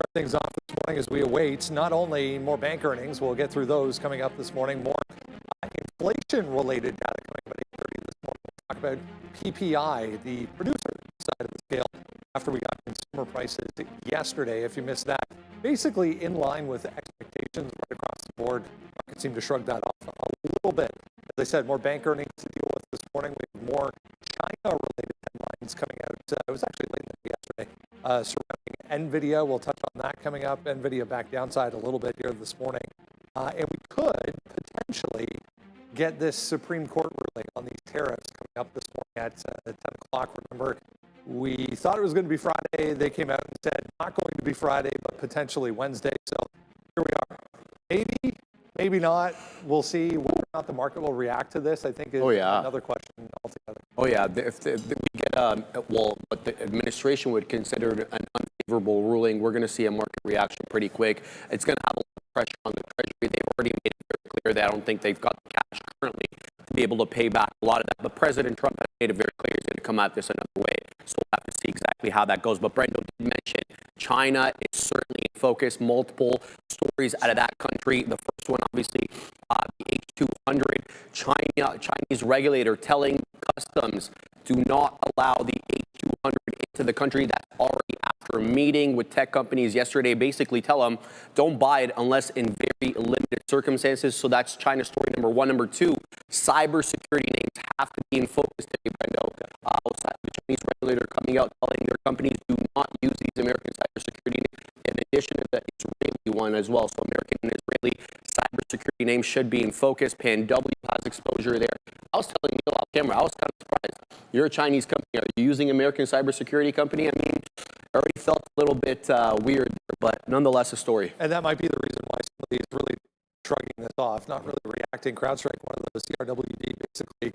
Start things off this morning as we await not only more bank earnings, we'll get through those coming up this morning, more inflation-related data coming up at 8:30 this morning. We'll talk about PPI, the producer side of the scale, after we got consumer prices yesterday. If you missed that, basically in line with expectations right across the board. Markets seem to shrug that off a little bit. As I said, more bank earnings to deal with this morning. We have more China-related headlines coming out. It was actually late yesterday surrounding Nvidia. We'll touch on that coming up. Nvidia back downside a little bit here this morning. And we could potentially get this Supreme Court ruling on these tariffs coming up this morning at 10 o'clock. Remember, we thought it was going to be Friday. They came out and said not going to be Friday, but potentially Wednesday. So here we are. Maybe, maybe not. We'll see whether or not the market will react to this. I think is another question altogether. Oh yeah, if we get what the administration would consider an unfavorable ruling, we're going to see a market reaction pretty quick. It's going to have a lot of pressure on the Treasury. They've already made it very clear that I don't think they've got the cash currently to be able to pay back a lot of that. But President Trump has made it very clear he's going to come at this another way. So we'll have to see exactly how that goes. But Brendo did mention China is certainly in focus. Multiple stories out of that country. The first one, obviously, the H200. Chinese regulator telling customs do not allow the H200 into the country. That's already after a meeting with tech companies yesterday. Basically tell them don't buy it unless in very limited circumstances. So that's China story number one. Number two, cybersecurity names have to be in focus today, Brendo. The Chinese regulator coming out telling their companies do not use these American cybersecurity names, in addition to the Israeli one as well. So American and Israeli cybersecurity names should be in focus. PanW has exposure there. I was telling Neil off camera, I was kind of surprised. You're a Chinese company. Are you using American cybersecurity company? I mean, I already felt a little bit weird there, but nonetheless a story. And that might be the reason why somebody is really shrugging this off, not really reacting. CrowdStrike, one of those, CRWD, basically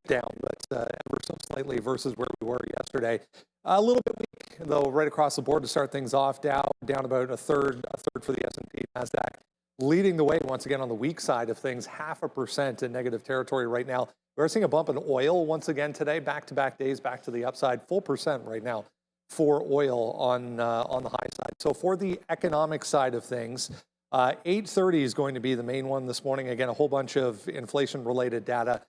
down, but ever so slightly versus where we were yesterday. A little bit weak, though, right across the board to start things off. Dow down about a third for the S&P, NASDAQ. Leading the way once again on the weak side of things, 0.5% in negative territory right now. We're seeing a bump in oil once again today, back-to-back days, back to the upside, full percent right now for oil on the high side. So for the economic side of things, 8:30 is going to be the main one this morning. Again, a whole bunch of inflation-related data.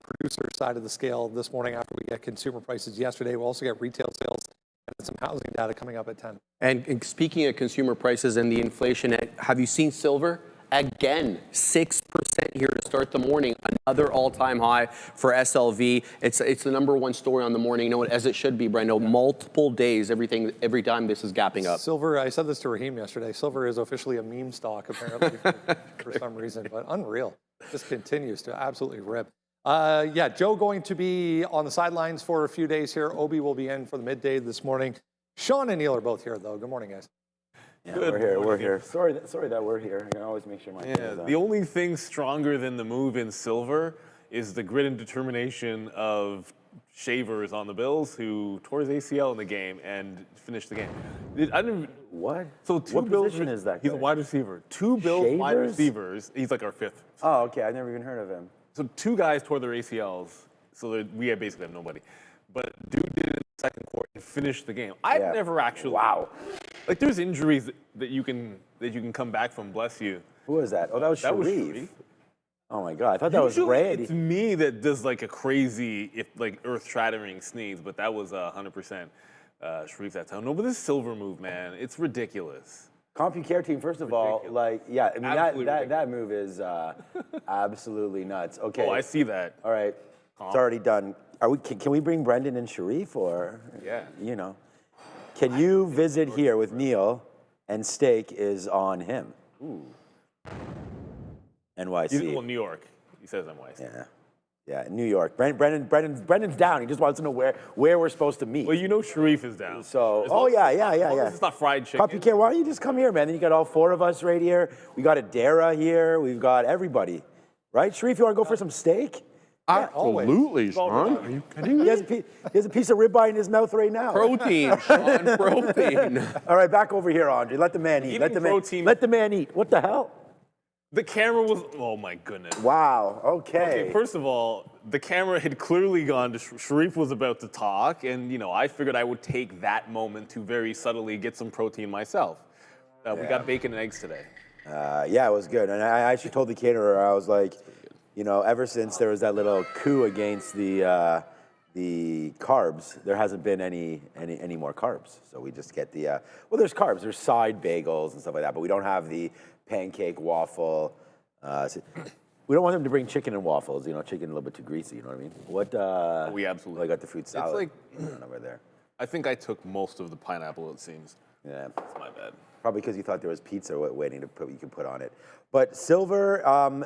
Producer side of the scale this morning after we get consumer prices yesterday. We'll also get retail sales and some housing data coming up at 10. And speaking of consumer prices and the inflation, have you seen silver? Again, 6% here to start the morning, another all-time high for SLV. It's the number one story on the morning, you know, as it should be, Brendo. Multiple days, every time this is gapping up. Silver, I said this to Raheem yesterday, silver is officially a meme stock apparently for some reason, but unreal. Just continues to absolutely rip. Yeah, Joe going to be on the sidelines for a few days here. Obi will be in for the midday this morning. Sean and Neil are both here, though. Good morning, guys. Yeah, we're here. Sorry that we're here. I can always make sure my the only thing stronger than the move in silver is the grit and determination of Shavers on the Bills, who tore his ACL in the game and finished the game. I didn't. What? So two what Bills position is that? He's a wide receiver. Two Bills wide receivers. He's like our fifth. Oh, okay. I've never even heard of him. So two guys tore their ACLs, so we basically have nobody. But dude did it in the second quarter and finished the game. I've never actually. Wow. Like there's injuries that you can come back from. Bless you. Who was that? Oh, that was Sharif. Oh my God, I thought that was Usually Brady. It's me that does like a crazy, earth-shattering sneeze, but that was 100% Sharif that time. No, but this silver move, man, it's ridiculous. CompuCare team, first of all, I mean, that move is absolutely nuts. Okay. Oh, I see that. All right, it's already done. Can we bring Brendan and Sharif, or you know, can you visit here with Neil, and stake is on him. Ooh. NYC. Well, New York. He says NYC. Yeah, New York. Brendan's down. He just wants to know where we're supposed to meet. Well, you know Sharif is down. So, yeah. It's not fried chicken. CompuCare, why don't you just come here, man? Then you got all four of us right here. We got Adara here. We've got everybody. Right? Sharif, you want to go for some steak? Absolutely, Sean. Are you kidding me? He has a piece of ribeye in his mouth right now. Protein, Sean, protein. All right, back over here, Andre. Let the man eat. Let the man eat. What the hell? The camera was, oh my goodness. Wow, okay. First of all, the camera had clearly gone to Sharif was about to talk, and I figured I would take that moment to very subtly get some protein myself. We got bacon and eggs today. Yeah, it was good. And I actually told the caterer, I was like, ever since there was that little coup against the carbs, there hasn't been any more carbs. So we just get the, well, there's carbs. There's side bagels and stuff like that, but we don't have the pancake waffle. We don't want them to bring chicken and waffles. Chicken a little bit too greasy. You know what I mean? What? We absolutely. I got the fruit salad. It's like over there. I think I took most of the pineapple. It seems. Yeah. That's my bad. Probably because you thought there was pizza waiting to put you could put on it. But silver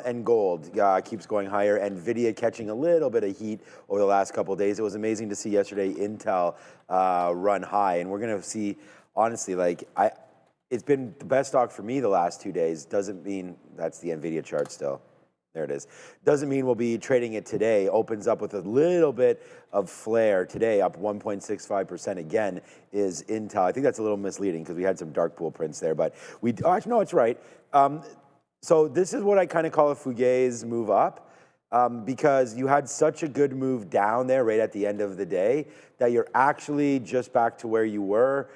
and gold keeps going higher. Nvidia catching a little bit of heat over the last couple of days. It was amazing to see yesterday Intel run high, and we're gonna see. Honestly, it's been the best stock for me the last 2 days. Doesn't mean that's the Nvidia chart still. There it is. Doesn't mean we'll be trading it today. Opens up with a little bit of flare today, up 1.65% again, is Intel. I think that's a little misleading because we had some dark pool prints there, but actually, no, it's right. So this is what I kind of call a fugazi move up because you had such a good move down there right at the end of the day that you're actually just back to where you were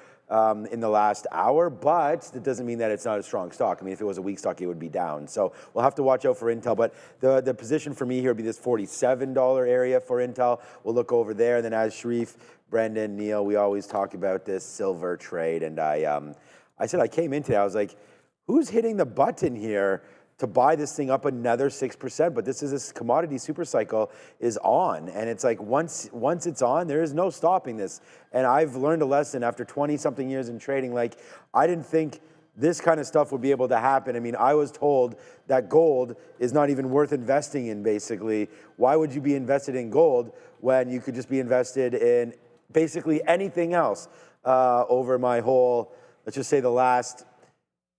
in the last hour, but that doesn't mean that it's not a strong stock. I mean, if it was a weak stock, it would be down. So we'll have to watch out for Intel, but the position for me here would be this $47 area for Intel. We'll look over there, and then as Sharif, Brendan, Neil, we always talk about this silver trade, and I said I came in today, I was like, who's hitting the button here to buy this thing up another 6%? But this commodity super cycle is on, and it's like once it's on, there is no stopping this. And I've learned a lesson after 20-something years in trading. Like, I didn't think this kind of stuff would be able to happen. I mean, I was told that gold is not even worth investing in, basically. Why would you be invested in gold when you could just be invested in basically anything else over my whole, let's just say the last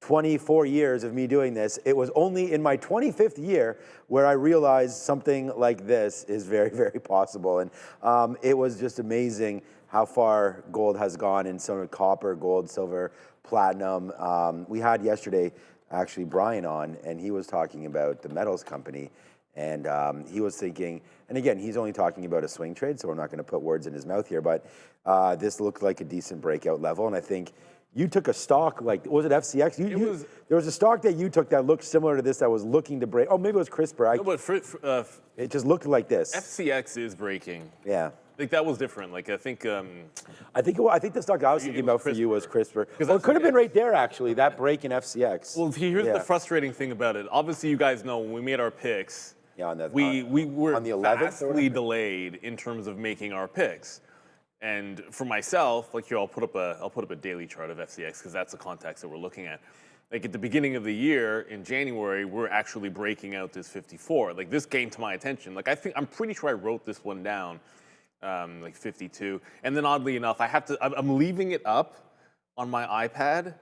24 years of me doing this? It was only in my 25th year where I realized something like this is very, very possible. And it was just amazing how far gold has gone in some copper, gold, silver, platinum. We had yesterday, actually, Brian on, and he was talking about the metals company. And he was thinking, and again, he's only talking about a swing trade, so we're not going to put words in his mouth here, but this looked like a decent breakout level. And I think you took a stock, like, was it FCX? There was a stock that you took that looked similar to this that was looking to break. Oh, maybe it was CRISPR. No, but it just looked like this. FCX is breaking. Yeah. I think that was different. Like, I think the stock I was thinking about for you was CRISPR. Well, it could have been right there, actually, that break in FCX. Well, here's the frustrating thing about it. Obviously, you guys know when we made our picks, we were on the 11th vastly delayed in terms of making our picks. And for myself, like here, I'll put up a daily chart of FCX because that's the context that we're looking at. Like at the beginning of the year in January, we're actually breaking out this 54. Like this came to my attention. Like I'm pretty sure I wrote this one down, like 52. And then oddly enough, I'm leaving it up on my iPad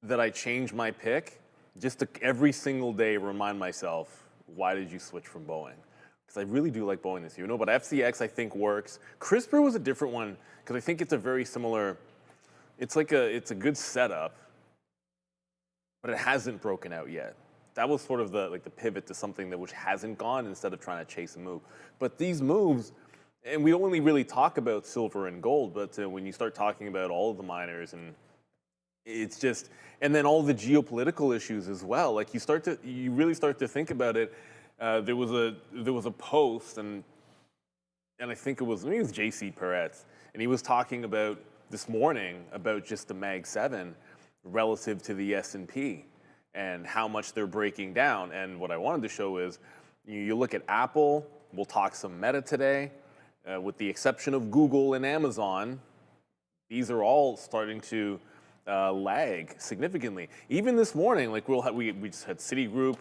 that I change my pick just to every single day remind myself, why did you switch from Boeing? Because I really do like Boeing this year. But FCX I think works. CRISPR was a different one because I think it's a very similar. It's a good setup, but it hasn't broken out yet. That was sort of the pivot to something which hasn't gone instead of trying to chase a move. But these moves, and we only really talk about silver and gold, but when you start talking about all of the miners and it's just, and then all the geopolitical issues as well. Like you really start to think about it. There was a post, and I think it was JC Peretz, and he was talking about this morning about just the Mag 7 relative to the S&P and how much they're breaking down. And what I wanted to show is you look at Apple. We'll talk some Meta today, with the exception of Google and Amazon. These are all starting to lag significantly. Even this morning, like we just had Citigroup,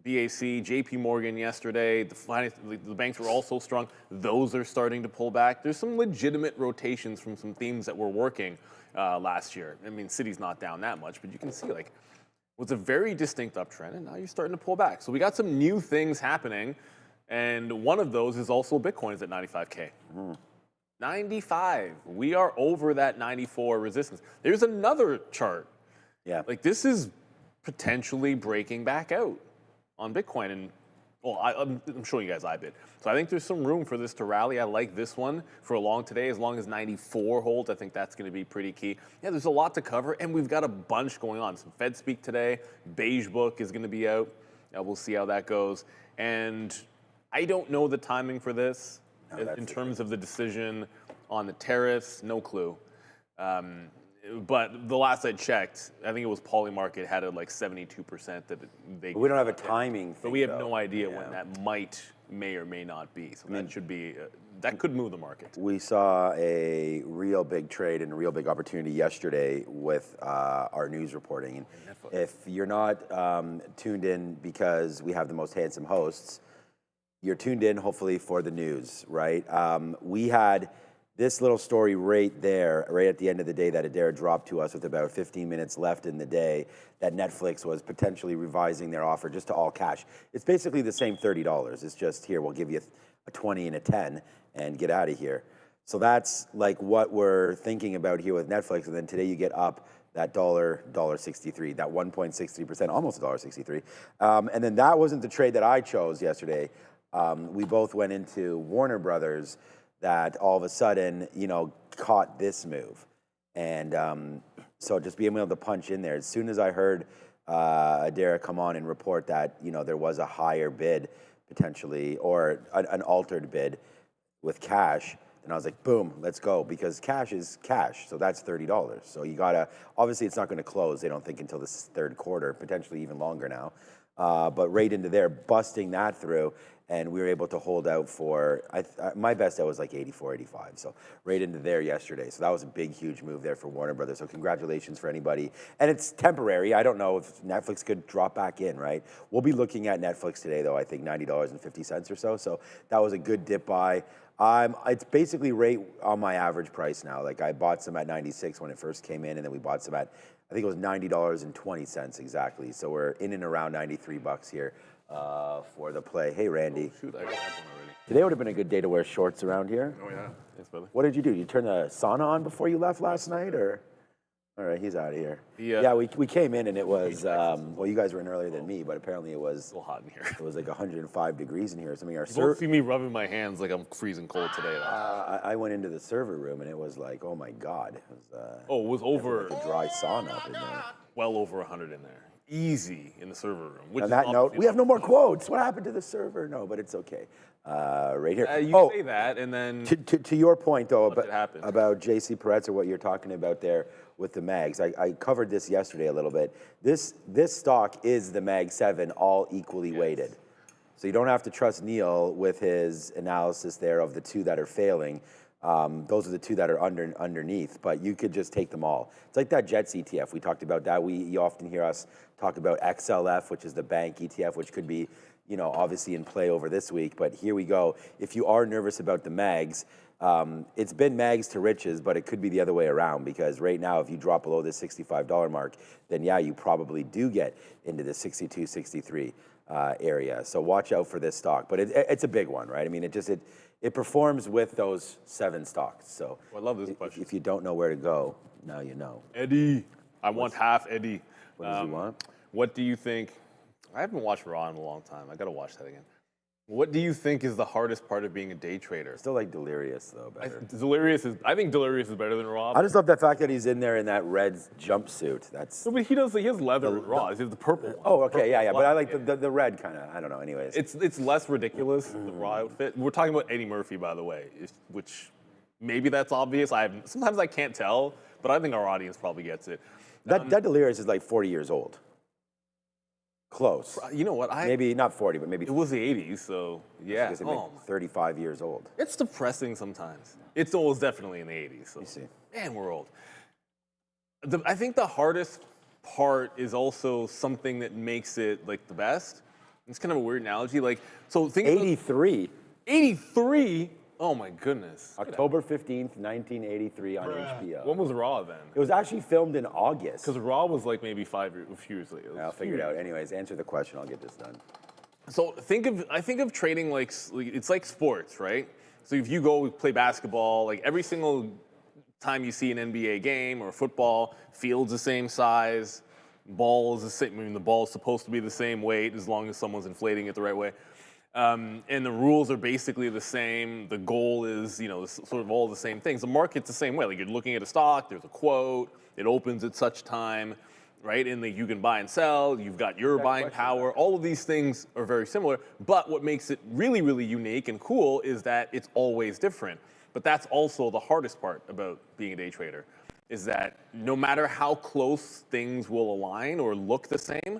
BAC, JP Morgan yesterday. The banks were also strong. Those are starting to pull back. There's some legitimate rotations from some themes that were working last year. I mean, Citi's not down that much, but you can see it was a very distinct uptrend, and now you're starting to pull back. So we got some new things happening, and one of those is also Bitcoin is at 95K. 95. We are over that 94 resistance. There's another chart. Yeah. Like this is potentially breaking back out on Bitcoin. And well, I'm showing you guys iBid. So I think there's some room for this to rally. I like this one for a long today. As long as 94 holds, I think that's going to be pretty key. Yeah, there's a lot to cover, and we've got a bunch going on. Some Fed speak today. Beige book is going to be out. We'll see how that goes. And I don't know the timing for this in terms of the decision on the tariffs. No clue. But the last I checked, I think it was Polymarket had it like 72% that they. We don't have a timing thing, but we have no idea when that may or may not be. So that should be that could move the market. We saw a real big trade and a real big opportunity yesterday with our news reporting. And if you're not tuned in because we have the most handsome hosts, you're tuned in hopefully for the news, right? We had this little story right there, right at the end of the day, that Adair dropped to us with about 15 minutes left in the day, that Netflix was potentially revising their offer just to all cash. It's basically the same $30. It's just, here, we'll give you a 20 and a 10 and get out of here. So that's like what we're thinking about here with Netflix. And then today you get up that $1.63, that 1.63%, almost $1.63. And then that wasn't the trade that I chose yesterday. We both went into Warner Brothers, that all of a sudden, caught this move. And so just being able to punch in there. As soon as I heard Adair come on and report that, there was a higher bid potentially, or an altered bid with cash, and I was like, boom, let's go, because cash is cash. So that's $30. So you gotta, obviously it's not gonna close, they don't think, until this third quarter, potentially even longer now. But right into there, busting that through. And we were able to hold out for, my best out was like 84, 85. So right into there yesterday. So that was a big, huge move there for Warner Brothers. So congratulations for anybody. And it's temporary. I don't know if Netflix could drop back in, right? We'll be looking at Netflix today, though, I think $90.50 or so. So that was a good dip buy. It's basically right on my average price now. Like I bought some at 96 when it first came in, and then we bought some at, I think it was $90.20 exactly. So we're in and around 93 bucks here. For the play. Hey, Randy. Oh, shoot, I got one already. Today would have been a good day to wear shorts around here. Oh, yeah. Yes, brother. What did you do? You turn the sauna on before you left last night, or? All right, he's out of here. Yeah, we came in and it was, well, you guys were in earlier than me, but apparently it was a little hot in here. It was like 105 degrees in here. Something our you won't see me rubbing my hands like I'm freezing cold today. I went into the server room and it was like, oh my God. It was, it was over. Like a dry sauna up in there. Well over 100 in there. Easy in the server room. On that note, we have no more quotes. What happened to the server? No, but it's okay. Right here. You say that, and then to your point though about JC Peretz, or what you're talking about there with the mags. I covered this yesterday a little bit. This stock is the Mag 7, all equally weighted. So you don't have to trust Neil with his analysis there of the two that are failing. Those are the two that are underneath, but you could just take them all. It's like that Jets ETF. We talked about that. You often hear us talk about XLF, which is the bank ETF, which could be, obviously in play over this week. But here we go. If you are nervous about the mags, it's been mags to riches, but it could be the other way around, because right now, if you drop below the $65 mark, then yeah, you probably do get into the 62, 63 area. So watch out for this stock. But it's a big one, right? I mean, it performs with those 7 stocks. So I love this question. If you don't know where to go, now you know. Eddie, I want half Eddie. What does he want? What do you think? I haven't watched Raw in a long time. I got to watch that again. What do you think is the hardest part of being a day trader? Still like Delirious, though, better. I think Delirious is better than Raw. I just love the fact that he's in there in that red jumpsuit. No, but he has leather with Raw. It's the purple one. Oh, okay, yeah. But I like the red kind of, I don't know, anyways. It's less ridiculous, the Raw outfit. We're talking about Eddie Murphy, by the way, which maybe that's obvious. Sometimes I can't tell, but I think our audience probably gets it. That Delirious is like 40 years old. Close. You know what? Maybe not 40, but maybe. It was the 80s, so yeah. It's 35 years old. It's depressing sometimes. It's definitely in the 80s. So. You see. Man, we're old. I think the hardest part is also something that makes it like the best. It's kind of a weird analogy. So think 83. 83? Oh my goodness. October 15th, 1983 on HBO. When was Raw then? It was actually filmed in August. Because Raw was like maybe a few years later. I'll figure it out. Anyways, answer the question. I'll get this done. So I think of trading like it's like sports, right? So if you go play basketball, like every single time you see an NBA game or football, field's the same size, ball is the same. I mean, the ball's supposed to be the same weight as long as someone's inflating it the right way. And the rules are basically the same. The goal is, sort of all the same things. The market's the same way. Like you're looking at a stock, there's a quote, it opens at such time, right? And you can buy and sell, you've got your buying power. All of these things are very similar. But what makes it really, really unique and cool is that it's always different. But that's also the hardest part about being a day trader, is that no matter how close things will align or look the same,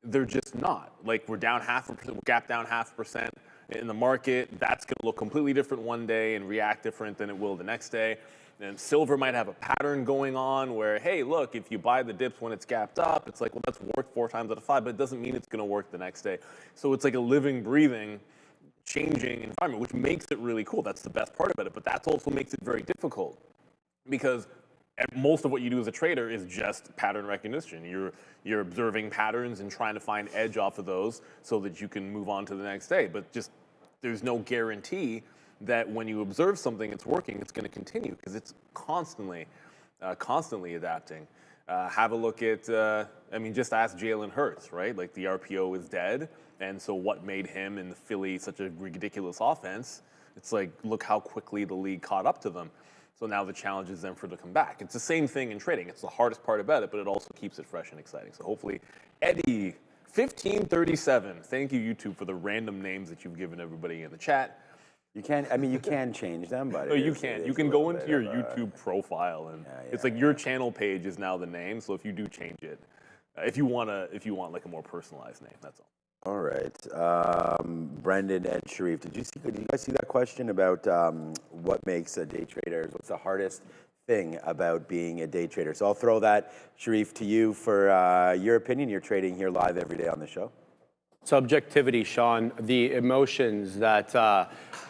they're just not. Like we're down 0.5%, we're gap down 0.5% in the market. That's going to look completely different one day and react different than it will the next day. And silver might have a pattern going on where, hey, look, if you buy the dips when it's gapped up, it's like, well, that's worked 4 times out of 5, but it doesn't mean it's going to work the next day. So it's like a living, breathing, changing environment, which makes it really cool. That's the best part about it. But that also makes it very difficult because most of what you do as a trader is just pattern recognition. You're observing patterns and trying to find edge off of those so that you can move on to the next day. But just there's no guarantee that when you observe something, it's working, it's going to continue because it's constantly adapting. Have a look at, just ask Jalen Hurts, right? Like the RPO is dead. And so what made him and the Philly such a ridiculous offense? It's like, look how quickly the league caught up to them. So now the challenge is then for them to come back. It's the same thing in trading. It's the hardest part about it, but it also keeps it fresh and exciting. So hopefully, Eddie, 1537. Thank you, YouTube, for the random names that you've given everybody in the chat. You can change them, but No, you can. You can go into your YouTube profile, and it's like your channel page is now the name. So if you do change it, if you want like a more personalized name, that's all. All right, Brendan and Sharif, did you guys see that question about what makes a day trader? What's the hardest thing about being a day trader? So I'll throw that, Sharif, to you for your opinion. You're trading here live every day on the show. Subjectivity, Sean, the emotions that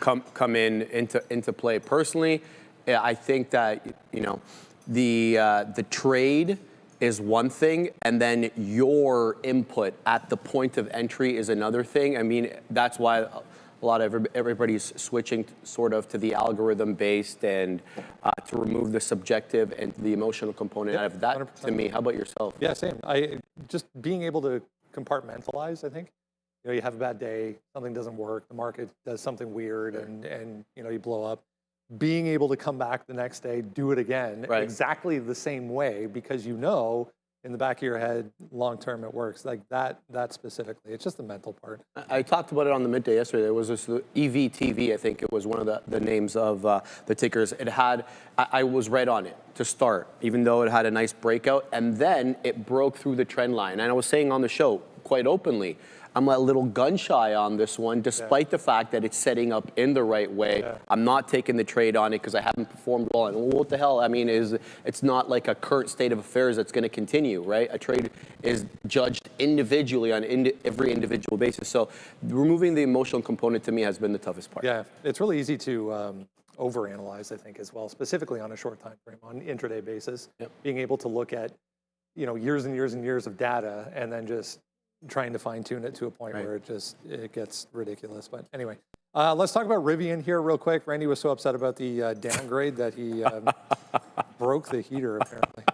come into play. Personally, I think that the trade is one thing, and then your input at the point of entry is another thing. I mean, that's why a lot of everybody's switching sort of to the algorithm-based and to remove the subjective and the emotional component out of that. 100%. To me, how about yourself? Yeah, same. Just being able to compartmentalize, I think. You have a bad day, something doesn't work, the market does something weird, and you blow up. Being able to come back the next day, do it again, exactly the same way, because in the back of your head, long term it works. Like that specifically. It's just the mental part. I talked about it on the Midday yesterday. There was this EVTV, I think it was one of the names of the tickers. It had, I was right on it to start, even though it had a nice breakout, and then it broke through the trend line. And I was saying on the show quite openly, I'm a little gun shy on this one, despite the fact that it's setting up in the right way. Yeah. I'm not taking the trade on it because I haven't performed well. And what the hell? I mean, it's not like a current state of affairs that's going to continue, right? A trade is judged individually on every individual basis. So removing the emotional component to me has been the toughest part. Yeah, it's really easy to overanalyze, I think, as well, specifically on a short time frame, on intraday basis. Yep. Being able to look at years and years and years of data and then just trying to fine tune it to a point where it gets ridiculous. But anyway, let's talk about Rivian here real quick. Randy was so upset about the downgrade that he broke the heater apparently.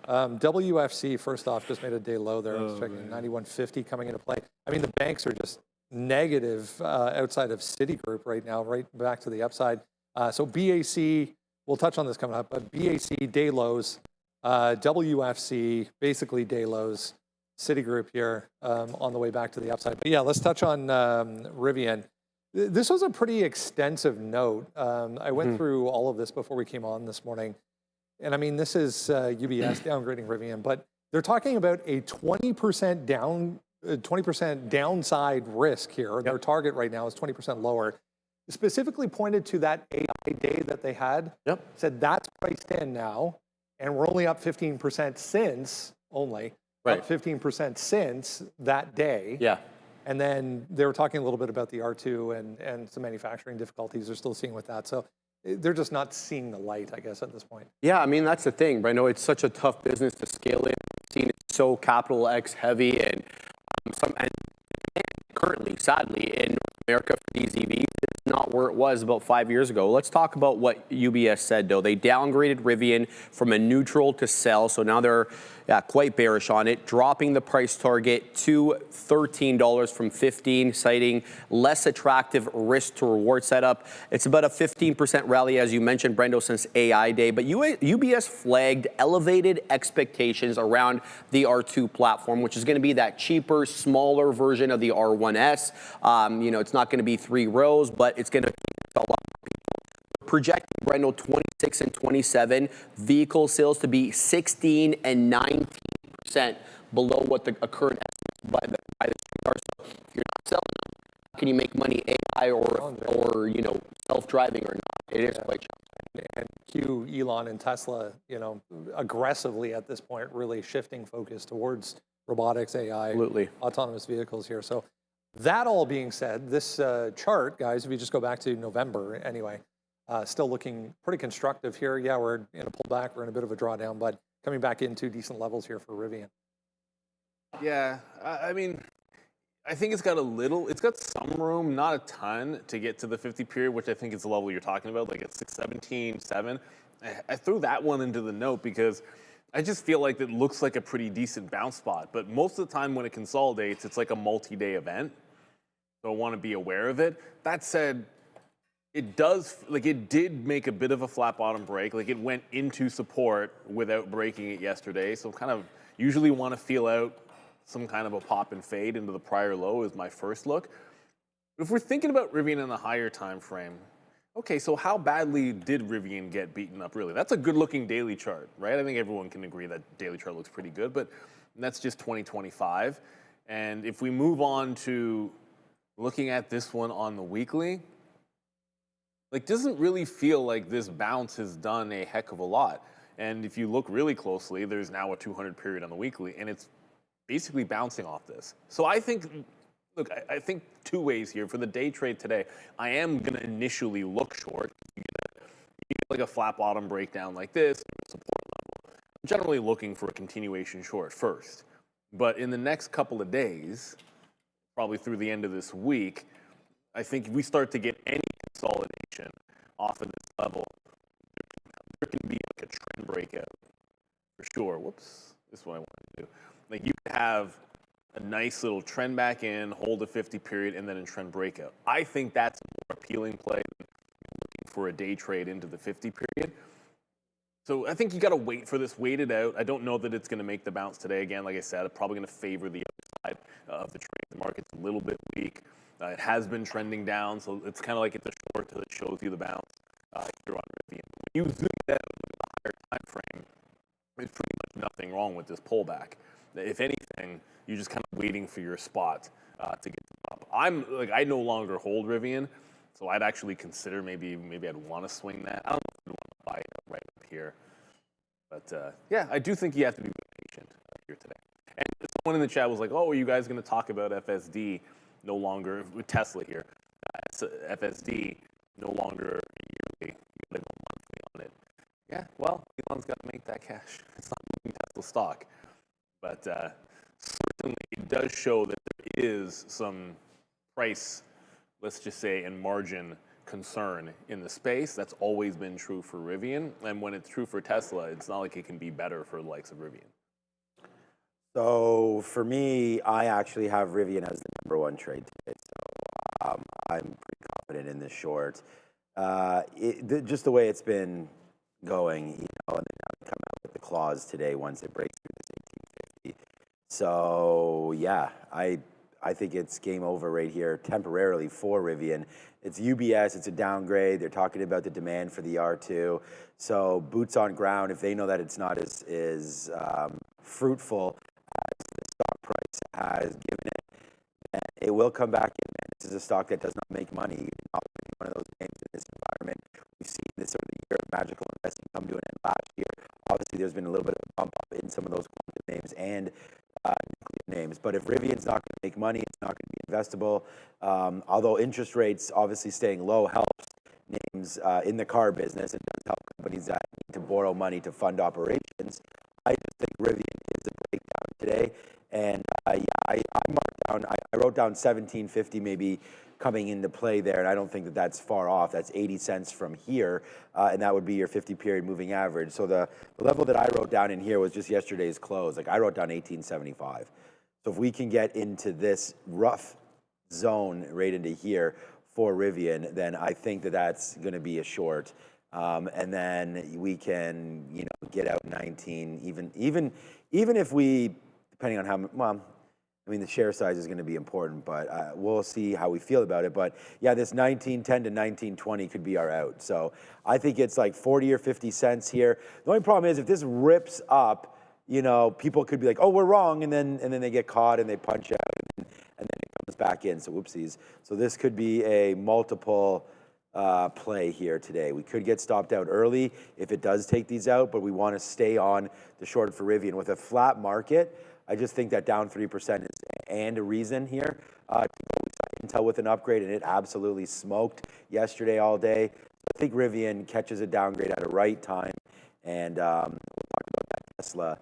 WFC, first off, just made a day low there. I was checking 91.50 coming into play. I mean, the banks are just negative outside of Citigroup right now, right back to the upside. So BAC, we'll touch on this coming up, but BAC day lows, WFC basically day lows. Citigroup here on the way back to the upside. But yeah, let's touch on Rivian. This was a pretty extensive note. I went through all of this before we came on this morning. And I mean, this is UBS downgrading Rivian, but they're talking about a 20% downside risk here. Their target right now is 20% lower. Specifically pointed to that AI day that they had. Said that's priced in now, and we're only up 15% since only. Up 15% since that day. Yeah. And then they were talking a little bit about the R2 and some manufacturing difficulties they're still seeing with that. So they're just not seeing the light, I guess, at this point. Yeah, I mean, that's the thing, but I know it's such a tough business to scale in. Seen it so capital X heavy and currently, sadly, in North America for these EVs, it's not where it was about 5 years ago. Let's talk about what UBS said, though. They downgraded Rivian from a neutral to sell, so now they're quite bearish on it, dropping the price target to $13 from $15, citing less attractive risk to reward setup. It's about a 15% rally, as you mentioned, Brendo, since AI Day, but UBS flagged elevated expectations around the R2 platform, which is going to be that cheaper, smaller version of the R1S. It's not going to be 3 rows, but it's going to a lot of people. Projecting, Brendo, 26 and 27 vehicle sales to be 16 and 19% below what the current estimates by the street are. So if you're not selling them, how can you make money, AI or self-driving or not? It is quite challenging. And cue Elon and Tesla, aggressively at this point, really shifting focus towards robotics, AI, Absolutely. Autonomous vehicles here. So that all being said, this chart, guys, if you just go back to November anyway, still looking pretty constructive here. Yeah, we're in a pullback, we're in a bit of a drawdown, but coming back into decent levels here for Rivian. Yeah, I mean, I think it's got some room, not a ton, to get to the 50 period, which I think is the level you're talking about, like at 617.7. I threw that one into the note because I just feel like it looks like a pretty decent bounce spot. But most of the time when it consolidates, it's like a multi-day event. So I want to be aware of it. That said, it did make a bit of a flat bottom break. Like it went into support without breaking it yesterday. So kind of usually want to feel out some kind of a pop and fade into the prior low is my first look. But if we're thinking about Rivian in the higher time frame, okay, so how badly did Rivian get beaten up really? That's a good looking daily chart, right? I think everyone can agree that daily chart looks pretty good, but that's just 2025. And if we move on to looking at this one on the weekly, doesn't really feel like this bounce has done a heck of a lot. And if you look really closely, there's now a 200 period on the weekly, and it's basically bouncing off this. So I think, I think two ways here. For the day trade today, I am going to initially look short. You get like a flat bottom breakdown like this, support level. I'm generally looking for a continuation short first. But in the next couple of days, probably through the end of this week, I think if we start to get any consolidation off of this level, there can be like a trend breakout for sure. Whoops, this is what I want to do. Like you could have a nice little trend back in, hold a 50 period, and then a trend breakout. I think that's a more appealing play than looking for a day trade into the 50 period. So I think you got to wait for this, wait it out. I don't know that it's going to make the bounce today. Again, like I said, I'm probably going to favor the other side of the trade. The market's a little bit weak. It has been trending down, so it's kind of like it's a short that shows you the bounce here on Rivian. When you zoom out at the higher time frame, there's pretty much nothing wrong with this pullback. If anything, you're just kind of waiting for your spot to get up. I no longer hold Rivian, so I'd actually consider maybe I'd want to swing that. I don't know if I'd want to buy it right up here, but yeah, I do think you have to be patient here today. And someone in the chat was like, "Oh, are you guys going to talk about FSD?" No longer with Tesla here. FSD no longer yearly. You gotta go monthly on it. Yeah, well, Elon's got to make that cash. It's not moving Tesla stock, but certainly it does show that there is some price, let's just say, and margin concern in the space. That's always been true for Rivian, and when it's true for Tesla, it's not like it can be better for the likes of Rivian. So for me, I actually have Rivian as the #1 trade today. So I'm pretty confident in this short. Just the way it's been going, and then now come out with the clause today once it breaks through this 1850. So yeah, I think it's game over right here temporarily for Rivian. It's UBS, it's a downgrade. They're talking about the demand for the R2. So boots on ground, if they know that it's not as fruitful as the stock price has given it, it will come back in. Man. This is a stock that does not make money. You're not one of those names in this environment. We've seen this sort of year of magical investing come to an end last year. Obviously, there's been a little bit of a bump up in some of those quantum names and names. But if Rivian's not going to make money, it's not going to be investable. Although interest rates obviously staying low helps names in the car business. It does help companies that need to borrow money to fund operations. I just think Rivian is a breakdown today. And I marked down, I wrote wrote down 1750 maybe coming into play there, and I don't think that that's far off. That's 80 cents from here, and that would be your 50-period moving average. So the level that I wrote down in here was just yesterday's close. Like I wrote down 1875. So if we can get into this rough zone right into here for Rivian, then I think that that's going to be a short. And then we can, get out 19, even if we, depending on how, well, I mean, the share size is going to be important, but we'll see how we feel about it. But yeah, this 1910 to 1920 could be our out. So I think it's like 40 or 50 cents here. The only problem is if this rips up, people could be like, oh, we're wrong. And then they get caught and they punch out and then it comes back in. So whoopsies. So this could be a multiple play here today. We could get stopped out early if it does take these out, but we want to stay on the short for Rivian. With a flat market, I just think that down 3% is and a reason here. We saw Intel with an upgrade, and it absolutely smoked yesterday all day. I think Rivian catches a downgrade at a right time, and we'll talk about that Tesla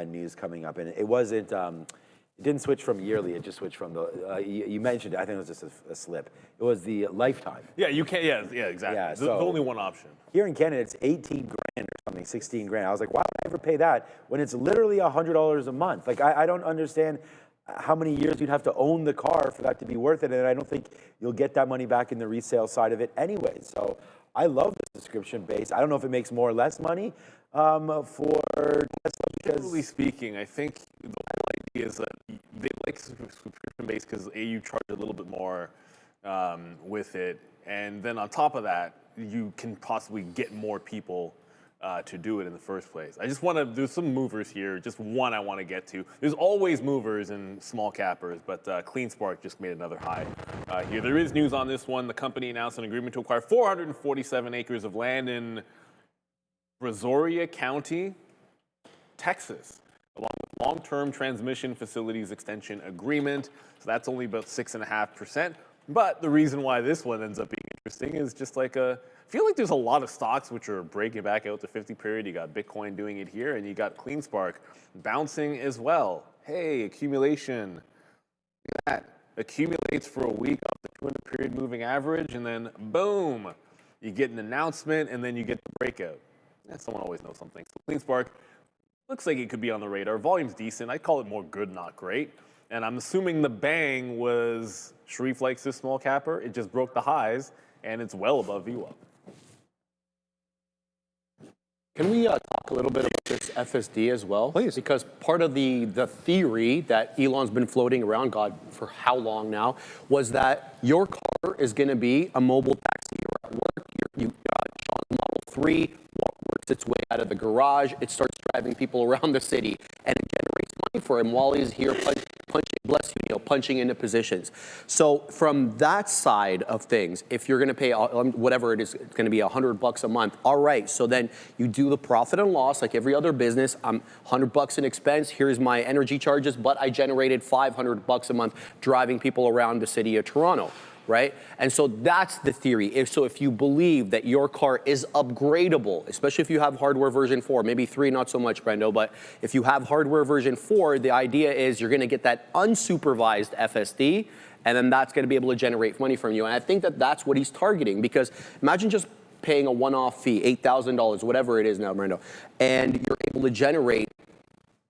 news coming up. And it wasn't, it didn't switch from yearly, it just switched from the, you mentioned it, I think it was just a slip. It was the lifetime. Yeah, you can't, yeah, exactly. Yeah, There's so only one option. Here in Canada, it's 18 grand or something, 16 grand. I was like, why would I ever pay that when it's literally $100 a month? Like, I don't understand how many years you'd have to own the car for that to be worth it, and I don't think you'll get that money back in the resale side of it anyway. So I love the subscription base. I don't know if it makes more or less money for Tesla. Generally speaking, I think the whole idea is that they like subscription base because you charge a little bit more with it, and then on top of that, you can possibly get more people to do it in the first place. I just want to, there's some movers here, just one I want to get to. There's always movers in small cappers, but CleanSpark just made another high here. There is news on this one. The company announced an agreement to acquire 447 acres of land in Brazoria County, Texas, along with long-term transmission facilities extension agreement. So that's only about 6.5%. But the reason why this one ends up being interesting is just like I feel like there's a lot of stocks which are breaking back out to 50 period. You got Bitcoin doing it here, and you got CleanSpark bouncing as well. Hey, accumulation. Look at that. Accumulates for a week off the 200 period moving average, and then boom, you get an announcement, and then you get the breakout. Someone always knows something. So CleanSpark looks like it could be on the radar. Volume's decent. I call it more good, not great. And I'm assuming the bang was Sharif likes this small capper. It just broke the highs, and it's well above VWAP. Can we talk a little bit about this FSD as well? Please. Because part of the theory that Elon's been floating around, God, for how long now, was that your car is going to be a mobile taxi. You're at work, you got Sean's Model 3, works its way out of the garage, it starts driving people around the city, and it generates money for him while he's here punching into positions. So from that side of things, if you're going to pay whatever it is, it's going to be $100 a month. All right, so then you do the profit and loss like every other business. I'm $100 in expense. Here's my energy charges, but I generated $500 a month driving people around the city of Toronto. Right? And so that's the theory. If you believe that your car is upgradable, especially if you have hardware version 4, maybe 3, not so much, Brendo, but if you have hardware version 4, the idea is you're going to get that unsupervised FSD, and then that's going to be able to generate money from you. And I think that that's what he's targeting, because imagine just paying a one-off fee, $8,000, whatever it is now, Brendo, and you're able to generate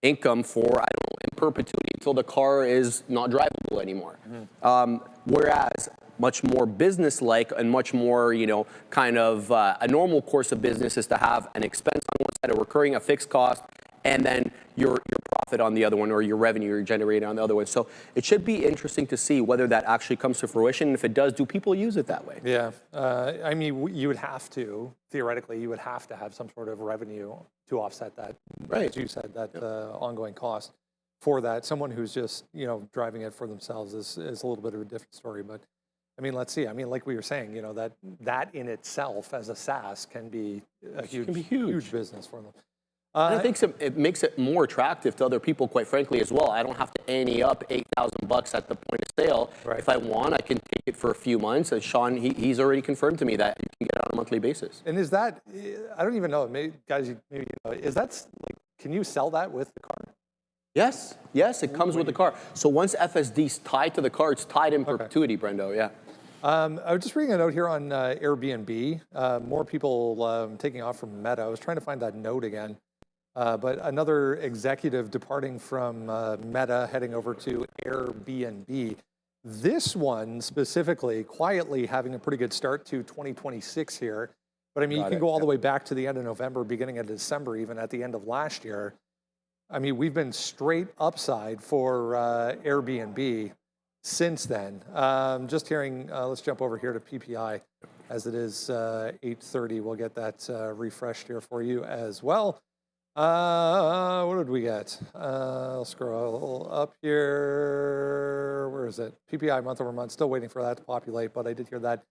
income for, I don't know, in perpetuity until the car is not drivable anymore. Whereas much more business-like and much more, kind of a normal course of business is to have an expense on one side, a recurring, a fixed cost, and then your profit on the other one, or your revenue you're generating on the other one. So it should be interesting to see whether that actually comes to fruition. And if it does, do people use it that way? Yeah, I mean, you would have to, theoretically, you would have to have some sort of revenue to offset that, right, as you said, that ongoing cost for that. Someone who's just, driving it for themselves is a little bit of a different story. But I mean, let's see. I mean, like we were saying, that in itself as a SaaS can be a huge business for them. And I think it makes it more attractive to other people, quite frankly, as well. I don't have to ante up $8,000 at the point of sale. Right. If I want, I can take it for a few months. And Sean, he's already confirmed to me that you can get it on a monthly basis. And is that, I don't even know, maybe, guys, maybe, is that, like, can you sell that with the car? Yes, yes, it comes with the car. So once FSD's tied to the car, it's tied in perpetuity, Brendo, yeah. I was just reading a note here on Airbnb. More people taking off from Meta. I was trying to find that note again. But another executive departing from Meta, heading over to Airbnb. This one specifically, quietly having a pretty good start to 2026 here. But I mean, you can go all the way back to the end of November, beginning of December, even at the end of last year. I mean, we've been straight upside for Airbnb since then. Just hearing, let's jump over here to PPI as it is 8:30. We'll get that refreshed here for you as well. What did we get? I'll scroll up here. Where is it? PPI month over month. Still waiting for that to populate, but I did hear that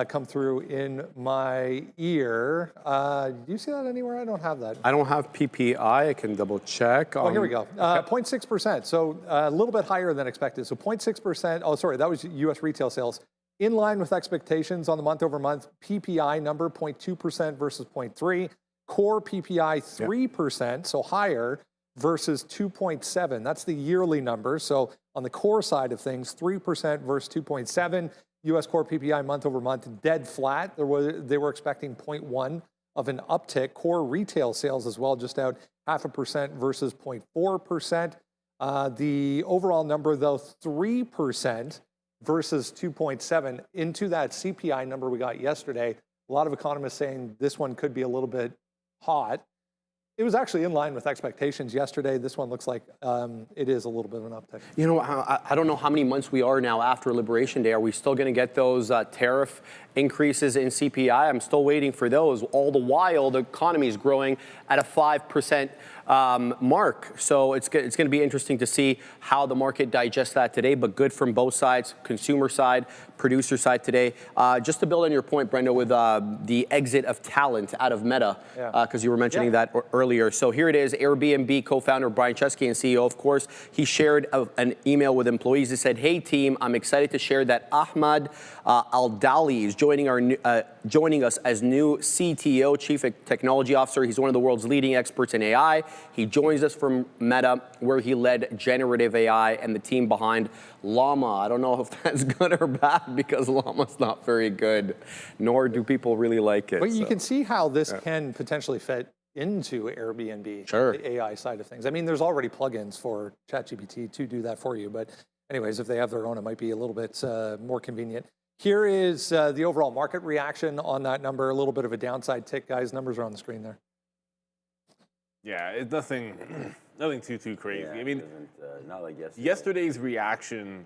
come through in my ear. Do you see that anywhere? I don't have that. I don't have PPI. I can double check. Oh, here we go. 0.6%. So a little bit higher than expected. So 0.6%. Oh, sorry, that was U.S. retail sales. In line with expectations on the month over month. PPI number 0.2% versus 0.3%. Core PPI 3%, so higher, versus 2.7. That's the yearly number. So on the core side of things, 3% versus 2.7. U.S. core PPI month over month, dead flat. They were expecting 0.1 of an uptick. Core retail sales as well, just out 0.5% versus 0.4%. The overall number, though, 3% versus 2.7. Into that CPI number we got yesterday, a lot of economists saying this one could be a little bit hot. It was actually in line with expectations yesterday. This one looks like it is a little bit of an uptick. You know, I don't know how many months we are now after Liberation Day. Are we still going to get those tariff increases in CPI? I'm still waiting for those. All the while, the economy is growing at a 5% mark. So it's going to be interesting to see how the market digests that today, but good from both sides, consumer side, producer side today. Just to build on your point, Brendo, with the exit of talent out of Meta, because you were mentioning that earlier. So here it is, Airbnb co-founder Brian Chesky and CEO, of course, he shared an email with employees that said, "Hey team, I'm excited to share that Ahmad Al-Dali is joining us as new CTO, Chief Technology Officer. He's one of the world's leading experts in AI. He joins us from Meta, where he led generative AI and the team behind Llama." I don't know if that's good or bad, because Llama's not very good, nor do people really like it. But you can see how this can potentially fit into Airbnb, the AI side of things. I mean, there's already plugins for ChatGPT to do that for you. But anyways, if they have their own, it might be a little bit more convenient. Here is the overall market reaction on that number. A little bit of a downside tick, guys. Numbers are on the screen there. Yeah, it's nothing too crazy. Yeah, I mean, not like yesterday. Yesterday's reaction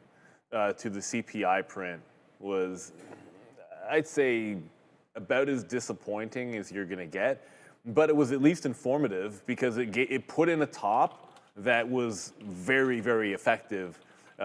to the CPI print was, I'd say, about as disappointing as you're going to get. But it was at least informative, because it put in a top that was very, very effective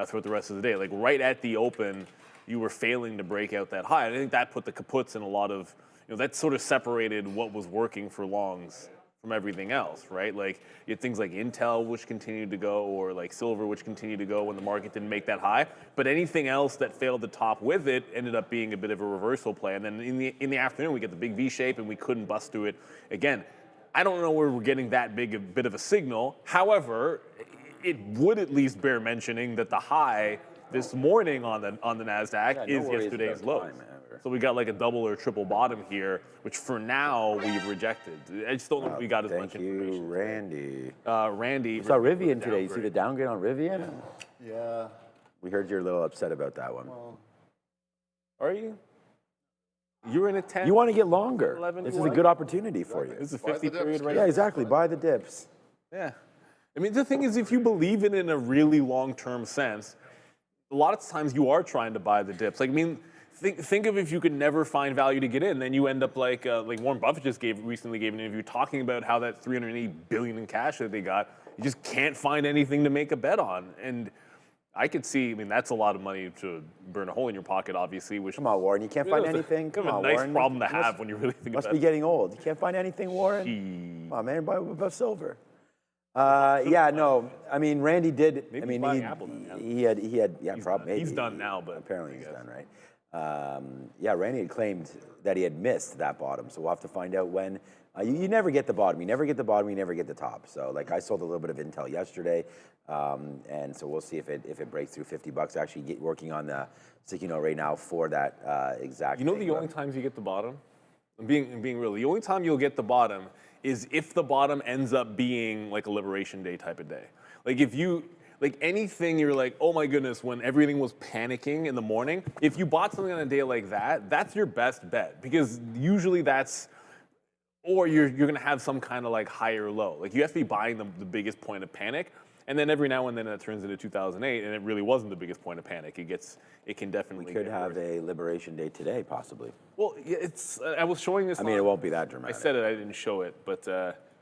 throughout the rest of the day. Like right at the open, you were failing to break out that high. And I think that put the kaputs in a lot of, that sort of separated what was working for longs from everything else, right? Like you had things like Intel, which continued to go, or like silver, which continued to go when the market didn't make that high. But anything else that failed to top with it ended up being a bit of a reversal play. And then in the afternoon, we get the big V shape, and we couldn't bust through it again. I don't know where we're getting that big a bit of a signal. However, it would at least bear mentioning that the high this morning on the NASDAQ is yesterday's low. So we got like a double or triple bottom here, which for now we've rejected. I just don't know if we got as much information. Thank you, Randy. Randy. We saw Rivian today. You see the downgrade on Rivian? Yeah. We heard you're a little upset about that one. Well, Are you? You're in a 10. You want to get longer. 11, This is a good opportunity for you. This is a 50 period right Yeah, now. exactly. Buy the dips. Yeah. I mean, the thing is, if you believe it in a really long-term sense, a lot of times you are trying to buy the dips. Like, I mean, think of if you could never find value to get in, then you end up like Warren Buffett recently gave an interview talking about how that $380 billion in cash that they got, you just can't find anything to make a bet on. And I could see, I mean, that's a lot of money to burn a hole in your pocket, obviously. Which, Come on, Warren. You can't find anything. Kind Come of on, a nice Warren. problem to have when you really think Must about be it. getting old. You can't find anything, Warren? Come on, man. Buy above silver. Yeah, no. I mean, Randy did. Maybe I mean, he's buying Apple then, he had. Yeah, probably. He's done now, but apparently he's done, right? Yeah, Randy had claimed that he had missed that bottom, so we'll have to find out when You never get the bottom. You never get the bottom. You never get the top. So like I sold a little bit of Intel yesterday, and so we'll see if it breaks through $50. Actually, working on the sticky note right now for that exact. You know, thing, the only times you get the bottom, I'm being real. The only time you'll get the bottom is if the bottom ends up being like a Liberation Day type of day. Like if you. Like anything, you're like, oh my goodness, when everything was panicking in the morning, if you bought something on a day like that, that's your best bet. Because usually that's, or you're gonna have some kind of like higher low. Like you have to be buying the biggest point of panic. And then every now and then it turns into 2008 and it really wasn't the biggest point of panic. It can definitely We could have a Liberation Day today, possibly. Well, it's, I was showing this. I mean, it won't be that dramatic. I said it, I didn't show it, but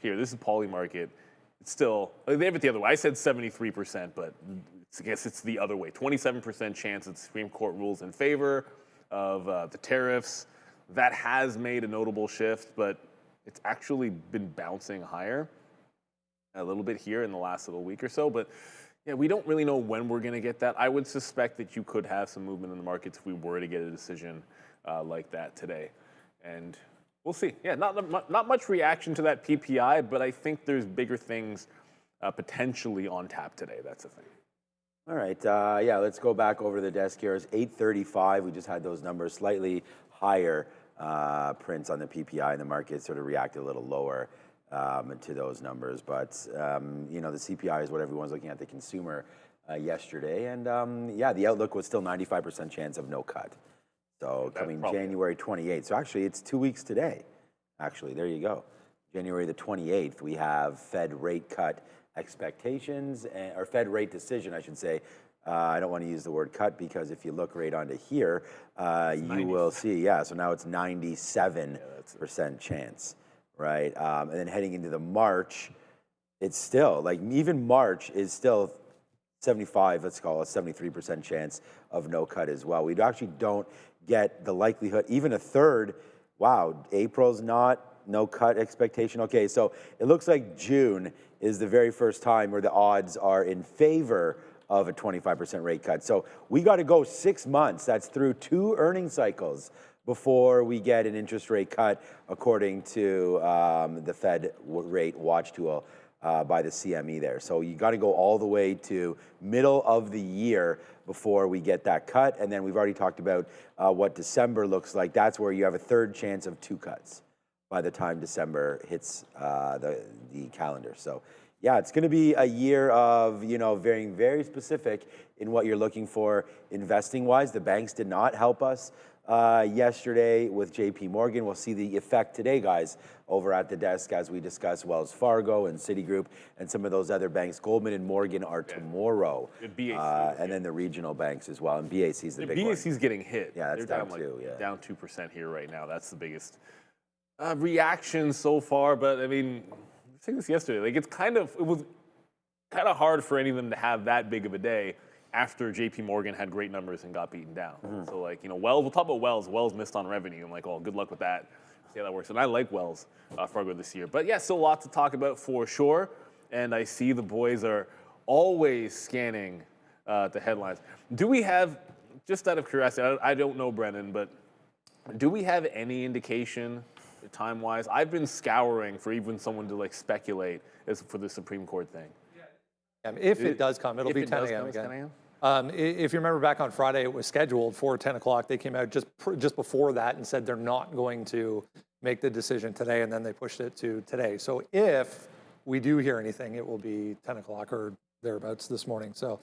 here, this is Poly Market. It's still, like, they have it the other way. I said 73%, but I guess it's the other way. 27% chance that the Supreme Court rules in favor of the tariffs. That has made a notable shift, but it's actually been bouncing higher a little bit here in the last little week or so. But yeah, we don't really know when we're going to get that. I would suspect that you could have some movement in the markets if we were to get a decision like that today. And we'll see. Yeah, not much reaction to that PPI, but I think there's bigger things potentially on tap today. That's the thing. All right. Yeah, let's go back over to the desk here. It's 8:35. We just had those numbers, slightly higher prints on the PPI, and the market sort of reacted a little lower to those numbers. But, you know, the CPI is what everyone's looking at, the consumer yesterday. And, yeah, the outlook was still 95% chance of no cut. So coming January 28th. So actually, it's 2 weeks today. Actually, there you go. January the 28th, we have Fed rate cut expectations, or Fed rate decision, I should say. I don't want to use the word cut because if you look right onto here, you will see, yeah, so now it's 97% chance, right? And then heading into the March, it's still, like even March is still 75, let's call it 73% chance of no cut as well. We actually don't get the likelihood, even a third. Wow, April's no cut expectation. Okay, so it looks like June is the very first time where the odds are in favor of a 25% rate cut. So we got to go 6 months. That's through 2 earning cycles before we get an interest rate cut, according to the Fed rate watch tool by the CME there. So you got to go all the way to middle of the year before we get that cut. And then we've already talked about what December looks like. That's where you have a third chance of 2 cuts by the time December hits the calendar. So yeah, it's going to be a year of, you know, very, very specific in what you're looking for investing wise. The banks did not help us yesterday with JP Morgan. We'll see the effect today, guys, over at the desk as we discuss Wells Fargo and Citigroup and some of those other banks. Goldman and Morgan are tomorrow. And then the regional banks as well. And BAC is the big one. BAC is getting hit. Yeah, that's They're down too. Yeah, down 2% here right now. That's the biggest reaction so far. But I mean, I was saying this yesterday. Like it was kind of hard for any of them to have that big of a day after JP Morgan had great numbers and got beaten down. So like, you know, Wells, we'll talk about Wells. Wells missed on revenue. I'm like, oh, good luck with that. See how that works. And I like Wells Fargo this year. But yeah, still a lot to talk about for sure. And I see the boys are always scanning the headlines. Do we have, just out of curiosity, I don't know, Brennan, but do we have any indication time-wise? I've been scouring for even someone to like speculate as for the Supreme Court thing. If it does come, it'll be 10 a.m. again. If you remember back on Friday, it was scheduled for 10 o'clock. They came out just before that and said they're not going to make the decision today, and then they pushed it to today. So if we do hear anything, it will be 10 o'clock or thereabouts this morning. So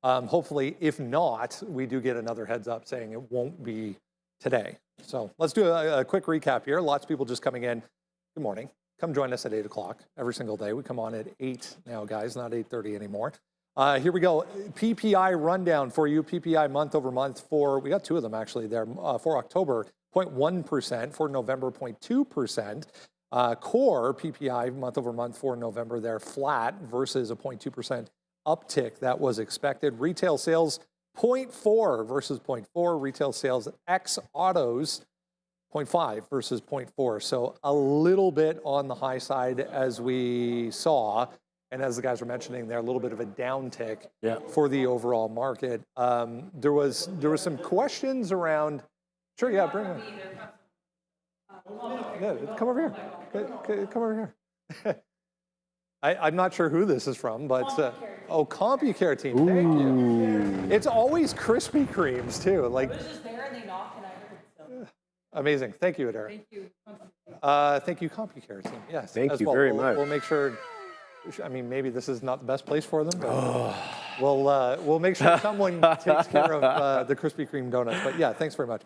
hopefully, if not, we do get another heads up saying it won't be today. So let's do a quick recap here. Lots of people just coming in. Good morning. Come join us at 8 o'clock every single day. We come on at 8 now, guys, not 8:30 anymore. Here we go. PPI rundown for you. PPI month over month we got 2 of them actually there. For October, 0.1%. For November, 0.2%. Core PPI month over month for November, they're flat versus a 0.2% uptick that was expected. Retail sales, 0.4 versus 0.4. Retail sales ex autos, 0.5 versus 0.4. So a little bit on the high side as we saw. And as the guys were mentioning there, a little bit of a downtick for the overall market. There was some questions around, sure, yeah, bring it. Yeah, come over here. Come over here. I'm not sure who this is from, but CompuCare team. Thank you. It's always Krispy Kremes too. Like, I was just there and they knocked and I heard. So. Amazing. Thank you, Adair. Thank you. Thank you, CompuCare team. Yes. Thank as you well. very We'll- much. We'll make sure. I mean, maybe this is not the best place for them, but we'll make sure someone takes care of the Krispy Kreme donuts. But yeah, thanks very much.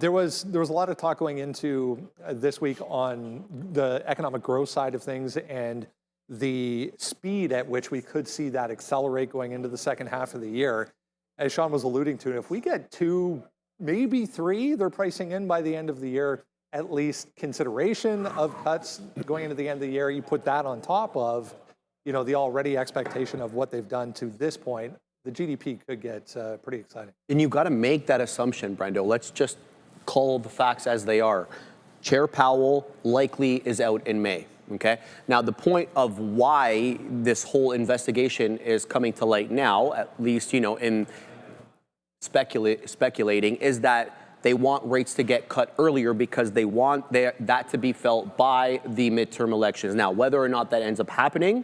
There was a lot of talk going into this week on the economic growth side of things and the speed at which we could see that accelerate going into the second half of the year. As Sean was alluding to, if we get 2, maybe 3, they're pricing in by the end of the year, at least consideration of cuts going into the end of the year. You put that on top of, the already expectation of what they've done to this point, the GDP could get pretty exciting. And you got to make that assumption, Brendo. Let's just call the facts as they are. Chair Powell likely is out in May. Okay. Now, the point of why this whole investigation is coming to light now, at least, in speculating, is that they want rates to get cut earlier because they want that to be felt by the midterm elections. Now, whether or not that ends up happening,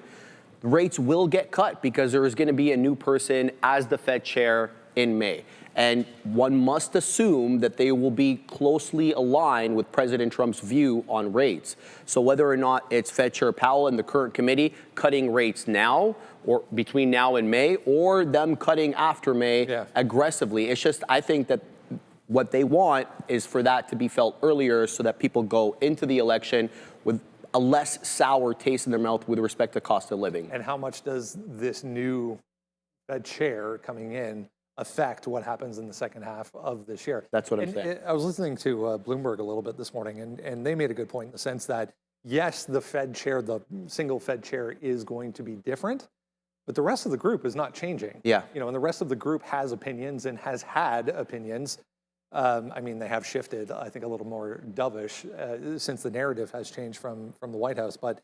rates will get cut because there is going to be a new person as the Fed chair in May. And one must assume that they will be closely aligned with President Trump's view on rates. So whether or not it's Fed Chair Powell and the current committee cutting rates now or between now and May, or them cutting after May aggressively, it's just, I think that what they want is for that to be felt earlier so that people go into the election with a less sour taste in their mouth with respect to cost of living. And how much does this new Fed chair coming in affect what happens in the second half of this year? That's what I'm saying. I was listening to Bloomberg a little bit this morning, and they made a good point in the sense that, yes, the Fed chair, the single Fed chair is going to be different, but the rest of the group is not changing. Yeah. And the rest of the group has opinions and has had opinions. I mean, they have shifted, I think, a little more dovish since the narrative has changed from the White House, but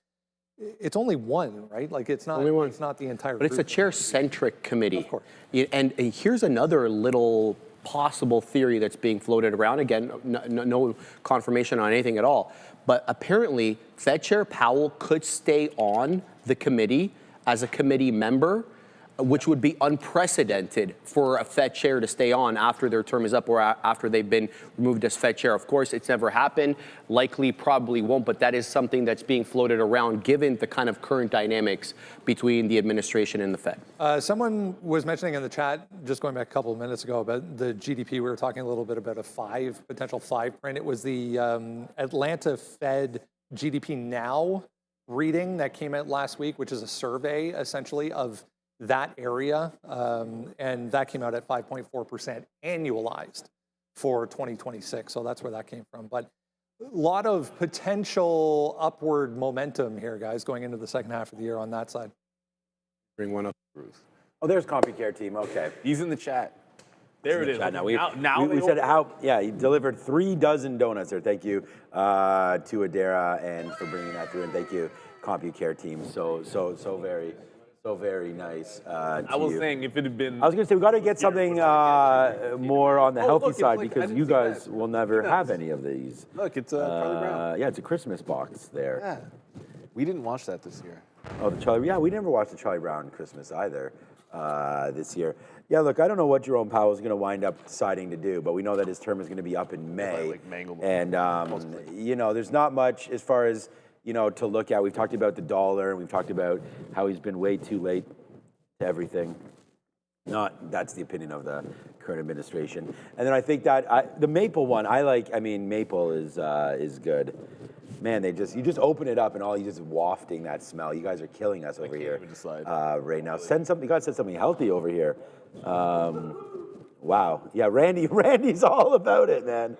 it's only one, right? Like, it's not the entire But group. it's a chair-centric committee. Of course. And here's another little possible theory that's being floated around. Again, no confirmation on anything at all. But apparently, Fed Chair Powell could stay on the committee as a committee member, which would be unprecedented for a Fed chair to stay on after their term is up or after they've been removed as Fed chair. Of course, it's never happened. Likely, probably won't, but that is something that's being floated around given the kind of current dynamics between the administration and the Fed. Someone was mentioning in the chat, just going back a couple of minutes ago, about the GDP. We were talking a little bit about a potential 5 print. It was the Atlanta Fed GDP Now reading that came out last week, which is a survey, essentially, of that area, and that came out at 5.4% annualized for 2026. So that's where that came from. But a lot of potential upward momentum here, guys, going into the second half of the year on that side. Bring one up, Bruce. Oh, there's CompuCare team. Okay. He's in the chat. There it is. Now we they said how. Yeah, he delivered 3 dozen donuts there. Thank you to Adara and for bringing that through, and thank you CompuCare team. So very nice. I was saying if it had been. I was going to say we got to get something more on the healthy side because you guys will never have any of these. Look, it's Charlie Brown. Yeah, it's a Christmas box there. Yeah. We didn't watch that this year. Oh, the Charlie. Yeah, we never watched the Charlie Brown Christmas either this year. Yeah, look, I don't know what Jerome Powell is going to wind up deciding to do, but we know that his term is going to be up in May. And there's not much as far as to look at. We've talked about the dollar, and we've talked about how he's been way too late to everything. That's the opinion of the current administration. And then I think that the maple one, I like. I mean, maple is good. Man, you just open it up and all you just wafting that smell. You guys are killing us over here right now. You guys said something healthy over here. Wow. Yeah, Randy's all about it, man.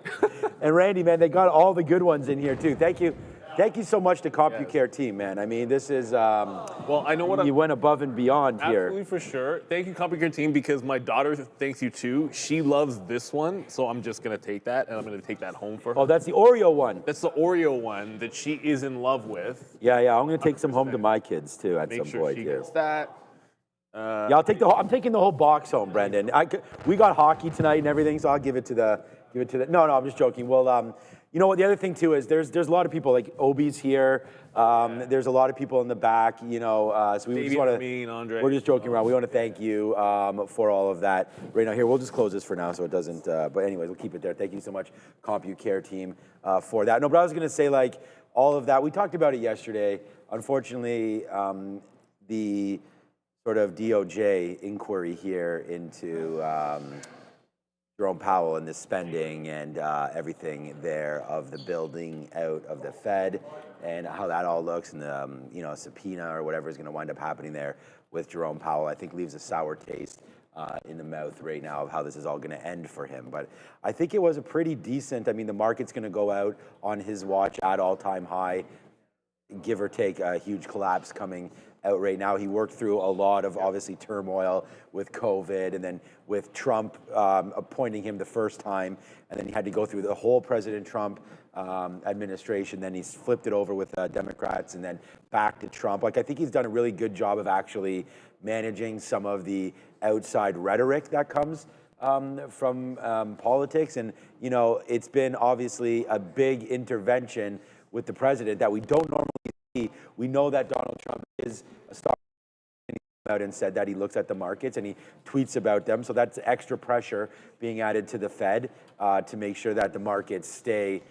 And Randy, man, they got all the good ones in here too. Thank you. Thank you so much to CompuCare team, man. I mean, this is, well, I know what you went above and beyond here. Absolutely, for sure. Thank you, CompuCare team, because my daughter thanks you too. She loves this one, so I'm just going to take that, and I'm going to take that home for her. Oh, that's the Oreo one. That's the Oreo one that she is in love with. Yeah, I'm going to take some home to my kids too at some point. Make sure she gets that. Yeah, I'm taking the whole box home, Brendan. We got hockey tonight and everything, so I'll give it to the. No, I'm just joking. Well, You know what? The other thing too is there's a lot of people like Obi's here. There's a lot of people in the back. You know, so we just want to. We're just joking around. We want to thank you for all of that. Right now, here we'll just close this for now, so it doesn't. But anyways, we'll keep it there. Thank you so much, CompuCare team, for that. No, but I was going to say like all of that. We talked about it yesterday. Unfortunately, the sort of DOJ inquiry here into Jerome Powell and the spending and everything there of the building out of the Fed and how that all looks and the you know, subpoena or whatever is going to wind up happening there with Jerome Powell, I think leaves a sour taste in the mouth right now of how this is all going to end for him. But I think it was a pretty decent, I mean, the market's going to go out on his watch at all-time high, give or take a huge collapse coming out right now. He worked through a lot of obviously turmoil with COVID and then with Trump appointing him the first time, and then he had to go through the whole President Trump administration. Then he's flipped it over with Democrats and then back to Trump. Like, I think he's done a really good job of actually managing some of the outside rhetoric that comes from politics. And, you know, it's been obviously a big intervention with the president that we don't normally see. We know that Donald Trump is a star, and he came out and said that he looks at the markets and he tweets about them. So that's extra pressure being added to the Fed to make sure that the markets stay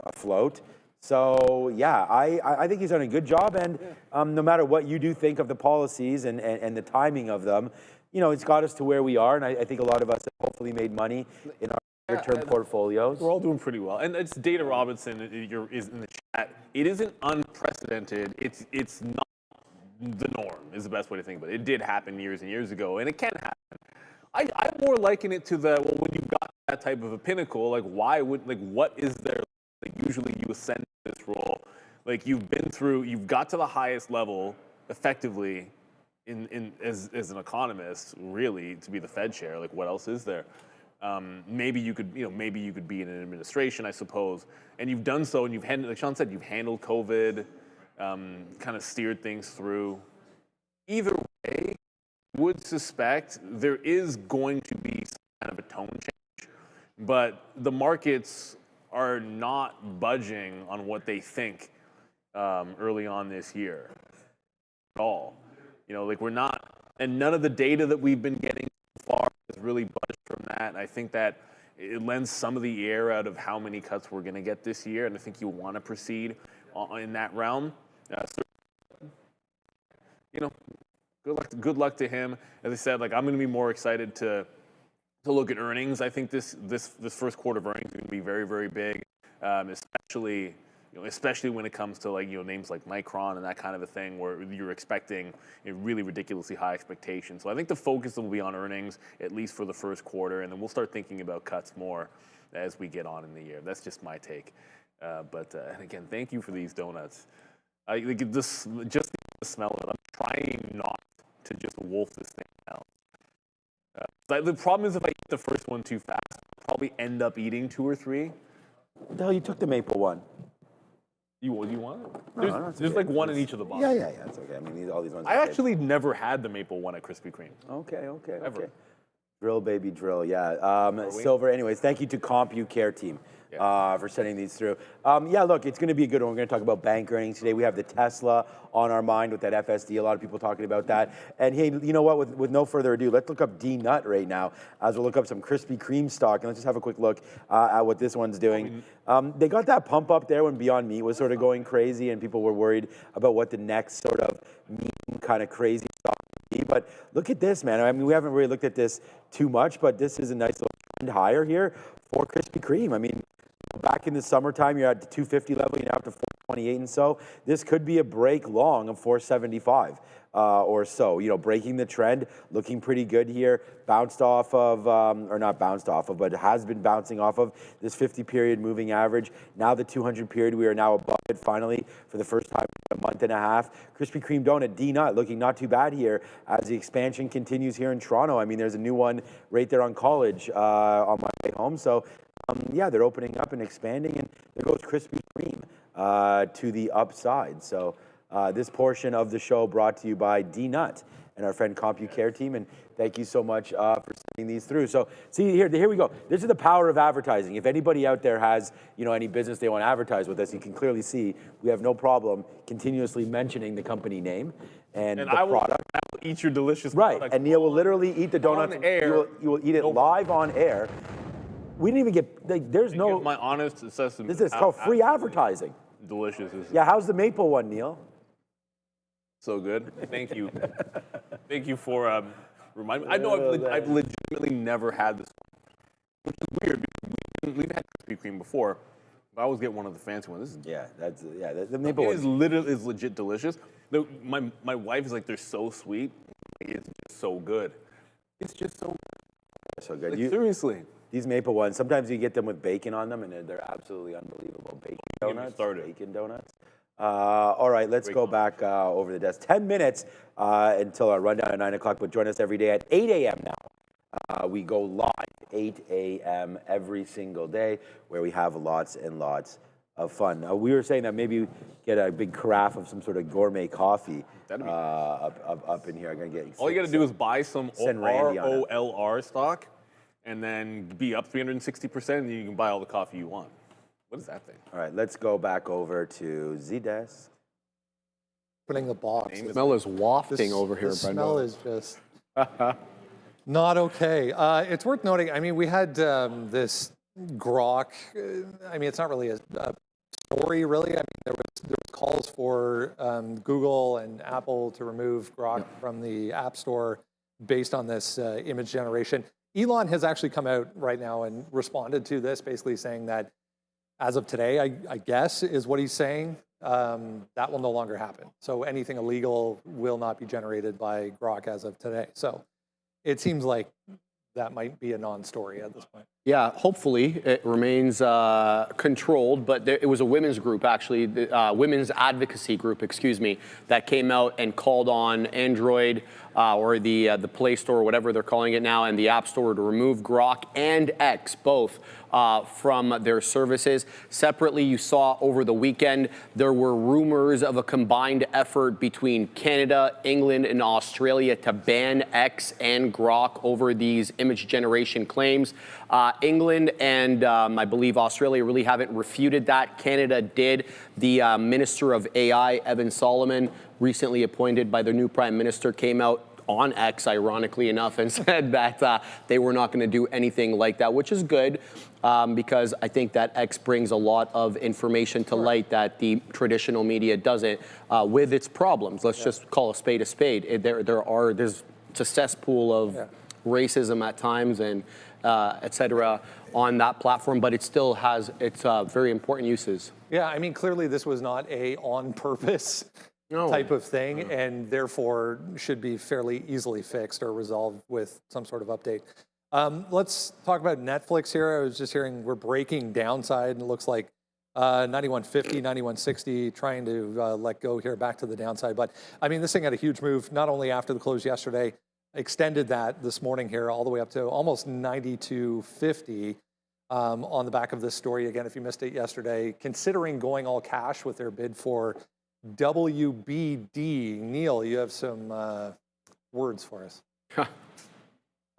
afloat. So yeah, I think he's done a good job, and no matter what you do think of the policies and the timing of them, you know, it's got us to where we are, and I think a lot of us have hopefully made money in our term portfolios. We're all doing pretty well. And it's Data Robinson is in the chat. It isn't unprecedented. It's not the norm is the best way to think about it. It did happen years and years ago, and it can happen. I more liken it to well, when you've got that type of a pinnacle, like what is there? Like usually you ascend to this role. Like you've got to the highest level effectively as an economist, really, to be the Fed chair. Like what else is there? Maybe you could be in an administration, I suppose, and you've done so, and you've handled, like Sean said, you've handled COVID, kind of steered things through. Either way, would suspect there is going to be some kind of a tone change, but the markets are not budging on what they think early on this year at all. You know, like we're not, and none of the data that we've been getting so far has really budged from that. And I think that it lends some of the air out of how many cuts we're going to get this year, and I think you want to proceed in that realm. So, you know, good luck to him. As I said, like I'm going to be more excited to look at earnings. I think this first quarter of earnings is going to be very, very big, especially when it comes to names like Micron and that kind of a thing where you're expecting a really ridiculously high expectation. So I think the focus will be on earnings, at least for the first quarter, and then we'll start thinking about cuts more as we get on in the year. That's just my take. And again, thank you for these donuts. Just the smell of it, I'm trying not to just wolf this thing out. The problem is if I eat the first one too fast, I'll probably end up eating 2 or 3. What the hell, you took the maple one? You want it? No, there's like one in each of the boxes. Yeah, it's okay. I mean, all these ones. I actually never had the maple one at Krispy Kreme. Okay. Ever. Okay. Drill, baby, drill. Yeah. Silver. Anyways, thank you to CompuCare team for sending these through. Look, it's going to be a good one. We're going to talk about bank earnings today. We have the Tesla on our mind with that FSD. A lot of people talking about that. And hey, you know what? With no further ado, let's look up D-Nut right now as we'll look up some Krispy Kreme stock. And let's just have a quick look at what this one's doing. They got that pump up there when Beyond Meat was sort of going crazy and people were worried about what the next sort of meme kind of crazy stock would be. But look at this, man. I mean, we haven't really looked at this too much, but this is a nice little trend higher here for Krispy Kreme. I mean, back in the summertime, you're at the 250 level, you're now up to 428 and so. This could be a break long of 475 or so. You know, breaking the trend, looking pretty good here. Bounced off of, or not bounced off of, but has been bouncing off of this 50-period moving average. Now the 200-period, we are now above it finally for the first time in a month and a half. Krispy Kreme donut, D-Nut, looking not too bad here as the expansion continues here in Toronto. I mean, there's a new one right there on College on my way home. So they're opening up and expanding, and there goes Krispy Kreme to the upside. So this portion of the show brought to you by D-Nut and our friend CompuCare team. And thank you so much for sending these through. So see, here we go. This is the power of advertising. If anybody out there has, any business they want to advertise with us, you can clearly see we have no problem continuously mentioning the company name and the product. I will eat your delicious Right, product. and Neil will literally eat the donuts. On air. You will eat it live on air. We didn't even get, there's no. My honest assessment. This is called free advertising. Delicious. Yeah, how's the maple one, Neil? So good. Thank you. Thank you for reminding me. I know I've legitimately never had this, which is weird because we've had Krispy Kreme before, but I always get one of the fancy ones. The maple one is legit delicious. My wife is like, they're so sweet. It's just so good. It's just so good. Seriously. These maple ones, sometimes you get them with bacon on them, and they're absolutely unbelievable. Bacon donuts. All right, let's go back over the desk. 10 minutes until our rundown at 9 o'clock, but join us every day at 8 a.m. now. We go live 8 a.m. every single day, where we have lots and lots of fun. We were saying that maybe get a big carafe of some sort of gourmet coffee up in here. I'm gonna get. All you got to do is buy some ROLR stock, and then be up 360%, and you can buy all the coffee you want. What is that thing? All right, let's go back over to Z-Desk. Putting the box. The smell is wafting over here, The Brenda. smell is just not okay. It's worth noting, I mean, we had this grok. I mean, it's not really a story, really. I mean, there was calls for Google and Apple to remove grok from the App Store based on this image generation. Elon has actually come out right now and responded to this, basically saying that as of today, I guess, is what he's saying, that will no longer happen. So anything illegal will not be generated by grok as of today. So it seems like that might be a non-story at this point. Yeah, hopefully it remains controlled, but it was a women's group, actually, women's advocacy group, excuse me, that came out and called on Android or the Play Store, or whatever they're calling it now, and the App Store to remove Grok and X, both from their services. Separately, you saw over the weekend, there were rumors of a combined effort between Canada, England, and Australia to ban X and Grok over these image generation claims. England and I believe Australia really haven't refuted that. Canada did. The Minister of AI, Evan Solomon, recently appointed by the new Prime Minister, came out on X, ironically enough, and said that they were not going to do anything like that, which is good because I think that X brings a lot of information to light that the traditional media doesn't, with its problems. Let's just call a spade a spade. It's a cesspool of racism at times and et cetera on that platform, but it still has its very important uses. Yeah, I mean, clearly this was not a on-purpose type of thing, and therefore should be fairly easily fixed or resolved with some sort of update. Let's talk about Netflix here. I was just hearing we're breaking downside, and it looks like 91.50, 91.60, trying to let go here back to the downside. But I mean, this thing had a huge move, not only after the close yesterday, extended that this morning here all the way up to almost 92.50 on the back of this story. Again, if you missed it yesterday, considering going all cash with their bid for WBD. Neil, you have some words for us.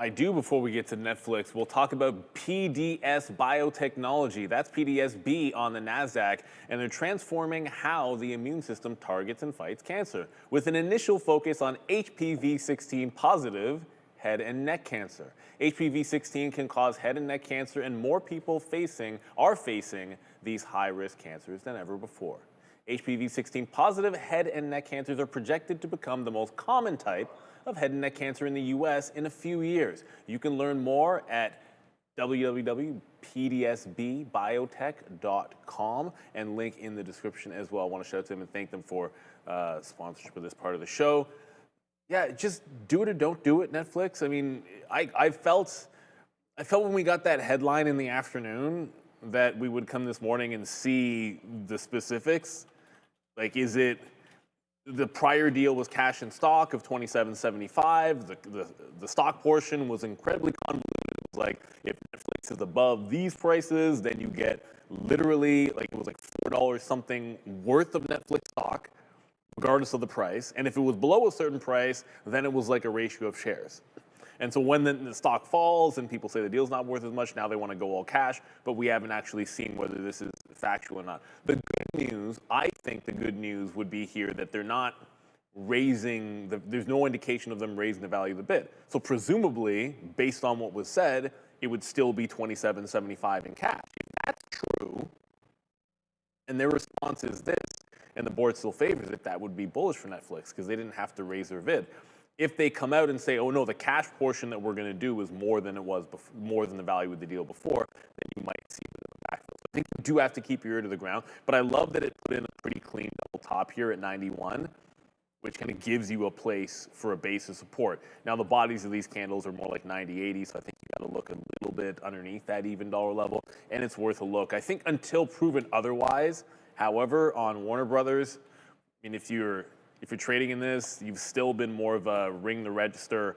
I do. Before we get to Netflix, we'll talk about PDS Biotechnology. That's PDSB on the NASDAQ, and they're transforming how the immune system targets and fights cancer, with an initial focus on HPV-16 positive head and neck cancer. HPV-16 can cause head and neck cancer, and more people are facing these high-risk cancers than ever before. HPV-16 positive head and neck cancers are projected to become the most common type of head and neck cancer in the U.S. in a few years. You can learn more at www.pdsbbiotech.com and link in the description as well. I want to shout out to them and thank them for sponsorship of this part of the show. Yeah, just do it or don't do it, Netflix. I mean, I felt when we got that headline in the afternoon that we would come this morning and see the specifics. Like, is it the prior deal was cash and stock of $27.75. The stock portion was incredibly convoluted. It was like, if Netflix is above these prices, then you get literally, like, it was like $4 something worth of Netflix stock, regardless of the price. And if it was below a certain price, then it was like a ratio of shares. And so when the stock falls and people say the deal's not worth as much, now they want to go all cash, but we haven't actually seen whether this is factual or not. The good news, I think the good news would be here that they're not raising, there's no indication of them raising the value of the bid. So presumably, based on what was said, it would still be $27.75 in cash. If that's true, and their response is this, and the board still favors it, that would be bullish for Netflix because they didn't have to raise their bid. If they come out and say, oh no, the cash portion that we're going to do is more than it was before, more than the value of the deal before, then you might see the backfill. I think you do have to keep your ear to the ground, but I love that it put in a pretty clean double top here at 91, which kind of gives you a place for a base of support. Now the bodies of these candles are more like 90, 80, so I think you got to look a little bit underneath that even dollar level, and it's worth a look. I think until proven otherwise, however, on Warner Brothers, I mean, if you're trading in this, you've still been more of a ring the register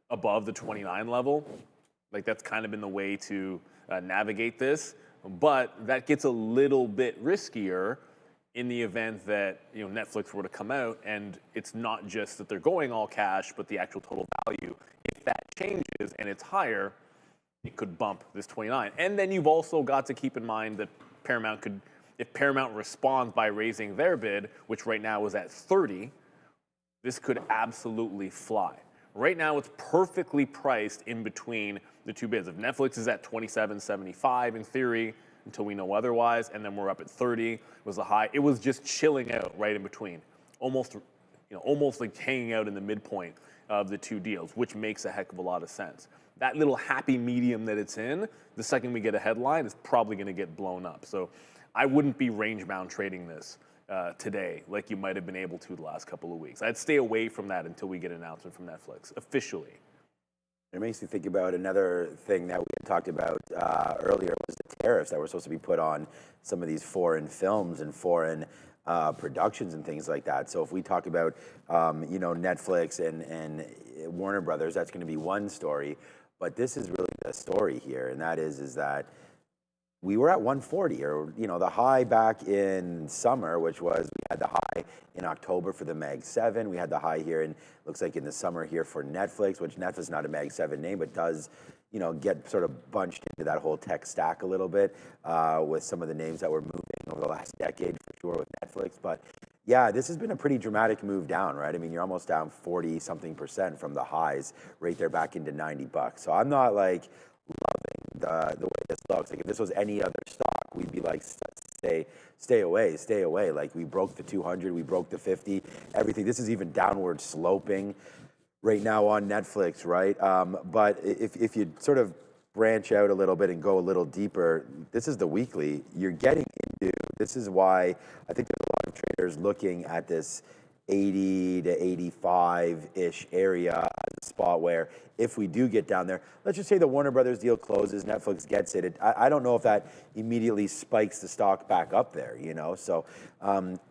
above the 29 level. Like that's kind of been the way to navigate this. But that gets a little bit riskier in the event that Netflix were to come out and it's not just that they're going all cash, but the actual total value. If that changes and it's higher, it could bump this 29. And then you've also got to keep in mind that Paramount could, if Paramount responds by raising their bid, which right now is at 30, this could absolutely fly. Right now, it's perfectly priced in between the two bids. If Netflix is at $27.75 in theory, until we know otherwise, and then we're up at 30, was the high. It was just chilling out right in between, almost like hanging out in the midpoint of the two deals, which makes a heck of a lot of sense. That little happy medium that it's in, the second we get a headline, is probably going to get blown up. So I wouldn't be range-bound trading this today like you might have been able to the last couple of weeks. I'd stay away from that until we get an announcement from Netflix, officially. It makes me think about another thing that we had talked about earlier was the tariffs that were supposed to be put on some of these foreign films and foreign productions and things like that. So if we talk about, Netflix and Warner Brothers, that's going to be one story. But this is really the story here, and that is that we were at 140, or the high back in summer, which was, we had the high in October for the Mag 7. We had the high here, and looks like in the summer here for Netflix, which Netflix is not a Mag 7 name, but does get sort of bunched into that whole tech stack a little bit with some of the names that were moving over the last decade for sure with Netflix. But yeah, this has been a pretty dramatic move down, right? I mean, you're almost down 40-something% from the highs right there back into $90. So I'm not like loving the way this looks. Like if this was any other stock, we'd be like, stay away. Like we broke the 200, we broke the 50, everything. This is even downward sloping right now on Netflix, right? But if you sort of branch out a little bit and go a little deeper, this is the weekly. You're getting into, this is why I think there's a lot of traders looking at this 80 to 85-ish area as a spot where if we do get down there, let's just say the Warner Brothers deal closes, Netflix gets it. I don't know if that immediately spikes the stock back up there, So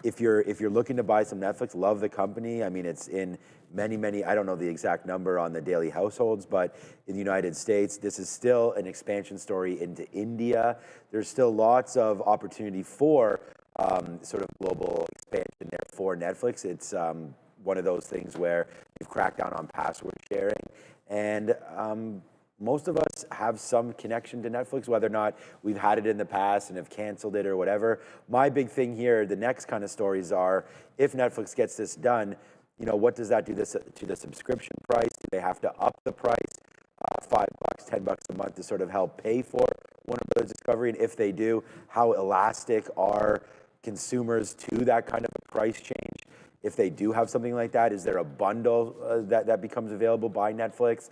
if you're looking to buy some Netflix, love the company. I mean, it's in many, I don't know the exact number on the daily households, but in the United States, this is still an expansion story into India. There's still lots of opportunity for sort of global expansion there for Netflix. It's one of those things where you've cracked down on password sharing, and most of us have some connection to Netflix, whether or not we've had it in the past and have canceled it or whatever. My big thing here, the next kind of stories are, if Netflix gets this done, what does that do to the subscription price? Do they have to up the price, $5, $10 a month to sort of help pay for Warner Brothers Discovery? And if they do, how elastic are consumers to that kind of a price change? If they do have something like that, is there a bundle that becomes available by Netflix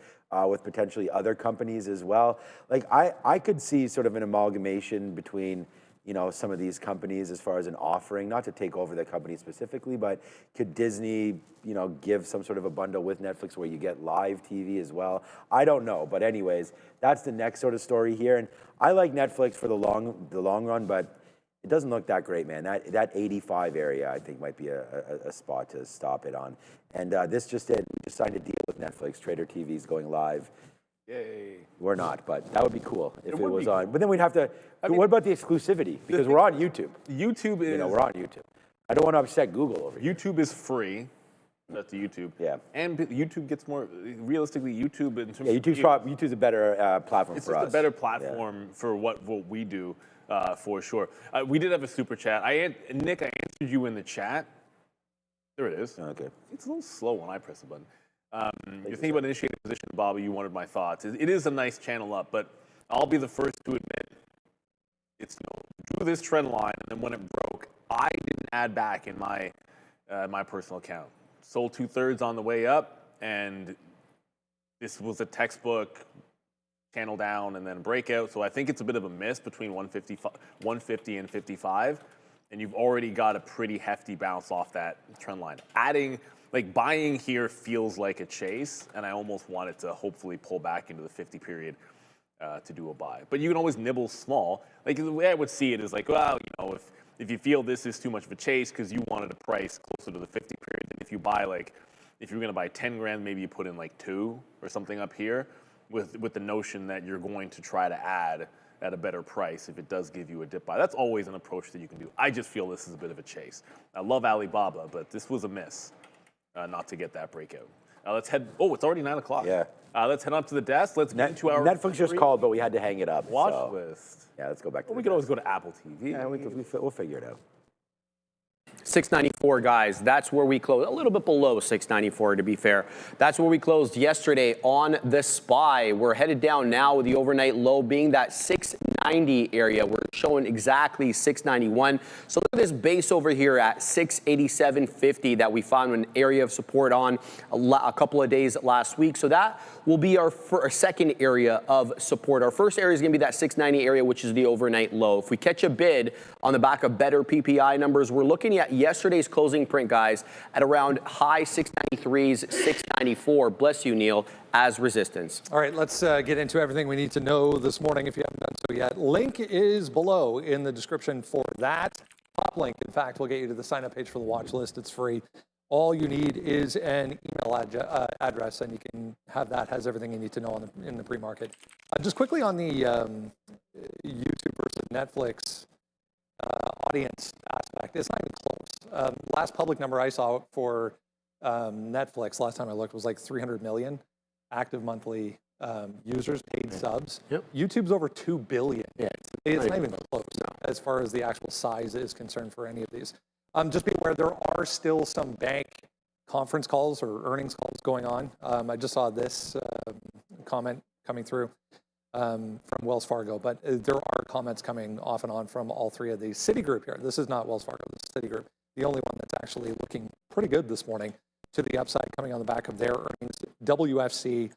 with potentially other companies as well? Like I could see sort of an amalgamation between some of these companies as far as an offering, not to take over the company specifically, but could Disney, give some sort of a bundle with Netflix where you get live TV as well? I don't know, but anyways, that's the next sort of story here. And I like Netflix for the long run, but it doesn't look that great, man. That 85 area, I think, might be a spot to stop it on. And this just did. We just signed a deal with Netflix. Trader TV is going live. Yay. We're not, but that would be cool if it was cool. on. But then we'd have to. What about the exclusivity? Because we're on YouTube. YouTube is. We're on YouTube. I don't want to upset Google over here. YouTube is free. That's the YouTube. Yeah. And YouTube gets more, realistically, YouTube in terms YouTube's a better platform it's for just us. a better platform for what we do, for sure. We did have a super chat. Nick, I answered you in the chat. There it is. Okay. It's a little slow when I press the button. You're thinking about initiating a position, Bobby. You wanted my thoughts. It is a nice channel up, but I'll be the first to admit it's drew this trend line, and then when it broke, I didn't add back in my my personal account. Sold 2/3 on the way up, and this was a textbook channel down and then breakout. So I think it's a bit of a miss between 150 and 55, and you've already got a pretty hefty bounce off that trend line. Buying here feels like a chase, and I almost want it to hopefully pull back into the 50 period to do a buy. But you can always nibble small. Like, the way I would see it is like, well, if you feel this is too much of a chase because you wanted a price closer to the 50 period, then if you buy if you're gonna buy 10 grand, maybe you put in like 2 or something up here with the notion that you're going to try to add at a better price if it does give you a dip buy. That's always an approach that you can do. I just feel this is a bit of a chase. I love Alibaba, but this was a miss not to get that breakout. Let's head, it's already 9 o'clock. Yeah. Let's head up to the desk. Let's get into our Netflix just called, but we had to hang it up. watch list. Yeah, let's go back to We could always go to Apple TV. Yeah, we'll figure it out. 694, guys. That's where we closed. A little bit below 694, to be fair. That's where we closed yesterday on the SPY. We're headed down now with the overnight low being that 690 area. We're showing exactly 691. So look at this base over here at 687.50 that we found an area of support on a couple of days last week. So that will be our second area of support. Our first area is going to be that 690 area, which is the overnight low. If we catch a bid on the back of better PPI numbers, we're looking at yesterday's closing print, guys, at around high 693s, 694. Bless you, Neil, as resistance. All right, let's get into everything we need to know this morning if you haven't done so yet. Link is below in the description for that. Top link, in fact, will get you to the sign-up page for the watch list. It's free. All you need is an email address, and you can have that. Has everything you need to know in the pre-market. Just quickly on the YouTube versus Netflix audience aspect, it's not even close. Last public number I saw for Netflix, last time I looked, was like 300 million active monthly users, paid subs. Yep. YouTube's over 2 billion. Yeah, It's not even close as far as the actual size is concerned for any of these. Just be aware there are still some bank conference calls or earnings calls going on. I just saw this comment coming through from Wells Fargo, but there are comments coming off and on from all three of these. Citigroup here, this is not Wells Fargo, this is Citigroup, the only one that's actually looking pretty good this morning to the upside coming on the back of their earnings. WFC,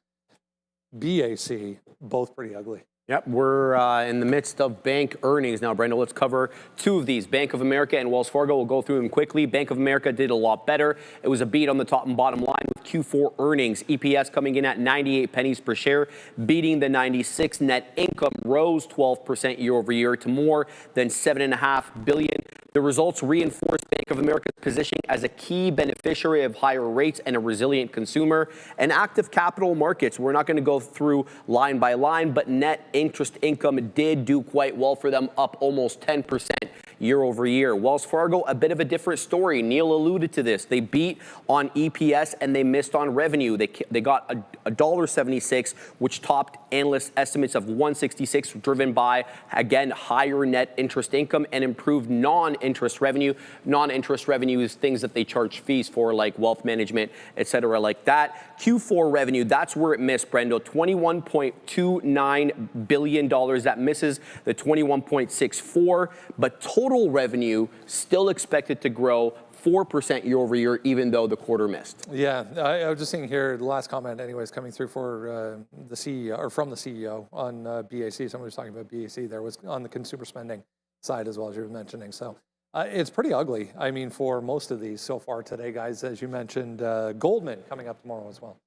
BAC, both pretty ugly. Yep, we're in the midst of bank earnings now, Brenda. Let's cover two of these. Bank of America and Wells Fargo. We'll go through them quickly. Bank of America did a lot better. It was a beat on the top and bottom line with Q4 earnings. EPS coming in at 98 pennies per share, beating the 96. Net income rose 12% year over year to more than $7.5 billion. The results reinforce Bank of America's position as a key beneficiary of higher rates and a resilient consumer and active capital markets. We're not going to go through line by line, but net interest income did do quite well for them, up almost 10% year over year. Wells Fargo, a bit of a different story. Neil alluded to this. They beat on EPS and they missed on revenue. They got $1.76, which topped analyst estimates of $1.66, driven by, again, higher net interest income and improved non-interest revenue. Non-interest revenue is things that they charge fees for, like wealth management, et cetera, like that. Q4 revenue, that's where it missed, Brendo. $21.29 billion. That misses the 21.64, but total revenue still expected to grow 4% year over year, even though the quarter missed. Yeah, I was just seeing here, the last comment anyways coming through for the CEO, or from the CEO on BAC. Somebody was talking about BAC there, was on the consumer spending side as well, as you were mentioning. So it's pretty ugly, I mean, for most of these so far today, guys. As you mentioned, Goldman coming up tomorrow as well.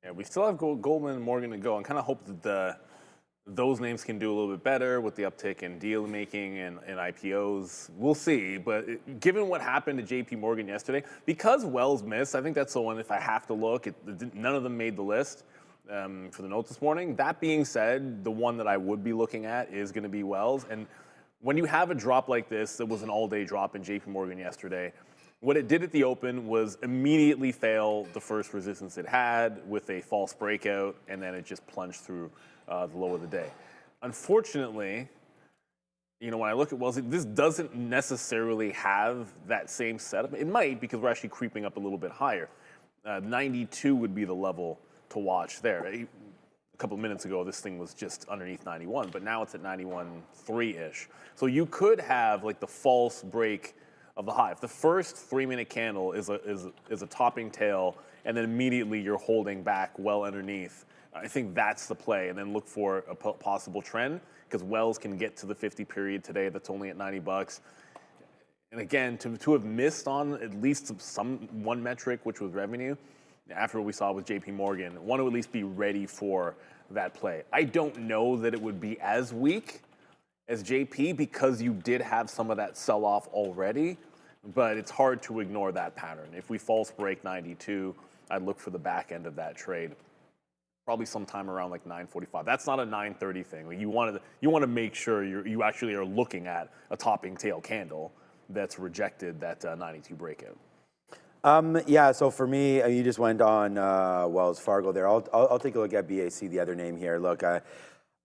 Yeah, we still have Goldman and Morgan to go, and kind of hope that those names can do a little bit better with the uptick in deal making and IPOs. We'll see, but given what happened to JP Morgan yesterday, because Wells missed, I think that's the one, if I have to look, none of them made the list for the note this morning. That being said, the one that I would be looking at is going to be Wells. And when you have a drop like this, that was an all-day drop in JP Morgan yesterday, what it did at the open was immediately fail the first resistance it had with a false breakout, and then it just plunged through the low of the day. Unfortunately, you know, when I look at Wells, this doesn't necessarily have that same setup. It might, because we're actually creeping up a little bit higher. 92 would be the level to watch there. A couple of minutes ago, this thing was just underneath 91, but now it's at 91.3-ish. So you could have like the false break of the high. If the first 3-minute candle is a topping tail, and then immediately you're holding back well underneath, I think that's the play, and then look for a possible trend, because Wells can get to the 50 period today that's only at $90. And again, to have missed on at least one metric, which was revenue, after what we saw with JP Morgan, want to at least be ready for that play. I don't know that it would be as weak as JP, because you did have some of that sell-off already, but it's hard to ignore that pattern. If we false break 92, I'd look for the back end of that trade, probably sometime around like 9:45. That's not a 9:30 thing. Like you want to make sure you actually are looking at a topping tail candle that's rejected that 92 breakout. Yeah, so for me, you just went on Wells Fargo there. I'll take a look at BAC, the other name here. Look,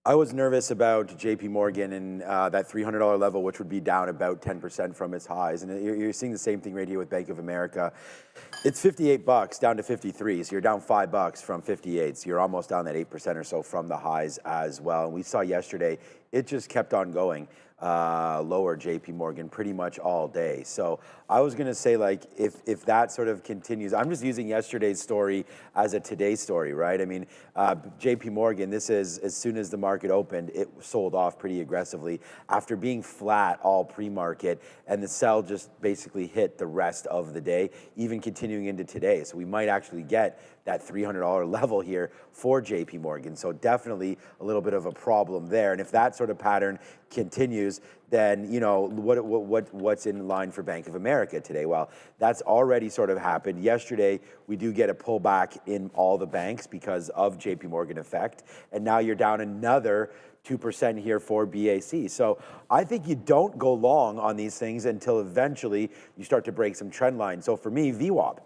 I was nervous about JP Morgan and that $300 level, which would be down about 10% from its highs. And you're seeing the same thing right here with Bank of America. It's 58 bucks down to 53, so you're down $5 from 58. So you're almost down that 8% or so from the highs as well. And we saw yesterday, it just kept on going. Lower JP Morgan pretty much all day. So I was going to say, like, if that sort of continues, I'm just using yesterday's story as a today story, right? I mean, JP Morgan, this is, as soon as the market opened, it sold off pretty aggressively after being flat all pre-market, and the sell just basically hit the rest of the day, even continuing into today. So we might actually get that $300 level here for JP Morgan. So definitely a little bit of a problem there. And if that sort of pattern continues, then, you know, what's in line for Bank of America today? Well, that's already sort of happened. Yesterday, we do get a pullback in all the banks because of JP Morgan effect. And now you're down another 2% here for BAC. So I think you don't go long on these things until eventually you start to break some trend lines. So for me, VWAP.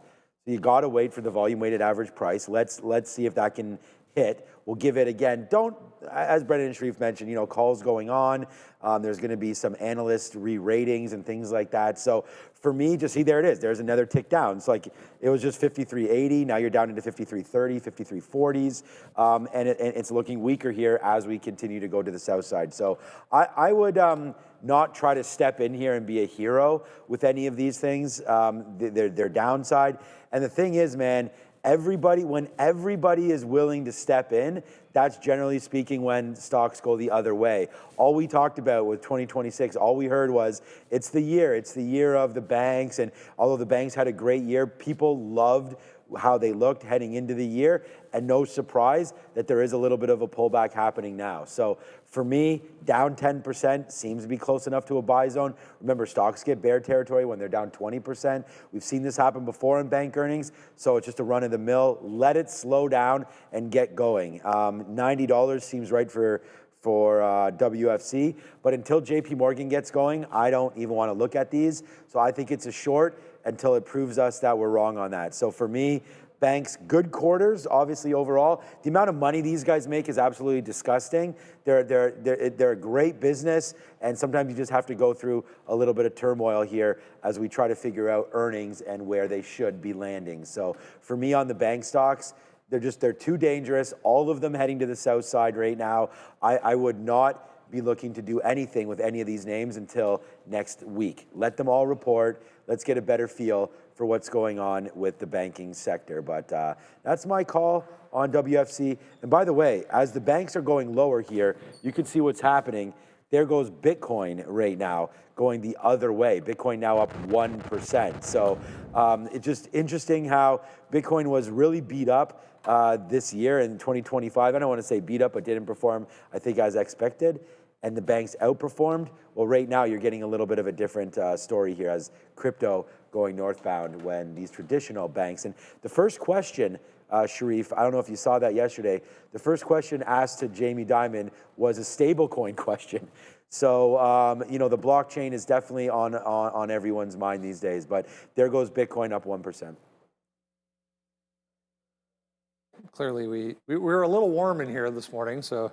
You got to wait for the volume weighted average price. Let's see if that can hit. We'll give it again. Don't, as Brendan and Sharif mentioned, you know, calls going on. There's going to be some analyst re-ratings and things like that. So for me, just see, there it is. There's another tick down. It's like it was just 53.80. Now you're down into 53.30, 53.40s. And it's looking weaker here as we continue to go to the south side. So I would not try to step in here and be a hero with any of these things. They're downside. And the thing is, man, when everybody is willing to step in, that's generally speaking when stocks go the other way. All we talked about with 2026, all we heard was it's the year of the banks. And although the banks had a great year, people loved how they looked heading into the year, and no surprise that there is a little bit of a pullback happening now. So for me, down 10% seems to be close enough to a buy zone. Remember, stocks get bear territory when they're down 20%. We've seen this happen before in bank earnings, so it's just a run of the mill. Let it slow down and get going. $90 seems right for WFC, but until JP Morgan gets going, I don't even want to look at these. So I think it's a short until it proves us that we're wrong on that. So for me, banks, good quarters, obviously overall. The amount of money these guys make is absolutely disgusting. They're a great business, and sometimes you just have to go through a little bit of turmoil here as we try to figure out earnings and where they should be landing. So for me on the bank stocks, they're too dangerous. All of them heading to the south side right now. I would not be looking to do anything with any of these names until next week. Let them all report. Let's get a better feel for what's going on with the banking sector. But that's my call on WFC. And by the way, as the banks are going lower here, you can see what's happening. There goes Bitcoin right now going the other way. Bitcoin now up 1%. So it's just interesting how Bitcoin was really beat up this year in 2025. I don't want to say beat up, but didn't perform, I think, as expected. And the banks outperformed. Well, right now you're getting a little bit of a different story here as crypto going northbound when these traditional banks. And the first question Sharif. I don't know if you saw that yesterday. The first question asked to Jamie Dimon was a stablecoin question. So, you know, the blockchain is definitely on everyone's mind these days, but there goes Bitcoin up 1%. Clearly, we're a little warm in here this morning, so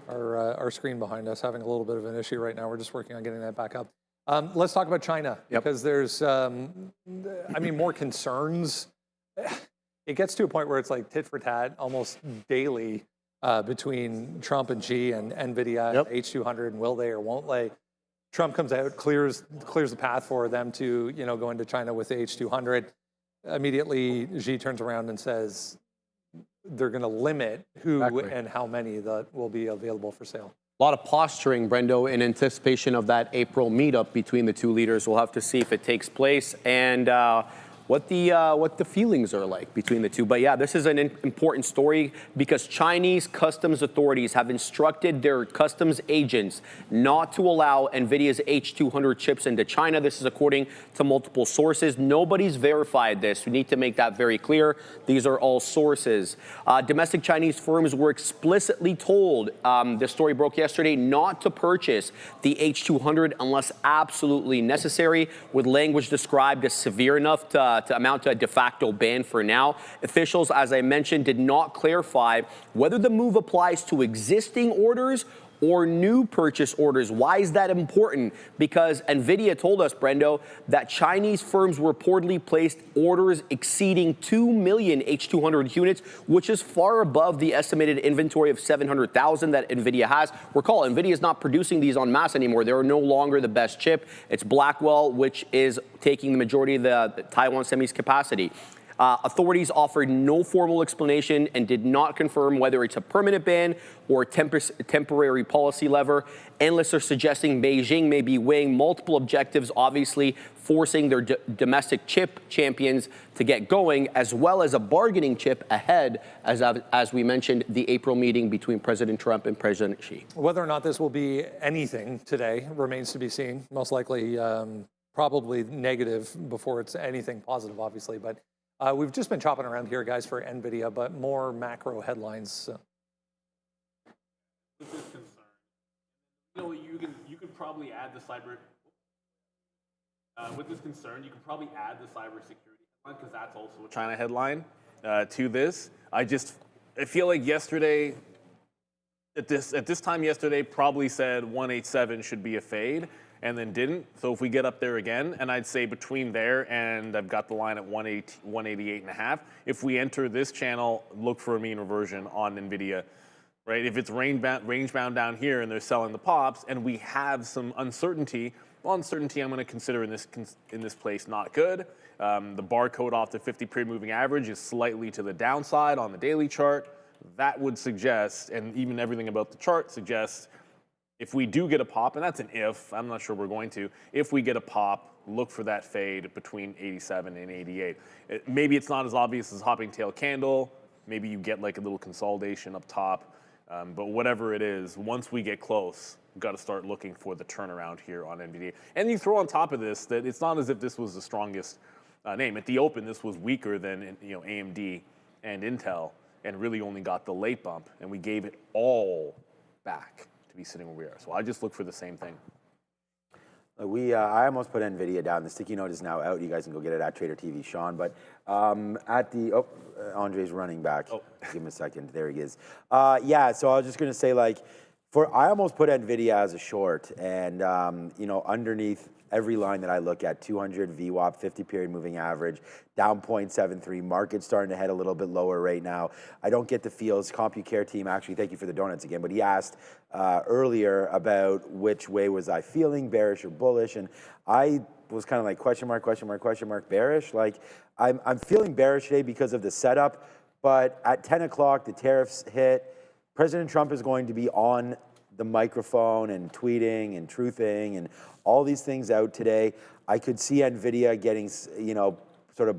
our screen behind us having a little bit of an issue right now. We're just working on getting that back up. Let's talk about China, because there's, I mean, more concerns. It gets to a point where it's like tit for tat almost daily between Trump and Xi and Nvidia, H200, and will they or won't they? Trump comes out, clears the path for them to, you know, go into China with the H200. Immediately, Xi turns around and says they're going to limit who and how many that will be available for sale. A lot of posturing, Brendo, in anticipation of that April meetup between the two leaders. We'll have to see if it takes place and what the feelings are like between the two. But yeah, this is an important story because Chinese customs authorities have instructed their customs agents not to allow Nvidia's H200 chips into China. This is according to multiple sources. Nobody's verified this. We need to make that very clear. These are all sources. Domestic Chinese firms were explicitly told, the story broke yesterday, not to purchase the H200 unless absolutely necessary, with language described as severe enough to amount to a de facto ban for now. Officials, as I mentioned, did not clarify whether the move applies to existing orders or new purchase orders. Why is that important? Because Nvidia told us, Brendo, that Chinese firms reportedly placed orders exceeding 2 million H200 units, which is far above the estimated inventory of 700,000 that Nvidia has. Recall, Nvidia is not producing these en masse anymore. They're no longer the best chip. It's Blackwell, which is taking the majority of the Taiwan Semi's capacity. Authorities offered no formal explanation and did not confirm whether it's a permanent ban or a temporary policy lever. Analysts are suggesting Beijing may be weighing multiple objectives, obviously forcing their domestic chip champions to get going, as well as a bargaining chip ahead, as we mentioned, the April meeting between President Trump and President Xi. Whether or not this will be anything today remains to be seen. Most likely, probably negative before it's anything positive, obviously, but we've just been chopping around here, guys, for Nvidia, but more macro headlines. With this concern, you know, you could probably add the cyber. With this concern, you could probably add the cybersecurity headline because that's also a China headline to this. I feel like yesterday, at this time yesterday, probably said 187 should be a fade. And then didn't. So if we get up there again, and I'd say between there and I've got the line at 188.5. If we enter this channel, look for a mean reversion on Nvidia, right? If it's range bound down here and they're selling the pops, and we have some uncertainty, well, uncertainty I'm going to consider in this place not good. The barcode off the 50-period moving average is slightly to the downside on the daily chart. That would suggest, and even everything about the chart suggests, if we do get a pop, and that's an if, I'm not sure we're going to, if we get a pop, look for that fade between 87 and 88. Maybe it's not as obvious as hopping tail candle. Maybe you get like a little consolidation up top. But whatever it is, once we get close, we've got to start looking for the turnaround here on NVIDIA. And you throw on top of this that it's not as if this was the strongest name. At the open, this was weaker than AMD and Intel, and really only got the late bump, and we gave it all back to be sitting where we are. So I just look for the same thing. I almost put Nvidia down. The sticky note is now out. You guys can go get it at Trader TV, Sean. But at the Andre's running back. Give him a second. There he is. Yeah. So I was just gonna say, like, I almost put Nvidia as a short, and underneath every line that I look at, 200 VWAP, 50-period moving average, down 0.73. Market's starting to head a little bit lower right now. I don't get the feels. CompuCare team, actually, thank you for the donuts again, but he asked earlier about which way was I feeling, bearish or bullish, and I was kind of like question mark, bearish. Like, I'm feeling bearish today because of the setup, but at 10 o'clock, the tariffs hit. President Trump is going to be on the microphone and tweeting and truthing and all these things out today. I could see Nvidia getting, sort of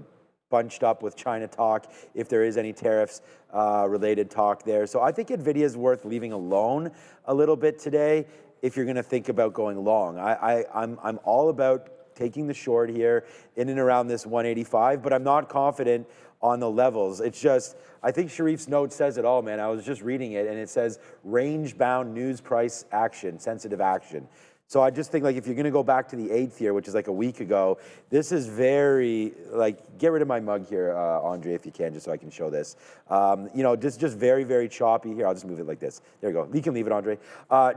bunched up with China talk if there is any tariffs related talk there. So I think Nvidia is worth leaving alone a little bit today if you're going to think about going long. I'm all about taking the short here in and around this 185, but I'm not confident on the levels. It's just, I think Sharif's note says it all, man. I was just reading it, and it says range-bound news price action, sensitive action. So I just think, like, if you're going to go back to the 8th here, which is like a week ago, this is very, like, get rid of my mug here, Andre, if you can, just so I can show this. You know, just very, very choppy. Here, I'll just move it like this. There you go. You can leave it, Andre.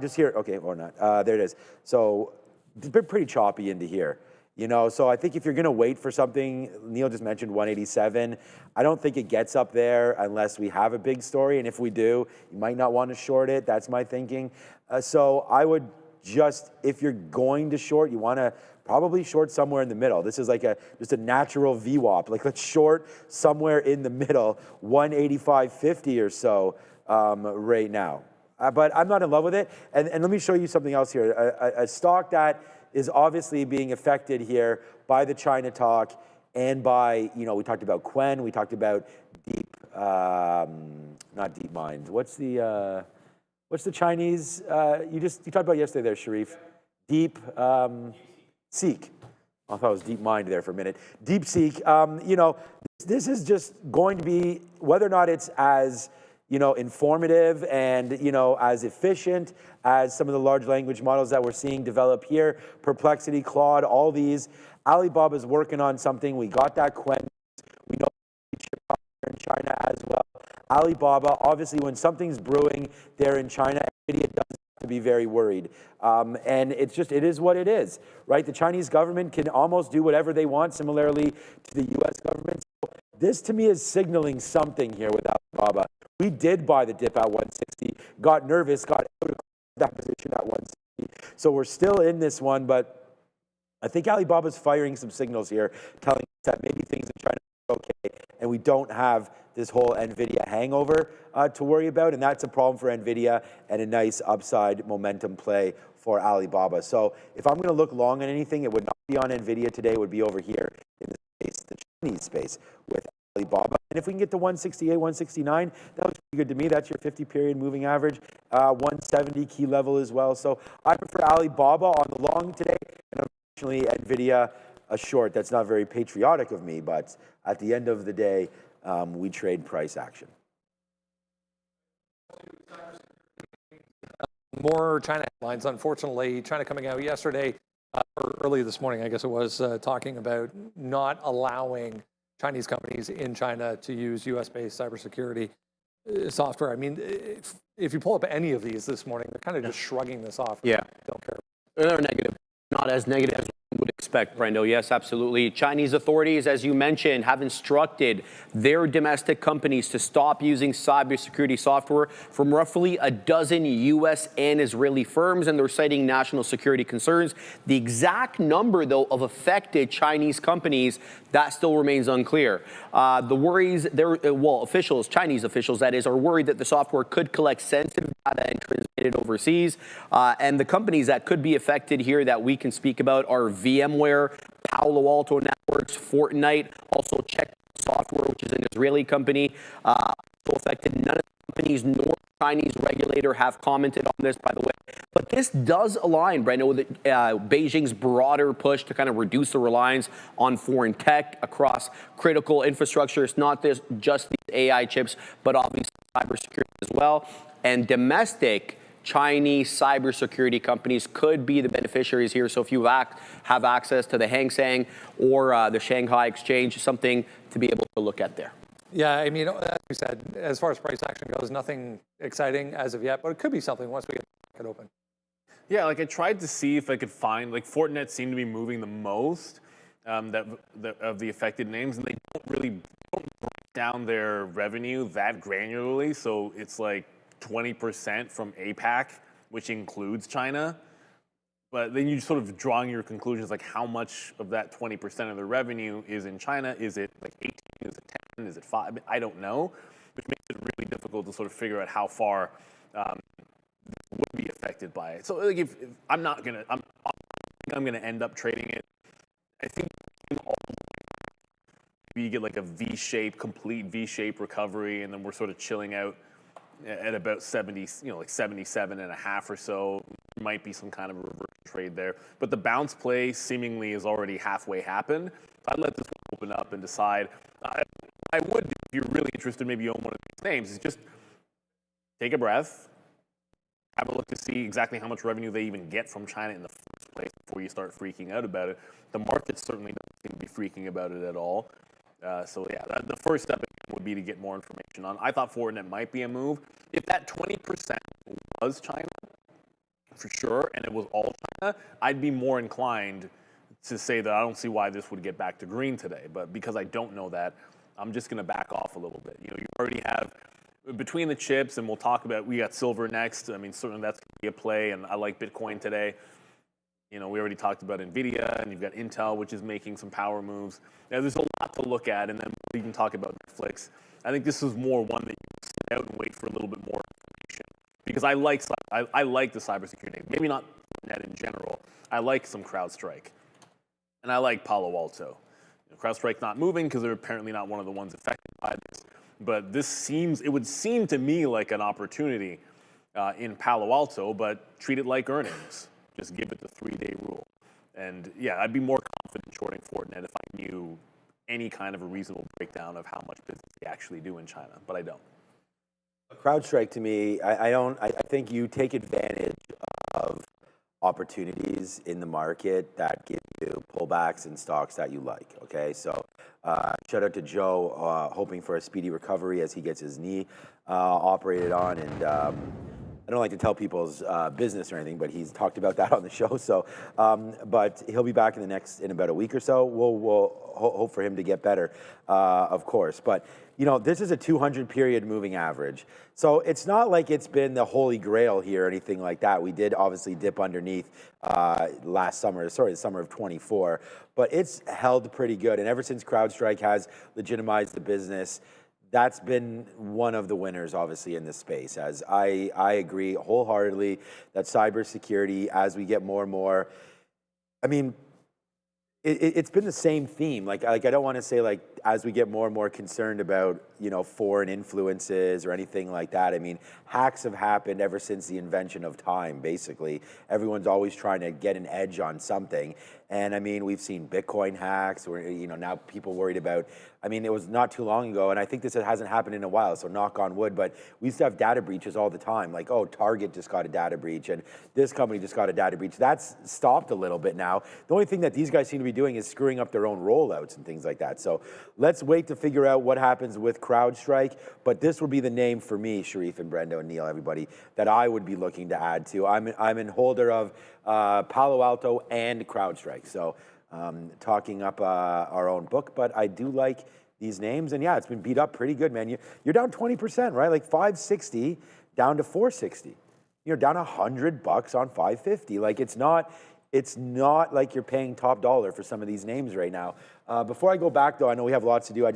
Just here. Okay, or not. There it is. So it's been pretty choppy into here. You know, so I think if you're going to wait for something, Neil just mentioned 187. I don't think it gets up there unless we have a big story. And if we do, you might not want to short it. That's my thinking. So I would just, if you're going to short, you want to probably short somewhere in the middle. This is like just a natural VWAP. Like, let's short somewhere in the middle, 185.50 or so right now. But I'm not in love with it. And let me show you something else here. A stock that is obviously being affected here by the China talk and by, you know, we talked about Quen, we talked about Deep, not Deep Mind. What's the Chinese, you talked about yesterday there, Sharif? Deep Seek. I thought it was Deep Mind there for a minute. Deep Seek, you know, this is just going to be, whether or not it's as, you know, informative and, you know, as efficient as some of the large language models that we're seeing develop here, Perplexity, Claude, all these. Alibaba's working on something. We got that Quen. We know chip in China as well. Alibaba, obviously, when something's brewing there in China, Nvidia does have to be very worried. And it's just, it is what it is, right? The Chinese government can almost do whatever they want, similarly to the US government. So this, to me, is signaling something here with Alibaba. We did buy the dip at 160, got nervous, got out of that position at 160. So we're still in this one, but I think Alibaba's firing some signals here, telling us that maybe things in China are okay, and we don't have this whole Nvidia hangover to worry about, and that's a problem for Nvidia and a nice upside momentum play for Alibaba. So if I'm going to look long on anything, it would not be on Nvidia today, it would be over here in the space, the Chinese space, with Alibaba. And if we can get to 168, 169, that looks pretty good to me. That's your 50-period moving average. 170 key level as well. So I prefer Alibaba on the long today, and unfortunately Nvidia a short. That's not very patriotic of me, but at the end of the day, we trade price action. More China headlines. Unfortunately, China coming out yesterday, or early this morning, I guess it was, talking about not allowing Chinese companies in China to use US-based cybersecurity software. I mean, if you pull up any of these this morning, they're kind of just shrugging this off. Yeah. Don't care. They're negative. Not as negative as one would expect, Brendo. Yes, absolutely. Chinese authorities, as you mentioned, have instructed their domestic companies to stop using cybersecurity software from roughly a dozen U.S. and Israeli firms, and they're citing national security concerns. The exact number, though, of affected Chinese companies, that still remains unclear. The worries, officials, Chinese officials, that is, are worried that the software could collect sensitive data and transmit it overseas. And the companies that could be affected here that we can speak about are VMware, Palo Alto Networks, Fortnite, also Check Software, which is an Israeli company, also affected. None of the companies nor Chinese regulator have commented on this, by the way. But this does align, Brenda, with Beijing's broader push to kind of reduce the reliance on foreign tech across critical infrastructure. It's not just these AI chips, but obviously cybersecurity as well. And domestic Chinese cybersecurity companies could be the beneficiaries here. So if you have access to the Hang Seng or the Shanghai Exchange, something to be able to look at there. Yeah, I mean, as you said, as far as price action goes, nothing exciting as of yet, but it could be something once we get it open. Yeah, like I tried to see if I could find, like Fortinet seemed to be moving the most of the affected names, and they don't really break down their revenue that granularly. So it's like 20% from APAC, which includes China. But then you're sort of drawing your conclusions, like how much of that 20% of the revenue is in China? Is it like 18? Is it 10? Is it 5? I mean, I don't know, which makes it really difficult to sort of figure out how far would be affected by it. So like if I'm gonna end up trading it. I think you get like a V-shape, complete V-shape recovery, and then we're sort of chilling out at about 70, like 77 and a half or so. Might be some kind of a reverse trade there. But the bounce play seemingly is already halfway happened. So I'd let this one open up and decide. I would, if you're really interested, maybe you own one of these names, is just take a breath, have a look to see exactly how much revenue they even get from China in the first place before you start freaking out about it. The market certainly doesn't seem to be freaking about it at all. So yeah, the first step would be to get more information on. I thought Fortinet might be a move. If that 20% was China, for sure, and it was all China, I'd be more inclined to say that I don't see why this would get back to green today. But because I don't know that, I'm just going to back off a little bit. You already have, between the chips, and we'll talk about, we got silver next. I mean, certainly that's going to be a play, and I like Bitcoin today. We already talked about Nvidia, and you've got Intel, which is making some power moves. Now, there's a lot to look at, and then we'll even talk about Netflix. I think this is more one that you sit out and wait for a little bit more information. Because I like the cybersecurity. Maybe not net in general. I like some CrowdStrike. And I like Palo Alto. CrowdStrike's not moving because they're apparently not one of the ones affected by this. But it would seem to me like an opportunity in Palo Alto, but treat it like earnings. Just give it the 3-day rule. And yeah, I'd be more confident shorting Fortinet if I knew any kind of a reasonable breakdown of how much business they actually do in China, but I don't. CrowdStrike to me, I think you take advantage of opportunities in the market that give you pullbacks in stocks that you like, okay? So shout out to Joe, hoping for a speedy recovery as he gets his knee operated on. And I don't like to tell people's business or anything, but he's talked about that on the show. So, but he'll be back in about a week or so. We'll hope for him to get better, of course. But this is a 200 period moving average. So it's not like it's been the holy grail here or anything like that. We did obviously dip underneath the summer of 24, but it's held pretty good. And ever since CrowdStrike has legitimized the business, that's been one of the winners, obviously, in this space. As I agree wholeheartedly that cybersecurity, as we get more and more, I mean, it's been the same theme. Like I don't want to say like as we get more and more concerned about foreign influences or anything like that. I mean, hacks have happened ever since the invention of time. Basically, everyone's always trying to get an edge on something. And I mean, we've seen Bitcoin hacks, or now people worried about. I mean, it was not too long ago, and I think this hasn't happened in a while. So knock on wood. But we used to have data breaches all the time. Like, oh, Target just got a data breach, and this company just got a data breach. That's stopped a little bit now. The only thing that these guys seem to be doing is screwing up their own rollouts and things like that. So let's wait to figure out what happens with CrowdStrike. But this would be the name for me, Sharif and Brendo and Neil, everybody, that I would be looking to add to. I'm in holder of Palo Alto and CrowdStrike. So talking up our own book, but I do like these names. And yeah, it's been beat up pretty good, man. You're down 20%, right? Like 560 down to 460. You're down $100 on 550. Like it's not like you're paying top dollar for some of these names right now. Before I go back though, I know we have lots to do.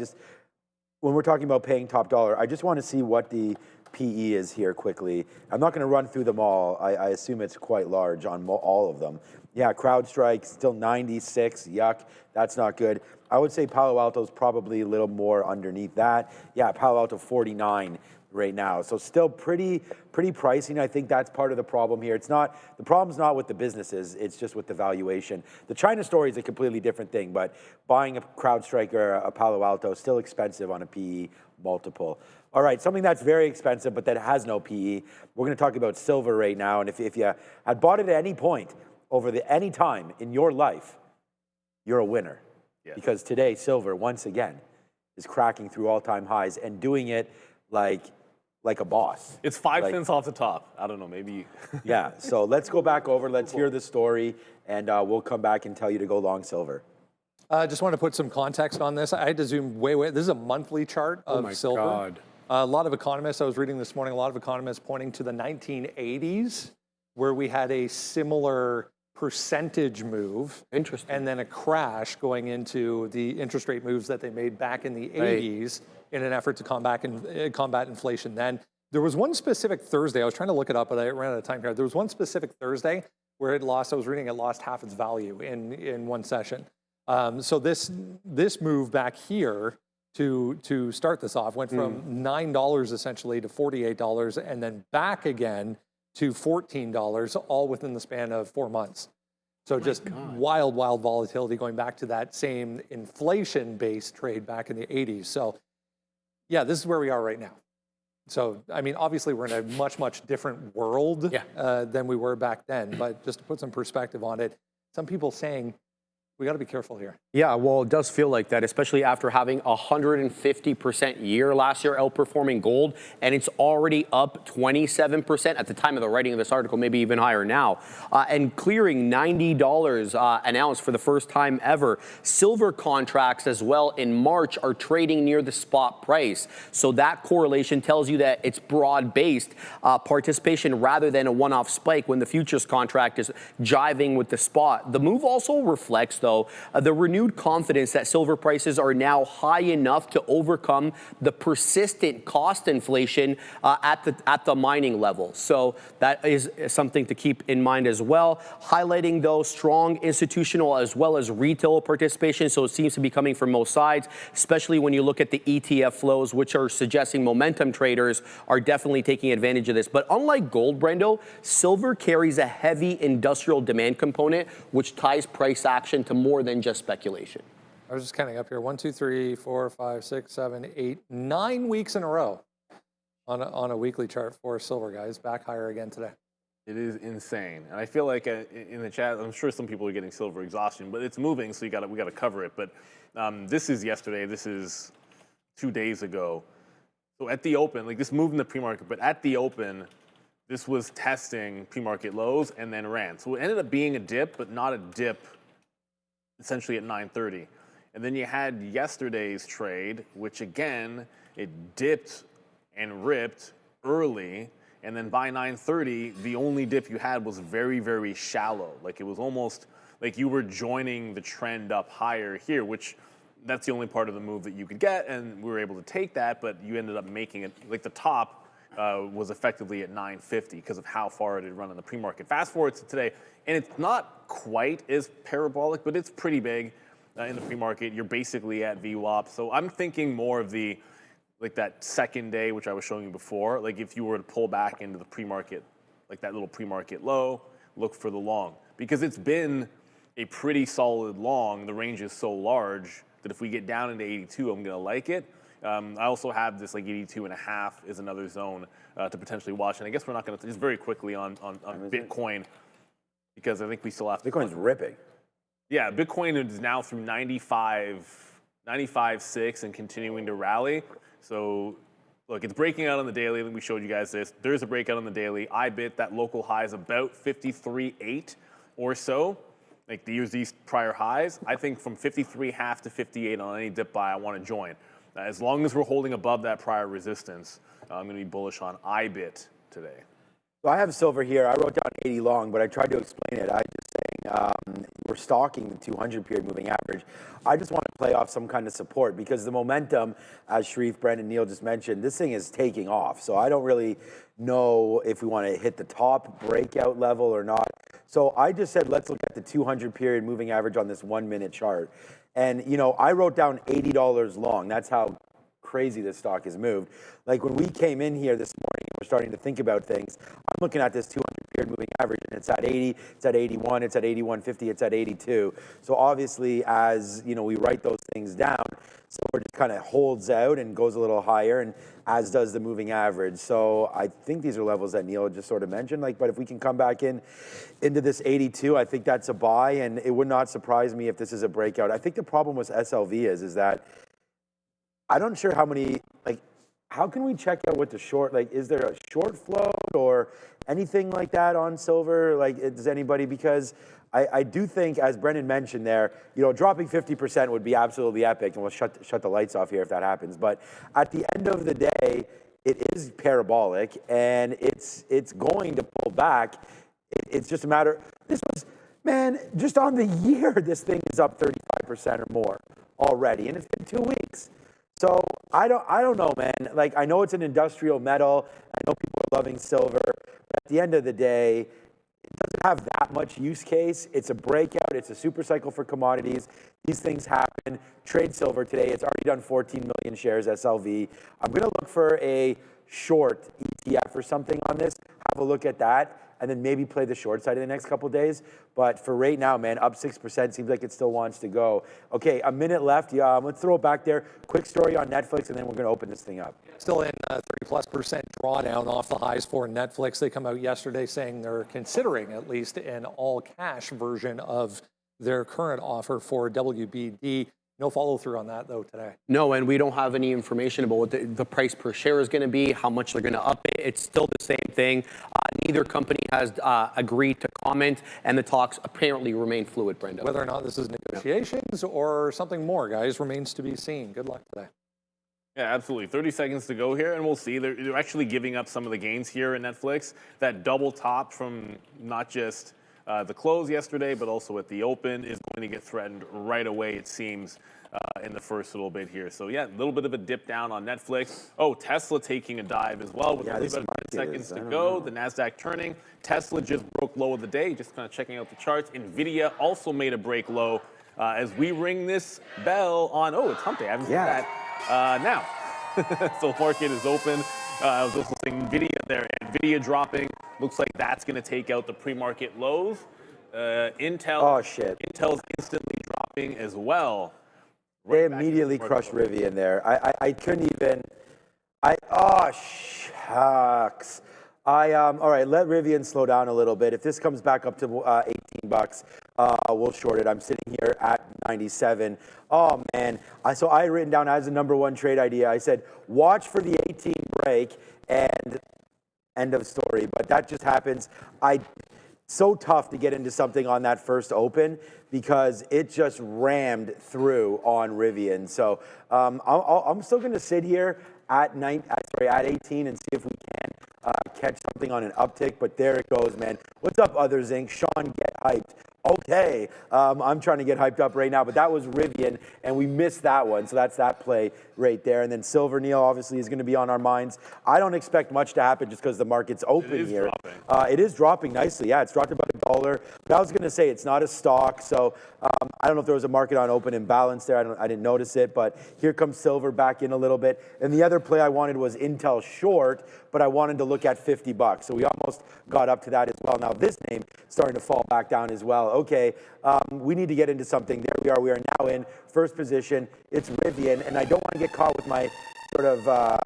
When we're talking about paying top dollar, I just want to see what the PE is here quickly. I'm not going to run through them all. I assume it's quite large on all of them. Yeah, CrowdStrike still 96. Yuck, that's not good. I would say Palo Alto's probably a little more underneath that. Yeah, Palo Alto 49 right now. So still pretty pricey. I think that's part of the problem here. The problem's not with the businesses, it's just with the valuation. The China story is a completely different thing, but buying a CrowdStrike or a Palo Alto is still expensive on a PE multiple. All right, something that's very expensive, but that has no PE. We're going to talk about silver right now. And if you had bought it at any point over any time in your life, you're a winner. Yes. Because today, silver, once again, is cracking through all-time highs and doing it like a boss. It's 5 cents off the top. I don't know, maybe. Yeah, so let's go back over. Let's hear the story, and we'll come back and tell you to go long silver. Just want to put some context on this. I had to zoom way. This is a monthly chart of silver. Oh, my God. A lot of economists, I was reading this morning, a lot of economists pointing to the 1980s, where we had a similar percentage move. Interesting. And then a crash going into the interest rate moves that they made back in the 80s in an effort to combat inflation. Then there was one specific Thursday, I was trying to look it up, but I ran out of time here. There was one specific Thursday where it lost half its value in one session. So this move back here to start this off. Went from $9 essentially to $48 and then back again to $14, all within the span of 4 months. So just wild, wild volatility going back to that same inflation-based trade back in the 80s. So yeah, this is where we are right now. So, I mean, obviously we're in a much, much different world than we were back then. But just to put some perspective on it, some people saying, we got to be careful here. Yeah, well, it does feel like that, especially after having a 150% year last year, outperforming gold, and it's already up 27% at the time of the writing of this article, maybe even higher now, and clearing $90 an ounce for the first time ever. Silver contracts as well in March are trading near the spot price. So that correlation tells you that it's broad-based participation rather than a one-off spike when the futures contract is jiving with the spot. The move also reflects, though, the renewed confidence that silver prices are now high enough to overcome the persistent cost inflation at the mining level. So that is something to keep in mind as well. Highlighting, though, strong institutional as well as retail participation. So it seems to be coming from most sides, especially when you look at the ETF flows, which are suggesting momentum traders are definitely taking advantage of this. But unlike gold, Brendo, silver carries a heavy industrial demand component, which ties price action to more than just speculation. I was just counting up here. 1, 2, 3, 4, 5, 6, 7, 8, 9 weeks in a row on a weekly chart for silver, guys. Back higher again today. It is insane, and I feel like in the chat, I'm sure some people are getting silver exhaustion, but it's moving, so we got to cover it. But this is yesterday. This is 2 days ago. So at the open, like this moved in the pre-market, but at the open, this was testing pre-market lows and then ran. So it ended up being a dip, but not a dip. Essentially at 9:30, and then you had yesterday's trade, which again it dipped and ripped early, and then by 9:30 the only dip you had was very, very shallow. Like it was almost like you were joining the trend up higher here, which that's the only part of the move that you could get, and we were able to take that, but you ended up making it like the top was effectively at 950 because of how far it had run in the pre-market. Fast forward to today, and it's not quite as parabolic, but it's pretty big in the pre-market. You're basically at VWAP. So I'm thinking more of the, like that second day, which I was showing you before. Like if you were to pull back into the pre-market, like that little pre-market low, look for the long. Because it's been a pretty solid long. The range is so large that if we get down into 82, I'm going to like it. I also have this like 82.5 is another zone to potentially watch. And I guess we're not going to, just very quickly on Bitcoin, because I think we still have to. Bitcoin's ripping. Yeah, Bitcoin is now through 95.6 and continuing to rally. So look, it's breaking out on the daily. I think we showed you guys this. There's a breakout on the daily. I bet that local high is about 53.8 or so. Like these prior highs. I think from 53.5 to 58 on any dip buy, I want to join. As long as we're holding above that prior resistance, I'm going to be bullish on IBIT today. So I have silver here. I wrote down 80 long, but I tried to explain it. I just saying we're stalking the 200 period moving average. I just want to play off some kind of support because the momentum, as Sharif, Brendan, Neil just mentioned, this thing is taking off. So I don't really know if we want to hit the top breakout level or not. So I just said, let's look at the 200 period moving average on this 1 minute chart. And, you know, I wrote down $80 long. That's how crazy this stock has moved. Like when we came in here this morning and we're starting to think about things, I'm looking at this 200 period moving average and it's at 80, it's at 81, it's at 81.50, it's at 82. So obviously as, you know, we write those things down, silver just kind of holds out and goes a little higher, and as does the moving average. So I think these are levels that Neil just sort of mentioned, like, but if we can come back into this 82, I think that's a buy, and it would not surprise me if this is a breakout. I think the problem with SLV is that I'm not sure how many, like, how can we check out what the short, like, is there a short float or anything like that on silver? Like, does anybody, because I do think, as Brendan mentioned there, you know, dropping 50% would be absolutely epic, and we'll shut the lights off here if that happens. But at the end of the day, it is parabolic, and it's going to pull back. It's just a matter, this was, man, just on the year, this thing is up 35% or more already, and it's been 2 weeks. So I don't know, man. Like, I know it's an industrial metal. I know people are loving silver. But at the end of the day, it doesn't have that much use case. It's a breakout. It's a super cycle for commodities. These things happen. Trade silver today. It's already done 14 million shares, SLV. I'm going to look for a short ETF or something on this. Have a look at that, and then maybe play the short side in the next couple of days. But for right now, man, up 6%, seems like it still wants to go. Okay, a minute left. Yeah, let's throw it back there. Quick story on Netflix, and then we're going to open this thing up. Still in 30+% drawdown off the highs for Netflix. They come out yesterday saying they're considering at least an all-cash version of their current offer for WBD. No follow through on that though today. No, and we don't have any information about what the price per share is going to be, how much they're going to up it. It's still the same thing. Neither company has agreed to comment, and the talks apparently remain fluid, Brenda. Whether or not this is negotiations or something more, guys, remains to be seen. Good luck today. Yeah, absolutely. 30 seconds to go here, and we'll see. They're actually giving up some of the gains here in Netflix. That double top from not just the close yesterday, but also at the open is going to get threatened right away, it seems, in the first little bit here. So, yeah, a little bit of a dip down on Netflix. Oh, Tesla taking a dive as well with only about 10 seconds to go. The NASDAQ turning. Tesla just broke low of the day, just kind of checking out the charts. Nvidia also made a break low. As we ring this bell on, oh, it's hump day. I haven't seen that. Now, so market is open. I was also saying Nvidia there. Nvidia dropping. Looks like that's going to take out the pre-market lows. Intel. Oh shit. Intel's instantly dropping as well. They immediately crushed Rivian there. I couldn't even. Shucks. All right, let Rivian slow down a little bit. If this comes back up to 18 bucks, we'll short it. I'm sitting here at 97. Oh man, so I had written down as a #1 trade idea. I said, watch for the 18 break and end of story. But that just happens. So tough to get into something on that first open because it just rammed through on Rivian. So I'm still going to sit here at 18 and see if we can catch something on an uptick. But there it goes, man. What's up, Others Inc? Sean, get hyped. Okay, I'm trying to get hyped up right now, but that was Rivian, and we missed that one, so that's that play right there. And then Silver, Neil, obviously is going to be on our minds. I don't expect much to happen just because the market's open here. It is dropping nicely. Yeah, it's dropped about $1. But I was going to say it's not a stock, so I don't know if there was a market on open imbalance there. I didn't notice it, but here comes Silver back in a little bit. And the other play I wanted was Intel short, but I wanted to look at 50 bucks, so we almost got up to that as well. Now this name starting to fall back down as well. Okay, we need to get into something. There we are. We are now in first position. It's Rivian, and I don't want to get caught with my sort of, I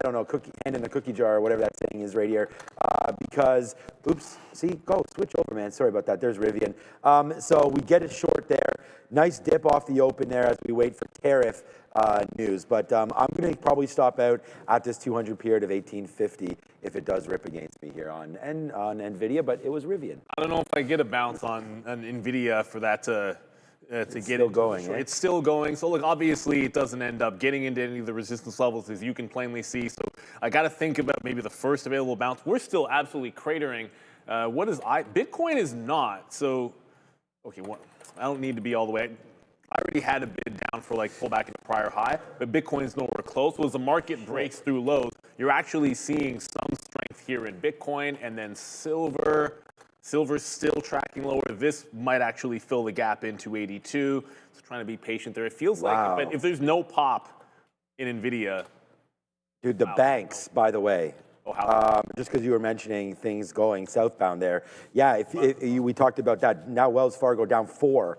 don't know, hand in the cookie jar or whatever that saying is right here, because, oops, see, switch over, man. Sorry about that. There's Rivian. So we get it short there. Nice dip off the open there as we wait for tariff news. But I'm going to probably stop out at this 200 period of 1850 if it does rip against me here on Nvidia, but it was Rivian. I don't know if I get a bounce on Nvidia for that to get still going. It's still going. So look, obviously it doesn't end up getting into any of the resistance levels as you can plainly see. So I got to think about maybe the first available bounce. We're still absolutely cratering. Bitcoin is not. So okay, I don't need to be all the way. I already had a bid down for like pull back into prior high, but Bitcoin's nowhere close. So as the market breaks through lows, you're actually seeing some strength here in Bitcoin, and then silver. Silver's still tracking lower. This might actually fill the gap into 82. So trying to be patient there. It feels like if there's no pop in Nvidia. Dude, the banks, by the way. Just because you were mentioning things going southbound there. Yeah, we talked about that. Now Wells Fargo down 4%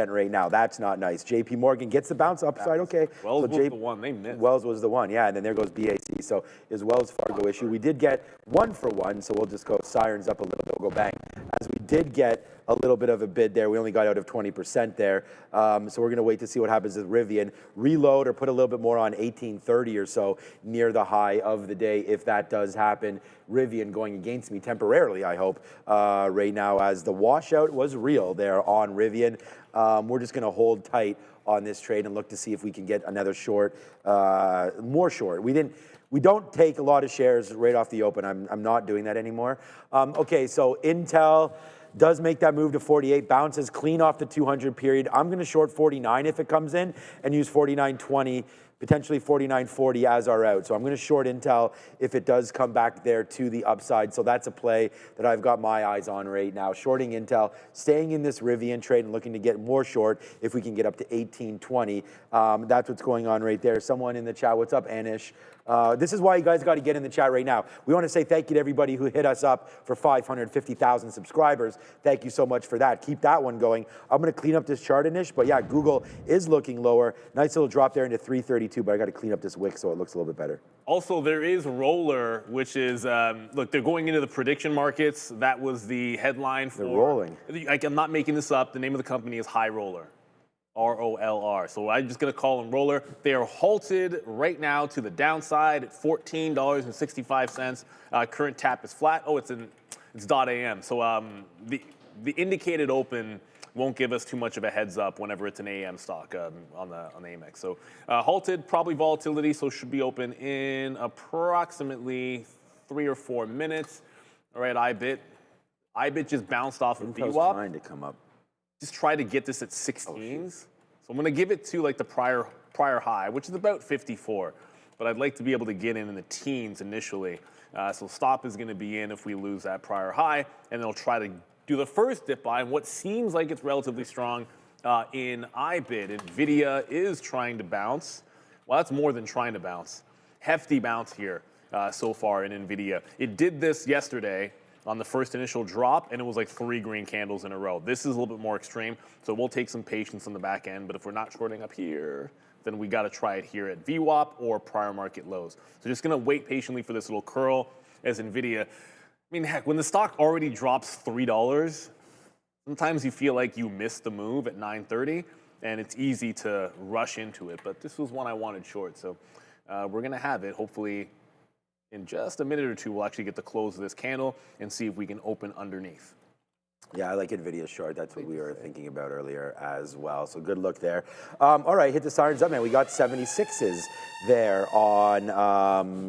right now. That's not nice. JP Morgan gets the bounce upside. Okay. Wells was the one they missed. Wells was the one. Yeah, and then there goes BAC. So is Wells Fargo issue. We did get 1 for 1, so we'll just go sirens up a little bit. We'll go bang. As we did get a little bit of a bid there. We only got out of 20% there. So we're going to wait to see what happens with Rivian. Reload or put a little bit more on 1830 or so near the high of the day if that does happen. Rivian going against me temporarily, I hope, right now as the washout was real there on Rivian. We're just going to hold tight on this trade and look to see if we can get another short, more short. We don't take a lot of shares right off the open. I'm not doing that anymore. Okay, so Intel does make that move to 48, bounces clean off the 200 period. I'm going to short 49 if it comes in and use 49.20 potentially 49.40 as our out. So I'm going to short Intel if it does come back there to the upside. So that's a play that I've got my eyes on right now. Shorting Intel, staying in this Rivian trade and looking to get more short if we can get up to 18.20. That's what's going on right there. Someone in the chat, what's up, Anish? This is why you guys got to get in the chat right now. We want to say thank you to everybody who hit us up for 550,000 subscribers. Thank you so much for that. Keep that one going. I'm going to clean up this chart, Anish, but yeah, Google is looking lower. Nice little drop there into 332, but I got to clean up this wick so it looks a little bit better. Also, there is Roller, which is, look, they're going into the prediction markets. That was the headline for. They're rolling. I'm not making this up. The name of the company is High Roller. ROLR. So I'm just going to call them Roller. They are halted right now to the downside at $14.65. Current tap is flat. Oh, it's .am. So the indicated open won't give us too much of a heads up whenever it's an AM stock on the AMEX. So halted, probably volatility, so should be open in approximately 3 or 4 minutes. All right, IBIT just bounced off of VWAP. Trying to come up. Just try to get this at 16s. So I'm going to give it to like the prior high, which is about 54. But I'd like to be able to get in the teens initially. So stop is going to be in if we lose that prior high, and then I'll try to do the first dip buy. And what seems like it's relatively strong in IBIT. Nvidia is trying to bounce. Well, that's more than trying to bounce. Hefty bounce here so far in Nvidia. It did this yesterday on the first initial drop, and it was like 3 green candles in a row. This is a little bit more extreme, so we'll take some patience on the back end, but if we're not shorting up here, then we got to try it here at VWAP or prior market lows. So just going to wait patiently for this little curl as Nvidia. I mean, heck, when the stock already drops $3, sometimes you feel like you missed the move at 9:30, and it's easy to rush into it, but this was one I wanted short, so we're going to have it, hopefully. In just a minute or two, we'll actually get the close of this candle and see if we can open underneath. Yeah, I like Nvidia short. That's what we were thinking about earlier as well. So good look there. All right, hit the sirens up, man. We got 76s there on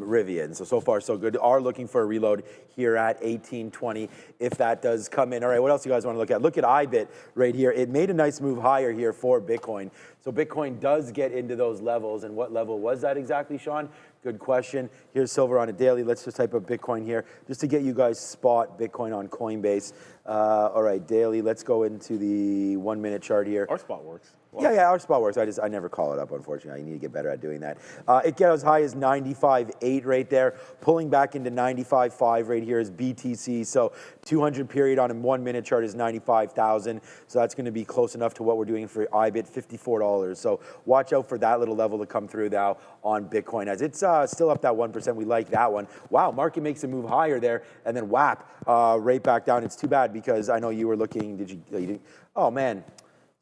Rivian. So far, so good. Are looking for a reload here at 18.20 if that does come in. All right, what else you guys want to look at? Look at IBIT right here. It made a nice move higher here for Bitcoin. So Bitcoin does get into those levels. And what level was that exactly, Sean? Good question. Here's silver on a daily. Let's just type up Bitcoin here just to get you guys spot Bitcoin on Coinbase. All right, daily. Let's go into the 1 minute chart here. Our spot works. Well, yeah, our spot works. I never call it up, unfortunately. I need to get better at doing that. It gets as high as 95.8 right there. Pulling back into 95.5 right here is BTC. So 200 period on a 1 minute chart is 95,000. So that's going to be close enough to what we're doing for IBIT, $54. So watch out for that little level to come through now on Bitcoin. As it's still up that 1%, we like that one. Wow, market makes a move higher there, and then whap, right back down. It's too bad because I know you were looking. Did you oh man.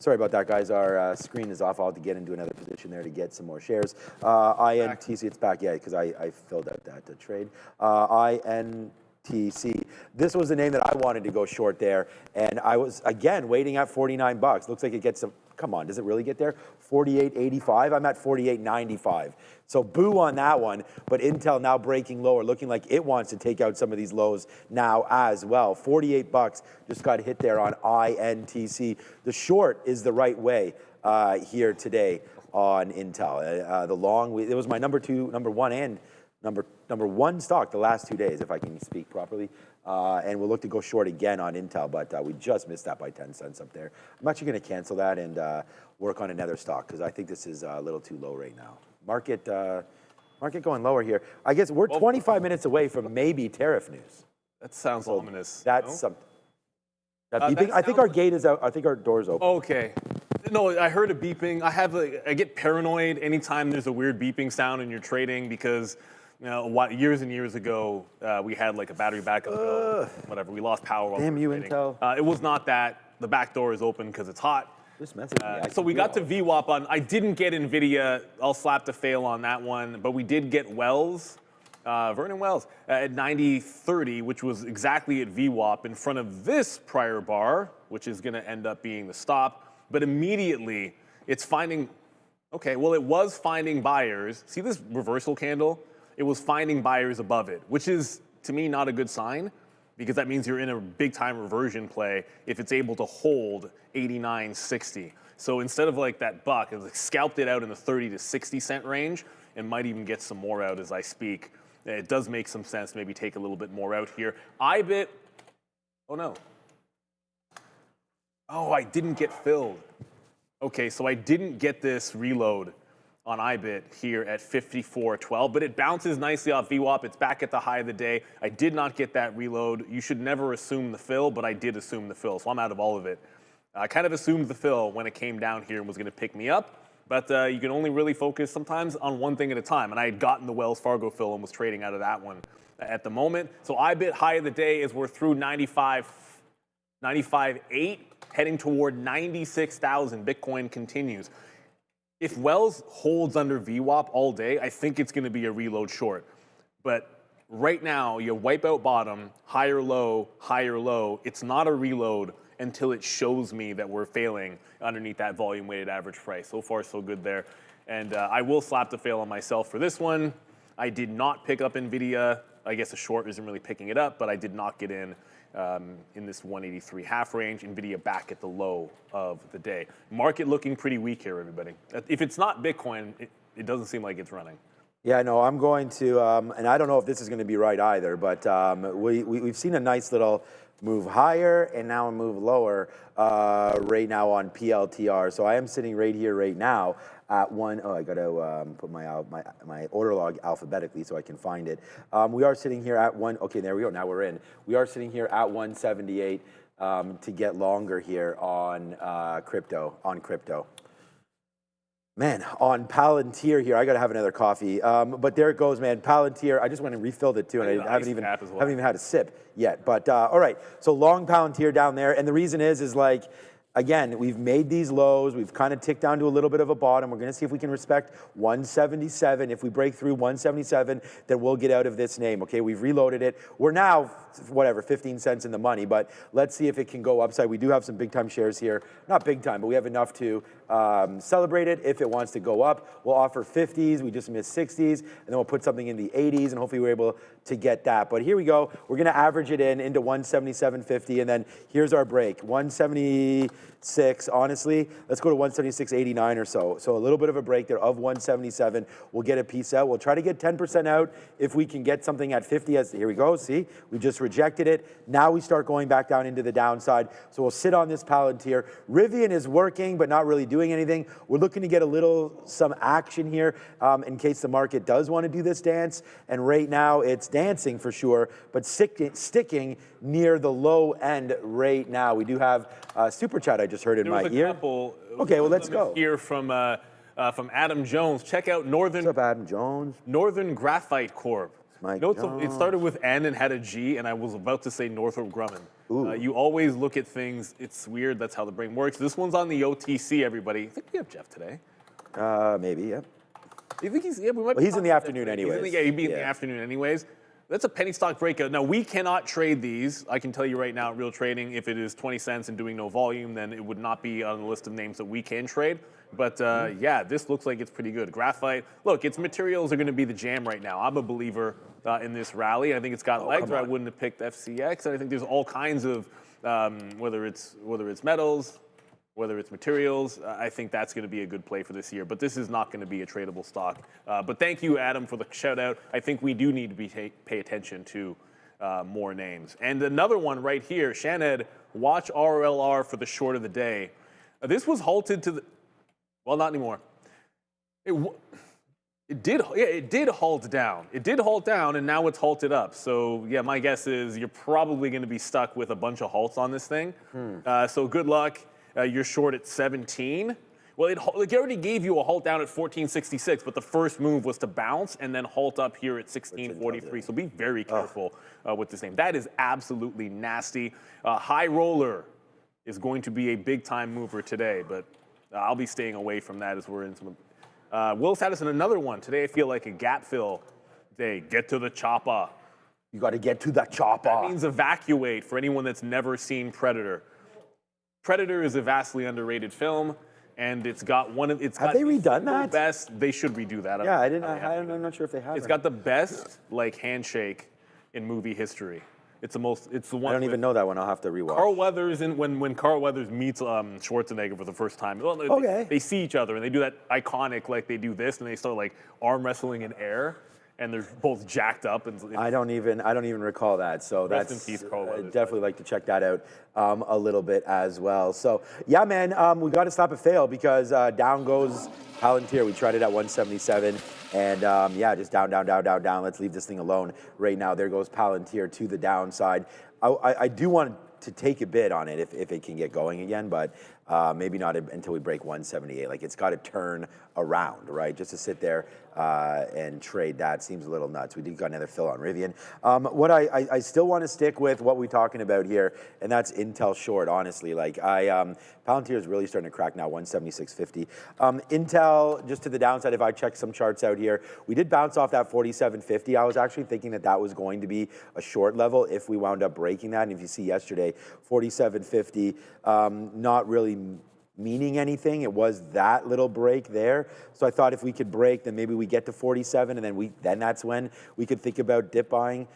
Sorry about that, guys. Our screen is off. I'll have to get into another position there to get some more shares. INTC, it's back, yeah, because I filled out that trade. INTC. This was the name that I wanted to go short there, and I was, again, waiting at 49 bucks. Looks like it gets some, come on, does it really get there? 48.85? I'm at 48.95. So boo on that one, but Intel now breaking lower, looking like it wants to take out some of these lows now as well. 48 bucks just got hit there on INTC. The short is the right way here today on Intel. The long, it was my number one, and number one stock the last 2 days, if I can speak properly. And we'll look to go short again on Intel, but we just missed that by 10 cents up there. I'm actually going to cancel that and work on another stock because I think this is a little too low right now. Market going lower here. I guess we're 25 minutes away from maybe tariff news. That sounds ominous. That's something. That beeping? I think our gate is out. I think our door's open. Okay. No, I heard a beeping. I get paranoid anytime there's a weird beeping sound in your trading because years and years ago, we had like a battery backup bill, whatever. We lost power while Damn we were you, trading. Intel. It was not that. The back door is open because it's hot. Just message me. So we got to VWAP on. I didn't get Nvidia. I'll slap the fail on that one. But we did get Wells, Vernon Wells, at 90.30, which was exactly at VWAP in front of this prior bar, which is going to end up being the stop. But immediately, it's finding. Okay, well, it was finding buyers. See this reversal candle? It was finding buyers above it, which is, to me, not a good sign because that means you're in a big-time reversion play if it's able to hold 89.60. So instead of like that buck, it like scalped it out in the 30 to 60 cent range and might even get some more out as I speak. It does make some sense to maybe take a little bit more out here. IBIT, oh no. Oh, I didn't get filled. Okay, so I didn't get this reload on IBIT here at 54.12, but it bounces nicely off VWAP. It's back at the high of the day. I did not get that reload. You should never assume the fill, but I did assume the fill, so I'm out of all of it. I kind of assumed the fill when it came down here and was going to pick me up, but you can only really focus sometimes on one thing at a time, and I had gotten the Wells Fargo fill and was trading out of that one at the moment. So IBIT high of the day is we're through 95.8, heading toward 96,000. Bitcoin continues. If Wells holds under VWAP all day, I think it's going to be a reload short. But right now, you wipe out bottom, higher low, higher low. It's not a reload until it shows me that we're failing underneath that volume-weighted average price. So far, so good there. And I will slap the fail on myself for this one. I did not pick up Nvidia. I guess a short isn't really picking it up, but I did not get in this 183 half range. Nvidia back at the low of the day. Market looking pretty weak here, everybody. If it's not Bitcoin, it doesn't seem like it's running. Yeah, no, I'm going to, and I don't know if this is going to be right either, but we've seen a nice little move higher and now a move lower right now on PLTR. So I am sitting right here right now at one. Oh, I got to put my order log alphabetically so I can find it. We are sitting here at one. Okay, there we go. Now we're in. We are sitting here at 178 to get longer here on crypto. Man, on Palantir here, I got to have another coffee. But there it goes, man. Palantir, I just went and refilled it too, and I haven't even had a sip yet. But all right, so long Palantir down there, and the reason is like, again, we've made these lows. We've kind of ticked down to a little bit of a bottom. We're going to see if we can respect 177. If we break through 177, then we'll get out of this name. Okay, we've reloaded it. We're now, whatever, 15 cents in the money, but let's see if it can go upside. We do have some big time shares here. Not big time, but we have enough to celebrate it. If it wants to go up, we'll offer 50s. We just missed 60s, and then we'll put something in the 80s, and hopefully we're able to get that. But here we go. We're going to average it into 177.50, and then here's our break, 176. Honestly, let's go to 176.89 or so. So a little bit of a break there of 177. We'll get a piece out. We'll try to get 10% out if we can get something at 50. Here we go. See, we just rejected it. Now we start going back down into the downside. So we'll sit on this Palantir. Rivian is working, but not really doing anything. We're looking to get some action here in case the market does want to do this dance. And right now it's dancing for sure, but sticking near the low end right now. We do have super chat I just heard in my ear. Okay, well, let's go. Here from Adam Jones. Check out Northern. What's up, Adam Jones? Northern Graphite Corp. Jones. It started with N and had a G, and I was about to say Northrop Grumman. You always look at things. It's weird. That's how the brain works. This one's on the OTC, everybody. I think we have Jeff today. Maybe, yeah. You think he's? Yeah, we might. Well, he's in the afternoon anyways. He'd be in the afternoon anyways. That's a penny stock breakout. Now, we cannot trade these. I can tell you right now, at Real Trading, if it is 20 cents and doing no volume, then it would not be on the list of names that we can trade. But yeah, this looks like it's pretty good. Graphite, look, its materials are going to be the jam right now. I'm a believer in this rally. I think it's got legs, or I wouldn't have picked FCX. And I think there's all kinds of, whether it's metals, whether it's materials, I think that's going to be a good play for this year. But this is not going to be a tradable stock. But thank you, Adam, for the shout out. I think we do need to pay attention to more names. And another one right here, Shaned, watch RLR for the short of the day. This was halted to the, well, not anymore. It did halt down. It did halt down, and now it's halted up. So yeah, my guess is you're probably going to be stuck with a bunch of halts on this thing. So good luck. You're short at 17. Well, it already gave you a halt down at 1466, but the first move was to bounce and then halt up here at 1643. So be very careful with this name. That is absolutely nasty. High roller is going to be a big-time mover today, but I'll be staying away from that as we're in some. Will Saddison, another one. Today I feel like a gap fill day. Get to the chopper. You got to get to the chopper. That means evacuate for anyone that's never seen Predator. Predator is a vastly underrated film, and it's got one of its. Have they redone that? Best. They should redo that. Yeah, I'm not sure if they have. It's got the best handshake in movie history. It's the one. I don't even know that one. I'll have to rewatch. Carl Weathers, when Carl Weathers meets Schwarzenegger for the first time, well, they see each other and they do that iconic, like they do this and they start like arm wrestling in air, and they're both jacked up. And I don't even recall that. So rest that's in peace, Carl Weathers. Definitely like to check that out a little bit as well. So yeah, man, we got to stop it fail because down goes Palantir. We tried it at 177, and yeah, just down. Let's leave this thing alone right now. There goes Palantir to the downside. I do want to take a bid on it if it can get going again, but maybe not until we break 178. Like, it's got to turn around, right? Just to sit there and trade that seems a little nuts. We did got another fill on Rivian. What I still want to stick with what we're talking about here, and that's Intel short, honestly. Like, Palantir is really starting to crack now, 176.50. Intel, just to the downside, if I check some charts out here, we did bounce off that 47.50. I was actually thinking that was going to be a short level if we wound up breaking that. And if you see yesterday, 47.50, not really meaning anything. It was that little break there. So I thought if we could break, then maybe we get to 47, and then that's when we could think about dip buying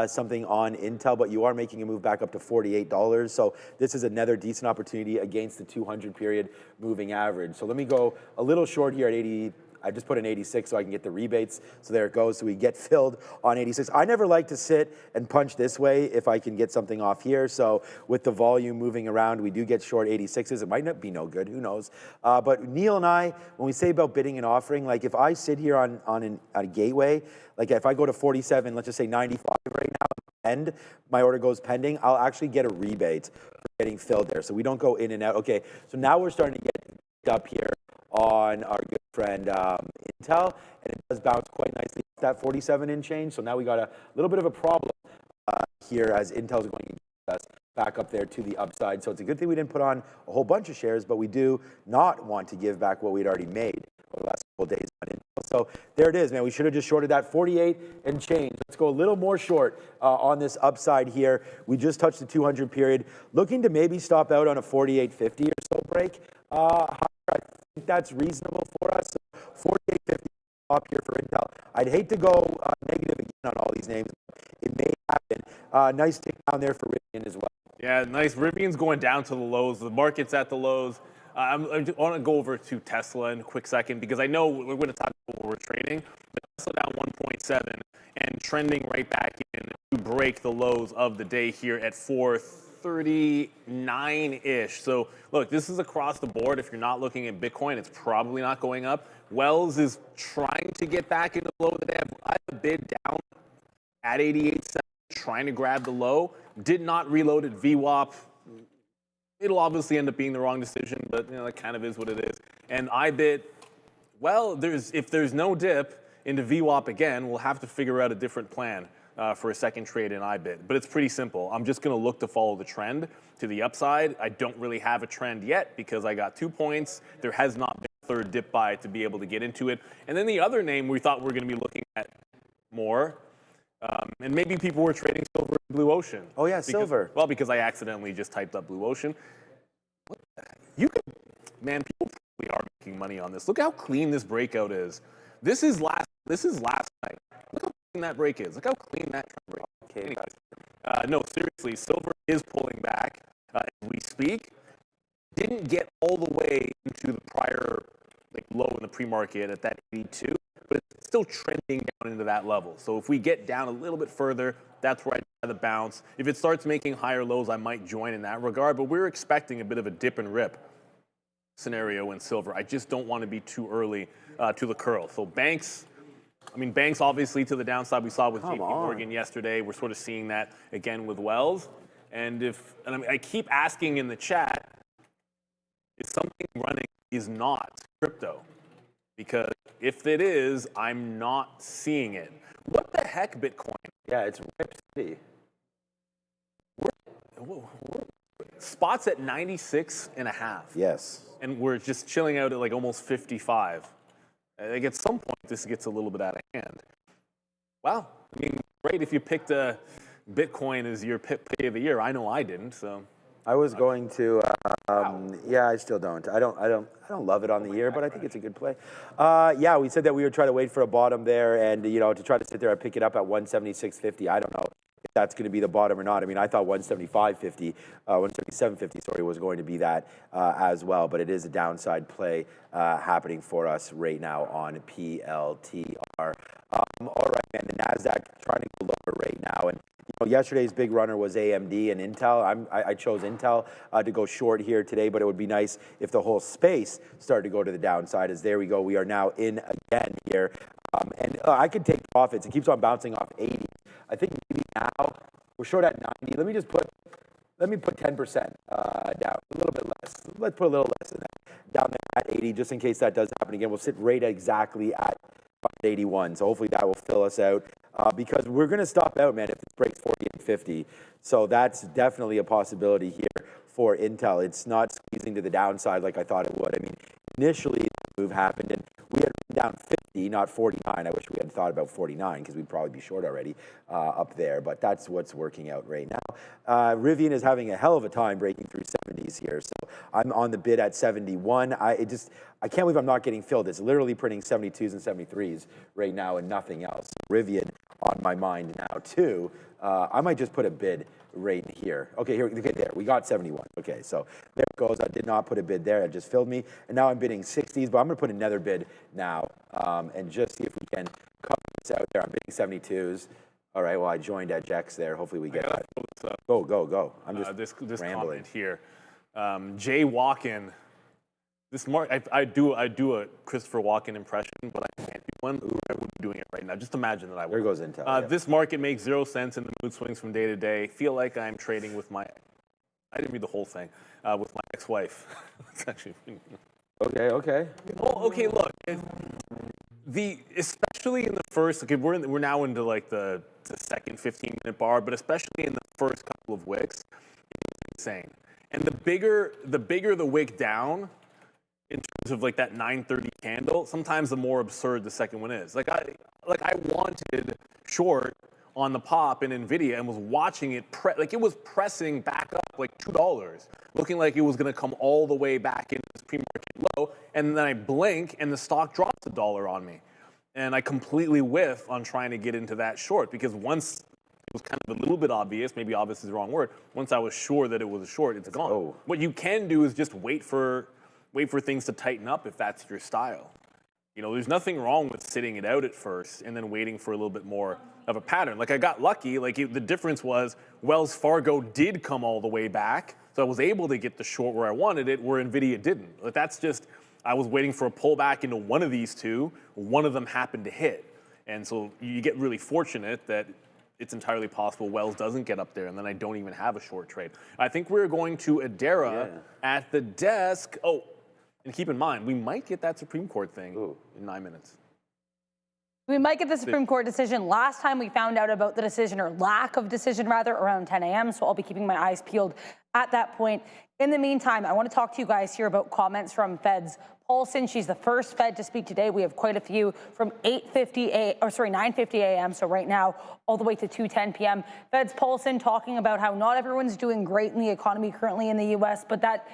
something on Intel. But you are making a move back up to $48. So this is another decent opportunity against the 200 period moving average. So let me go a little short here at 80. I just put an 86 so I can get the rebates. So there it goes. So we get filled on 86. I never like to sit and punch this way if I can get something off here. So with the volume moving around, we do get short 86s. It might not be no good. Who knows? But Neil and I, when we say about bidding and offering, like if I sit here on a gateway, like if I go to 47, let's just say 95 right now, and my order goes pending, I'll actually get a rebate for getting filled there. So we don't go in and out. Okay, so now we're starting to get up here on our good friend Intel, and it does bounce quite nicely that 47 in change. So now we got a little bit of a problem here as Intel's going to get us back up there to the upside. So it's a good thing we didn't put on a whole bunch of shares, but we do not want to give back what we'd already made over the last couple of days on Intel. So there it is, man. We should have just shorted that 48 and change. Let's go a little more short on this upside here. We just touched the 200 period, looking to maybe stop out on a 48.50 or so break. I think that's reasonable for us. So 48.50 up here for Intel. I'd hate to go negative again on all these names. It may happen. Nice tick down there for Rivian as well. Yeah, nice. Rivian's going down to the lows. The market's at the lows. I want to go over to Tesla in a quick second because I know we're going to talk about what we're trading. But Tesla down 1.7 and trending right back in to break the lows of the day here at 439-ish. So look, this is across the board. If you're not looking at Bitcoin, it's probably not going up. Wells is trying to get back into the low of the day. I have a bid down at 88.7, trying to grab the low. Did not reload at VWAP. It'll obviously end up being the wrong decision, but you know, that kind of is what it is. And IBIT, well, if there's no dip into VWAP again, we'll have to figure out a different plan for a second trade in IBIT. But it's pretty simple. I'm just going to look to follow the trend to the upside. I don't really have a trend yet because I got 2 points. There has not been a third dip buy to be able to get into it. And then the other name we thought we were going to be looking at more, and maybe people were trading silver and Blue Ocean. Oh yeah, silver. Well, because I accidentally just typed up Blue Ocean. What the heck? Man, people probably are making money on this. Look how clean this breakout is. This is last night. Look how clean that break is. Look how clean that trend break is. Okay. Anyways, no, seriously, silver is pulling back as we speak. Didn't get all the way into the prior low in the pre-market at that 82. But it's still trending down into that level. So if we get down a little bit further, that's where I'd try the bounce. If it starts making higher lows, I might join in that regard. But we're expecting a bit of a dip and rip scenario in silver. I just don't want to be too early to the curl. So banks obviously to the downside. We saw with JP Morgan yesterday. We're sort of seeing that again with Wells. And I keep asking in the chat, is something running is not crypto? Because if it is, I'm not seeing it. What the heck, Bitcoin? Yeah, it's Rip City. Spot's at 96.5. Yes. And we're just chilling out at almost 55. At some point, this gets a little bit out of hand. Wow. I mean, great if you picked a Bitcoin as your pay of the year. I know I didn't, so. I was going to, yeah, I still don't. I don't love it on the year, but I think it's a good play. Yeah, we said that we would try to wait for a bottom there, and to try to sit there and pick it up at 176.50. I don't know if that's going to be the bottom or not. I mean, I thought 175.50, 177.50, sorry, was going to be that as well, but it is a downside play happening for us right now on PLTR. All right, man, the NASDAQ trying to go lower right now, and yesterday's big runner was AMD and Intel. I chose Intel to go short here today, but it would be nice if the whole space started to go to the downside, as there we go. We are now in again here. And I could take profits. It keeps on bouncing off 80. I think maybe now we're short at 90. Let me put 10% down, a little bit less. Let's put a little less than that down there at 80, just in case that does happen again. We'll sit right exactly at 81. So hopefully that will fill us out because we're going to stop out, man, if it breaks 40 and 50. So that's definitely a possibility here for Intel. It's not squeezing to the downside like I thought it would. I mean, initially the move happened and we had down 50, not 49. I wish we had thought about 49 because we'd probably be short already up there, but that's what's working out right now. Rivian is having a hell of a time breaking through 70s here, so I'm on the bid at 71. I can't believe I'm not getting filled. It's literally printing 72s and 73s right now and nothing else. Rivian on my mind now too. I might just put a bid right here. Okay, there. We got 71. Okay, so there it goes. I did not put a bid there. It just filled me. And now I'm bidding 60s, but I'm going to put another bid now and just see if we can cut this out there. I'm bidding 72s. All right, well, I joined at Jex there. Hopefully we get that. Go. I'm just this rambling. comment here. Jay Walken. I do a Christopher Walken impression, but I can't do one. I would be doing it right now. Just imagine that I would. There goes Intel. Yeah. This market makes 0 sense in the mood swings from day to day. Feel like I'm trading with my. I didn't read the whole thing. With my ex-wife. It's actually. Okay. Oh, okay. Look, especially in the first. Okay, we're now into like the second 15-minute bar, but especially in the first couple of wicks, it's insane. And the bigger the wick down, in terms of like that 930 candle, sometimes the more absurd the second one is. Like I wanted short on the pop in Nvidia and was watching it it was pressing back up like $2, looking like it was going to come all the way back into this pre-market low, and then I blink and the stock drops $1 on me, and I completely whiff on trying to get into that short because once it was kind of a little bit obvious, maybe obvious is the wrong word. Once I was sure that it was a short, it's gone. Oh. What you can do is just wait for things to tighten up if that's your style. There's nothing wrong with sitting it out at first and then waiting for a little bit more of a pattern. Like I got lucky. The difference was Wells Fargo did come all the way back, so I was able to get the short where I wanted it, where Nvidia didn't. Like that's just, I was waiting for a pullback into one of these two. One of them happened to hit, and so you get really fortunate that it's entirely possible Wells doesn't get up there, and then I don't even have a short trade. I think we're going to Adara at the desk. Oh. And keep in mind, we might get that Supreme Court thing in 9 minutes. We might get the Supreme Court decision. Last time we found out about the decision, or lack of decision rather, around 10 a.m., so I'll be keeping my eyes peeled at that point. In the meantime, I want to talk to you guys here about comments from Fed's Paulson. She's the first Fed to speak today. We have quite a few from 9:50 a.m., so right now, all the way to 2:10 p.m. Fed's Paulson talking about how not everyone's doing great in the economy currently in the U.S., but that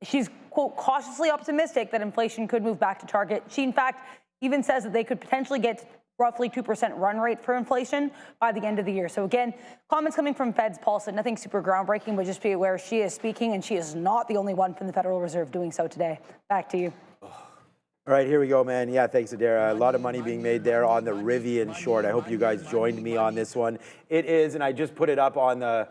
she's, quote, cautiously optimistic that inflation could move back to target. She, in fact, even says that they could potentially get roughly 2% run rate for inflation by the end of the year. So again, comments coming from Fed's Paulson, nothing super groundbreaking, but just be aware she is speaking, and she is not the only one from the Federal Reserve doing so today. Back to you. All right, here we go, man. Yeah, thanks, Adara. A lot of money being made there on the Rivian short. I hope you guys joined me on this one. It is, and I just put it up on the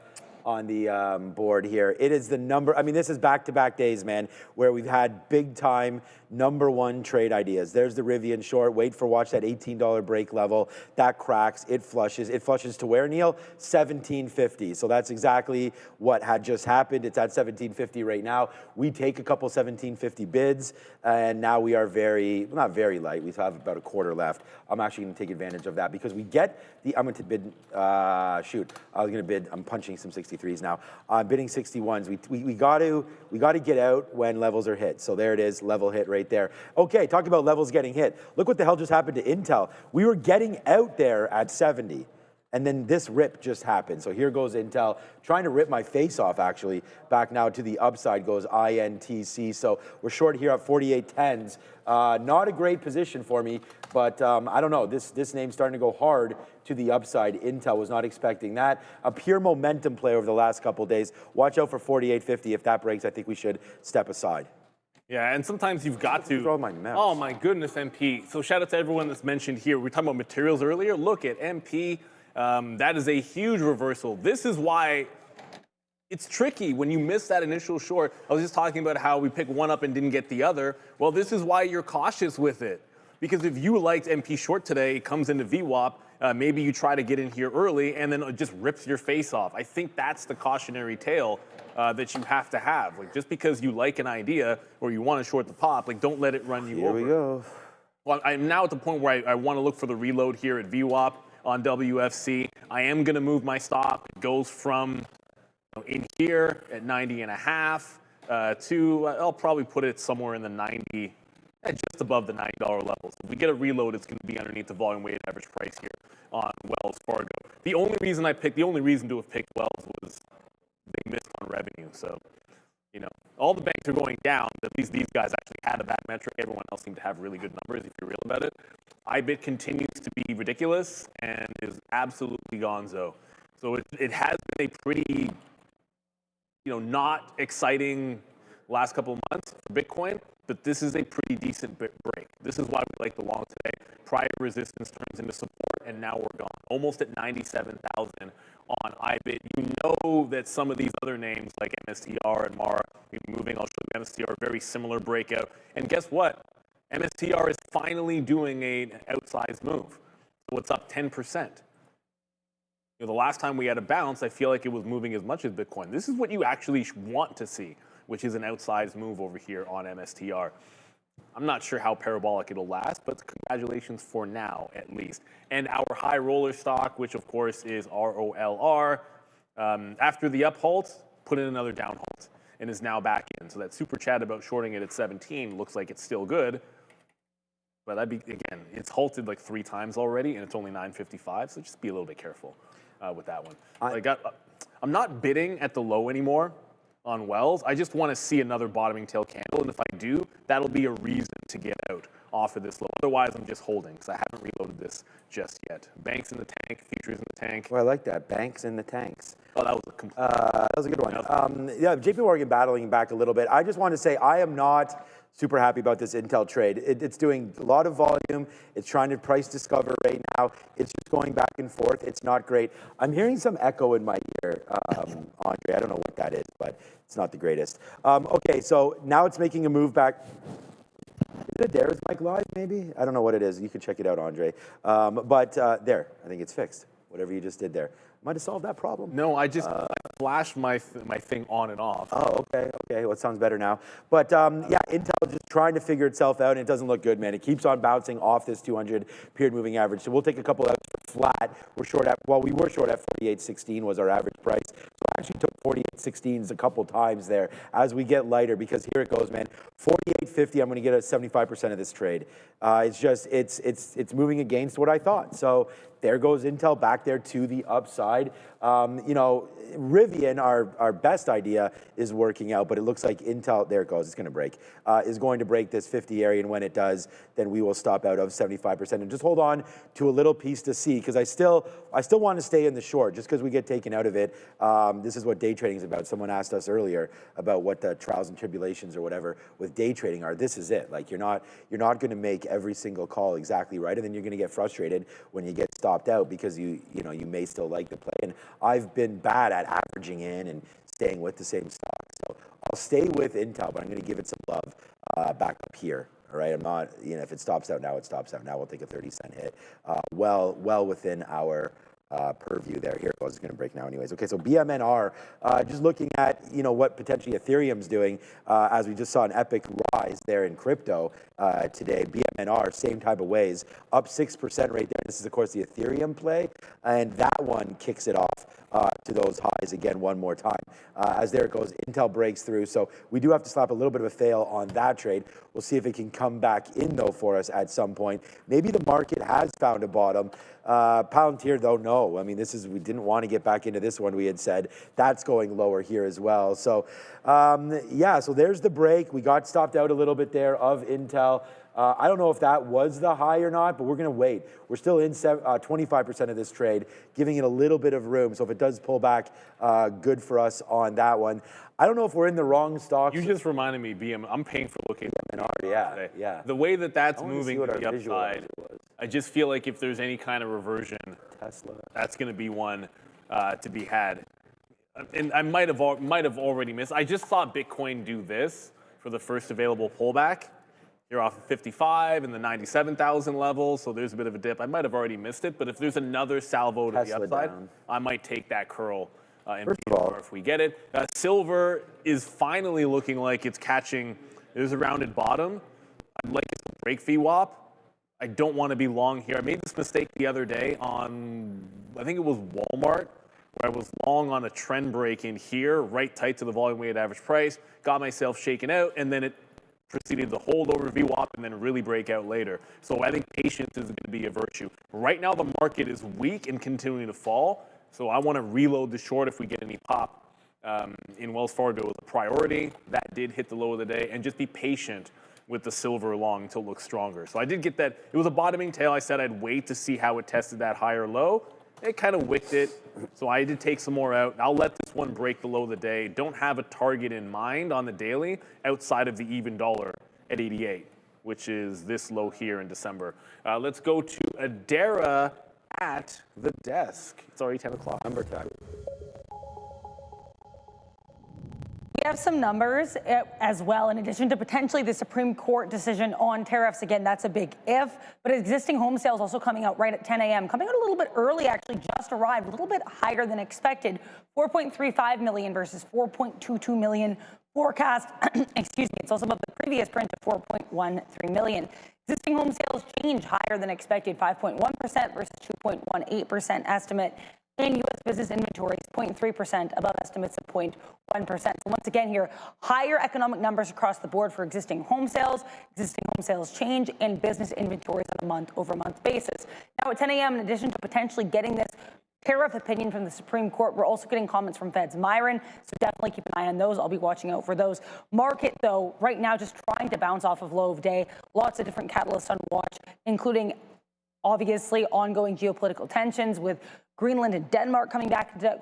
board here. It is the number, I mean, this is back-to-back days, man, where we've had big-time #1 trade ideas. There's the Rivian short. Watch that $18 break level. That cracks. It flushes. It flushes to where, Neil? 1750. So that's exactly what had just happened. It's at 1750 right now. We take a couple 1750 bids, and now we are not very light. We have about a quarter left. I'm actually going to take advantage of that because we get I'm going to bid, I was going to bid, I'm punching some 63s now. I'm bidding 61s. We got to get out when levels are hit. So there it is, level hit right there. Okay, talk about levels getting hit. Look what the hell just happened to Intel. We were getting out there at 70. And then this rip just happened. So here goes Intel, trying to rip my face off, actually. Back now to the upside goes INTC. So we're short here at 48.10s. Not a great position for me, but I don't know. This name's starting to go hard to the upside. Intel was not expecting that. A pure momentum play over the last couple of days. Watch out for 48.50. If that breaks, I think we should step aside. Yeah, and sometimes you've got to. Throw my mouse. Oh my goodness, MP. So shout out to everyone that's mentioned here. We were talking about materials earlier. Look at MP. That is a huge reversal. This is why it's tricky when you miss that initial short. I was just talking about how we picked one up and didn't get the other. Well, this is why you're cautious with it. Because if you liked MP short today, it comes into VWAP, maybe you try to get in here early and then it just rips your face off. I think that's the cautionary tale that you have to have. Like, just because you like an idea or you want to short the pop, like, don't let it run you over. Here we go. Well, I'm now at the point where I want to look for the reload here at VWAP on WFC. I am going to move my stop. It goes from in here at 90.5 to, I'll probably put it somewhere in the 90, just above the $90 level. So if we get a reload, it's going to be underneath the volume weighted average price here on Wells Fargo. The only reason to have picked Wells was they missed on revenue. So, all the banks are going down. At least these guys actually had a bad metric. Everyone else seemed to have really good numbers if you're real about it. IBIT continues to be ridiculous and is absolutely gonzo. So it has been a pretty, not exciting last couple of months for Bitcoin, but this is a pretty decent break. This is why we like the long today. Prior resistance turns into support, and now we're gone. Almost at 97,000 on IBIT. You know that some of these other names like MSTR and MAR moving. I'll show you MSTR, very similar breakout. And guess what? MSTR is finally doing an outsized move. So it's up 10%. The last time we had a bounce, I feel like it was moving as much as Bitcoin. This is what you actually want to see, which is an outsized move over here on MSTR. I'm not sure how parabolic it'll last, but congratulations for now, at least. And our high roller stock, which of course is ROLR, after the up halt, put in another down halt and is now back in. So that super chat about shorting it at 17 looks like it's still good. But that'd be, again, it's halted like 3 times already, and it's only 9.55, so just be a little bit careful with that one. I'm not bidding at the low anymore on Wells. I just want to see another bottoming tail candle, and if I do, that'll be a reason to get out off of this low. Otherwise, I'm just holding, because I haven't reloaded this just yet. Banks in the tank, futures in the tank. Well, I like that. Banks in the tanks. Oh, that was a complete. That was a good one. Yeah, JP Morgan battling back a little bit. I just want to say I am not super happy about this Intel trade. It's doing a lot of volume. It's trying to price discover right now. It's just going back and forth. It's not great. I'm hearing some echo in my ear, Andre. I don't know what that is, but it's not the greatest. Okay, so now it's making a move back. Is it there? Is Mike live, maybe? I don't know what it is. You can check it out, Andre. But there, I think it's fixed. Whatever you just did there. Might have solved that problem. No, I just flashed my thing on and off. Oh, okay. Well, it sounds better now. But yeah, Intel is just trying to figure itself out, and it doesn't look good, man. It keeps on bouncing off this 200 period moving average. So we'll take a couple out flat. We were short at 48.16 was our average price. So I actually took 48.16s a couple times there as we get lighter, because here it goes, man. 48.50, I'm going to get a 75% of this trade. It's moving against what I thought. So there goes Intel back there to the upside. Rivian, our best idea, is working out, but it looks like Intel, there it goes, it's going to break, is going to break this 50 area, and when it does, then we will stop out of 75% and just hold on to a little piece to see, because I still want to stay in the short, just because we get taken out of it. This is what day trading is about. Someone asked us earlier about what the trials and tribulations or whatever with day trading are. This is it. Like, you're not going to make every single call exactly right, and then you're going to get frustrated when you get stopped out because you may still like the play. And I've been bad at averaging in and staying with the same stock. So I'll stay with Intel, but I'm going to give it some love back up here. All right, I'm not, if it stops out now, it stops out now. We'll take a 30-cent hit. Well within our purview there. Here it goes. It's going to break now anyways. Okay, so BMNR, just looking at, what potentially Ethereum's doing, as we just saw an epic rise there in crypto today. BMNR and are, same type of ways, up 6% right there. This is, of course, the Ethereum play, and that one kicks it off to those highs again one more time. As there it goes, Intel breaks through, so we do have to slap a little bit of a fail on that trade. We'll see if it can come back in, though, for us at some point. Maybe the market has found a bottom. Palantir, though, no. I mean, we didn't want to get back into this one, we had said. That's going lower here as well. So, yeah, so there's the break. We got stopped out a little bit there of Intel. I don't know if that was the high or not, but we're going to wait. We're still in 25% of this trade, giving it a little bit of room. So if it does pull back, good for us on that one. I don't know if we're in the wrong stocks. You just reminded me, BM, I'm paying for looking at yeah. The way that's moving to to the upside, I just feel like if there's any kind of reversion, Tesla. That's going to be one to be had. And I might have already missed. I just saw Bitcoin do this for the first available pullback. You're off of 55 and the 97,000 level, so there's a bit of a dip. I might have already missed it, but if there's another salvo to the upside, I might take that curl in PBR if we get it. Silver is finally looking like it's catching. There's a rounded bottom. I'd like it to break VWAP. I don't want to be long here. I made this mistake the other day on, I think it was Walmart, where I was long on a trend break in here, right tight to the volume weighted average price, got myself shaken out, and then it proceeded to hold over VWAP and then really break out later. So I think patience is going to be a virtue. Right now, the market is weak and continuing to fall. So I want to reload the short if we get any pop in Wells Fargo as a priority. That did hit the low of the day, and just be patient with the silver long until it looks stronger. So I did get that. It was a bottoming tail. I said I'd wait to see how it tested that higher low. It kind of wicked it, so I did take some more out. I'll let this one break the low of the day. Don't have a target in mind on the daily outside of the even dollar at 88, which is this low here in December. Let's go to Adara at the desk. It's already 10 o'clock. Number time. We have some numbers as well, in addition to potentially the Supreme Court decision on tariffs. Again, that's a big if, but existing home sales also coming out right at 10 a.m. Coming out a little bit early, actually just arrived, a little bit higher than expected. 4.35 million versus 4.22 million forecast. Excuse me, it's also above the previous print of 4.13 million. Existing home sales change higher than expected, 5.1% versus 2.18% estimate. And U.S. business inventories, 0.3% above estimates of 0.1%. So once again here, higher economic numbers across the board for existing home sales change, and business inventories on a month-over-month basis. Now at 10 a.m., in addition to potentially getting this tariff opinion from the Supreme Court, we're also getting comments from Fed's Myron, so definitely keep an eye on those. I'll be watching out for those. Market, though, right now just trying to bounce off of low of day. Lots of different catalysts on watch, including obviously ongoing geopolitical tensions with Greenland and Denmark coming back into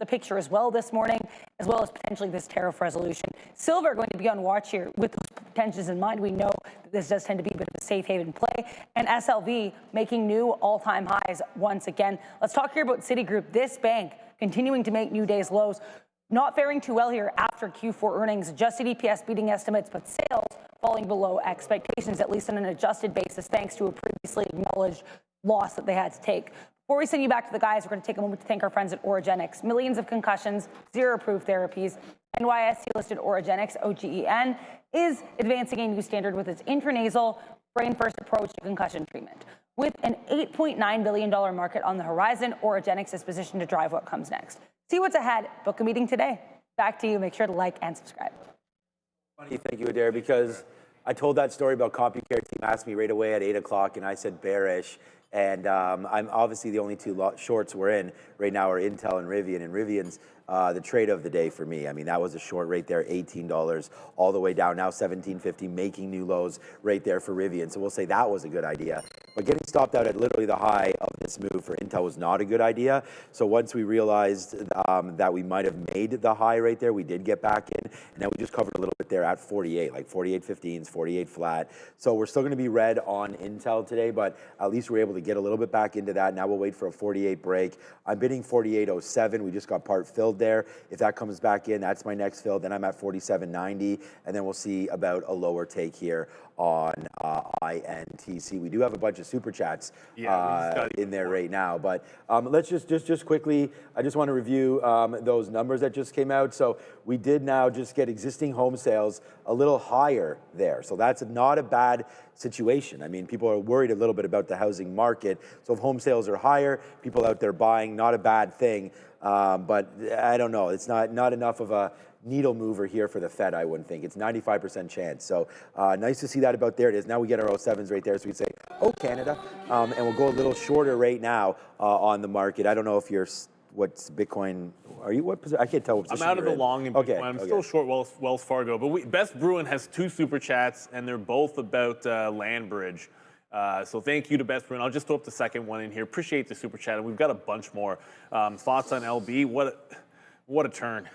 the picture as well this morning, as well as potentially this tariff resolution. Silver going to be on watch here with those tensions in mind. We know that this does tend to be a bit of a safe haven play. And SLV making new all-time highs once again. Let's talk here about Citigroup. This bank continuing to make new day's lows. Not faring too well here after Q4 earnings. Adjusted EPS beating estimates, but sales falling below expectations, at least on an adjusted basis, thanks to a previously acknowledged loss that they had to take. Before we send you back to the guys, we're going to take a moment to thank our friends at Origenics. Millions of concussions, zero approved therapies. NYSE-listed Origenics, OGEN, is advancing a new standard with its intranasal, brain-first approach to concussion treatment. With an $8.9 billion market on the horizon, Origenics is positioned to drive what comes next. See what's ahead. Book a meeting today. Back to you. Make sure to like and subscribe. Funny, thank you, Adair, because I told that story about CompuCare. Team asked me right away at 8 o'clock, and I said bearish. And I'm obviously the only two shorts we're in right now are Intel and Rivian. And Rivian's the trade of the day for me. I mean, that was a short right there, $18 all the way down, now $17.50, making new lows right there for Rivian. So we'll say that was a good idea. But getting stopped out at literally the high of this move for Intel was not a good idea. So once we realized that we might have made the high right there, we did get back in. And then we just covered a little bit there at 48, like 48.15s, 48 flat. So we're still going to be red on Intel today, but at least we're able to get a little bit back into that. Now we'll wait for a 48 break. I'm bidding 48.07. We just got part filled there. If that comes back in, that's my next fill. Then I'm at 47.90, and then we'll see about a lower take here on INTC. We do have a bunch of super chats Yeah, in there right now. But let's just quickly, I just want to review those numbers that just came out. So we did now just get existing home sales a little higher there. So that's not a bad situation. I mean, people are worried a little bit about the housing market. So if home sales are higher, people out there buying, not a bad thing. But I don't know. It's not enough of a needle mover here for the Fed, I wouldn't think. It's 95% chance. So nice to see that about there it is. Now we get our 07s right there. So we say, oh, Canada. And we'll go a little shorter right now on the market. I don't know if you're, what's Bitcoin, are you, what position? I can't tell what position I'm out of the in. long in Bitcoin. I'm still short Wells Fargo. But Best Bruin has 2 super chats, and they're both about Landbridge. So thank you to Best Bruin. I'll just throw up the second one in here. Appreciate the super chat. And we've got a bunch more. Thoughts on LB? What a turn.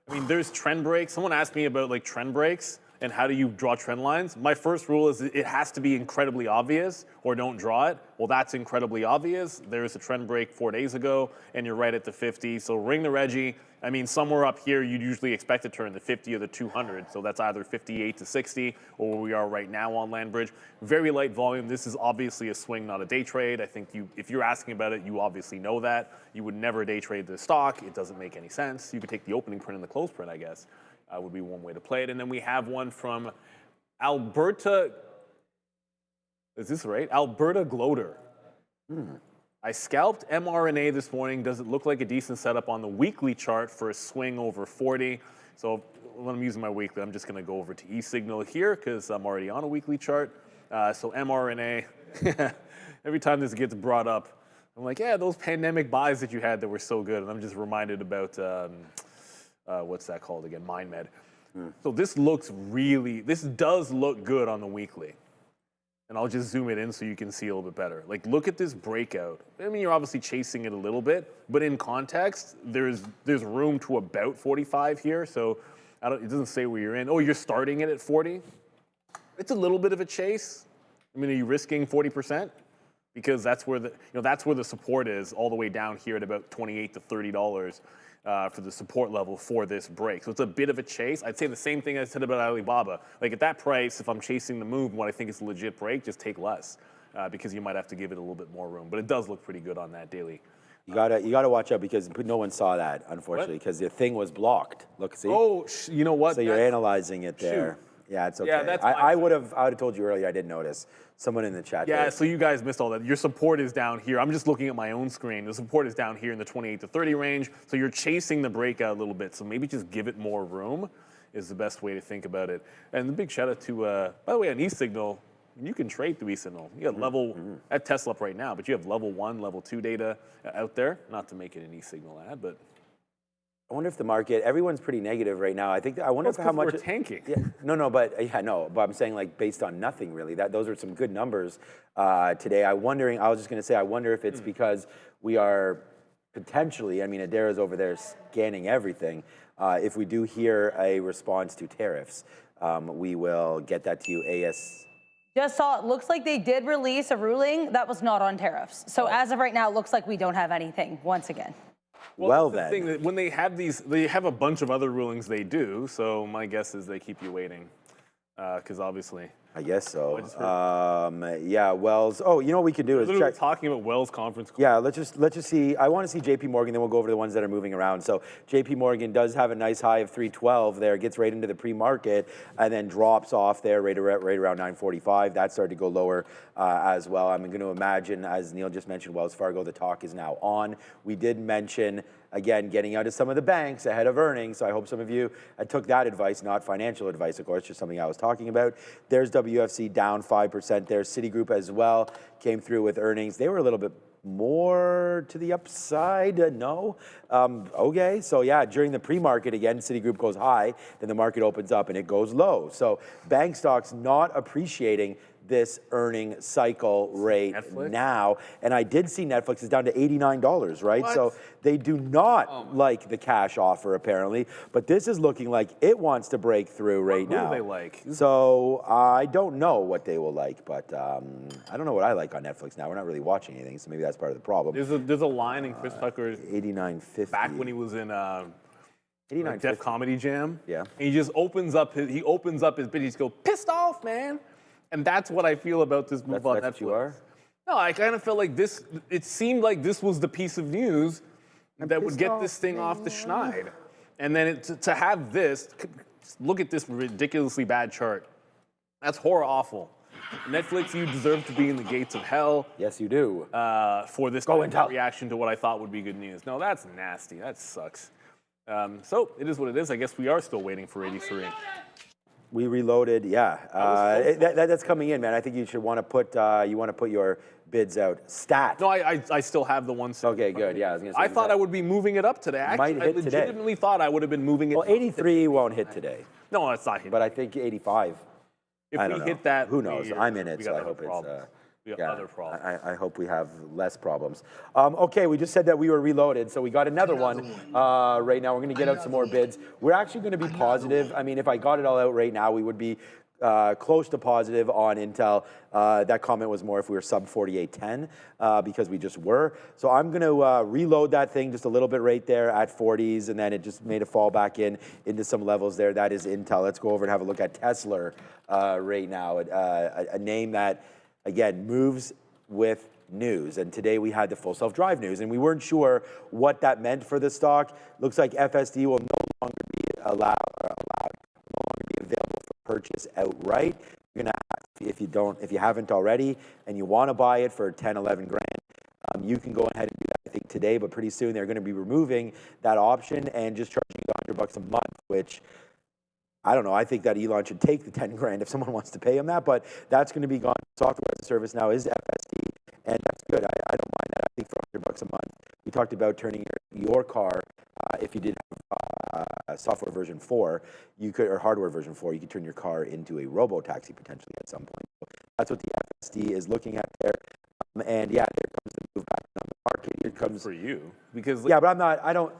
I mean, there's trend breaks. Someone asked me about like trend breaks and how do you draw trend lines. My first rule is it has to be incredibly obvious or don't draw it. Well, that's incredibly obvious. There's a trend break 4 days ago and you're right at the 50. So ring the Reggie. I mean, somewhere up here, you'd usually expect to turn the 50 or the 200. So that's either 58 to 60 or where we are right now on Landbridge. Very light volume. This is obviously a swing, not a day trade. I think if you're asking about it, you obviously know that. You would never day trade the stock. It doesn't make any sense. You could take the opening print and the close print, I guess, would be one way to play it. And then we have one from Alberta. Is this right? Alberta Gloater. I scalped mRNA this morning. Does it look like a decent setup on the weekly chart for a swing over 40? So when I'm using my weekly, I'm just going to go over to e-signal here because I'm already on a weekly chart. So mRNA, every time this gets brought up, I'm like, yeah, those pandemic buys that you had that were so good. And I'm just reminded about, what's that called again? MindMed. So this does look good on the weekly. And I'll just zoom it in so you can see a little bit better. Like, look at this breakout. I mean, you're obviously chasing it a little bit, but in context, there's room to about 45 here. So it doesn't say where you're in. Oh, you're starting it at 40? It's a little bit of a chase. I mean, are you risking 40%? Because that's where the support is, all the way down here at about $28 to $30 for the support level for this break. So it's a bit of a chase. I'd say the same thing I said about Alibaba. Like at that price, if I'm chasing the move, what I think is a legit break, just take less because you might have to give it a little bit more room. But it does look pretty good on that daily. You gotta watch out because no one saw that, unfortunately, because the thing was blocked. Look, see? Oh, you know what? So you're analyzing it there. Shoot. Yeah, it's okay. Yeah, I would have told you earlier. I didn't notice. Someone in the chat. Yeah, so you guys missed all that. Your support is down here. I'm just looking at my own screen. The support is down here in the 28 to 30 range. So you're chasing the breakout a little bit. So maybe just give it more room is the best way to think about it. And the big shout out to, by the way, on e-signal, you can trade through e-signal. You got level at Tesla up right now, but you have level 1, level 2 data out there. Not to make it an e-signal ad, but. I wonder if the market, everyone's pretty negative right now. I wonder if how much we're tanking. Yeah, but I'm saying like based on nothing really. Those are some good numbers today. I was just going to say, I wonder if it's because we are potentially, I mean, Adara's over there scanning everything. If we do hear a response to tariffs, we will get that to you Just saw it. Looks like they did release a ruling that was not on tariffs. So as of right now, it looks like we don't have anything once again. Well then. The thing that when they have these, they have a bunch of other rulings they do. So my guess is they keep you waiting, because obviously. I guess so. Yeah, Wells. Oh, you know what we could do is check. Talking about Wells conference call. Yeah, let's just see. I want to see JP Morgan, then we'll go over the ones that are moving around. So JP Morgan does have a nice high of 312 there, gets right into the pre-market, and then drops off there right around 945. That started to go lower as well. I'm going to imagine, as Neil just mentioned, Wells Fargo, the talk is now on. We did mention, again, getting out of some of the banks ahead of earnings. So I hope some of you took that advice, not financial advice, of course, just something I was talking about. There's WFC down 5% there. Citigroup as well came through with earnings. They were a little bit more to the upside. No. Okay. So yeah, during the pre-market again, Citigroup goes high, then the market opens up and it goes low. So bank stocks not appreciating this earning cycle rate now. And I did see Netflix is down to $89, right? What? So they do not like the cash offer, apparently. But this is looking like it wants to break through right now. What do they like? So I don't know what they will like, but I don't know what I like on Netflix now. We're not really watching anything, so maybe that's part of the problem. There's a line in Chris Tucker's $89.50. back when he was in Def Comedy Jam. Yeah. And he just opens up his bit. He just goes, pissed off, man. And that's what I feel about this move on Netflix. What you are? No, I kind of felt like this, it seemed like this was the piece of news that would get this thing off the schneid. And then to have this, look at this ridiculously bad chart. That's horror awful. Netflix, you deserve to be in the gates of hell. Yes, you do. For this reaction to what I thought would be good news. No, that's nasty. That sucks. So it is what it is. I guess we are still waiting for 83. We reloaded, yeah. That's coming in, man. I think you should want to put your bids out. Stat. No, I still have the 170. Okay, good. Yeah, I thought I would be moving it up today. Actually, I legitimately thought I would have been moving it. Well, 83 won't hit today. No, it's not hitting. But I think 85. If we hit that, who knows? I'm in it, so I hope we got other problems. I hope we have less problems. Okay, we just said that we were reloaded, so we got another one right now. We're going to get out some more bids. We're actually going to be positive. I mean, if I got it all out right now, we would be close to positive on Intel. That comment was more if we were sub 48.10 because we just were. So I'm going to reload that thing just a little bit right there at 40s, and then it just made a fall back into some levels there. That is Intel. Let's go over and have a look at Tesla right now, a name that, again, moves with news. And today we had the full self-drive news, and we weren't sure what that meant for the stock. Looks like FSD will no longer be allowed, no longer be available for purchase outright. You're gonna, if you haven't already, and you want to buy it for 10, 11 grand, you can go ahead and do that, I think, today. But pretty soon they're going to be removing that option and just charging you $100 a month, which, I don't know. I think that Elon should take the 10 grand if someone wants to pay him that, but that's going to be gone. Software as a service now is FSD, and that's good. I don't mind that. I think for $100 a month. We talked about turning your car, if you did have software version 4, you could, or hardware version 4, you could turn your car into a robo-taxi potentially at some point. So that's what the FSD is looking at there. And yeah, there comes the move back on the market. Here comes for you, because yeah, but I'm not. I don't.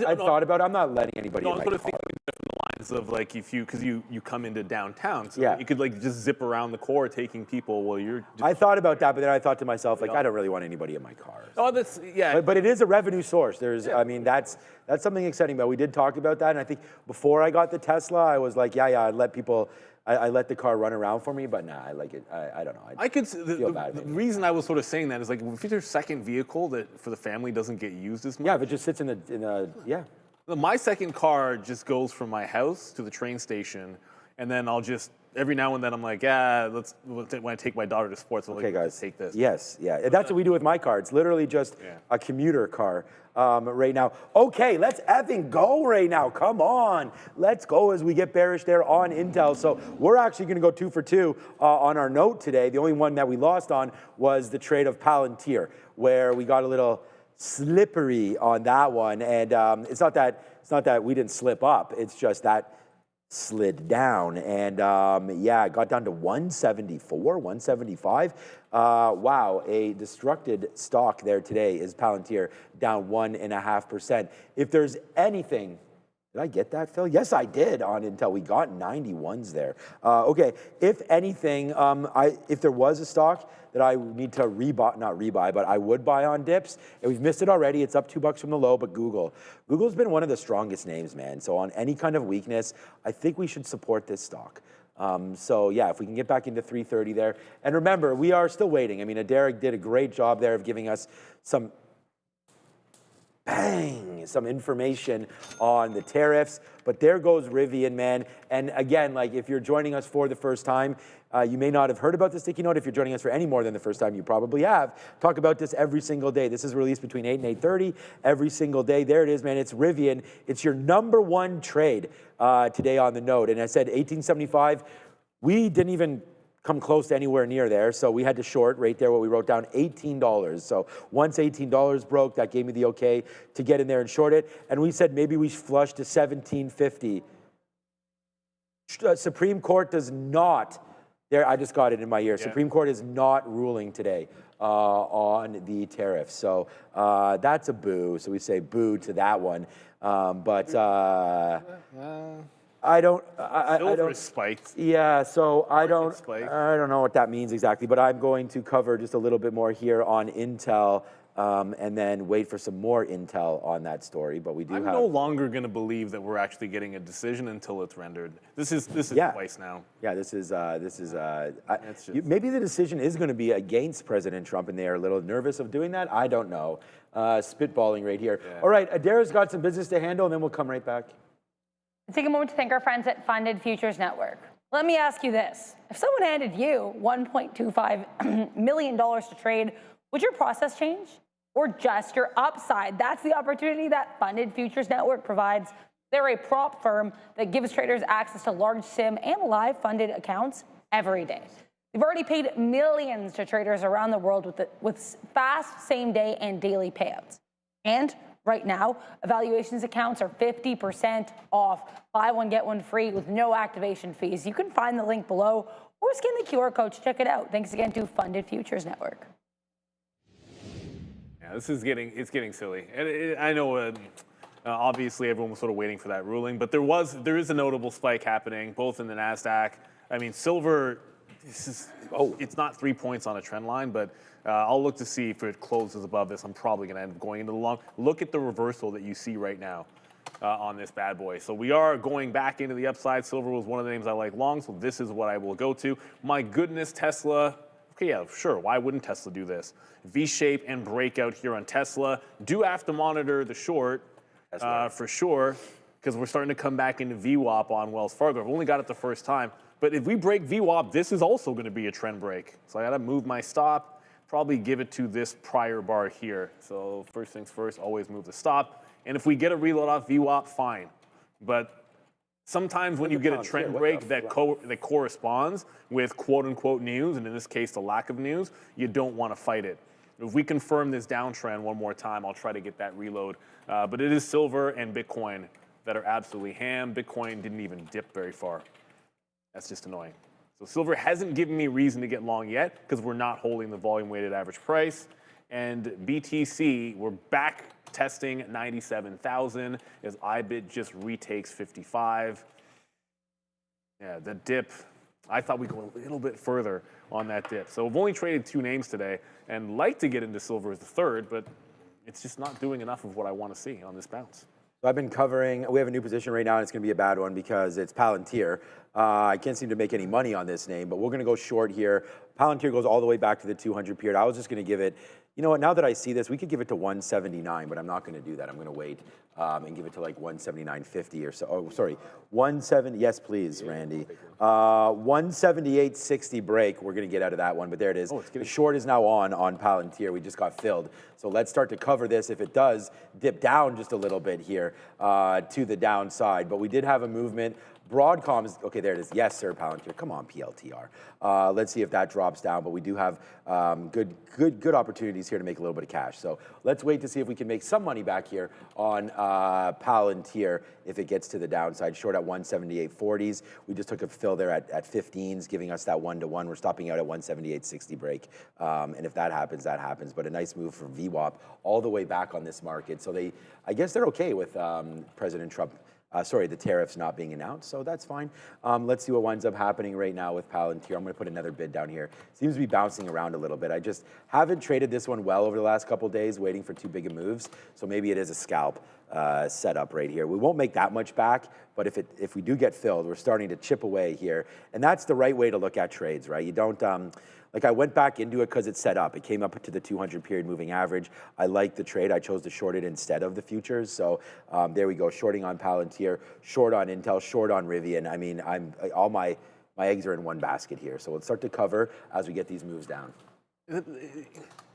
I thought about it. I'm not letting anybody. No, in I'm my sort of car. thinking different lines of like because you come into downtown, so yeah, you could like just zip around the core taking people while you're. I thought about that, but then I thought to myself, like, I don't really want anybody in my car. Oh, that's yeah. But it is a revenue source. There's, I mean, that's something exciting. But we did talk about that, and I think before I got the Tesla, I was like, yeah, I'd let people. I let the car run around for me, but nah, I like it. I don't know. I could. The reason I was sort of saying that is like if it's your second vehicle that for the family doesn't get used as much. Yeah, if it just sits in the yeah. My second car just goes from my house to the train station, and then I'll just every now and then I'm like, yeah, when I take my daughter to sports, I'll okay, guys, take this. Yes, yeah, that's what we do with my car. It's literally just a commuter car. Right now. Okay, let's effing go right now. Come on. Let's go as we get bearish there on Intel. So we're actually going to go 2 for 2 on our note today. The only one that we lost on was the trade of Palantir, where we got a little slippery on that one. And it's not that we didn't slip up. It's just that slid down, and yeah, it got down to 174, 175. Wow, a destructed stock there today is Palantir, down 1.5%. If there's anything, did I get that, Phil? Yes, I did on Intel. We got 91s there. Okay, if anything, if there was a stock that I need to not rebuy, but I would buy on dips, and we've missed it already. It's up $2 from the low, but Google's been one of the strongest names, man. So on any kind of weakness, I think we should support this stock. So yeah, if we can get back into 330 there. And remember, we are still waiting. I mean, Derek did a great job there of giving us some information on the tariffs, but there goes Rivian, man. And again, like if you're joining us for the first time, you may not have heard about the sticky note. If you're joining us for any more than the first time, you probably have. Talk about this every single day. This is released between 8 and 8:30 every single day. There it is, man. It's Rivian. It's your #1 trade today on the note. And I said 1875. We didn't even come close to anywhere near there, so we had to short right there what we wrote down, $18. So once $18 broke, that gave me the okay to get in there and short it. And we said maybe we flush to 1750. Supreme Court does not, there, I just got it in my ear. Yeah. Supreme Court is not ruling today on the tariffs. So that's a boo. So we say boo to that one. I don't. Spiked. Yeah, so I don't know what that means exactly, but I'm going to cover just a little bit more here on Intel and then wait for some more intel on that story. But we do I'm have... no longer going to believe that we're actually getting a decision until it's rendered. This is twice now. Yeah, this is just... maybe the decision is going to be against President Trump, and they are a little nervous of doing that. I don't know. Spitballing right here. Yeah. All right, Adara's got some business to handle, and then we'll come right back. Take a moment to thank our friends at Funded Futures Network. Let me ask you this. If someone handed you $1.25 million to trade, would your process change? Or just your upside? That's the opportunity that Funded Futures Network provides. They're a prop firm that gives traders access to large SIM and live funded accounts every day. They've already paid millions to traders around the world with fast same-day and daily payouts. And right now, evaluations accounts are 50% off. Buy one, get one free with no activation fees. You can find the link below or scan the QR code to check it out. Thanks again to Funded Futures Network. Yeah, this is getting silly. And I know obviously everyone was sort of waiting for that ruling, but there is a notable spike happening both in the NASDAQ. I mean, silver, it's not 3 points on a trend line, but I'll look to see if it closes above this. I'm probably going to end up going into the long. Look at the reversal that you see right now on this bad boy. So we are going back into the upside. Silver was one of the names I like long, so this is what I will go to. My goodness, Tesla. Okay, yeah, sure. Why wouldn't Tesla do this? V-shape and breakout here on Tesla. Do have to monitor the short for sure, because we're starting to come back into VWAP on Wells Fargo. I've only got it the first time. But if we break VWAP, this is also going to be a trend break. So I got to move my stop, probably give it to this prior bar here. So first things first, always move the stop. And if we get a reload off VWAP, fine. But sometimes when you get a trend break that corresponds with quote-unquote news, and in this case, the lack of news, you don't want to fight it. If we confirm this downtrend one more time, I'll try to get that reload. But it is silver and Bitcoin that are absolutely ham. Bitcoin didn't even dip very far. That's just annoying. So silver hasn't given me reason to get long yet because we're not holding the volume-weighted average price. And BTC, we're back testing 97,000 as IBIT just retakes 55. Yeah, the dip, I thought we'd go a little bit further on that dip. So we've only traded 2 names today and like to get into silver as the third, but it's just not doing enough of what I want to see on this bounce. So I've been covering, we have a new position right now, and it's going to be a bad one because it's Palantir. I can't seem to make any money on this name, but we're going to go short here. Palantir goes all the way back to the 200 period. I was just going to give it, you know what, now that I see this, we could give it to 179, but I'm not going to do that. I'm going to wait and give it to like 179.50 or so. Oh, sorry, 170, yes, please, Randy. 178.60 break, we're going to get out of that one, but there it is. The short is now on Palantir. We just got filled. So let's start to cover this. If it does dip down just a little bit here to the downside, but we did have a movement. Broadcom's, okay, there it is. Yes, sir, Palantir. Come on, PLTR. Let's see if that drops down, but we do have good opportunities here to make a little bit of cash. So let's wait to see if we can make some money back here on Palantir if it gets to the downside. Short at 178.40s. We just took a fill there at 15s, giving us that 1-to-1. We're stopping out at 178.60 break. And if that happens, that happens. But a nice move from VWAP all the way back on this market. So I guess they're okay with President Trump. The tariffs not being announced, so that's fine. Let's see what winds up happening right now with Palantir. I'm going to put another bid down here. Seems to be bouncing around a little bit. I just haven't traded this one well over the last couple of days, waiting for too big of moves. So maybe it is a scalp setup right here. We won't make that much back, but if we do get filled, we're starting to chip away here. And that's the right way to look at trades, right? You don't... Like I went back into it because it's set up. It came up to the 200 period moving average. I like the trade. I chose to short it instead of the futures. So there we go. Shorting on Palantir, short on Intel, short on Rivian. I mean, all my eggs are in one basket here. So let's start to cover as we get these moves down.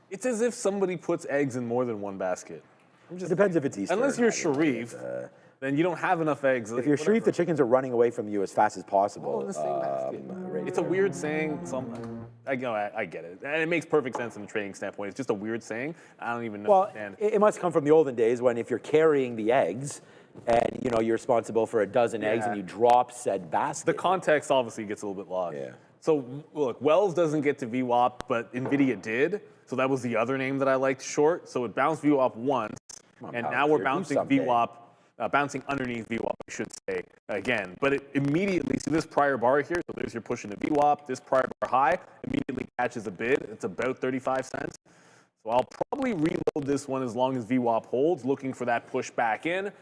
It's as if somebody puts eggs in more than one basket. It depends if it's Easter. Unless you're Sharif, then you don't have enough eggs. If you're Sharif, the chickens are running away from you as fast as possible. All in the same basket. It's a weird saying. I get it. And it makes perfect sense from a trading standpoint. It's just a weird saying. I don't even understand. Well, it must come from the olden days when if you're carrying the eggs and you're responsible for a dozen eggs and you drop said basket. The context obviously gets a little bit lost. Yeah. So look, Wells doesn't get to VWAP, but Nvidia did. So that was the other name that I liked short. So it bounced VWAP once, and now we're bouncing VWAP. Bouncing underneath VWAP, I should say, again. But it immediately, so this prior bar here, so there's your push into VWAP, this prior bar high, immediately catches a bid. It's about 35 cents. So So I'll probably reload this one as long as VWAP holds, looking for that push back in.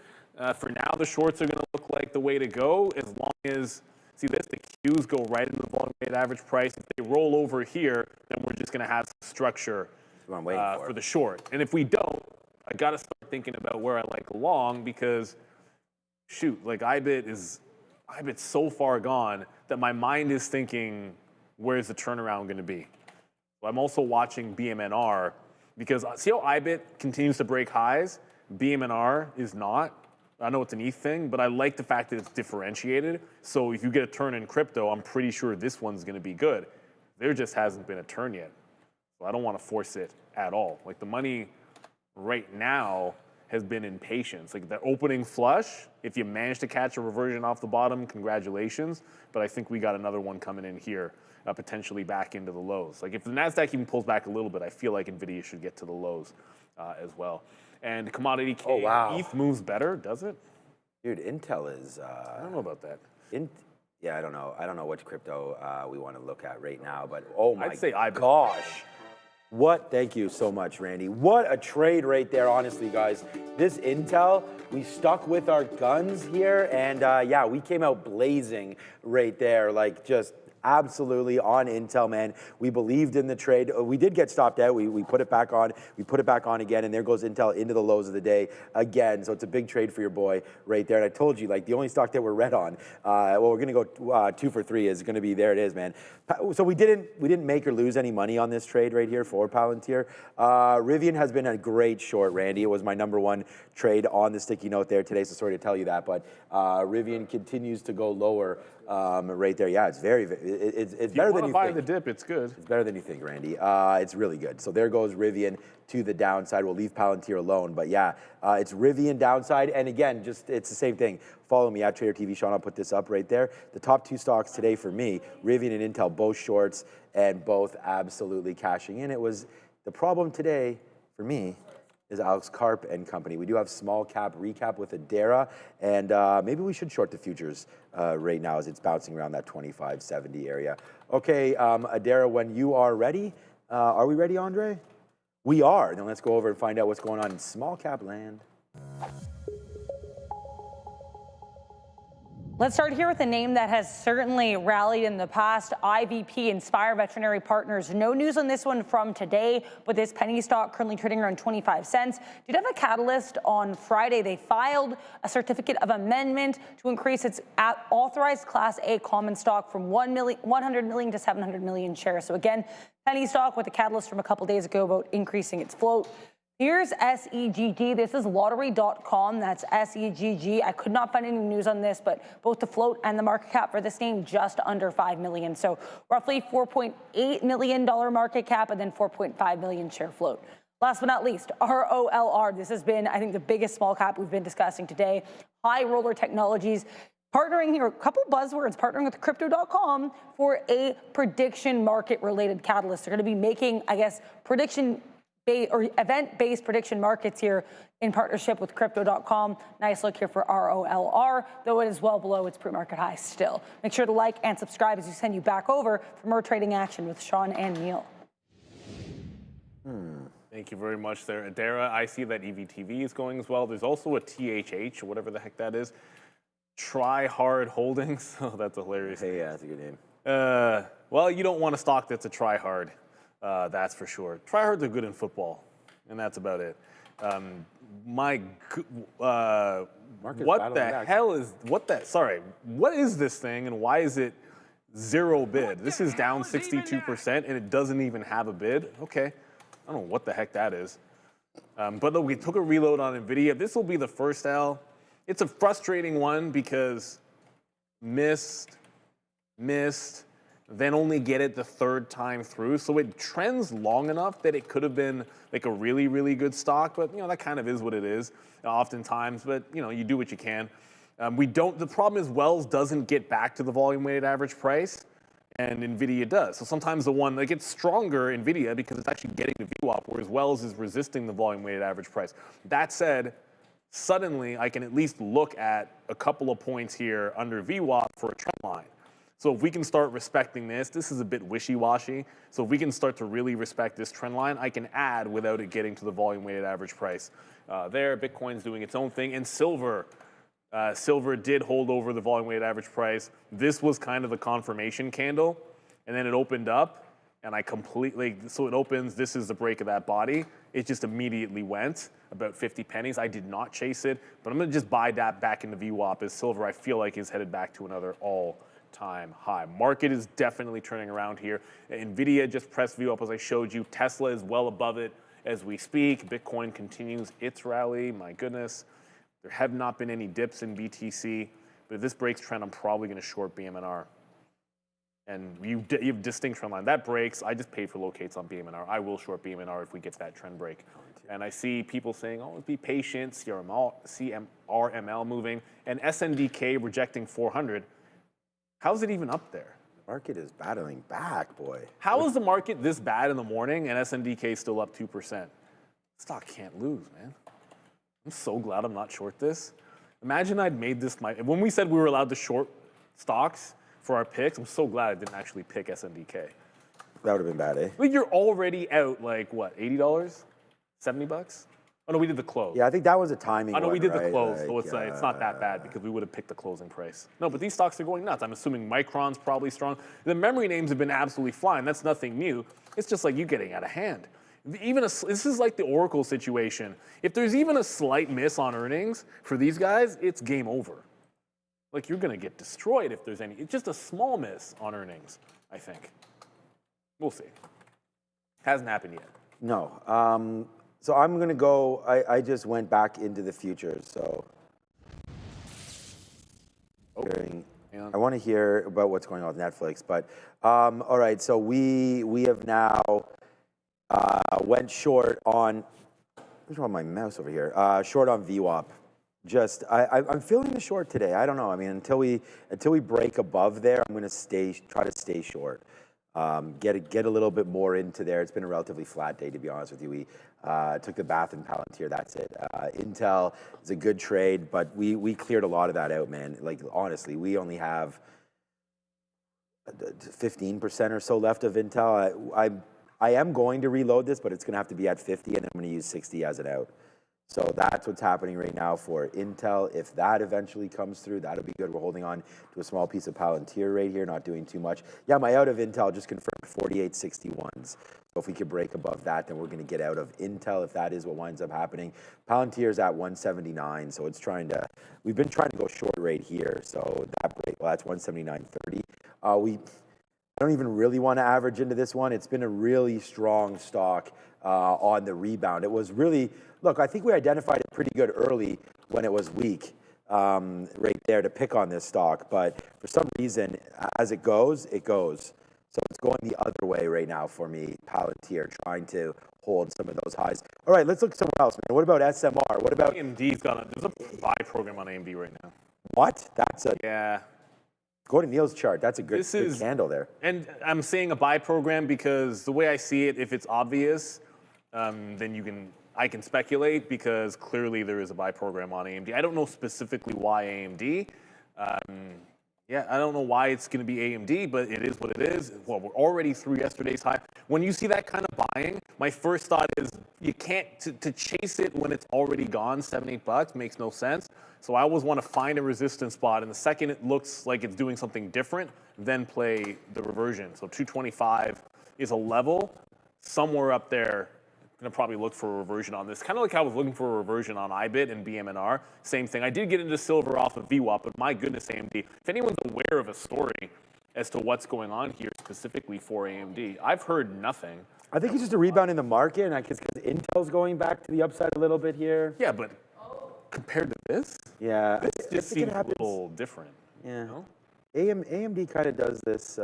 For now, the shorts are going to look like the way to go as long as, see this, the Qs go right into the volume weighted average price. If they roll over here, then we're just going to have some structure for the short. And if we don't, I got to start thinking about where I like long because, shoot, like IBIT's so far gone that my mind is thinking, where's the turnaround going to be? So I'm also watching BMNR because see how IBIT continues to break highs? BMNR is not. I know it's an ETH thing, but I like the fact that it's differentiated. So if you get a turn in crypto, I'm pretty sure this one's going to be good. There just hasn't been a turn yet. So I don't want to force it at all. Like the money right now has been in patience. Like the opening flush, if you manage to catch a reversion off the bottom, congratulations. But I think we got another one coming in here, potentially back into the lows. Like if the NASDAQ even pulls back a little bit, I feel like Nvidia should get to the lows as well. And commodity K, ETH moves better, does it? Dude, Intel is. I don't know about that. Yeah, I don't know. I don't know which crypto we want to look at right now, but oh my I'd say IBIT. gosh. What? Thank you so much, Randy. What a trade right there, honestly, guys. This Intel, we stuck with our guns here, and yeah, we came out blazing right there, like just absolutely on Intel, man. We believed in the trade. We did get stopped out. We put it back on. We put it back on again, and there goes Intel into the lows of the day again. So it's a big trade for your boy right there. And I told you, like the only stock that we're red on, well, we're gonna go 2 for 3 is gonna be there. It is, man. So we didn't make or lose any money on this trade right here for Palantir. Rivian has been a great short, Randy. It was my #1 trade on the sticky note there today. So sorry to tell you that, but Rivian continues to go lower right there. Yeah, it's it's better than you think. If you want to buy the dip, it's good. It's better than you think, Randy. It's really good. So there goes Rivian to the downside. We'll leave Palantir alone, but yeah, it's Rivian downside. And again, just it's the same thing. Follow me at Trader TV. Sean, I'll put this up right there. The top 2 stocks today for me, Rivian and Intel, both shorts and both absolutely cashing in. It was the problem today for me is Alex Karp and company. We do have small cap recap with Adara, and maybe we should short the futures right now as it's bouncing around that 25.70 area. Okay, Adara, when you are ready, are we ready, Andre? We are. Then let's go over and find out what's going on in small cap land. Let's start here with a name that has certainly rallied in the past, IVP, Inspire Veterinary Partners. No news on this one from today, but this penny stock currently trading around 25 cents. Did have a catalyst on Friday. They filed a certificate of amendment to increase its authorized Class A common stock from 100 million to 700 million shares. So again, penny stock with a catalyst from a couple days ago about increasing its float. Here's SEGG. This is lottery.com. That's SEGG. I could not find any news on this, but both the float and the market cap for this name just under 5 million. So roughly $4.8 million market cap and then 4.5 million share float. Last but not least, ROLR. This has been, I think, the biggest small cap we've been discussing today. High Roller Technologies. Partnering here, a couple buzzwords, partnering with Crypto.com for a prediction market related catalyst. They're going to be making, I guess, event-based prediction markets here in partnership with Crypto.com. Nice look here for ROLR, though it is well below its pre-market high still. Make sure to like and subscribe as we send you back over for more trading action with Sean and Neil. Thank you very much there, Adara. I see that EVTV is going as well. There's also a THH, or whatever the heck that is. Try Hard Holdings. Oh, that's hilarious. Hey, yeah, that's a good name. Well, you don't want a stock that's a try hard. That's for sure. Tryhards are good in football, and that's about it. What is this thing, and why is it 0 bid? This is down 62%, and it doesn't even have a bid. Okay, I don't know what the heck that is. But look, we took a reload on Nvidia. This will be the first L. It's a frustrating one because missed, then only get it the 3rd time through. So it trends long enough that it could have been like a really, really good stock, but that kind of is what it is oftentimes, but you do what you can. The problem is Wells doesn't get back to the volume weighted average price, and Nvidia does. So sometimes the one that gets stronger, Nvidia, because it's actually getting the VWAP, whereas Wells is resisting the volume weighted average price. That said, suddenly I can at least look at a couple of points here under VWAP for a trend line. So if we can start respecting this is a bit wishy-washy. So if we can start to really respect this trend line, I can add without it getting to the volume-weighted average price. There, Bitcoin's doing its own thing. And silver. Silver did hold over the volume-weighted average price. This was kind of the confirmation candle. And then it opened up. And I completely, so it opens, this is the break of that body. It just immediately went about 50 pennies. I did not chase it, but I'm gonna just buy that back into VWAP as silver, I feel like, is headed back to another all-time high. Market is definitely turning around here. Nvidia just pressed VWAP as I showed you. Tesla is well above it as we speak. Bitcoin continues its rally, my goodness. There have not been any dips in BTC, but if this breaks trend, I'm probably gonna short BMNR. And you have distinct trend line. That breaks, I just paid for locates on BMNR. I will short BMNR if we get that trend break. And I see people saying, oh, be patient, CMRML moving, and SNDK rejecting 400. How's it even up there? Market is battling back, boy. How is the market this bad in the morning and SNDK still up 2%? Stock can't lose, man. I'm so glad I'm not short this. Imagine I'd made this when we said we were allowed to short stocks for our picks, I'm so glad I didn't actually pick SNDK. That would have been bad, eh? Like you're already out like what, $80? $70? Oh no, we did the close. Yeah, I think that was a timing I know we did right? the close, Like, so it's not that bad because we would have picked the closing price. No, but these stocks are going nuts. I'm assuming Micron's probably strong. The memory names have been absolutely flying. That's nothing new. It's just like you getting out of hand. This is like the Oracle situation. If there's even a slight miss on earnings for these guys, it's game over. Like you're gonna get destroyed if there's any. It's just a small miss on earnings, I think. We'll see. Hasn't happened yet. No. So I'm gonna go. I just went back into the future. So I want to hear about what's going on with Netflix. But all right. So we have now went short on. What's wrong with my mouse over here? Short on VWAP. I'm feeling the short today. I don't know. I mean, until we break above there, I'm going to try to stay short. Get a little bit more into there. It's been a relatively flat day, to be honest with you. We took the bath in Palantir. That's it. Intel is a good trade, but we cleared a lot of that out, man. Like honestly, we only have 15% or so left of Intel. I am going to reload this, but it's going to have to be at 50, and I'm going to use 60 as an out. So that's what's happening right now for Intel. If that eventually comes through, that'll be good. We're holding on to a small piece of Palantir right here, not doing too much. Yeah, my out of Intel just confirmed 48.61s. So if we could break above that, then we're going to get out of Intel if that is what winds up happening. Palantir's at 179, so it's we've been trying to go short right here. So that break, well, that's 179.30. I don't even really want to average into this one. It's been a really strong stock on the rebound. It was really, look, I think we identified it pretty good early when it was weak right there to pick on this stock. But for some reason, as it goes, it goes. So it's going the other way right now for me, Palantir, trying to hold some of those highs. All right, let's look somewhere else, man. What about SMR? What about AMD's there's a buy program on AMD right now. What? Yeah. Go to Neil's chart. That's a good candle there. And I'm saying a buy program because the way I see it, if it's obvious, then I can speculate because clearly there is a buy program on AMD. I don't know specifically why AMD. I don't know why it's going to be AMD, but it is what it is. Well, we're already through yesterday's high. When you see that kind of buying, my first thought is you can't to chase it when it's already gone. $7-8 makes no sense. So I always want to find a resistance spot, and the second it looks like it's doing something different, then play the reversion. So 225 is a level somewhere up there. I'm going to probably look for a reversion on this. Kind of like I was looking for a reversion on IBIT and BMNR. Same thing. I did get into silver off of VWAP, but my goodness, AMD. If anyone's aware of a story as to what's going on here specifically for AMD, I've heard nothing. I think it's just a rebound in the market, and because Intel's going back to the upside a little bit here. Yeah, but compared to this, yeah, this just seems a little different. Yeah, you know? AMD kind of does this.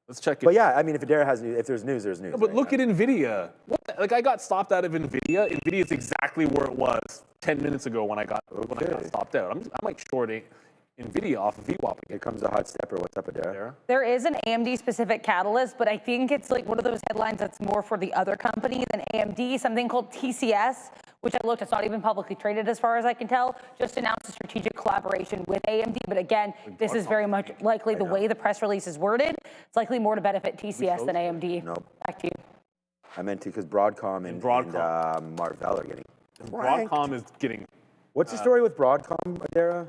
Let's check it. But yeah, I mean, if there's news, there's news. No, but look at Nvidia. Like I got stopped out of Nvidia. Nvidia's exactly where it was 10 minutes ago when I got stopped out. I'm like shorting Nvidia off of VWAP. Here comes a hot stepper. What's up, Adara? There is an AMD specific catalyst, but I think it's like one of those headlines that's more for the other company than AMD, something called TCS, which I looked, it's not even publicly traded as far as I can tell, just announced a strategic collaboration with AMD. But again, this is very much likely the way the press release is worded. It's likely more to benefit TCS than AMD. Nope. Back to you. I meant to because Broadcom and Marvell are getting pranked. Broadcom is getting. What's the story with Broadcom, Adara?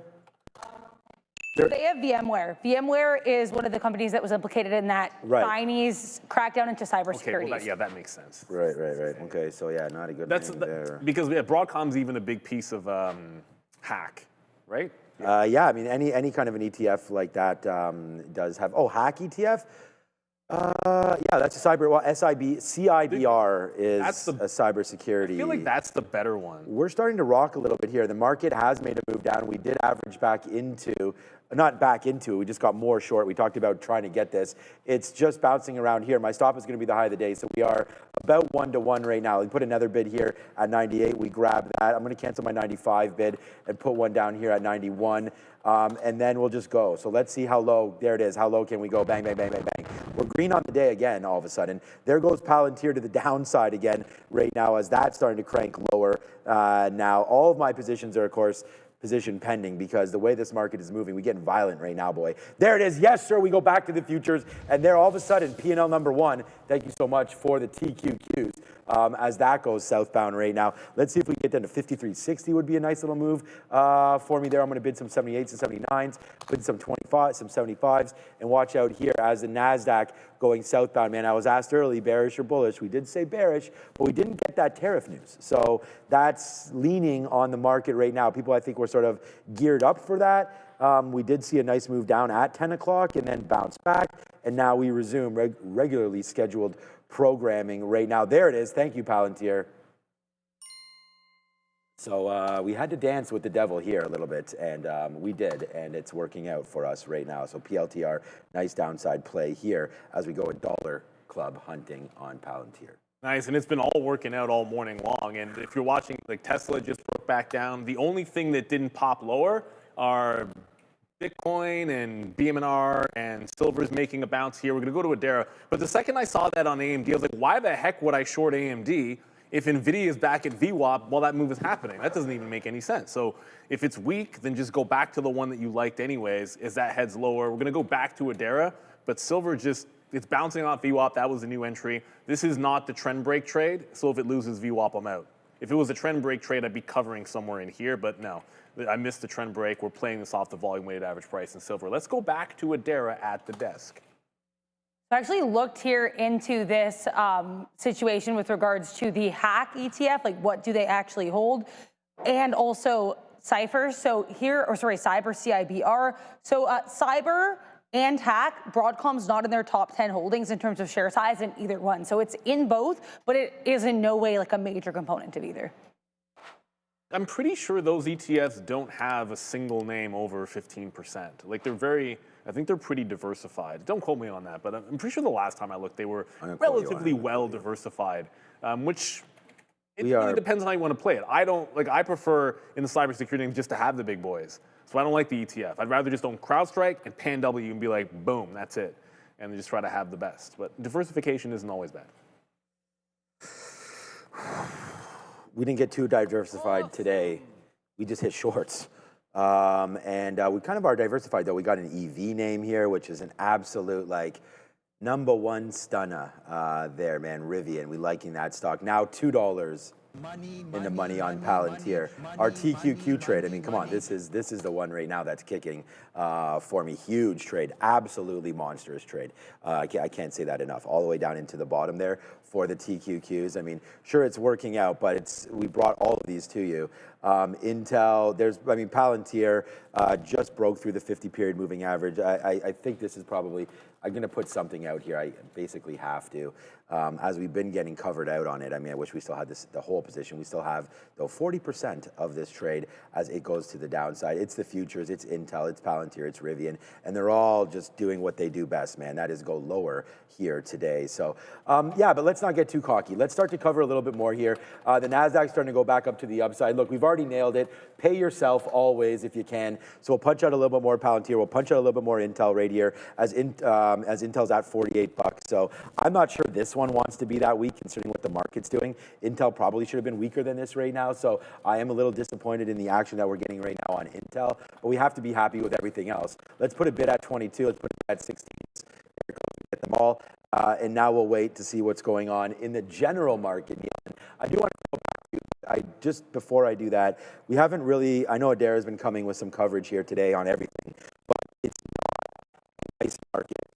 They have VMware. VMware is one of the companies that was implicated in that Chinese crackdown into cybersecurity. Okay, well, yeah, that makes sense. Right. Okay, so yeah, not a good name there. Because Broadcom's even a big piece of hack, right? Yeah, I mean, any kind of an ETF like that does have. Oh, hack ETF? Yeah, that's a cyber. Well, CIBR is a cybersecurity. I feel like that's the better one. We're starting to rock a little bit here. The market has made a move down. We did average back into, not back into, we just got more short. We talked about trying to get this. It's just bouncing around here. My stop is going to be the high of the day, so we are about 1-to-1 right now. We put another bid here at 98. We grab that. I'm going to cancel my 95 bid and put one down here at 91. And then we'll just go. So let's see how low. There it is. How low can we go? Bang, bang, bang, bang, bang. We're green on the day again all of a sudden. There goes Palantir to the downside again right now as that's starting to crank lower. Now, all of my positions are, of course, position pending because the way this market is moving, we're getting violent right now, boy. There it is. Yes, sir. We go back to the futures. And there all of a sudden, P&L number one. Thank you so much for the TQQs as that goes southbound right now. Let's see if we get down to 53.60 would be a nice little move for me there. I'm going to bid some 78s and 79s, bid some 25s, some 75s, and watch out here as the NASDAQ going southbound. Man, I was asked early, bearish or bullish. We did say bearish, but we didn't get that tariff news. So that's leaning on the market right now. People, I think, were sort of geared up for that. We did see a nice move down at 10 o'clock and then bounce back. And now we resume regularly scheduled programming right now. There it is. Thank you, Palantir. So we had to dance with the devil here a little bit, and we did, and it's working out for us right now. So PLTR, nice downside play here as we go a dollar club hunting on Palantir. Nice, and it's been all working out all morning long. And if you're watching, like Tesla just broke back down. The only thing that didn't pop lower are Bitcoin and BMNR and silver's making a bounce here. We're going to go to Adara. But the second I saw that on AMD, I was like, why the heck would I short AMD if Nvidia is back at VWAP while that move is happening? That doesn't even make any sense. So if it's weak, then just go back to the one that you liked anyways as that heads lower. We're going to go back to Adara, but silver just, it's bouncing off VWAP. That was the new entry. This is not the trend break trade, so if it loses VWAP, I'm out. If it was a trend break trade, I'd be covering somewhere in here, but no. I missed the trend break. We're playing this off the volume-weighted average price in silver. Let's go back to Adara at the desk. I actually looked here into this situation with regards to the hack ETF, like what do they actually hold, and also Cyber. So here, or sorry, Cyber, CIBR. So Cyber and hack, Broadcom's not in their top 10 holdings in terms of share size in either one. So it's in both, but it is in no way like a major component of either. I'm pretty sure those ETFs don't have a single name over 15%. Like they're very, I think they're pretty diversified. Don't quote me on that, but I'm pretty sure the last time I looked, they were relatively well diversified, which it really depends on how you want to play it. I prefer in the cybersecurity just to have the big boys. So I don't like the ETF. I'd rather just own CrowdStrike and PanW and be like, boom, that's it. And then just try to have the best. But diversification isn't always bad. We didn't get too diversified today. We just hit shorts. And we kind of are diversified, though. We got an EV name here, which is an absolute, like, #1 stunner there, man. Rivian, we liking that stock. Now $2 in the money on Palantir. Our TQQ trade, I mean, come on, this is the one right now that's kicking for me. Huge trade, absolutely monstrous trade. I can't say that enough. All the way down into the bottom there for the TQQs. I mean, sure, it's working out, but we brought all of these to you. Intel, Palantir just broke through the 50-period moving average. I think this is probably, I'm going to put something out here. I basically have to. As we've been getting covered out on it, I mean, I wish we still had the whole position. We still have, though, 40% of this trade as it goes to the downside. It's the futures, it's Intel, it's Palantir, it's Rivian, and they're all just doing what they do best, man. That is go lower here today. So, yeah, but let's not get too cocky. Let's start to cover a little bit more here. The NASDAQ's starting to go back up to the upside. Look, we've already already nailed it. Pay yourself always if you can. So we'll punch out a little bit more Palantir. We'll punch out a little bit more Intel right here as Intel's at $48. So I'm not sure this one wants to be that weak considering what the market's doing. Intel probably should have been weaker than this right now. So I am a little disappointed in the action that we're getting right now on Intel. But we have to be happy with everything else. Let's put a bid at 22. Let's put it at 16. Get them all. And now we'll wait to see what's going on in the general market. I do want to go back to, just before I do that, we haven't really, I know Adair has been coming with some coverage here today on everything, but it's not a nice market.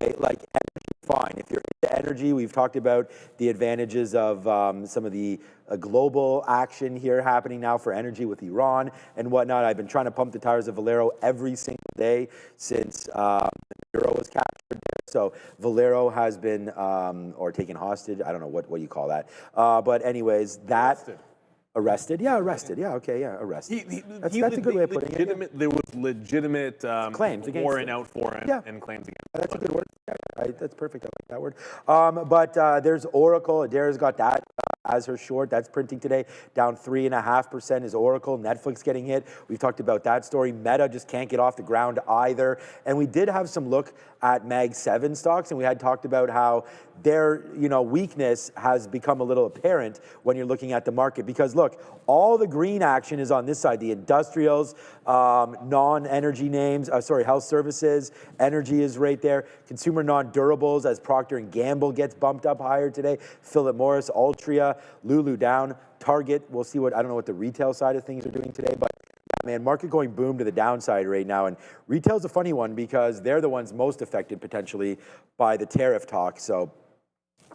Okay, like energy, fine. If you're into energy, we've talked about the advantages of some of the global action here happening now for energy with Iran and whatnot. I've been trying to pump the tires of Valero every single day since the euro was captured. So Valero has been, or taken hostage. I don't know what you call that. But anyways, that arrested. Yeah, arrested. Yeah, okay, yeah, arrested. That's a good way of putting it. There was legitimate claims against warrant out for him and claims against him. That's a good word. Yeah, that's perfect. I like that word. But there's Oracle. Adair's got that as her short. That's printing today. Down 3.5% is Oracle. Netflix getting hit. We've talked about that story. Meta just can't get off the ground either. And we did have some look at Mag 7 stocks, and we had talked about how their weakness has become a little apparent when you're looking at the market. Because look, all the green action is on this side. The industrials, non-energy names, health services, energy is right there. Consumer non-durables as Procter & Gamble gets bumped up higher today. Philip Morris, Altria, Lulu down. Target, we'll see I don't know what the retail side of things are doing today, but man, market going boom to the downside right now. And retail's a funny one because they're the ones most affected potentially by the tariff talk. So,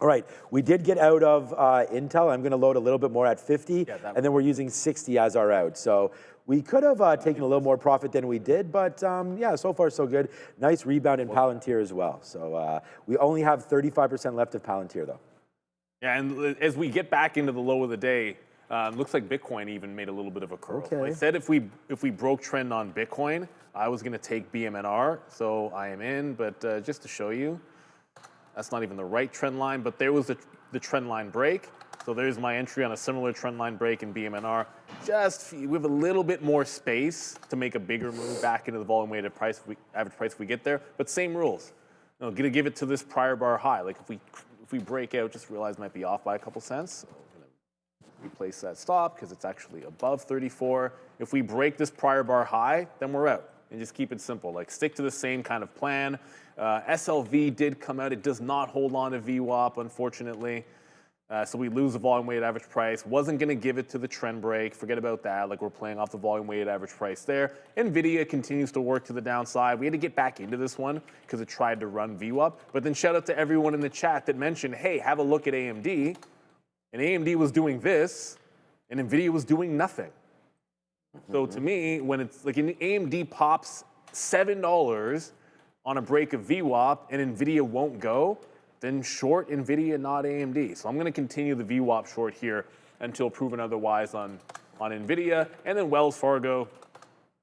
all right, we did get out of Intel. I'm going to load a little bit more at 50, and then we're using 60 as our out. So we could have taken a little more profit than we did, but yeah, so far so good. Nice rebound in Palantir as well. So we only have 35% left of Palantir though. Yeah, and as we get back into the low of the day, looks like Bitcoin even made a little bit of a curl. Okay. I said if we broke trend on Bitcoin, I was going to take BMNR, so I am in. But just to show you, that's not even the right trend line, but there was the trend line break. So there's my entry on a similar trend line break in BMNR. Just with a little bit more space to make a bigger move back into the volume weighted price, average price if we get there. But same rules. Going to give it to this prior bar high. Like if we break out, just realize it might be off by a couple cents. So I'm going to replace that stop because it's actually above 34. If we break this prior bar high, then we're out. And just keep it simple. Like stick to the same kind of plan. SLV did come out. It does not hold on to VWAP, unfortunately. So we lose the volume weighted average price. Wasn't going to give it to the trend break. Forget about that. Like we're playing off the volume weighted average price there. Nvidia continues to work to the downside. We had to get back into this one because it tried to run VWAP. But then shout out to everyone in the chat that mentioned, hey, have a look at AMD. And AMD was doing this, and Nvidia was doing nothing. So to me, when it's like AMD pops $7 on a break of VWAP and Nvidia won't go, then short Nvidia, not AMD. So I'm going to continue the VWAP short here until proven otherwise on Nvidia. And then Wells Fargo,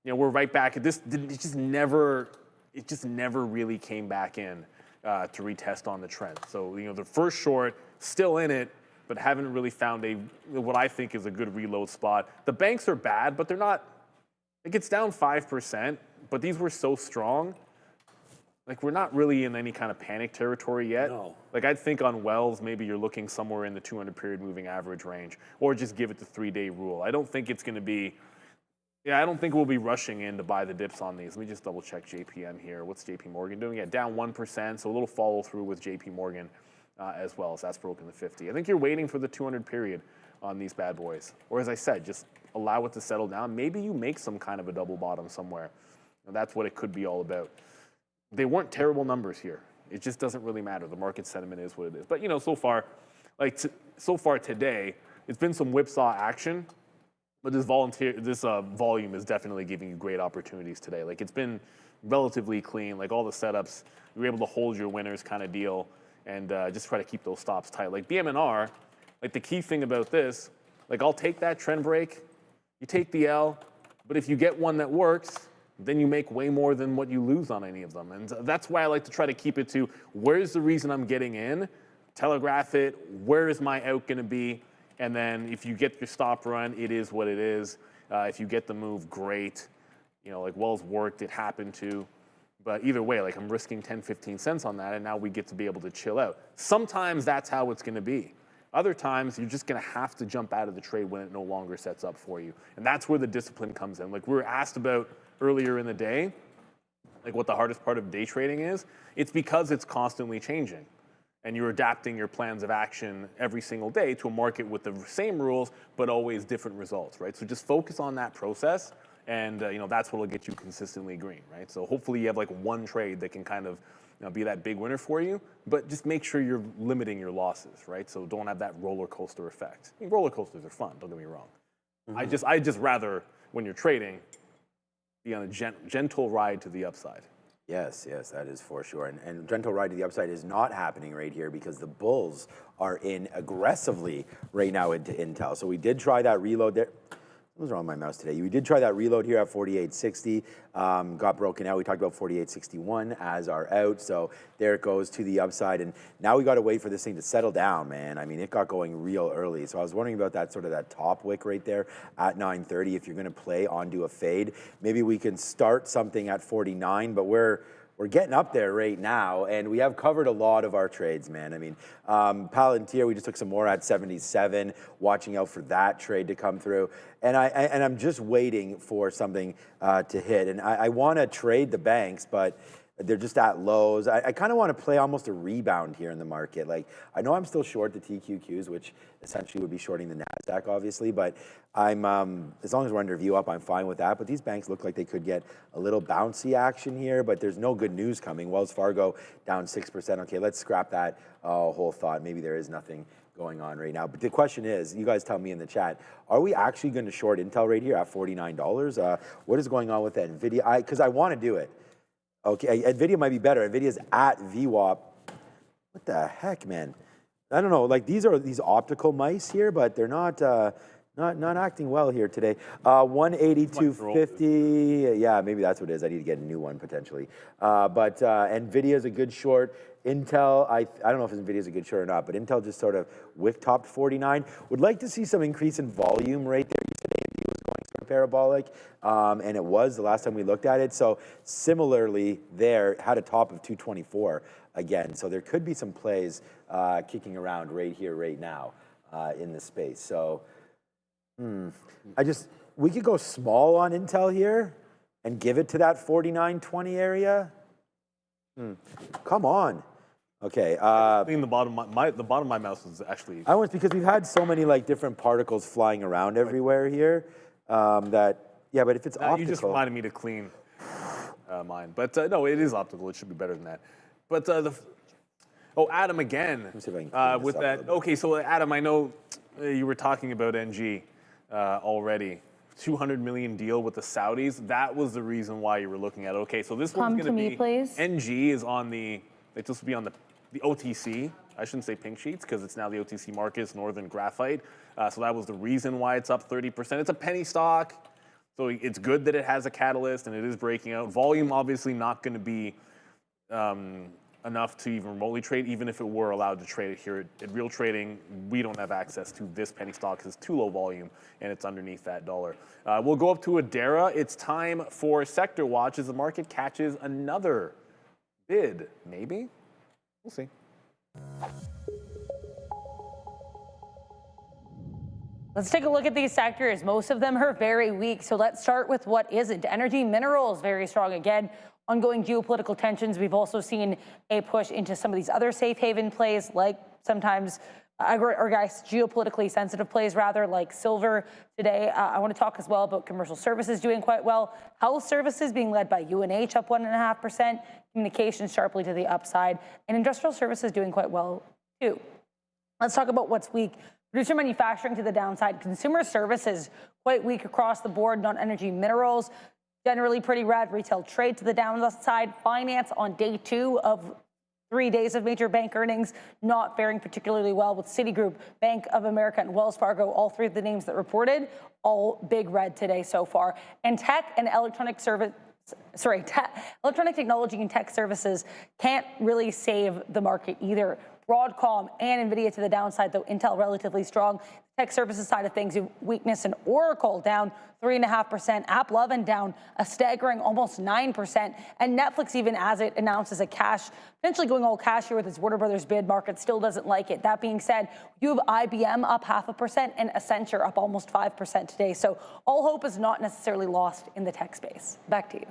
we're right back at this. It just never really came back in to retest on the trend. So the first short still in it, but haven't really found what I think is a good reload spot. The banks are bad, but they're not. It gets down 5%, but these were so strong. Like we're not really in any kind of panic territory yet. No. Like I'd think on Wells, maybe you're looking somewhere in the 200 period moving average range, or just give it the 3-day rule. I don't think it's going to be. Yeah, I don't think we'll be rushing in to buy the dips on these. Let me just double check JPM here. What's JP Morgan doing? Yeah, down 1%, so a little follow through with JP Morgan as well. So that's broken the 50. I think you're waiting for the 200 period on these bad boys. Or as I said, just allow it to settle down. Maybe you make some kind of a double bottom somewhere. And that's what it could be all about. They weren't terrible numbers here. It just doesn't really matter. The market sentiment is what it is. But so far, so far today, it's been some whipsaw action. But this volume is definitely giving you great opportunities today. Like it's been relatively clean. Like all the setups, you were able to hold your winners kind of deal, and just try to keep those stops tight. Like BMNR, like the key thing about this, like I'll take that trend break, you take the L, but if you get one that works, then you make way more than what you lose on any of them. And that's why I like to try to keep it to where's the reason I'm getting in, telegraph it, where is my out going to be, And then if you get your stop run, it is what it is. If you get the move, great. You know, like Wells worked, it happened to. But either way, like I'm risking 10, 15 cents on that, and now we get to be able to chill out. Sometimes that's how it's gonna be. Other times, you're just gonna have to jump out of the trade when it no longer sets up for you. And that's where the discipline comes in. Like we were asked about earlier in the day, like what the hardest part of day trading is. It's because it's constantly changing. And you're adapting your plans of action every single day to a market with the same rules, but always different results, right? So just focus on that process. And you know, that's what will get you consistently green, right? So hopefully you have like one trade that can kind of be that big winner for you, but just make sure you're limiting your losses, right? So don't have that roller coaster effect. I mean, roller coasters are fun, don't get me wrong. I just rather, when you're trading, be on a gentle ride to the upside. Yes, that is for sure. And gentle ride to the upside is not happening right here because the bulls are in aggressively right now into Intel. So we did try that reload there. What was wrong with my mouse today? We did try that reload here at 48.60, got broken out. We talked about 48.61 as our out, so there it goes to the upside. And now we got to wait for this thing to settle down, man. I mean, it got going real early. So I was wondering about that sort of that top wick right there at 9:30. If you're going to play onto a fade, maybe we can start something at 49, but we're getting up there right now, and we have covered a lot of our trades, man. I mean, Palantir, we just took some more at 77, watching out for that trade to come through. And I'm just waiting for something to hit. And I want to trade the banks, but they're just at lows. I kind of want to play almost a rebound here in the market. Like, I know I'm still short the TQQs, which essentially would be shorting the NASDAQ, obviously, but I'm, as long as we're under view up, I'm fine with that. But these banks look like they could get a little bouncy action here, but there's no good news coming. Wells Fargo down 6%. Okay, let's scrap that whole thought. Maybe there is nothing going on right now. But the question is, you guys tell me in the chat, are we actually going to short Intel right here at $49? What is going on with that Nvidia? Because I want to do it. Okay, Nvidia might be better. Nvidia's at VWAP. What the heck, man? I don't know. Like, these are these optical mice here, but they're not acting well here today. 182.50. Yeah, maybe that's what it is. I need to get a new one potentially. But Nvidia's a good short. Intel, I don't know if Nvidia's a good short or not, but Intel just sort of wick topped 49. Would like to see some increase in volume right there. You said AMD was going sort of parabolic, and it was the last time we looked at it. So similarly, there had a top of 224 again. So there could be some plays kicking around right here, right now in the space. So we could go small on Intel here and give it to that 49.20 area. Come on. Okay. I think the bottom of my mouse is actually. I was because we've had so many like different particles flying around everywhere here that but if it's optical, you just reminded me to clean mine. But no, it is optical. It should be better than that. But Adam again with that. Okay, so Adam, I know you were talking about NG already. $200 million deal with the Saudis. That was the reason why you were looking at it. Okay, so this one's going to be. Please. NG is on it's supposed to be on the OTC. I shouldn't say pink sheets because it's now the OTC markets, Northern Graphite. So that was the reason why it's up 30%. It's a penny stock, so it's good that it has a catalyst and it is breaking out. Volume obviously not going to be enough to even remotely trade, even if it were allowed to trade it here at Real Trading. We don't have access to this penny stock because it's too low volume and it's underneath that dollar. We'll go up to Adara. It's time for Sector Watch as the market catches another bid. Maybe? We'll see. Let's take a look at these sectors. Most of them are very weak. So let's start with what isn't. Energy minerals, very strong again. Ongoing geopolitical tensions. We've also seen a push into some of these other safe haven plays, like sometimes, geopolitically sensitive plays rather, like silver today. I want to talk as well about commercial services doing quite well. Health services being led by UNH up 1.5%. Communications sharply to the upside. And industrial services doing quite well too. Let's talk about what's weak. Producer manufacturing to the downside. Consumer services quite weak across the board. Non-energy minerals generally pretty red. Retail trade to the downside. Finance on day 2 of 3 days of major bank earnings not faring particularly well, with Citigroup, Bank of America, and Wells Fargo, all 3 of the names that reported, all big red today so far. And tech and electronic technology and tech services can't really save the market either. Broadcom and Nvidia to the downside, though Intel relatively strong. Tech services side of things, weakness in Oracle down 3.5%, AppLovin down a staggering almost 9%, and Netflix, even as it announces a cash, potentially going all cash here with its Warner Brothers bid, market still doesn't like it. That being said, you have IBM up 0.5% and Accenture up almost 5% today. So all hope is not necessarily lost in the tech space. Back to you.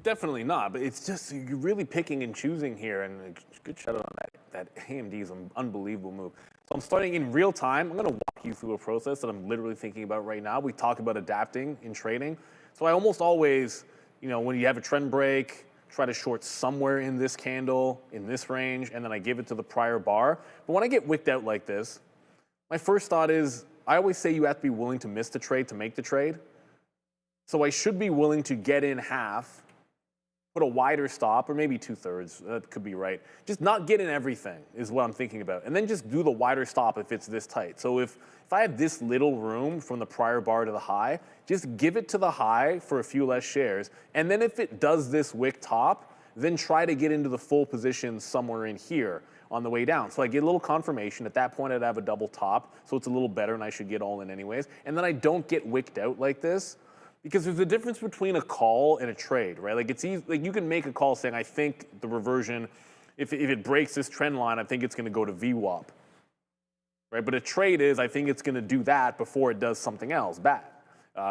Definitely not, but it's just you're really picking and choosing here, and good shout out on that AMD is an unbelievable move. So I'm starting in real time. I'm going to walk you through a process that I'm literally thinking about right now. We talk about adapting in trading. So I almost always, when you have a trend break, try to short somewhere in this candle, in this range, and then I give it to the prior bar. But when I get wicked out like this, my first thought is, I always say you have to be willing to miss the trade to make the trade. So I should be willing to get in half, put a wider stop, or maybe 2/3, that could be right. Just not get in everything is what I'm thinking about. And then just do the wider stop if it's this tight. So if I have this little room from the prior bar to the high, just give it to the high for a few less shares. And then if it does this wick top, then try to get into the full position somewhere in here on the way down. So I get a little confirmation. At that point, I'd have a double top, so it's a little better, and I should get all in anyways. And then I don't get wicked out like this. Because there's a difference between a call and a trade, right? Like it's easy, like you can make a call saying, I think the reversion, if it breaks this trend line, I think it's going to go to VWAP, right? But a trade is, I think it's going to do that before it does something else bad,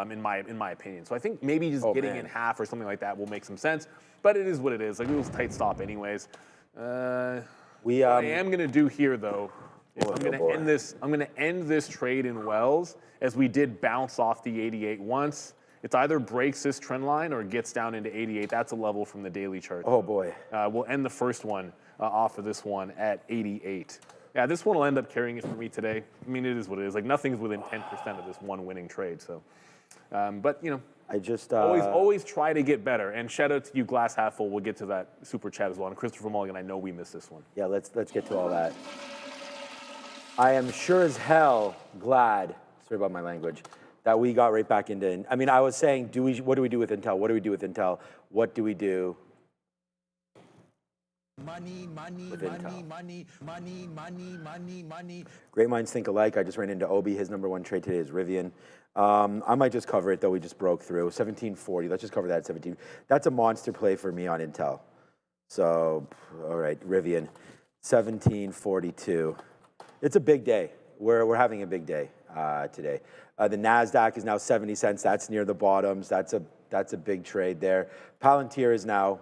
in my opinion. So I think maybe just getting in half or something like that will make some sense. But it is what it is. Like it was a tight stop anyways. What I am going to do here though, is I'm going to end this trade in Wells as we did bounce off the 88 once. It's either breaks this trend line or gets down into 88. That's a level from the daily chart. Oh, boy. We'll end the first one off of this one at 88. Yeah, this one will end up carrying it for me today. I mean, it is what it is. Like, nothing's within 10% of this one winning trade. So, but, I just always try to get better. And shout out to you, Glass Half Full. We'll get to that super chat as well. And Christopher Mulligan, I know we missed this one. Yeah, let's get to all that. I am sure as hell glad, sorry about my language, that we got right back into. I mean, I was saying, what do we do with Intel? What do we do with Intel? What do we do? Money. Great minds think alike. I just ran into Obi. His #1 trade today is Rivian. I might just cover it though. We just broke through 1740. Let's just cover that at 17. That's a monster play for me on Intel. So, all right, Rivian, 1742. It's a big day. We're having a big day today. The Nasdaq is now 70 cents. That's near the bottoms. That's a big trade there. Palantir is now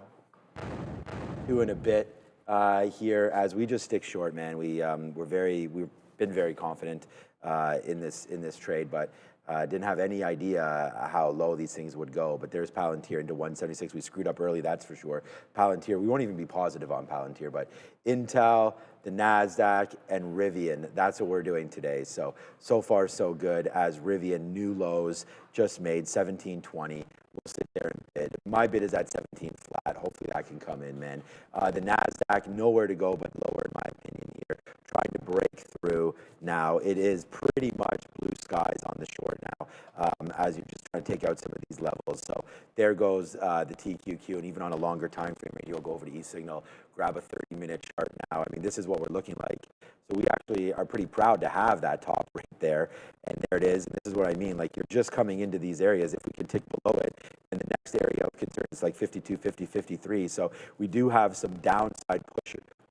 2 and a bit here as we just stick short, man. We've been very confident in this trade, but didn't have any idea how low these things would go. But there's Palantir into 176. We screwed up early, that's for sure. Palantir, we won't even be positive on Palantir, but Intel, the Nasdaq, and Rivian, that's what we're doing today. So far so good as Rivian new lows just made 1720. We'll sit there and bid. My bid is at 17 flat. Hopefully that can come in, man. The Nasdaq, nowhere to go but lower in my opinion here. Trying to break through now. It is pretty much blue skies on the short now as you're just trying to take out some of these levels. So there goes the TQQ, and even on a longer time frame, you'll go over to E-Signal, grab a 30-minute chart now. I mean, this is what we're looking like. So we actually are pretty proud to have that top right there, and there it is. And this is what I mean, like you're just coming into these areas. If we can tick below it, and the next area of concern is like 52, 50, 53. So we do have some downside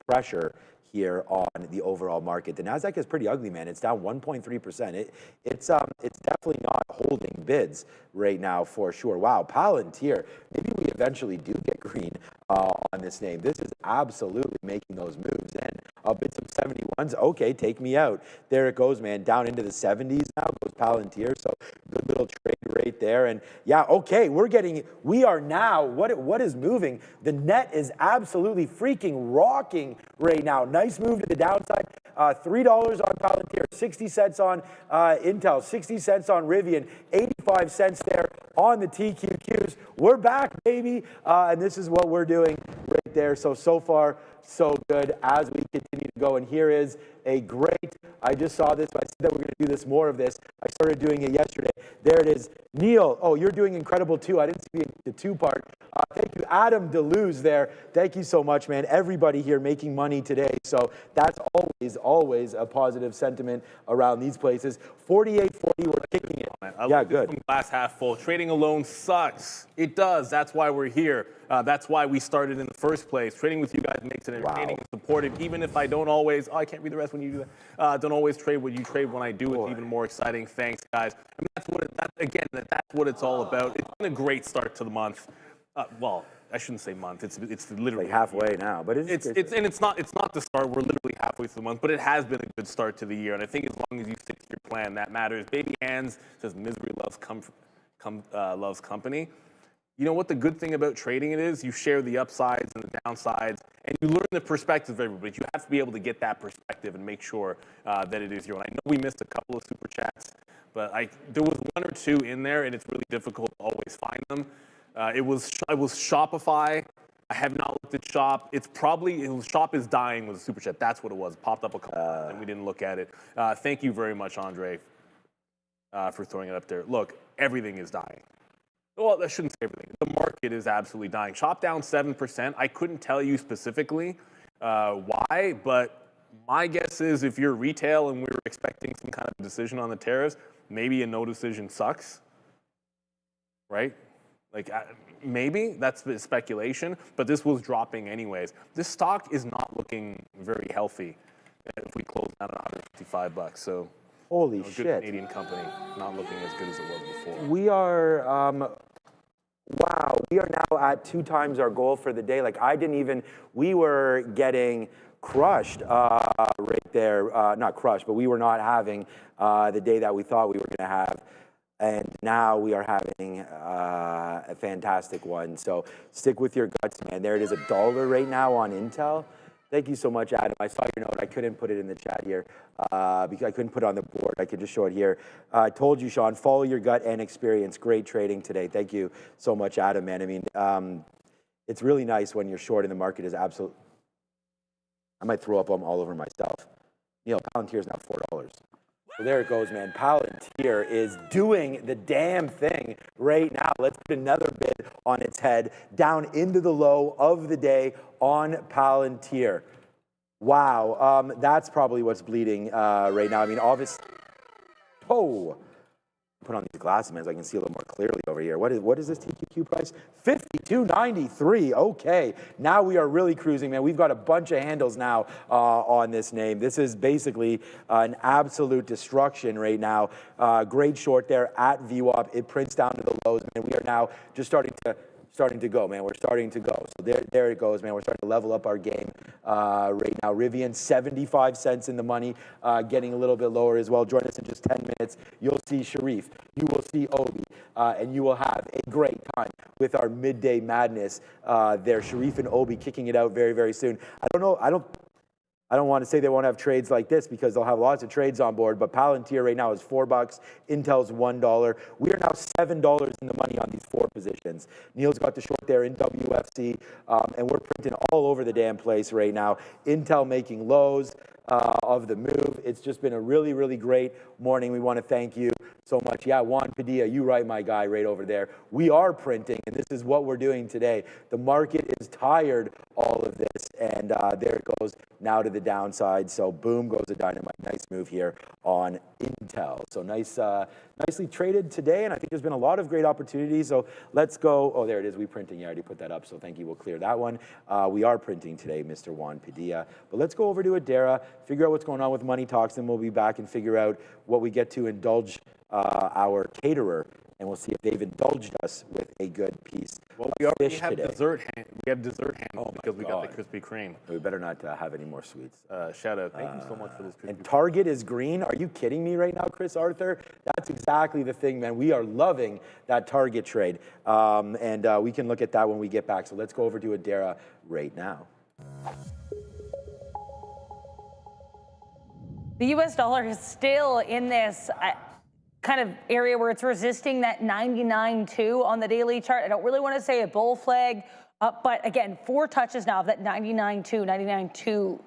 pressure here on the overall market. The Nasdaq is pretty ugly, man. It's down 1.3%. It's definitely not holding bids right now for sure. Wow, Palantir. Maybe we eventually do get green on this name. This is absolutely making those moves. And I'll bid some 71s. Okay, take me out. There it goes, man. Down into the 70s now goes Palantir. So good little trade right there. And yeah, okay, we are now, what is moving? The net is absolutely freaking rocking right now. Nice move to the downside. $3 on Palantir, 60 cents on Intel, 60 cents on Rivian, 85 cents there on the TQQs. We're back, baby. And this is what we're doing right there. So far, so good as we continue to go. And here is a great, I just saw this, I said that we're going to do this more of this. I started doing it yesterday. There it is. Neil, oh, you're doing incredible too. I didn't see the two-part. Thank you, Adam DeLuz there. Thank you so much, man. Everybody here making money today. So that's always a positive sentiment around these places. 48.40, we're kicking it. Yeah, good. From glass half full. Trading alone sucks. It does. That's why we're here. That's why we started in the first place. Trading with you guys makes it entertaining and supportive. Even if I don't always, I can't read the rest when you do that. Don't always trade what you trade. When I do, it's even more exciting. Thanks, guys. I mean, that's what it's all about. It's been a great start to the month. Well, I shouldn't say month. It's literally like halfway now, but it's not the start. We're literally halfway through the month, but it has been a good start to the year. And I think as long as you stick to your plan, that matters. Baby Hands says misery loves company. You know what the good thing about trading it is? You share the upsides and the downsides, and you learn the perspective of everybody. You have to be able to get that perspective and make sure that it is your own. I know we missed a couple of super chats, but there was one or two in there, and it's really difficult to always find them. It was Shopify. I have not looked at Shop. Shop is dying with a super chat. That's what it was. Popped up a couple times and we didn't look at it. Thank you very much, Andre, for throwing it up there. Look, everything is dying. Well, I shouldn't say everything. The market is absolutely dying. Shop down 7%. I couldn't tell you specifically why, but my guess is if you're retail and we were expecting some kind of decision on the tariffs, maybe a no decision sucks, right? Like, maybe that's the speculation, but this was dropping anyways. This stock is not looking very healthy if we close down at $155. So, holy good shit. Canadian company, not looking as good as it was before. We are, wow, we are now at 2 times our goal for the day. Like, we were getting crushed right there. Not crushed, but we were not having the day that we thought we were going to have. And now we are having a fantastic one. So stick with your guts, man. There it is, $1 right now on Intel. Thank you so much, Adam. I saw your note. I couldn't put it in the chat here because I couldn't put it on the board. I could just show it here. I told you, Sean, follow your gut and experience. Great trading today. Thank you so much, Adam, man. I mean, it's really nice when you're short and the market is absolute. I might throw up all over myself. Neil, Palantir is now $4. So there it goes, man. Palantir is doing the damn thing right now. Let's put another bid on its head, down into the low of the day on Palantir. Wow, that's probably what's bleeding right now. I mean, obviously, put on these glasses, man, so I can see a little more clearly over here. What is this TQQ price? $52.93. Okay, now we are really cruising, man. We've got a bunch of handles now on this name. This is basically an absolute destruction right now. Great short there at VWAP. It prints down to the lows, man. We are now just starting to go, man. We're starting to go. So there it goes, man. We're starting to level up our game right now. Rivian, 75 cents in the money, getting a little bit lower as well. Join us in just 10 minutes. You'll see Sharif. You will see Obi. And you will have a great time with our midday madness there. Sharif and Obi kicking it out very, very soon. I don't know. I don't want to say they won't have trades like this because they'll have lots of trades on board, but Palantir right now is $4, Intel's $1. We are now $7 in the money on these 4 positions. Neil's got the short there in WFC, and we're printing all over the damn place right now. Intel making lows of the move. It's just been a really, really great morning. We want to thank you so much. Yeah, Juan Padilla, you right, my guy, right over there. We are printing, and this is what we're doing today. The market is tired all of this, and there it goes now to the downside. So boom goes a dynamite. Nice move here on Intel. So nicely traded today, and I think there's been a lot of great opportunities. So let's go. Oh, there it is. We printing. You already put that up, so thank you. We'll clear that one. We are printing today, Mr. Juan Padilla. But let's go over to Adara, figure out what's going on with Money Talks, and we'll be back and figure out what we get to indulge our caterer, and we'll see if they've indulged us with a good piece of fish today. We have dessert handles because we got the Krispy Kreme. We better not have any more sweets. Shout out. Thank you so much for this. And Target is green. Are you kidding me right now, Chris Arthur? That's exactly the thing, man. We are loving that Target trade. And we can look at that when we get back. So let's go over to Adara right now. The US dollar is still in this kind of area where it's resisting that 99.2 on the daily chart. I don't really want to say a bull flag, but again, 4 touches now of that 99.2, 99.2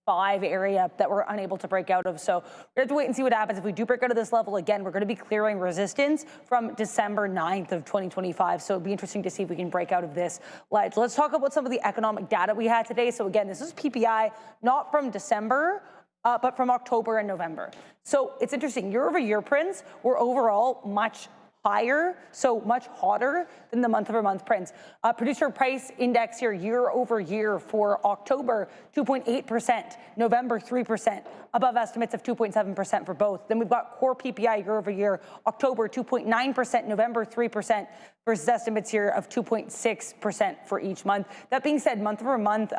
area that we're unable to break out of. So we're going to have to wait and see what happens. If we do break out of this level again, we're going to be clearing resistance from December 9th of 2025. So it'll be interesting to see if we can break out of this ledge. Let's talk about some of the economic data we had today. So again, this is PPI, not from December, but from October and November. So it's interesting. Year over year prints were overall much higher, so much hotter than the month-over-month prints. Producer price index here year over year for October, 2.8%, November 3%, above estimates of 2.7% for both. Then we've got core PPI year over year, October 2.9%, November 3%, versus estimates here of 2.6% for each month. That being said, month-over-month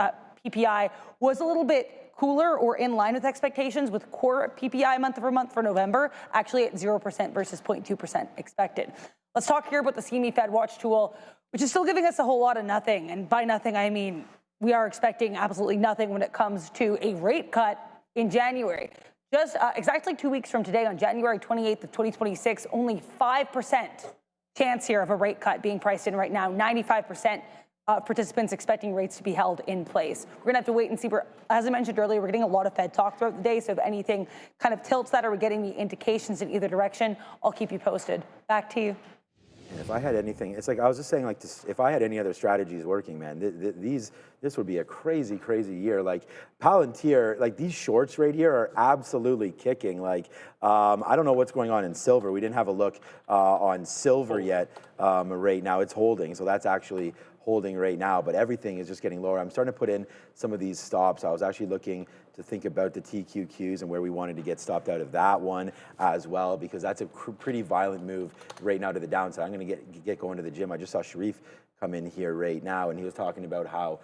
PPI was a little bit cooler or in line with expectations, with core PPI month over month for November actually at 0% versus 0.2% expected. Let's talk here about the CME Fed Watch tool, which is still giving us a whole lot of nothing. And by nothing, I mean we are expecting absolutely nothing when it comes to a rate cut in January. Just exactly 2 weeks from today, on January 28th of 2026, only 5% chance here of a rate cut being priced in right now, 95% participants expecting rates to be held in place. We're going to have to wait and see. As I mentioned earlier, we're getting a lot of Fed talk throughout the day, so if anything kind of tilts that or we're getting the indications in either direction, I'll keep you posted. Back to you. And if I had anything, it's like I was just saying, like this, if I had any other strategies working, man, this would be a crazy, crazy year. Like Palantir, like these shorts right here are absolutely kicking. Like I don't know what's going on in silver. We didn't have a look on silver yet. Right now it's holding, so that's actually holding right now, but everything is just getting lower. I'm starting to put in some of these stops. I was actually looking to think about the TQQs and where we wanted to get stopped out of that one as well, because that's a pretty violent move right now to the downside. I'm going to get going to the gym. I just saw Sharif come in here right now, and he was talking about how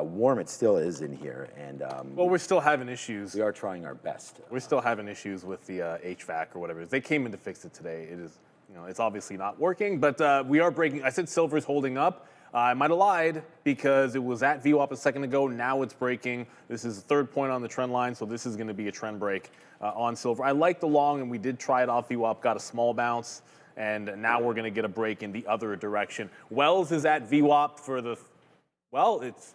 warm it still is in here. And well, we're still having issues. We are trying our best. We're still having issues with the HVAC or whatever. They came in to fix it today. It is, it's obviously not working, but we are breaking. I said silver is holding up. I might have lied because it was at VWAP a second ago. Now it's breaking. This is the third point on the trend line, so this is going to be a trend break on silver. I like the long, and we did try it off VWAP, got a small bounce, and now we're going to get a break in the other direction. Wells is at VWAP for it's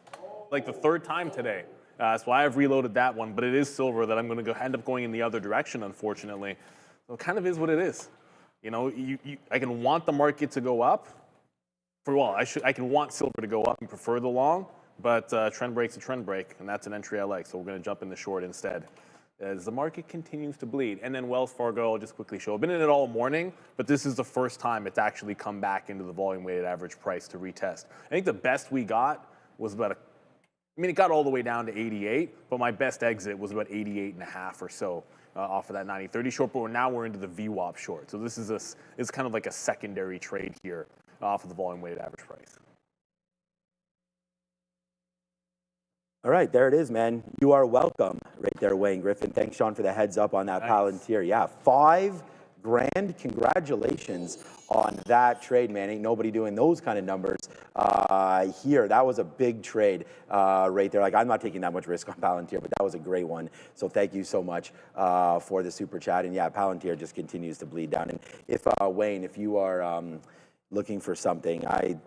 like the third time today. So I have reloaded that one, but it is silver that I'm going to end up going in the other direction, unfortunately. So it kind of is what it is. I can want the market to go up. I can want silver to go up and prefer the long, but trend break's a trend break, and that's an entry I like, so we're going to jump in the short instead as the market continues to bleed. And then Wells Fargo, I'll just quickly show. I've been in it all morning, but this is the first time it's actually come back into the volume-weighted average price to retest. I think the best we got was about it got all the way down to 88, but my best exit was about 88.5 or so off of that 90-30 short, but now we're into the VWAP short. So this is kind of like a secondary trade here off of the volume-weighted average price. All right, there it is, man. You are welcome right there, Wayne Griffin. Thanks, Sean, for the heads up on that Palantir. Yeah, $5 grand. Congratulations on that trade, man. Ain't nobody doing those kind of numbers here. That was a big trade right there. Like, I'm not taking that much risk on Palantir, but that was a great one. So thank you so much for the super chat. And yeah, Palantir just continues to bleed down. And if Wayne, if you are looking for something, I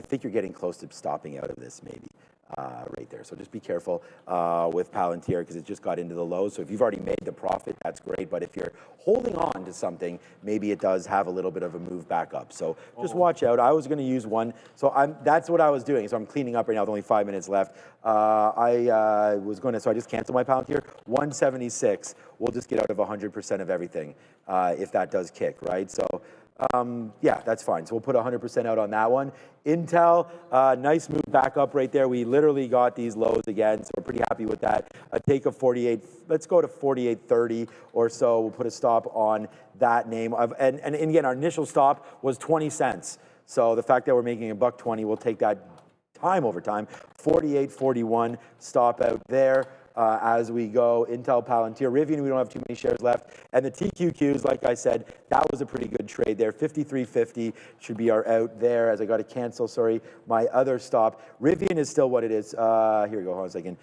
think you're getting close to stopping out of this maybe right there. So just be careful with Palantir because it just got into the lows. So if you've already made the profit, that's great. But if you're holding on to something, maybe it does have a little bit of a move back up. So just watch out. I was going to use one. So that's what I was doing. So I'm cleaning up right now with only 5 minutes left. So I just canceled my Palantir. 176. We'll just get out of 100% of everything if that does kick, right? So yeah, that's fine. So we'll put 100% out on that one. Intel, nice move back up right there. We literally got these lows again, so we're pretty happy with that. A take of 48. Let's go to 48.30 or so. We'll put a stop on that name. And again, our initial stop was 20 cents. So the fact that we're making $1.20, we'll take that time over time. 48.41 stop out there. As we go, Intel, Palantir, Rivian, we don't have too many shares left. And the TQQs, like I said, that was a pretty good trade there. 53.50 should be our out there as I got to cancel, my other stop. Rivian is still what it is. Here we go, hold on a second.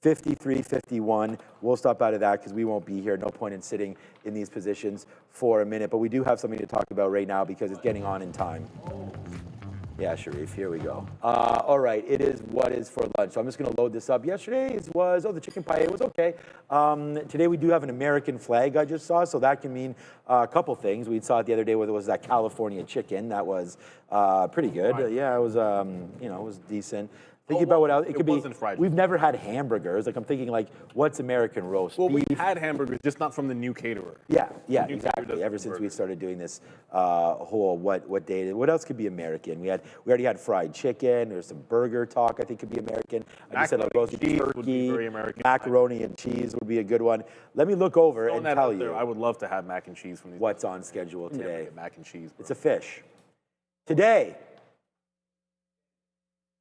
53.51. We'll stop out of that because we won't be here. No point in sitting in these positions for a minute. But we do have something to talk about right now because it's getting on in time. Yeah, Sharif, here we go. All right, it is what is for lunch. So I'm just going to load this up. Yesterday's was, the chicken paella was okay. Today we do have an American flag I just saw, so that can mean a couple things. We saw it the other day where there was that California chicken. That was pretty good. Yeah, it was, it was decent. Thinking about what else, it could be, we've never had hamburgers. Like I'm thinking like, what's American roast Well, beef? we had hamburgers, just not from the new caterer. Yeah, exactly. Ever since we started doing this whole what day, what else could be American? We already had fried chicken. There's some burger talk. I think could be American. I just said like roasted turkey, very American. macaroni and cheese would be a good one. Let me look over and tell you. I would love to have mac and cheese from these. What's on schedule today? Mac and cheese. Bro. It's a fish. Today.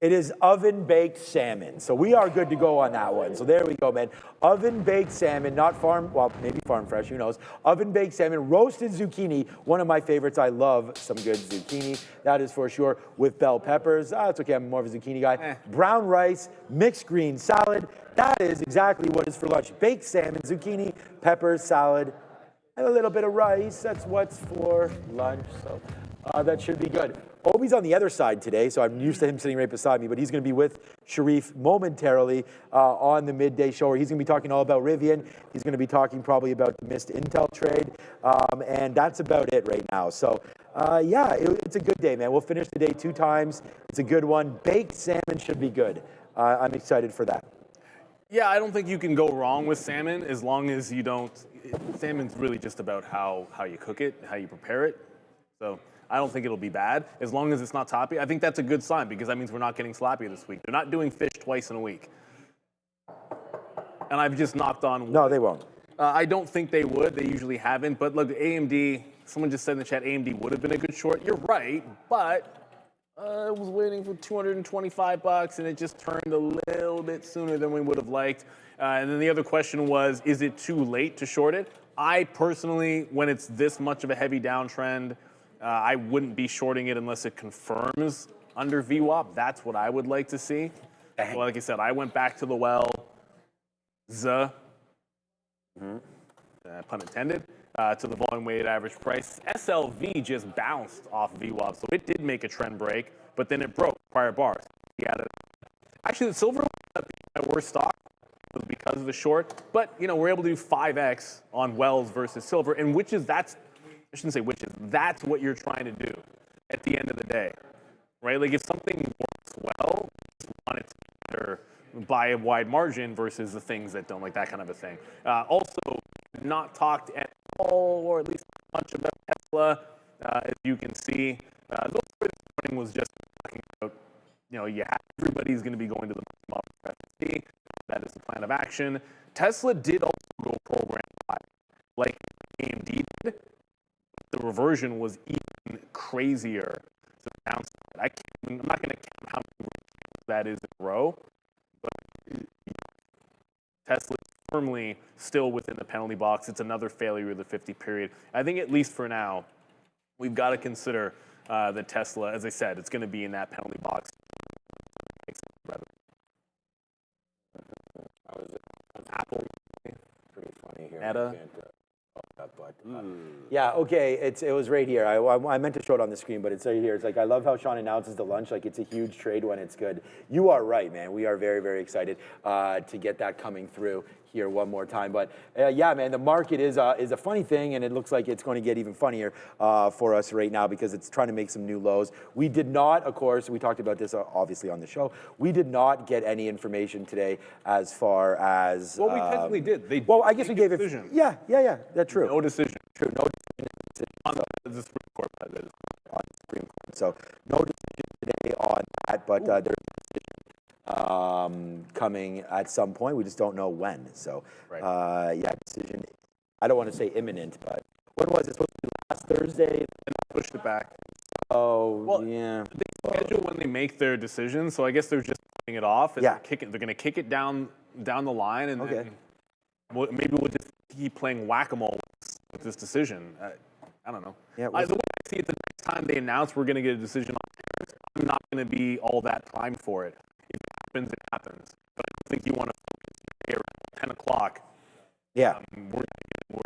It is oven-baked salmon. So we are good to go on that one. So there we go, man. Oven-baked salmon, not farm, well, maybe farm fresh, who knows. Oven-baked salmon, roasted zucchini, one of my favorites. I love some good zucchini. That is for sure. With bell peppers. It's okay, I'm more of a zucchini guy. Brown rice, mixed green salad. That is exactly what is for lunch. Baked salmon, zucchini, peppers, salad, and a little bit of rice. That's what's for lunch. So that should be good. Obi's on the other side today, so I'm used to him sitting right beside me, but he's going to be with Sharif momentarily on the midday show, where he's going to be talking all about Rivian. He's going to be talking probably about the missed Intel trade, and that's about it right now. So, it's a good day, man. We'll finish the day 2 times. It's a good one. Baked salmon should be good. I'm excited for that. Yeah, I don't think you can go wrong with salmon as long as you don't. Salmon's really just about how you cook it, how you prepare it. So I don't think it'll be bad as long as it's not toppy. I think that's a good sign because that means we're not getting sloppy this week. They're not doing fish twice in a week. And I've just knocked on wood. No, they won't. I don't think they would. They usually haven't. But look, AMD, someone just said in the chat, AMD would have been a good short. You're right, but I was waiting for $225 and it just turned a little bit sooner than we would have liked. And then the other question was, is it too late to short it? I personally, when it's this much of a heavy downtrend, I wouldn't be shorting it unless it confirms under VWAP. That's what I would like to see. Well, like I said, I went back to the well, pun intended, to the volume weighted average price. SLV just bounced off VWAP, so it did make a trend break, but then it broke prior bars. Actually, the silver was my worst stock because of the short, but we're able to do 5x on wells versus silver, and I shouldn't say that's what you're trying to do at the end of the day, right? Like if something works well, you want it to better by a wide margin versus the things that don't, like that kind of a thing. Also, not talked at all, or at least much about Tesla, as you can see. The story this morning was just talking about, everybody's going to be going to the model for FSD. That is the plan of action. Tesla did also go program high, like AMD did. The reversion was even crazier to the downside. I'm not going to count how many that is in a row, but Tesla is firmly still within the penalty box. It's another failure of the 50 period. I think at least for now, we've got to consider that Tesla, as I said, it's going to be in that penalty box. Apple, Pretty funny here. Meta. Yeah, okay, it was right here. I meant to show it on the screen, but it's right here. It's like, I love how Sean announces the lunch like it's a huge trade when it's good. You are right, man. We are very, very excited to get that coming through here one more time. But yeah, man, the market is a funny thing, and it looks like it's going to get even funnier for us right now because it's trying to make some new lows. We did not, of course, we talked about this obviously on the show, we did not get any information today as far as... Well, we technically did. I guess we gave it... Decision. Yeah, that's true. No decision. True, no decision. On the Supreme Court. On the Supreme Court. So no decision today on that, but there's a decision coming at some point. We just don't know when. So decision. I don't want to say imminent, but when was it supposed to be? Last Thursday? And pushed it back. Oh, well, yeah. They schedule when they make their decision, so I guess they're just putting it off. And they're going to kick it down the line, and then maybe we'll just keep playing whack-a-mole with this decision. I don't know. Yeah, the way I see it, the next time they announce we're going to get a decision on tariffs, I'm not going to be all that primed for it. If it happens, it happens. But I don't think you want to focus around 10 o'clock. Yeah. We're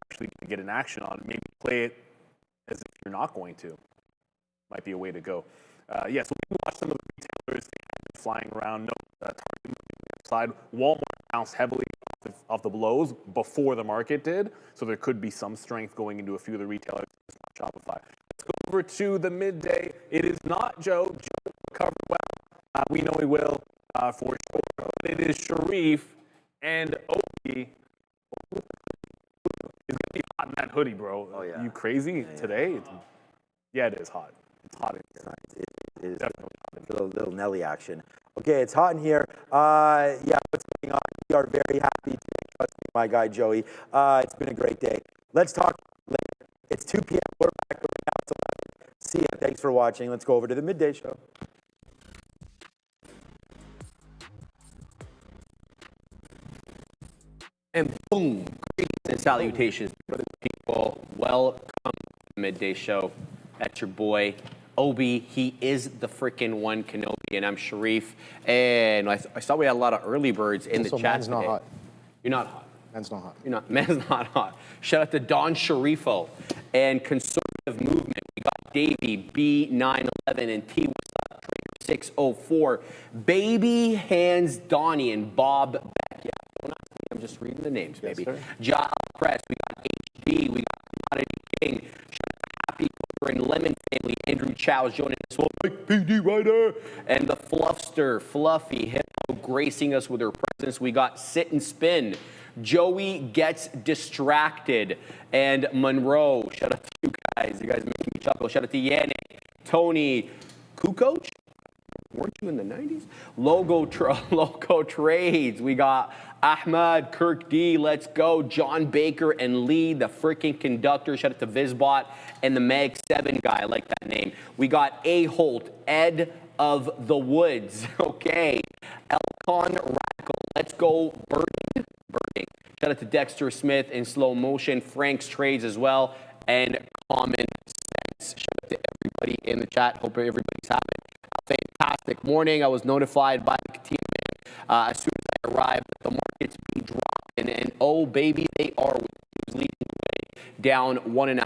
actually going to get an action on it. Maybe play it as if you're not going to. Might be a way to go. Yeah, so we can watch some of the retailers flying around. No, Target moving the side. Walmart bounced heavily off the lows before the market did, so there could be some strength going into a few of the retailers. Shopify. Let's go over to the midday. It is not Joe. Joe recovered well. We know he will for sure. But it is Sharif and Obi. It's gonna be hot in that hoodie, bro. Oh, yeah. Are you crazy today? Yeah, it is hot. It's hot in here. It is Definitely. a little Nelly action. Okay, it's hot in here. Yeah, what's going on? We are very happy to trust my guy Joey. It's been a great day. Let's talk later. It's 2 p.m. We're back right now. It's 11. See ya. Thanks for watching. Let's go over to the midday show. And boom, greetings and salutations, brothers and people. Welcome to the Midday Show. That's your boy, Obi. He is the freaking one, Kenobi, and I'm Sharif. And I saw we had a lot of early birds in the chat man's today. not hot. You're not hot. Man's not hot. You're not. Man's not hot. Shout out to Don Sharifo and Conservative Movement. We got Davey B911 and T. 604. Baby Hands Donnie and Bob Beck. Yeah, don't ask me, I'm just reading the names, baby. Ja Press. We got HD. We got Commodity King. Happy Cooper and Lemon Family. Andrew Chow is joining us. Well, Mike PD right there. And the Fluffster, Fluffy Hippo gracing us with her presence. We got Sit and Spin. Joey Gets Distracted. And Monroe. Shout out to you guys. You guys are making me chuckle. Shout out to Yannick. Tony. Kukoc? Weren't you in the 90s? Logo Trades. We got Ahmad, Kirk D, let's go. John Baker and Lee, the freaking conductor. Shout out to Vizbot and the Mag 7 guy. I like that name. We got A. Holt, Ed of the Woods. Okay. Elcon Radical. Let's go. Birding. Shout out to Dexter Smith in slow motion. Frank's Trades as well. And Common Sense. Shout out to everybody in the chat. Hope everybody's having a fantastic morning. I was notified by the Katina man as soon as I arrived that the market's being dropped. And oh, baby, they are leading the way down 1.5%.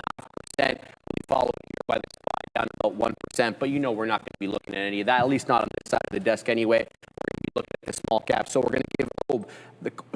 We followed here by the SPY down about 1%. But you know we're not going to be looking at any of that, at least not on this side of the desk anyway. We're going to be looking at the small cap. So we're going to give Obe,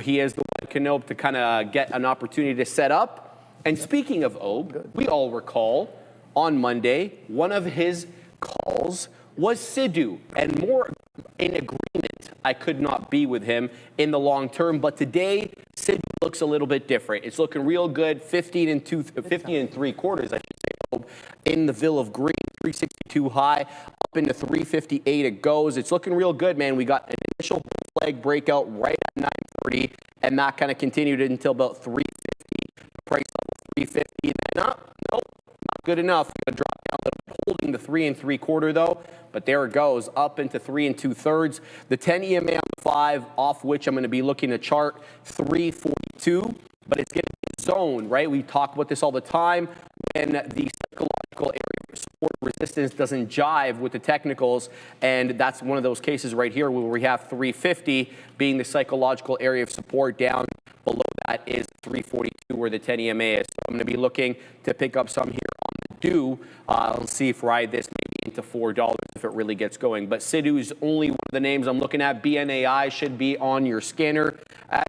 he is the one Canope to kind of get an opportunity to set up. And speaking of Obe, we all recall on Monday, one of his calls was Sidhu, and more in agreement I could not be with him in the long term. But today, Sidhu looks a little bit different. It's looking real good, 15 and 3/4, I should say, in the Ville of Green, 362 high, up into 358 it goes. It's looking real good, man. We got an initial flag breakout right at 930, and that kind of continued until about 350. Price level 350, and then nope, not good enough. We're going to drop down a little bit, holding the 3 3/4 though. But there it goes, up into 3 2/3. The 10 EMA on 5, off which I'm going to be looking to chart 342. But it's going to be zone, right? We talk about this all the time. When the psychological area of support resistance doesn't jive with the technicals, and that's one of those cases right here where we have 350 being the psychological area of support. Down below that is 342 where the 10 EMA is. So I'm going to be looking to pick up some here on the due. Let's see if ride this maybe into $4 if it really gets going. But Sidhu is only one of the names I'm looking at. BNAI should be on your scanner. As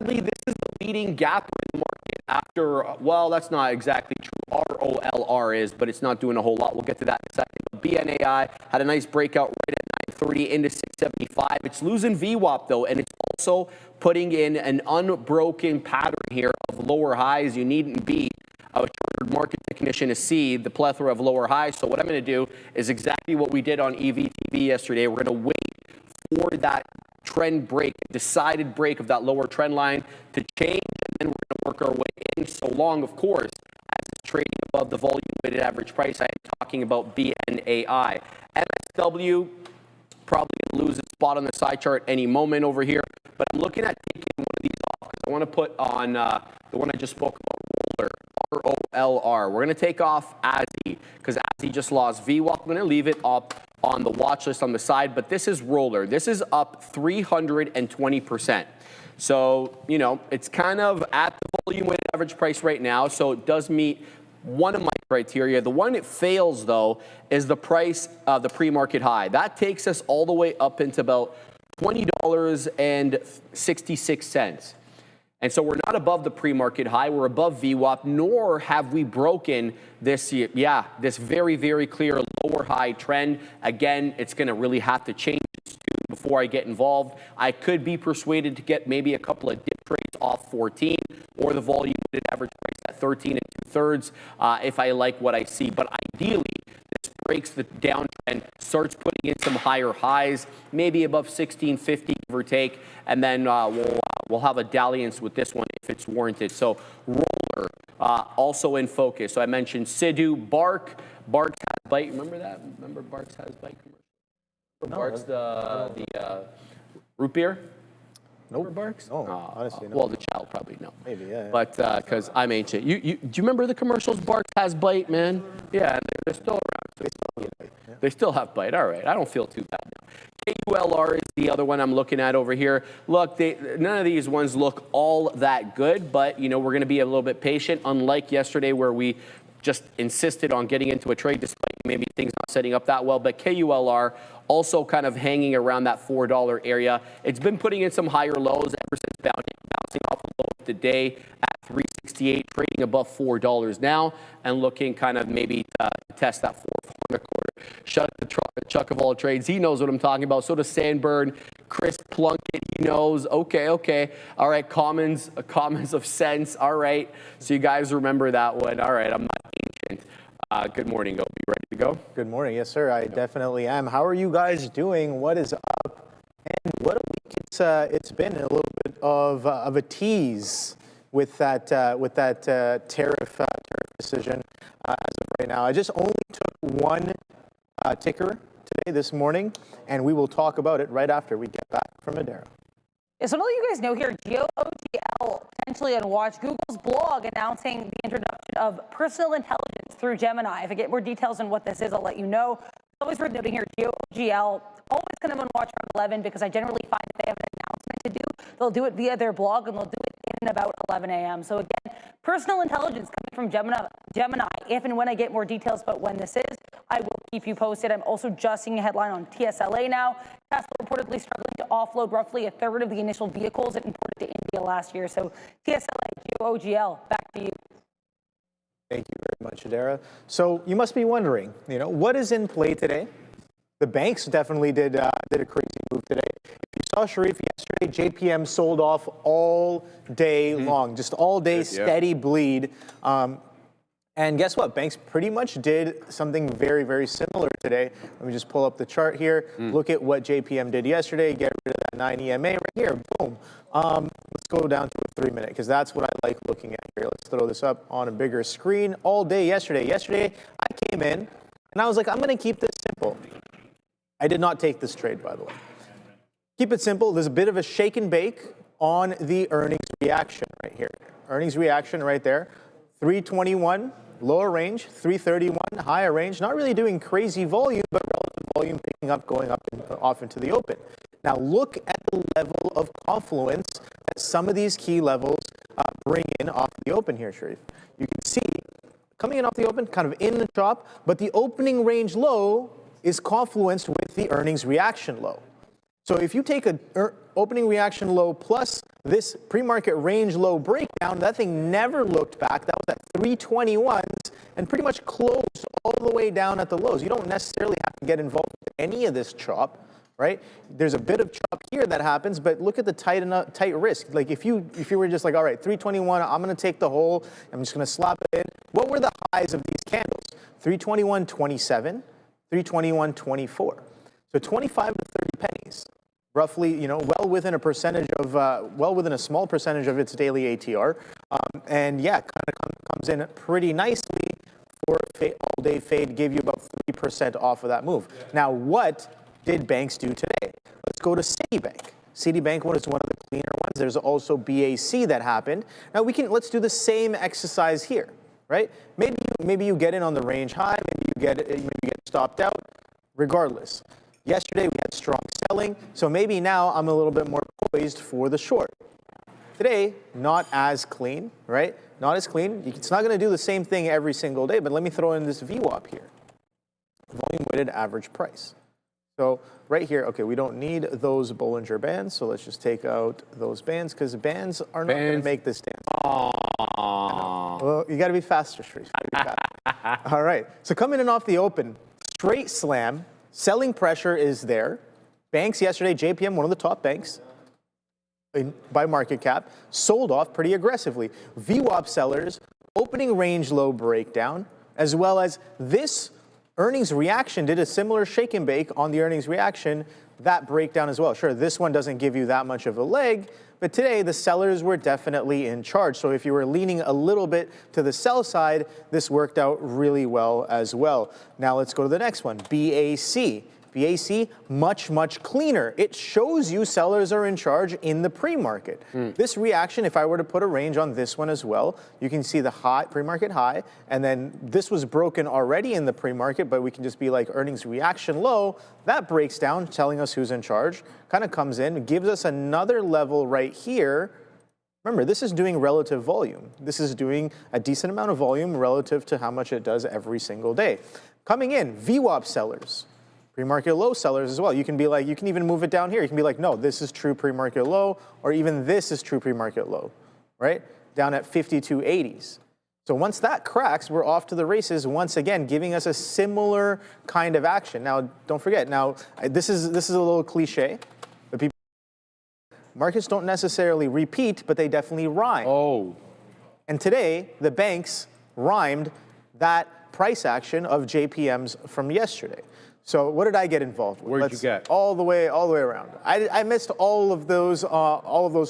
sadly, this is the leading gap in the market after, well, that's not exactly true. ROLR is, but it's not doing a whole lot. We'll get to that in a second. But BNAI had a nice breakout right at 930 into 675. It's losing VWAP though, and it's also putting in an unbroken pattern here of lower highs. You needn't be a chartered market technician to see the plethora of lower highs. So what I'm going to do is exactly what we did on EVTV yesterday. We're going to wait for that trend break, decided break of that lower trend line to change, and then we're going to work our way in so long, of course, as it's trading above the volume weighted average price. I am talking about BNAI. MSW probably going to lose its spot on the side chart any moment over here, but I'm looking at taking one of these off because I want to put on the one I just spoke about, Roller, ROLR. We're going to take off ASI because ASI just lost VWAP. I'm going to leave it up on the watch list on the side, but this is Roller. This is up 320%. So, you know, it's kind of at the volume weighted average price right now, so it does meet one of my criteria. The one it fails, though, is the price of the pre-market high. That takes us all the way up into about $20.66. And so we're not above the pre-market high. We're above VWAP, nor have we broken this, this very, very clear lower high trend. Again, it's going to really have to change before I get involved. I could be persuaded to get maybe a couple of dip trades off 14 or the volume weighted average price at 13 2/3 if I like what I see. But ideally, this breaks the downtrend, starts putting in some higher highs, maybe above 1650, give or take, and then we'll have a dalliance with this one if it's warranted. So roller also in focus. So I mentioned Sidhu, Bark. Barks has bite. Remember that? Remember Barks has bite commercial? Barks the root beer? No Barks? No, honestly, no. Well, the child probably no. Maybe, yeah. But because I'm ancient. Do you remember the commercials? Barks has bite, man. Yeah, they're still around. They still have bite. All right, I don't feel too bad now. KULR is the other one I'm looking at over here. Look, none of these ones look all that good, but we're going to be a little bit patient. Unlike yesterday, where we just insisted on getting into a trade despite maybe things not setting up that well. But KULR also kind of hanging around that $4 area. It's been putting in some higher lows ever since bouncing off a low of the day at 368, trading above $4 now, and looking kind of maybe to test that 4.25. Chuck of all trades, he knows what I'm talking about. So does Sandburn, Chris Plunkett, he knows. Okay. All right, commons of sense. All right, so you guys remember that one. All right, I'm not ancient. Good morning, Obi. Ready to go? Good morning. Yes, sir. I definitely am. How are you guys doing? What is up? And what a week it's been. A little bit of a tease with that tariff decision as of right now. I just only took one ticker today, this morning, and we will talk about it right after we get back from Midday. Yeah, so to let you guys know here, GeoGL potentially on watch. Google's blog announcing the introduction of personal intelligence through Gemini. If I get more details on what this is, I'll let you know. Always worth noting here, GeoGL, always kind of on watch around 11 because I generally find that they have an announcement to do. They'll do it via their blog and they'll do it in about 11 a.m. So again, personal intelligence coming from Gemini. If and when I get more details about when this is, I will keep you posted. I'm also just seeing a headline on TSLA now. Tesla reportedly struggling to offload roughly a third of the initial vehicles it imported to India last year. So TSLA, GeoGL, back to you. Thank you very much, Adara. So you must be wondering, what is in play today? The banks definitely did a crazy move today. If you saw Sharif yesterday, JPM sold off all day long, just all day steady bleed. And guess what? Banks pretty much did something very, very similar today. Let me just pull up the chart here. Look at what JPM did yesterday. Get rid of that 9 EMA right here. Boom. Let's go down to a 3-minute because that's what I like looking at here. Let's throw this up on a bigger screen. All day yesterday. Yesterday, I came in and I was like, I'm going to keep this simple. I did not take this trade, by the way. Keep it simple. There's a bit of a shake and bake on the earnings reaction right here. Earnings reaction right there. 321, lower range. 331, higher range. Not really doing crazy volume, but relative volume picking up, going up and off into the open. Now look at the level of confluence that some of these key levels bring in off the open here, Sharif. You can see coming in off the open, kind of in the chop, but the opening range low is confluenced with the earnings reaction low. So if you take an opening reaction low plus this pre-market range low breakdown, that thing never looked back. That was at 321s and pretty much closed all the way down at the lows. You don't necessarily have to get involved with any of this chop, right? There's a bit of chop here that happens, but look at the tight risk. Like if you were just like, all right, 321, I'm going to take the whole. I'm just going to slap it in. What were the highs of these candles? 321.27. 321.24. So 25 to 30 pennies, roughly, well within a percentage of, well within a small percentage of its daily ATR. And yeah, kind of comes in pretty nicely for all-day fade, gave you about 3% off of that move. Yeah. Now, what did banks do today? Let's go to Citibank. Citibank was one of the cleaner ones. There's also BAC that happened. Now let's do the same exercise here. Right? Maybe you get in on the range high, maybe you get stopped out. Regardless, yesterday we had strong selling, so maybe now I'm a little bit more poised for the short. Today, not as clean, right? not as clean. It's not going to do the same thing every single day, but let me throw in this VWAP here, volume weighted average price. So right here, okay, we don't need those Bollinger Bands, so let's just take out those bands because bands are not going to make this dance. Well, you got to be faster, Sharif. All right, so coming in off the open, straight slam, selling pressure is there. Banks yesterday, JPM, one of the top banks by market cap, sold off pretty aggressively. VWAP sellers, opening range low breakdown, as well as this earnings reaction did a similar shake and bake on the earnings reaction, that breakdown as well. Sure, this one doesn't give you that much of a leg, but today the sellers were definitely in charge. So if you were leaning a little bit to the sell side, this worked out really well as well. Now let's go to the next one, BAC. BAC, much, much cleaner. It shows you sellers are in charge in the pre-market. This reaction, if I were to put a range on this one as well, you can see the high, pre-market high, and then this was broken already in the pre-market, but we can just be like earnings reaction low. That breaks down, telling us who's in charge, kind of comes in, gives us another level right here. Remember, this is doing relative volume. This is doing a decent amount of volume relative to how much it does every single day. Coming in, VWAP sellers. Pre-market low sellers as well. You can be like, you can even move it down here. You can be like, no, this is true pre-market low, or even this is true pre-market low, right? Down at 52.80s. So once that cracks, we're off to the races once again, giving us a similar kind of action. Now, don't forget, now, this is a little cliche, but markets don't necessarily repeat, but they definitely rhyme. Oh. And today, the banks rhymed that price action of JPM's from yesterday. So what did I get involved with? Where'd you get? All the way around. I missed all of those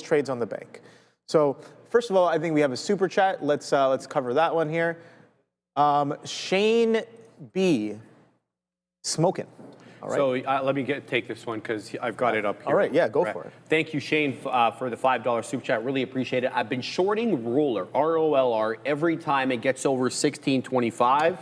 trades on the bank. So first of all, I think we have a super chat. Let's cover that one here. Shane B, smoking. All right. So let me take this one because I've got it up here. All right, yeah, go for it. Thank you, Shane, for the $5 super chat. Really appreciate it. I've been shorting Roller, ROLR, every time it gets over 1625,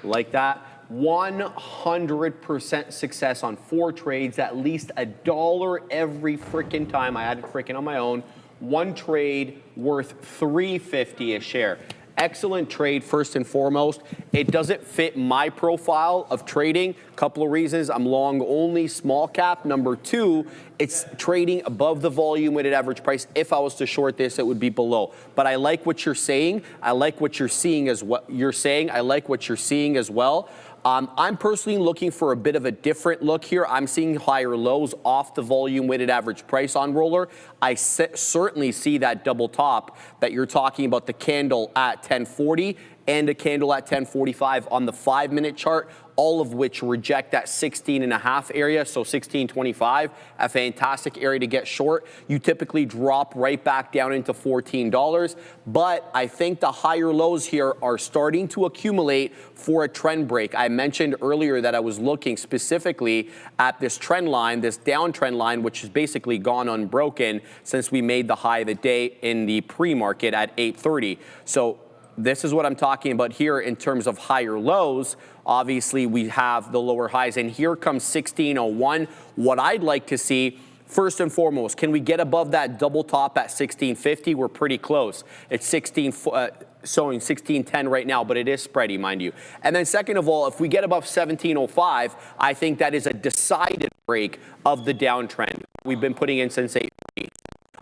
like that. 100% success on 4 trades, at least $1 every freaking time. I had it freaking on my own. 1 trade worth $3.50 a share. Excellent trade, first and foremost. It doesn't fit my profile of trading. Couple of reasons. I'm long only small cap. Number 2, it's trading above the volume weighted average price. If I was to short this, it would be below. But I like what you're saying. I like what you're seeing as what you're saying. I like what you're seeing as well. I'm personally looking for a bit of a different look here. I'm seeing higher lows off the volume weighted average price on Roller. I certainly see that double top that you're talking about, the candle at 1040 and a candle at 1045 on the 5-minute chart, all of which reject that 16.5 area, so 1625, a fantastic area to get short. You typically drop right back down into $14, but I think the higher lows here are starting to accumulate for a trend break. I mentioned earlier that I was looking specifically at this trend line, this downtrend line, which has basically gone unbroken since we made the high of the day in the pre-market at 8:30. So this is what I'm talking about here in terms of higher lows. Obviously, we have the lower highs, and here comes 1601. What I'd like to see, first and foremost, can we get above that double top at 1650? We're pretty close. It's showing 1610 right now, but it is spready, mind you. And then second of all, if we get above 1705, I think that is a decided break of the downtrend we've been putting in since 8:30.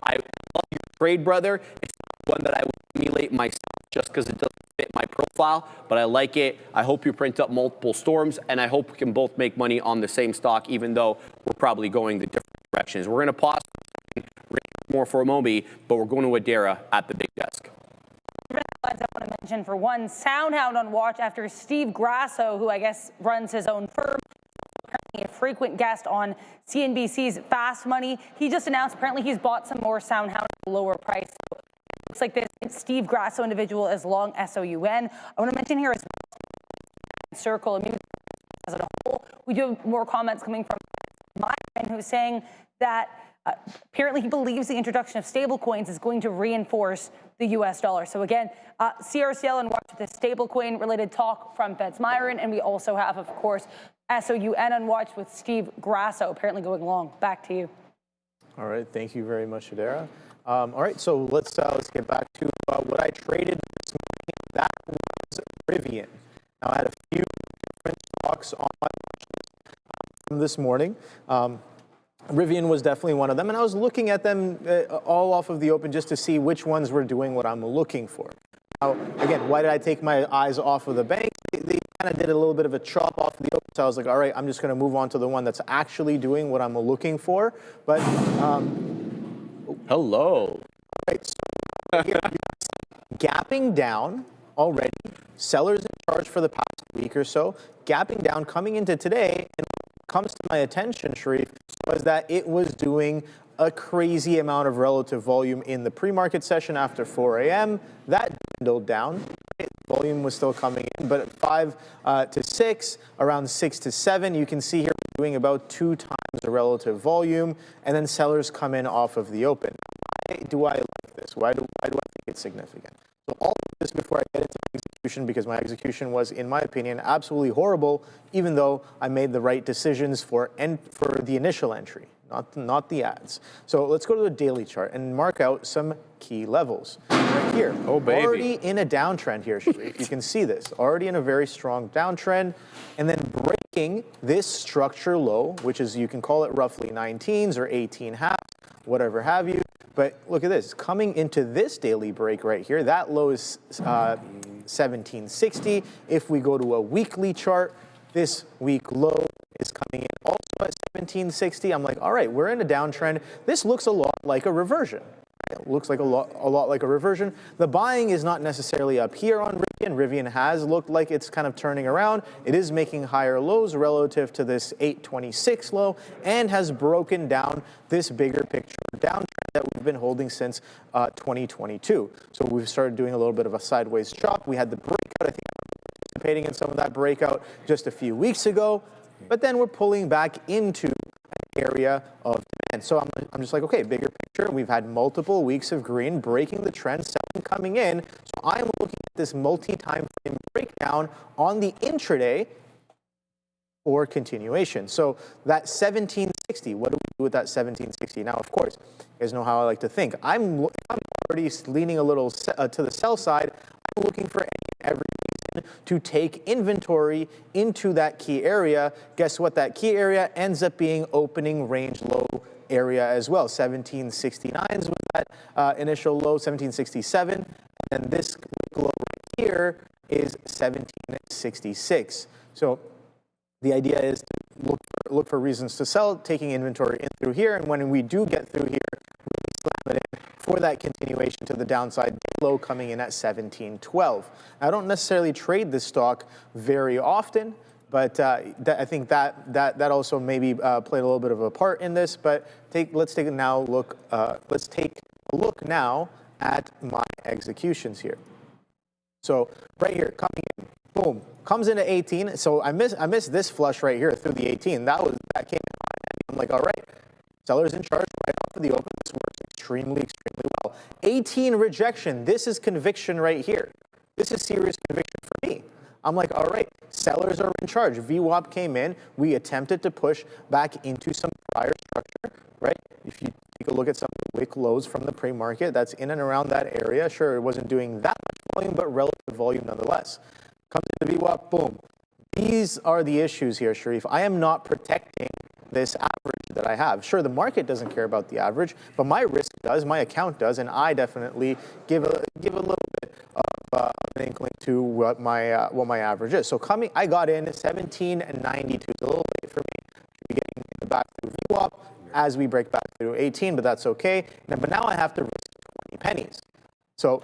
I love your trade, brother. It's one that I would emulate myself just because it doesn't fit my profile, but I like it. I hope you print up multiple storms, and I hope we can both make money on the same stock, even though we're probably going the different directions. We're going to pause more for a moment, but we're going to Adara at the big desk. I want to mention, for one, Soundhound on watch after Steve Grasso, who I guess runs his own firm, apparently a frequent guest on CNBC's Fast Money. He just announced apparently he's bought some more Soundhound at a lower price. So looks like this Steve Grasso individual is long SOUN. I want to mention here as well, Circle, and maybe as a whole, we do have more comments coming from my friend who's saying that apparently he believes the introduction of stablecoins is going to reinforce the US dollar. So again, CRCL and watch this stablecoin related talk from Feds Myron, and we also have, of course, SOUN on watch with Steve Grasso apparently going long. Back to you. All right, thank you very much, Adara. All right, so let's get back to what I traded this morning. That was Rivian. Now, I had a few different stocks on my watch list from this morning. Rivian was definitely one of them, and I was looking at them all off of the open just to see which ones were doing what I'm looking for. Now, again, why did I take my eyes off of the bank? They kind of did a little bit of a chop off the open, so I was like, all right, I'm just going to move on to the one that's actually doing what I'm looking for. But Hello. right, so here, gapping down already, sellers in charge for the past week or so, gapping down, coming into today, and what comes to my attention, Sharif, was that it was doing a crazy amount of relative volume in the pre-market session after 4 a.m. That dwindled down. Volume was still coming in, but at 5 to 6, around 6 to 7, you can see here we're doing about 2 times the relative volume, and then sellers come in off of the open. Why do I like this? Why do I think it's significant? So all of this before I get into execution, because my execution was, in my opinion, absolutely horrible, even though I made the right decisions for the initial entry, not the ads. So let's go to the daily chart and mark out some key levels. Right here, already in a downtrend here, Sharif. You can see this, already in a very strong downtrend, and then breaking this structure low, which is, you can call it roughly 19s or 18 halves, whatever have you. But look at this, coming into this daily break right here, that low is 1760. If we go to a weekly chart, this week low is coming in also at 1760. I'm like, all right, we're in a downtrend. This looks a lot like a reversion. It looks like a lot like a reversion. The buying is not necessarily up here on Rivian. Rivian has looked like it's kind of turning around. It is making higher lows relative to this 826 low and has broken down this bigger picture downtrend that we've been holding since 2022. So we've started doing a little bit of a sideways chop. We had the breakout. I think participating in some of that breakout just a few weeks ago, but then we're pulling back into an area of demand. So I'm just like, okay, bigger picture. We've had multiple weeks of green, breaking the trend, selling coming in. So I'm looking at this multi-time frame breakdown on the intraday for continuation. So that 1760, what do we do with that 1760? Now, of course, you guys know how I like to think. I'm already leaning a little to the sell side. I'm looking for every reason to take inventory into that key area. Guess what? That key area ends up being opening range low area as well. 1769s was that initial low, 1767. And this low right here is 1766. So the idea is to look for reasons to sell, taking inventory in through here. And when we do get through here, really slam it in for that continuation to the downside, low coming in at 1712. I don't necessarily trade this stock very often, but I think that also maybe played a little bit of a part in this. But let's take a look now at my executions here. So right here, coming in, boom, comes into 18. So I missed this flush right here through the 18. That came in. I'm like, all right, sellers in charge right off of the open. This works extremely well. 18 rejection. This is conviction right here. This is serious conviction for me. I'm like, all right, sellers are in charge. VWAP came in. We attempted to push back into some prior structure, right? If you take a look at some of the wick lows from the pre-market, that's in and around that area. Sure, it wasn't doing that much volume, but relative volume nonetheless. Comes to the VWAP, boom. These are the issues here, Sharif. I am not protecting this average that I have. Sure, the market doesn't care about the average, but my risk does, my account does, and I definitely give a little bit of an inkling to what my average is. So I got in 1792. It's a little late for me to be getting in the back through VWAP as we break back through 18, but that's okay. But now I have to risk 20 pennies. So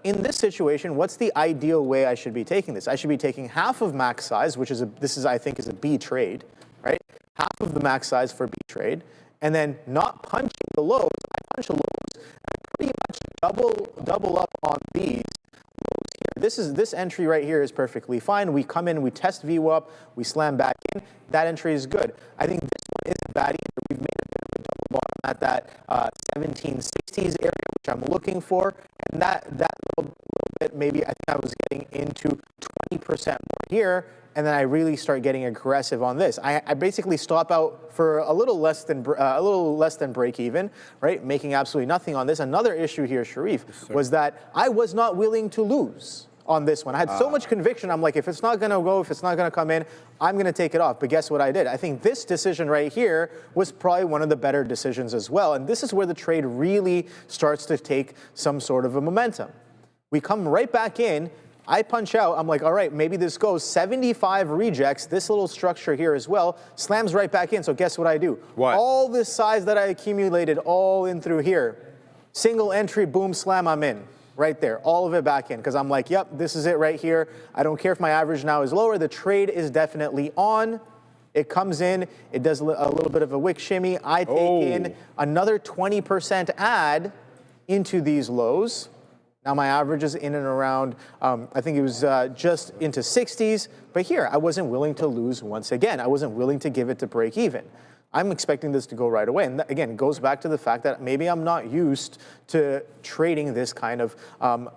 in this situation, what's the ideal way I should be taking this? I should be taking half of max size, which I think is a B trade, right? Half of the max size for B trade, and then not punching the lows. I punch the lows and pretty much double up on these lows here. This entry right here is perfectly fine. We come in, we test VWAP, we slam back in. That entry is good. I think this one isn't bad either. We've made a bit of a double bottom at that 1760s area, which I'm looking for, and that little bit, maybe I think I was getting into 20% more here, and then I really start getting aggressive on this. I basically stop out for a little less than break even, right? Making absolutely nothing on this. Another issue here, Sharif, was that I was not willing to lose on this one. I had so much conviction. I'm like, if it's not going to go, if it's not going to come in, I'm going to take it off. But guess what I did? I think this decision right here was probably one of the better decisions as well. And this is where the trade really starts to take some sort of a momentum. We come right back in. I punch out. I'm like, all right, maybe this goes. 75 rejects. This little structure here as well slams right back in. So guess what I do? What? All this size that I accumulated all in through here. Single entry, boom, slam, I'm in. Right there, all of it back in, because I'm like, yep, this is it right here. I don't care if my average now is lower. The trade is definitely on. It comes in. It does a little bit of a wick shimmy. I take in another 20% add into these lows. Now my average is in and around, I think it was just into 60s. But here, I wasn't willing to lose once again. I wasn't willing to give it to break even. I'm expecting this to go right away. And again, it goes back to the fact that maybe I'm not used to trading this kind of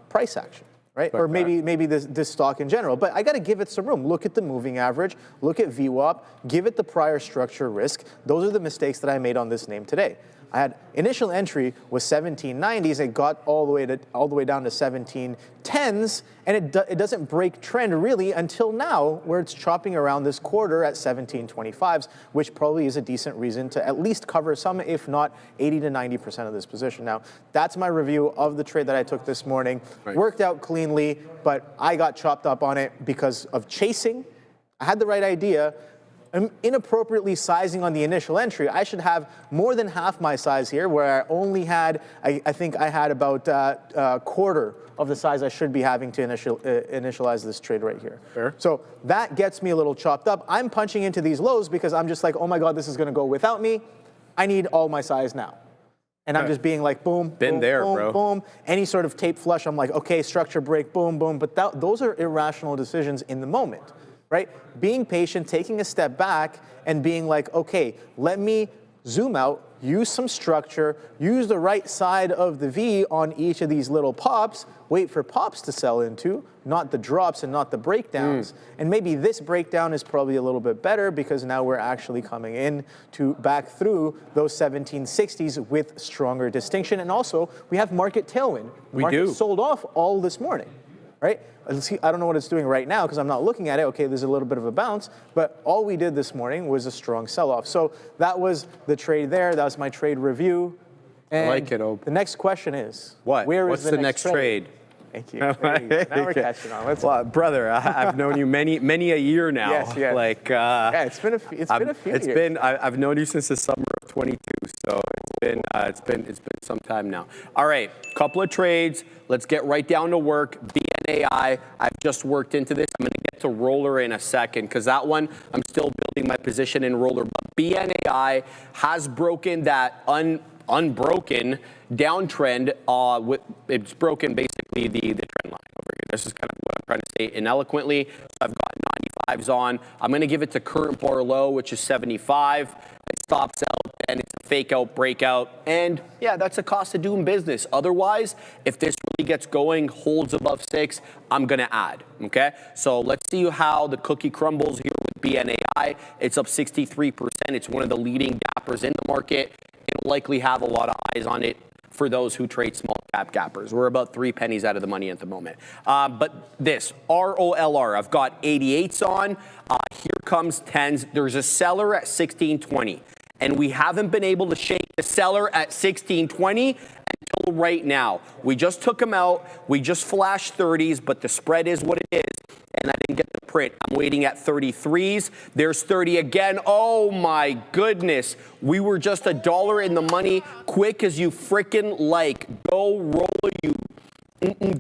price action, right? Or maybe this stock in general. But I got to give it some room. Look at the moving average. Look at VWAP. Give it the prior structure risk. Those are the mistakes that I made on this name today. I had initial entry was 1790s. It got all the way down to 1710s, and it doesn't break trend really until now, where it's chopping around this quarter at 1725s, which probably is a decent reason to at least cover some, if not 80 to 90% of this position. Now, that's my review of the trade that I took this morning. Right. Worked out cleanly, but I got chopped up on it because of chasing. I had the right idea. I'm inappropriately sizing on the initial entry. I should have more than half my size here, where I only had, I think I had about a quarter of the size I should be having to initialize this trade right here. Fair. So that gets me a little chopped up. I'm punching into these lows because I'm just like, oh my God, this is going to go without me. I need all my size now. And I'm just being like, boom, boom, boom, boom. Any sort of tape flush, I'm like, okay, structure break, boom, boom. But those are irrational decisions in the moment. Right? Being patient, taking a step back, and being like, okay, let me zoom out, use some structure, use the right side of the V on each of these little pops, wait for pops to sell into, not the drops and not the breakdowns. And maybe this breakdown is probably a little bit better because now we're actually coming in to back through those 1760s with stronger distinction. And also, we have market tailwind. The market sold off all this morning. Right? I don't know what it's doing right now because I'm not looking at it. Okay, there's a little bit of a bounce, but all we did this morning was a strong sell-off. So that was the trade there. That was my trade review. And I like it, Ope. The next question is, what? What's the next trade? Thank you. Now we're catching on. Well, brother, I've known you many a year now. Yes. Like, yeah, it's been a few years. I've known you since the summer of 22, so it's been some time now. All right, couple of trades. Let's get right down to work. BNAI, I've just worked into this. I'm going to get to roller in a second because that one, I'm still building my position in roller. But BNAI has broken that unbroken downtrend. It's broken basically the trend line over here. This is kind of what I'm trying to say ineloquently. So I've got 95s on. I'm going to give it to current bar low, which is 75. It stops out, and it's a fake out breakout. And yeah, that's a cost of doing business. Otherwise, if this really gets going, holds above 6, I'm going to add. Okay? So let's see how the cookie crumbles here with BNAI. It's up 63%. It's one of the leading gappers in the market. It'll likely have a lot of eyes on it for those who trade small cap gappers. We're about 3 pennies out of the money at the moment. But this, ROLR, I've got 88s on. Here comes 10s. There's a seller at 1620. And we haven't been able to shake the seller at 1620 until right now. We just took him out. We just flashed 30s, but the spread is what it is. And I didn't get the print. I'm waiting at 33s. There's 30 again. Oh my goodness. We were just $1 in the money. Quick as you frickin' like. Go roll you.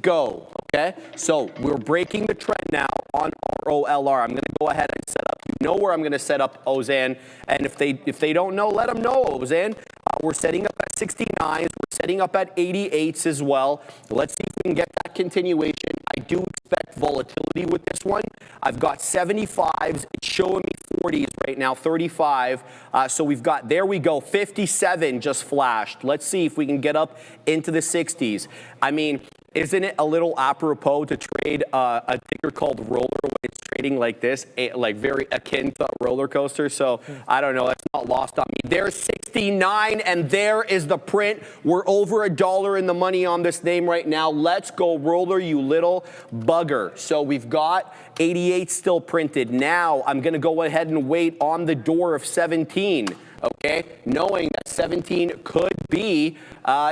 Go. Okay? So we're breaking the trend now on ROLR. I'm going to go ahead and set up. You know where I'm going to set up, Ozan. And if they don't know, let them know, Ozan. We're setting up at 69s. We're setting up at 88s as well. Let's see if we can get that continuation. I do expect volatility with this one. I've got 75s. It's showing me 40s right now, 35. So we've got, there we go, 57 just flashed. Let's see if we can get up into the 60s. I mean, isn't it a little apropos to trade a ticker called Roller when it's trading like this, like very akin to a roller coaster. So I don't know, that's not lost on me. There's 69 and there is the print. We're over $1 in the money on this name right now. Let's go roller, you little bugger. So we've got 88 still printed. Now I'm going to go ahead and wait on the door of 17. Okay, knowing that 17 could be,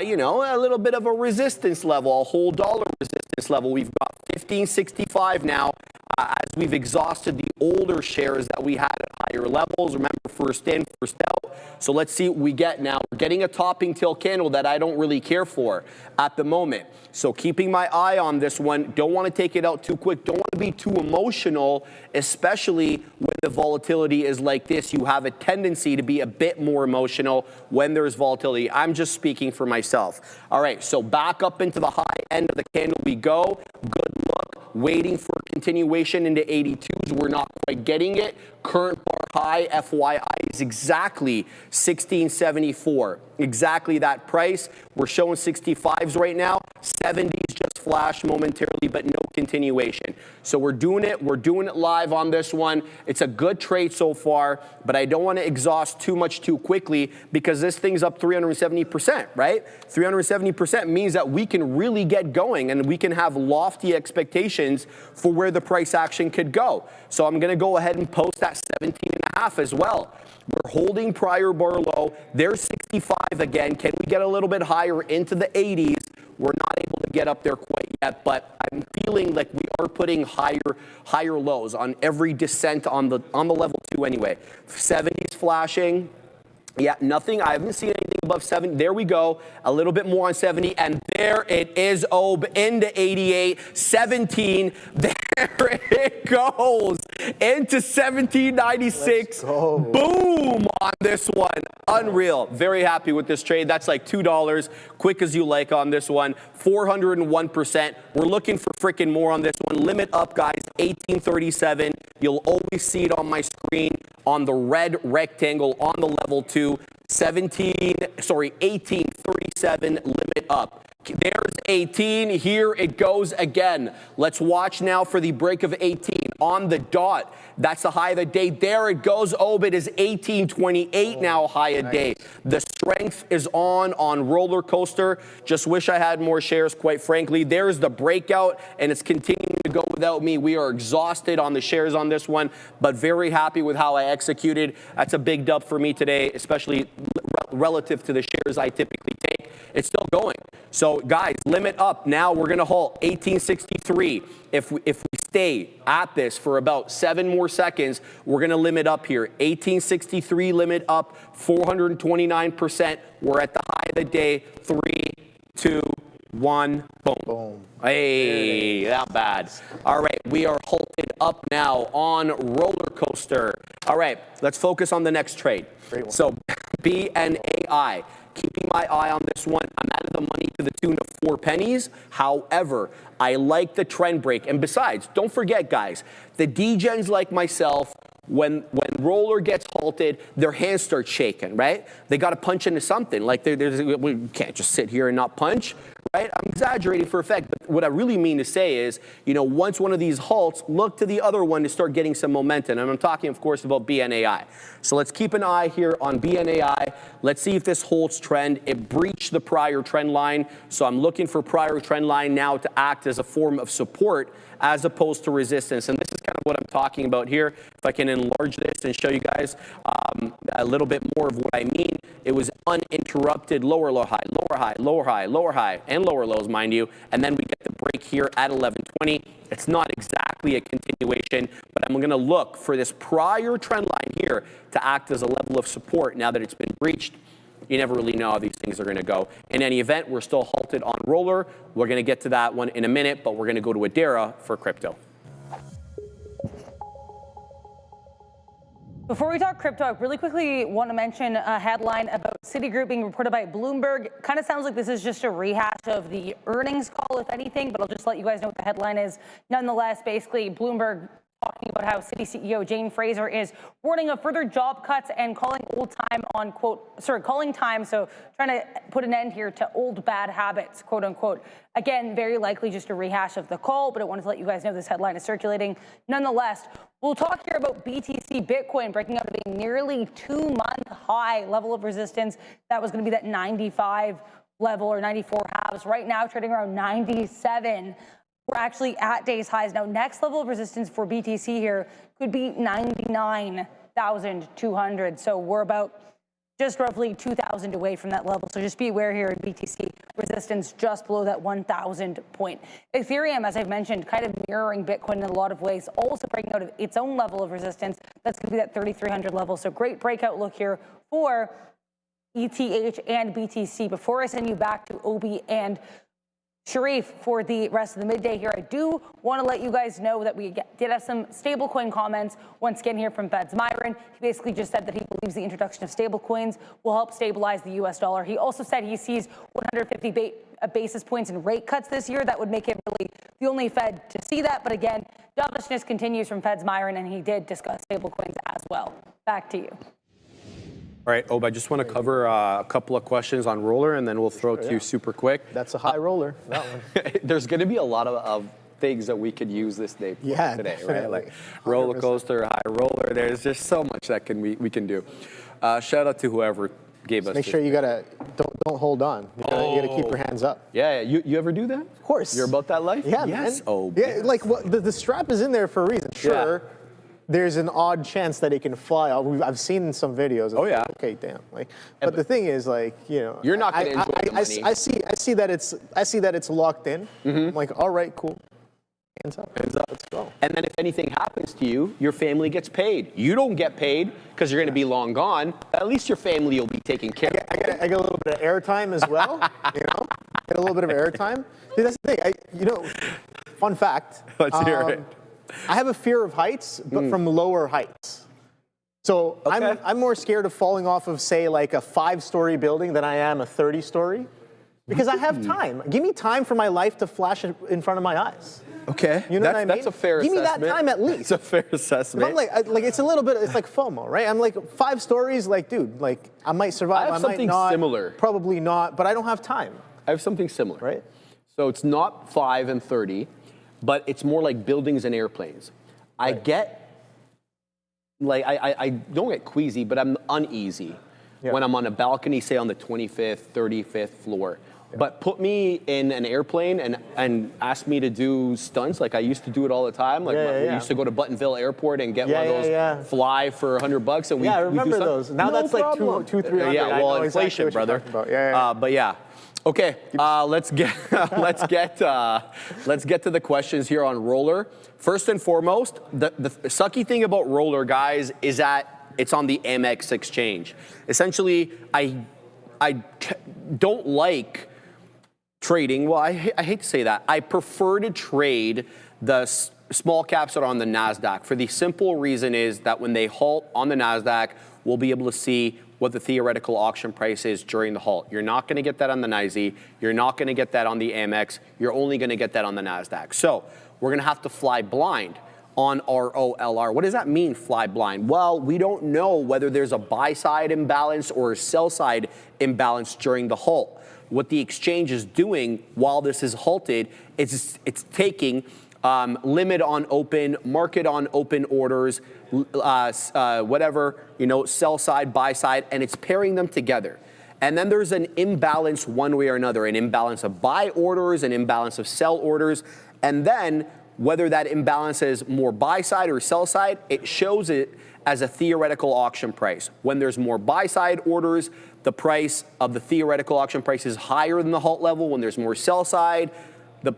you know, a little bit of a resistance level, a whole dollar resistance level. We've got 1565 now as we've exhausted the older shares that we had at higher levels. Remember, first in, first out. So let's see what we get now. We're getting a topping tail candle that I don't really care for at the moment. So keeping my eye on this one. Don't want to take it out too quick. Don't want to be too emotional, especially when the volatility is like this. You have a tendency to be a bit more emotional when there's volatility. I'm just speaking for myself. All right, so back up into the high end of the candle we go. Good look. Waiting for continuation into 82s. We're not quite getting it. Current bar high, FYI, is exactly 1674. Exactly that price. We're showing 65s right now. 70s just flashed momentarily, but no continuation. So we're doing it. We're doing it live on this one. It's a good trade so far, but I don't want to exhaust too much too quickly because this thing's up 370%, right? 370% means that we can really get going and we can have lofty expectations for where the price action could go. So I'm going to go ahead and post that 17.5 as well. We're holding prior bar low. There's 65 again. Can we get a little bit higher into the 80s? We're not able to get up there quite yet, but I'm feeling like we are putting higher lows on every descent on the level 2 anyway. 70s flashing. Yeah, nothing. I haven't seen anything above 70. There we go. A little bit more on 70. And there it is, Obe, into 88. 17. There it goes. Into 1796. Boom on this one. Unreal. Very happy with this trade. That's like $2. Quick as you like on this one. 401%. We're looking for freaking more on this one. Limit up, guys. 1837. You'll always see it on my screen on the red rectangle on the level 2. 1837 limit up. There's 18. Here it goes again. Let's watch now for the break of 18 on the dot. That's the high of the day. There it goes. Oh, it is 1828 now, high of day. The strength is on roller coaster. Just wish I had more shares, quite frankly. There's the breakout, and it's continuing to go without me. We are exhausted on the shares on this one, but very happy with how I executed. That's a big dub for me today, especially relative to the shares I typically take. It's still going. So guys, limit up. Now we're going to halt 1863. If we stay at this for about 7 more seconds, we're going to limit up here. 1863 limit up, 429%. We're at the high of the day. 3, 2, 1, boom. Boom. Hey, not bad. All right, we are halted up now on roller coaster. All right, let's focus on the next trade. So BNAI. Keeping my eye on this one. I'm out of the money to the tune of 4 pennies. However, I like the trend break. And besides, don't forget, guys, the degens like myself, when roller gets halted, their hands start shaking, right? They got to punch into something. Like we can't just sit here and not punch, right? I'm exaggerating for effect, but what I really mean to say is, you know, once one of these halts, look to the other one to start getting some momentum. And I'm talking, of course, about BNAI. So let's keep an eye here on BNAI. Let's see if this holds trend. It breached the prior trend line, so I'm looking for prior trend line now to act as a form of support as opposed to resistance. And this is kind of what I'm talking about here. If I can enlarge this and show you guys a little bit more of what I mean. It was uninterrupted lower, low, high, lower, high, lower, high, lower, high, and lower lows, mind you. And then we get the break here at 1120. It's not exactly a continuation, but I'm going to look for this prior trend line here to act as a level of support now that it's been breached. You never really know how these things are going to go. In any event, we're still halted on roller. We're going to get to that one in a minute, but we're going to go to Adara for crypto. Before we talk crypto, I really quickly want to mention a headline about Citigroup being reported by Bloomberg. Kind of sounds like this is just a rehash of the earnings call, if anything, but I'll just let you guys know what the headline is. Nonetheless, basically, Bloomberg talking about how Citi CEO Jane Fraser is warning of further job cuts and calling time, so trying to put an end here to old bad habits, quote unquote. Again, very likely just a rehash of the call, but I wanted to let you guys know this headline is circulating. Nonetheless, we'll talk here about BTC Bitcoin breaking out of a nearly 2-month high level of resistance. That was going to be that 95 level or 94 halves. Right now, trading around 97. We're actually at day's highs. Now, next level of resistance for BTC here could be 99,200. So we're about just roughly 2,000 away from that level. So just be aware here in BTC, resistance just below that 1,000 point. Ethereum, as I've mentioned, kind of mirroring Bitcoin in a lot of ways, also breaking out of its own level of resistance. That's going to be that 3,300 level. So great breakout look here for ETH and BTC. Before I send you back to Obi and Sharif for the rest of the midday here, I do want to let you guys know that we did have some stablecoin comments once again here from Fed's Myron. He basically just said that he believes the introduction of stablecoins will help stabilize the US dollar. He also said he sees 150 basis points in rate cuts this year. That would make him really the only Fed to see that. But again, dovishness continues from Fed's Myron, and he did discuss stablecoins as well. Back to you. All right, Ob, I just want to cover a couple of questions on roller, and then we'll throw it to you super quick. That's a high roller, that one. There's going to be a lot of things that we could use this day for today, definitely. right? Like roller coaster, high roller. There's just so much that we can do. Shout out to whoever gave us. Make sure you don't hold on. You gotta keep your hands up. Yeah, you ever do that? Of course. You're about that life? Yeah, yes. Man. Oh, yeah. yes. Like the strap is in there for a reason. Sure. Yeah. There's an odd chance that it can fly. I've seen some videos. Oh yeah. Okay, damn. Like, but the thing is, like, you know, you're not going to enjoy the money. I see that it's locked in. Mm-hmm. I'm like, all right, cool. Hands up. Let's go. And then if anything happens to you, your family gets paid. You don't get paid because you're going to be long gone. But at least your family will be taken care of. I get a little bit of airtime as well. You know, get a little bit of airtime. See, that's the thing. Fun fact. Let's hear it. I have a fear of heights, but from lower heights. So I'm more scared of falling off of, say, like a 5-story building than I am a 30-story, because I have time. Give me time for my life to flash in front of my eyes. Okay, you know what I mean? That's a fair assessment. assessment. Give me that time at least. It's a fair assessment. I'm like it's a little bit. It's like FOMO, right? I'm like 5 stories. Like, dude, like I might survive. I have something might not, similar. Probably not, but I don't have time. I have something similar. Right. So it's not 5 and 30. But it's more like buildings and airplanes. I get, like, I don't get queasy, but I'm uneasy when I'm on a balcony, say on the 25th, 35th floor. Yeah. But put me in an airplane and ask me to do stunts, like I used to do it all the time. Like we used to go to Buttonville Airport and get one of those fly for $100, and I remember those. Now that's like $200-300. Yeah, well, inflation, brother. But yeah. Okay, let's get to the questions here on roller. First and foremost, the sucky thing about roller, guys, is that it's on the MX exchange. Essentially, I don't like trading. Well, I hate to say that. I prefer to trade the small caps that are on the NASDAQ for the simple reason is that when they halt on the NASDAQ, we'll be able to see what the theoretical auction price is during the halt. You're not going to get that on the NYSE. You're not going to get that on the AMX. You're only going to get that on the NASDAQ. So we're going to have to fly blind on ROLR. What does that mean, fly blind? Well, we don't know whether there's a buy-side imbalance or a sell-side imbalance during the halt. What the exchange is doing while this is halted is it's taking limit on open, market on open orders, whatever, sell side, buy side, and it's pairing them together. And then there's an imbalance one way or another, an imbalance of buy orders, an imbalance of sell orders. And then whether that imbalance is more buy side or sell side, it shows it as a theoretical auction price. When there's more buy side orders, the price of the theoretical auction price is higher than the halt level. When there's more sell side, the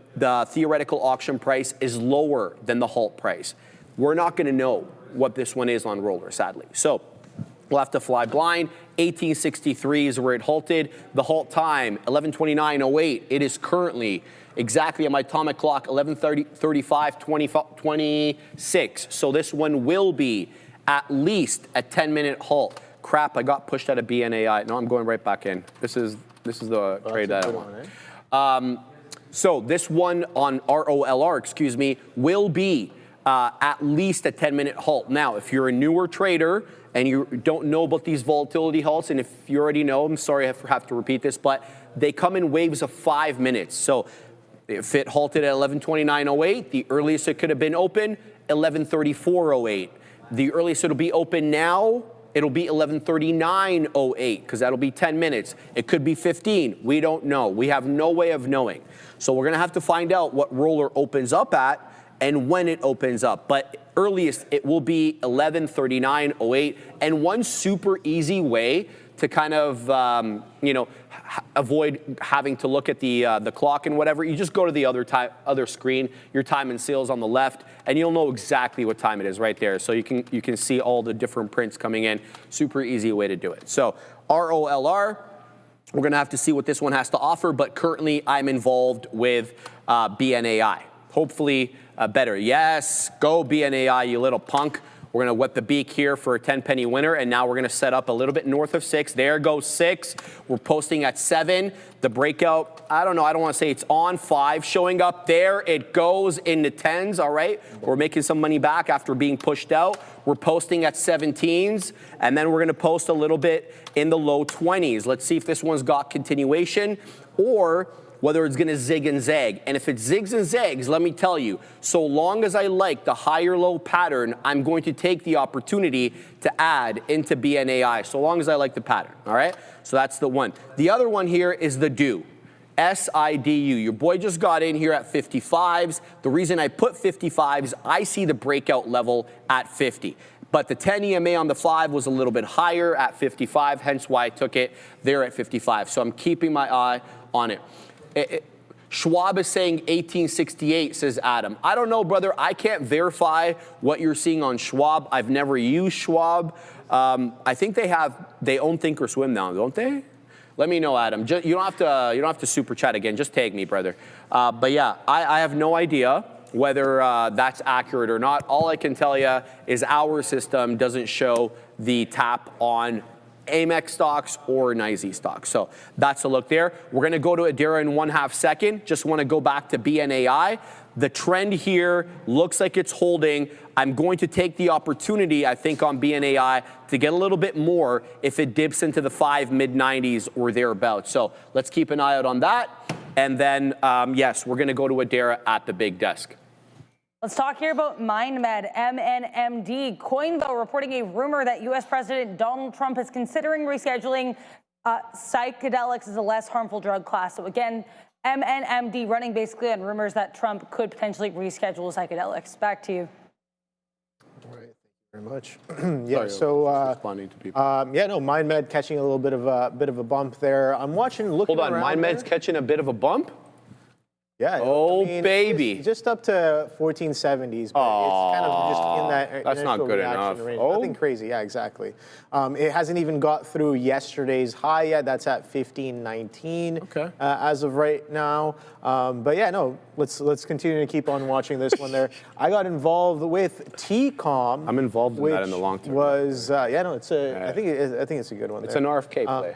theoretical auction price is lower than the halt price. We're not going to know what this one is on roller, sadly. So we'll have to fly blind. 1863 is where it halted. The halt time, 11:29:08. It is currently exactly on my atomic clock, 11:35:26. So this one will be at least a 10-minute halt. Crap, I got pushed out of BNAI. No, I'm going right back in. This is the trade that I want. So this one on ROLR, will be at least a 10-minute halt. Now, if you're a newer trader and you don't know about these volatility halts, and if you already know, I'm sorry I have to repeat this, but they come in waves of 5 minutes. So if it halted at 11:29:08, the earliest it could have been open, 11:34:08. The earliest it'll be open now, it'll be 11:39:08, because that'll be 10 minutes. It could be 15. We don't know. We have no way of knowing. So we're going to have to find out what roller opens up at and when it opens up. But earliest, it will be 11:39:08. And one super easy way to kind of, avoid having to look at the clock and whatever, you just go to the other screen, your time and sales on the left, and you'll know exactly what time it is right there. So you can see all the different prints coming in. Super easy way to do it. So ROLR, we're going to have to see what this one has to offer, but currently I'm involved with BNAI. Hopefully better. Yes, go BNAI, you little punk. We're going to wet the beak here for a 10-penny winner, and now we're going to set up a little bit north of 6. There goes 6. We're posting at 7. The breakout, I don't know, I don't want to say it's on 5. Showing up there, it goes in the 10s, all right? We're making some money back after being pushed out. We're posting at 17s, and then we're going to post a little bit in the low 20s. Let's see if this one's got continuation, or whether it's going to zig and zag. And if it zigs and zags, let me tell you, so long as I like the higher low pattern, I'm going to take the opportunity to add into BNAI, so long as I like the pattern, all right? So that's the one. The other one here is the DO. SIDU. Your boy just got in here at 55s. The reason I put 55s, I see the breakout level at 50. But the 10 EMA on the 5 was a little bit higher at 55, hence why I took it there at 55. So I'm keeping my eye on it. Schwab is saying 1868, says Adam. I don't know, brother. I can't verify what you're seeing on Schwab. I've never used Schwab. I think they own Thinkorswim now, don't they? Let me know, Adam. You don't have to super chat again. Just tag me, brother. But yeah, I have no idea whether that's accurate or not. All I can tell you is our system doesn't show the tap on Amex stocks or NYSE stocks. So that's a look there. We're going to go to Adara in 1/2 second. Just want to go back to BNAI. The trend here looks like it's holding. I'm going to take the opportunity, I think, on BNAI to get a little bit more if it dips into the 5 mid-90s or thereabouts. So let's keep an eye out on that. And then, yes, we're going to go to Adara at the big desk. Let's talk here about MindMed, MNMD. Coinvo reporting a rumor that U.S. President Donald Trump is considering rescheduling psychedelics as a less harmful drug class. So again, MNMD running basically on rumors that Trump could potentially reschedule psychedelics. Back to you. All right, thank you very much. Yeah, so responding to people. MindMed catching a little bit of a bump there. I'm looking Hold on, MindMed's catching a bit of a bump? Yeah. Oh, baby. Just up to 1470s, but it's kind of just in that that's not good enough. range. Nothing crazy. Yeah, exactly. It hasn't even got through yesterday's high yet. That's at 1519 as of right now. But yeah, no, let's continue to keep on watching this one there. I got involved with TCOM. I'm involved in that in the long term. I think it's a good one. It's an RFK play.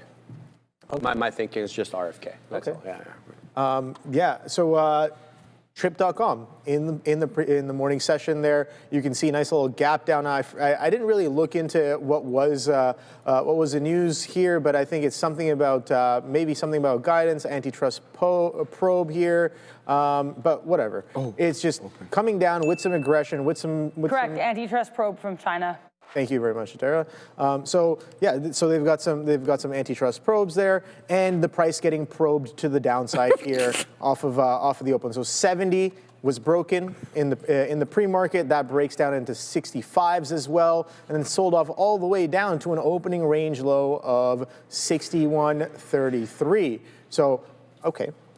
My thinking is just RFK. That's all. So Trip.com in the morning session there, you can see a nice little gap down. I didn't really look into what was the news here, but I think it's something about maybe something about guidance, antitrust probe here, but whatever. It's just coming down with some aggression, with some antitrust probe from China. Thank you very much, Tara. So they've got some antitrust probes there, and the price getting probed to the downside here off of the open. So 70 was broken in the pre-market. That breaks down into 65s as well, and then sold off all the way down to an opening range low of 61.33. So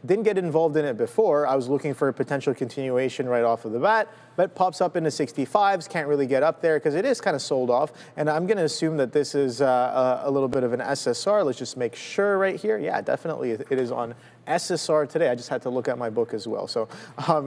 didn't get involved in it before. I was looking for a potential continuation right off of the bat, but pops up into 65s, can't really get up there because it is kind of sold off. And I'm going to assume that this is a little bit of an SSR. Let's just make sure right here. Yeah, definitely it is on SSR today. I just had to look at my book as well. So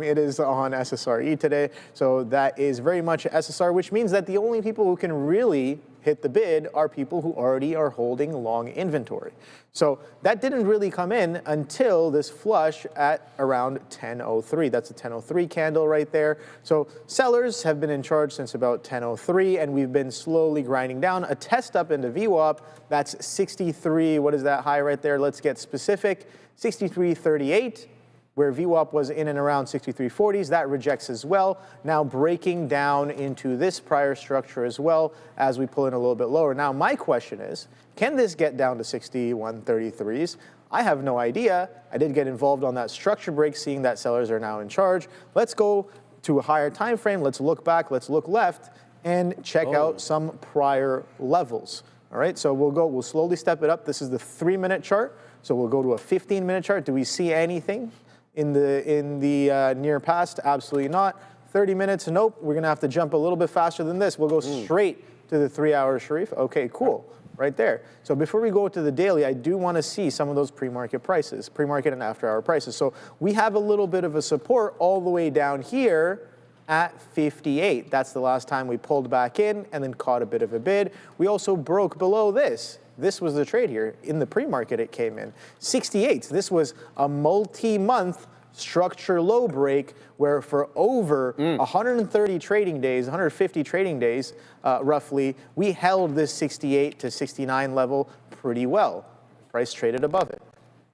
it is on SSRE today. So that is very much SSR, which means that the only people who can really hit the bid are people who already are holding long inventory. So that didn't really come in until this flush at around 10:03. That's a 10:03 candle right there. So sellers have been in charge since about 10:03, and we've been slowly grinding down. A test up into VWAP, that's 63, what is that high right there? Let's get specific, 63.38. Where VWAP was in and around 63.40s, that rejects as well. Now breaking down into this prior structure as well as we pull in a little bit lower. Now my question is, can this get down to 61.33s? I have no idea. I did get involved on that structure break, seeing that sellers are now in charge. Let's go to a higher time frame. Let's look back, let's look left, and check out some prior levels. All right, so we'll slowly step it up. This is the 3-minute chart. So we'll go to a 15-minute chart. Do we see anything in the near past? Absolutely not. 30 minutes, nope. We're gonna have to jump a little bit faster than this. We'll go straight to the 3 hour, Sharif. Okay, cool, right there. So before we go to the daily, I do wanna see some of those pre-market prices, pre-market and after hour prices. So we have a little bit of a support all the way down here at 58. That's the last time we pulled back in and then caught a bit of a bid. We also broke below this. This was the trade here. In the pre-market, it came in. 68. This was a multi-month structure low break where for over 130 trading days, 150 trading days, roughly, we held this 68 to 69 level pretty well. Price traded above it.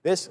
This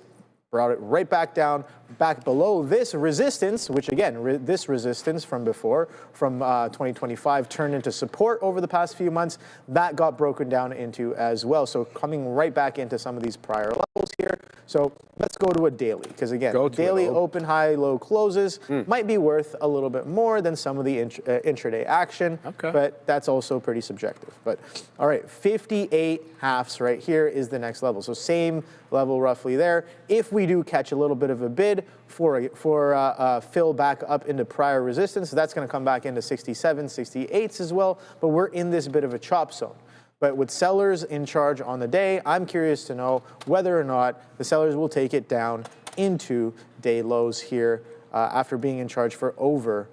brought it right back down, back below this resistance, which again, this resistance from before, from 2025, turned into support over the past few months. That got broken down into as well. So coming right back into some of these prior levels here. So let's go to a daily, because again, daily open, high, low closes might be worth a little bit more than some of the intraday action, but that's also pretty subjective. But all right, 58 halves right here is the next level. So same level roughly there. If we do catch a little bit of a bid for fill back up into prior resistance, that's going to come back into 67, 68s as well. But we're in this bit of a chop zone. But with sellers in charge on the day, I'm curious to know whether or not the sellers will take it down into day lows here after being in charge for over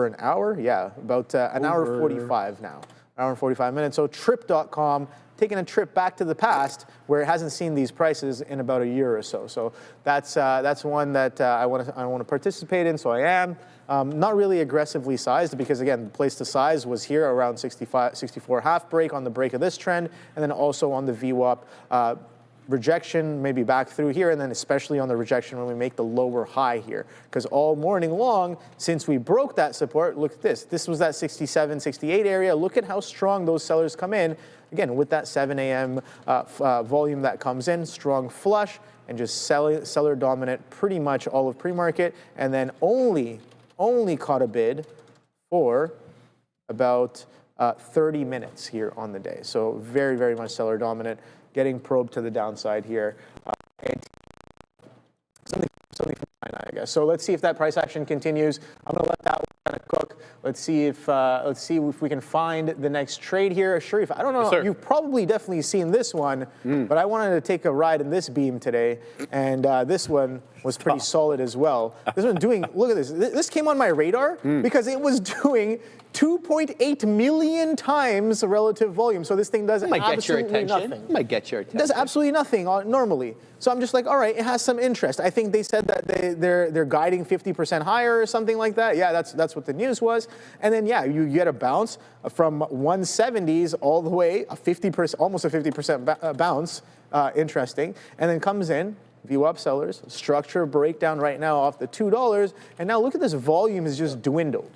an hour. Yeah, about an hour 45 now, an hour and 45 minutes. So trip.com taking a trip back to the past where it hasn't seen these prices in about a year or so. So that's one that I want to participate in. So I am. Not really aggressively sized because, again, the place to size was here around 64 half break on the break of this trend, and then also on the VWAP rejection, maybe back through here, and then especially on the rejection when we make the lower high here. Because all morning long, since we broke that support, look at this. This was that 67, 68 area. Look at how strong those sellers come in. Again, with that 7 a.m. Volume that comes in, strong flush, and just seller dominant pretty much all of pre-market, and then only caught a bid for about 30 minutes here on the day. So very, very much seller dominant, getting probed to the downside here. Something from China, I guess. So let's see if that price action continues. I'm going to let that one kind of cook. Let's see if we can find the next trade here. Sharif, I don't know. Yes, you've probably definitely seen this one, but I wanted to take a ride in this beam today, and this one was pretty solid as well. This one doing, look at this. This came on my radar because it was doing 2.8 million times relative volume. So this thing does absolutely nothing. It might get your attention. It does absolutely nothing normally. So I'm just like, all right, it has some interest. I think they said that they're guiding 50% higher or something like that. Yeah, that's what the news was. And then yeah, you get a bounce from 170s all the way a 50%, almost a 50% bounce. Interesting. And then comes in. VWAP sellers, structure breakdown right now off the $2, and now look at this volume has just dwindled.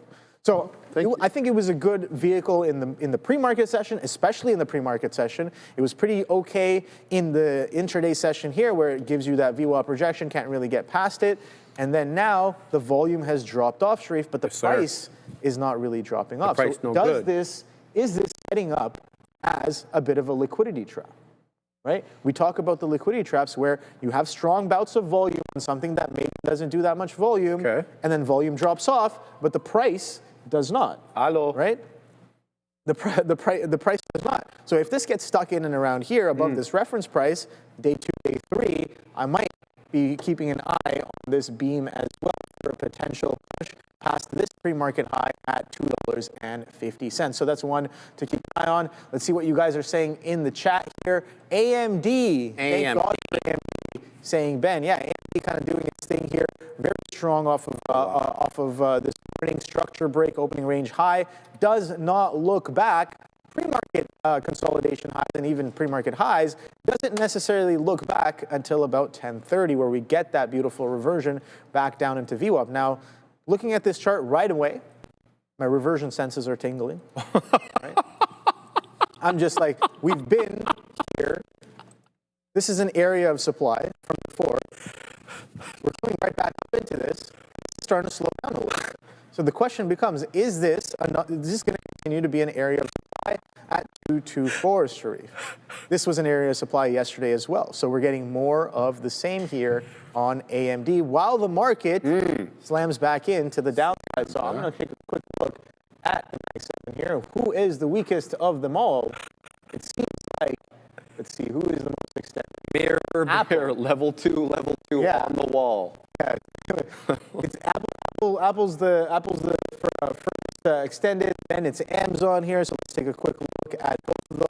So I think it was a good vehicle in the pre-market session, especially in the pre-market session. It was pretty okay in the intraday session here where it gives you that VWAP rejection, can't really get past it. And then now the volume has dropped off, Sharif, but the price is not really dropping off. So is this setting up as a bit of a liquidity trap? Right? We talk about the liquidity traps where you have strong bouts of volume on something that maybe doesn't do that much volume, and then volume drops off, but the price does not. Right? The price does not. So if this gets stuck in and around here above this reference price, day 2, day 3, I might be keeping an eye on this beam as well for a potential push past this pre-market high at $2.50. So that's one to keep an eye on. Let's see what you guys are saying in the chat here. AMD. Thank God for AMD. Saying, Ben, yeah, AMD kind of doing its thing here. Very strong off of this morning structure break, opening range high. Does not look back. Pre-market consolidation highs and even pre-market highs doesn't necessarily look back until about 10:30, where we get that beautiful reversion back down into VWAP. Now, looking at this chart right away, my reversion senses are tingling. Right? I'm just like, we've been here. This is an area of supply from before. We're coming right back up into this. It's starting to slow down a little bit. So the question becomes, is this going to continue to be an area of supply at 224, Sharif? This was an area of supply yesterday as well. So we're getting more of the same here on AMD while the market slams back into the downside. So I'm going to take a quick look at the next segment here. Who is the weakest of them all? It seems like, let's see, who is the most extended? Bear, level two Yeah. on the wall. Yeah. It's Apple's the first extended, then it's Amazon here. So let's take a quick look at both of those.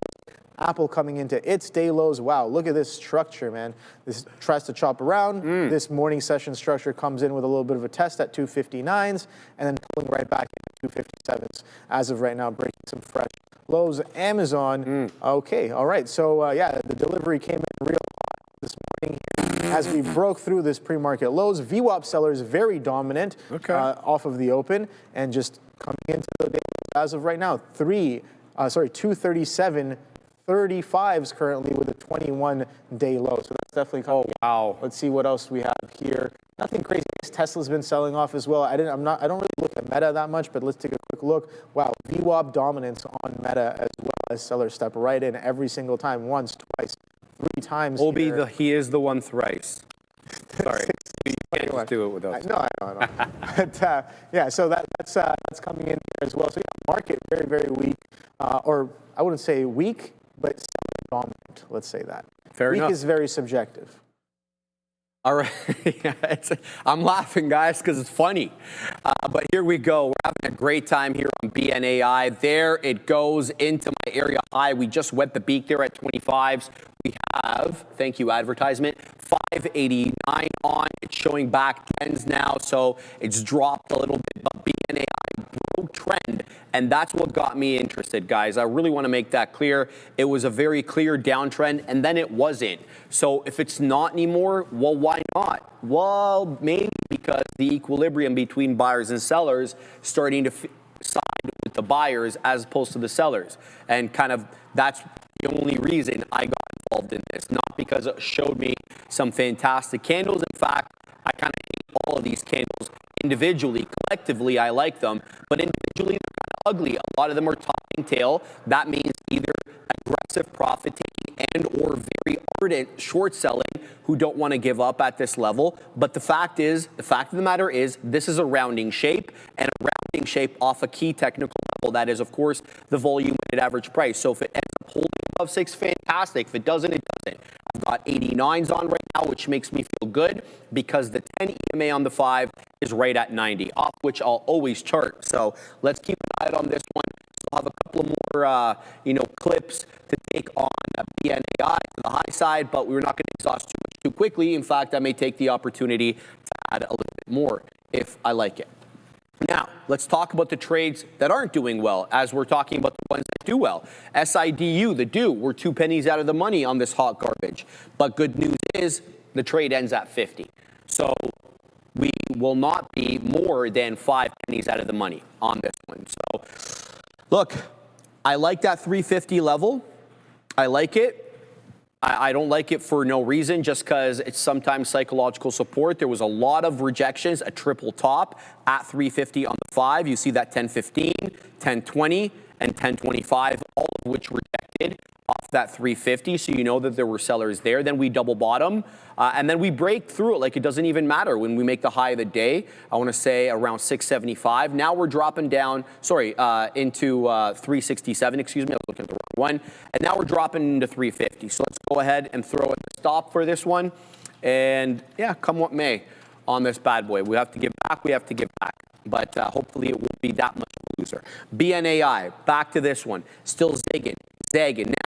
Apple coming into its day lows. Wow, look at this structure, man. This tries to chop around. This morning session structure comes in with a little bit of a test at 259s and then pulling right back into 257s. As of right now, breaking some fresh lows. Amazon, okay, all right. So yeah, the delivery came in real hot this morning as we broke through this pre-market lows. VWAP sellers very dominant off of the open and just coming into the day as of right now. 237.35s currently with a 21-day low. So that's definitely coming. Oh wow! Let's see what else we have here. Nothing crazy. Tesla's been selling off as well. I don't really look at Meta that much, but let's take a quick look. Wow, VWAP dominance on Meta as well as sellers step right in every single time, once, twice, 3 times. He is the one thrice. Sorry, you can't just do it with us. No, I know. But yeah, so that's coming in here as well. So yeah, market very, very weak, or I wouldn't say weak, but dominant. Let's say that. Fair enough. Weak is very subjective. All right, I'm laughing, guys, because it's funny. But here we go. We're having a great time here on BNAI. There it goes into my area high. We just wet the beak there at 25s. We have, thank you, advertisement, 589 on. It's showing back trends now, so it's dropped a little bit, but BNAI broke trend, and that's what got me interested, guys. I really want to make that clear. It was a very clear downtrend, and then it wasn't. So if it's not anymore, well, why not? Well, maybe because the equilibrium between buyers and sellers starting to side with the buyers as opposed to the sellers. And kind of that's the only reason I got involved in this, not because it showed me some fantastic candles. In fact, I kind of hate all of these candles individually. Collectively, I like them, but individually, they're kind of ugly. A lot of them are topping tail. That means either aggressive profit taking and or very ardent short selling who don't want to give up at this level. But the fact of the matter is, this is a rounding shape, and a rounding shape off a key technical level. That is, of course, the volume weighted average price. So if it ends up holding above 6, fantastic. If it doesn't, it doesn't. I've got 89s on right now, which makes me feel good because the 10 EMA on the 5 is right at 90, off which I'll always chart. So let's keep an eye on this one. I'll have a couple of more, clips to take on BNAI to the high side, but we're not going to exhaust too quickly. In fact, I may take the opportunity to add a little bit more if I like it. Now, let's talk about the trades that aren't doing well, as we're talking about the ones that do well. SIDU, the do, we're 2 pennies out of the money on this hot garbage. But good news is the trade ends at 50. So we will not be more than 5 pennies out of the money on this one. So look, I like that 350 level. I like it. I don't like it for no reason, just because it's sometimes psychological support. There was a lot of rejections, a triple top at 350 on the 5. You see that 1015, 1020, and 1025, all of which rejected off that 350. So you know that there were sellers there. Then we double bottom, and then we break through it like it doesn't even matter when we make the high of the day. I want to say around 675. Now we're dropping down, into 367. Excuse me, I was looking at the wrong one. And now we're dropping into 350. So let's go ahead and throw a stop for this one. And yeah, come what may on this bad boy. We have to give back. We have to give back. but hopefully it won't be that much of a loser. BNAI, back to this one, still zagging.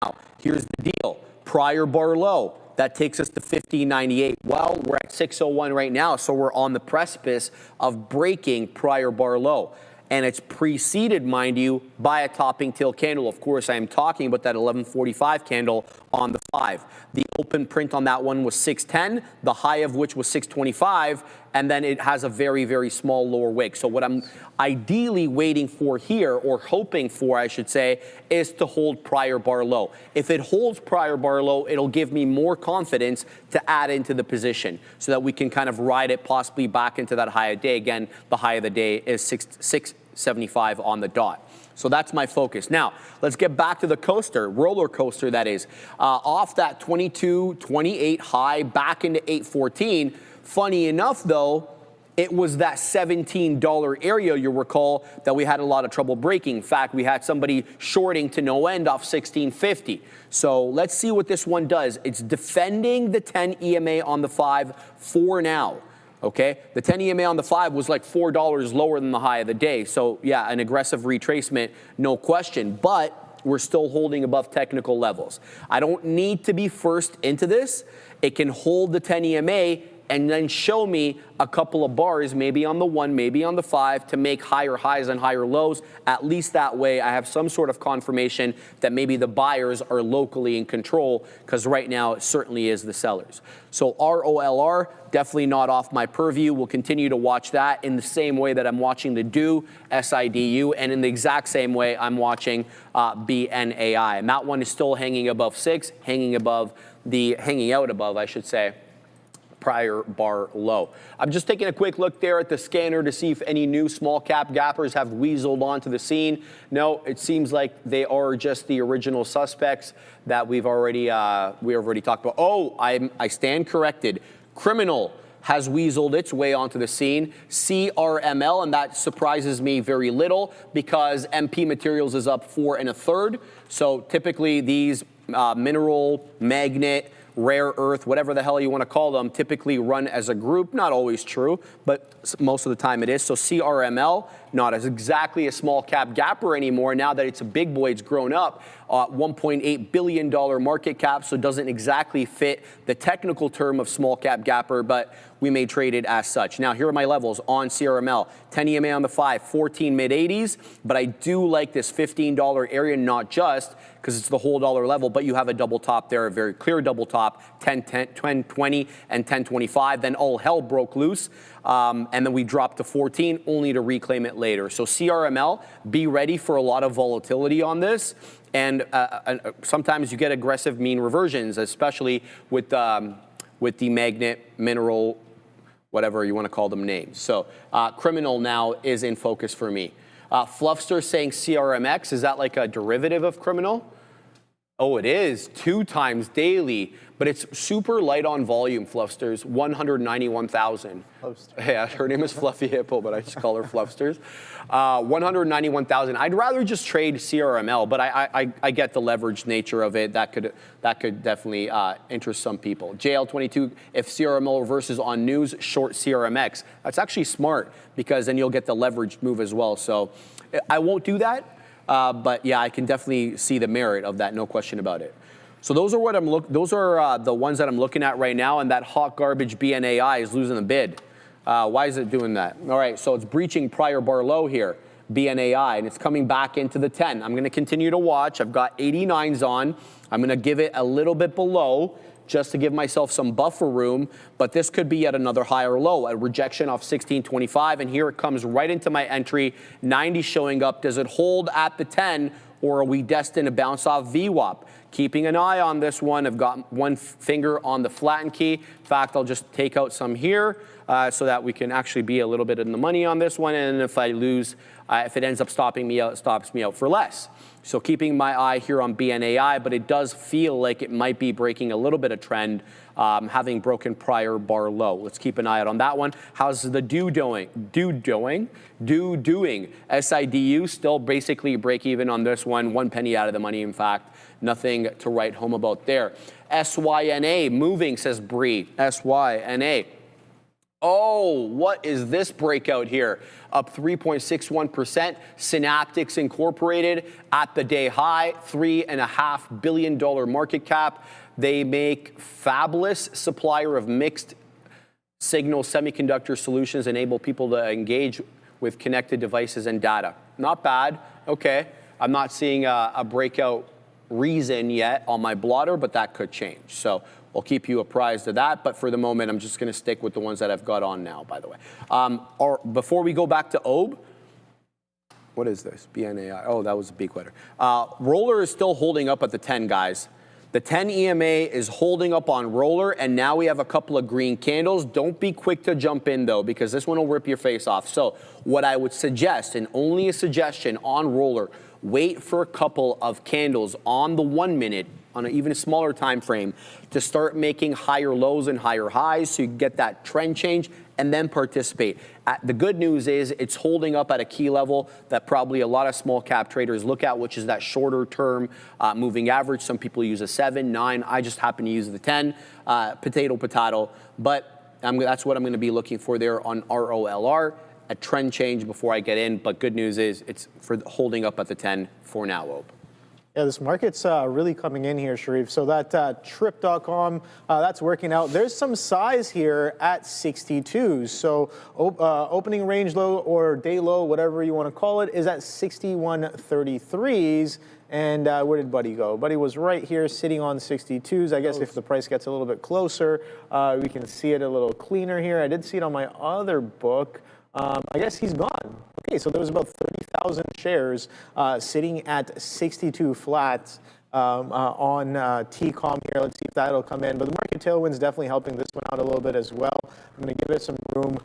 Now, here's the deal. Prior bar low, that takes us to 1598. Well, we're at 601 right now, so we're on the precipice of breaking prior bar low. And it's preceded, mind you, by a topping tail candle. Of course, I am talking about that 1145 candle on the 5. The open print on that one was 610, the high of which was 625, and then it has a very, very small lower wick. So what I'm ideally waiting for here, or hoping for, I should say, is to hold prior bar low. If it holds prior bar low, it'll give me more confidence to add into the position so that we can kind of ride it possibly back into that high of the day. Again, the high of the day is 675 on the dot. So that's my focus. Now, let's get back to the coaster, roller coaster that is. Off that 22, 28 high, back into 814. Funny enough, though, it was that $17 area, you'll recall, that we had a lot of trouble breaking. In fact, we had somebody shorting to no end off 1650. So let's see what this one does. It's defending the 10 EMA on the 5 for now. Okay, the 10 EMA on the 5 was like $4 lower than the high of the day. So yeah, an aggressive retracement, no question, but we're still holding above technical levels. I don't need to be first into this. It can hold the 10 EMA and then show me a couple of bars, maybe on the 1, maybe on the 5, to make higher highs and higher lows. At least that way I have some sort of confirmation that maybe the buyers are locally in control, because right now it certainly is the sellers. So ROLR, definitely not off my purview. We'll continue to watch that in the same way that I'm watching the DO, SIDU, and in the exact same way I'm watching BNAI. And that one is still hanging above 6, hanging out above, I should say, prior bar low. I'm just taking a quick look there at the scanner to see if any new small cap gappers have weaseled onto the scene. No, it seems like they are just the original suspects that we already talked about. Oh, I stand corrected. Criminal has weaseled its way onto the scene. CRML, and that surprises me very little because MP Materials is up 4 1/3. So typically these mineral, magnet, rare earth, whatever the hell you want to call them, typically run as a group. Not always true, but most of the time it is. So CRML, not as exactly a small cap gapper anymore now that it's a big boy, it's grown up. $1.8 billion market cap, so it doesn't exactly fit the technical term of small cap gapper, but we may trade it as such. Now, here are my levels on CRML. 10 EMA on the 5, 14 mid-80s, but I do like this $15 area, not just because it's the whole dollar level, but you have a double top there, a very clear double top, 10, 20, and 10.25. Then all hell broke loose, and then we dropped to 14, only to reclaim it later. So CRML, be ready for a lot of volatility on this. And sometimes you get aggressive mean reversions, especially with the magnet, mineral, whatever you want to call them names. So criminal now is in focus for me. Fluffster saying CRMX, is that like a derivative of criminal? Oh, it is 2 times daily, but it's super light on volume, Fluffsters, 191,000. Yeah, her name is Fluffy Hippo, but I just call her Fluffsters. 191,000. I'd rather just trade CRML, but I get the leveraged nature of it. That could definitely interest some people. JL22, if CRML reverses on news, short CRMX. That's actually smart because then you'll get the leveraged move as well. So I won't do that. But yeah, I can definitely see the merit of that, no question about it. So those are the ones that I'm looking at right now, and that hot garbage BNAI is losing the bid. Why is it doing that? All right, so it's breaching prior bar low here, BNAI, and it's coming back into the 10. I'm going to continue to watch. I've got 89s on. I'm going to give it a little bit below, just to give myself some buffer room, but this could be yet another higher low, a rejection off 1625, and here it comes right into my entry, 90 showing up. Does it hold at the 10, or are we destined to bounce off VWAP? Keeping an eye on this one. I've got one finger on the flatten key. In fact, I'll just take out some here so that we can actually be a little bit in the money on this one, and if I lose, if it ends up stopping me out, it stops me out for less. So keeping my eye here on BNAI, but it does feel like it might be breaking a little bit of trend, having broken prior bar low. Let's keep an eye out on that one. How's the DO doing? SIDU still basically break even on this one. 1 penny out of the money, in fact. Nothing to write home about there. SYNA moving, says Bree. SYNA. Oh, what is this breakout here? Up 3.61%. Synaptics Incorporated at the day high, $3.5 billion market cap. They make fabless supplier of mixed signal semiconductor solutions, enable people to engage with connected devices and data. Not bad. Okay. I'm not seeing a breakout reason yet on my blotter, but that could change. So I'll keep you apprised of that. But for the moment, I'm just going to stick with the ones that I've got on now, by the way. Before we go back to OBE, what is this? BNAI. Oh, that was a big letter. Roller is still holding up at the 10, guys. The 10 EMA is holding up on Roller, and now we have a couple of green candles. Don't be quick to jump in, though, because this one will rip your face off. So what I would suggest, and only a suggestion on Roller, wait for a couple of candles on the 1 minute, on an even smaller time frame, to start making higher lows and higher highs so you get that trend change and then participate. The good news is it's holding up at a key level that probably a lot of small cap traders look at, which is that shorter term moving average. Some people use a 7, 9. I just happen to use the 10, potato. But that's what I'm going to be looking for there on ROLR, a trend change before I get in. But good news is it's for holding up at the 10 for now, OBE. Yeah, this market's really coming in here, Sharif. So that trip.com, that's working out. There's some size here at 62. So opening range low or day low, whatever you want to call it, is at 61.33s. And where did Buddy go? Buddy was right here sitting on 62s. I guess if the price gets a little bit closer, we can see it a little cleaner here. I did see it on my other book. I guess he's gone. Okay, so there was about 30,000 shares sitting at 62 flats on TCOM here. Let's see if that'll come in. But the market tailwind's definitely helping this one out a little bit as well. I'm going to give it some room,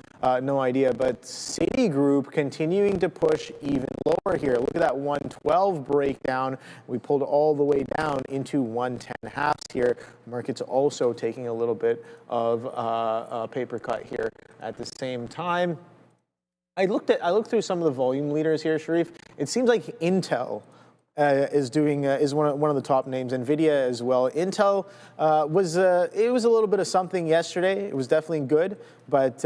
no idea. But Citigroup continuing to push even lower here. Look at that 112 breakdown. We pulled all the way down into 110 halves here. Market's also taking a little bit of a paper cut here at the same time. I looked through some of the volume leaders here, Sharif. It seems like Intel is one of the top names. Nvidia as well. Intel was a little bit of something yesterday. It was definitely good, but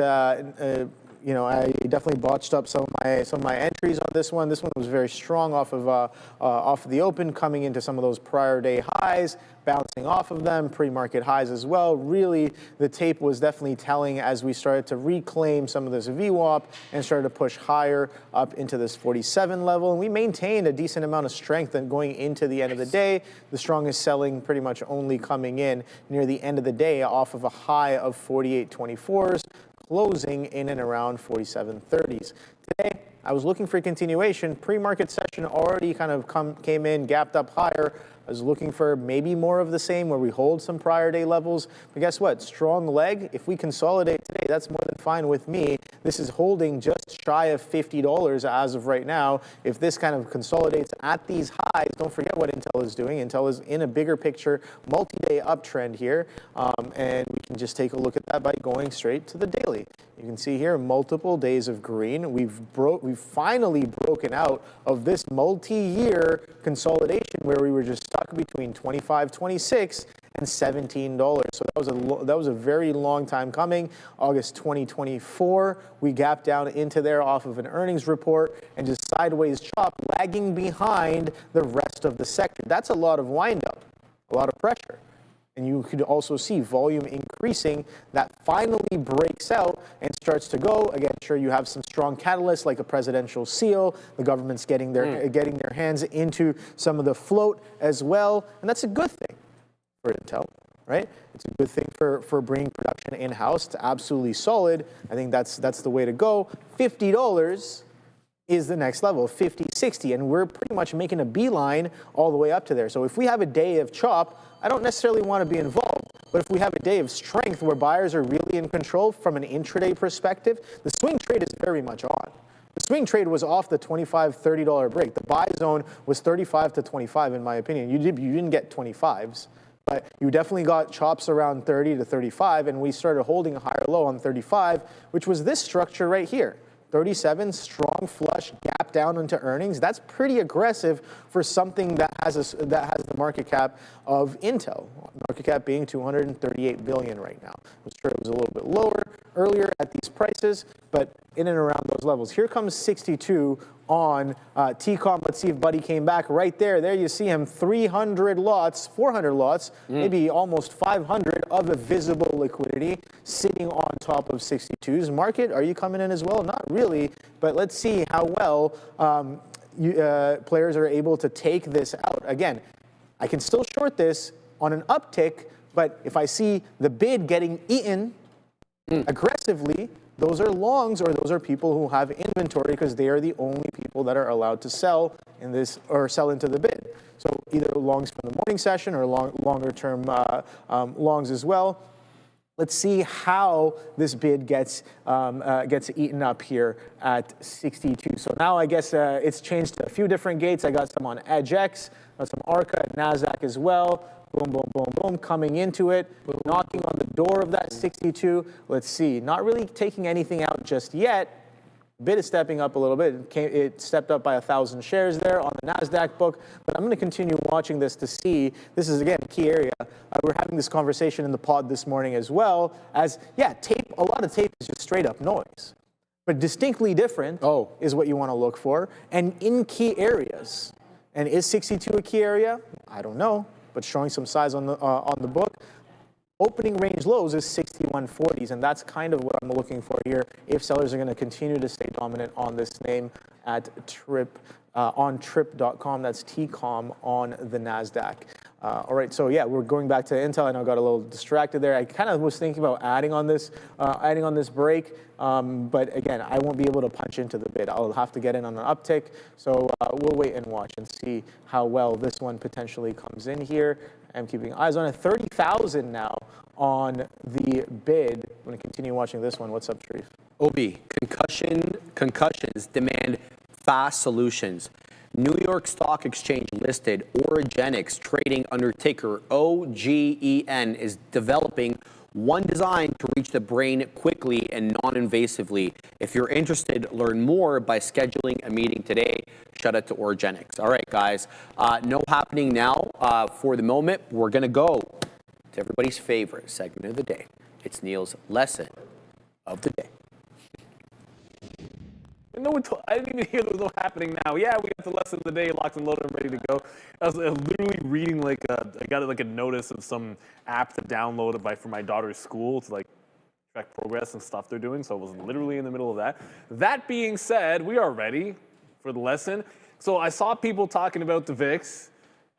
you know, I definitely botched up some of my entries on this one. This one was very strong off of the open, coming into some of those prior day highs, bouncing off of them, pre-market highs as well. Really, the tape was definitely telling as we started to reclaim some of this VWAP and started to push higher up into this 47 level. And we maintained a decent amount of strength and going into the end of the day. The strongest selling pretty much only coming in near the end of the day off of a high of 48.24s. Closing in and around 47.30s. Today, I was looking for a continuation. Pre-market session already kind of came in, gapped up higher. I was looking for maybe more of the same where we hold some prior day levels. But guess what? Strong leg. If we consolidate today, that's more than fine with me. This is holding just shy of $50 as of right now. If this kind of consolidates at these highs, don't forget what Intel is doing. Intel is in a bigger picture, multi-day uptrend here. And we can just take a look at that by going straight to the daily. You can see here multiple days of green. We've finally broken out of this multi-year consolidation where we were just stuck between $25, $26 and $17. So that was a very long time coming. August 2024, we gapped down into there off of an earnings report and just sideways chop, lagging behind the rest of the sector. That's a lot of windup, a lot of pressure. And you could also see volume increasing that finally breaks out and starts to go. Again, sure, you have some strong catalysts like a presidential seal. The government's getting their hands into some of the float as well. And that's a good thing for Intel, right? It's a good thing for bringing production in-house. It's absolutely solid. I think that's the way to go. $50 is the next level, 50, 60, and we're pretty much making a beeline all the way up to there. So if we have a day of chop, I don't necessarily want to be involved, but if we have a day of strength where buyers are really in control from an intraday perspective, the swing trade is very much on. The swing trade was off the $25, $30 break. The buy zone was 35 to 25, in my opinion. You didn't get 25s. But you definitely got chops around 30 to 35, and we started holding a higher low on 35, which was this structure right here. 37, strong flush, gap down into earnings. That's pretty aggressive for something that has the market cap of Intel. Market cap being $238 billion right now. I'm sure it was a little bit lower. earlier at these prices, but in and around those levels. Here comes 62 on TCOM. Let's see if Buddy came back right there. There you see him, 300 lots, 400 lots, maybe almost 500 of a visible liquidity sitting on top of 62's. Market, are you coming in as well? Not really, but let's see how well players are able to take this out. Again, I can still short this on an uptick, but if I see the bid getting eaten aggressively, those are longs, or those are people who have inventory, because they are the only people that are allowed to sell in this, or sell into the bid. So either longs from the morning session or longer term longs as well. Let's see how this bid gets eaten up here at 62. So now I guess it's changed to a few different gates. I got some on EdgeX, got some ARCA, NASDAQ as well. Boom, boom, boom, boom, coming into it, knocking on the door of that 62. Let's see, not really taking anything out just yet. Bid is stepping up a little bit. It stepped up by 1,000 shares there on the NASDAQ book, but I'm going to continue watching this to see. This is, again, a key area. We're having this conversation in the pod this morning as well, as, yeah, tape, a lot of tape is just straight up noise. But distinctly different is what you want to look for, and in key areas. And is 62 a key area? I don't know, but showing some size on the book. Opening range lows is 6140s, and that's kind of what I'm looking for here if sellers are going to continue to stay dominant on this name at on trip.com. That's TCOM on the NASDAQ. All right, so yeah, we're going back to Intel. I know I got a little distracted there. I kind of was thinking about adding on this break, but again, I won't be able to punch into the bid. I'll have to get in on an uptick, so we'll wait and watch and see how well this one potentially comes in here. I'm keeping eyes on it. 30,000 now on the bid. I'm going to continue watching this one. What's up, Sharif? OB, concussions demand fast solutions. New York Stock Exchange listed Origenics, trading under ticker OGEN, is developing one design to reach the brain quickly and non-invasively. If you're interested, learn more by scheduling a meeting today. Shout out to Origenics. All right, guys, no happening now for the moment. We're going to go to everybody's favorite segment of the day. It's Neil's lesson of the day. No, I didn't even hear there was no happening now. Yeah, we got the lesson of the day, locked and loaded and ready to go. I was literally reading I got like a notice of some app to download for my daughter's school to like track progress and stuff they're doing. So I was literally in the middle of that. That being said, we are ready for the lesson. So I saw people talking about the VIX,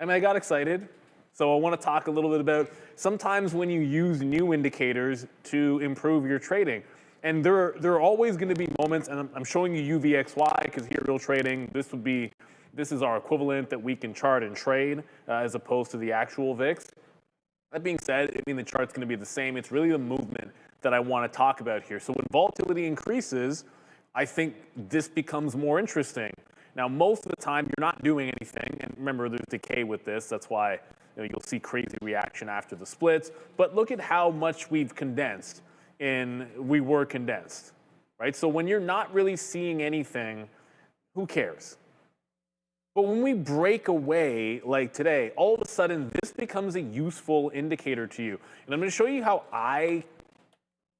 and I got excited. So I want to talk a little bit about sometimes when you use new indicators to improve your trading. And there are always going to be moments, and I'm showing you UVXY because here, real trading, this is our equivalent that we can chart and trade as opposed to the actual VIX. That being said, I mean, the chart's going to be the same. It's really the movement that I want to talk about here. So when volatility increases, I think this becomes more interesting. Now, most of the time, you're not doing anything. And remember, there's decay with this. That's why you'll see crazy reaction after the splits. But look at how much we've condensed. We were condensed, right? So when you're not really seeing anything, who cares? But when we break away like today, all of a sudden this becomes a useful indicator to you. And I'm going to show you how I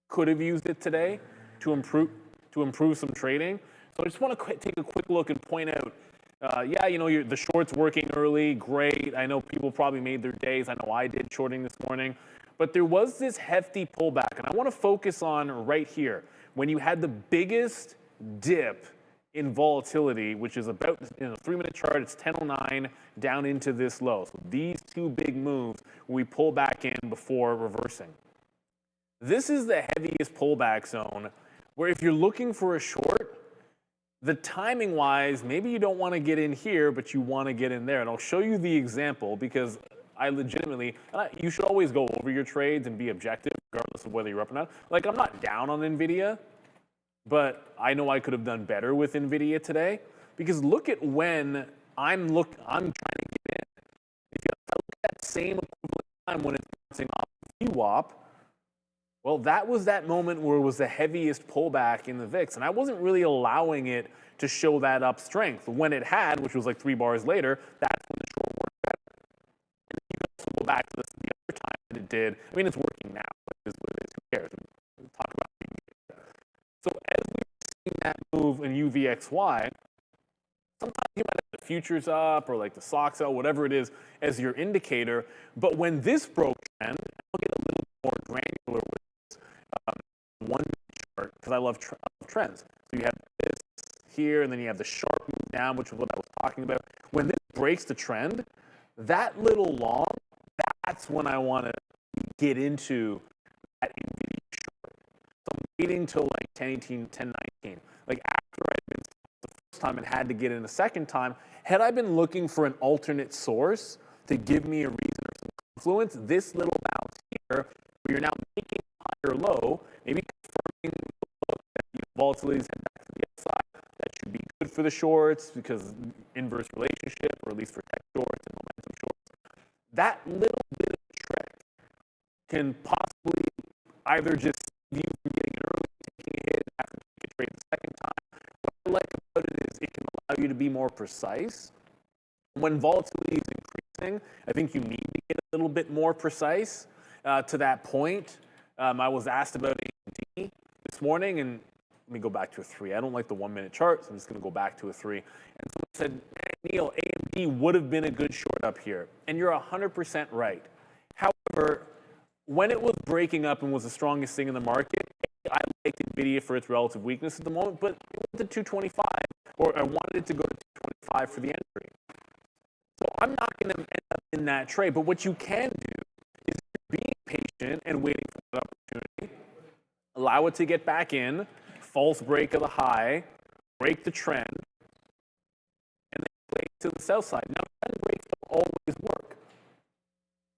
could have used it today to improve some trading. So I just want to take a quick look and point out, yeah, the short's working early, great. I know people probably made their days. I know I did shorting this morning. But there was this hefty pullback, and I want to focus on right here. When you had the biggest dip in volatility, which is about, in a 3-minute chart, it's 10:09 down into this low. So these two big moves, we pull back in before reversing. This is the heaviest pullback zone, where if you're looking for a short, the timing-wise, maybe you don't want to get in here, but you want to get in there. And I'll show you the example because I legitimately, you should always go over your trades and be objective, regardless of whether you're up or not. Like, I'm not down on Nvidia, but I know I could have done better with Nvidia today. Because look at when I'm trying to get in. If you look at that same equivalent time when it's bouncing off VWAP, well, that was that moment where it was the heaviest pullback in the VIX. And I wasn't really allowing it to show that up strength. When it had, which was like 3 bars later, that's when the short worked better. You can also go back to the other time that it did. I mean, it's working now. Who cares? We'll talk about that move in UVXY, sometimes you might have the futures up or like the stocks out, whatever it is, as your indicator. But when this broke trend, I'll get a little more granular with this one chart because I love trends. So you have this here, and then you have the sharp move down, which is what I was talking about. When this breaks the trend, that little long, that's when I want to get into that Nvidia short. So I'm waiting till like 10:18, 10:19. Like after I've been the first time and had to get in a second time, had I been looking for an alternate source to give me a reason or some confluence, this little bounce here, where you're now making a higher low, maybe confirming that volatility is heading back to the upside, that should be good for the shorts because inverse relationship, or at least for tech shorts and momentum shorts. That little bit of trick can possibly either just save you from getting it early, taking a hit, and having to take a trade the second time. What I like about it is it can allow you to be more precise. When volatility is increasing, I think you need to get a little bit more precise. To that point, I was asked about AMD this morning, and let me go back to a 3. I don't like the 1-minute chart, so I'm just going to go back to a 3. And someone said, hey, Neil, AMD would have been a good short up here. And you're 100% right. However, when it was breaking up and was the strongest thing in the market, I liked Nvidia for its relative weakness at the moment, but it went to 225, or I wanted it to go to 225 for the entry. So I'm not going to end up in that trade. But what you can do is being patient and waiting for that opportunity, allow it to get back in, false break of the high, break the trend, and then play to the sell side. Now, trend breaks don't always work.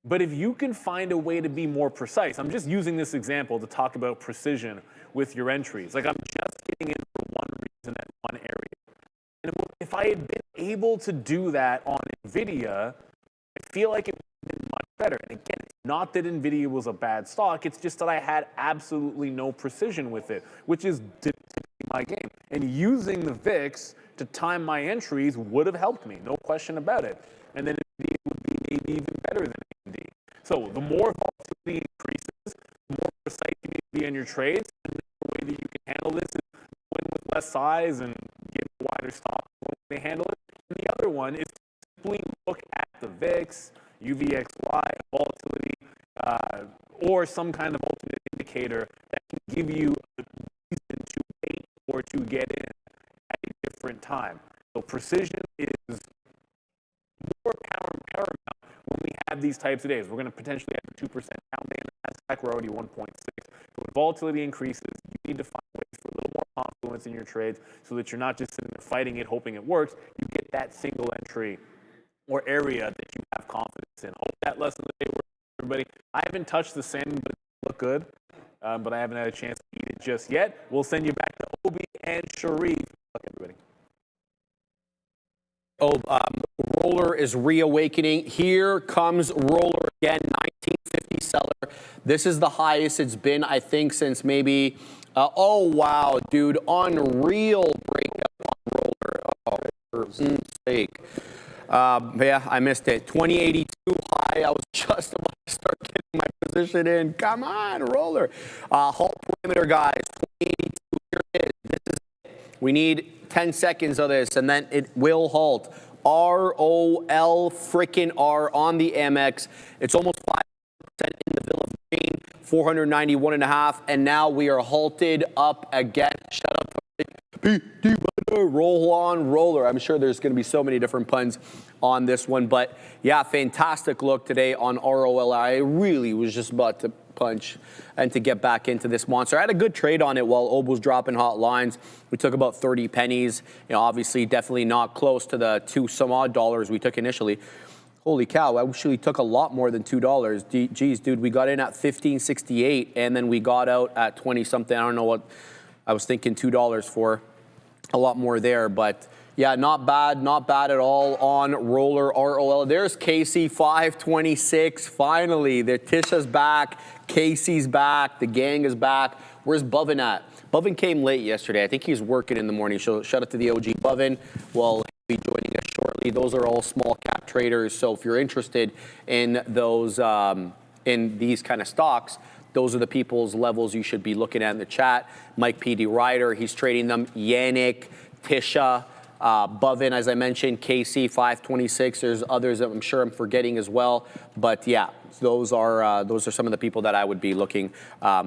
But if you can find a way to be more precise, I'm just using this example to talk about precision with your entries. Like I'm just getting in for one reason at one area. And if I had been able to do that on Nvidia, I feel like it would have been much better. And again, it's not that Nvidia was a bad stock, it's just that I had absolutely no precision with it, which is typically my game. And using the VIX to time my entries would have helped me, no question about it. And then Nvidia would be maybe even better than AMD. So the more volatility increases, the more precise you need to be in your trades. And the way that you can handle this is win with less size and give a wider stock when they handle it. And the other one is simply look at the VIX, UVXY, volatility, or some kind of ultimate indicator that can give you a reason to wait or to get in at a different time. So precision is more paramount when we have these types of days. We're going to potentially have a 2% down day in the Nasdaq. We're already 1.6. But when volatility increases, you need to find ways for a little more confluence in your trades so that you're not just sitting there fighting it, hoping it works. You get that single entry or area that you have confidence in. Hope that lesson of the day works for everybody. I haven't touched the salmon, but it look good. But I haven't had a chance to eat it just yet. We'll send you back to Obi and Sharif. Look, everybody. Roller is reawakening. Here comes Roller again, 1950 seller. This is the highest it's been, I think, since maybe, oh, wow, dude, unreal breakout on Roller. Oh, for sake. Yeah, I missed it. 2082 high. I was just about to start getting my position in. Come on, Roller. Halt perimeter, guys. 2082. Here it is. This is it. We need 10 seconds of this, and then it will halt. ROL frickin' R on the Amex. It's almost 5% in the Villa Green, 491.5, and now we are halted up again. Shut up. Roll on Roller. I'm sure there's going to be so many different puns on this one, but yeah, fantastic look today on ROL. I really was just about to punch and to get back into this monster. I had a good trade on it while Ob was dropping hot lines. We took about 30 pennies. You know, obviously, definitely not close to the $2 some odd we took initially. Holy cow, I actually took a lot more than $2. Geez, dude, we got in at $15.68 and then we got out at 20 something. I don't know what I was thinking $2 for. A lot more there, but yeah, not bad at all on Roller ROL. There's Casey, 526. Finally, the Tisha's back, Casey's back, the gang is back. Where's Bovin at? Bovin came late yesterday. I think he's working in the morning. So shout out to the OG Bovin. Well, he'll be joining us shortly. Those are all small cap traders. So if you're interested in those, in these kind of stocks, Those are the people's levels you should be looking at in the chat. Mike PD Ryder, he's trading them. Yannick, Tisha, Bovin, as I mentioned, KC 526. There's others that I'm sure I'm forgetting as well. But yeah, those are some of the people that I would be looking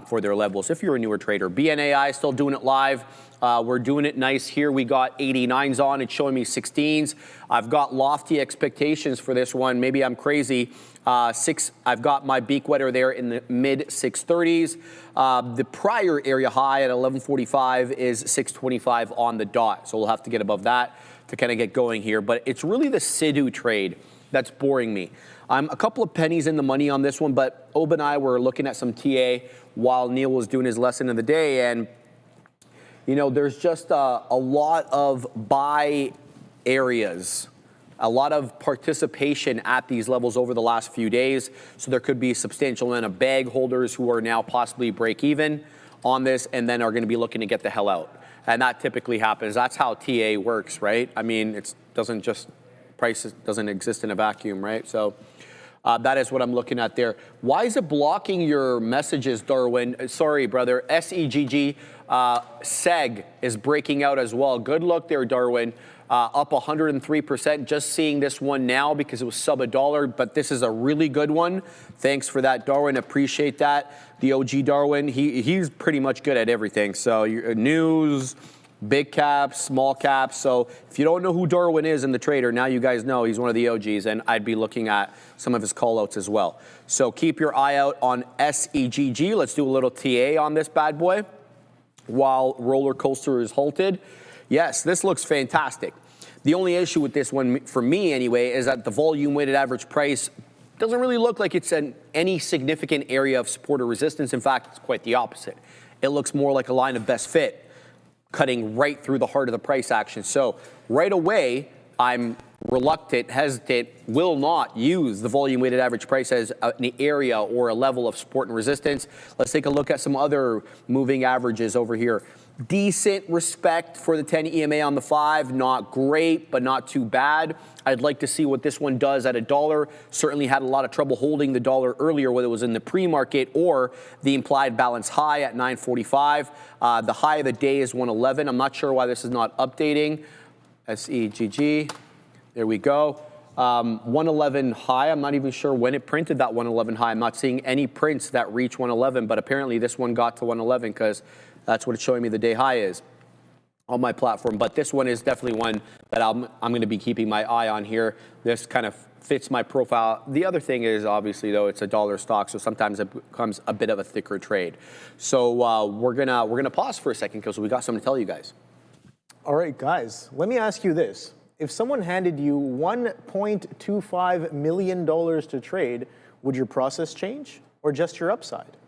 for their levels if you're a newer trader. BNAI still doing it live. We're doing it nice here. We got 89s on. It's showing me 16s. I've got lofty expectations for this one. Maybe I'm crazy. I've got my beak wetter there in the mid 630s. The prior area high at 1145 is 625 on the dot. So we'll have to get above that to kind of get going here. But it's really the Sidhu trade that's boring me. I'm a couple of pennies in the money on this one, but Ob and I were looking at some TA while Neil was doing his lesson of the day. And, you know, there's just a lot of buy areas, a lot of participation at these levels over the last few days. So there could be a substantial amount of bag holders who are now possibly break even on this and then are going to be looking to get the hell out. And that typically happens. That's how TA works, right? I mean, it doesn't just, price doesn't exist in a vacuum, right? So that is what I'm looking at there. Why is it blocking your messages, Darwin? Sorry, brother. SEGG, SEG is breaking out as well. Good luck there, Darwin. Up 103%. Just seeing this one now because it was sub $1, but this is a really good one. Thanks for that, Darwin. Appreciate that. The OG Darwin, he's pretty much good at everything. So news, big caps, small caps. So if you don't know who Darwin is in the trader, now you guys know he's one of the OGs, and I'd be looking at some of his callouts as well. So keep your eye out on SEGG. Let's do a little TA on this bad boy while roller coaster is halted. Yes, this looks fantastic. The only issue with this one, for me anyway, is that the volume weighted average price doesn't really look like it's in any significant area of support or resistance. In fact, it's quite the opposite. It looks more like a line of best fit, cutting right through the heart of the price action. So right away, I'm reluctant, hesitant, will not use the volume weighted average price as an area or a level of support and resistance. Let's take a look at some other moving averages over here. Decent respect for the 10 EMA on the 5, not great, but not too bad. I'd like to see what this one does at $1. Certainly had a lot of trouble holding the dollar earlier, whether it was in the pre-market or the implied balance high at 945. The high of the day is 111. I'm not sure why this is not updating. SEGG, there we go. 111 high, I'm not even sure when it printed that 111 high. I'm not seeing any prints that reach 111, but apparently this one got to 111 because that's what it's showing me the day high is on my platform. But this one is definitely one that I'm going to be keeping my eye on here. This kind of fits my profile. The other thing is, obviously, though, it's a dollar stock, so sometimes it becomes a bit of a thicker trade. So we're gonna pause for a second because we got something to tell you guys. All right, guys, let me ask you this. If someone handed you $1.25 million to trade, would your process change or just your upside?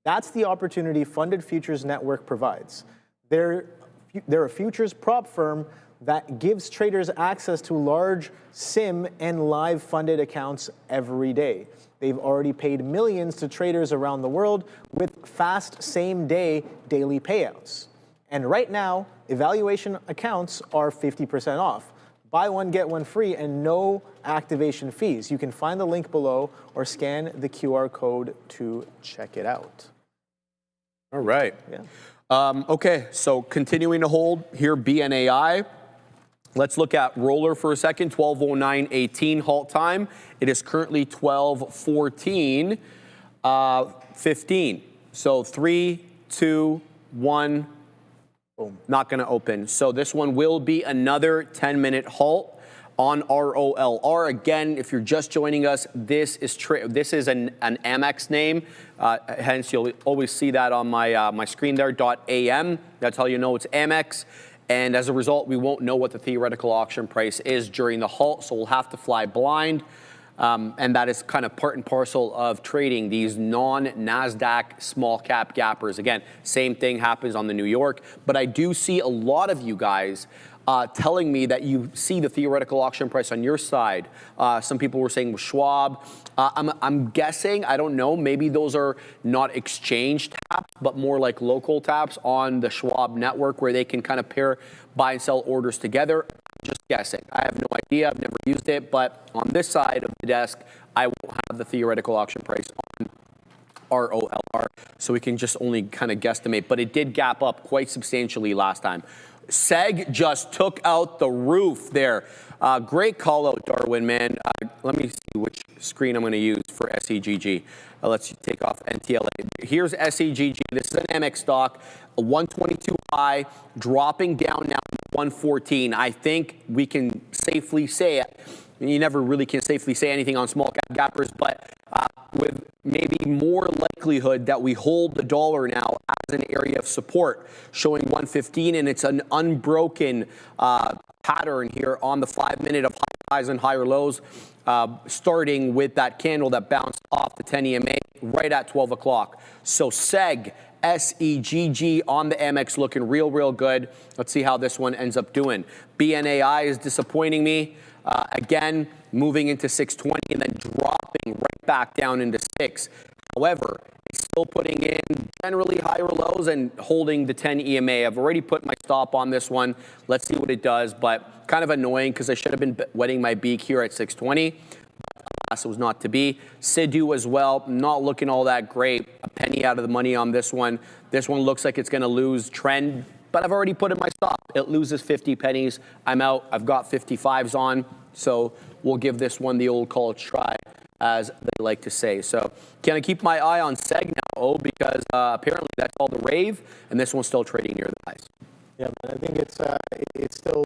That's the opportunity Funded Futures Network provides. They're a futures prop firm that gives traders access to large SIM and live funded accounts every day. They've already paid millions to traders around the world with fast same-day daily payouts. And right now, evaluation accounts are 50% off. Buy one, get one free, and no activation fees. You can find the link below or scan the QR code to check it out. All right. Yeah. Okay, so continuing to hold here, BNAI. Let's look at roller for a second, 12:09:18 halt time. It is currently 12:14:15. So 3, 2, 1, boom. Not going to open. So this one will be another 10-minute halt on ROLR. Again, if you're just joining us, this is an Amex name. Hence, you'll always see that on my screen there, .am. That's how you know it's Amex. And as a result, we won't know what the theoretical auction price is during the halt, so we'll have to fly blind. And that is kind of part and parcel of trading these non-NASDAQ small cap gappers. Again, same thing happens on the New York, but I do see a lot of you guys telling me that you see the theoretical auction price on your side. Some people were saying with Schwab. I'm guessing, I don't know, maybe those are not exchange taps, but more like local taps on the Schwab network where they can kind of pair buy and sell orders together. Just guessing. I have no idea. I've never used it, but on this side of the desk, I won't have the theoretical auction price on ROLR, so we can just only kind of guesstimate, but it did gap up quite substantially last time. Seg just took out the roof there. Great call out, Darwin, man. Let me see which screen I'm going to use for SEGG. Let's take off NTLA. Here's SEGG. This is an MX stock, a 122 high, dropping down now to 114. I think we can safely say it. You never really can safely say anything on small cap gappers, but with maybe more likelihood that we hold the dollar now as an area of support, showing 115, and it's an unbroken pattern here on the 5 minute of high highs and higher lows, starting with that candle that bounced off the 10 EMA right at 12 o'clock. So SEG, SEGG on the MX looking real good. Let's see how this one ends up doing. BNAI is disappointing me. Again, moving into 620 and then dropping right back down into 6. However, it's still putting in generally higher lows and holding the 10 EMA. I've already put my stop on this one. Let's see what it does, but kind of annoying because I should have been wetting my beak here at 620. Alas, it was not to be. Sidhu as well, not looking all that great. A penny out of the money on this one. This one looks like it's going to lose trend, but I've already put in my stop. It loses 50 pennies. I'm out. I've got 55s on, so we'll give this one the old college try, as they like to say. So can I keep my eye on SEG now? Oh, because apparently that's all the rave, and this one's still trading near the highs. Yeah, but I think it's still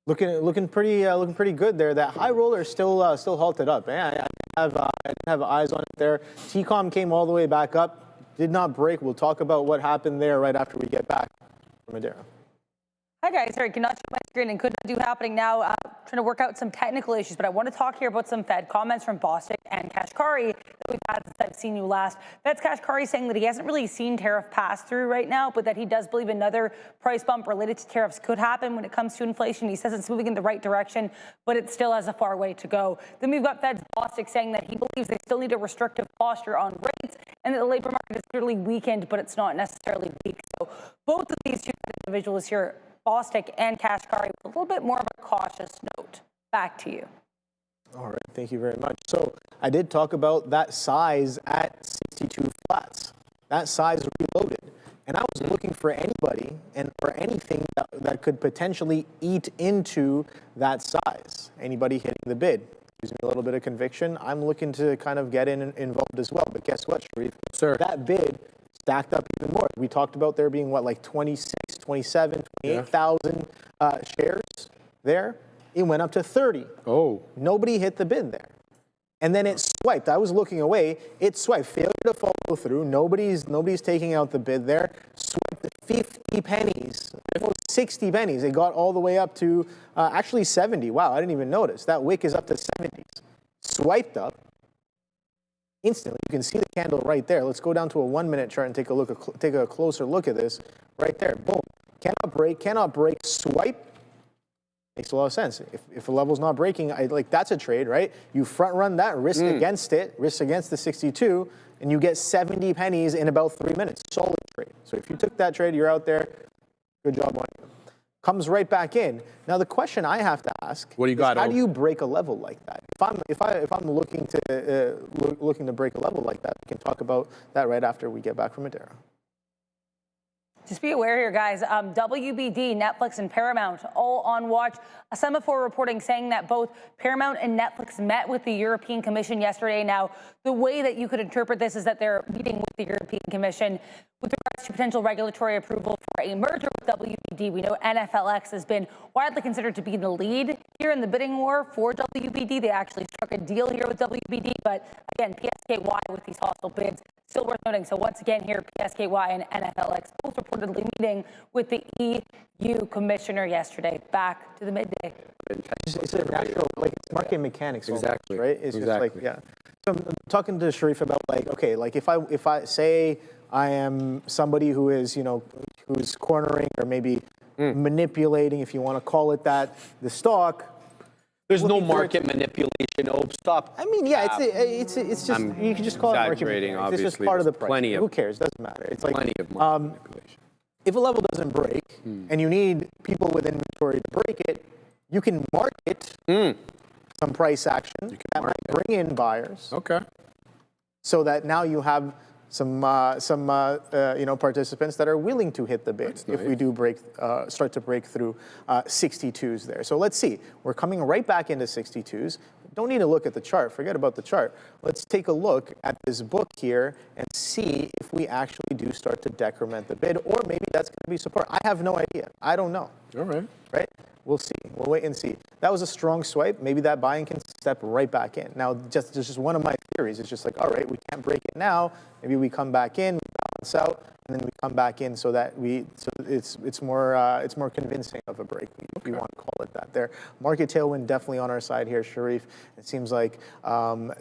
looking pretty good there. That high roller is still halted up. Man, I didn't have eyes on it there. TCOM came all the way back up, did not break. We'll talk about what happened there right after we get back from Madeira. Hi guys, sorry, cannot show my screen and couldn't do happening now. Trying to work out some technical issues, but I want to talk here about some Fed comments from Bostic and Kashkari that we've had since I've seen you last. Fed's Kashkari saying that he hasn't really seen tariff pass through right now, but that he does believe another price bump related to tariffs could happen when it comes to inflation. He says it's moving in the right direction, but it still has a far way to go. Then we've got Fed's Bostic saying that he believes they still need a restrictive posture on rates and that the labor market is clearly weakened, but it's not necessarily weak. So both of these two individuals here, Bostic and Kashkari, with a little bit more of a cautious note. Back to you. All right, thank you very much. So I did talk about that size at 62 flats. That size reloaded. And I was looking for anybody and for anything that could potentially eat into that size. Anybody hitting the bid. Gives me a little bit of conviction. I'm looking to kind of get involved as well. But guess what, Sharif? Sir. That bid stacked up even more. We talked about there being, what, like 26, 27, 28,000 shares there. It went up to 30. Oh. Nobody hit the bid there. And then it swiped. I was looking away. It swiped. Failure to follow through. Nobody's taking out the bid there. Swiped 50 pennies. Almost 60 pennies. It got all the way up to actually 70. Wow, I didn't even notice. That wick is up to 70s. Swiped up. Instantly, you can see the candle right there. Let's go down to a 1 minute chart and take a closer look at this. Right there. Boom. Cannot break. Swipe. Makes a lot of sense. If a level's not breaking, that's a trade, right? You front run that, risk against it, risk against the 62, and you get 70 pennies in about 3 minutes. Solid trade. So if you took that trade, you're out there. Good job on you. Comes right back in. Now the question I have to ask: what do you got? How do you break a level like that? If I'm looking to break a level like that, we can talk about that right after we get back from Madeira. Just be aware here, guys. WBD, Netflix, and Paramount all on watch. A semaphore reporting saying that both Paramount and Netflix met with the European Commission yesterday. Now, the way that you could interpret this is that they're meeting with the European Commission with regards to potential regulatory approval for a merger with WBD. We know NFLX has been widely considered to be the lead here in the bidding war for WBD. They actually struck a deal here with WBD, but again, PSKY with these hostile bids. Still worth noting. So once again here, PSKY and NFLX both reportedly meeting with the EU commissioner yesterday. Back to the midday. It's a natural, it's market mechanics. Exactly. Almost, right? It's exactly. just yeah. So I'm talking to Sharif about if I say I am somebody who is, who's cornering or maybe manipulating, if you want to call it that, the stock. There's no market manipulation. Oh, stop. I mean, yeah, it's just you can just call it market manipulation. It's just part of the price. Who cares? Doesn't matter. It's like plenty of market manipulation. If a level doesn't break and you need people with inventory to break it, you can market some price action that might bring in buyers. Okay. so that now you have some participants that are willing to hit the bid if we do start to break through 62s there. So let's see. We're coming right back into 62s. Don't need to look at the chart. Forget about the chart. Let's take a look at this book here and see if we actually do start to decrement the bid, or maybe that's going to be support. I have no idea. I don't know. All right. Right? We'll see. We'll wait and see. That was a strong swipe. Maybe that buying can step right back in. Now, this is just one of my theories. It's just like, all right, we can't break it now. Maybe we come back in, we balance out, and then we come back in so that it's more convincing of a break, if you want to call it that. There, market tailwind definitely on our side here, Sharif. It seems like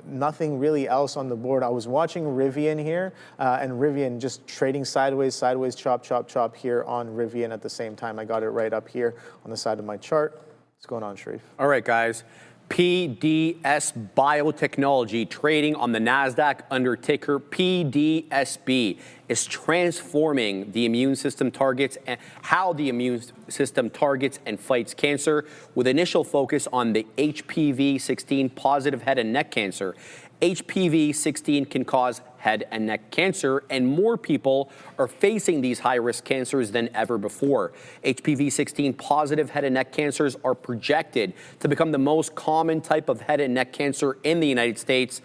nothing really else on the board. I was watching Rivian here, and Rivian just trading sideways, chop, chop, chop here on Rivian at the same time. I got it right up here on the side of my chart. What's going on, Sharif? All right, guys. PDS Biotechnology, trading on the NASDAQ under ticker PDSB, is transforming the immune system targets and how the immune system targets and fights cancer, with initial focus on the HPV-16 positive head and neck cancer. HPV-16 can cause head and neck cancer, and more people are facing these high-risk cancers than ever before. HPV-16 positive head and neck cancers are projected to become the most common type of head and neck cancer in the United States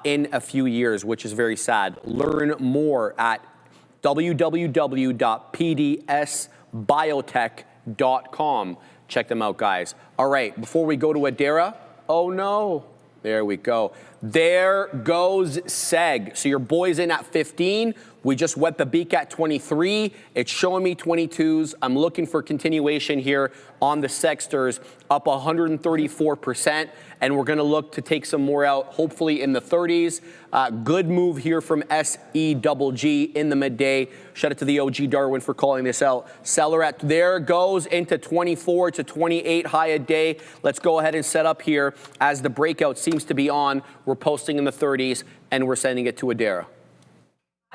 in a few years, which is very sad. Learn more at www.pdsbiotech.com. Check them out, guys. All right, before we go to Adara, oh no. There we go. There goes SEG. So your boy's in at 15. We just wet the beak at 23. It's showing me 22s. I'm looking for continuation here on the Sexters, up 134%. And we're going to look to take some more out, hopefully in the 30s. Good move here from SEGG in the midday. Shout out to the OG Darwin for calling this out. Seller at there goes into 24 to 28 high a day. Let's go ahead and set up here as the breakout seems to be on. We're posting in the 30s and we're sending it to Adara.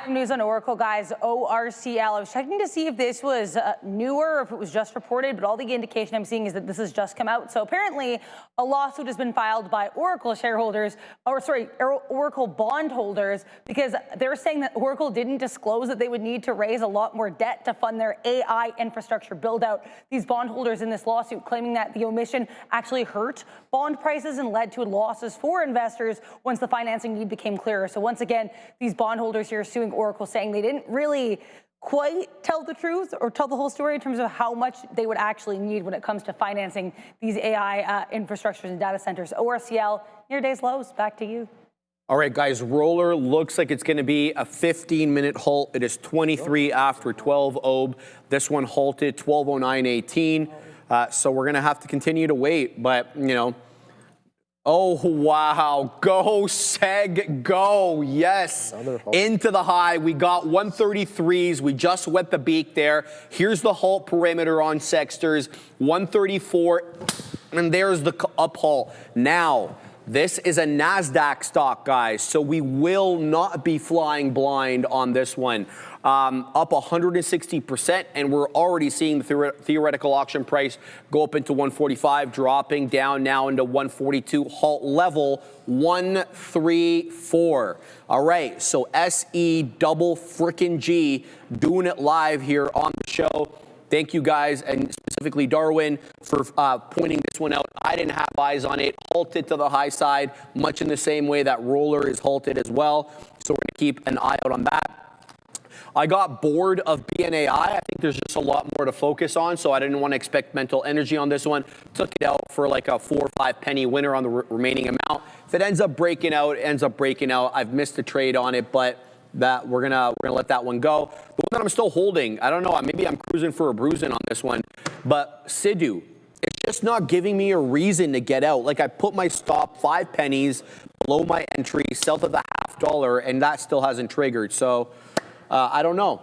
News on Oracle, guys. ORCL. I was checking to see if this was newer or if it was just reported, but all the indication I'm seeing is that this has just come out. So apparently a lawsuit has been filed by Oracle shareholders, Oracle bondholders, because they're saying that Oracle didn't disclose that they would need to raise a lot more debt to fund their AI infrastructure build out. These bondholders in this lawsuit claiming that the omission actually hurt bond prices and led to losses for investors once the financing need became clearer. So once again, these bondholders here are suing Oracle, saying they didn't really quite tell the truth or tell the whole story in terms of how much they would actually need when it comes to financing these AI infrastructures and data centers. ORCL, near day's lows. Back to you. All right, guys, roller looks like it's going to be a 15-minute halt. It is 23 after 12 OB. This one halted 12:09:18. So we're going to have to continue to wait. But, you know, oh, wow. Go, SEG, go. Yes. Into the high. We got 133s. We just wet the beak there. Here's the halt parameter on Sexters. 134. And there's the up halt. Now, this is a NASDAQ stock, guys, so we will not be flying blind on this one. Up 160%, and we're already seeing the theoretical auction price go up into 145, dropping down now into 142, halt level 134. All right, so SE double frickin' G doing it live here on the show. Thank you guys, and specifically Darwin, for pointing this one out. I didn't have eyes on it. Halted to the high side, much in the same way that roller is halted as well. So we're going to keep an eye out on that. I got bored of BNAI. I think there's just a lot more to focus on, so I didn't want to expect mental energy on this one. Took it out for like a 4 or 5 penny winner on the remaining amount. If it ends up breaking out, it ends up breaking out. I've missed a trade on it, but that we're gonna let that one go. The one that I'm still holding, I don't know, maybe I'm cruising for a bruising on this one, but Sidhu, it's just not giving me a reason to get out. Like, I put my stop 5 pennies below my entry, south of the $0.50, and that still hasn't triggered. So I don't know.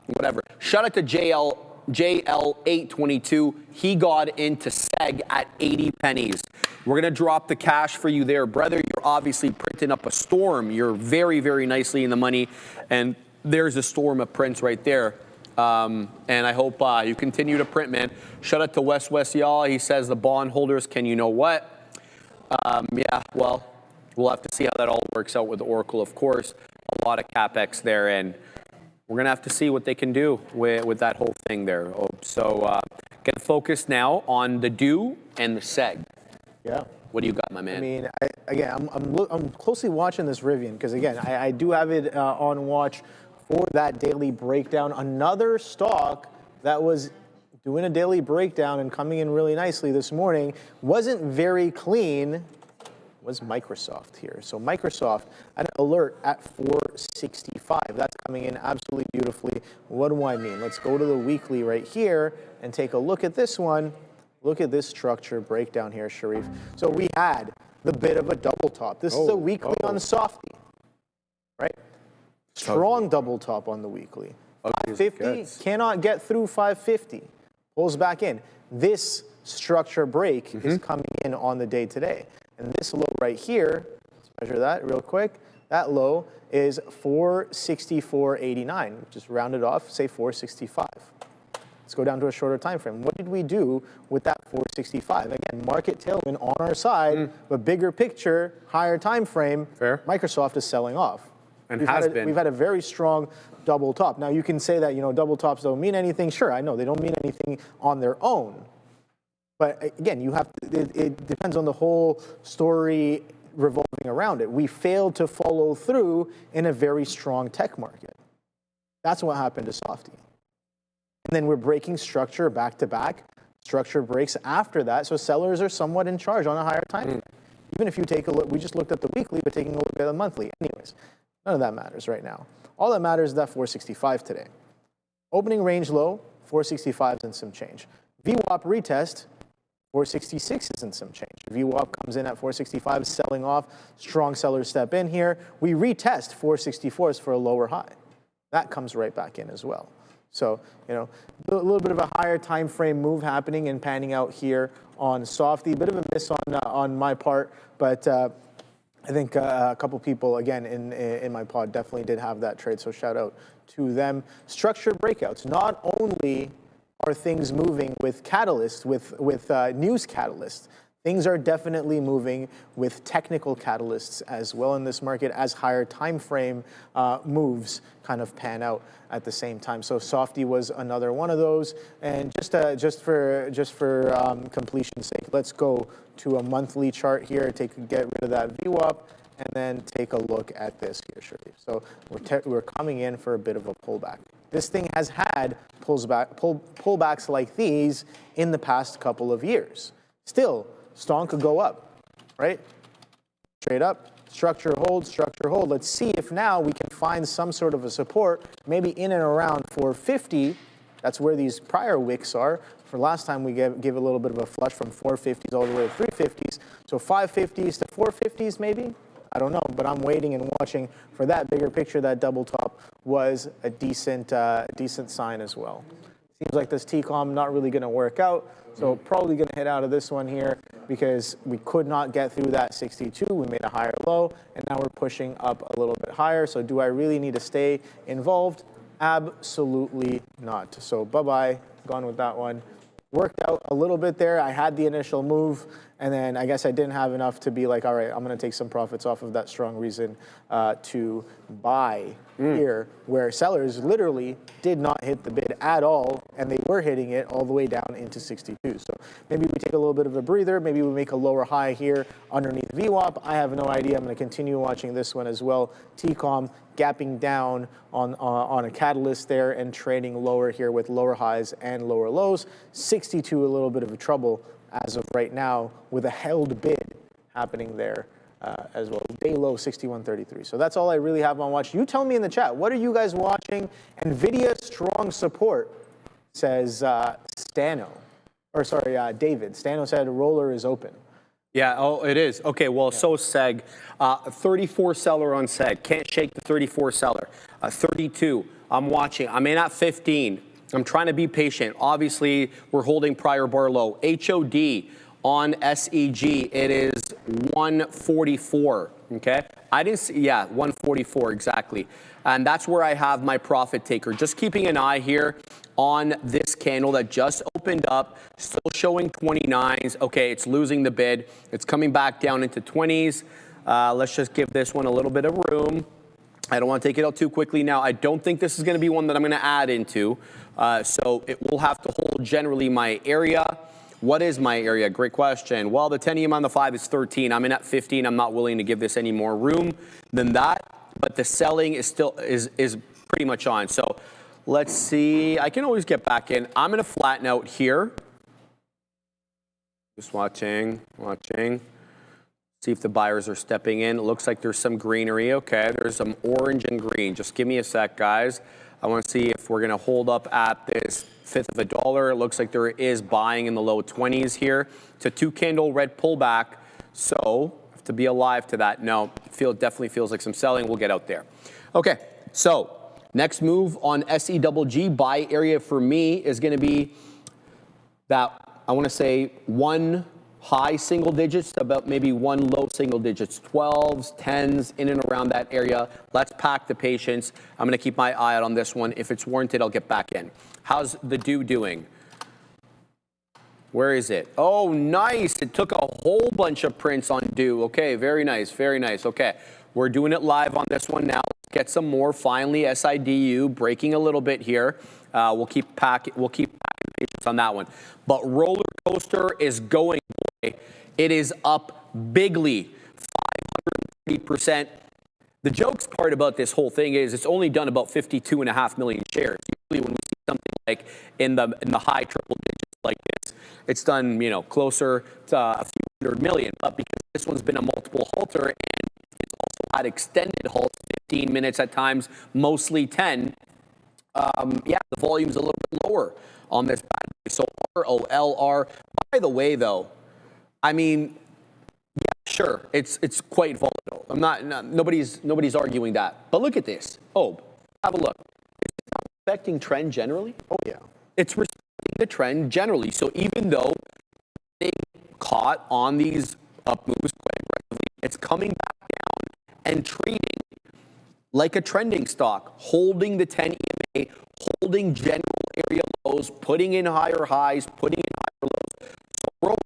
Whatever. Shout out to JL822. He got into SEG at 80 pennies. We're going to drop the cash for you there, brother. You're obviously printing up a storm. You're very, very nicely in the money. And there's a storm of prints right there. And I hope you continue to print, man. Shout out to West Y'all. He says the bondholders can, you know what? Yeah, well, we'll have to see how that all works out with Oracle, of course. A lot of CapEx there, and we're going to have to see what they can do with that whole thing there. So get focused now on the DO and the SEG. Yeah. What do you got, my man? I mean, I'm closely watching this Rivian because, again, I do have it on watch for that daily breakdown. Another stock that was doing a daily breakdown and coming in really nicely this morning, wasn't very clean, was Microsoft here. So Microsoft, an alert at 465. That's coming in absolutely beautifully. What do I mean? Let's go to the weekly right here and take a look at this one. Look at this structure breakdown here, Sharif. So we had the bit of a double top. This is a weekly on the softy, right? Strong double top on the weekly. 550, cannot get through 550. Pulls back in. This structure break is coming in on the day today. And this low right here, let's measure that real quick. That low is 464.89. Just round it off, say 465. Let's go down to a shorter time frame. What did we do with that 465? Again, market tailwind on our side, but bigger picture, higher time frame. Fair. Microsoft is selling off. And we've had a very strong double top. Now you can say that, double tops don't mean anything. Sure, I know they don't mean anything on their own. But again, it depends on the whole story revolving around it. We failed to follow through in a very strong tech market. That's what happened to Softy. And then we're breaking structure back to back. Structure breaks after that. So sellers are somewhat in charge on a higher time frame. Even if you take a look, we just looked at the weekly, but taking a look at the monthly. Anyways, none of that matters right now. All that matters is that 465 today. Opening range low, 465 and some change. VWAP retest, 466 is and some change. VWAP comes in at 465, selling off. Strong sellers step in here. We retest 464s for a lower high. That comes right back in as well. So, a little bit of a higher time frame move happening and panning out here on Softy. Bit of a miss on my part, but I think a couple people, again, in my pod definitely did have that trade, so shout out to them. Structured breakouts. Not only are things moving with catalysts, with news catalysts, things are definitely moving with technical catalysts as well in this market as higher time frame moves kind of pan out at the same time. So Softy was another one of those. And just for completion's sake, let's go to a monthly chart here. Get rid of that VWAP and then take a look at this here, Sharif. So we're coming in for a bit of a pullback. This thing has had pullbacks like these in the past couple of years. Still, Stonk could go up, right? Trade up, structure hold, structure hold. Let's see if now we can find some sort of a support, maybe in and around 450. That's where these prior wicks are. For last time, we gave a little bit of a flush from 450s all the way to 350s. So 550s to 450s maybe? I don't know, but I'm waiting and watching for that bigger picture. That double top was a decent sign as well. Seems like this TCOM not really going to work out. So probably going to hit out of this one here because we could not get through that 62. We made a higher low, and now we're pushing up a little bit higher. So do I really need to stay involved? Absolutely not. So bye-bye. Gone with that one. Worked out a little bit there. I had the initial move, and then I guess I didn't have enough to be like, all right, I'm going to take some profits off of that strong reason to buy here, where sellers literally did not hit the bid at all, and they were hitting it all the way down into 62. So maybe we take a little bit of a breather. Maybe we make a lower high here underneath VWAP. I have no idea. I'm going to continue watching this one as well. TCOM gapping down on a catalyst there and trading lower here with lower highs and lower lows. 62, a little bit of a trouble as of right now with a held bid happening there as well. Day low 61.33. So that's all I really have on watch. You tell me in the chat, what are you guys watching? Nvidia strong support, says David. Stano said roller is open. Yeah, it is. Okay, well, so SEG. 34 seller on SEG. Can't shake the 34 seller. 32, I'm watching. I'm in at 15. I'm trying to be patient. Obviously, we're holding prior bar low. HOD on SEG, it is 144, okay? I didn't see, 144, exactly. And that's where I have my profit taker. Just keeping an eye here on this candle that just opened up, still showing 29s. Okay, it's losing the bid. It's coming back down into 20s. Let's just give this one a little bit of room. I don't want to take it out too quickly now. I don't think this is going to be one that I'm going to add into. So it will have to hold generally my area. What is my area? Great question. Well, the 10 EM on the 5 is 13. I'm in at 15. I'm not willing to give this any more room than that. But the selling is still is pretty much on. So let's see. I can always get back in. I'm going to flatten out here. Just watching. See if the buyers are stepping in. It looks like there's some greenery. Okay, there's some orange and green. Just give me a sec, guys. I want to see if we're going to hold up at this fifth of a dollar. It looks like there is buying in the low 20s here. It's a 2-candle red pullback. So I have to be alive to that. No, it definitely feels like some selling. We'll get out there. Okay, so next move on SEGG buy area for me is going to be that, I want to say, one high single digits to about maybe one low single digits, 12s, 10s, in and around that area. Let's pack the patience. I'm going to keep my eye out on this one. If it's warranted, I'll get back in. How's the dew doing? Where is it? Oh, nice. It took a whole bunch of prints on dew. Okay, very nice, very nice. Okay, we're doing it live on this one now. Let's get some more. Finally, SIDU breaking a little bit here. We'll keep packing patience on that one. But roller coaster is going. It is up bigly, 530%. The jokes part about this whole thing is it's only done about 52.5 million shares. Usually when we see something like in the high triple digits like this, it's done, you know, closer to a few hundred million. But because this one's been a multiple halter and it's also had extended halts, 15 minutes at times, mostly 10, yeah, the volume's a little bit lower on this bad boy. So ROLR. By the way, though, I mean, yeah, sure, it's quite volatile. Nobody's arguing that. But look at this. Oh, have a look. It's not respecting trend generally. Oh yeah, it's respecting the trend generally. So even though they caught on these up moves quite aggressively, it's coming back down and trading like a trending stock, holding the 10 EMA, holding general area lows, putting in higher highs, putting in higher lows. So roller,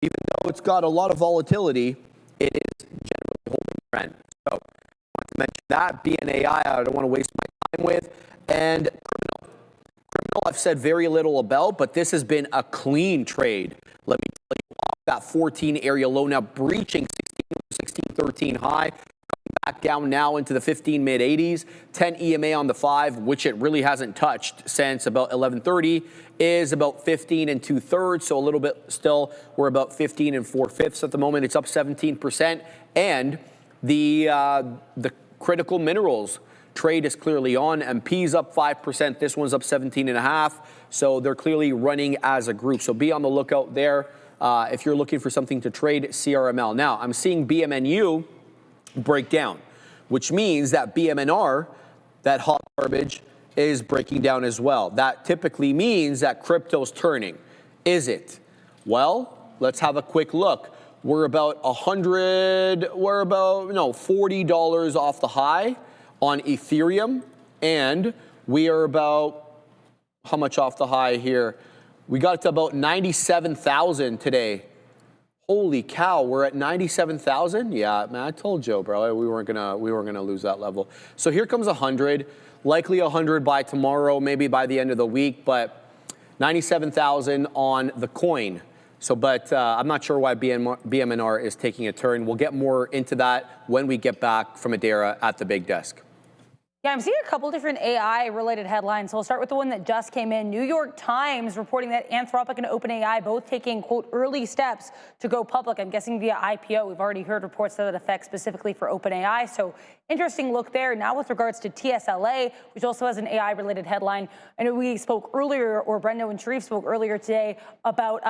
even though it's got a lot of volatility, it is generally holding trend. So I want to mention that. BNAI, I don't want to waste my time with. And criminal, I've said very little about, but this has been a clean trade. Let me tell you, off that 14 area low, now breaching 1613 high, coming back down now into the 15 mid 80s. 10 EMA on the 5, which it really hasn't touched since about 11:30, is about 15 2/3, so a little bit still. We're about 15 4/5 at the moment. It's up 17%, and the critical minerals trade is clearly on. MP's up 5%. This one's up 17.5%. So they're clearly running as a group. So be on the lookout there if you're looking for something to trade CRML. Now I'm seeing BMNU break down, which means that BMNR, that hot garbage, is breaking down as well. That typically means that crypto's turning. Is it? Well, let's have a quick look. We're about $40 off the high on Ethereum, and we are about, how much off the high here? We got to about 97,000 today. Holy cow, we're at 97,000? Yeah, man, I told Joe, bro, we weren't gonna lose that level. So here comes 100. Likely 100 by tomorrow, maybe by the end of the week, but 97,000 on the coin. So, but I'm not sure why BMNR is taking a turn. We'll get more into that when we get back from Adara at the big desk. Yeah, I'm seeing a couple different AI-related headlines. So I'll start with the one that just came in. New York Times reporting that Anthropic and OpenAI both taking, quote, early steps to go public. I'm guessing via IPO. We've already heard reports to that effect specifically for OpenAI. So interesting look there. Now with regards to TSLA, which also has an AI-related headline. I know we spoke earlier, or Brendo and Sharif spoke earlier today about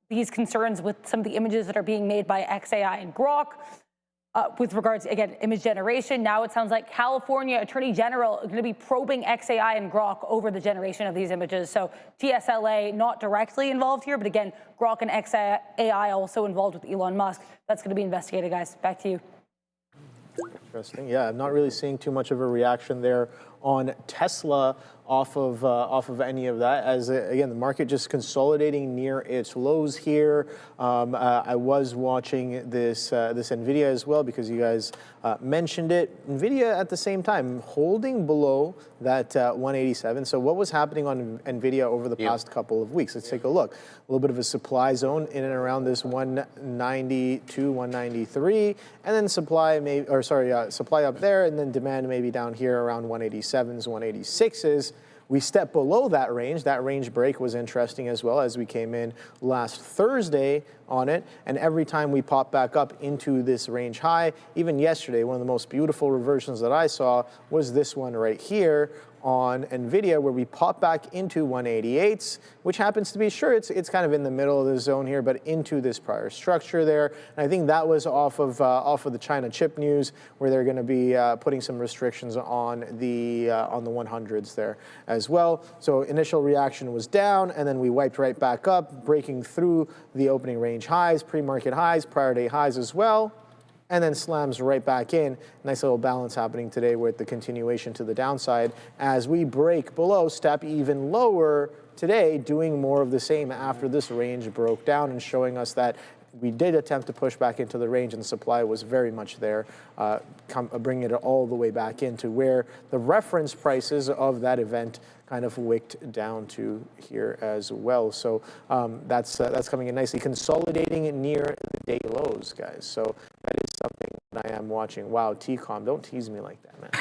these concerns with some of the images that are being made by XAI and Grok. With regards, again, image generation, now it sounds like California Attorney General is going to be probing XAI and Grok over the generation of these images. So TSLA not directly involved here, but again, Grok and XAI also involved with Elon Musk. That's going to be investigated, guys. Back to you. Interesting. Yeah, I'm not really seeing too much of a reaction there on Tesla off of any of that, as again the market just consolidating near its lows here. I was watching this Nvidia as well because you guys mentioned it. Nvidia at the same time holding below that 187. So what was happening on Nvidia over the past couple of weeks? Let's take a look. A little bit of a supply zone in and around this 192, 193, and then supply supply up there, and then demand maybe down here around 187s, 186s. We stepped below that range. That range break was interesting as well as we came in last Thursday on it. And every time we pop back up into this range high, even yesterday, one of the most beautiful reversions that I saw was this one right here on Nvidia, where we pop back into 188s, which happens to be, sure, it's kind of in the middle of the zone here, but into this prior structure there. And I think that was off of the China chip news, where they're going to be putting some restrictions on the 100s there as well. So initial reaction was down, and then we wiped right back up, breaking through the opening range highs, pre-market highs, prior day highs as well, and then slams right back in. Nice little balance happening today with the continuation to the downside as we break below, step even lower today, doing more of the same after this range broke down and showing us that we did attempt to push back into the range and the supply was very much there, bringing it all the way back into where the reference prices of that event kind of wicked down to here as well. So that's coming in nicely, consolidating near the day lows, guys. So that is something that I am watching. Wow, TCOM, don't tease me like that, man.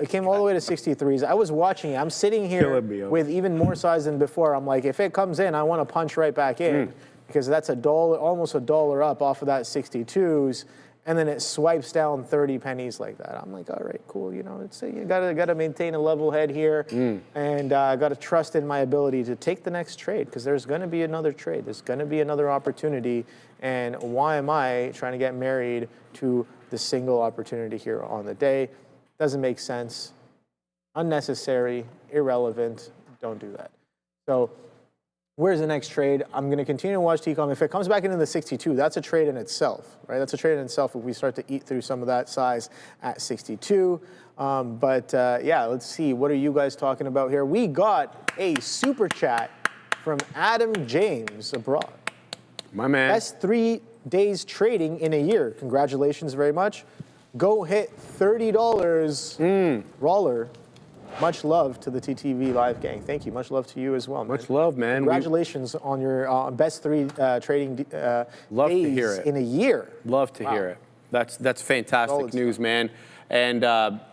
It came all the way to 63s. I was watching it. I'm sitting here with even more size than before. I'm like, if it comes in, I want to punch right back in because that's $1, almost $1 up off of that 62s. And then it swipes down 30 pennies like that. I'm like, all right, cool. You know, you gotta maintain a level head here, and I gotta trust in my ability to take the next trade because there's gonna be another trade. There's gonna be another opportunity. And why am I trying to get married to the single opportunity here on the day? Doesn't make sense. Unnecessary, irrelevant. Don't do that. So where's the next trade? I'm going to continue to watch TCOM. If it comes back into the 62, that's a trade in itself, right? That's a trade in itself if we start to eat through some of that size at 62. Yeah, let's see. What are you guys talking about here? We got a super chat from Adam James abroad. My man. Best 3 days trading in a year. Congratulations very much. Go hit $30. Roller. Much love to the TTV Live gang. Thank you. Much love to you as well, man. Much love, man. Congratulations on your best 3 trading love days to hear it. in a year. Love to hear it. That's fantastic news, man. And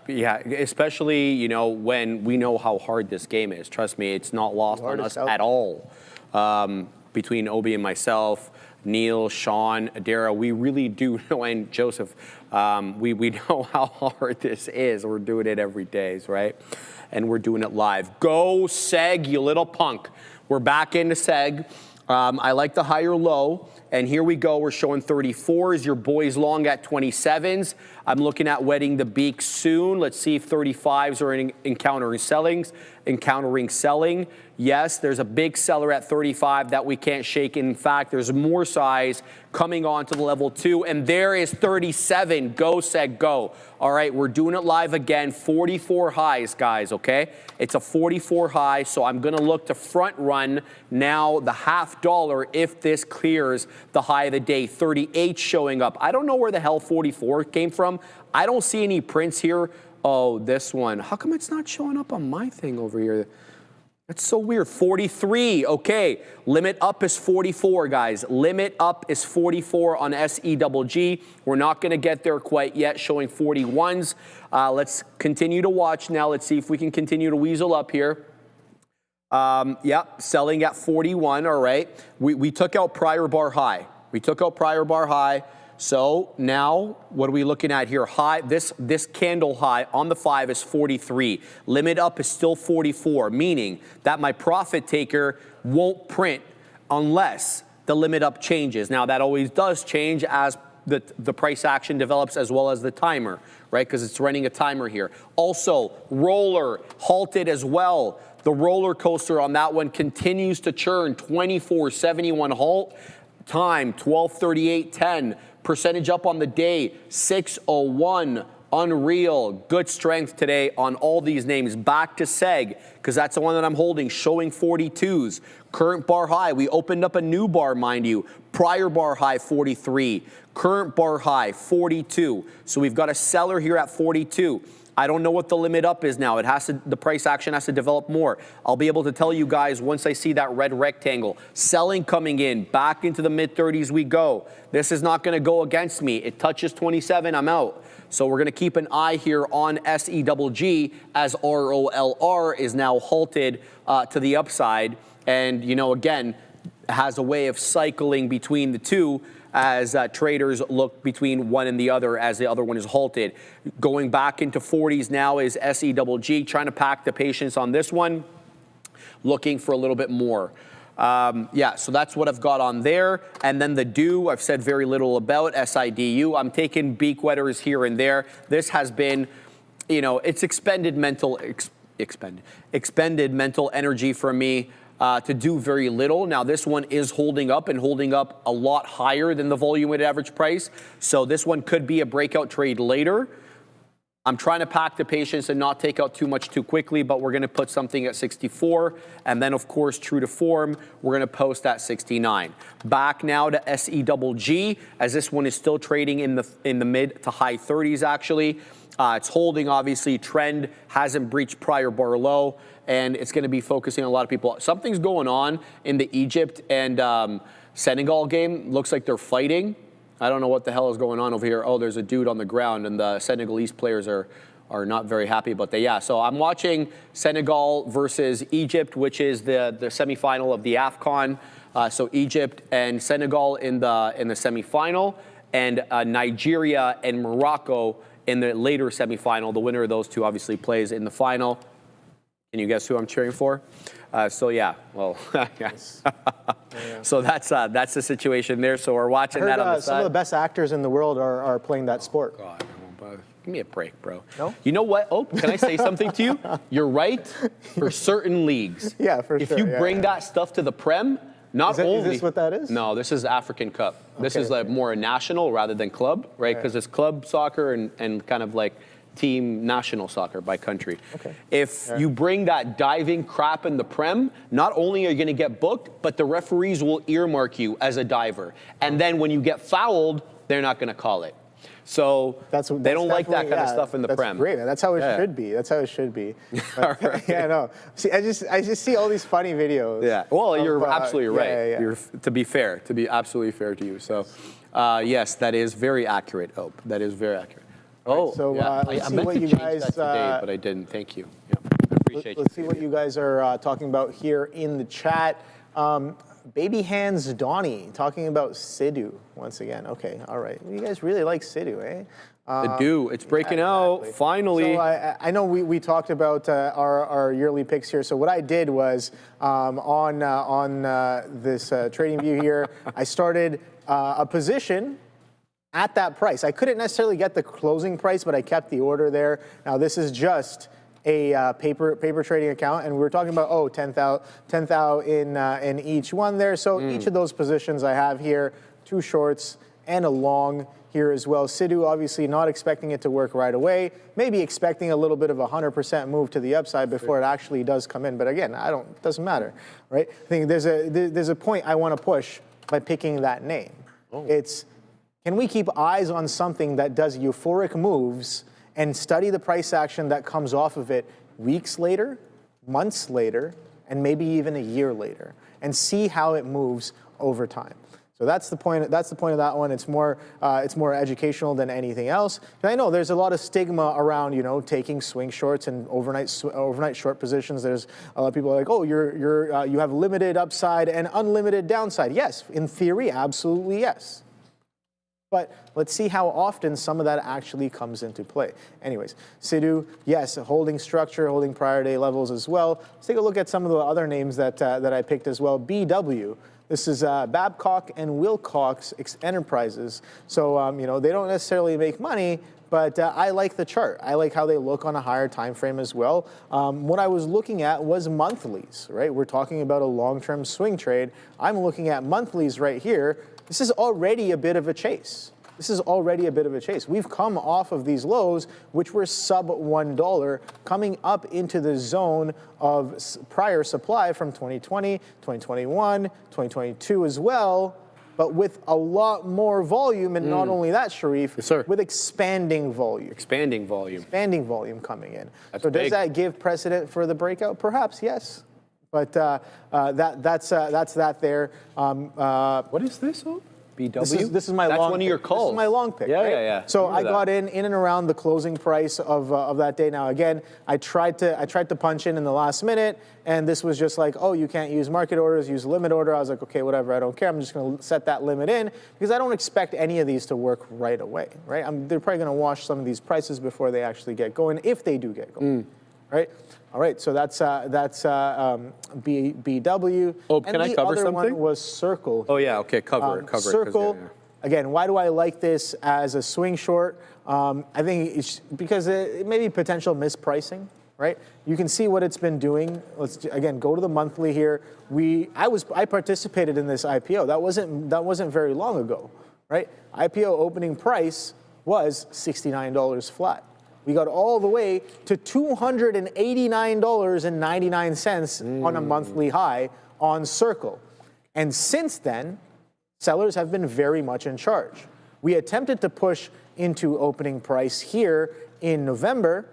yeah, especially, you know, when we know how hard this game is. Trust me, it's not lost on us at all. Between Obi and myself, Neil, Sean, Adara, we really do know, and Joseph, we know how hard this is. We're doing it every day, right? And we're doing it live. Go Seg, you little punk. We're back into Seg. I like the higher low. And here we go. We're showing 34s. Your boy's long at 27s. I'm looking at wetting the beak soon. Let's see if 35s are encountering selling. Yes, there's a big seller at 35 that we can't shake. In fact, there's more size coming on to the level 2. And there is 37. Go, Seg, go. All right, we're doing it live again. 44 highs, guys, okay? It's a 44 high, so I'm going to look to front run now the $0.50 if this clears the high of the day. 38 showing up. I don't know where the hell 44 came from. I don't see any prints here. Oh, this one. How come it's not showing up on my thing over here? That's so weird. 43. Okay. Limit up is 44, guys. Limit up is 44 on SEGG. We're not going to get there quite yet, showing 41s. Let's continue to watch now. Let's see if we can continue to weasel up here. Yep, selling at 41. All right. We took out prior bar high. So now, what are we looking at here? High, this candle high on the 5 is 43. Limit up is still 44, meaning that my profit taker won't print unless the limit up changes. Now, that always does change as the price action develops as well as the timer, right? Because it's running a timer here. Also, roller halted as well. The roller coaster on that one continues to churn. 24.71 halt. Time 12:38.10. Percentage up on the day, 601. unreal. Good strength today on all these names. Back to SEG, because that's the one that I'm holding, showing 42s. Current bar high. We opened up a new bar, mind you. Prior bar high, 43. Current bar high, 42. So we've got a seller here at 42. I don't know what the limit up is now. It has to, the price action has to develop more. I'll be able to tell you guys once I see that red rectangle. Selling coming in, back into the mid-30s we go. This is not gonna go against me. It touches 27, I'm out. So we're gonna keep an eye here on SEGG as ROLR is now halted to the upside. And you know, again, has a way of cycling between the two as traders look between one and the other as the other one is halted. Going back into 40s now is SEGG, trying to pack the patience on this one, looking for a little bit more. Yeah, so that's what I've got on there. And then the DO, I've said very little about SIDU. I'm taking beak wetters here and there. This has been, you know, it's expended mental energy from me to do very little. Now this one is holding up and holding up a lot higher than the volume weighted average price. So this one could be a breakout trade later. I'm trying to pack the patience and not take out too much too quickly, but we're going to put something at 64. And then, of course, true to form, we're going to post at 69. Back now to SEGG, as this one is still trading in the mid to high 30s, actually. It's holding, obviously. Trend hasn't breached prior bar low, and it's going to be focusing on a lot of people. Something's going on in the Egypt and Senegal game. Looks like they're fighting. I don't know what the hell is going on over here. Oh, there's a dude on the ground, and the Senegalese players are not very happy about that. Yeah, so I'm watching Senegal versus Egypt, which is the semifinal of the AFCON. So Egypt and Senegal in the semifinal, and Nigeria and Morocco in the later semifinal. The winner of those two obviously plays in the final. Can you guess who I'm cheering for? So yeah, well, yes. So that's the situation there. So we're watching that on the side. Some of the best actors in the world are playing that sport. God, give me a break, bro. No? You know what? Oh, can I say something to you? You're right for certain leagues. Yeah, for sure. If you bring that stuff to the Prem, not only... Is this what that is? No, this is African Cup. Okay, this is like more a national rather than club, right? Because it's club soccer and kind of like team national soccer by country. Okay. If you bring that diving crap in the Prem, not only are you going to get booked, but the referees will earmark you as a diver. And then when you get fouled, they're not going to call it. So they don't like that kind of stuff in the Prem. That's great, man. That's how it should be. That's how it should be. But, yeah, no. See, I just see all these funny videos. Yeah. Well, you're absolutely right. Yeah. You're, to be absolutely fair to you. So, yes, that is very accurate, Hope. That is very accurate. Oh, so yeah. let's I see meant what to you change guys. That today, but I didn't. Thank you. Yeah, I appreciate you. Let's see what you guys are talking about here in the chat. Baby Hands Donnie talking about Sidhu once again. Okay, all right. You guys really like Sidhu, eh? The DO, it's breaking out, finally. So I know we talked about our yearly picks here. So what I did was on this trading view here, I started a position at that price. I couldn't necessarily get the closing price, but I kept the order there. Now this is just a paper trading account, and we're talking about 10,000 in each one there. So each of those positions I have here, 2 shorts and a long here as well. Sidhu obviously not expecting it to work right away, maybe expecting a little bit of a 100% move to the upside before it actually does come in. But again, it doesn't matter, right? I think there's a point I want to push by picking that name. It's, can we keep eyes on something that does euphoric moves and study the price action that comes off of it weeks later, months later, and maybe even a year later, and see how it moves over time? So that's the point. That's the point of that one. It's more educational than anything else. And I know there's a lot of stigma around, you know, taking swing shorts and overnight short positions. There's a lot of people like, oh, you have limited upside and unlimited downside. Yes, in theory, absolutely yes. But let's see how often some of that actually comes into play. Anyways, Sidhu, yes, holding structure, holding prior day levels as well. Let's take a look at some of the other names that I picked as well. BW. This is Babcock and Wilcox Enterprises. So, you know, they don't necessarily make money, but I like the chart. I like how they look on a higher time frame as well. What I was looking at was monthlies, right? We're talking about a long-term swing trade. I'm looking at monthlies right here. This is already a bit of a chase. This is already a bit of a chase. We've come off of these lows, which were sub $1, coming up into the zone of prior supply from 2020, 2021, 2022 as well, but with a lot more volume, and not only that, Sharif, yes, sir. with expanding volume. Expanding volume. Expanding volume coming in. That's so big. does that give precedent for the breakout? Perhaps, yes. But that's that there. What is this? BW? This is my That's long one of pick. your calls. This is my long pick. Yeah, right? yeah. So I Remember got in and around the closing price of that day. Now again, I tried to punch in the last minute, and this was just like, oh, you can't use market orders, use limit order. I was like, okay, whatever, I don't care. I'm just going to set that limit in because I don't expect any of these to work right away, right? They're probably going to wash some of these prices before they actually get going, if they do get going, right? All right, so that's BW. Oh, can I cover something? The other one was Circle. Oh, yeah, okay, cover it. Circle. Yeah. Again, why do I like this as a swing short? I think it's because it may be potential mispricing, right? You can see what it's been doing. Let's again go to the monthly here. I participated in this IPO. That wasn't very long ago, right? IPO opening price was $69 flat. We got all the way to $289.99 on a monthly high on Circle. And since then, sellers have been very much in charge. We attempted to push into opening price here in November,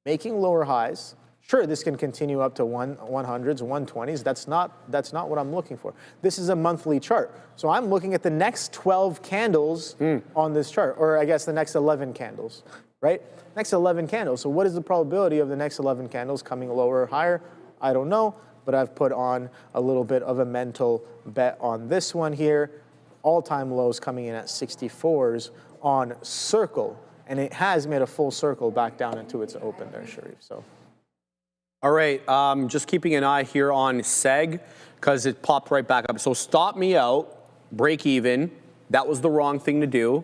making lower highs. Sure, this can continue up to 100s, 120s. That's not what I'm looking for. This is a monthly chart. So I'm looking at the next 12 candles on this chart, or I guess the next 11 candles, right? Next 11 candles. So what is the probability of the next 11 candles coming lower or higher? I don't know, but I've put on a little bit of a mental bet on this one here. All-time lows coming in at 64s on Circle, and it has made a full circle back down into its open there, Sharif. So. All right, just keeping an eye here on SEG because it popped right back up. So stop me out, break even. That was the wrong thing to do.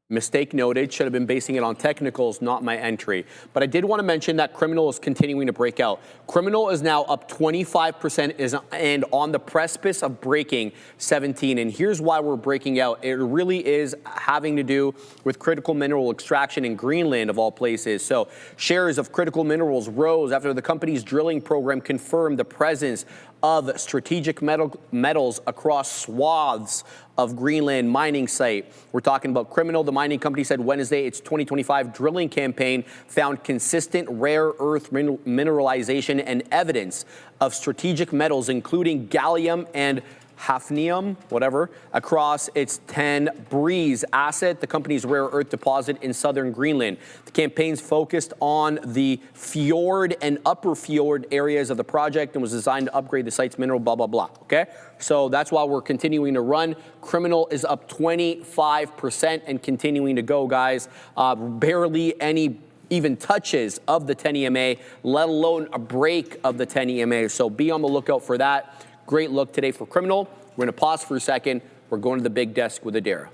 Mistake noted, should have been basing it on technicals, not my entry. But I did want to mention that Criminal is continuing to break out. Criminal is now up 25% and on the precipice of breaking 17. And here's why we're breaking out. It really is having to do with critical mineral extraction in Greenland, of all places. So shares of critical minerals rose after the company's drilling program confirmed the presence of strategic metals across swaths of Greenland mining site. We're talking about Criminal. The mining company said Wednesday its 2025 drilling campaign found consistent rare earth mineralization and evidence of strategic metals, including gallium and hafnium, whatever, across its 10 Breeze asset, the company's rare earth deposit in southern Greenland. The campaign's focused on the fjord and upper fjord areas of the project and was designed to upgrade the site's mineral, blah, blah, blah, okay? So that's why we're continuing to run. Criminal is up 25% and continuing to go, guys. Barely any even touches of the 10 EMA, let alone a break of the 10 EMA. So be on the lookout for that. Great look today for Criminal. We're going to pause for a second. We're going to the big desk with Adara.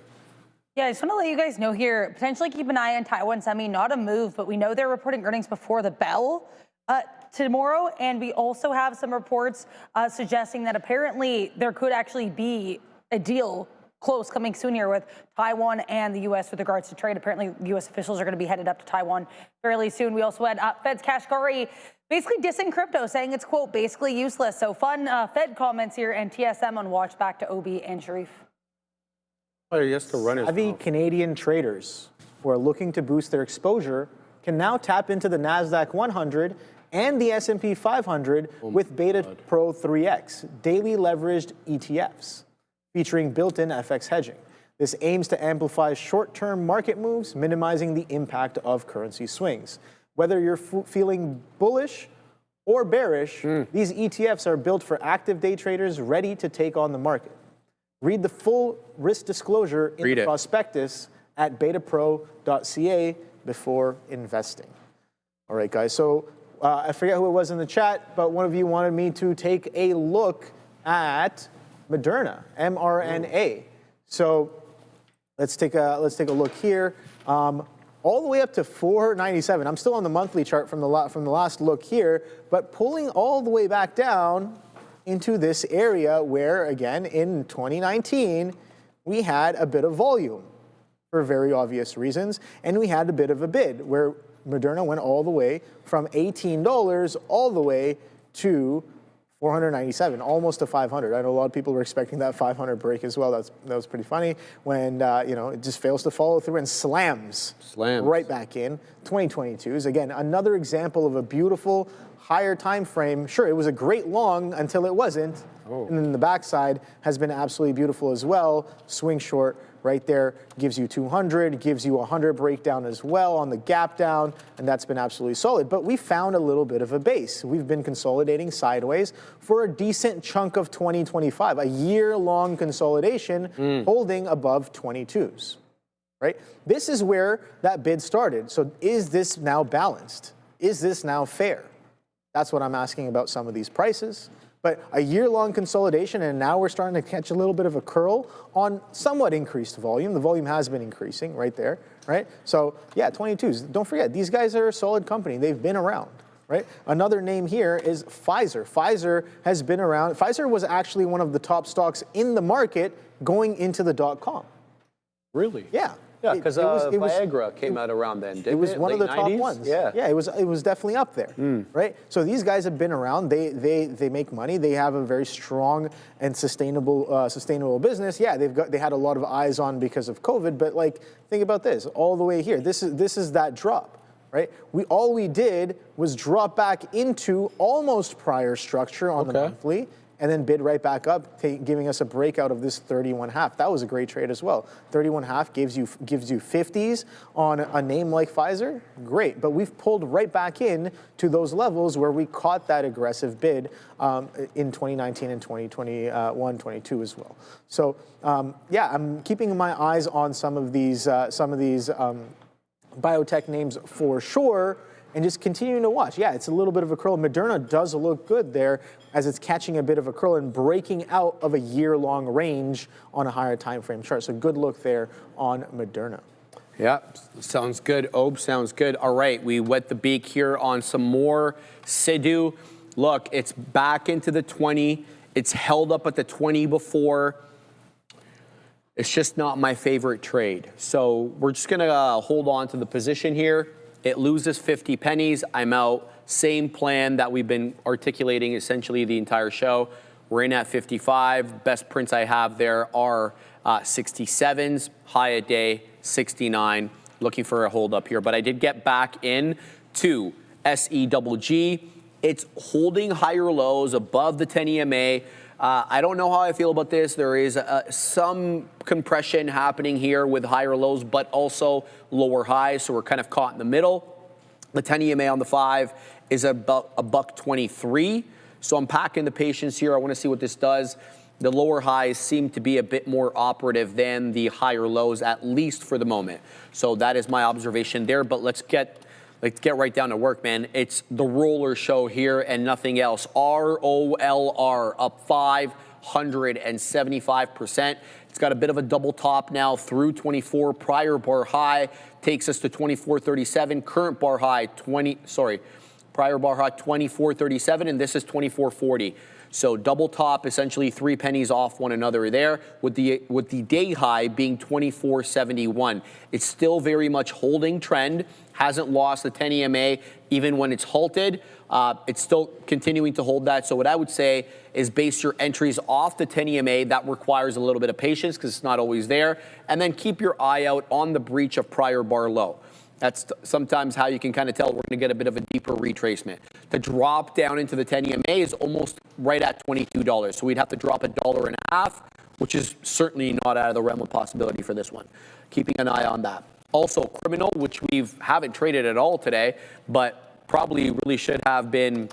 Yeah, I just want to let you guys know here, potentially keep an eye on Taiwan Semi, not a move, but we know they're reporting earnings before the bell tomorrow. And we also have some reports suggesting that apparently there could actually be a deal close coming soon here with Taiwan and the U.S. with regards to trade. Apparently, U.S. officials are going to be headed up to Taiwan fairly soon. We also had Fed's Kashkari basically dissing crypto, saying it's, quote, basically useless. So fun Fed comments here, and TSM on watch. Back to OB and Sharif. Savvy Canadian traders who are looking to boost their exposure can now tap into the NASDAQ 100 and the S&P 500 with Beta Pro 3X, daily leveraged ETFs, featuring built-in FX hedging. This aims to amplify short-term market moves, minimizing the impact of currency swings. Whether you're feeling bullish or bearish, these ETFs are built for active day traders ready to take on the market. Read the full risk disclosure in the prospectus at betapro.ca before investing. All right, guys, so I forget who it was in the chat, but one of you wanted me to take a look at Moderna, mRNA. So let's take a look here. All the way up to 497. I'm still on the monthly chart from the last look here, but pulling all the way back down into this area where, again, in 2019, we had a bit of volume. for very obvious reasons. And we had a bit of a bid where Moderna went all the way from $18 all the way to 497, almost to 500. I know a lot of people were expecting that 500 break as well. That was pretty funny when it just fails to follow through and slams right back in. 2022 is again another example of a beautiful higher time frame. Sure, it was a great long until it wasn't, and then the backside has been absolutely beautiful as well. Swing short right there gives you 200, gives you 100 breakdown as well on the gap down, and that's been absolutely solid. But we found a little bit of a base. We've been consolidating sideways for a decent chunk of 2025, a year-long consolidation holding above 22s, right? This is where that bid started. So is this now balanced? Is this now fair? That's what I'm asking about some of these prices. But a year-long consolidation, and now we're starting to catch a little bit of a curl on somewhat increased volume. The volume has been increasing right there, right? So, yeah, 22s. Don't forget, these guys are a solid company. They've been around, right? Another name here is Pfizer. Pfizer has been around. Pfizer was actually one of the top stocks in the market going into the .com. Really? Yeah. Yeah, because Viagra came out around then, didn't it? It was one of the top ones. Yeah. Yeah, it was definitely up there, right? So these guys have been around. They make money. They have a very strong and sustainable business. Yeah, they had a lot of eyes on because of COVID, but like think about this all the way here. This is that drop, right? All we did was drop back into almost prior structure on the monthly, and then bid right back up, giving us a breakout of this 31.5. That was a great trade as well. 31.5 gives you 50s on a name like Pfizer. Great, but we've pulled right back in to those levels where we caught that aggressive bid in 2019 and 2021, 22 as well. So yeah, I'm keeping my eyes on some of these biotech names for sure, and just continuing to watch. Yeah, it's a little bit of a curl. Moderna does look good there as it's catching a bit of a curl and breaking out of a year-long range on a higher time frame chart. So good look there on Moderna. Yeah, sounds good. Sounds good. All right, we wet the beak here on some more Sidhu. Look, it's back into the 20. It's held up at the 20 before. It's just not my favorite trade. So we're just gonna hold on to the position here. It loses 50 pennies, I'm out. Same plan that we've been articulating essentially the entire show. We're in at 55. Best prints I have there are 67s, high a day, 69. Looking for a hold up here, but I did get back in to SEGG. It's holding higher lows above the 10 EMA. I don't know how I feel about this. There is some compression happening here with higher lows, but also lower highs. So we're kind of caught in the middle. The 10 EMA on the 5 is about $1.23. So I'm packing the patience here. I want to see what this does. The lower highs seem to be a bit more operative than the higher lows, at least for the moment. So that is my observation there. But let's get right down to work, man. It's the roller show here and nothing else. ROLR up 575%. It's got a bit of a double top now through 24. Prior bar high takes us to 24.37. Current bar high prior bar high 24.37, and this is 24.40. So double top, essentially 3 pennies off one another there, with the day high being 24.71. It's still very much holding trend, hasn't lost the 10 EMA even when it's halted. It's still continuing to hold that. So what I would say is base your entries off the 10 EMA. That requires a little bit of patience because it's not always there. And then keep your eye out on the breach of prior bar low. That's sometimes how you can kind of tell we're going to get a bit of a deeper retracement. To drop down into the 10 EMA is almost right at $22. So we'd have to drop $1.50, which is certainly not out of the realm of possibility for this one. Keeping an eye on that. Also, criminal, which we haven't traded at all today, but probably really should have been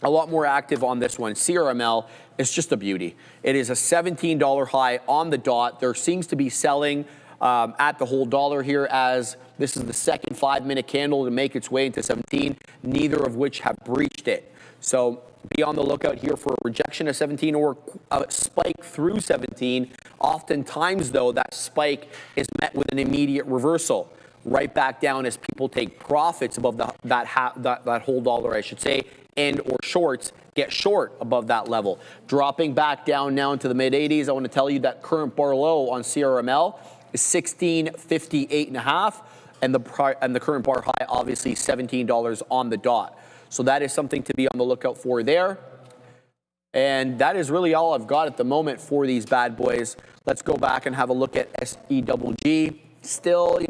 a lot more active on this one. CRML is just a beauty. It is a $17 high on the dot. There seems to be selling at the whole dollar here, as this is the second 5-minute candle to make its way into 17, neither of which have breached it. So be on the lookout here for a rejection of 17 or a spike through 17. Oftentimes, though, that spike is met with an immediate reversal right back down as people take profits above that whole dollar, I should say, and or shorts get short above that level. Dropping back down now into the mid-80s, I want to tell you that current bar low on CRML is 1658.5, and the current bar high, obviously $17 on the dot. So that is something to be on the lookout for there. And that is really all I've got at the moment for these bad boys. Let's go back and have a look at SEWG. Still,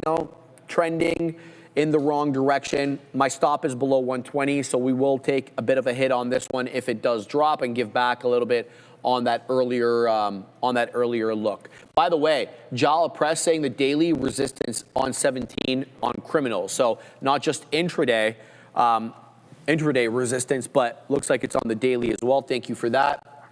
trending in the wrong direction. My stop is below 120, so we will take a bit of a hit on this one if it does drop and give back a little bit on that earlier look. By the way, Jala Press saying the daily resistance on 17 on criminals. So not just intraday resistance, but looks like it's on the daily as well. Thank you for that,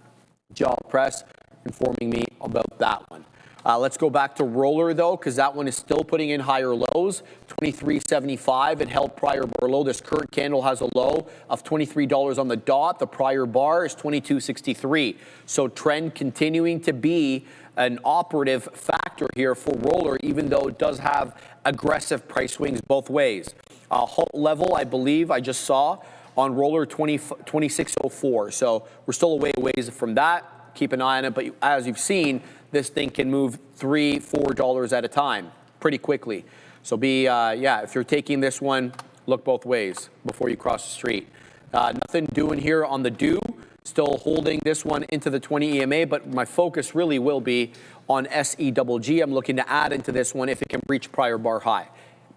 Jala Press, informing me about that one. Let's go back to roller, though, because that one is still putting in higher lows. 23.75. It held prior bar low. This current candle has a low of $23 on the dot. The prior bar is 22.63. So trend continuing to be an operative factor here for roller, even though it does have aggressive price swings both ways. Halt level, I believe, I just saw on roller 26.04. So we're still a ways from that. Keep an eye on it. But as you've seen, this thing can move $3, $4 at a time pretty quickly. So if you're taking this one, look both ways before you cross the street. Nothing doing here on the do. Still holding this one into the 20 EMA, but my focus really will be on SEWG. I'm looking to add into this one if it can breach prior bar high.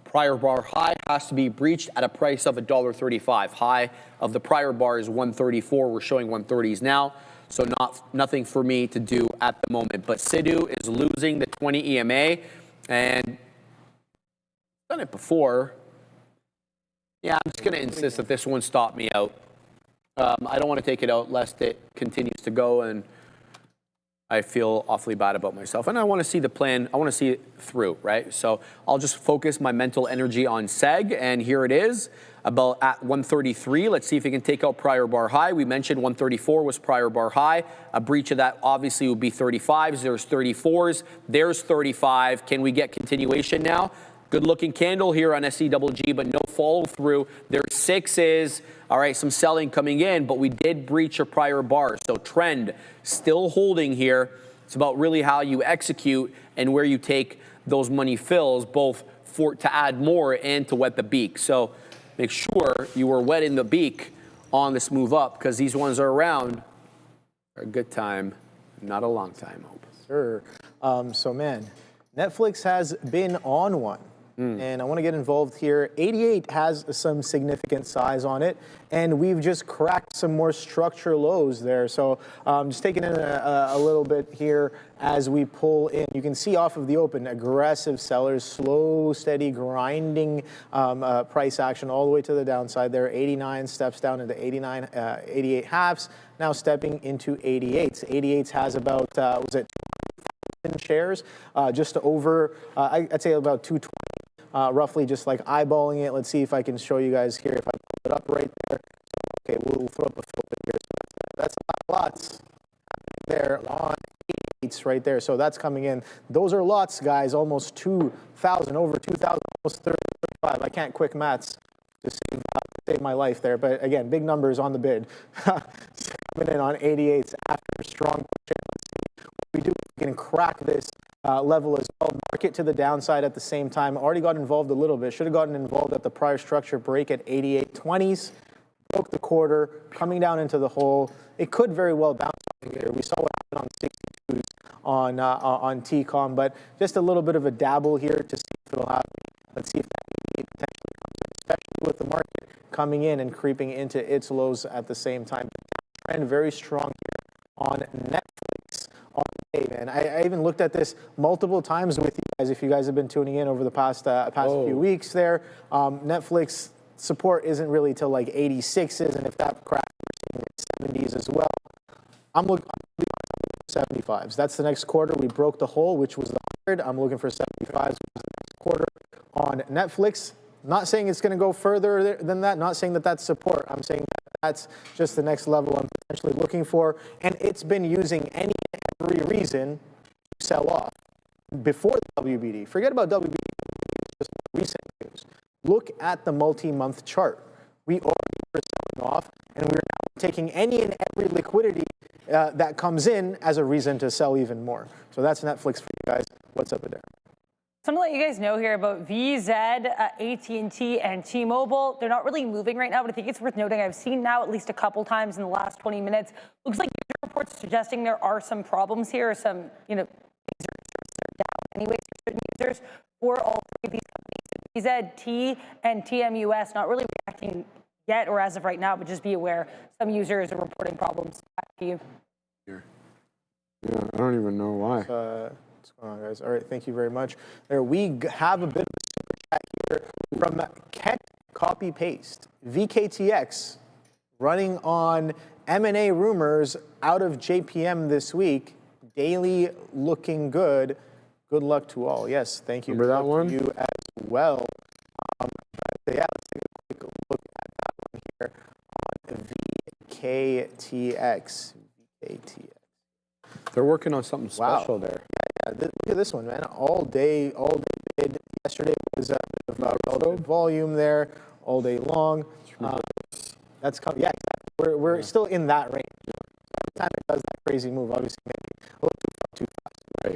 Prior bar high has to be breached at a price of $1.35. High of the prior bar is 134. We're showing 130s now. So nothing for me to do at the moment. But Sidhu is losing the 20 EMA, and done it before. Yeah, I'm just going to insist that this one stop me out. I don't want to take it out lest it continues to go, and I feel awfully bad about myself. And I want to see the plan. I want to see it through, right? So I'll just focus my mental energy on SEG, and here it is. About at 133. Let's see if it can take out prior bar high. We mentioned 134 was prior bar high. A breach of that obviously would be 35s. There's 34s. There's 35. Can we get continuation now? Good looking candle here on SEWG, but no follow through. There's 6s. All right, some selling coming in, but we did breach a prior bar. So trend still holding here. It's about really how you execute and where you take those money fills, both to add more and to wet the beak. So make sure you are wetting the beak on this move up, because these ones are around for a good time, not a long time, hope. Sure. So, man, Netflix has been on one. And I want to get involved here. 88 has some significant size on it, and we've just cracked some more structure lows there. So just taking in a little bit here as we pull in. You can see off of the open, aggressive sellers, slow, steady, grinding price action all the way to the downside there. 89 steps down into 88 halves, now stepping into 88s. 88s has about, was it 2,000 shares? Just over, I'd say about 220. Roughly just like eyeballing it. Let's see if I can show you guys here. If I pull it up right there. Okay, we'll throw up a filter here. So that's lots there on 88s right there. So that's coming in. Those are lots, guys. Almost 2,000, over 2,000, almost 35. I can't quick maths to save my life there. But again, big numbers on the bid. Coming in on 88s after strong push. Let's see what we do. We can crack this level as well. Market to the downside at the same time. Already got involved a little bit. Should have gotten involved at the prior structure break at 88.20s. Broke the quarter, coming down into the hole. It could very well bounce here. We saw what happened on 62s on TCOM, but just a little bit of a dabble here to see if it'll happen. Let's see if that potentially comes in, especially with the market coming in and creeping into its lows at the same time. Trend very strong here on Netflix. And I even looked at this multiple times with you guys, if you guys have been tuning in over the past few weeks there. Netflix support isn't really till like 86s, and if that cracks, 70s as well. I'm looking for 75s. That's the next quarter. We broke the hole, which was the 100. I'm looking for 75s, which is the next quarter on Netflix. Not saying it's going to go further than that. Not saying that that's support. I'm saying that's just the next level I'm potentially looking for. And it's been using any and every reason to sell off before the WBD. Forget about WBD. It's just recent news. Look at the multi-month chart. We already were selling off, and we're now taking any and every liquidity that comes in as a reason to sell even more. So that's Netflix for you guys. What's up with there? want to let you guys know here about VZ, AT&T, and T-Mobile. They're not really moving right now, but I think it's worth noting I've seen now at least a couple times in the last 20 minutes. Looks like user reports suggesting there are some problems here, some, things are down anyway for certain users for all three of these companies. VZ, T, and TMUS not really reacting yet or as of right now, but just be aware some users are reporting problems. Back to you. Yeah, I don't even know why. What's going on, guys? All right, thank you very much. There, we have a bit of a super chat here from Kent Copy Paste. VKTX running on M&A rumors out of JPM this week. Daily looking good. Good luck to all. Yes, thank you. Remember that one? You as well. Yeah, let's take a quick look at that one here on VKTX. VKTX. They're working on something special there. Yeah, look at this one, man. All day bid. Yesterday was a bit of relative volume there, all day long. That's coming. Yeah, exactly. We're still in that range. Every time it does that crazy move, obviously maybe a little too fast. Right.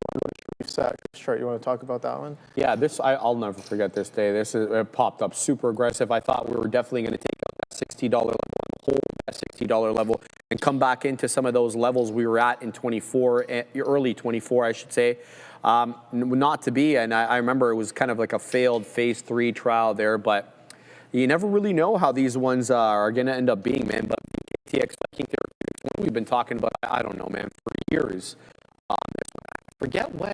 Chart. You want to talk about that one? Yeah, I'll never forget this day. It popped up super aggressive. I thought we were definitely going to take out that $60 level, hold that $60 level, and come back into some of those levels we were at in 24, early 24, I should say. Not to be, and I remember it was kind of like a failed phase 3 trial there, but you never really know how these ones are going to end up being, man. But TX Viking Therapeutics, one we've been talking about, I don't know, man, for years. Forget what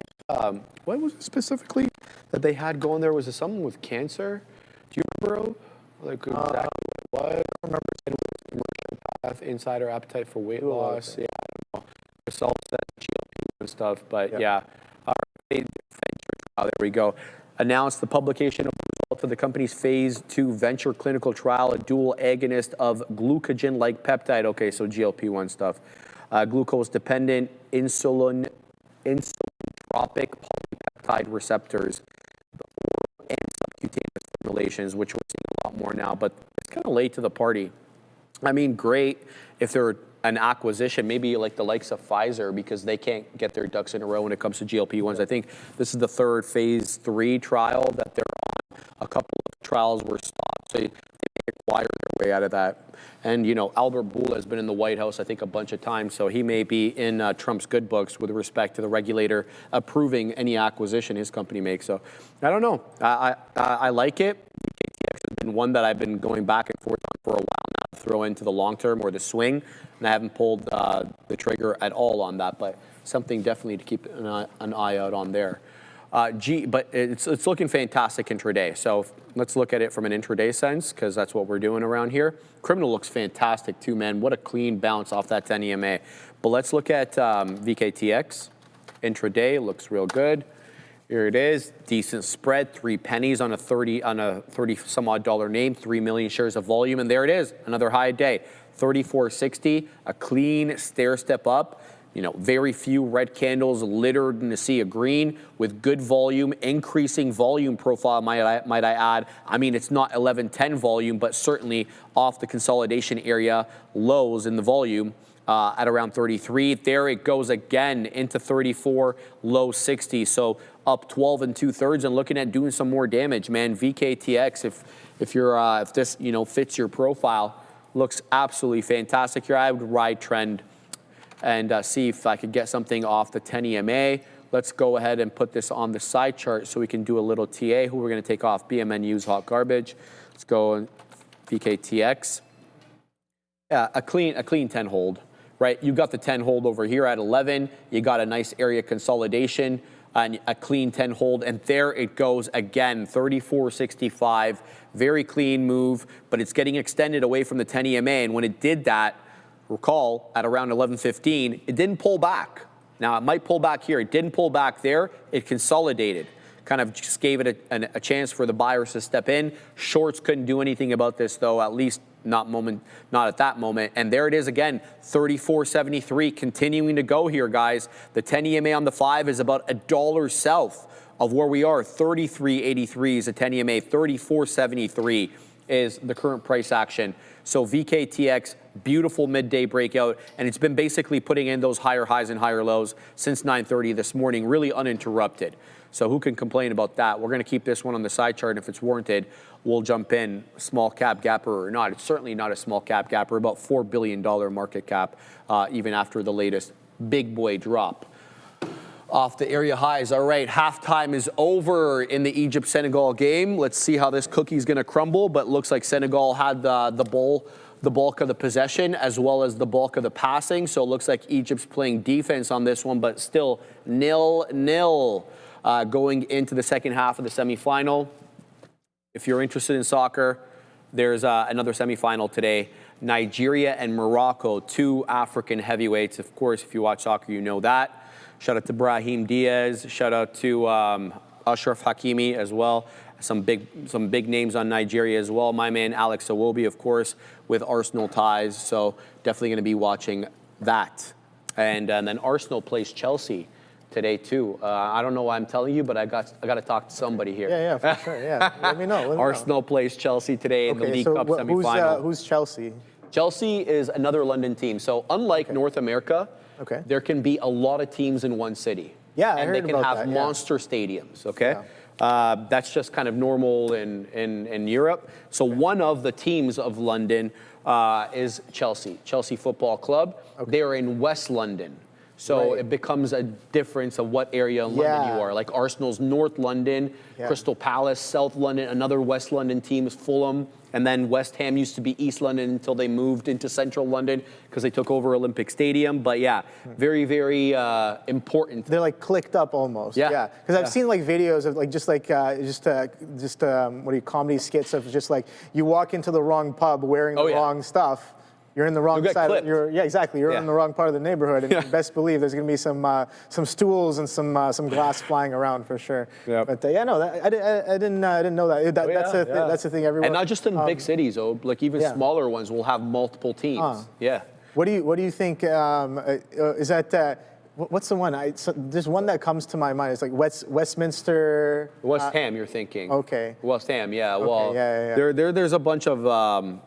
was it specifically that they had going there? Was it something with cancer? Do you remember like exactly what it was? I don't remember. It was commercial path, insider appetite for weight loss. Yeah, I don't know. It's all set, GLP and stuff, but yeah. There we go. Announced the publication of the results of the company's phase 2 venture clinical trial, a dual agonist of glucagon-like peptide. Okay, so GLP-1 stuff. Glucose-dependent insulin-tropic polypeptide receptors and subcutaneous formulations, which we're seeing a lot more now, but it's kind of late to the party. I mean, great if they're an acquisition, maybe like the likes of Pfizer, because they can't get their ducks in a row when it comes to GLP-1s. I think this is the third phase 3 trial that they're on. A couple of trials were stopped, so they acquired their way out of that. And, Albert Bourla has been in the White House, I think, a bunch of times, so he may be in Trump's good books with respect to the regulator approving any acquisition his company makes. So, I don't know. I like it. KTX has been one that I've been going back and forth on for a while now to throw into the long term or the swing, and I haven't pulled the trigger at all on that, but something definitely to keep an eye out on there. But it's looking fantastic intraday. So let's look at it from an intraday sense, because that's what we're doing around here. Criminal looks fantastic too, man. What a clean bounce off that 10 EMA. But let's look at VKTX. Intraday looks real good. Here it is, decent spread, 3 pennies on a 30 some odd dollar name, 3 million shares of volume, and there it is, another high day, 34.60, a clean stair step up. Very few red candles littered in a sea of green with good volume, increasing volume profile, might I add. I mean, it's not 11:10 volume, but certainly off the consolidation area, lows in the volume at around 33. There it goes again into 34, low 60. So up 12 2/3 and looking at doing some more damage, man. VKTX, if this fits your profile, looks absolutely fantastic here. I would ride trend and see if I could get something off the 10 EMA. Let's go ahead and put this on the side chart so we can do a little TA, who we're going to take off. BMNU's hot garbage. Let's go VKTX. Yeah, a clean 10 hold, right? You got the 10 hold over here at 11. You got a nice area consolidation and a clean 10 hold, and there it goes again, 34.65. Very clean move, but it's getting extended away from the 10 EMA, and when it did that, recall, at around 11:15, it didn't pull back. Now, it might pull back here. It didn't pull back there. It consolidated. Kind of just gave it a chance for the buyers to step in. Shorts couldn't do anything about this, though, at least not at that moment. And there it is again, 34.73, continuing to go here, guys. The 10 EMA on the 5 is about $1 south of where we are. 33.83 is a 10 EMA, 34.73. is the current price action. So VKTX, beautiful midday breakout, and it's been basically putting in those higher highs and higher lows since 9:30 this morning, really uninterrupted. So who can complain about that? We're going to keep this one on the side chart. If it's warranted, we'll jump in, small cap gapper or not. It's certainly not a small cap gapper, about $4 billion market cap, even after the latest big boy drop off the area highs. All right, halftime is over in the Egypt-Senegal game. Let's see how this cookie is going to crumble, but looks like Senegal had the bulk of the possession as well as the bulk of the passing. So it looks like Egypt's playing defense on this one, but still 0-0 going into the second half of the semifinal. If you're interested in soccer, there's another semifinal today. Nigeria and Morocco, 2 African heavyweights. Of course, if you watch soccer, you know that. Shout out to Brahim Diaz. Shout out to Ashraf Hakimi as well. Some big names on Nigeria as well. My man Alex Iwobi, of course, with Arsenal ties. So definitely going to be watching that. And then Arsenal plays Chelsea today too. I don't know why I'm telling you, but I got to talk to somebody here. Yeah, for sure. Yeah, let me know. Arsenal plays Chelsea today in the League Cup semifinal. Who's Chelsea? Chelsea is another London team. So unlike North America, there can be a lot of teams in one city. Yeah, I and heard they can about have that, monster stadiums. Okay, that's just kind of normal in Europe. So one of the teams of London is Chelsea Football Club. They are in West London. So it becomes a difference of what area in London you are. Like Arsenal's North London, Crystal Palace, South London, another West London team is Fulham, and then West Ham used to be East London until they moved into Central London because they took over Olympic Stadium. But yeah, very, very important. They're like clicked up almost. Yeah. Because I've seen like videos of like comedy skits of just like you walk into the wrong pub wearing the wrong stuff. You're in the wrong side. You're in the wrong part of the neighborhood, and you best believe there's going to be some stools and some glass flying around for sure. But I didn't know that. That's the thing. Everyone, and not just in big cities, like even smaller ones will have multiple teams. What do you think? Is that? What's the one? There's one that comes to my mind. It's like Westminster. West Ham. You're thinking? Okay. West Ham. Yeah. Well, there's a bunch of.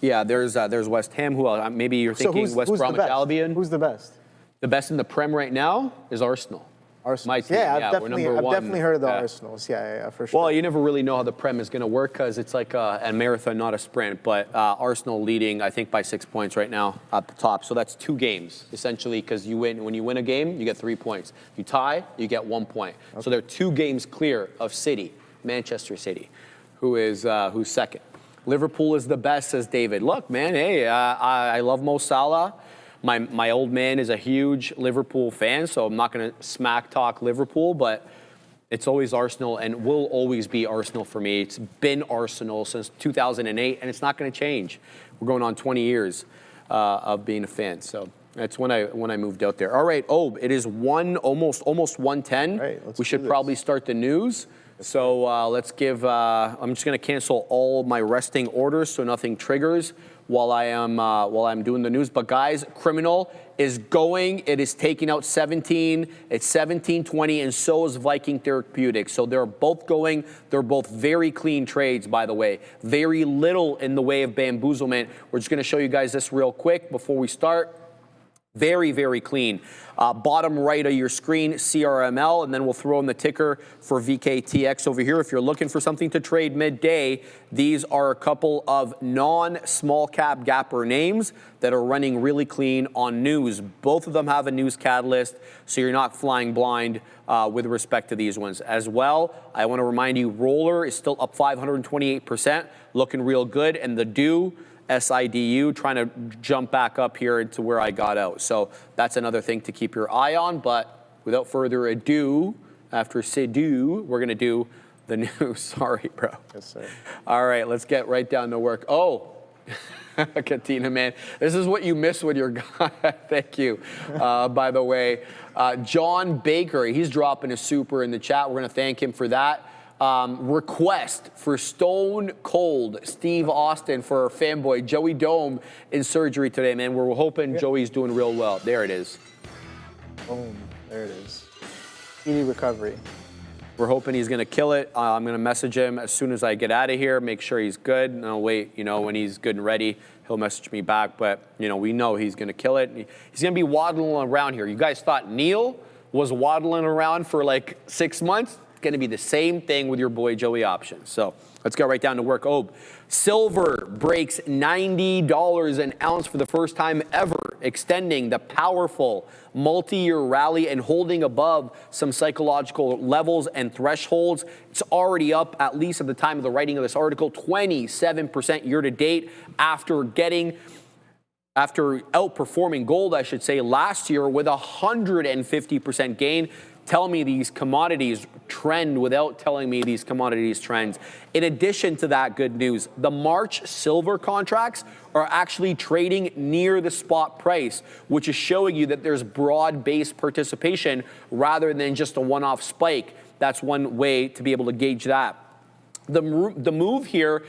There's West Ham. Who else? Maybe you're thinking West Bromwich Albion. Who's the best? The best in the Prem right now is Arsenal. Arsenal. My team. I've we're number one. definitely heard of the Arsenals. Yeah, for sure. Well, you never really know how the Prem is going to work because it's like a marathon, not a sprint. But Arsenal leading, I think, by 6 points right now at the top. So that's 2 games, essentially, because when you win a game, you get 3 points. You tie, you get 1 point. So they're 2 games clear of City, Manchester City, who's second. Liverpool is the best, says David. Look, man, hey, I love Mo Salah. My old man is a huge Liverpool fan, so I'm not going to smack talk Liverpool, but it's always Arsenal and will always be Arsenal for me. It's been Arsenal since 2008, and it's not going to change. We're going on 20 years of being a fan, so that's when I moved out there. All right, it is almost 1:10. Right, we should probably start the news. So let's give, I'm just going to cancel all my resting orders so nothing triggers while I'm doing the news. But guys, Criminal is going. It is taking out 17. It's 17.20, and so is Viking Therapeutics. So they're both going. They're both very clean trades, by the way. Very little in the way of bamboozlement. We're just going to show you guys this real quick before we start. Very, very clean. Bottom right of your screen, CRML, and then we'll throw in the ticker for VKTX over here. If you're looking for something to trade midday, these are a couple of non-small cap gapper names that are running really clean on news. Both of them have a news catalyst, so you're not flying blind with respect to these ones. As well, I want to remind you, Roller is still up 528%, looking real good, and the Do, SIDU, trying to jump back up here into where I got out. So that's another thing to keep your eye on. But without further ado, after Sidu, we're going to do the news. Sorry, bro. Yes, sir. All right, let's get right down to work. Katina, man, this is what you miss when you're gone. Thank you. By the way, John Baker, he's dropping a super in the chat. We're going to thank him for that. Request for Stone Cold Steve Austin for our fanboy Joey Dome in surgery today, man. We're hoping Joey's doing real well. There it is. Boom. There it is. Speedy recovery. We're hoping he's going to kill it. I'm going to message him as soon as I get out of here, make sure he's good. And I'll wait, when he's good and ready, he'll message me back. But, we know he's going to kill it. He's going to be waddling around here. You guys thought Neil was waddling around for like 6 months? It's going to be the same thing with your boy Joey Options. So let's get right down to work. Silver breaks $90 an ounce for the first time ever, extending the powerful multi-year rally and holding above some psychological levels and thresholds. It's already up, at least at the time of the writing of this article, 27% year to date after outperforming gold, I should say, last year with 150% gain. Tell me these commodities trend without telling me these commodities trends. In addition to that good news, the March silver contracts are actually trading near the spot price, which is showing you that there's broad-based participation rather than just a one-off spike. That's one way to be able to gauge that. The move here,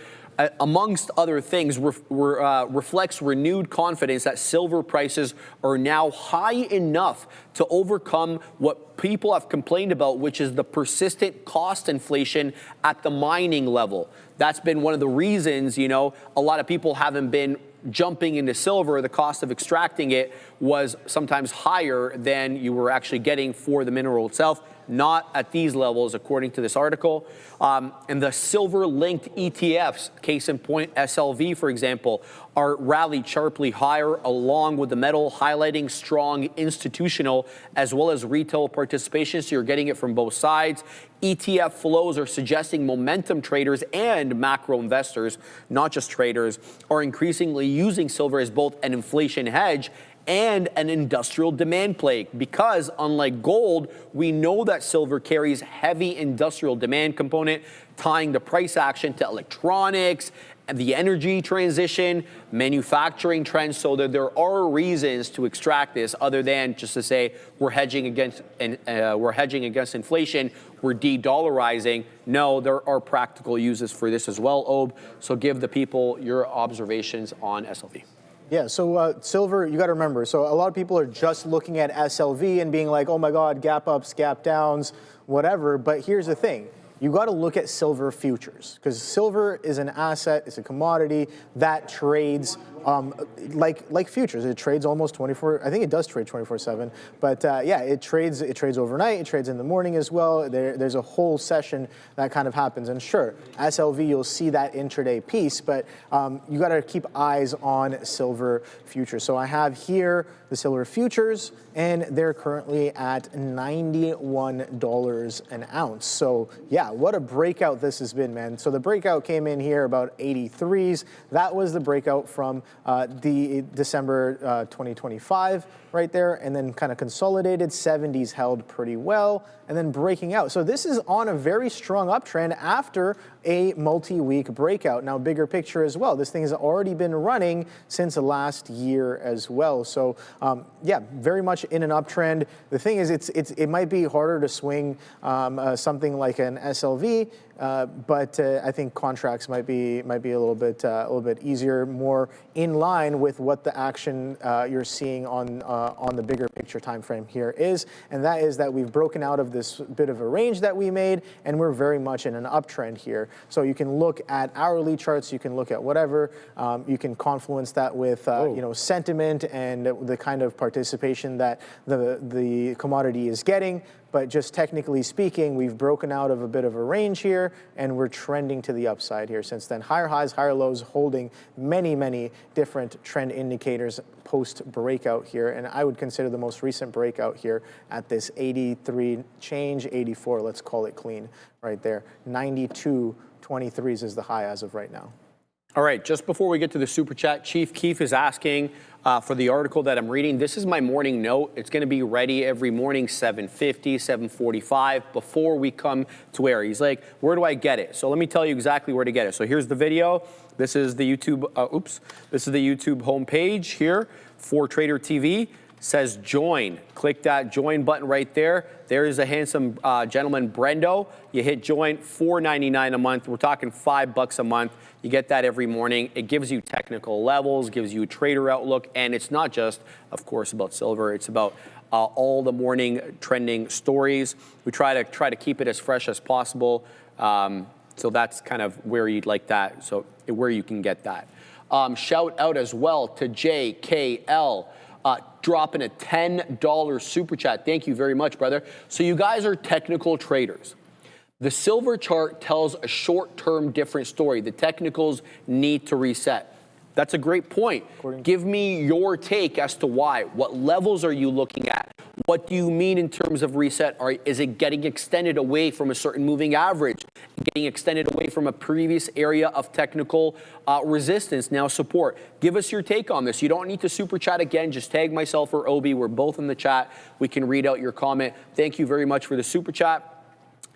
amongst other things, reflects renewed confidence that silver prices are now high enough to overcome what people have complained about, which is the persistent cost inflation at the mining level. That's been one of the reasons, a lot of people haven't been jumping into silver. The cost of extracting it was sometimes higher than you were actually getting for the mineral itself. Not at these levels, according to this article. And the silver-linked ETFs, case in point SLV, for example, are rallied sharply higher, along with the metal, highlighting strong institutional as well as retail participation. So you're getting it from both sides. ETF flows are suggesting momentum traders and macro investors, not just traders, are increasingly using silver as both an inflation hedge and an industrial demand play, because unlike gold, we know that silver carries heavy industrial demand component, tying the price action to electronics, the energy transition, manufacturing trends, so that there are reasons to extract this other than just to say we're hedging against inflation, we're de-dollarizing. No, there are practical uses for this as well, So give the people your observations on SLV. Yeah, so silver, you got to remember, so a lot of people are just looking at SLV and being like, oh my God, gap ups, gap downs, whatever. But here's the thing. You got to look at silver futures, because silver is an asset, it's a commodity that trades like futures. It trades almost 24. I think it does trade 24/7. But yeah, it trades overnight. It trades in the morning as well. There's a whole session that kind of happens. And sure, SLV, you'll see that intraday piece, but you got to keep eyes on silver futures. So I have here the silver futures, and they're currently at $91 an ounce. So yeah, what a breakout this has been, man. So the breakout came in here about 83s. That was the breakout from the December 2025 right there, and then kind of consolidated. 70s held pretty well, and then breaking out. So this is on a very strong uptrend after a multi-week breakout. Now, bigger picture as well. This thing has already been running since last year as well. So yeah, very much in an uptrend. The thing is, it might be harder to swing something like an SLV, but I think contracts might be a little bit easier, more in line with what the action you're seeing on the bigger picture time frame here is, and that is that we've broken out of this bit of a range that we made, and we're very much in an uptrend here. So you can look at hourly charts, you can look at whatever, you can confluence that with sentiment and the kind of participation that the commodity is getting. But just technically speaking, we've broken out of a bit of a range here, and we're trending to the upside here since then. Higher highs, higher lows, holding many different trend indicators post-breakout here. And I would consider the most recent breakout here at this 83 change, 84, let's call it clean right there. 92.23s is the high as of right now. All right, just before we get to the super chat, Chief Keef is asking for the article that I'm reading. This is my morning note. It's going to be ready every morning, 7:50, 7:45, before we come to air. He's like, where do I get it? So let me tell you exactly where to get it. So here's the video. This is the YouTube, this is the YouTube homepage here for Trader TV. says join. Click that join button right there. There is a handsome gentleman, Brendo. You hit join, $4.99 a month. We're talking $5 a month. You get that every morning. It gives you technical levels, gives you a trader outlook, and it's not just, of course, about silver. It's about all the morning trending stories. We try to keep it as fresh as possible. So that's kind of where you'd like that. So where you can get that. Shout out as well to JKL. Dropping a $10 super chat. Thank you very much, brother. So you guys are technical traders. The silver chart tells a short-term different story. The technicals need to reset. That's a great point. Give me your take as to why. What levels are you looking at? What do you mean in terms of reset? Is it getting extended away from a certain moving average? Getting extended away from a previous area of technical resistance, now support? Give us your take on this. You don't need to super chat again. Just tag myself or Obi. We're both in the chat. We can read out your comment. Thank you very much for the super chat.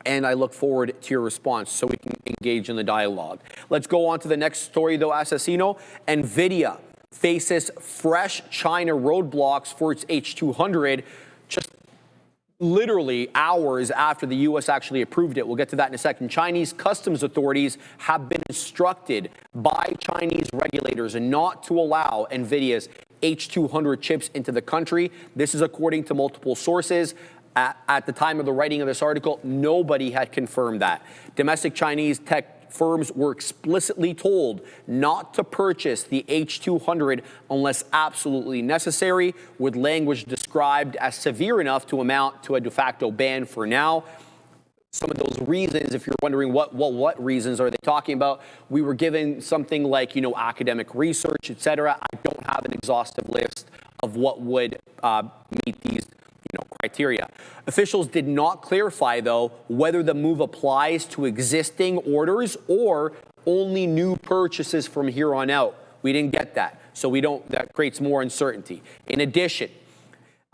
And I look forward to your response so we can engage in the dialogue. Let's go on to the next story, though, Assassino. Nvidia faces fresh China roadblocks for its H200 just literally hours after the U.S. actually approved it. We'll get to that in a second. Chinese customs authorities have been instructed by Chinese regulators not to allow Nvidia's H200 chips into the country. This is according to multiple sources. At the time of the writing of this article, nobody had confirmed that. Domestic Chinese tech firms were explicitly told not to purchase the H200 unless absolutely necessary, with language described as severe enough to amount to a de facto ban for now. Some of those reasons, if you're wondering what reasons are they talking about, we were given something like, academic research, etc. I don't have an exhaustive list of what would meet these criteria. Officials did not clarify, though, whether the move applies to existing orders or only new purchases from here on out. We didn't get that, so that creates more uncertainty. In addition,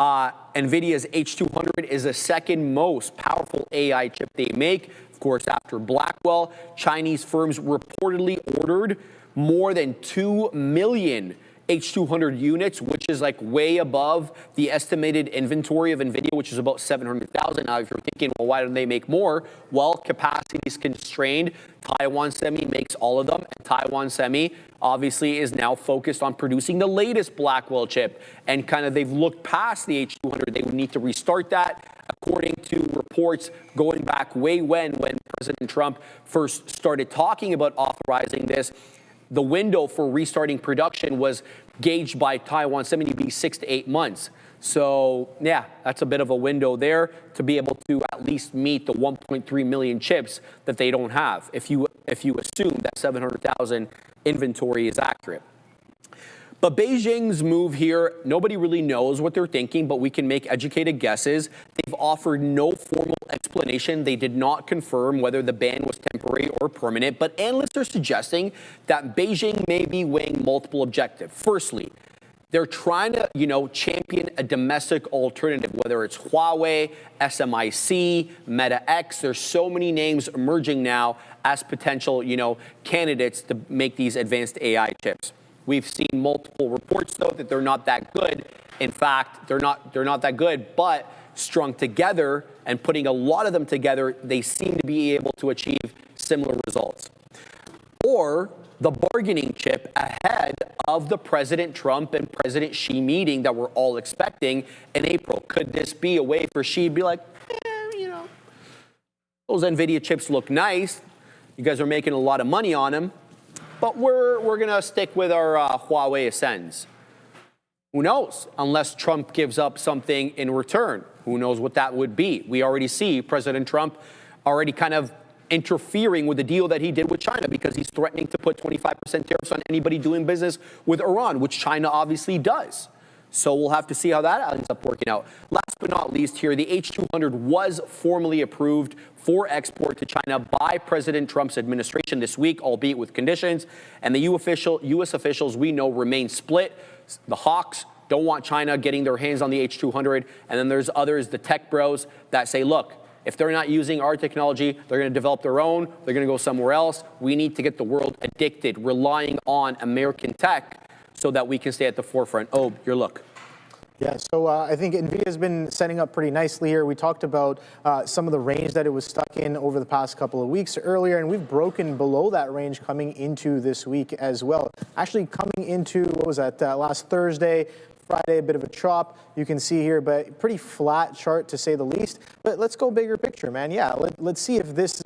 Nvidia's H200 is the second most powerful AI chip they make. Of course, after Blackwell, Chinese firms reportedly ordered more than 2 million H200 units, which is like way above the estimated inventory of Nvidia, which is about 700,000. Now, if you're thinking, well, why don't they make more? Well, capacity is constrained. Taiwan Semi makes all of them, and Taiwan Semi obviously is now focused on producing the latest Blackwell chip, and they've looked past the H200. They would need to restart that. According to reports going back way when President Trump first started talking about authorizing this, the window for restarting production was gauged by Taiwan Semi to be 6 to 8 months. So, yeah, that's a bit of a window there to be able to at least meet the 1.3 million chips that they don't have, if you assume that 700,000 inventory is accurate. But Beijing's move here, nobody really knows what they're thinking, but we can make educated guesses. They've offered no formal explanation. They did not confirm whether the ban was temporary or permanent, but analysts are suggesting that Beijing may be weighing multiple objectives. Firstly, they're trying to, champion a domestic alternative, whether it's Huawei, SMIC, Meta X. There's so many names emerging now as potential, candidates to make these advanced AI chips. We've seen multiple reports, though, that they're not that good. In fact, they're not that good, but strung together and putting a lot of them together, they seem to be able to achieve similar results. Or the bargaining chip ahead of the President Trump and President Xi meeting that we're all expecting in April. Could this be a way for Xi to be like, those NVIDIA chips look nice. You guys are making a lot of money on them. But we're going to stick with our Huawei Ascends. Who knows? Unless Trump gives up something in return. Who knows what that would be? We already see President Trump already kind of interfering with the deal that he did with China because he's threatening to put 25% tariffs on anybody doing business with Iran, which China obviously does. So we'll have to see how that ends up working out. Last but not least here, the H200 was formally approved for export to China by President Trump's administration this week, albeit with conditions. And the U.S. officials we know remain split. The hawks don't want China getting their hands on the H200. And then there's others, the tech bros, that say, look, if they're not using our technology, they're going to develop their own. They're going to go somewhere else. We need to get the world addicted, relying on American tech so that we can stay at the forefront. Oh, your look. Yeah, so I think Nvidia has been setting up pretty nicely here. We talked about some of the range that it was stuck in over the past couple of weeks earlier, and we've broken below that range coming into this week as well. Actually coming into, what was that, last Thursday, Friday, a bit of a chop, you can see here, but pretty flat chart to say the least. But let's go bigger picture, man. Yeah, let's see if this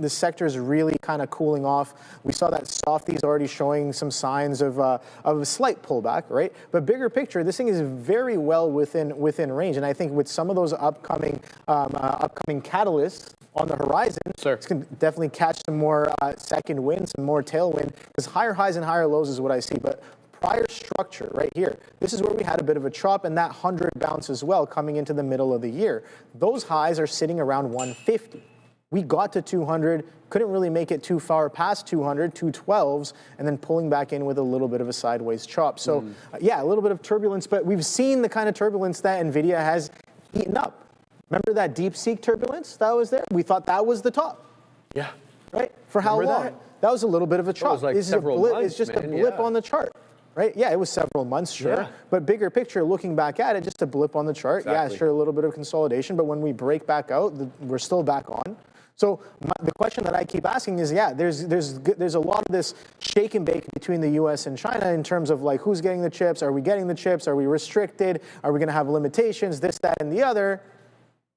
sector is really kind of cooling off. We saw that softies already showing some signs of a slight pullback, right? But bigger picture, this thing is very well within range, and I think with some of those upcoming catalysts on the horizon, it's going to definitely catch some more second wind, some more tailwind, because higher highs and higher lows is what I see. But prior structure right here, this is where we had a bit of a chop and that 100 bounce as well coming into the middle of the year. Those highs are sitting around 150. We got to 200, couldn't really make it too far past 200, 212s, and then pulling back in with a little bit of a sideways chop. So yeah, a little bit of turbulence, but we've seen the kind of turbulence that Nvidia has eaten up. Remember that DeepSeek turbulence that was there? We thought that was the top. Yeah. Right? For how long? That was a little bit of a chop. It was like several months, it's just a blip on the chart. Right? Yeah, it was several months, sure. But bigger picture, looking back at it, just a blip on the chart. Yeah, sure, a little bit of consolidation. But when we break back out, we're still back on. So the question that I keep asking is, yeah, there's a lot of this shake and bake between the U.S. and China in terms of like who's getting the chips, are we getting the chips, are we restricted, are we going to have limitations, this, that, and the other.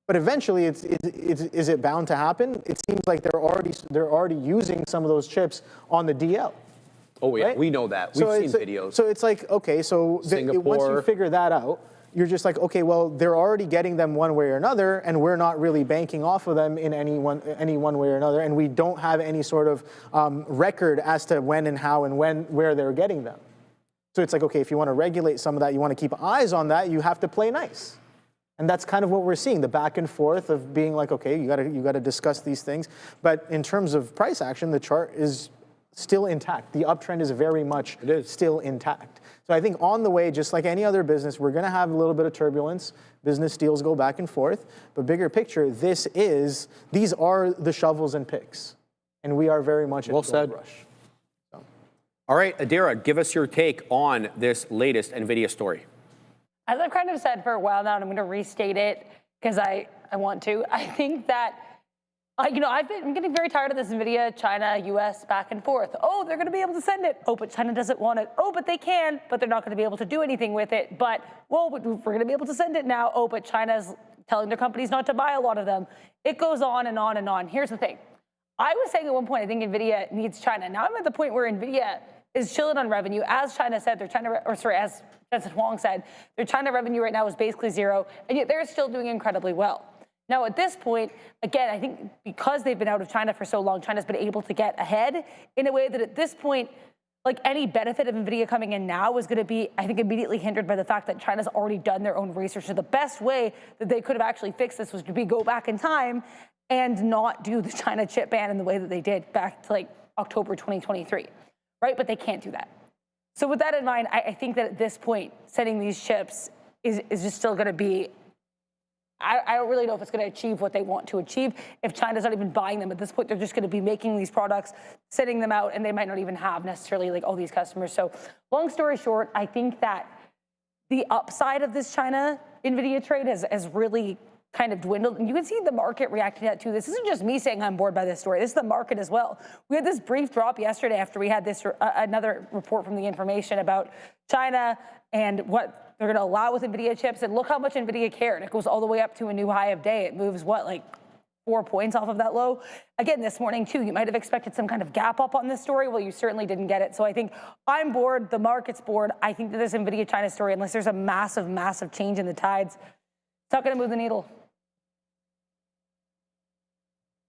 But eventually, is it bound to happen? It seems like they're already using some of those chips on the DL. Oh yeah, right? we know that. We've seen videos. So it's like, okay, so once you figure that out, you're just like, okay, well, they're already getting them one way or another, and we're not really banking off of them in any one way or another, and we don't have any sort of record as to when and how and where they're getting them. So it's like, okay, if you want to regulate some of that, you want to keep eyes on that, you have to play nice. And that's kind of what we're seeing, the back and forth of being like, okay, you got to discuss these things. But in terms of price action, the chart is still intact. The uptrend is very much still intact. So I think on the way, just like any other business, we're going to have a little bit of turbulence. Business deals go back and forth. But bigger picture, these are the shovels and picks. And we are very much in a gold rush. So. All right, Adira, give us your take on this latest NVIDIA story. As I've kind of said for a while now, and I'm going to restate it because I want to, I think that I'm getting very tired of this Nvidia, China, US back and forth. Oh, they're going to be able to send it. Oh, but China doesn't want it. Oh, but they can, but they're not going to be able to do anything with it. But, well, we're going to be able to send it now. Oh, but China's telling their companies not to buy a lot of them. It goes on and on and on. Here's the thing. I was saying at one point, I think Nvidia needs China. Now I'm at the point where Nvidia is chilling on revenue. As China said, as Jensen Huang said, their China revenue right now is basically zero, and yet they're still doing incredibly well. Now, at this point, again, I think because they've been out of China for so long, China's been able to get ahead in a way that at this point, like any benefit of Nvidia coming in now is going to be, I think, immediately hindered by the fact that China's already done their own research. So the best way that they could have actually fixed this was to go back in time and not do the China chip ban in the way that they did back to like October 2023, right? But they can't do that. So with that in mind, I think that at this point, sending these chips is just still going to be, I don't really know if it's going to achieve what they want to achieve. If China's not even buying them at this point, they're just going to be making these products, sending them out, and they might not even have necessarily like all these customers. So long story short, I think that the upside of this China Nvidia trade has really kind of dwindled. And you can see the market reacting to that too. This isn't just me saying I'm bored by this story. This is the market as well. We had this brief drop yesterday after we had this another report from the information about China and what they're going to allow with NVIDIA chips. And look how much NVIDIA cared. It goes all the way up to a new high of day. It moves, what, like 4 points off of that low? Again, this morning, too, you might have expected some kind of gap up on this story. Well, you certainly didn't get it. So I think I'm bored. The market's bored. I think that this NVIDIA China story, unless there's a massive, massive change in the tides, it's not going to move the needle.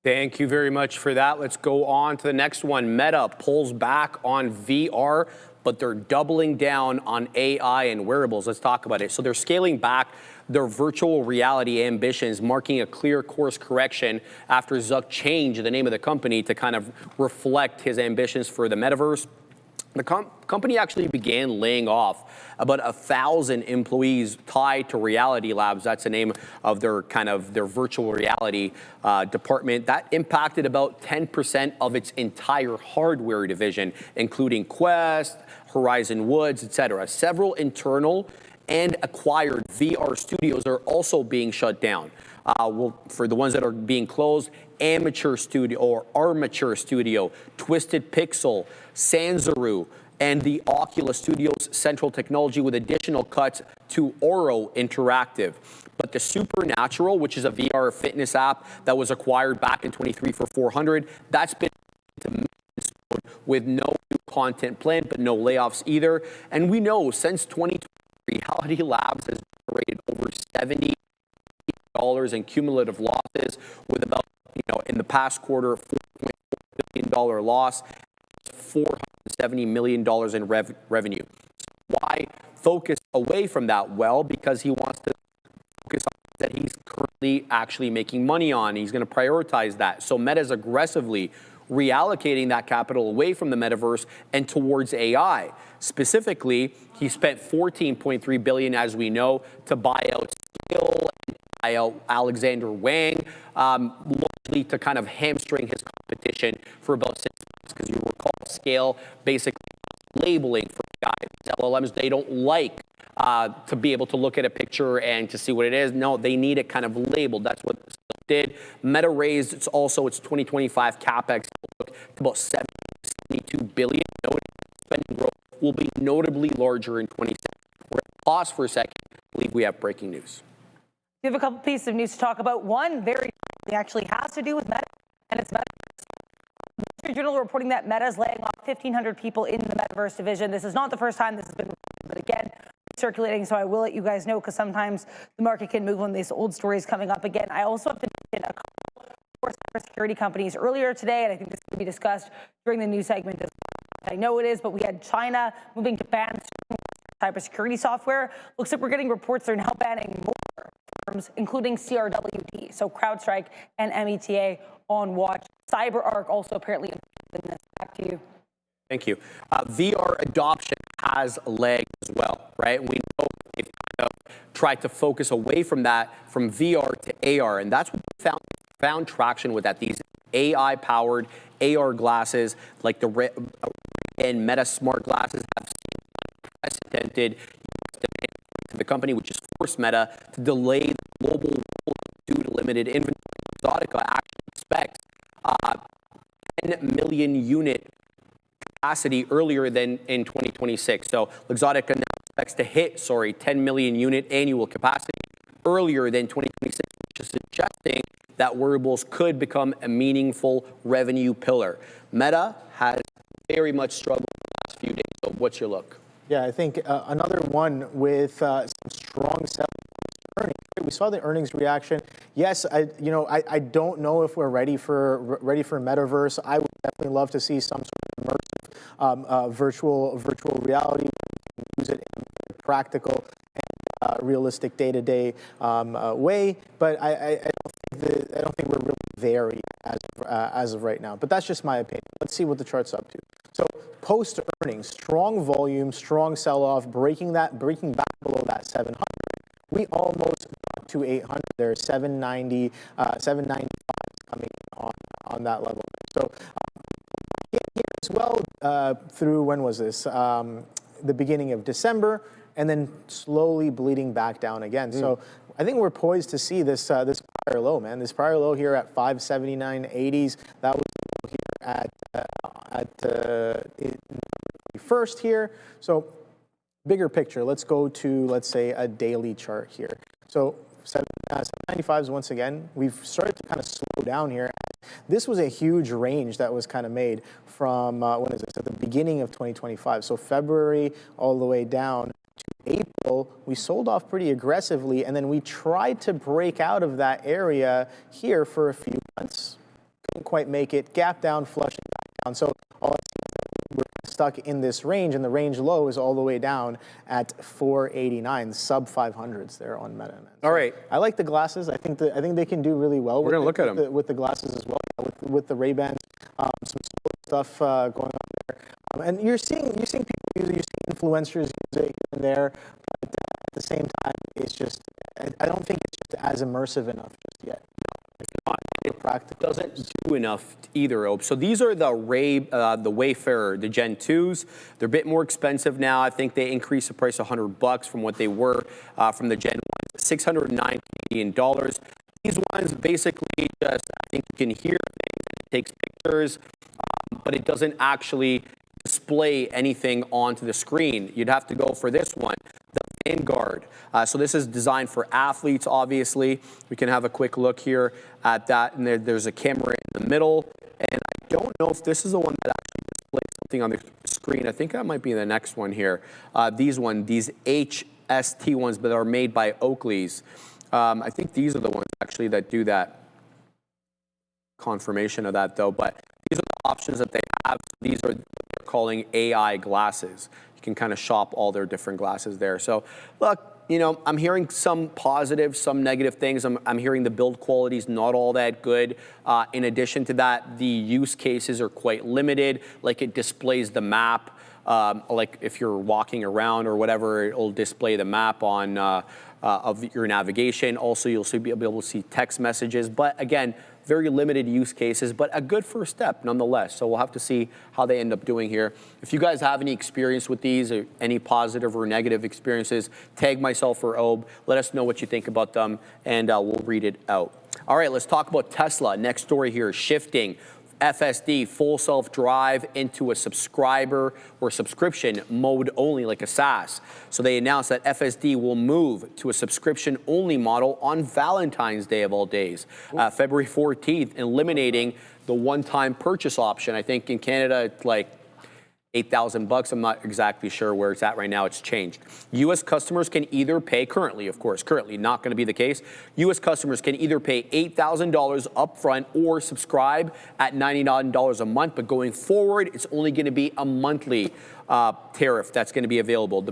Thank you very much for that. Let's go on to the next one. Meta pulls back on VR, but they're doubling down on AI and wearables. Let's talk about it. So they're scaling back their virtual reality ambitions, marking a clear course correction after Zuck changed the name of the company to kind of reflect his ambitions for the metaverse. The company actually began laying off about 1,000 employees tied to Reality Labs. That's the name of their virtual reality department. That impacted about 10% of its entire hardware division, including Quest, Horizon Woods, etc. Several internal and acquired VR studios are also being shut down. Well, for the ones that are being closed, Amateur Studio or Armature Studio, Twisted Pixel, Sanzaru, and the Oculus Studios Central Technology, with additional cuts to Oro Interactive. But the Supernatural, which is a VR fitness app that was acquired back in 23 for $400, that's been with no new content planned, but no layoffs either. And we know since 2020, Reality Labs has generated over $70 in cumulative losses, with about, in the past quarter, $4.4 billion loss, $470 million in revenue. So why focus away from that? Well, because he wants to focus on that he's currently actually making money on. He's going to prioritize that. So Meta's aggressively reallocating that capital away from the metaverse and towards AI. Specifically, he spent $14.3 billion, as we know, to buy out Skill, buy out Alexander Wang, largely to kind of hamstring his competition for about 6 months. Because you recall, Scale basically labeling for guys. LLMs, they don't like to be able to look at a picture and to see what it is. No, they need it kind of labeled. That's what this did. Meta raised its 2025 capex to about $72 billion. Spending growth will be notably larger in 2026. We're going to pause for a second. I believe we have breaking news. We have a couple pieces of news to talk about. One very actually has to do with Meta, and it's Meta. The Wall Street Journal reporting that Meta is laying off 1,500 people in the metaverse division. This is not the first time this has been reported, but again, circulating, so I will let you guys know, because sometimes the market can move on these old stories coming up again. I also have to mention a couple more cybersecurity companies earlier today, and I think this will be discussed during the news segment as well. I know it is, but we had China moving to ban cybersecurity software. Looks like we're getting reports they're now banning more firms, including CRWD, so CrowdStrike and META on watch. CyberArk also apparently in this. Back to you. Thank you. VR adoption has legs as well, right? We know they've tried to focus away from that, from VR to AR, and that's what we found traction with that. These AI-powered AR glasses, like the and Meta smart glasses, have seen unprecedented demand to the company, which has forced Meta to delay the global rollout due to limited inventory. Exotica actually expects 10 million unit capacity earlier than in 2026. So Luxottica now expects to hit, 10 million unit annual capacity earlier than 2026, which is suggesting that wearables could become a meaningful revenue pillar. Meta has very much struggled the last few days. So what's your look? Yeah, I think another one with some strong selling earnings. We saw the earnings reaction. Yes, I don't know if we're ready for metaverse. I would definitely love to see some sort of immersive virtual reality. Use it in a practical and realistic day-to-day way. But I don't think we're really there yet as of right now. But that's just my opinion. Let's see what the chart's up to. So post earnings, strong volume, strong sell-off, breaking back below that 700. We almost got to 800 there, 790, 795 coming on that level. So here as well through, when was this? The beginning of December, and then slowly bleeding back down again. So I think we're poised to see this prior low, man. This prior low here at 579.80s. That was here at first here. So bigger picture. Let's go to, let's say, a daily chart here. So 795s once again. We've started to kind of slow down here. This was a huge range that was kind of made from, when is this, at the beginning of 2025. So February all the way down to April, we sold off pretty aggressively, and then we tried to break out of that area here for a few months. Couldn't quite make it. Gap down, flushing back down. So all we're stuck in this range, and the range low is all the way down at 489, sub 500s there on Meta. All right. I like the glasses. I think they can do really well. We're going to look at them with the glasses as well, with the Ray-Bans. Some stuff going on there, and you're seeing people use it. You're seeing influencers use it here and there, but at the same time, it's just I don't think it's just as immersive enough just yet. It doesn't do enough either. So these are the Wayfarer, the Gen 2s. They're a bit more expensive now. I think they increased the price $100 from what they were from the Gen 1s, 609 Canadian dollars. These ones basically just, I think you can hear things, it takes pictures, but it doesn't actually display anything onto the screen. You'd have to go for this one, the Vanguard. So this is designed for athletes, obviously. We can have a quick look here at that, and there's a camera in the middle. And I don't know if this is the one that actually displays something on the screen. I think that might be the next one here. These HST ones, but are made by Oakley's. I think these are the ones actually that do that. Confirmation of that though, but these are the options that they have. These are what they're calling AI glasses. You can kind of shop all their different glasses there. So look, you know, I'm hearing some positive, some negative things. I'm hearing the build quality is not all that good. In addition to that, the use cases are quite limited. Like it displays the map. Like if you're walking around or whatever, it'll display the map on of your navigation. Also, you'll be able to see text messages. But again, very limited use cases, but a good first step nonetheless. So we'll have to see how they end up doing here. If you guys have any experience with these or any positive or negative experiences, tag myself or Obe. Let us know what you think about them, and we'll read it out. All right, let's talk about Tesla. Next story here is shifting FSD, full self-drive, into a subscriber or subscription mode only, like a SaaS. So they announced that FSD will move to a subscription-only model on Valentine's Day of all days, February 14th, eliminating the one-time purchase option. I think in Canada, it's like $8,000. I'm not exactly sure where it's at right now. It's changed. U.S. customers can either pay, currently not going to be the case. U.S. customers can either pay $8,000 upfront or subscribe at $99 a month. But going forward, it's only going to be a monthly tariff that's going to be available.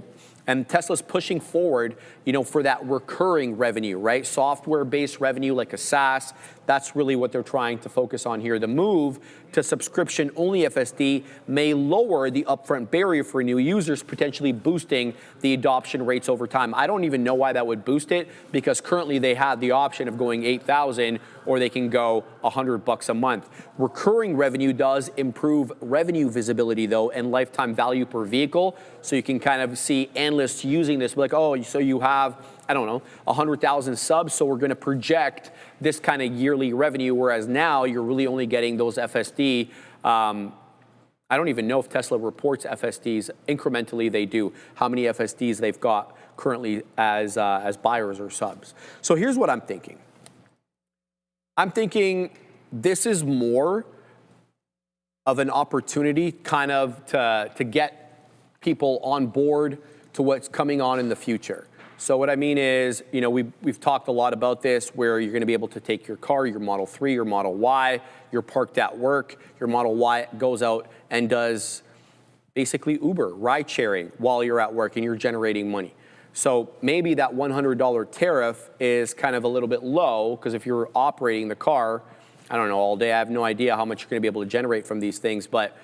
And Tesla's pushing forward, you know, for that recurring revenue, right? Software-based revenue like a SaaS. That's really what they're trying to focus on here. The move to subscription-only FSD may lower the upfront barrier for new users, potentially boosting the adoption rates over time. I don't even know why that would boost it, because currently they have the option of going $8,000 or they can go $100 a month. Recurring revenue does improve revenue visibility though, and lifetime value per vehicle. So you can kind of see analysts using this, like, oh, so you have, I don't know, 100,000 subs, so we're going to project this kind of yearly revenue, whereas now you're really only getting those FSD. I don't even know if Tesla reports FSDs. Incrementally, they do. How many FSDs they've got currently as buyers or subs. So here's what I'm thinking. I'm thinking this is more of an opportunity kind of to get people on board to what's coming on in the future. So what I mean is, you know, we've talked a lot about this, where you're going to be able to take your car, your Model 3, your Model Y, you're parked at work, your Model Y goes out and does basically Uber, ride sharing while you're at work and you're generating money. So maybe that $100 tariff is kind of a little bit low, because if you're operating the car, I don't know, all day, I have no idea how much you're going to be able to generate from these things, but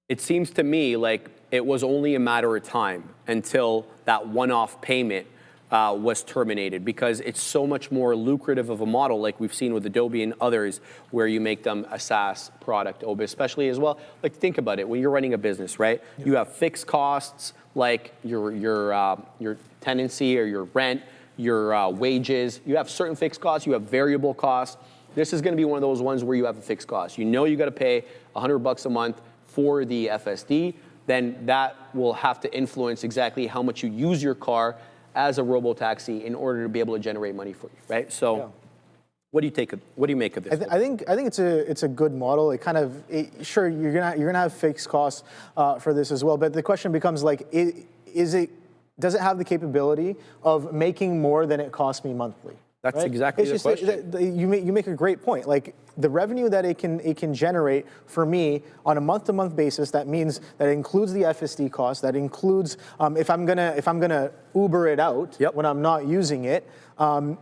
it seems to me like it was only a matter of time until that one-off payment was terminated, because it's so much more lucrative of a model, like we've seen with Adobe and others, where you make them a SaaS product, especially as well. Like, think about it, when you're running a business, right? Yeah. You have fixed costs like your tenancy or your rent, your wages. You have certain fixed costs. You have variable costs. This is going to be one of those ones where you have a fixed cost. You know you got to pay $100 a month for the FSD. Then that will have to influence exactly how much you use your car as a robo-taxi in order to be able to generate money for you, right? So, yeah. What do you make of this? I think it's a good model. It kind of sure you're gonna have fixed costs for this as well, but the question becomes like, does it have the capability of making more than it costs me monthly? That's right? exactly the question. You make a great point. Like, the revenue that it can generate for me on a month-to-month basis, that means that it includes the FSD cost. That includes if I'm gonna Uber it out when I'm not using it,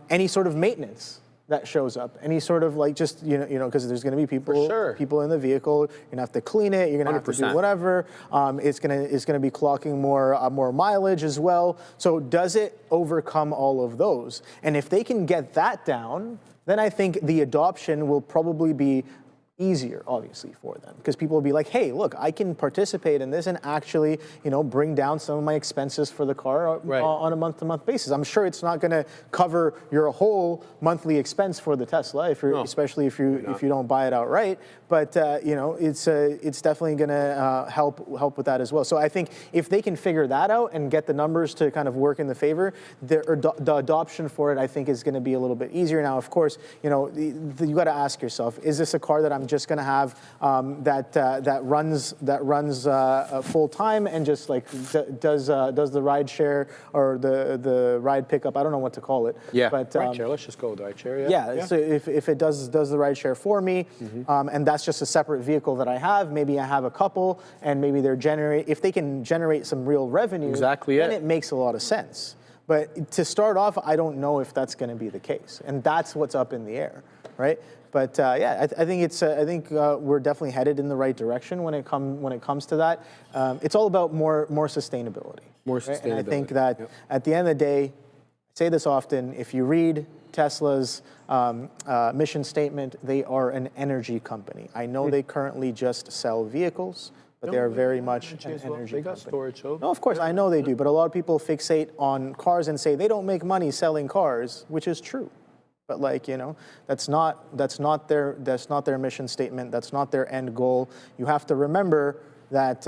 any sort of maintenance, that shows up. Any sort of like just, because there's going to be people in the vehicle. You're going to have to clean it. You're going to have to do whatever. It's going to be clocking more mileage as well. So does it overcome all of those? And if they can get that down, then I think the adoption will probably be easier, obviously, for them, because people will be like, hey, look, I can participate in this and actually, bring down some of my expenses for the car on a month-to-month basis. I'm sure it's not going to cover your whole monthly expense for the Tesla, especially if you don't buy it outright. But it's definitely going to help with that as well. So I think if they can figure that out and get the numbers to kind of work in the favor, the adoption for it, I think, is going to be a little bit easier. Now, of course, you got to ask yourself, is this a car that I'm just going to have that runs full time and just like does the ride share or the ride pickup? I don't know what to call it. Yeah, but ride share. Let's just go with ride share. Yeah. So if it does the ride share for me, and that's just a separate vehicle that I have, maybe I have a couple, and maybe if they can generate some real revenue, then it makes a lot of sense. But to start off, I don't know if that's going to be the case, and that's what's up in the air, right? But I think we're definitely headed in the right direction when it comes to that. It's all about more sustainability. Right? And I think that at the end of the day, I say this often: if you read Tesla's mission statement, they are an energy company. I know they currently just sell vehicles, but they are very much an energy company. They got storage, so. No, of course, I know they do, but a lot of people fixate on cars and say they don't make money selling cars, which is true. But that's not their mission statement. That's not their end goal. You have to remember that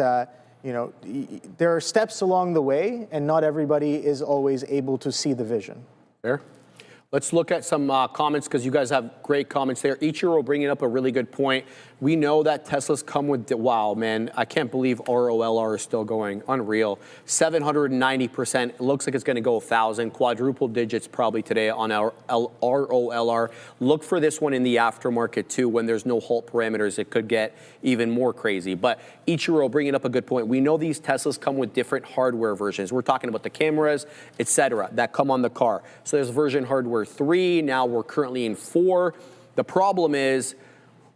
there are steps along the way, and not everybody is always able to see the vision. Fair. Let's look at some comments, because you guys have great comments there. Ichiro bringing up a really good point. We know that Teslas come with, wow, man, I can't believe ROLR is still going. Unreal. 790%. It looks like it's going to go 1,000. Quadruple digits probably today on our ROLR. Look for this one in the aftermarket too. When there's no halt parameters, it could get even more crazy. But Ichiro bringing up a good point. We know these Teslas come with different hardware versions. We're talking about the cameras, etc., that come on the car. So there's version hardware 3. Now we're currently in 4. The problem is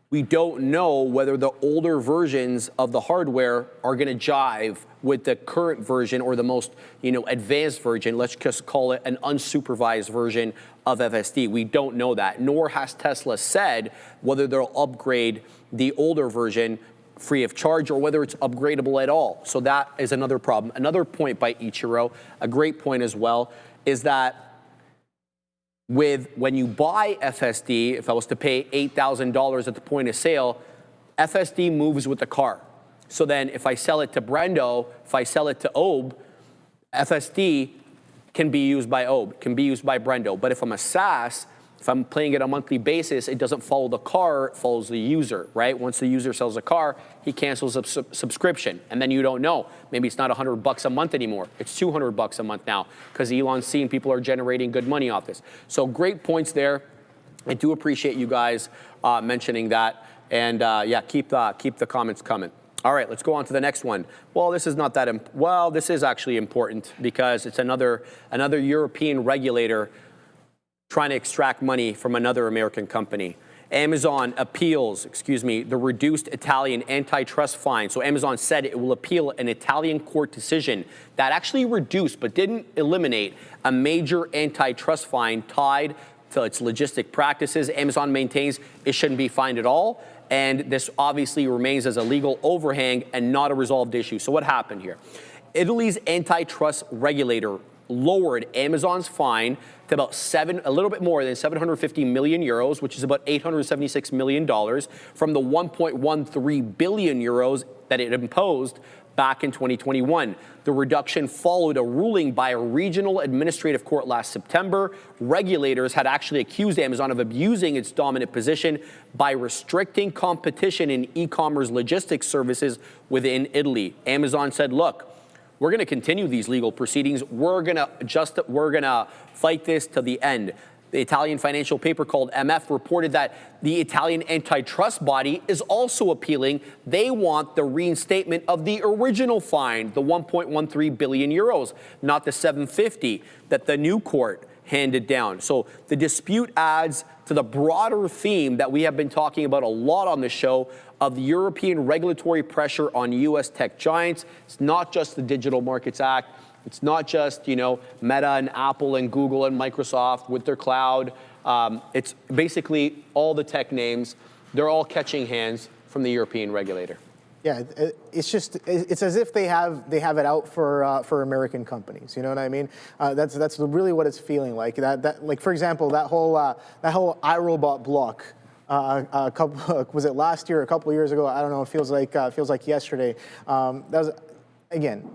we don't know whether the older versions of the hardware are going to jive with the current version or the most advanced version. Let's just call it an unsupervised version of FSD. We don't know that, nor has Tesla said whether they'll upgrade the older version free of charge or whether it's upgradable at all. So that is another problem. Another point by Ichiro, a great point as well, is that when you buy FSD, if I was to pay $8,000 at the point of sale, FSD moves with the car. So then if I sell it to Brendo, if I sell it to OB, FSD can be used by OB, can be used by Brendo. But if I'm a SaaS, if I'm paying it on a monthly basis, it doesn't follow the car, it follows the user, right? Once the user sells a car, he cancels a subscription. And then you don't know. Maybe it's not $100 a month anymore. It's $200 a month now, because Elon's seen people are generating good money off this. So great points there. I do appreciate you guys mentioning that. And yeah, keep the comments coming. All right, let's go on to the next one. Well, this is not that, well, this is actually important because it's another European regulator trying to extract money from another American company. Amazon appeals, the reduced Italian antitrust fine. So Amazon said it will appeal an Italian court decision that actually reduced but didn't eliminate a major antitrust fine tied to its logistic practices. Amazon maintains it shouldn't be fined at all. And this obviously remains as a legal overhang and not a resolved issue. So what happened here? Italy's antitrust regulator lowered Amazon's fine to about a little bit more than 750 million euros, which is about $876 million, from the 1.13 billion euros that it imposed back in 2021. The reduction followed a ruling by a regional administrative court last September. Regulators had actually accused Amazon of abusing its dominant position by restricting competition in e-commerce logistics services within Italy. Amazon said, look, we're going to continue these legal proceedings. We're going to fight this to the end. The Italian financial paper called MF reported that the Italian antitrust body is also appealing. They want the reinstatement of the original fine, the 1.13 billion euros, not the 750 that the new court handed down. So the dispute adds to the broader theme that we have been talking about a lot on the show of the European regulatory pressure on U.S. tech giants. It's not just the Digital Markets Act. It's not just, Meta and Apple and Google and Microsoft with their cloud. It's basically all the tech names. They're all catching hands from the European regulator. Yeah, it's as if they have it out for American companies. You know what I mean? That's really what it's feeling like. Like for example, that whole iRobot block. Was it last year, a couple of years ago? I don't know. It feels like yesterday. That was, again,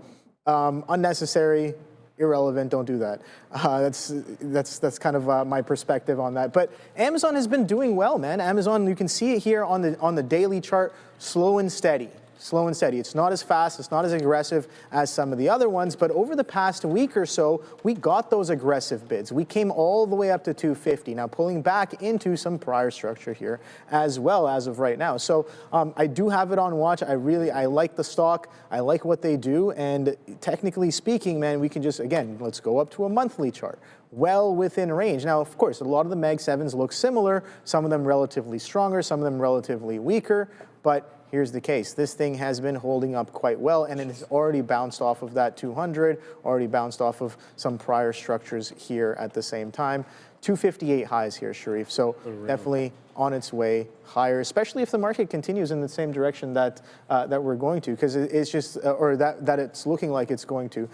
unnecessary, irrelevant. Don't do that. That's kind of my perspective on that. But Amazon has been doing well, man. Amazon, you can see it here on the daily chart, slow and steady. Slow and steady. It's not as fast, it's not as aggressive as some of the other ones, but over the past week or so, we got those aggressive bids. We came all the way up to 250, now pulling back into some prior structure here as well as of right now. So I do have it on watch. I like the stock. I like what they do, and technically speaking, man, we can just, again, let's go up to a monthly chart. Well within range. Now, of course, a lot of the Mag 7s look similar, some of them relatively stronger, some of them relatively weaker, but here's the case. This thing has been holding up quite well, and it has already bounced off of that 200, already bounced off of some prior structures here at the same time. 258 highs here, Sharif. So definitely on its way higher, especially if the market continues in the same direction that we're going to, because it's just, or that it's looking like it's going to.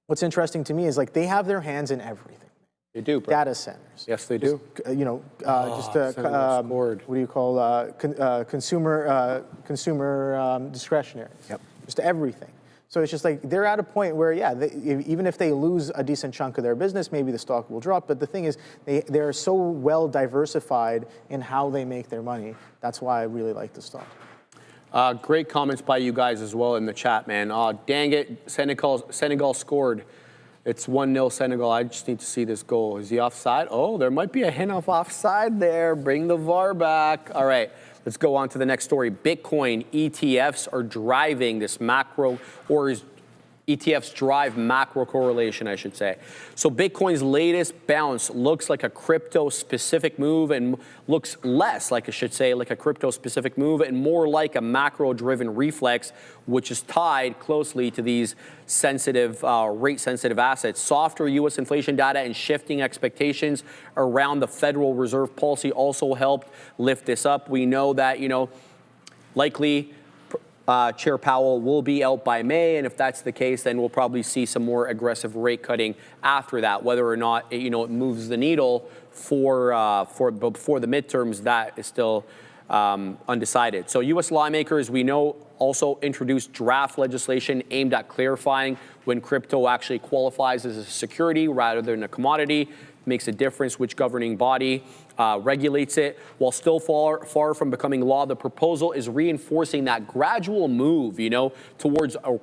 What's interesting to me is like they have their hands in everything. They do, bro. Data centers. Yes, they do. What do you call consumer discretionary? Yep. Just everything. So it's just like they're at a point where, yeah, even if they lose a decent chunk of their business, maybe the stock will drop. But the thing is, they're so well diversified in how they make their money. That's why I really like the stock. Great comments by you guys as well in the chat, man. Dang it, Senegal scored. It's 1-0 Senegal. I just need to see this goal. Is he offside? Oh, there might be a hint of offside there. Bring the VAR back. All right, let's go on to the next story. Bitcoin ETFs are driving this macro, or is ETFs drive macro correlation, I should say. So Bitcoin's latest bounce looks like a crypto-specific move and looks less like, I should say, like a crypto-specific move and more like a macro-driven reflex, which is tied closely to these sensitive, rate-sensitive assets. Softer U.S. inflation data and shifting expectations around the Federal Reserve policy also helped lift this up. We know that, likely Chair Powell will be out by May, and if that's the case, then we'll probably see some more aggressive rate cutting after that. Whether or not it moves the needle before the midterms, that is still undecided. So U.S. lawmakers, we know, also introduced draft legislation aimed at clarifying when crypto actually qualifies as a security rather than a commodity. Makes a difference which governing body regulates it. While still far from becoming law, the proposal is reinforcing that gradual move, towards a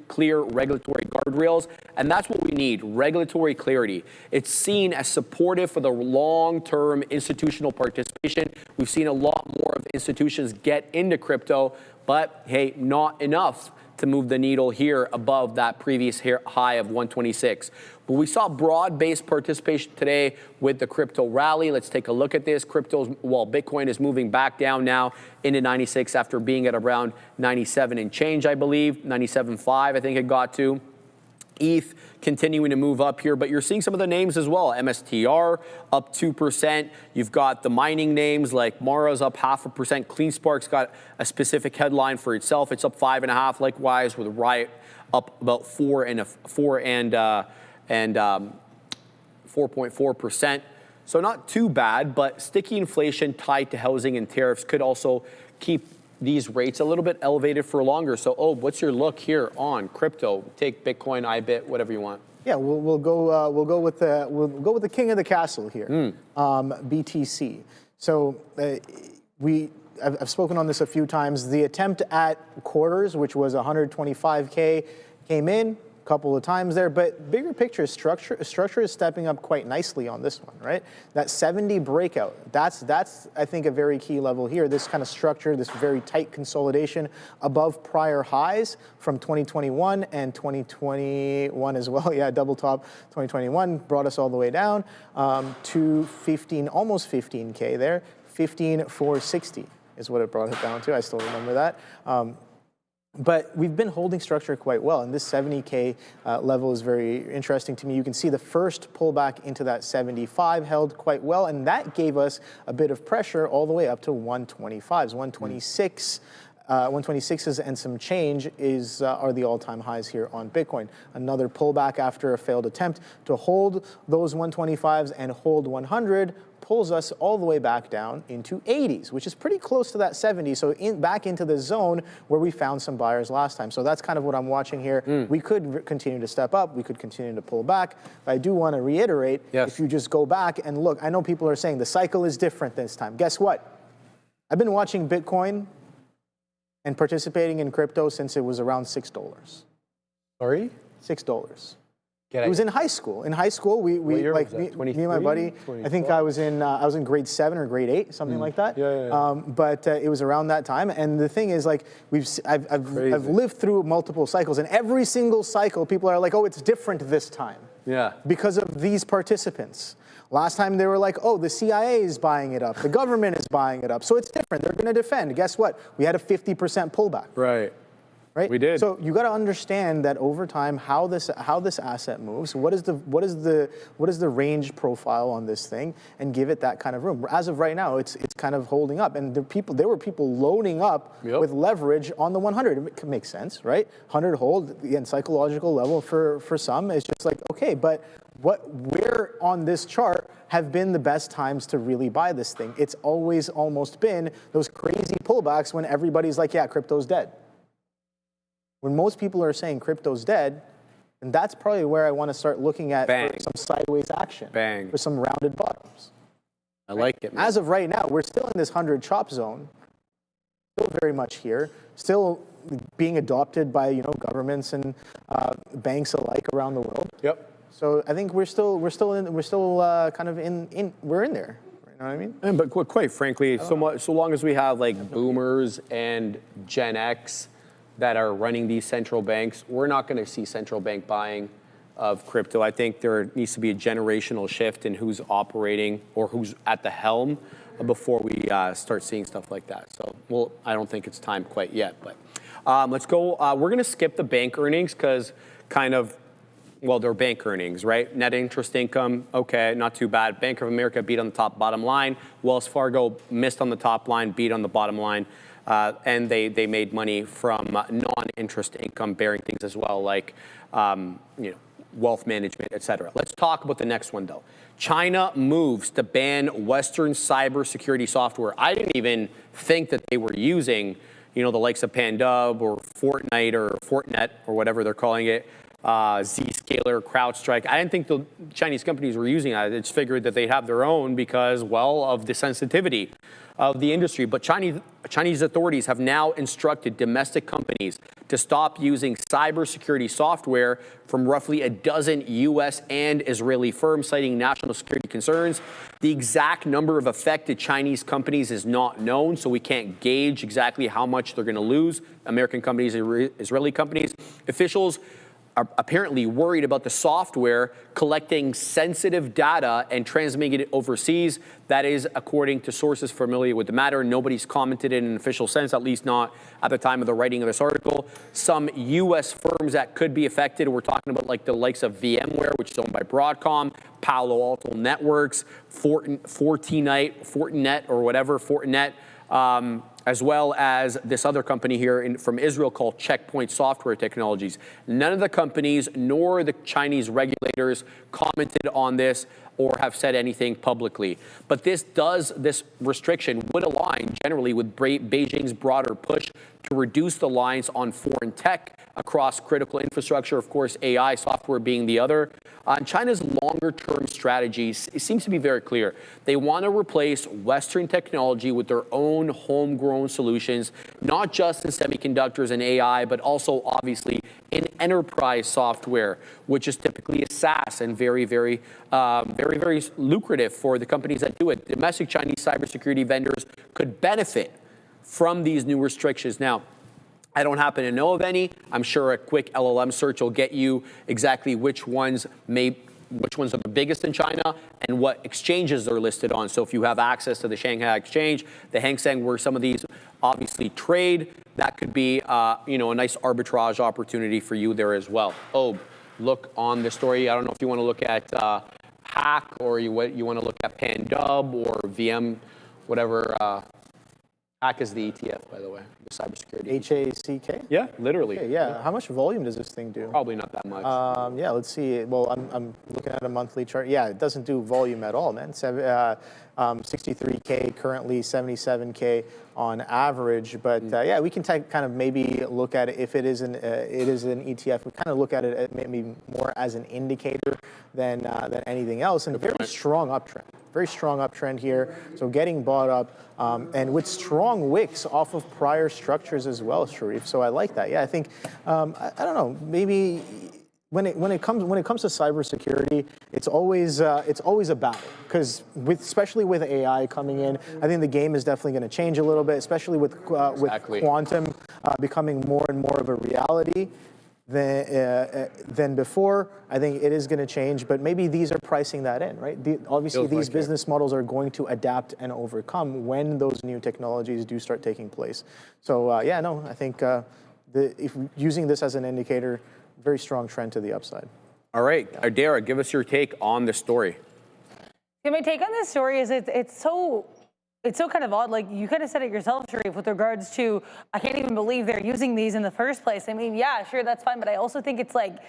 clear regulatory guardrails. And that's what we need, regulatory clarity. It's seen as supportive for the long-term institutional participation. We've seen a lot more of institutions get into crypto, but hey, not enough to move the needle here above that previous high of 126. But we saw broad-based participation today with the crypto rally. Let's take a look at this. Bitcoin is moving back down now into 96 after being at around 97 and change, I believe. 97.5, I think it got to. ETH continuing to move up here, but you're seeing some of the names as well. MSTR up 2%. You've got the mining names like Mara's up 0.5%. CleanSpark's got a specific headline for itself. It's up 5.5%. Likewise with Riot up about 4.4%. So not too bad, but sticky inflation tied to housing and tariffs could also keep these rates a little bit elevated for longer. So, what's your look here on crypto? Take Bitcoin, IBIT, whatever you want. Yeah, we'll go with the king of the castle here, BTC. So I've spoken on this a few times. The attempt at quarters, which was 125K, came in, couple of times there, but bigger picture, structure is stepping up quite nicely on this one, right? That 70 breakout, that's I think a very key level here. This kind of structure, this very tight consolidation above prior highs from 2021 and 2021 as well. Yeah, double top 2021 brought us all the way down to 15, almost 15K there. 15,460 is what it brought it down to. I still remember that. But we've been holding structure quite well, and this 70K level is very interesting to me. You can see the first pullback into that 75 held quite well, and that gave us a bit of pressure all the way up to 125s, 126. 126s and some change are the all-time highs here on Bitcoin. Another pullback after a failed attempt to hold those 125s and hold 100 pulls us all the way back down into 80s, which is pretty close to that 70. So back into the zone where we found some buyers last time. So that's kind of what I'm watching here. We could continue to step up. We could continue to pull back. But I do want to reiterate, if you just go back and look, I know people are saying the cycle is different this time. Guess what? I've been watching Bitcoin and participating in crypto since it was around $6. Sorry? $6. It was in high school. In high school, we like me and my buddy. 24? I think I was in grade 7 or grade 8, something like that. But it was around that time. And the thing is, like I've lived through multiple cycles, and every single cycle, people are like, "Oh, it's different this time." Yeah. Because of these participants. Last time they were like, "Oh, the CIA is buying it up. The government is buying it up. So it's different. They're going to defend." Guess what? We had a 50% pullback. Right. We did. So you got to understand that over time, how this asset moves. What is the range profile on this thing, and give it that kind of room. As of right now, it's kind of holding up, and there were people loading up with leverage on the 100. It makes sense, right? 100 hold, again, psychological level for some. It's just like, okay, but where on this chart have been the best times to really buy this thing? It's always almost been those crazy pullbacks when everybody's like, yeah, crypto's dead. When most people are saying crypto's dead, and that's probably where I want to start looking at for some sideways action, for some rounded bottoms. I like it, man. As of right now, we're still in this 100 chop zone, still very much here, still being adopted by governments and banks alike around the world. Yep. So I think we're in there. You know what I mean? And, but quite frankly, so long as we have like boomers and Gen X that are running these central banks, we're not going to see central bank buying of crypto. I think there needs to be a generational shift in who's operating or who's at the helm before we start seeing stuff like that. So, well, I don't think it's time quite yet, but let's go. We're going to skip the bank earnings because they're bank earnings, right? Net interest income, okay, not too bad. Bank of America beat on the bottom line. Wells Fargo missed on the top line, beat on the bottom line. And they made money from non-interest income bearing things as well, like wealth management, et cetera. Let's talk about the next one, though. China moves to ban Western cybersecurity software. I didn't even think that they were using, the likes of Pandub or Fortnite or Fortnet or whatever they're calling it, Zscaler, CrowdStrike. I didn't think the Chinese companies were using that. It's figured that they'd have their own because, of the sensitivity of the industry. But Chinese authorities have now instructed domestic companies to stop using cybersecurity software from roughly a dozen U.S. and Israeli firms, citing national security concerns. The exact number of affected Chinese companies is not known, so we can't gauge exactly how much they're going to lose. American companies, Israeli companies. Officials are apparently worried about the software collecting sensitive data and transmitting it overseas. That is according to sources familiar with the matter. Nobody's commented in an official sense, at least not at the time of the writing of this article. Some U.S. firms that could be affected, we're talking about like the likes of VMware, which is owned by Broadcom, Palo Alto Networks, Fortinet or whatever, Fortinet, as well as this other company here from Israel called Checkpoint Software Technologies. None of the companies nor the Chinese regulators commented on this or have said anything publicly. But this restriction would align generally with Beijing's broader push to reduce the reliance on foreign tech across critical infrastructure, of course, AI software being the other. China's longer-term strategy seems to be very clear. They want to replace Western technology with their own homegrown solutions, not just in semiconductors and AI, but also obviously in enterprise software, which is typically a SaaS and very lucrative for the companies that do it. Domestic Chinese cybersecurity vendors could benefit from these new restrictions. Now, I don't happen to know of any. I'm sure a quick LLM search will get you exactly which ones are the biggest in China and what exchanges they're listed on. So if you have access to the Shanghai Exchange, the Hang Seng, where some of these obviously trade, that could be a nice arbitrage opportunity for you there as well. Oh, look on the story. I don't know if you want to look at Hack or you want to look at Pandub or VM, whatever. Hack is the ETF, by the way, the cybersecurity. HACK? Yeah, literally. Okay, yeah. How much volume does this thing do? Probably not that much. Yeah, let's see. Well, I'm looking at a monthly chart. Yeah, it doesn't do volume at all, man. 63K, currently 77K on average. But yeah, we can kind of maybe look at it if it is an ETF. We kind of look at it maybe more as an indicator than anything else. And very strong uptrend. Very strong uptrend here. So getting bought up and with strong wicks off of prior structures as well, Sharif. So I like that. Yeah, I think I don't know. Maybe when it comes to cybersecurity, it's always a battle because especially with AI coming in, I think the game is definitely going to change a little bit, especially with quantum becoming more and more of a reality than before. I think it is going to change, but maybe these are pricing that in, right? Obviously, these business models are going to adapt and overcome when those new technologies do start taking place. So yeah, no, I think if using this as an indicator, very strong trend to the upside. All right, Ardera, give us your take on the story. Yeah, my take on this story is it's so kind of odd. Like you kind of said it yourself, Sharif, with regards to, I can't even believe they're using these in the first place. I mean, yeah, sure, that's fine. But I also think it's like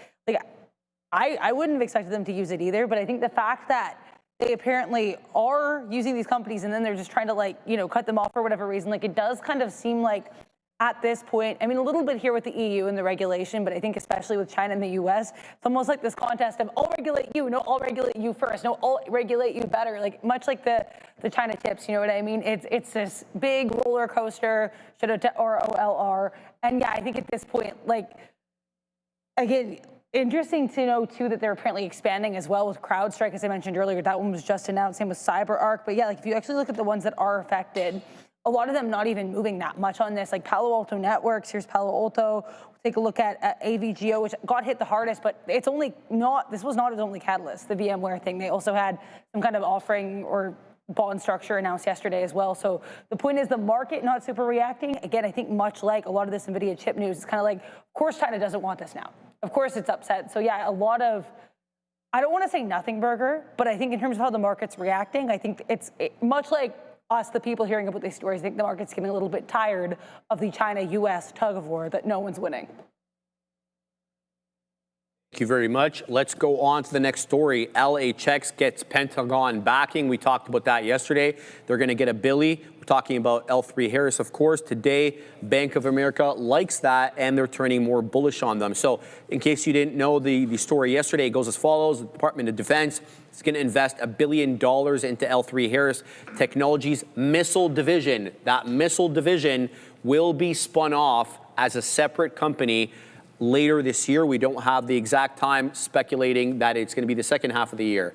I wouldn't have expected them to use it either. But I think the fact that they apparently are using these companies and then they're just trying to cut them off for whatever reason, like it does kind of seem like at this point, I mean, a little bit here with the EU and the regulation, but I think especially with China and the US, it's almost like this contest of I'll regulate you, no, I'll regulate you first, no, I'll regulate you better, like much like the China tips, you know what I mean? It's this big roller coaster, or OLR, and yeah, I think at this point, like, again, interesting to know too that they're apparently expanding as well with CrowdStrike, as I mentioned earlier. That one was just announced, same with CyberArk, but yeah, like if you actually look at the ones that are affected, a lot of them not even moving that much on this, like Palo Alto Networks. Here's Palo Alto. We'll take a look at AVGO, which got hit the hardest, but this was not its only catalyst, the VMware thing. They also had some kind of offering or bond structure announced yesterday as well. So the point is the market not super reacting. Again, I think much like a lot of this Nvidia chip news, it's kind of like, of course China doesn't want this now. Of course it's upset. So yeah, a lot of, I don't want to say nothing burger, but I think in terms of how the market's reacting, I think it's much like us, the people hearing about these stories, I think the market's getting a little bit tired of the China-US tug of war that no one's winning. Thank you very much. Let's go on to the next story. LHX gets Pentagon backing. We talked about that yesterday. They're going to get a Billy. We're talking about L3 Harris, of course. Today, Bank of America likes that, and they're turning more bullish on them. So in case you didn't know the story yesterday, it goes as follows. The Department of Defense is going to invest $1 billion into L3 Harris Technologies missile division. That missile division will be spun off as a separate company later this year. We don't have the exact time, speculating that it's going to be the second half of the year.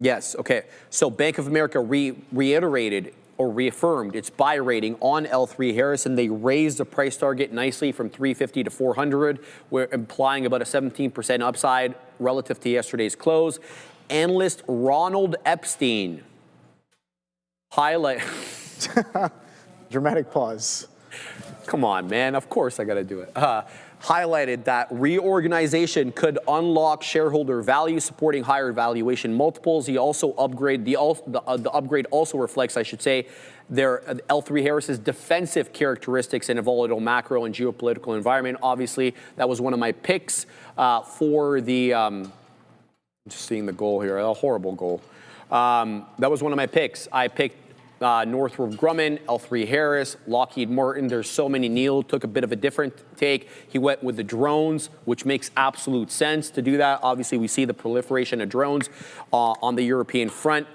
Yes, okay. So Bank of America reiterated or reaffirmed its buy rating on L3 Harris, and they raised the price target nicely from 350 to 400. We're implying about a 17% upside relative to yesterday's close. Analyst Ronald Epstein highlight. Dramatic pause. Come on, man. Of course I got to do it. Highlighted that reorganization could unlock shareholder value, supporting higher valuation multiples. He also upgrade the upgrade also reflects, I should say, their L3 Harris's defensive characteristics in a volatile macro and geopolitical environment. Obviously, that was one of my picks for the. Just seeing the goal here, a horrible goal. That was one of my picks. I picked Northrop Grumman, L3 Harris, Lockheed Martin. There's so many. Neil took a bit of a different take. He went with the drones, which makes absolute sense to do that. Obviously, we see the proliferation of drones on the European front.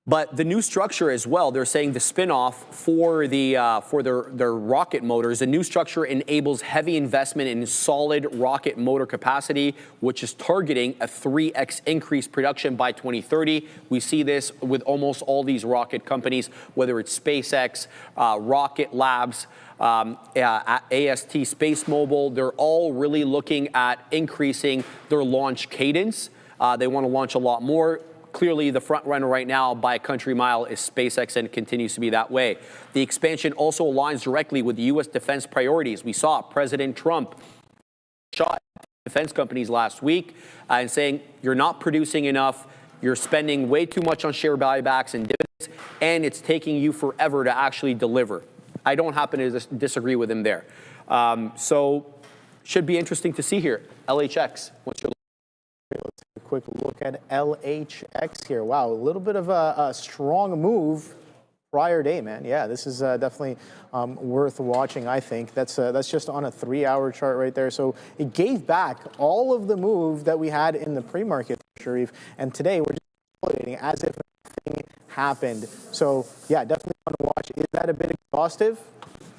But the new structure as well, they're saying the spinoff for their rocket motors, the new structure enables heavy investment in solid rocket motor capacity, which is targeting a 3x increase production by 2030. We see this with almost all these rocket companies, whether it's SpaceX, Rocket Labs, AST Space Mobile. They're all really looking at increasing their launch cadence. They want to launch a lot more. Clearly, the front runner right now by a country mile is SpaceX, and it continues to be that way. The expansion also aligns directly with U.S. defense priorities. We saw President Trump shot defense companies last week and saying, you're not producing enough, you're spending way too much on share buybacks and dividends, and it's taking you forever to actually deliver. I don't happen to disagree with him there. So should be interesting to see here. LHX, what's your Let's take a quick look at LHX here. Wow, a little bit of a strong move prior day, man. Yeah, this is definitely worth watching, I think. That's just on a 3-hour chart right there. So it gave back all of the move that we had in the pre-market, Sharif. And today we're just consolidating as if nothing happened. So yeah, definitely want to watch. Is that a bit exhaustive?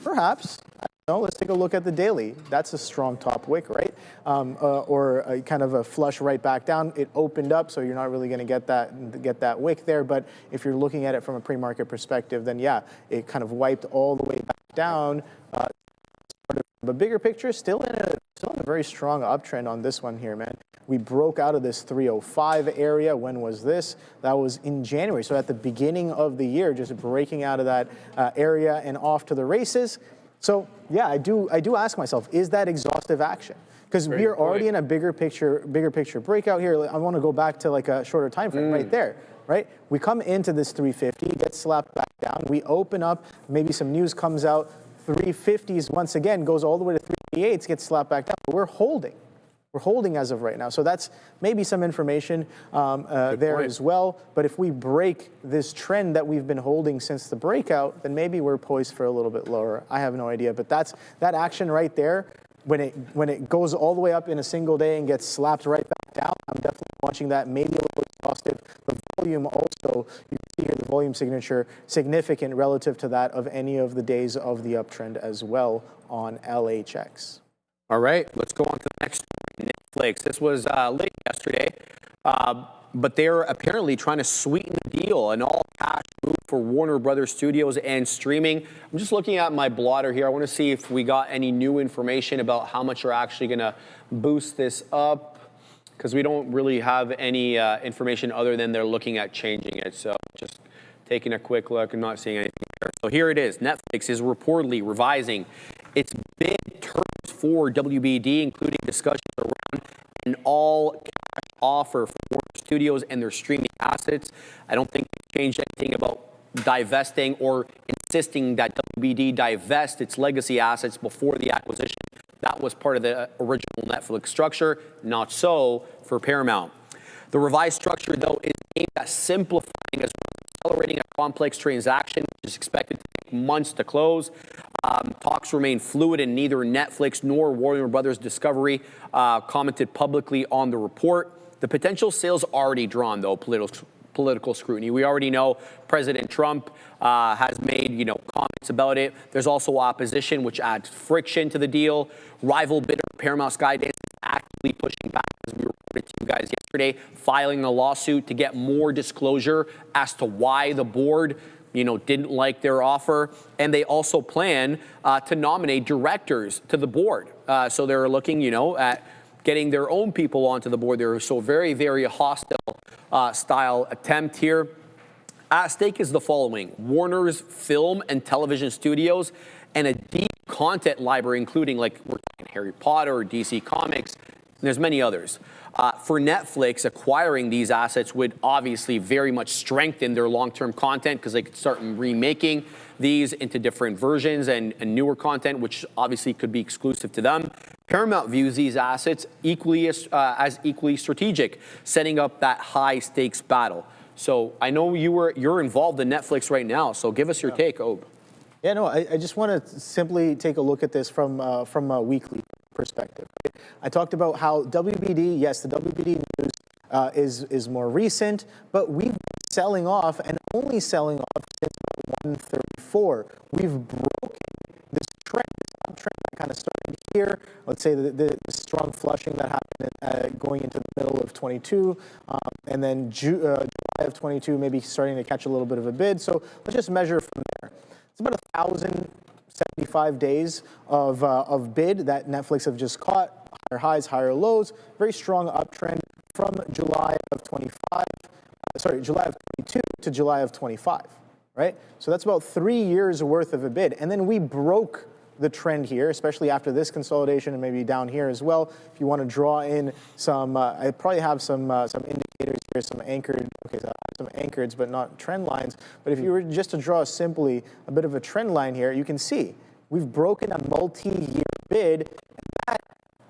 Perhaps. No, let's take a look at the daily. That's a strong top wick, right? Or a kind of a flush right back down. It opened up, so you're not really going to get that wick there. But if you're looking at it from a pre-market perspective, then yeah, it kind of wiped all the way back down. But bigger picture, still in a very strong uptrend on this one here, man. We broke out of this 305 area. When was this? That was in January. So at the beginning of the year, just breaking out of that area and off to the races. So yeah, I do ask myself, is that exhaustive action? Because we are already in a bigger picture breakout here. I want to go back to like a shorter time frame right there, right? We come into this 350, get slapped back down. We open up, maybe some news comes out, 350s once again goes all the way to 388s, gets slapped back down. But we're holding. We're holding as of right now. So that's maybe some information there as well. But if we break this trend that we've been holding since the breakout, then maybe we're poised for a little bit lower. I have no idea. But that action right there, when it goes all the way up in a single day and gets slapped right back down, I'm definitely watching that. Maybe a little exhaustive. The volume also, you can see here the volume signature, significant relative to that of any of the days of the uptrend as well on LHX. All right, let's go on to the next Netflix. This was late yesterday, but they're apparently trying to sweeten the deal, an all-cash move for Warner Brothers Studios and streaming. I'm just looking at my blotter here. I want to see if we got any new information about how much are actually going to boost this up, because we don't really have any information other than they're looking at changing it. So just taking a quick look and not seeing anything there. So here it is. Netflix is reportedly revising its bid terms for WBD, including discussions around an all-cash offer for Warner Studios and their streaming assets. I don't think they changed anything about divesting or insisting that WBD divest its legacy assets before the acquisition. That was part of the original Netflix structure. Not so for Paramount. The revised structure, though, is aimed at simplifying as well as accelerating a complex transaction, which is expected to take months to close. Talks remain fluid, and neither Netflix nor Warner Brothers Discovery commented publicly on the report. The potential sales already drawn, though, political scrutiny. We already know President Trump has made, comments about it. There's also opposition, which adds friction to the deal. Rival bidder Paramount Skydance is actively pushing back, as we reported to you guys yesterday, filing a lawsuit to get more disclosure as to why the board didn't like their offer. And they also plan to nominate directors to the board. So they're looking, at getting their own people onto the board there. So very, very hostile style attempt here. At stake is the following: Warner's film and television studios and a deep content library, including we're talking Harry Potter, DC Comics, and there's many others. For Netflix, acquiring these assets would obviously very much strengthen their long-term content, because they could start remaking these into different versions and newer content, which obviously could be exclusive to them. Paramount views these assets as equally strategic, setting up that high-stakes battle. So I know you're involved in Netflix right now, so give us your take, Ob. Yeah, no, I just want to simply take a look at this from a weekly perspective. I talked about how WBD, yes, the WBD news is more recent, but we've been selling off and only selling off since 134. We've broken this trend, this uptrend that kind of started here. Let's say the strong flushing that happened going into the middle of 22, and then July of 22 maybe starting to catch a little bit of a bid. So let's just measure from there. It's about 1,075 days of bid that Netflix have just caught, higher highs, higher lows, very strong uptrend from July of 22 to July of 25, right? So that's about 3 years worth of a bid. And then we broke the trend here, especially after this consolidation and maybe down here as well. If you want to draw in some, I probably have some indicators here, some anchored, okay, so I have some anchoreds, but not trend lines. But if you were just to draw simply a bit of a trend line here, you can see we've broken a multi-year bid, and that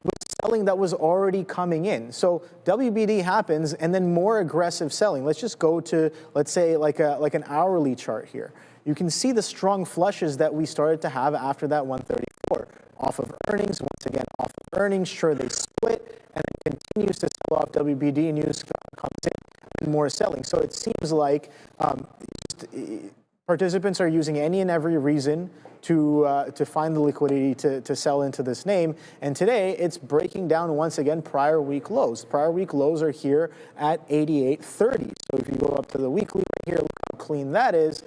was selling that was already coming in. So WBD happens, and then more aggressive selling. Let's just go to, let's say, like an hourly chart here. You can see the strong flushes that we started to have after that 134. Off of earnings, once again, off of earnings, sure, they split, and it continues to sell off WBD, and news comes in and more selling. So it seems like participants are using any and every reason to find the liquidity to sell into this name. And today, it's breaking down once again prior week lows. Prior week lows are here at 88.30. So if you go up to the weekly right here, look how clean that is.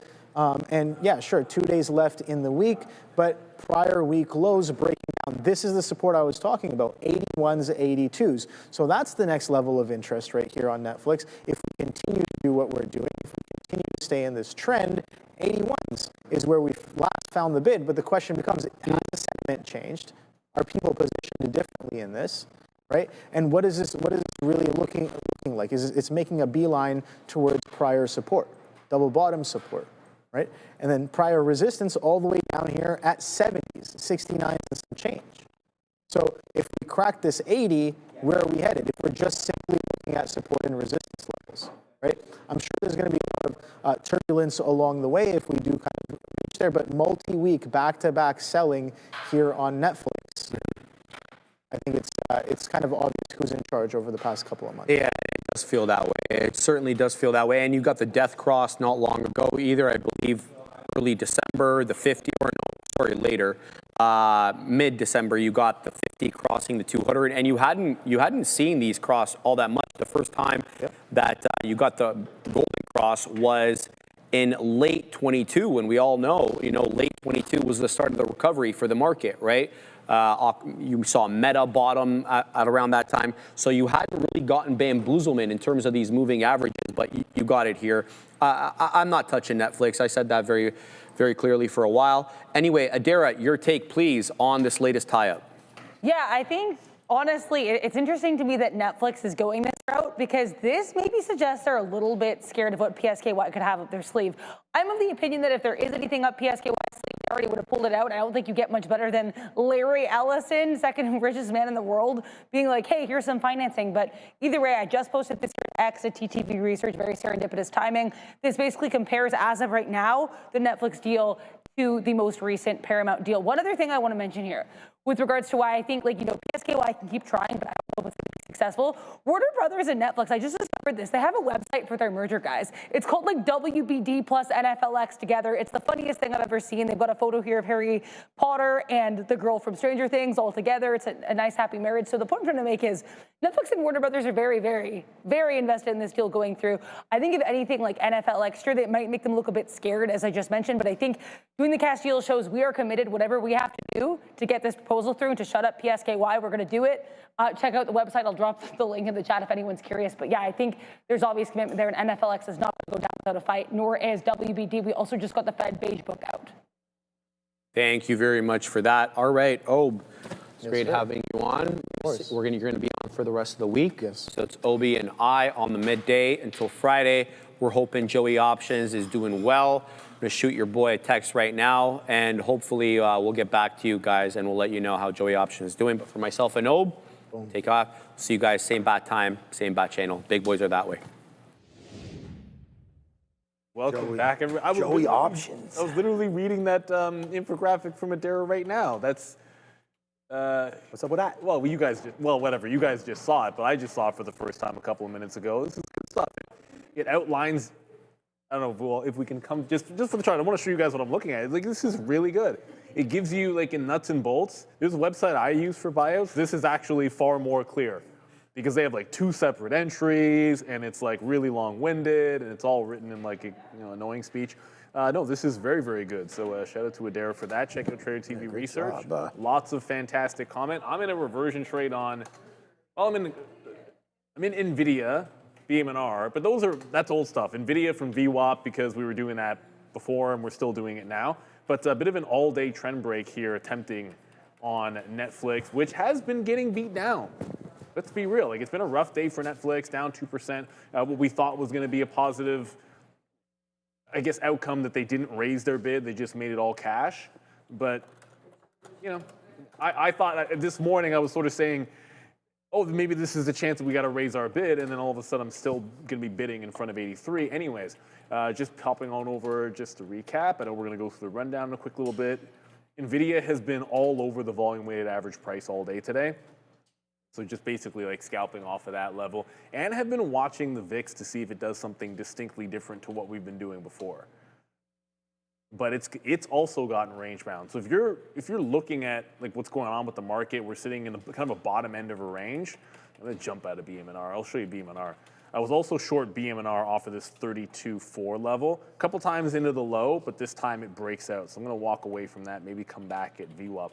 And yeah, sure, 2 days left in the week, but prior week lows breaking down. This is the support I was talking about, 81s, 82s. So that's the next level of interest right here on Netflix. If we continue to do what we're doing, if we continue to stay in this trend, 81s is where we last found the bid. But the question becomes, has the sentiment changed? Are people positioned differently in this? Right? And what is this really looking like? It's making a beeline towards prior support, double bottom support. Right? And then prior resistance all the way down here at 70s, 69s and some change. So if we crack this 80, where are we headed? If we're just simply looking at support and resistance levels, right? I'm sure there's going to be a lot of turbulence along the way if we do kind of reach there, but multi-week back-to-back selling here on Netflix. I think it's kind of obvious who's in charge over the past couple of months. Yeah, it does feel that way. It certainly does feel that way. And you got the death cross not long ago either, I believe early December, the 50, or no, sorry, later. Mid-December, you got the 50 crossing the 200, and you hadn't seen these cross all that much. The first time that you got the golden cross was in late 22, when we all know, late 22 was the start of the recovery for the market, right? You saw Meta bottom at around that time. So you hadn't really gotten bamboozlement in terms of these moving averages, but you got it here. I'm not touching Netflix. I said that very, very clearly for a while. Anyway, Adara, your take, please, on this latest tie-up. Yeah, I think, honestly, it's interesting to me that Netflix is going this route, because this maybe suggests they're a little bit scared of what PSKY could have up their sleeve. I'm of the opinion that if there is anything up PSKY's sleeve, they already would have pulled it out. I don't think you get much better than Larry Ellison, second richest man in the world, being like, hey, here's some financing. But either way, I just posted this X at TTV Research, very serendipitous timing. This basically compares, as of right now, the Netflix deal to the most recent Paramount deal. One other thing I want to mention here, with regards to why I think, PSKY can keep trying, but I don't know if it's going to be successful. Warner Brothers and Netflix, I just discovered this. They have a website for their merger, guys. It's called WBD plus NFLX together. It's the funniest thing I've ever seen. They've got a photo here of Harry Potter and the girl from Stranger Things all together. It's a nice, happy marriage. So the point I'm trying to make is Netflix and Warner Brothers are very, very, very invested in this deal going through. I think if anything, like NFLX, sure, that might make them look a bit scared, as I just mentioned, but I think doing the cash deal shows we are committed, whatever we have to do to get this proposal through and to shut up PSKY, we're going to do it. Check out the website. I'll drop the link in the chat if anyone's curious. But yeah, I think there's obvious commitment there, and NFLX is not going to go down without a fight, nor is WBD. We also just got the Fed beige book out. Thank you very much for that. All right, Ob, it's great having you on. You're going to be on for the rest of the week. Yes. So it's Obi and I on the midday until Friday. We're hoping Joey Options is doing well. I'm going to shoot your boy a text right now, and hopefully we'll get back to you guys, and we'll let you know how Joey Options is doing. But for myself and Ob, take off. See you guys, same bat time, same bat channel. Big boys are that way. Welcome back, everyone. Joey Options. I was literally reading that infographic from Adara right now. That's What's up with that? well, you guys whatever. You guys just saw it, but I just saw it for the first time a couple of minutes ago. This is good stuff. It outlines I don't know well, if we can come just for the chart. I want to show you guys what I'm looking at. Like this is really good. It gives you like in nuts and bolts. This website I use for buyouts. This is actually far more clear because they have like 2 separate entries and it's like really long-winded and it's all written in like annoying speech. No, this is very, very good. So shout out to Adara for that. Check out Trader TV Research. Lots of fantastic comment. I'm in a reversion trade on. Well, I'm in Nvidia, BM&R, but that's old stuff. Nvidia from VWAP because we were doing that before and we're still doing it now. But a bit of an all-day trend break here, attempting on Netflix, which has been getting beat down. Let's be real. Like it's been a rough day for Netflix, down 2%. What we thought was going to be a positive, I guess, outcome that they didn't raise their bid. They just made it all cash. But, I thought this morning I was sort of saying, oh, maybe this is the chance that we got to raise our bid, and then all of a sudden I'm still going to be bidding in front of 83. Anyways, just popping on over just to recap. I know we're going to go through the rundown in a quick little bit. Nvidia has been all over the volume-weighted average price all day today. So just basically like scalping off of that level, and have been watching the VIX to see if it does something distinctly different to what we've been doing before. But it's also gotten range bound. So if you're looking at like what's going on with the market, we're sitting in kind of a bottom end of a range. I'm gonna jump out of BM&R. I'll show you BM&R. I was also short BM&R off of this 32.4 level. A couple times into the low, but this time it breaks out. So I'm gonna walk away from that, maybe come back at VWAP.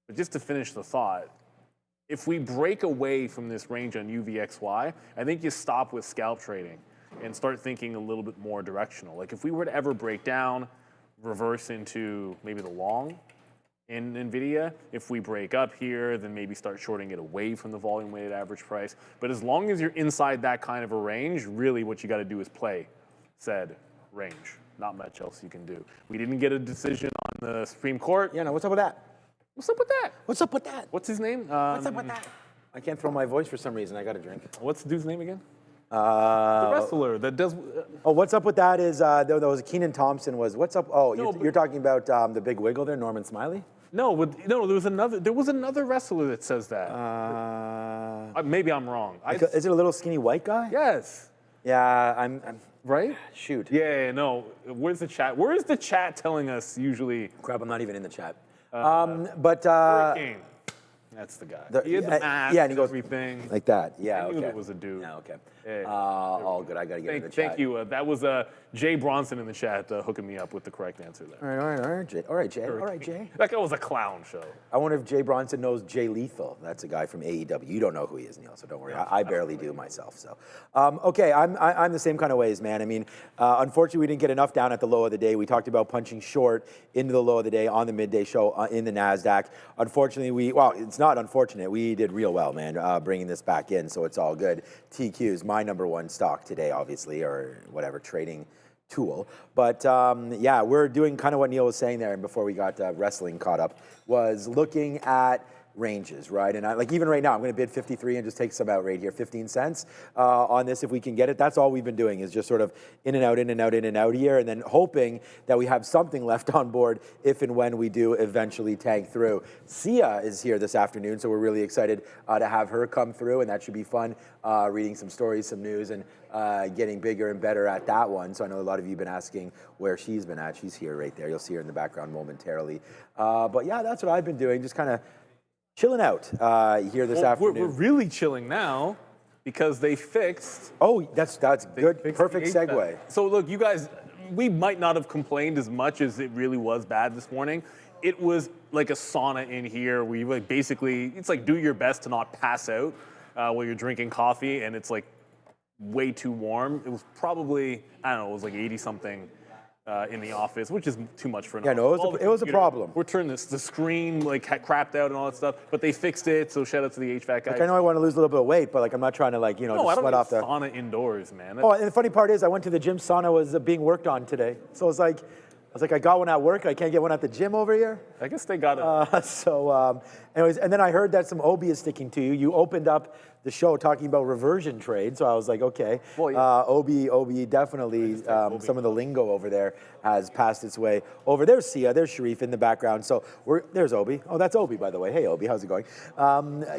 But just to finish the thought, if we break away from this range on UVXY, I think you stop with scalp trading and start thinking a little bit more directional. Like if we were to ever break down, reverse into maybe the long in Nvidia, if we break up here, then maybe start shorting it away from the volume-weighted average price. But as long as you're inside that kind of a range, really what you got to do is play said range. Not much else you can do. We didn't get a decision on the Supreme Court. Yeah, no, what's up with that? What's up with that? What's up with that? What's his name? What's up with that? I can't throw my voice for some reason. I got a drink. What's the dude's name again? The wrestler that does. Oh, what's up with that is there was Keenan Thompson was. What's up? Oh, No, you're talking about the big wiggle there, Norman Smiley? No, there was another wrestler that says that. Maybe I'm wrong. Is it a little skinny white guy? Yes. Yeah, I'm Right? shoot. Yeah, no. Where's the chat? Where is the chat telling us usually? Crap, I'm not even in the chat. Hurricane. That's the guy. He had the mask, yeah, and he goes everything. like that. Yeah, I knew okay. it was a dude. Yeah, okay. Yeah. All good. I gotta get in the chat. Thank you. That was Jay Bronson in the chat hooking me up with the correct answer there. All right, Jay. All right, Jay. That guy was a clown show. I wonder if Jay Bronson knows Jay Lethal. That's a guy from AEW. You don't know who he is, Neil, so don't worry. I barely do myself. So, okay, I'm the same kind of ways, man. I mean, unfortunately, we didn't get enough down at the low of the day. We talked about punching short into the low of the day on the midday show in the NASDAQ. Unfortunately, it's not unfortunate. We did real well, man, bringing this back in, so it's all good. TQ's my number one stock today, obviously, or whatever, trading tool. But yeah, we're doing kind of what Neil was saying there, and before we got wrestling caught up, was looking at ranges, right? And like even right now, I'm going to bid 53 and just take some out right here, 15 cents on this if we can get it. That's all we've been doing is just sort of in and out, in and out, in and out here, and then hoping that we have something left on board if and when we do eventually tank through. Sia is here this afternoon, so we're really excited to have her come through, and that should be fun, reading some stories, some news, and getting bigger and better at that one. So I know a lot of you have been asking where she's been at. She's here right there. You'll see her in the background momentarily. But yeah, that's what I've been doing, just kind of chilling out here this afternoon. We're really chilling now because they fixed. Oh, that's good. Perfect segue. So look, you guys, we might not have complained as much as it really was bad this morning. It was like a sauna in here where you like basically, it's like do your best to not pass out while you're drinking coffee, and it's like way too warm. It was probably, I don't know, it was like 80 something. In the office, which is too much for an office. Yeah, no, it was a problem. We're turning the screen like crapped out and all that stuff, but they fixed it. So shout out to the HVAC guys. Like, I know I want to lose a little bit of weight, but like I'm not trying to like just sweat off the sauna indoors, man. Oh, and the funny part is I went to the gym. Sauna was being worked on today, so I was like, I got one at work. I can't get one at the gym over here. I guess they got it. Anyways, and then I heard that some OB is sticking to you. You opened up the show talking about reversion trade, so I was like, okay. Well, yeah. OB definitely, some of the lingo over there has passed its way over. There's Sia, there's Sharif in the background. So there's Obi. Oh, that's Obi, by the way. Hey, Obi, how's it going?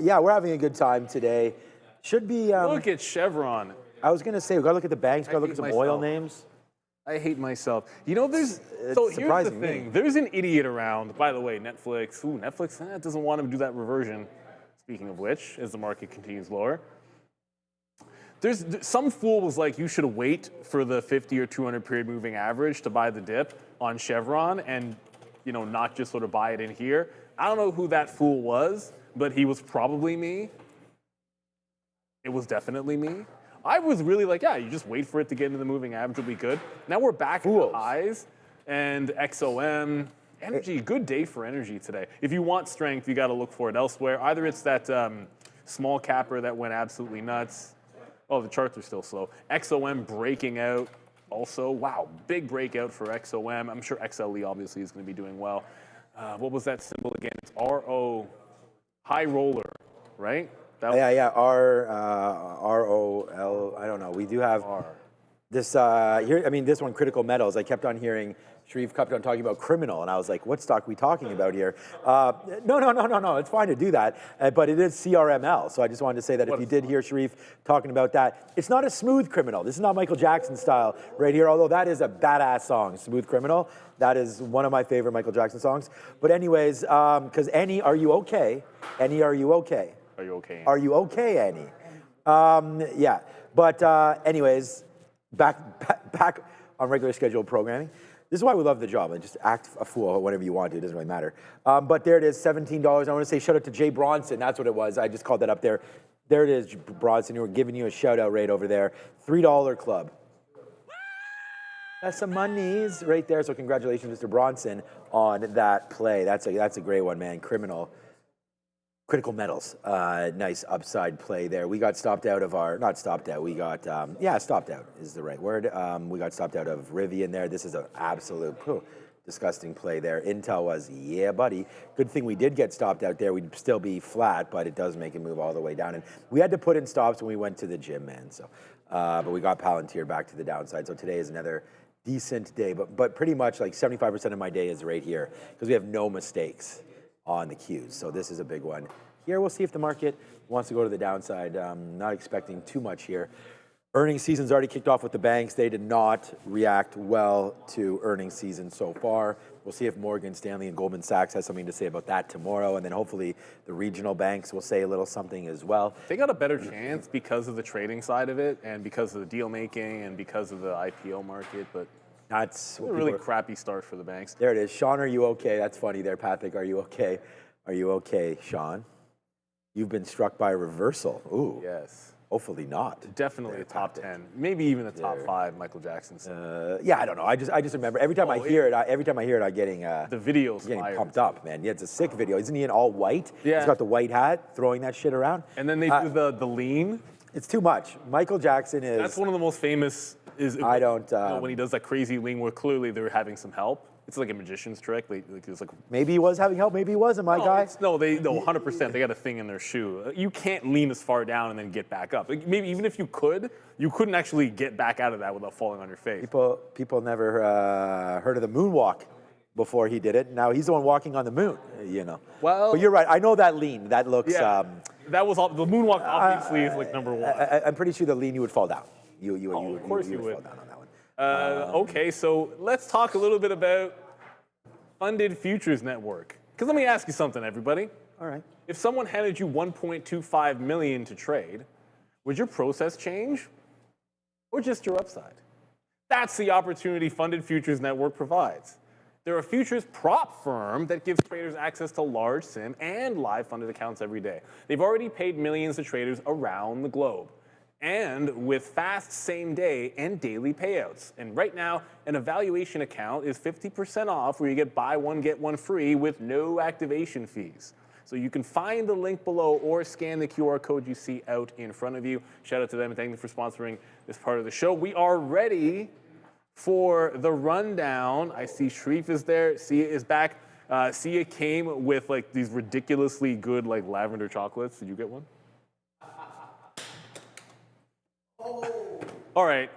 Yeah, we're having a good time today. Should be. Look at Chevron. I was going to say, we got to look at the banks, got to look at some oil names. I hate myself. You know, so here's the surprising thing. me. There's an idiot around. By the way, Netflix. Ooh, Netflix doesn't want to do that reversion. Speaking of which, as the market continues lower. Some fool was like, you should wait for the 50 or 200 period moving average to buy the dip on Chevron and, not just sort of buy it in here. I don't know who that fool was, but he was probably me. It was definitely me. I was really like, yeah, you just wait for it to get into the moving average, it'll be good. Now we're back at the highs, and XOM, energy, good day for energy today. If you want strength, you got to look for it elsewhere. Either it's that small capper that went absolutely nuts. Oh, the charts are still slow. XOM breaking out also. Wow, big breakout for XOM. I'm sure XLE obviously is going to be doing well. What was that symbol again? It's RO, high roller, right? Yeah, ROL, I don't know. We do have this here. I mean, this one, critical metals. I kept on hearing Sharif kept on talking about criminal, and I was like, what stock are we talking about here? No. It's fine to do that, but it is CRML. So I just wanted to say that if you did hear Sharif talking about that, it's not a smooth criminal. This is not Michael Jackson style right here, although that is a badass song, Smooth Criminal. That is one of my favorite Michael Jackson songs. But anyways, because Annie, are you okay? Annie, are you okay? Are you okay? Are you okay, Annie? Yeah, but anyways, back on regular scheduled programming. This is why we love the job. Just act a fool whenever you want to. It doesn't really matter. But there it is, $17. I want to say shout out to Jay Bronson. That's what it was. I just called that up there. There it is, Bronson. We're giving you a shout out right over there. $3 club. That's some monies right there. So congratulations, Mr. Bronson, on that play. That's a great one, man. Critical metals, nice upside play there. We got stopped out of our, not stopped out, we got, stopped out is the right word. We got stopped out of Rivian there. This is an absolute disgusting play there. Intel was, yeah, buddy. Good thing we did get stopped out there. We'd still be flat, but it does make it move all the way down. And we had to put in stops when we went to the gym, man. So, but we got Palantir back to the downside. So today is another decent day, but pretty much like 75% of my day is right here because we have no mistakes on the cues. So this is a big one. Here we'll see if the market wants to go to the downside. Not expecting too much here. Earnings season's already kicked off with the banks. They did not react well to earnings season so far. We'll see if Morgan Stanley and Goldman Sachs has something to say about that tomorrow. And then hopefully the regional banks will say a little something as well. They got a better chance because of the trading side of it and because of the deal making and because of the IPO market. But that's a really crappy start for the banks. There it is. Sean, are you okay? That's funny there, Patrick. Are you okay? Are you okay, Sean? You've been struck by a reversal. Ooh. Yes. Hopefully not. Definitely a top 10, maybe even a top 5 Michael Jackson's. Yeah, I don't know. I just remember every time I hear it, I'm getting the video's getting pumped up, man. Yeah, it's a sick video. Isn't he in all white? Yeah. He's got the white hat, throwing that shit around. And then they do the lean. It's too much. Michael Jackson is. That's one of the most famous. I don't. When he does that crazy lean, where clearly they're having some help. It's like a magician's trick. It's like maybe he was having help. Maybe he wasn't, my guy. No, 100%. They got a thing in their shoe. You can't lean as far down and then get back up. Like, maybe even if you couldn't actually get back out of that without falling on your face. People never heard of the moonwalk before he did it. Now he's the one walking on the moon. Well, but you're right. I know that lean. That looks. Yeah, that was the moonwalk. Obviously, is like number one. I'm pretty sure the lean you would fall down. Of course you would fall down on that one. Okay, so let's talk a little bit about funded futures network. Because let me ask you something, everybody. All right. If someone handed you $1.25 million to trade, would your process change or just your upside? That's the opportunity Funded Futures Network provides. They're a futures prop firm that gives traders access to large SIM and live funded accounts every day. They've already paid millions to traders around the globe, and with fast same-day and daily payouts. And right now, an evaluation account is 50% off where you get buy one, get one free with no activation fees. So you can find the link below or scan the QR code you see out in front of you. Shout out to them and thank them for sponsoring this part of the show. We are ready for the rundown. I see Sharif is there, Sia is back. Sia came with like these ridiculously good like lavender chocolates. Did you get one? All right.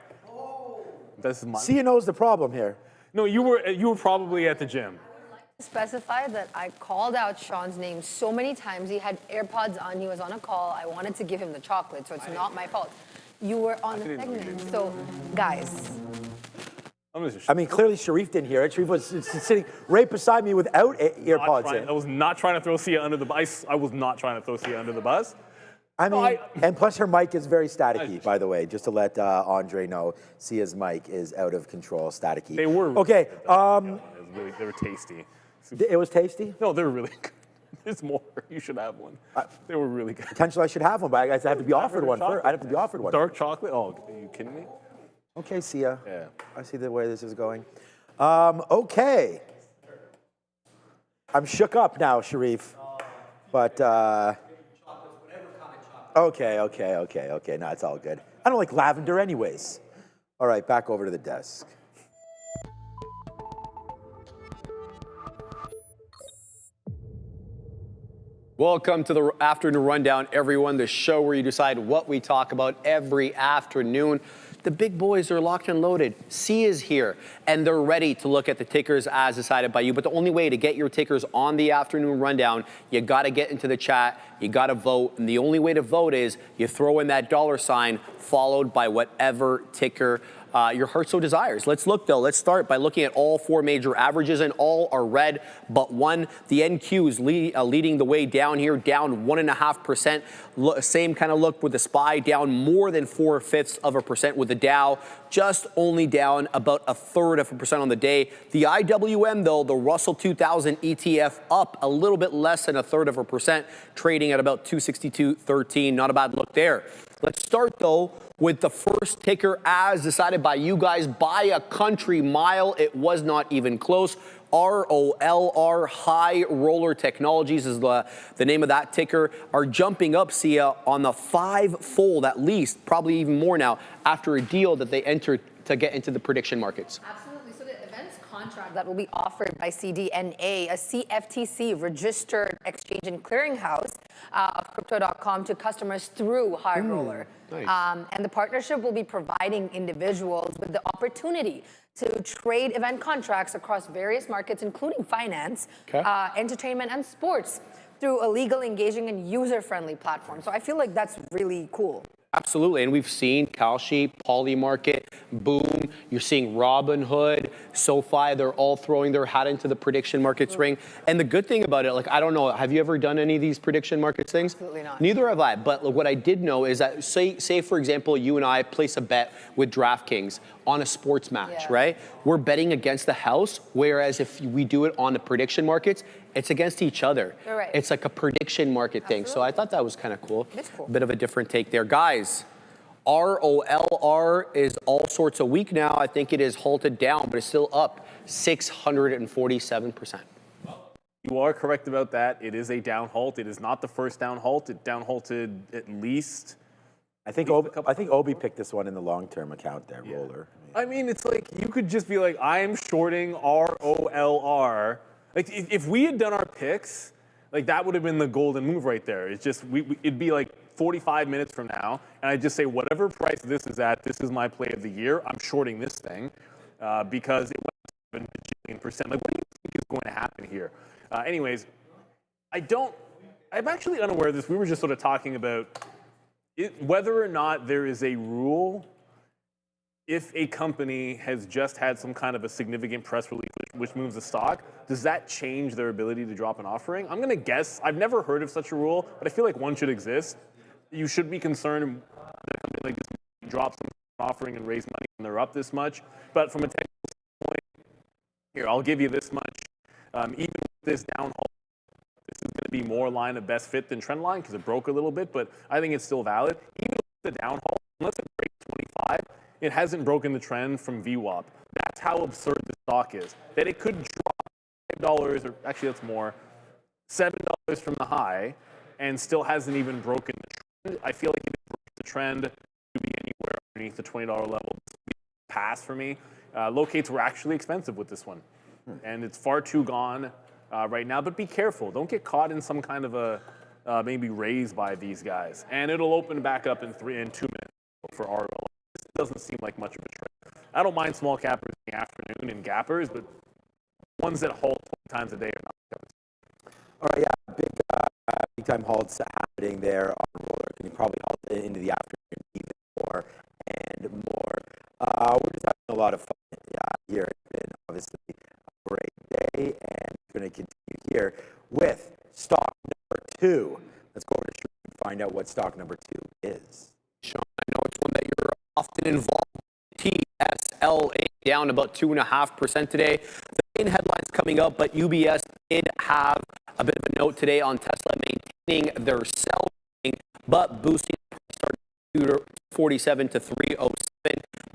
This is my. Sia knows the problem here. No, you were probably at the gym. Specify that I called out Sean's name so many times. He had AirPods on. He was on a call. I wanted to give him the chocolate, so it's not my fault. You were on the segment. So, guys. I mean, clearly Sharif didn't hear it. Sharif was sitting right beside me without earpods in. I was not trying to throw Sia under the bus. I was not trying to throw Sia under the bus. I mean, and plus her mic is very staticky, by the way, just to let Andre know. Sia's mic is out of control, staticky. They were. Okay. They were tasty. It was tasty? No, they were really good. There's more. You should have one. They were really good. Potentially I should have one, but I have to be offered one first. I'd have to be offered one. Dark chocolate? Oh, are you kidding me? Okay, Sia. Yeah. I see the way this is going. Okay. I'm shook up now, Sharif. But, okay. No, it's all good. I don't like lavender anyways. All right, back over to the desk. Welcome to the Afternoon Rundown, everyone, the show where you decide what we talk about every afternoon. The big boys are locked and loaded. C is here, and they're ready to look at the tickers as decided by you. But the only way to get your tickers on the Afternoon Rundown, you got to get into the chat, you got to vote, and the only way to vote is you throw in that $sign followed by whatever ticker your heart so desires. Let's look, though. Let's start by looking at all four major averages, and all are red but one. The NQ is leading the way down here, down 1.5%. Same kind of look with the SPY, down more than 0.4% with the Dow, just only down about 1/3% on the day. The IWM, though, the Russell 2000 ETF, up a little bit less than 1/3%, trading at about 262.13. Not a bad look there. Let's start, though, with the first ticker as decided by you guys by a country mile. It was not even close. ROLR, High Roller Technologies is the name of that ticker, are jumping up, Sia, on the 5-fold at least, probably even more now, after a deal that they entered to get into the prediction markets. Absolutely. So the events contract that will be offered by CDNA, a CFTC registered exchange and clearinghouse of Crypto.com to customers through High Roller. Nice. And the partnership will be providing individuals with the opportunity to trade event contracts across various markets, including finance, entertainment, and sports, through a legal, engaging, and user-friendly platform. So I feel like that's really cool. Absolutely, and we've seen Kalshi, Polymarket, Boom. You're seeing Robinhood, SoFi. They're all throwing their hat into the prediction markets ring. And the good thing about it, like, I don't know, have you ever done any of these prediction markets things? Absolutely not. Neither have I. But what I did know is that, say for example, you and I place a bet with DraftKings on a sports match, right? We're betting against the house, whereas if we do it on the prediction markets, it's against each other. You're right. It's like a prediction market thing. So I thought that was kind of cool. It is cool. Bit of a different take there. Guys, ROLR is all sorts of weak now. I think it is halted down, but it's still up 647%. You are correct about that. It is a down halt. It is not the first down halt. It down halted at least. I think Obi picked this one in the long-term account there, Roller. I mean, it's like you could just be like, I am shorting ROLR. Like if we had done our picks, like that would have been the golden move right there. It's just it'd be like 45 minutes from now, and I'd just say whatever price this is at, this is my play of the year. I'm shorting this thing because it went 7 bajillion percent. Like what do you think is going to happen here? Anyways, I'm actually unaware of this. We were just sort of talking about whether or not there is a rule if a company has just had some kind of a significant press release which moves the stock, does that change their ability to drop an offering? I'm going to guess. I've never heard of such a rule, but I feel like one should exist. You should be concerned that a company like this drops an offering and raise money and they're up this much. But from a technical standpoint, here, I'll give you this much. Even with this down halt, this is going to be more line of best fit than trend line because it broke a little bit, but I think it's still valid. Even with the down halt, unless it breaks 25, it hasn't broken the trend from VWAP. That's how absurd the stock is. That it could drop $5, or actually that's more, $7 from the high, and still hasn't even broken the trend. I feel like if it broke the trend, it would be anywhere underneath the $20 level. This would be a pass for me. Locates were actually expensive with this one, and it's far too gone right now. But be careful. Don't get caught in some kind of a maybe raise by these guys. And it'll open back up in 2 minutes for ROL. This doesn't seem like much of a trend. I don't mind small cappers in the afternoon and gappers, but ones that halt 20 times a day are not covered. All right, yeah, big time halts happening there on Roller. Can you probably halt it into the afternoon even more and more? We're just having a lot of fun. Yeah, stock number 2. Let's go over to Sharif and find out what stock number 2 is. Sean, I know it's one that you're often involved in. TSLA down about 2.5% today. The main headlines coming up, but UBS did have a bit of a note today on Tesla maintaining their sell, but boosting the price 247 to 307.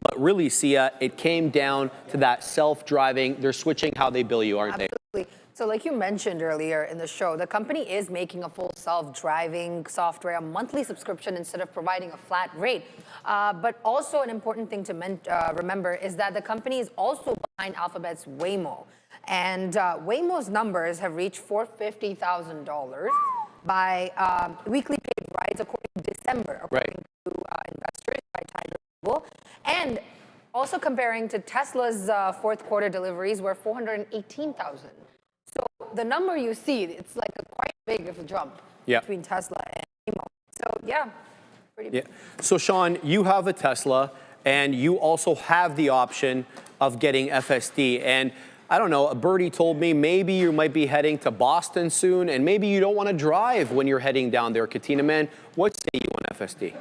But really, Sia, it came down to that self-driving. They're switching how they bill you, aren't they? Absolutely. So like you mentioned earlier in the show, the company is making a full self-driving software, a monthly subscription instead of providing a flat rate. But also an important thing to remember is that the company is also behind Alphabet's Waymo. And Waymo's numbers have reached $450,000 by weekly paid rides according to December, according to investors by TSLA. And also comparing to Tesla's fourth quarter deliveries were 418,000. So the number you see, it's like a quite big of a jump between Tesla and Waymo. So yeah, pretty big. So Sean, you have a Tesla, and you also have the option of getting FSD. And I don't know, a birdie told me maybe you might be heading to Boston soon, and maybe you don't want to drive when you're heading down there. Katina, man, what say you on FSD?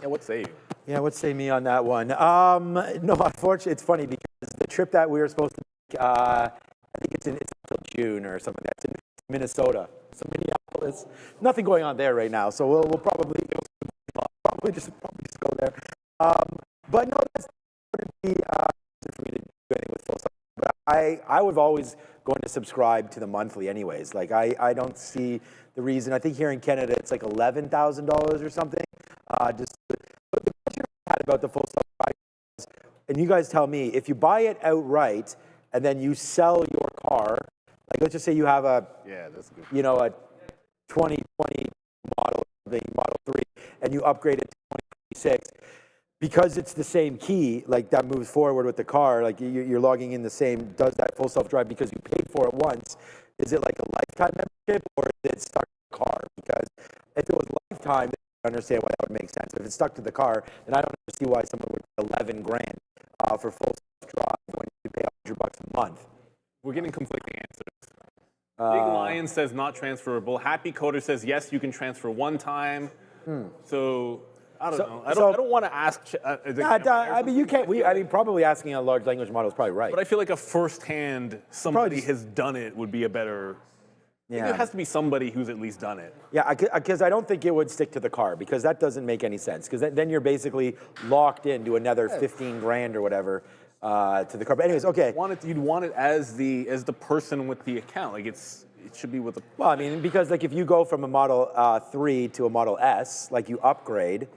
Yeah, what say you? Yeah, what say me on that one? No, unfortunately, it's funny because the trip that we were supposed to make, I think it's until June or something. That's in Minnesota, so Minneapolis. Nothing going on there right now, so we'll probably just go there. But no, that's going to be for me to do anything with full stuff. But I would always going to subscribe to the monthly, anyways. Like I don't see the reason. I think here in Canada it's like $11,000 or something. But the question I had about the full self-driving, and you guys tell me, if you buy it outright and then you sell your car, like let's just say you have a, that's good. you know, a 2020 model, the Model 3, and you upgrade it to 2026, because it's the same key, like that moves forward with the car, like you're logging in the same, does that full self-drive because you paid for it once, is it like a lifetime membership or is it stuck to the car? Because if it was lifetime, I understand why that would make sense. If it's stuck to the car, then I don't see why someone would pay 11 grand for full self-drive when you pay $100 a month. We're getting conflicting answers. Big Lion says not transferable. Happy Coder says yes, you can transfer one time. So I don't know. I don't want to ask. I mean, you can't. I mean, probably asking a large language model is probably right. But I feel like a firsthand somebody has done it would be a better. Yeah. It has to be somebody who's at least done it. Yeah, because I don't think it would stick to the car, because that doesn't make any sense. Because then you're basically locked into another 15 grand or whatever to the car. But anyways, okay. You'd want it as the person with the account. Like it should be with the. Well, I mean, because like if you go from a Model 3 to a Model S, like you upgrade,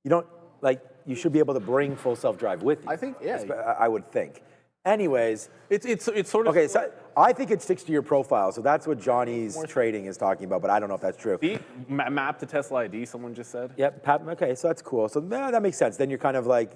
you don't like you should be able to bring full self-drive with you. I think I would think. Anyways, it's sort of okay. So I think it sticks to your profile. So that's what Johnny's trading is talking about, but I don't know if that's true. Map to Tesla ID. Someone just said. Yep. Okay, so that's cool. So that makes sense. Then you're kind of like.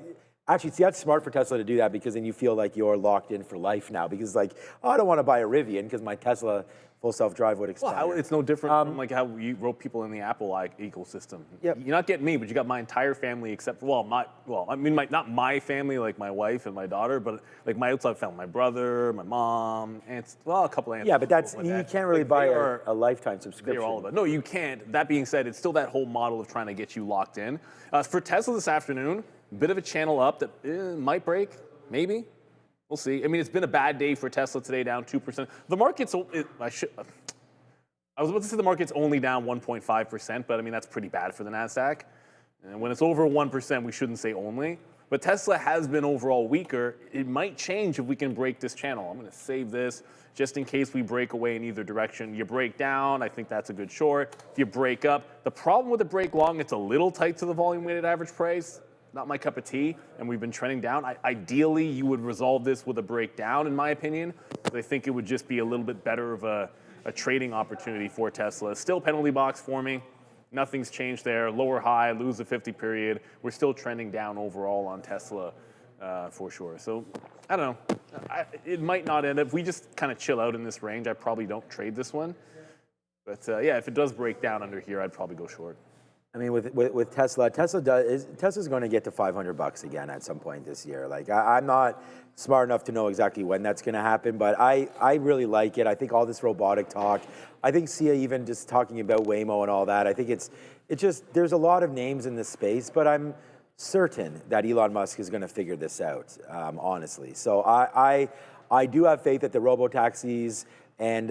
Actually, see, that's smart for Tesla to do that, because then you feel like you're locked in for life now. Because like, oh, I don't want to buy a Rivian because my Tesla full self-drive would expire. Well, it's no different from like how you wrote people in the Apple ecosystem. Yep. You're not getting me, but you got my entire family except not my family, like my wife and my daughter, but like my outside family, my brother, my mom, aunts, a couple aunts. Yeah, but you can't really buy a lifetime subscription. They're all about. No, you can't. That being said, it's still that whole model of trying to get you locked in. For Tesla this afternoon, bit of a channel up that might break, maybe. We'll see. I mean, it's been a bad day for Tesla today, down 2%. The market's, I was about to say the market's only down 1.5%, but I mean, that's pretty bad for the NASDAQ. And when it's over 1%, we shouldn't say only. But Tesla has been overall weaker. It might change if we can break this channel. I'm going to save this just in case we break away in either direction. You break down, I think that's a good short. If you break up, the problem with the break long, it's a little tight to the volume weighted average price. Not my cup of tea, and we've been trending down. Ideally, you would resolve this with a breakdown, in my opinion. I think it would just be a little bit better of a trading opportunity for Tesla. Still penalty box forming. Nothing's changed there. Lower high, lose the 50 period. We're still trending down overall on Tesla for sure. So I don't know. It might not end up. If we just kind of chill out in this range, I probably don't trade this one. But yeah, if it does break down under here, I'd probably go short. I mean, with Tesla, Tesla's going to get to $500 again at some point this year. Like, I'm not smart enough to know exactly when that's going to happen, but I really like it. I think all this robotic talk, I think Sia even just talking about Waymo and all that, I think it's just, there's a lot of names in this space, but I'm certain that Elon Musk is going to figure this out, honestly. So I do have faith that the robo-taxis and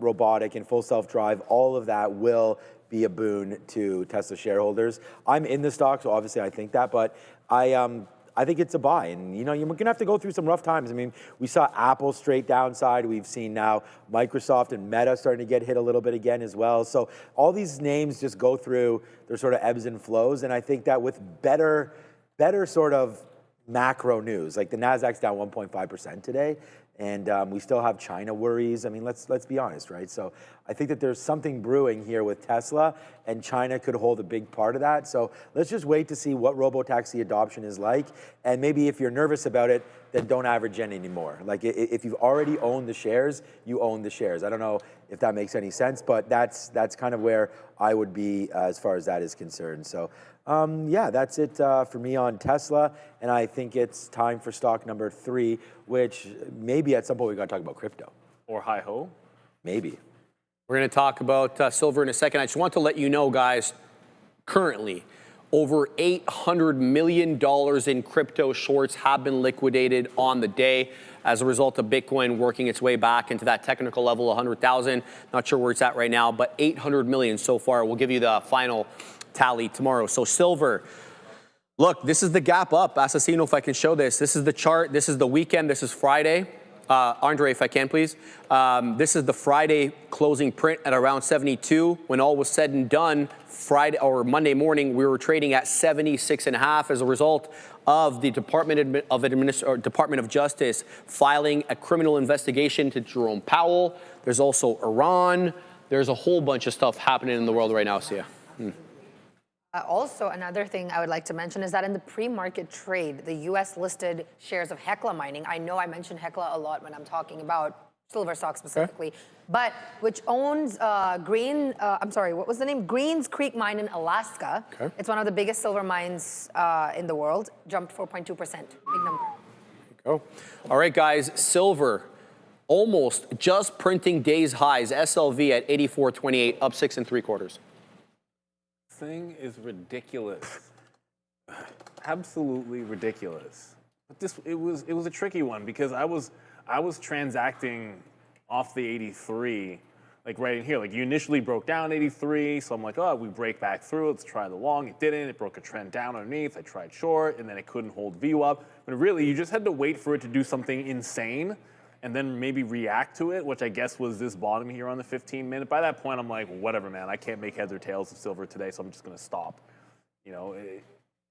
robotic and full self-drive, all of that will be a boon to Tesla shareholders. I'm in the stock, so obviously I think that, but I think it's a buy. And, you know, you're going to have to go through some rough times. I mean, we saw Apple straight downside. We've seen now Microsoft and Meta starting to get hit a little bit again as well. So all these names just go through their sort of ebbs and flows. And I think that with better sort of macro news, like the Nasdaq's down 1.5% today, and we still have China worries. I mean, let's be honest, right? So I think that there's something brewing here with Tesla, and China could hold a big part of that. So let's just wait to see what robotaxi adoption is like, and maybe if you're nervous about it, then don't average in anymore. Like if you've already owned the shares, you own the shares. I don't know if that makes any sense, but that's kind of where I would be as far as that is concerned. So yeah, that's it for me on Tesla, and I think it's time for stock number 3, which maybe at some point we got to talk about crypto. Or hi-ho. Maybe. We're going to talk about silver in a second. I just want to let you know, guys, currently, over $800 million in crypto shorts have been liquidated on the day as a result of Bitcoin working its way back into that technical level, 100,000. Not sure where it's at right now, but 800 million so far. We'll give you the final tally tomorrow. So silver, look, this is the gap up. Assassino, if I can show this. This is the chart. This is the weekend. This is Friday. Andre, if I can, please. This is the Friday closing print at around 72. When all was said and done, Friday or Monday morning, we were trading at 76.5 as a result of the Department of Justice filing a criminal investigation to Jerome Powell. There's also Iran. There's a whole bunch of stuff happening in the world right now, Sia. Also, another thing I would like to mention is that in the pre-market trade, the U.S. listed shares of Hecla Mining, I know I mention Hecla a lot when I'm talking about silver stock specifically, but which owns what was the name? Greens Creek Mine in Alaska. It's one of the biggest silver mines in the world, jumped 4.2%, big number. Go. All right, guys, silver almost just printing days highs. SLV at 84.28, up 6 3/4. Thing is ridiculous. Absolutely ridiculous. But it was a tricky one because I was transacting off the 83, like right in here. Like you initially broke down 83, so I'm like, oh, we break back through. Let's try the long. It didn't. It broke a trend down underneath. I tried short, and then it couldn't hold VWAP. But really, you just had to wait for it to do something insane, and then maybe react to it, which I guess was this bottom here on the 15-minute. By that point, I'm like, whatever, man. I can't make heads or tails of silver today, so I'm just going to stop. You know,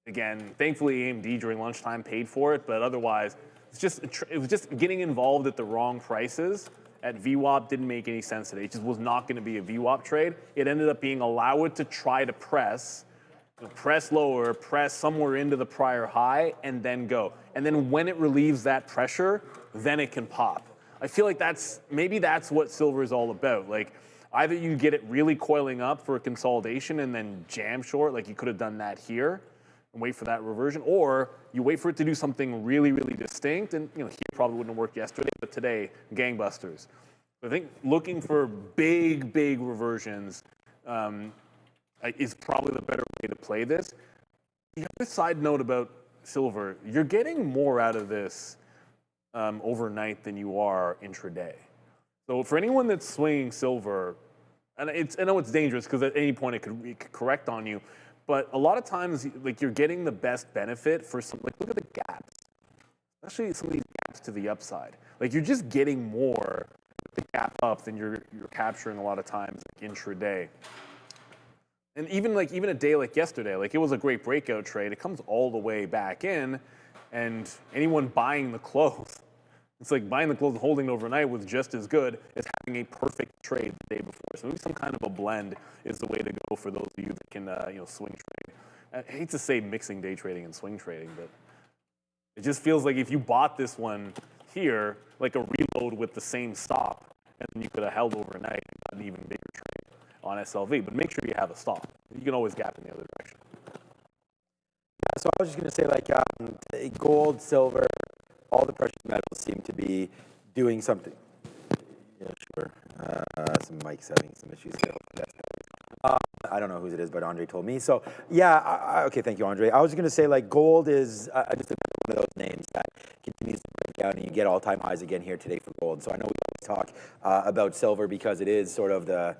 again, thankfully AMD during lunchtime paid for it, but otherwise, it was just getting involved at the wrong prices. At VWAP didn't make any sense today. It just was not going to be a VWAP trade. It ended up being allow it to try to press lower, press somewhere into the prior high, and then go. And then when it relieves that pressure, then it can pop. I feel like maybe that's what silver is all about. Like either you get it really coiling up for a consolidation and then jam short, like you could have done that here and wait for that reversion, or you wait for it to do something really, really distinct. And you know, here probably wouldn't have worked yesterday, but today, gangbusters. I think looking for big reversions is probably the better way to play this. The other side note about silver, you're getting more out of this overnight than you are intraday. So for anyone that's swinging silver, and I know it's dangerous because at any point it could correct on you, but a lot of times like you're getting the best benefit for some, like look at the gaps, especially some of these gaps to the upside. Like you're just getting more with the gap up than you're capturing a lot of times like intraday. And even a day like yesterday, like it was a great breakout trade. It comes all the way back in, and anyone buying the close, it's like buying the close and holding it overnight was just as good as having a perfect trade the day before. So maybe some kind of a blend is the way to go for those of you that can swing trade. I hate to say mixing day trading and swing trading, but it just feels like if you bought this one here, like a reload with the same stop, and then you could have held overnight and got an even bigger trade. on SLV, but make sure you have a stop. You can always gap in the other direction. So I was just going to say, like, gold, silver, all the precious metals seem to be doing something. Yeah, sure. Some Mike's having some issues here. I don't know whose it is, but Andre told me. So, yeah, okay, thank you, Andre. I was going to say, like, gold is just one of those names that continues to break down, and you get all-time highs again here today for gold. So I know we always talk about silver because it is sort of the,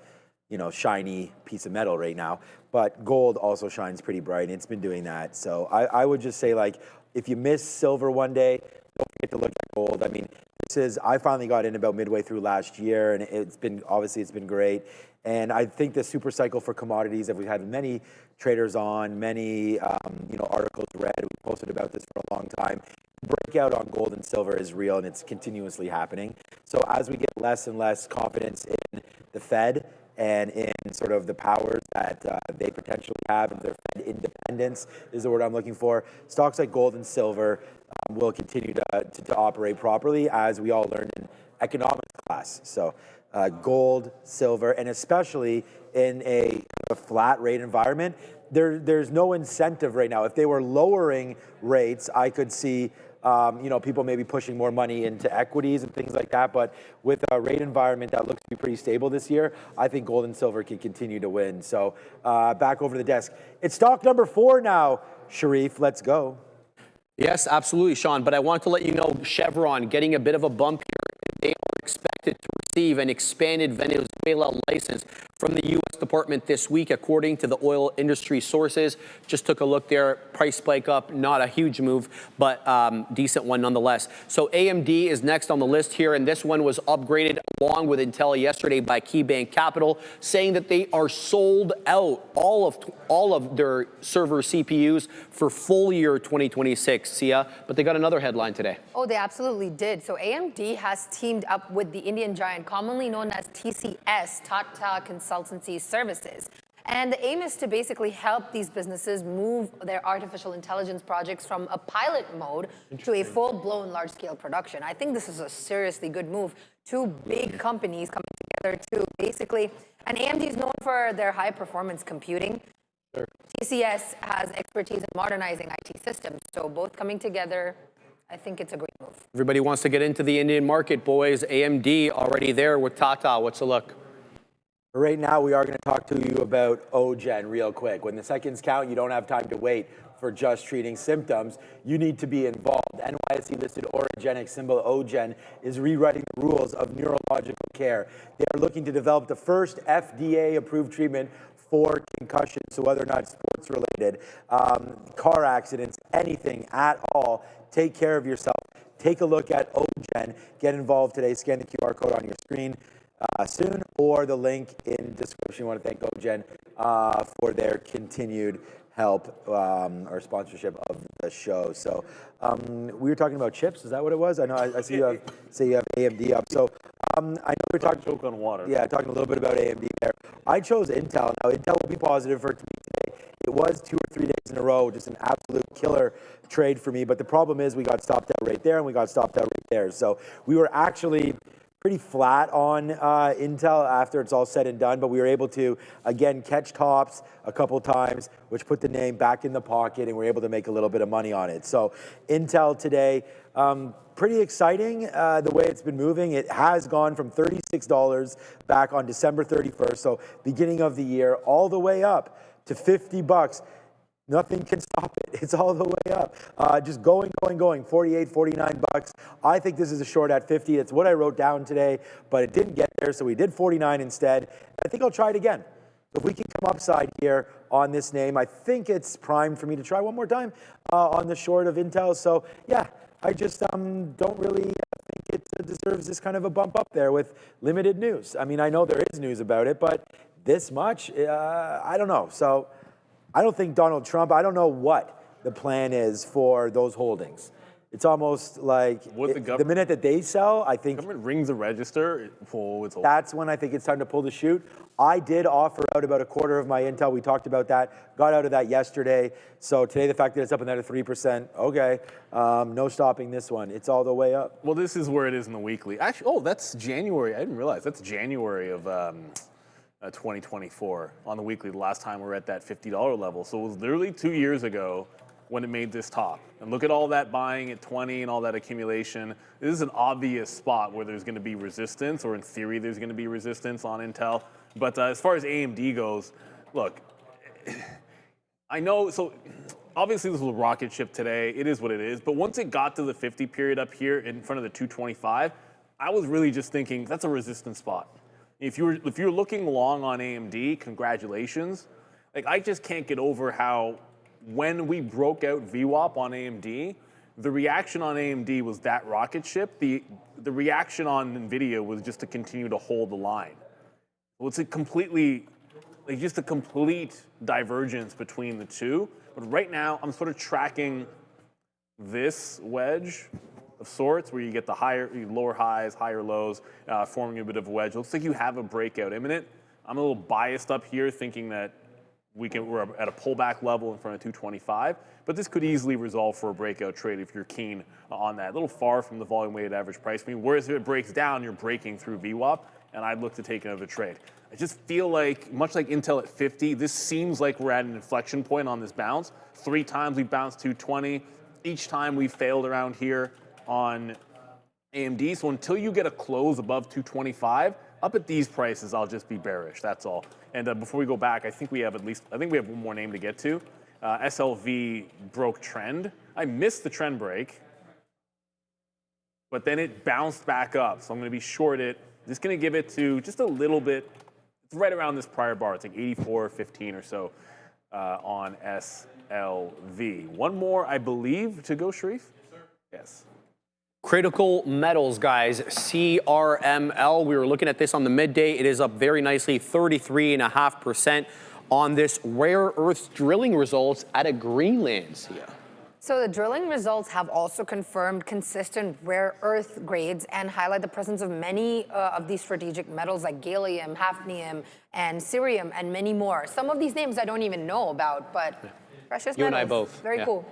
you know, shiny piece of metal right now. But gold also shines pretty bright, and it's been doing that. So I would just say, like, if you miss silver one day, don't forget to look at gold. I mean, I finally got in about midway through last year, and it's been great. And I think the super cycle for commodities that we've had many traders on, many articles read, we posted about this for a long time. Breakout on gold and silver is real, and it's continuously happening. So as we get less and less confidence in the Fed and in sort of the powers that they potentially have, and their Fed independence is the word I'm looking for, stocks like gold and silver will continue to operate properly, as we all learned in economics class. So gold, silver, and especially in a flat rate environment, there's no incentive right now. If they were lowering rates, I could see people maybe pushing more money into equities and things like that. But with a rate environment that looks to be pretty stable this year, I think gold and silver can continue to win. So back over to the desk. It's stock number 4 now, Sharif. Let's go. Yes, absolutely, Sean. But I want to let you know, Chevron getting a bit of a bump here. They are expected to receive an expanded Venezuela license from the U.S. Department this week, according to the oil industry sources. Just took a look there. Price spike up, not a huge move, but decent one nonetheless. So AMD is next on the list here, and this one was upgraded along with Intel yesterday by KeyBank Capital, saying that they are sold out, all of their server CPUs for full year 2026, Sia. But they got another headline today. Oh, they absolutely did. So AMD has teamed up with the Indian giant commonly known as TCS, Tata Consultancy Services. And the aim is to basically help these businesses move their artificial intelligence projects from a pilot mode to a full-blown large-scale production. I think this is a seriously good move. Two big companies coming together to basically, and AMD is known for their high-performance computing. Sure. TCS has expertise in modernizing IT systems. So both coming together, I think it's a great move. Everybody wants to get into the Indian market, boys. AMD already there with Tata. What's the look? Right now, we are going to talk to you about OGen real quick. When the seconds count, you don't have time to wait for just treating symptoms. You need to be involved. NYSE-listed orogenic symbol OGen is rewriting the rules of neurological care. They are looking to develop the first FDA-approved treatment for concussion, so whether or not sports-related, car accidents, anything at all, take care of yourself. Take a look at OGen. Get involved today. Scan the QR code on your screen soon, or the link in the description. I want to thank OGen for their continued help or sponsorship of the show. So we were talking about chips. Is that what it was? I know I see you have AMD up. So I know we're talking choke on water. Yeah, talking a little bit about AMD there. I chose Intel. Now Intel will be positive for today. It was 2 or 3 days in a row, just an absolute killer trade for me. But the problem is we got stopped out right there and we got stopped out right there. So we were actually pretty flat on Intel after it's all said and done, but we were able to, again, catch tops a couple times, which put the name back in the pocket, and we're able to make a little bit of money on it. So Intel today, pretty exciting the way it's been moving. It has gone from $36 back on December 31st, so beginning of the year, all the way up to $50. Nothing can stop it. It's all the way up. Just going, 48, 49 bucks. I think this is a short at 50. It's what I wrote down today, but it didn't get there, so we did 49 instead. I think I'll try it again. If we can come upside here on this name, I think it's primed for me to try one more time on the short of Intel. So, yeah, I just don't really think it deserves this kind of a bump up there with limited news. I mean, I know there is news about it, but this much, I don't know. So I don't think Donald Trump, I don't know what the plan is for those holdings. It's almost like the minute that they sell, I think the government rings the register. That's when I think it's time to pull the chute. I did offer out about a quarter of my Intel. We talked about that. Got out of that yesterday. So today, the fact that it's up another 3%, okay. No stopping this one. It's all the way up. Well, this is where it is in the weekly. Actually, oh, that's January. I didn't realize that's January of 2024 on the weekly, the last time we were at that $50 level. So it was literally 2 years ago when it made this top. And look at all that buying at 20 and all that accumulation. This is an obvious spot where there's going to be resistance, or in theory there's going to be resistance on Intel. But as far as AMD goes, look, I know, so obviously this was a rocket ship today. It is what it is. But once it got to the 50 period up here in front of the 225, I was really just thinking that's a resistance spot. If you're looking long on AMD, congratulations. Like, I just can't get over how when we broke out VWAP on AMD, the reaction on AMD was that rocket ship. The reaction on Nvidia was just to continue to hold the line. Well, it's a completely, like, just a complete divergence between the two. But right now, I'm sort of tracking this wedge of sorts, where you get the lower highs, higher lows, forming a bit of a wedge. Looks like you have a breakout imminent. I'm a little biased up here, thinking that we're at a pullback level in front of 225, but this could easily resolve for a breakout trade if you're keen on that. A little far from the volume weighted average price. Whereas if it breaks down, you're breaking through VWAP, and I'd look to take another trade. I just feel like, much like Intel at 50, this seems like we're at an inflection point on this bounce. 3 times we've bounced 220. Each time we've failed around here on AMD. So until you get a close above 225, up at these prices, I'll just be bearish. That's all. And before we go back, I think we have one more name to get to. SLV broke trend. I missed the trend break, but then it bounced back up. So I'm going to be short it. Just going to give it to just a little bit. It's right around this prior bar. It's like 84.15 or so on SLV. One more, I believe, to go, Sharif? Yes, sir. Yes. Critical metals, guys, CRML. We were looking at this on the midday. It is up very nicely, 33.5% on this rare earth drilling results out of Greenland. Yeah. So the drilling results have also confirmed consistent rare earth grades and highlight the presence of many of these strategic metals like gallium, hafnium, and cerium, and many more. Some of these names I don't even know about, but precious metals. You and I both. Very cool.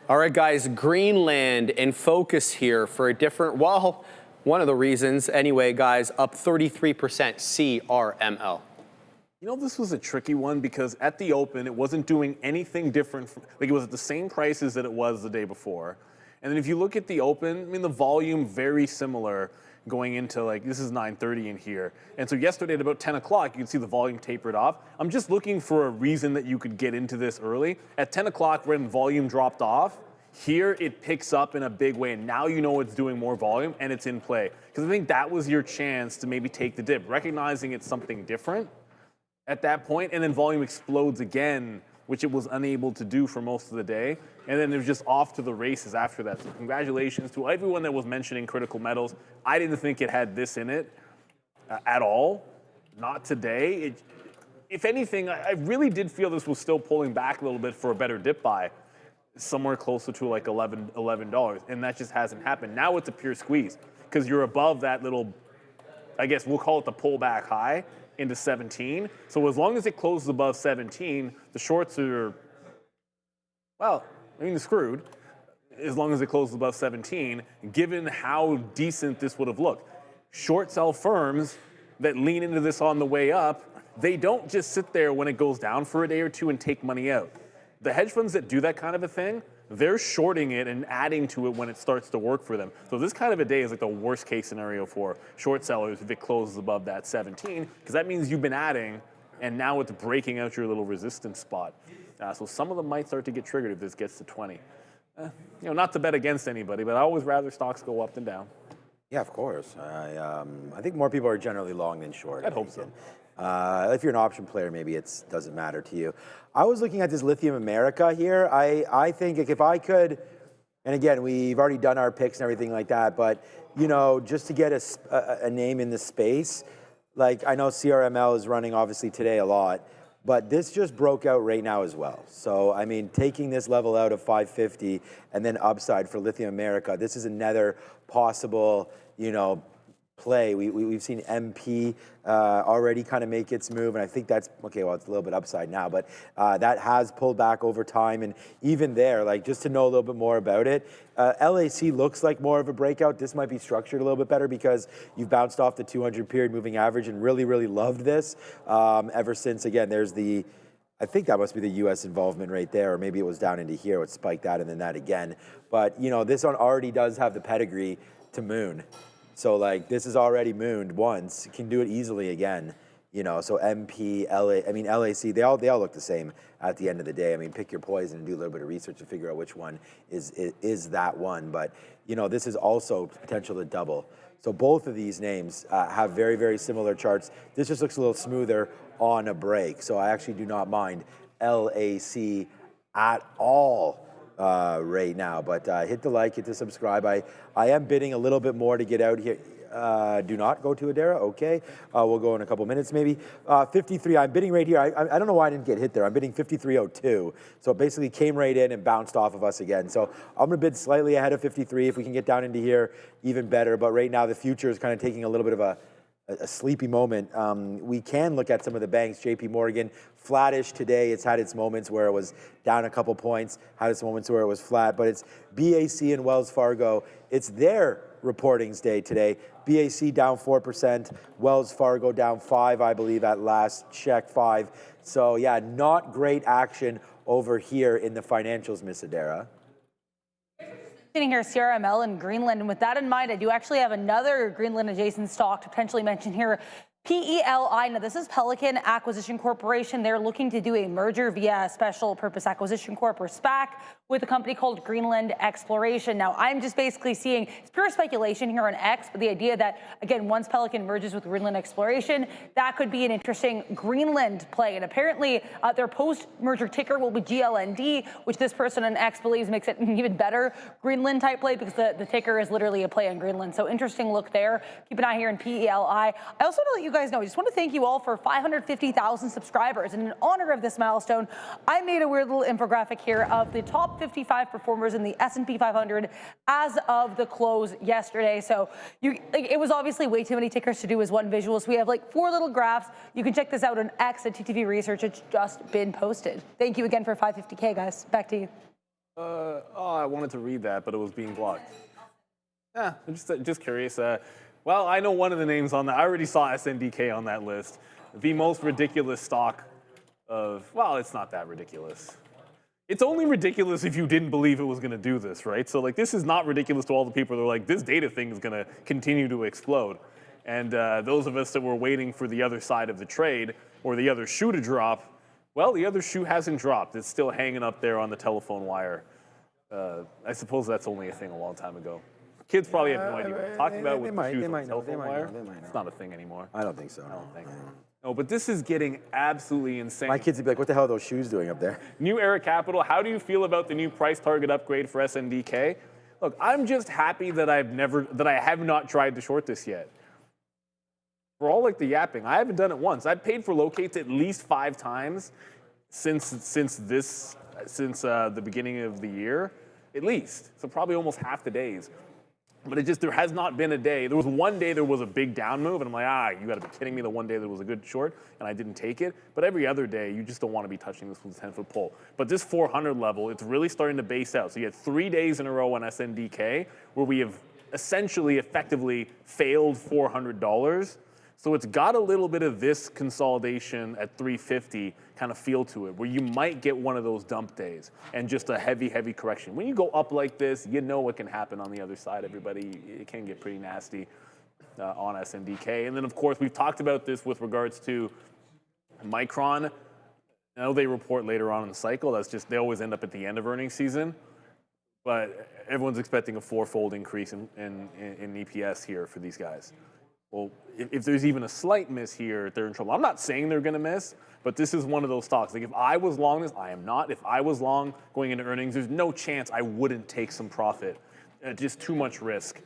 All right, guys, Greenland in focus here for a different, well, one of the reasons. Anyway, guys, up 33% CRML. You know, this was a tricky one because at the open, it wasn't doing anything different. Like, it was at the same prices that it was the day before. And then if you look at the open, I mean, the volume very similar going into, like, this is 9:30 in here. And so yesterday at about 10 o'clock, you can see the volume tapered off. I'm just looking for a reason that you could get into this early. At 10 o'clock, when volume dropped off, here it picks up in a big way. And now you know it's doing more volume and it's in play. Because I think that was your chance to maybe take the dip, recognizing it's something different at that point, and then volume explodes again, which it was unable to do for most of the day. And then it was just off to the races after that. So congratulations to everyone that was mentioning critical metals. I didn't think it had this in it at all. Not today. If anything, I really did feel this was still pulling back a little bit for a better dip buy, somewhere closer to like $11, and that just hasn't happened. Now it's a pure squeeze because you're above that little, I guess we'll call it the pullback high, into 17. So as long as it closes above 17, the shorts are, well, I mean, screwed. As long as it closes above 17, given how decent this would have looked. Short sell firms that lean into this on the way up, they don't just sit there when it goes down for a day or two and take money out. The hedge funds that do that kind of a thing, they're shorting it and adding to it when it starts to work for them. So this kind of a day is like the worst case scenario for short sellers if it closes above that 17, because that means you've been adding and now it's breaking out your little resistance spot. So some of them might start to get triggered if this gets to 20. You know, not to bet against anybody, but I always rather stocks go up than down. Yeah, of course. I think more people are generally long than short. I'd hope so. If you're an option player, maybe it doesn't matter to you. I was looking at this Lithium America here. I think if I could, and again, we've already done our picks and everything like that, but, you know, just to get a name in the space, like I know CRML is running obviously today a lot, but this just broke out right now as well. So, I mean, taking this level out of 550 and then upside for Lithium America, this is another possible, you know, play. We've seen MP already kind of make its move, and I think that's, okay, well, it's a little bit upside now, but that has pulled back over time, and even there, like, just to know a little bit more about it, LAC looks like more of a breakout. This might be structured a little bit better because you've bounced off the 200 period moving average and really, really loved this ever since, again, there's the, I think that must be the U.S. involvement right there, or maybe it was down into here, it spiked that and then that again. But, you know, this one already does have the pedigree to moon. So, like, this is already mooned once, can do it easily again. You know, so MP, LA, I mean, LAC, they all look the same at the end of the day. I mean, pick your poison and do a little bit of research to figure out which one is that one. But, you know, this is also potential to double. So both of these names have very, very similar charts. This just looks a little smoother on a break. So I actually do not mind LAC at all right now. But hit the like, hit the subscribe. I am bidding a little bit more to get out here. Do not go to Adara. Okay, we'll go in a couple minutes maybe. 53. I'm bidding right here. I don't know why I didn't get hit there. I'm bidding 53.02. So it basically came right in and bounced off of us again. So I'm gonna bid slightly ahead of 53. If we can get down into here, even better. But right now the future is kind of taking a little bit of a sleepy moment. We can look at some of the banks. JP Morgan, flattish today. It's had its moments where it was down a couple points, had its moments where it was flat, but it's BAC and Wells Fargo. It's their reportings day today. BAC down 4%, Wells Fargo down 5%, I believe at last check 5%. So yeah, not great action over here in the financials, Miss Adara. Sitting here, CRML and Greenland, and with that in mind, I do actually have another Greenland adjacent stock to potentially mention here. PELI, now this is Pelican Acquisition Corporation. They're looking to do a merger via Special Purpose Acquisition Corp, or SPAC, with a company called Greenland Exploration. Now, I'm just basically seeing, it's pure speculation here on X, but the idea that, again, once Pelican merges with Greenland Exploration, that could be an interesting Greenland play. And apparently, their post-merger ticker will be GLND, which this person on X believes makes it an even better Greenland type play because the ticker is literally a play on Greenland. So interesting look there. Keep an eye here in PELI. I also want to let you guys know, I just want to thank you all for 550,000 subscribers. And in honor of this milestone, I made a weird little infographic here of the top 55 performers in the S&P 500 as of the close yesterday. So it was obviously way too many tickers to do as one visual. So we have like 4 little graphs. You can check this out on X at TTV Research. It's just been posted. Thank you again for 550K, guys. Back to you. I wanted to read that, but it was being blocked. Yeah, I'm just curious. Well, I know one of the names on that. I already saw SNDK on that list. The most ridiculous stock of, well, it's not that ridiculous. It's only ridiculous if you didn't believe it was going to do this, right? So, like, this is not ridiculous to all the people that are like, this data thing is going to continue to explode. And those of us that were waiting for the other side of the trade or the other shoe to drop, well, the other shoe hasn't dropped. It's still hanging up there on the telephone wire. I suppose that's only a thing a long time ago. Kids probably have no idea what we're talking about with the shoes on the telephone wire. It's not a thing anymore. I don't think so. I don't think. No, but this is getting absolutely insane. My kids would be like, what the hell are those shoes doing up there? New Era Capital, how do you feel about the new price target upgrade for SNDK? Look, I'm just happy that I have not tried to short this yet. For all like the yapping, I haven't done it once. I've paid for locates at least 5 times since the beginning of the year, at least. So probably almost half the days. But there has not been a day. There was one day there was a big down move, and I'm like, you got to be kidding me. The one day there was a good short, and I didn't take it. But every other day, you just don't want to be touching this with a 10-foot pole. But this 400 level, it's really starting to base out. So you had 3 days in a row on SNDK where we have effectively failed $400. So it's got a little bit of this consolidation at 350 kind of feel to it, where you might get one of those dump days and just a heavy, heavy correction. When you go up like this, you know what can happen on the other side, everybody. It can get pretty nasty on SNDK. And then, of course, we've talked about this with regards to Micron. I know they report later on in the cycle. That's just, they always end up at the end of earnings season. But everyone's expecting a 4-fold increase in EPS here for these guys. Well, if there's even a slight miss here, they're in trouble. I'm not saying they're going to miss, but this is one of those stocks. Like, if I was long this, I am not. If I was long going into earnings, there's no chance I wouldn't take some profit. Just too much risk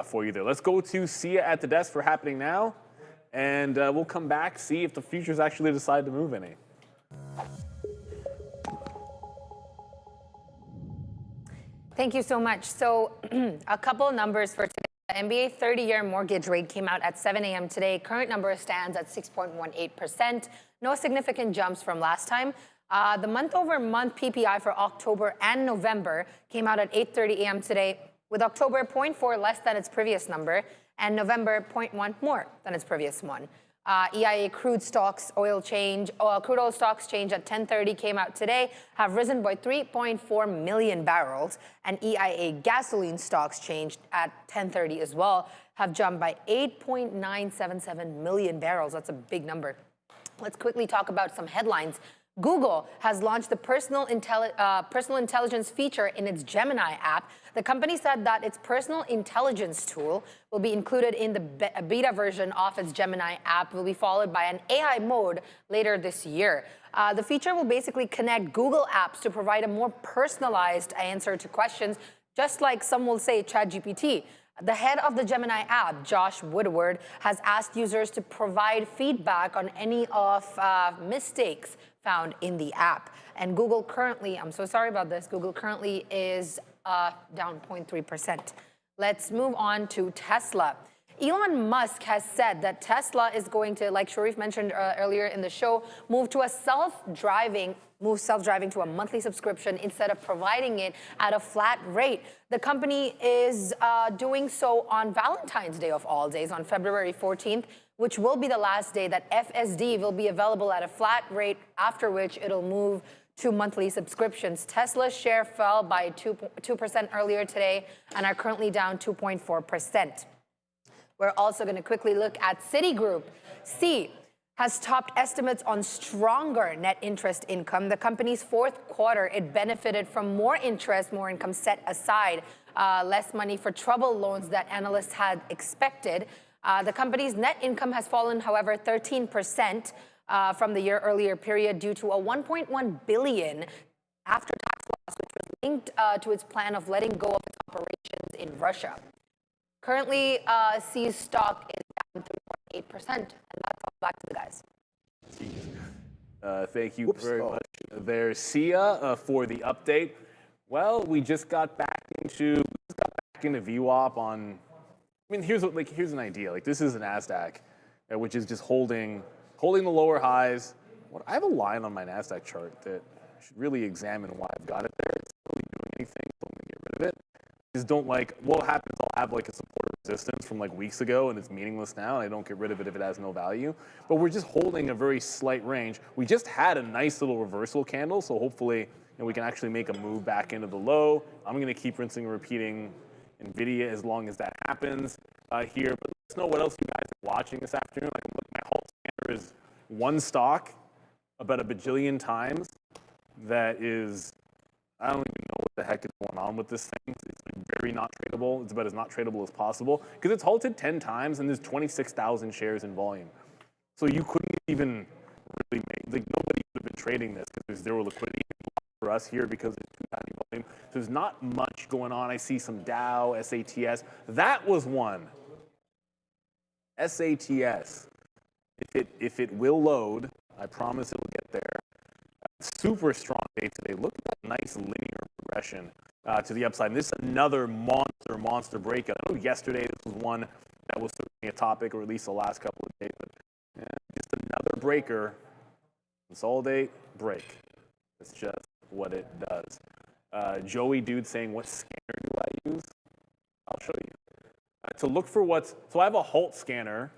for you there. Let's go to Sia at the desk for happening now, and we'll come back, see if the futures actually decide to move any. Thank you so much. So a couple of numbers for today. The NBA 30-year mortgage rate came out at 7 a.m. today. Current number stands at 6.18%. No significant jumps from last time. The month-over-month PPI for October and November came out at 8:30 a.m. today, with October 0.4 less than its previous number and November 0.1 more than its previous one. EIA crude oil stocks change at 10:30 came out today, have risen by 3.4 million barrels, and EIA gasoline stocks changed at 10:30 as well, have jumped by 8.977 million barrels. That's a big number. Let's quickly talk about some headlines. Google has launched the personal intelligence feature in its Gemini app. The company said that its personal intelligence tool will be included in the beta version of its Gemini app, will be followed by an AI mode later this year. The feature will basically connect Google apps to provide a more personalized answer to questions, just like some will say ChatGPT. The head of the Gemini app, Josh Woodward, has asked users to provide feedback on any of mistakes found in the app. And Google currently, I'm so sorry about this, Google currently is down 0.3%. Let's move on to Tesla. Elon Musk has said that Tesla is going to, like Sharif mentioned earlier in the show, move self-driving to a monthly subscription instead of providing it at a flat rate. The company is doing so on Valentine's Day of all days, on February 14th, which will be the last day that FSD will be available at a flat rate, after which it'll move to monthly subscriptions. Tesla's share fell by 2% earlier today and are currently down 2.4%. We're also going to quickly look at Citigroup. C has topped estimates on stronger net interest income. The company's fourth quarter, it benefited from more income set aside, less money for troubled loans that analysts had expected. The company's net income has fallen, however, 13% from the year earlier period due to a 1.1 billion after-tax loss, which was linked to its plan of letting go of its operations in Russia. Currently, C's stock is down 3.8%, and that's all. Back to the guys. Thank you very much there, Sia, for the update. Well, we just got back into VWAP on. I mean, here's an idea. Like, this is an NASDAQ, which is just holding the lower highs. I have a line on my NASDAQ chart that I should really examine why I've got it there. It's not really doing anything, so I'm going to get rid of it. Just don't what happens, I'll have like a support or resistance from like weeks ago and it's meaningless now and I don't get rid of it if it has no value. But we're just holding a very slight range. We just had a nice little reversal candle, so hopefully we can actually make a move back into the low. I'm going to keep rinsing and repeating Nvidia as long as that happens here. But let us know what else you guys are watching this afternoon. Like, my halt scanner is one stock about a bajillion times that is, I don't even know what the heck is going on with this thing. It's very not tradable. It's about as not tradable as possible because it's halted 10 times and there's 26,000 shares in volume. So you couldn't even really nobody would have been trading this because there's zero liquidity for us here because it's too tiny volume. So there's not much going on. I see some Dow, SATS. That was one. SATS. If it will load, I promise it will get there. Super strong day today. Look at that nice linear progression to the upside. And this is another monster breakout. I know yesterday this was one that was certainly a topic, or at least the last couple of days. But just another breaker. Consolidate, break. That's just what it does. Joey Dude saying, what scanner do I use? I'll show you. To look for so I have a halt scanner.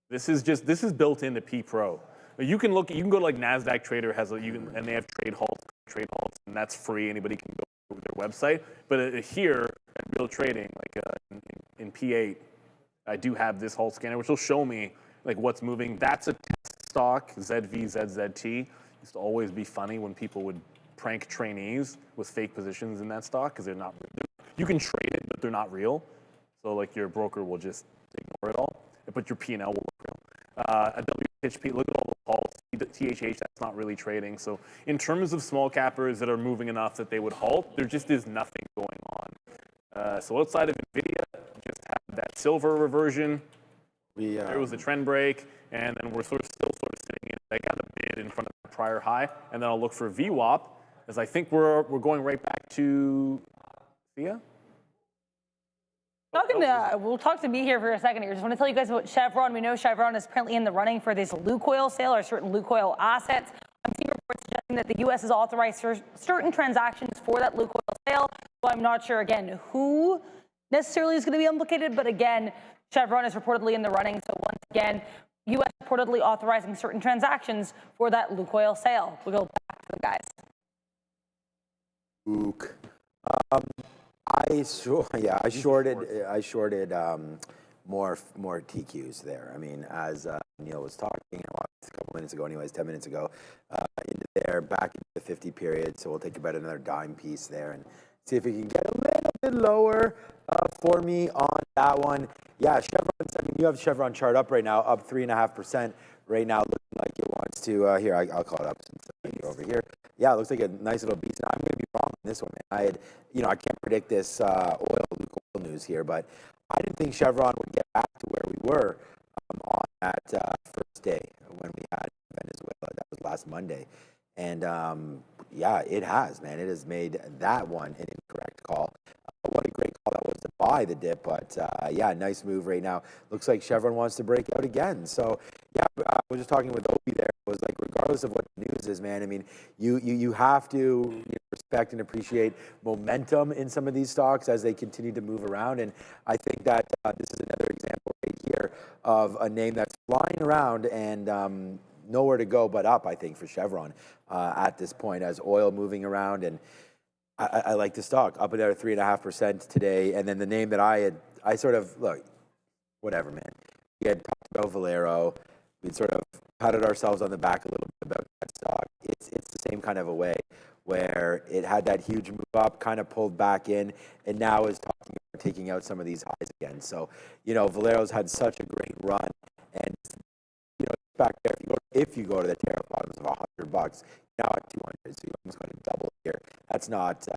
This is built into P Pro. You can go to like NASDAQ Trader and they have trade halts, and that's free. Anybody can go to their website. But here at Real Trading, like in P8, I do have this halt scanner, which will show me like what's moving. That's a test stock, ZVZZT. Used to always be funny when people would prank trainees with fake positions in that stock because they're not. You can trade it, but they're not real. So like your broker will just ignore it all, but your P&L will look real. A WHP, look at all the halts. THH, that's not really trading. So in terms of small cappers that are moving enough that they would halt, there just is nothing going on. So outside of Nvidia, just have that silver reversion. There was a trend break, and then we're still sitting in. I got a bid in front of the prior high, and then I'll look for VWAP, as I think we're going right back to Thea. We'll talk to me here for a second here. Just want to tell you guys about Chevron. We know Chevron is apparently in the running for this Lukoil sale or certain Lukoil assets. I'm seeing reports suggesting that the U.S. has authorized certain transactions for that Lukoil sale. So I'm not sure, again, who necessarily is going to be implicated. But again, Chevron is reportedly in the running. So once again, U.S. reportedly authorizing certain transactions for that Lukoil sale. We'll go back to the guys. Ook. I shorted more TQs there. I mean, as Neil was talking a couple minutes ago, anyways, 10 minutes ago, into there, back into the 50 period. So we'll take about another dime piece there and see if we can get a little bit lower for me on that one. Yeah, Chevron. I mean, you have Chevron chart up right now, up 3.5% right now, looking like it wants to. Here, I'll call it up since you're over here. Yeah, it looks like a nice little beast. I'm going to be wrong on this one, man. I can't predict this oil news here, but I didn't think Chevron would get back to where we were on that first day when we had Venezuela. That was last Monday. And yeah, it has, man. It has made that one an incorrect call. What a great call that was to buy the dip, but yeah, nice move right now. Looks like Chevron wants to break out again. So yeah, I was just talking with Opie there. It was like, regardless of what the news is, man, I mean, you have to respect and appreciate momentum in some of these stocks as they continue to move around. And I think that this is another example right here of a name that's flying around and nowhere to go but up, I think, for Chevron at this point, as oil moving around. And I like the stock up at 3.5% today. And then the name that I sort of, look, whatever, man. We had talked about Valero. We'd sort of patted ourselves on the back a little bit about that stock. It's the same kind of a way where it had that huge move up, kind of pulled back in, and now is talking about taking out some of these highs again. So, Valero's had such a great run. And, back there, if you go to the tariff bottoms of $100, now at 200, so you almost got to double here. That's not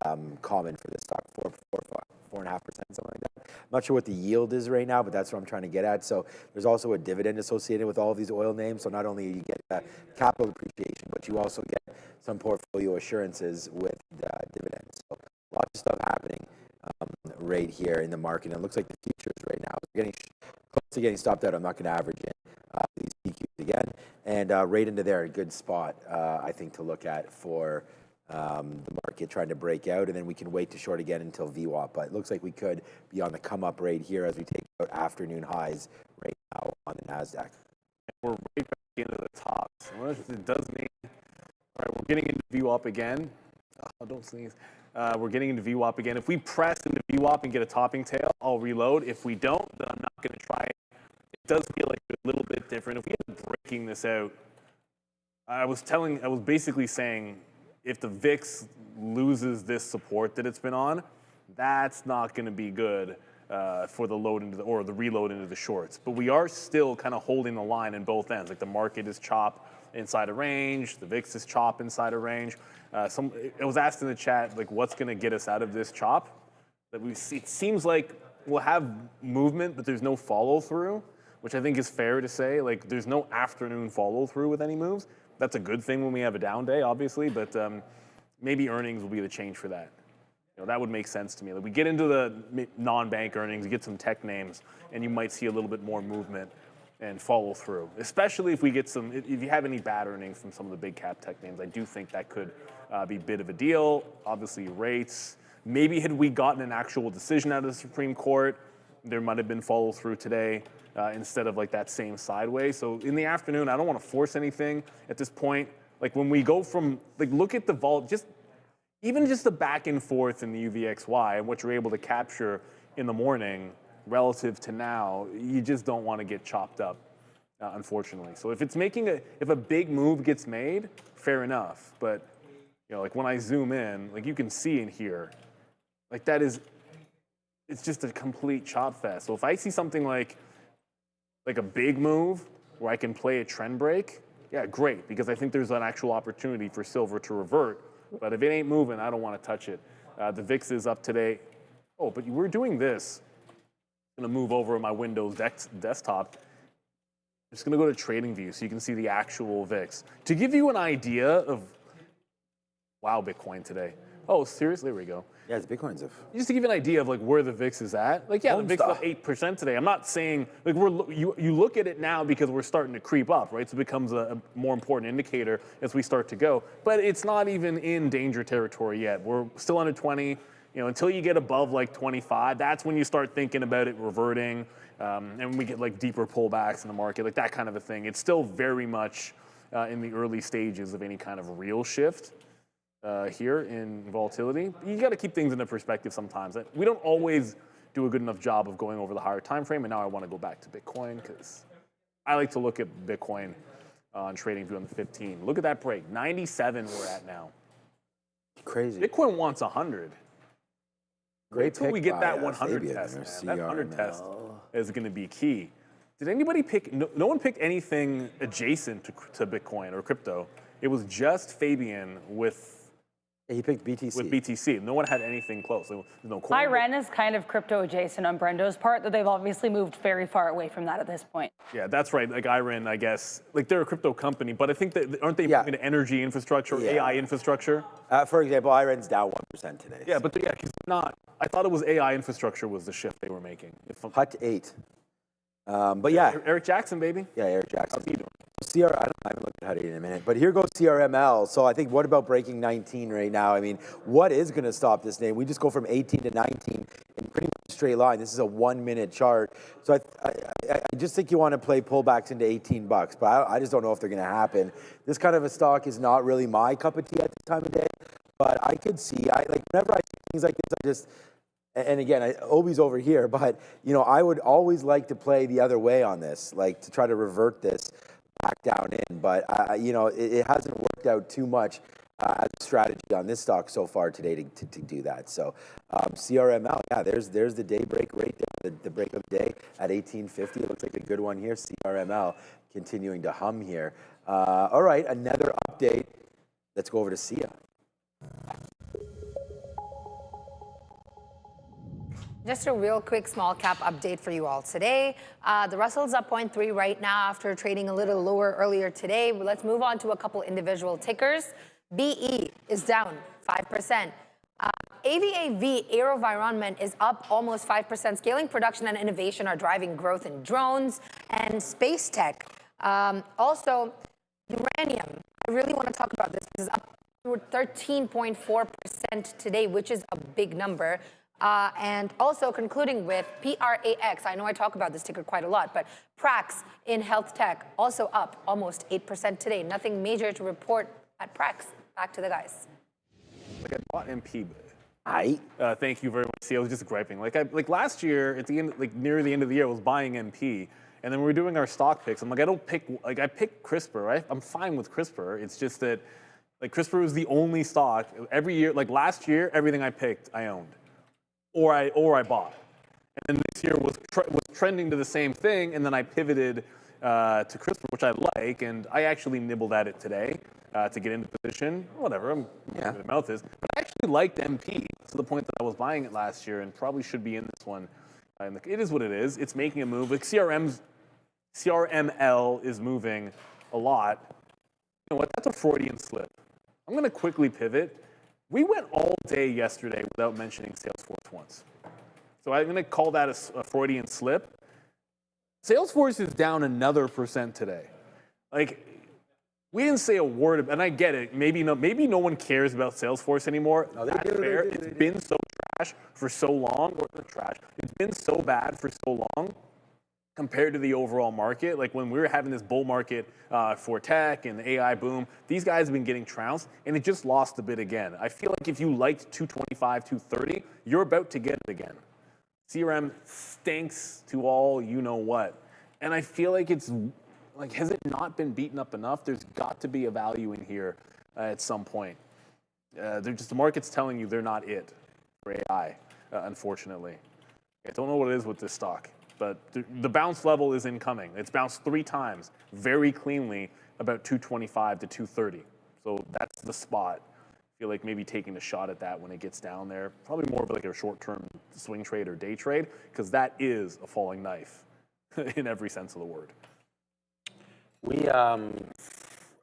common for this stock, 4.5%, something like that. I'm not sure what the yield is right now, but that's what I'm trying to get at. So there's also a dividend associated with all of these oil names. So not only you get capital appreciation, but you also get some portfolio assurances with dividends. So lots of stuff happening right here in the market. And it looks like the futures right now are getting close to getting stopped out. I'm not going to average in these PQs again. And right into there, a good spot, I think, to look at for the market trying to break out. And then we can wait to short again until VWAP. But it looks like we could be on the come up right here as we take out afternoon highs right now on the NASDAQ. We're right back into the top. So what it does mean, all right, we're getting into VWAP again. Oh, don't sneeze. We're getting into VWAP again. If we press into VWAP and get a topping tail, I'll reload. If we don't, then I'm not going to try it. It does feel like a little bit different. If we end up breaking this out, I was basically saying, if the VIX loses this support that it's been on, that's not going to be good for the load into the reload into the shorts. But we are still kind of holding the line in both ends. Like the market is chop inside a range, the VIX is chop inside a range. It was asked in the chat, like, what's going to get us out of this chop? It seems like we'll have movement, but there's no follow through, which I think is fair to say. Like, there's no afternoon follow through with any moves. That's a good thing when we have a down day, obviously, but maybe earnings will be the change for that. That would make sense to me. Like, we get into the non-bank earnings, you get some tech names, and you might see a little bit more movement and follow through. Especially if we get if you have any bad earnings from some of the big cap tech names, I do think that could be a bit of a deal. Obviously, rates. Maybe had we gotten an actual decision out of the Supreme Court, there might have been follow through today. Instead of like that same sideways. So in the afternoon, I don't want to force anything at this point. Like when we go from, like, look at the even just the back and forth in the UVXY and what you're able to capture in the morning relative to now, you just don't want to get chopped up, unfortunately. So if if a big move gets made, fair enough. But, like when I zoom in, like you can see in here, like it's just a complete chop fest. So if I see something like a big move where I can play a trend break, yeah, great, because I think there's an actual opportunity for silver to revert. But if it ain't moving, I don't want to touch it. The VIX is up today. Oh, but we're doing this. I'm going to move over my Windows desktop. I'm just going to go to Trading View so you can see the actual VIX. To give you an idea of, wow, Bitcoin today. Oh, seriously? There we go. Yeah, it's Bitcoin's Just to give you an idea of like where the VIX is at. Like, yeah, the VIX is up 8% today. I'm not saying like you look at it now because we're starting to creep up, right? So it becomes a more important indicator as we start to go. But it's not even in danger territory yet. We're still under 20. You know, until you get above like 25, that's when you start thinking about it reverting, and we get like deeper pullbacks in the market, like that kind of a thing. It's still very much in the early stages of any kind of real shift. Here in volatility, you got to keep things into perspective sometimes. We don't always do a good enough job of going over the higher time frame, and now I want to go back to Bitcoin because I like to look at Bitcoin on TradingView on the 15. Look at that break, 97 we're at now. Crazy. Bitcoin wants 100. Great until we get that 100 Fabian test, there, man. That 100 CRML. test is going to be key. Did anybody pick? No one picked anything adjacent to Bitcoin or crypto. It was just Fabian with. He picked BTC. With BTC. No one had anything close. There's no coin. Iran is kind of crypto adjacent on Brendo's part, though they've obviously moved very far away from that at this point. Yeah, that's right. Like Iran, I guess, like they're a crypto company, but I think that aren't they moving to energy infrastructure, AI infrastructure? For example, Iran's down 1% today. Yeah, but yeah, because not. I thought it was AI infrastructure was the shift they were making. Hut 8. But yeah. Eric Jackson, baby. Yeah, Eric Jackson. How's he doing? I haven't looked at Hut 8 in a minute, but here goes CRML. So I think, what about breaking 19 right now? I mean, what is going to stop this name? We just go from 18 to 19 in pretty much a straight line. This is a 1 minute chart. So I just think you want to play pullbacks into $18, but I just don't know if they're going to happen. This kind of a stock is not really my cup of tea at this time of day, but I could see, whenever I see things like this, I just, and again, Obi's over here, but, you know, I would always like to play the other way on this, like to try to revert this back down in, but you know, it hasn't worked out too much as a strategy on this stock so far today to do that. So CRML, yeah, there's the day break right there, the break of the day at 1850. It looks like a good one here. CRML continuing to hum here. All right, another update. Let's go over to Sia. Just a real quick small cap update for you all today. The Russell's up 0.3 right now after trading a little lower earlier today. Let's move on to a couple individual tickers. BE is down 5%. AVAV, AeroVironment, is up almost 5%. Scaling production and innovation are driving growth in drones and space tech. Also, uranium. I really want to talk about this. This is up 13.4% today, which is a big number. And also concluding with PRAX. I know I talk about this ticker quite a lot, but Prax in health tech also up almost 8% today. Nothing major to report at Prax. Back to the guys. Like I bought MP. Thank you very much. See, I was just griping. Like last year at the end, like near the end of the year, I was buying MP, and then we were doing our stock picks. I'm like, I pick CRISPR, right? I'm fine with CRISPR. It's just that, like, CRISPR was the only stock every year. Like last year, everything I picked, I owned. Or I bought, and then this year was trending to the same thing, and then I pivoted to CRISPR, which I like, and I actually nibbled at it today to get into position. Whatever, where the mouth is. But I actually liked MP to the point that I was buying it last year, and probably should be in this one. It is what it is. It's making a move. Like CRML is moving a lot. You know what? That's a Freudian slip. I'm going to quickly pivot. We went all day yesterday without mentioning Salesforce once. So I'm going to call that a Freudian slip. Salesforce is down another % today. Like, we didn't say a word, and I get it. Maybe no one cares about Salesforce anymore. No, That's fair. It's been so trash for so long, It's been so bad for so long compared to the overall market. Like when we were having this bull market for tech and the AI boom, these guys have been getting trounced, and it just lost a bit again. I feel like if you liked 225, 230, you're about to get it again. CRM stinks to all you know what. And I feel like it's, like, has it not been beaten up enough? There's got to be a value in here at some point. The market's telling you they're not it for AI, unfortunately. I don't know what it is with this stock. But the bounce level is incoming. It's bounced 3 times very cleanly, about 225 to 230. So that's the spot. I feel like maybe taking a shot at that when it gets down there. Probably more of like a short-term swing trade or day trade, because that is a falling knife in every sense of the word.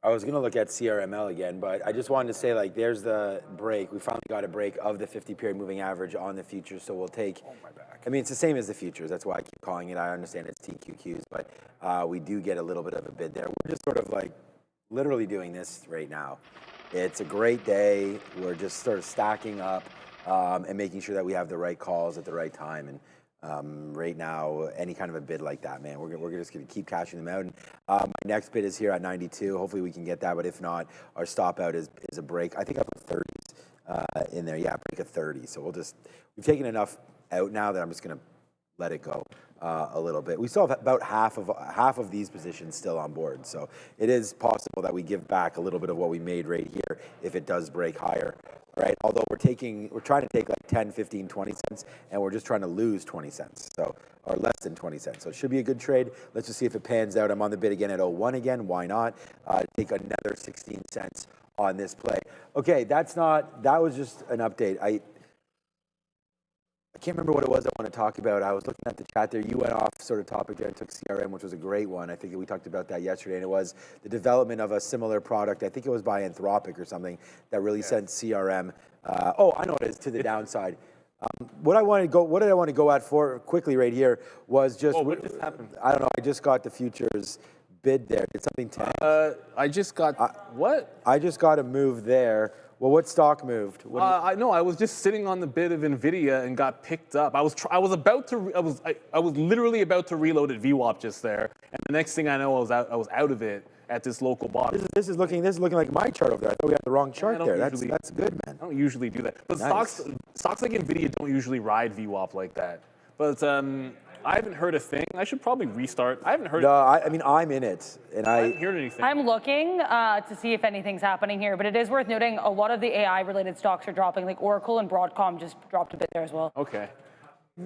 I was going to look at CRML again, but I just wanted to say, like, there's the break. We finally got a break of the 50-period moving average on the futures, so we'll take, I mean, it's the same as the futures. That's why I keep calling it. I understand it's TQQs, but we do get a little bit of a bid there. We're just sort of like literally doing this right now. It's a great day. We're just sort of stacking up and making sure that we have the right calls at the right time. And right now, any kind of a bid like that, man, we're just going to keep cashing them out. And my next bid is here at 92. Hopefully we can get that, but if not, our stop out is a break. I think I put 30s in there. Yeah, break of 30. So we've taken enough out now that I'm just going to let it go a little bit. We still have about half of these positions still on board. So it is possible that we give back a little bit of what we made right here if it does break higher. Right, although we're trying to take like 10, 15, 20 cents, and we're just trying to lose 20 cents, so, or less than 20 cents. So it should be a good trade. Let's just see if it pans out. I'm on the bid again at 01 again. Why not? Take another 16 cents on this play. Okay, that was just an update. I can't remember what it was I want to talk about. I was looking at the chat there. You went off sort of topic there and took CRM, which was a great one. I think that we talked about that yesterday, and it was the development of a similar product. I think it was by Anthropic or something that really sent CRM. Oh, I know what it is, to the downside. What did I want to go at for quickly right here was just. What just happened? I don't know. I just got the futures bid there. Did something tank? I just got what? I just got a move there. Well, what stock moved? I know. I was just sitting on the bid of Nvidia and got picked up. I was literally about to reload at VWAP just there, and the next thing I know, I was out of it at this local bottom. This is looking like my chart over there. I thought we had the wrong chart there. That's good, man. I don't usually do that, but nice. stocks like Nvidia don't usually ride VWAP like that. But I haven't heard a thing. I should probably restart. I haven't heard. No, I mean, I'm in it, and I haven't heard anything. I'm looking to see if anything's happening here, but it is worth noting a lot of the AI-related stocks are dropping. Like Oracle and Broadcom just dropped a bit there as well. Okay.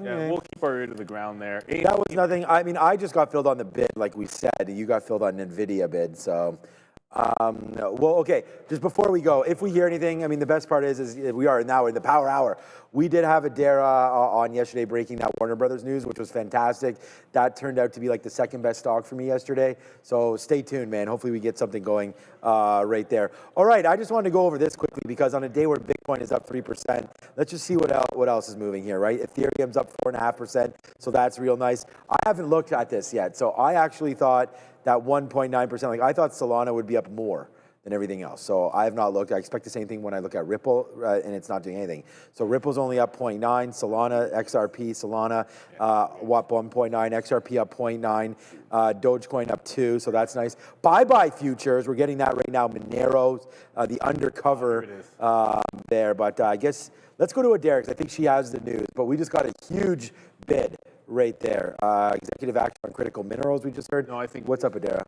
Yeah, we'll keep our ear to the ground there. That was nothing. I mean, I just got filled on the bid, like we said. You got filled on Nvidia bid, so. Well, okay, just before we go, if we hear anything, I mean, the best part is we are now in the power hour. We did have Adara on yesterday breaking that Warner Brothers news, which was fantastic. That turned out to be like the second best stock for me yesterday. So stay tuned, man. Hopefully we get something going right there. All right, I just wanted to go over this quickly because on a day where Bitcoin is up 3%, let's just see what else is moving here, right? Ethereum's up 4.5%, so that's real nice. I haven't looked at this yet, so I actually thought that 1.9%, like I thought Solana would be up more than everything else. So I have not looked. I expect the same thing when I look at Ripple, and it's not doing anything. So Ripple's only up 0.9, Solana, XRP, Solana, what 1.9, XRP up 0.9, Dogecoin up 2, so that's nice. Bye-bye futures, we're getting that right now. Monero, the undercover there, but I guess let's go to Adara, because I think she has the news, but we just got a huge bid right there. Executive action on critical minerals, we just heard. No, I think. What's up, Adara?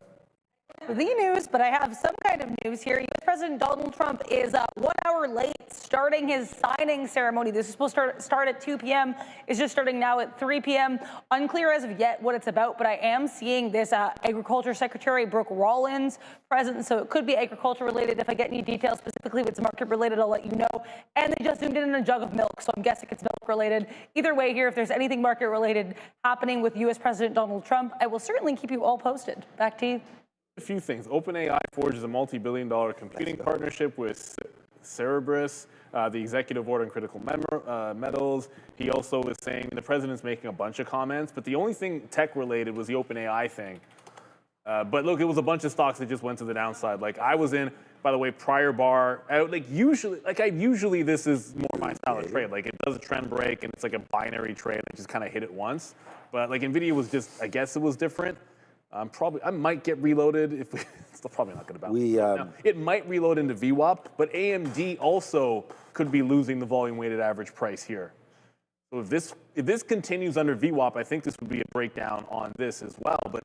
The news, but I have some kind of news here. U.S. President Donald Trump is 1 hour late starting his signing ceremony. This is supposed to start at 2 p.m. It's just starting now at 3 p.m. Unclear as of yet what it's about, but I am seeing this Agriculture Secretary Brooke Rollins present, so it could be agriculture related. If I get any details specifically if it's market related, I'll let you know. And they just zoomed in on a jug of milk, so I'm guessing it's milk related. Either way here, if there's anything market related happening with U.S. President Donald Trump, I will certainly keep you all posted. Back to you. A few things. OpenAI forges a multi-billion-dollar computing partnership with Cerberus, the executive order on critical metals. He also was saying the president's making a bunch of comments, but the only thing tech-related was the OpenAI thing. But look, it was a bunch of stocks that just went to the downside. Like I was in, by the way, prior bar out. Like usually this is more my style of trade. Like it does a trend break and it's like a binary trade. I just kind of hit it once. But like Nvidia was just, I guess it was different. I might get reloaded if it's still probably not going to bounce. It might reload into VWAP, but AMD also could be losing the volume weighted average price here. So if this continues under VWAP, I think this would be a breakdown on this as well. But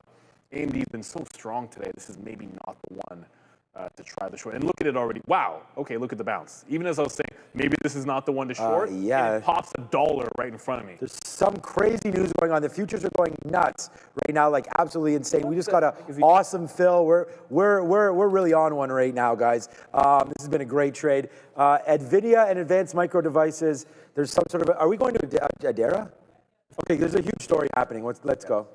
AMD's been so strong today. This is maybe not the one to try the short. And look at it already. Wow. Okay, look at the bounce. Even as I was saying, maybe this is not the one to short. Yeah. And it pops $1 right in front of me. There's some crazy news going on. The futures are going nuts right now, like absolutely insane. We just got an awesome fill. We're really on one right now, guys. This has been a great trade. Nvidia and Advanced Micro Devices. There's some sort of. Are we going to Adara? Okay, there's a huge story happening. Let's go.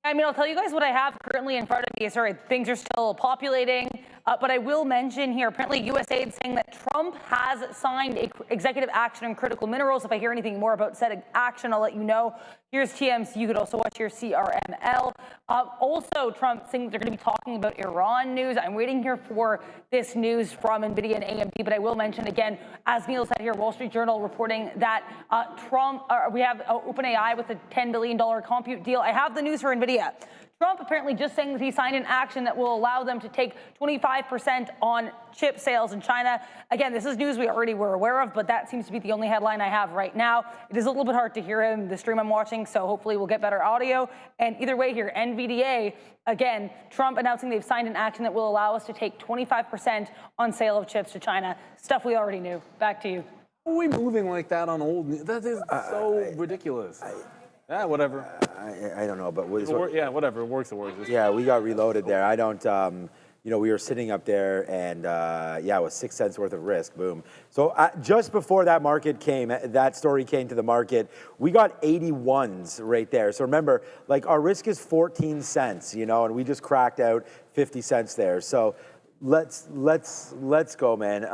I mean, I'll tell you guys what I have currently in front of me. Sorry, things are still populating. But I will mention here, apparently USA is saying that Trump has signed a executive action on critical minerals. If I hear anything more about said action, I'll let you know. Here's TMC. You could also watch your CRML. Also, Trump saying they're going to be talking about Iran news. I'm waiting here for this news from Nvidia and AMD, but I will mention again, as Neil said here, Wall Street Journal reporting that we have OpenAI with a $10 billion compute deal. I have the news for Nvidia. Trump apparently just saying that he signed an action that will allow them to take 25% on chip sales in China. Again, this is news we already were aware of, but that seems to be the only headline I have right now. It is a little bit hard to hear him, the stream I'm watching, so hopefully we'll get better audio. And either way here, NVDA, again, Trump announcing they've signed an action that will allow us to take 25% on sale of chips to China. Stuff we already knew. Back to you. How are we moving like that on old news? That is so ridiculous. Whatever. I don't know, but yeah, whatever. It works. It works. Yeah, we got reloaded there. I don't. We were sitting up there, and yeah, it was 6 cents worth of risk. Boom. So just before that story came to the market, we got 81s right there. So remember, like our risk is 14 cents, and we just cracked out 50 cents there. So let's go, man.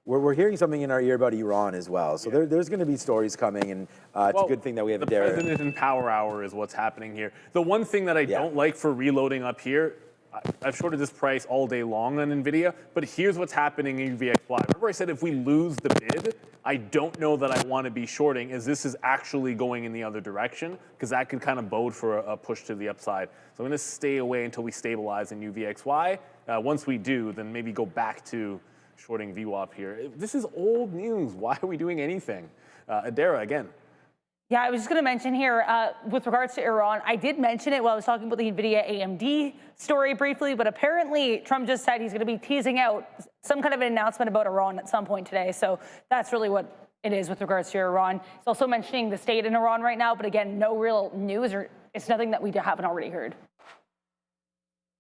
We're hearing something in our ear about Iran as well. So there's going to be stories coming, and it's a good thing that we have the president in power hour is what's happening here. The one thing that I don't like for reloading up here, I've shorted this price all day long on Nvidia, but here's what's happening in UVXY. Remember I said if we lose the bid, I don't know that I want to be shorting, as this is actually going in the other direction, because that could kind of bode for a push to the upside. So I'm going to stay away until we stabilize in UVXY. Once we do, then maybe go back to shorting VWAP here. This is old news. Why are we doing anything? Adara, again. Yeah, I was just going to mention here, with regards to Iran, I did mention it while I was talking about the Nvidia AMD story briefly, but apparently Trump just said he's going to be teasing out some kind of an announcement about Iran at some point today. So that's really what it is with regards to Iran. He's also mentioning the state in Iran right now, but again, no real news, or it's nothing that we haven't already heard.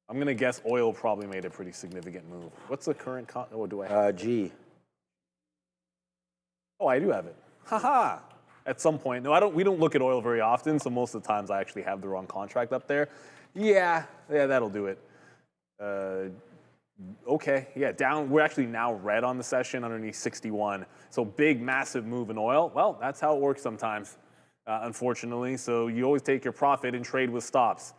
I'm going to guess oil probably made a pretty significant move. What's the current what do I have? G. Oh, I do have it. Haha. At some point. No, we don't look at oil very often, so most of the times I actually have the wrong contract up there. Yeah, that'll do it. Okay, yeah, down. We're actually now red on the session underneath 61. So big, massive move in oil. Well, that's how it works sometimes, unfortunately. So you always take your profit and trade with stops.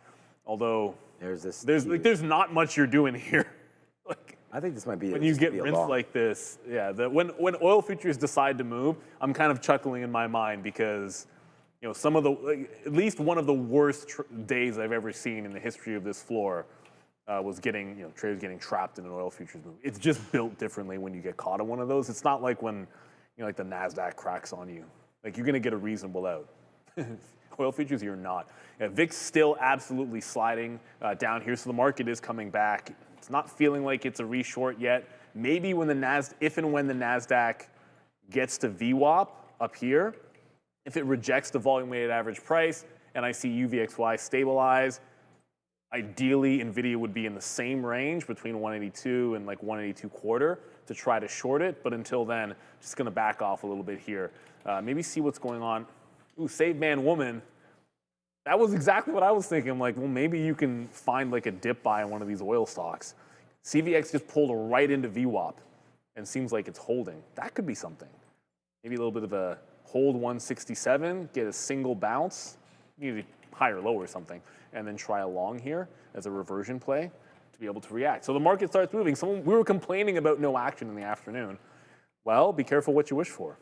Although there's not much you're doing here. I think this might be when you get rinsed like this. Yeah, when oil futures decide to move, I'm kind of chuckling in my mind because some of at least one of the worst days I've ever seen in the history of this floor was traders getting trapped in an oil futures move. It's just built differently when you get caught in one of those. It's not like when like the NASDAQ cracks on you. Like you're gonna get a reasonable out. Oil futures, you're not. Yeah, VIX still absolutely sliding down here, so the market is coming back. It's not feeling like it's a reshort yet. Maybe when if and when the NASDAQ gets to VWAP up here, if it rejects the volume weighted average price and I see UVXY stabilize, ideally Nvidia would be in the same range between 182 and like 182.25 to try to short it. But until then, just going to back off a little bit here. Maybe see what's going on. Ooh, save man woman. That was exactly what I was thinking. I'm like, well, maybe you can find like a dip buy in one of these oil stocks. CVX just pulled right into VWAP and seems like it's holding. That could be something. Maybe a little bit of a hold 167, get a single bounce, maybe higher low or something, and then try a long here as a reversion play to be able to react. So the market starts moving. We were complaining about no action in the afternoon. Well, be careful what you wish for.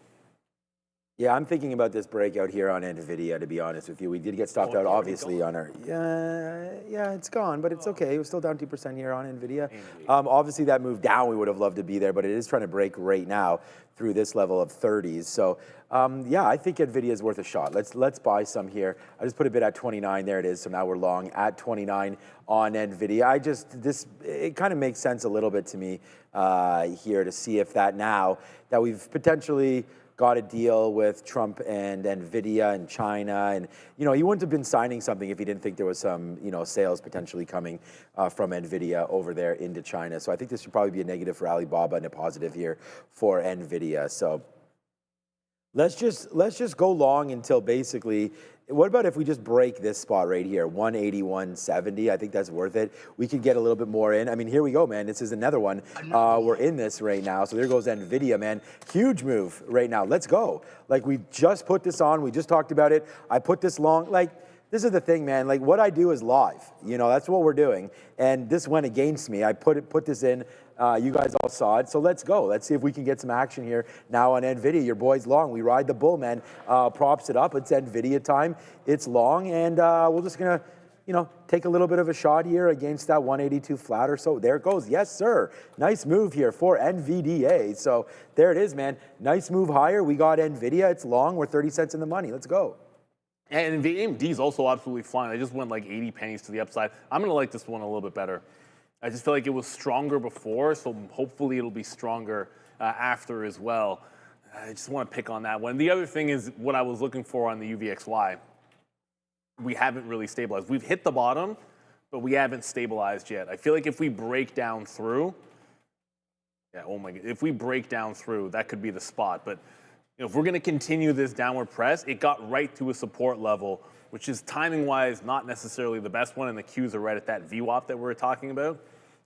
Yeah, I'm thinking about this breakout here on Nvidia, to be honest with you. We did get stopped out, obviously, on our... Yeah, it's gone, but it's okay. It was still down 2% here on Nvidia. Obviously, that move down, we would have loved to be there, but it is trying to break right now through this level of 30s. So, yeah, I think Nvidia is worth a shot. Let's buy some here. I just put a bid at 29. There it is. So now we're long at 29 on Nvidia. It kind of makes sense a little bit to me here to see if that we've potentially got a deal with Trump and Nvidia and China, and he wouldn't have been signing something if he didn't think there was some sales potentially coming from Nvidia over there into China. So I think this should probably be a negative for Alibaba and a positive here for Nvidia. So Let's just go long until basically. What about if we just break this spot right here, 181.70? I think that's worth it. We could get a little bit more in. I mean, here we go, man. This is another one. We're in this right now. So there goes Nvidia, man. Huge move right now. Let's go. Like, we just put this on. We just talked about it. I put this long. Like, this is the thing, man. Like, what I do is live. You know, that's what we're doing. And this went against me. I put this in. You guys all saw it. So let's go. Let's see if we can get some action here now on Nvidia. Your boy's long. We ride the bull, man. Props it up. It's Nvidia time. It's long. And we're just going to, you know, take a little bit of a shot here against that 182 flat or so. There it goes. Yes, sir. Nice move here for NVDA. So there it is, man. Nice move higher. We got Nvidia. It's long. We're 30 cents in the money. Let's go. And AMD is also absolutely flying. I just went like 80 pennies to the upside. I'm going to like this one a little bit better. I just feel like it was stronger before, so hopefully it'll be stronger after as well. I just want to pick on that one. The other thing is what I was looking for on the UVXY. We haven't really stabilized. We've hit the bottom, but we haven't stabilized yet. I feel like if we break down through, oh my God, if we break down through, that could be the spot. But you know, if we're going to continue this downward press, it got right to a support level, which is timing-wise not necessarily the best one, and the Qs are right at that VWAP that we were talking about.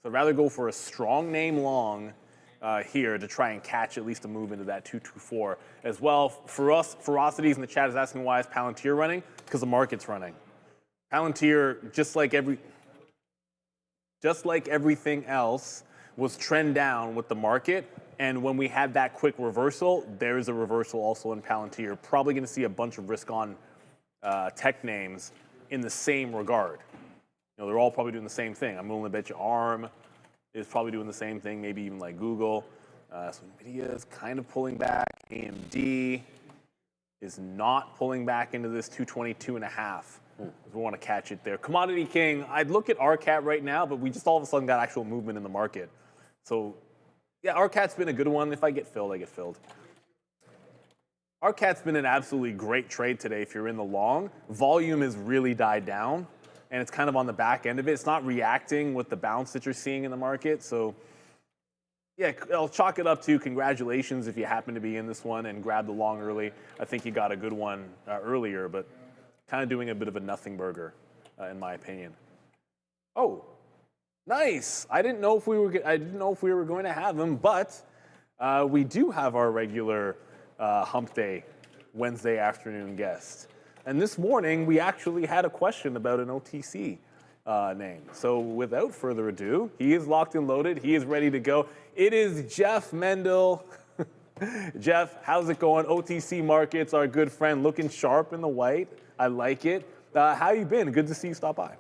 So I'd rather go for a strong name long here to try and catch at least a move into that 224. As well, for us, Ferocities in the chat is asking why is Palantir running? Because the market's running. Palantir, just like everything else, was trend down with the market. And when we had that quick reversal, there is a reversal also in Palantir. Probably going to see a bunch of risk-on tech names in the same regard. You know, they're all probably doing the same thing. I'm willing to bet you ARM is probably doing the same thing, maybe even like Google. So Nvidia is kind of pulling back. AMD is not pulling back into this 222.5. We want to catch it there. Commodity King, I'd look at RCAT right now, but we just all of a sudden got actual movement in the market. So yeah, RCAT's been a good one. If I get filled, I get filled. RCAT's been an absolutely great trade today if you're in the long. Volume has really died down, and it's kind of on the back end of it. It's not reacting with the bounce that you're seeing in the market. So yeah, I'll chalk it up to congratulations if you happen to be in this one and grab the long early. I think you got a good one earlier, but kind of doing a bit of a nothing burger, in my opinion. Oh, nice! I didn't know if we were going to have them, but we do have our regular Hump Day Wednesday afternoon guest. And this morning, we actually had a question about an OTC name. So without further ado, he is locked and loaded. He is ready to go. It is Jeff Mendel. Jeff, how's it going? OTC markets, our good friend, looking sharp in the white. I like it. How you been? Good to see you stop by.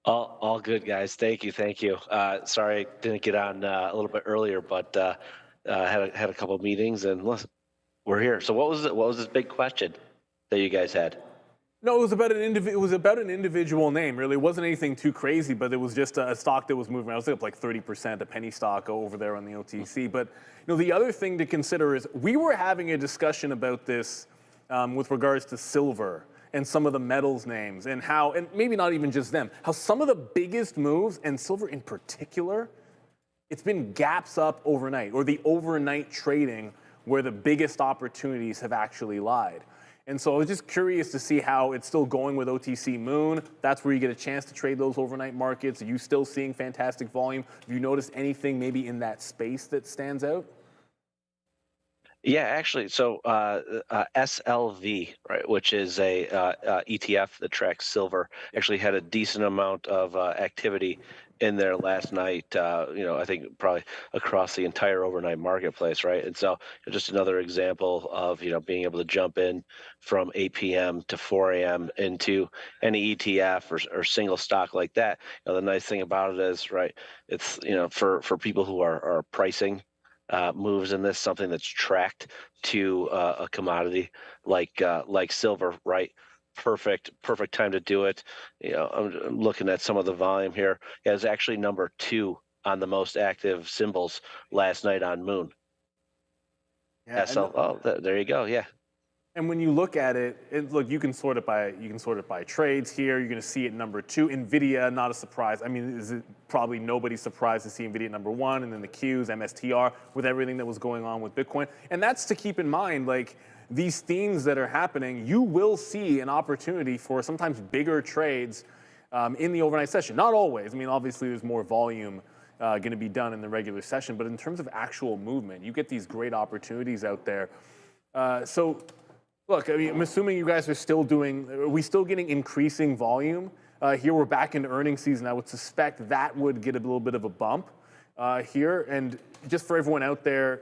All good, guys. Thank you. Sorry I didn't get on a little bit earlier, but had a couple of meetings, and listen, we're here. So what was this big question that you guys had? No, it was about an individual name. Really, it wasn't anything too crazy, but it was just a stock that was moving around. It was up like 30%, a penny stock over there on the OTC. But you know, the other thing to consider is we were having a discussion about this with regards to silver and some of the metals names, and how, and maybe not even just them, how some of the biggest moves, and silver in particular, it's been gaps up overnight, or the overnight trading where the biggest opportunities have actually lied. And so I was just curious to see how it's still going with OTC Moon. That's where you get a chance to trade those overnight markets. Are you still seeing fantastic volume? Have you noticed anything maybe in that space that stands out? Yeah, actually, so SLV, right, which is a ETF that tracks silver, actually had a decent amount of activity in there last night. I think probably across the entire overnight marketplace, right? And so just another example of being able to jump in from 8 p.m. to 4 a.m. into any ETF or single stock like that. The nice thing about it is, right, it's for people who are pricing moves in this, something that's tracked to a commodity like silver, right? Perfect time to do it. I'm looking at some of the volume here. It was actually number 2 on the most active symbols last night on Moon. Yeah. There you go. Yeah. And when you look at it, look, you can sort it by trades here. You're going to see it number 2. Nvidia, not a surprise. I mean, is it probably nobody's surprised to see Nvidia at number 1, and then the Qs, MSTR, with everything that was going on with Bitcoin. And that's to keep in mind, like, these themes that are happening, you will see an opportunity for sometimes bigger trades in the overnight session. Not always. I mean, obviously, there's more volume going to be done in the regular session, but in terms of actual movement, you get these great opportunities out there. So, look, I mean, I'm assuming you guys are still getting increasing volume? Here we're back into earnings season. I would suspect that would get a little bit of a bump here. And just for everyone out there,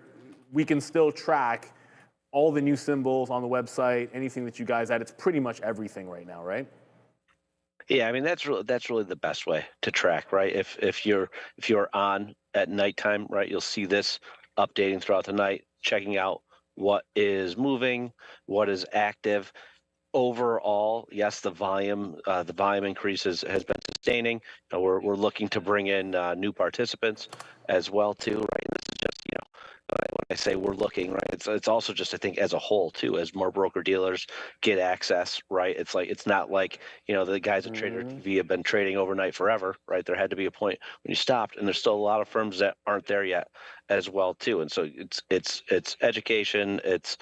we can still track all the new symbols on the website, anything that you guys add. It's pretty much everything right now, right? Yeah, I mean that's really the best way to track, right? If you're on at nighttime, right, you'll see this updating throughout the night, checking out what is moving, what is active. Overall, yes, the volume increases has been sustaining. You know, we're looking to bring in new participants as well too, right? This is just, you know, when I say we're looking, right, it's also just, I think, as a whole too, as more broker dealers get access, right? It's like, it's not like, you know, the guys at Trader TV have been trading overnight forever, right? There had to be a point when you stopped, and there's still a lot of firms that aren't there yet as well too. And so it's education, it's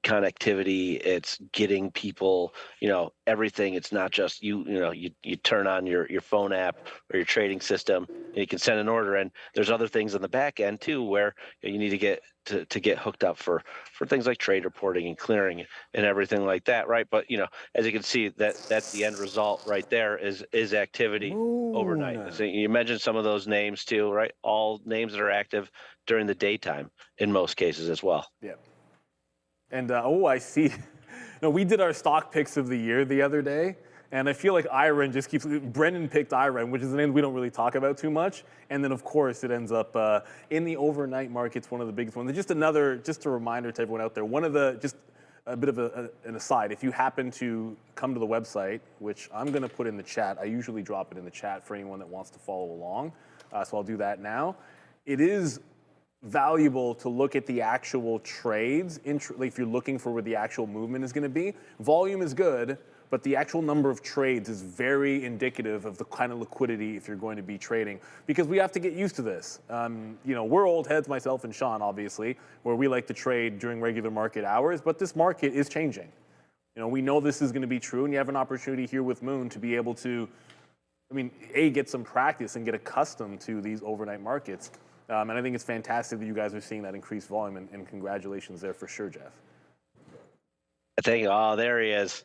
connectivity, it's getting people, you know, everything. It's not just you turn on your phone app or your trading system and you can send an order, and there's other things on the back end too where you need to get to get hooked up for things like trade reporting and clearing and everything like that, right? But you know, as you can see, that's the end result right there is activity overnight. So you mentioned some of those names too, right? All names that are active during the daytime in most cases as well. Yeah. And I see. No, we did our stock picks of the year the other day, and I feel like Iron just keeps. Brendan picked Iron, which is a name we don't really talk about too much. And then of course it ends up in the overnight markets, one of the biggest ones. Just a reminder to everyone out there. Just a bit of an aside. If you happen to come to the website, which I'm going to put in the chat, I usually drop it in the chat for anyone that wants to follow along. So I'll do that now. It is valuable to look at the actual trades, if you're looking for where the actual movement is going to be. Volume is good, but the actual number of trades is very indicative of the kind of liquidity if you're going to be trading, because we have to get used to this. You know, we're old heads, myself and Sean, obviously, where we like to trade during regular market hours, but this market is changing. You know, we know this is going to be true, and you have an opportunity here with Moon to be able to, I mean, get some practice and get accustomed to these overnight markets. And I think it's fantastic that you guys are seeing that increased volume, and congratulations there for sure, Jeff. Oh, there he is.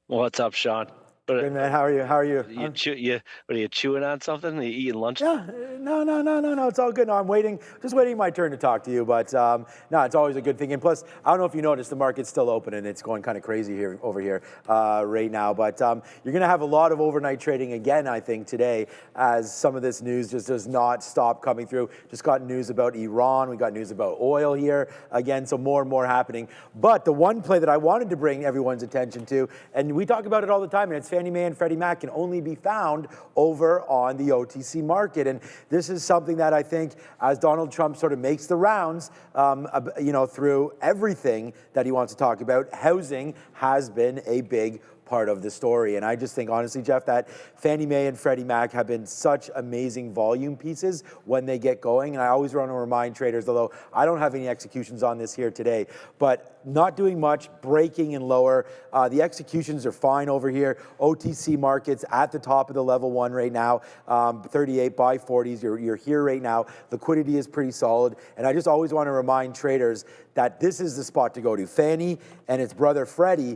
What's up, Sean? Good, man. How are you? What are you chewing on something? Are you eating lunch? Yeah, no. It's all good. No, I'm just waiting my turn to talk to you. But no, it's always a good thing. And plus, I don't know if you noticed, the market's still open and it's going kind of crazy over here right now. But you're going to have a lot of overnight trading again, I think, today, as some of this news just does not stop coming through. Just got news about Iran. We got news about oil here again. So more and more happening. But the one play that I wanted to bring everyone's attention to, and we talk about it all the time, and it's Fannie Mae and Freddie Mac, can only be found over on the OTC market. And this is something that I think, as Donald Trump sort of makes the rounds, you know, through everything that he wants to talk about, housing has been a big part of the story. And I just think, honestly, Jeff, that Fannie Mae and Freddie Mac have been such amazing volume pieces when they get going. And I always want to remind traders, although I don't have any executions on this here today, but not doing much, breaking and lower. The executions are fine over here. OTC markets at the top of the level 1 right now, 38 by 40s. You're here right now. Liquidity is pretty solid. And I just always want to remind traders that this is the spot to go to. Fannie and its brother Freddie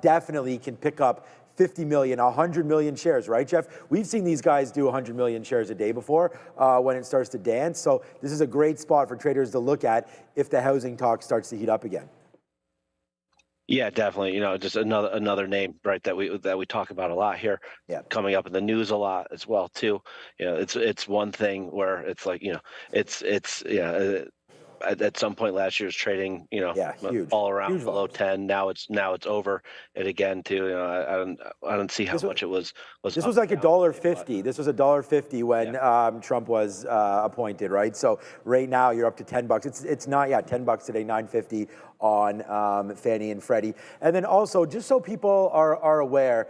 definitely can pick up 50 million, 100 million shares, right, Jeff? We've seen these guys do 100 million shares a day before when it starts to dance. So this is a great spot for traders to look at if the housing talk starts to heat up again. Yeah, definitely. You know, just another name, right, that we talk about a lot here. Yeah. Coming up in the news a lot as well too. You know, it's one thing where it's like, you know, it's at some point last year was trading, you know, huge, all around huge below volumes. 10. Now it's over it again too. You know, I don't see how much it was. This was like $1.50. This was $1.50 when Trump was appointed, right? So right now you're up to $10. It's not $10 today, $9.50 on Fannie and Freddie. And then also, just so people are aware,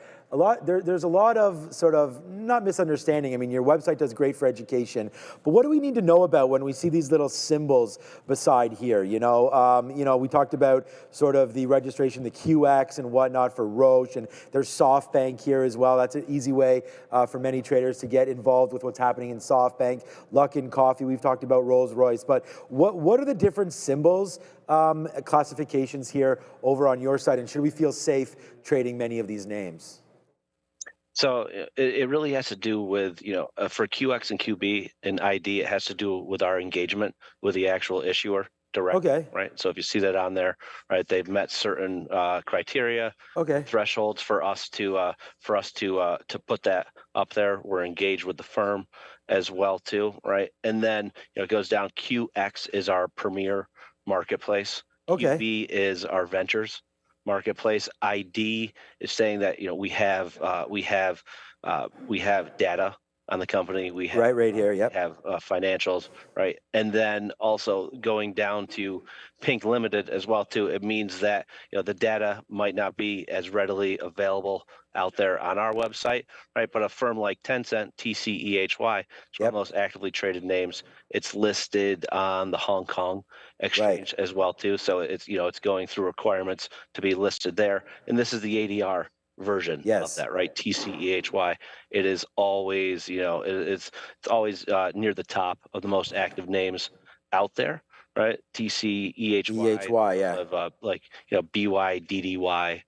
there's a lot of sort of, not misunderstanding, I mean, your website does great for education, but what do we need to know about when we see these little symbols beside here? You know, we talked about sort of the registration, the QX and whatnot for Roche, and there's SoftBank here as well. That's an easy way for many traders to get involved with what's happening in SoftBank. Luckin Coffee, we've talked about Rolls-Royce, but what are the different symbols, classifications here over on your side, and should we feel safe trading many of these names? So it really has to do with, for QX and QB and ID, it has to do with our engagement with the actual issuer directly. Okay. Right. So if you see that on there, right, they've met certain criteria, thresholds for us to put that up there. We're engaged with the firm as well too, right? And then it goes down. QX is our premier marketplace. Okay. QB is our ventures marketplace. ID is saying that we have data on the company. We have right here. Yep. Have financials, right? And then also going down to Pink Limited as well too. It means that the data might not be as readily available out there on our website, right? But a firm like Tencent, TCEHY, it's one of the most actively traded names. It's listed on the Hong Kong exchange as well too. So it's it's going through requirements to be listed there. And this is the ADR version of that, right? TCEHY. It is always, it's always near the top of the most active names out there, right? TCEHY, of BYDDY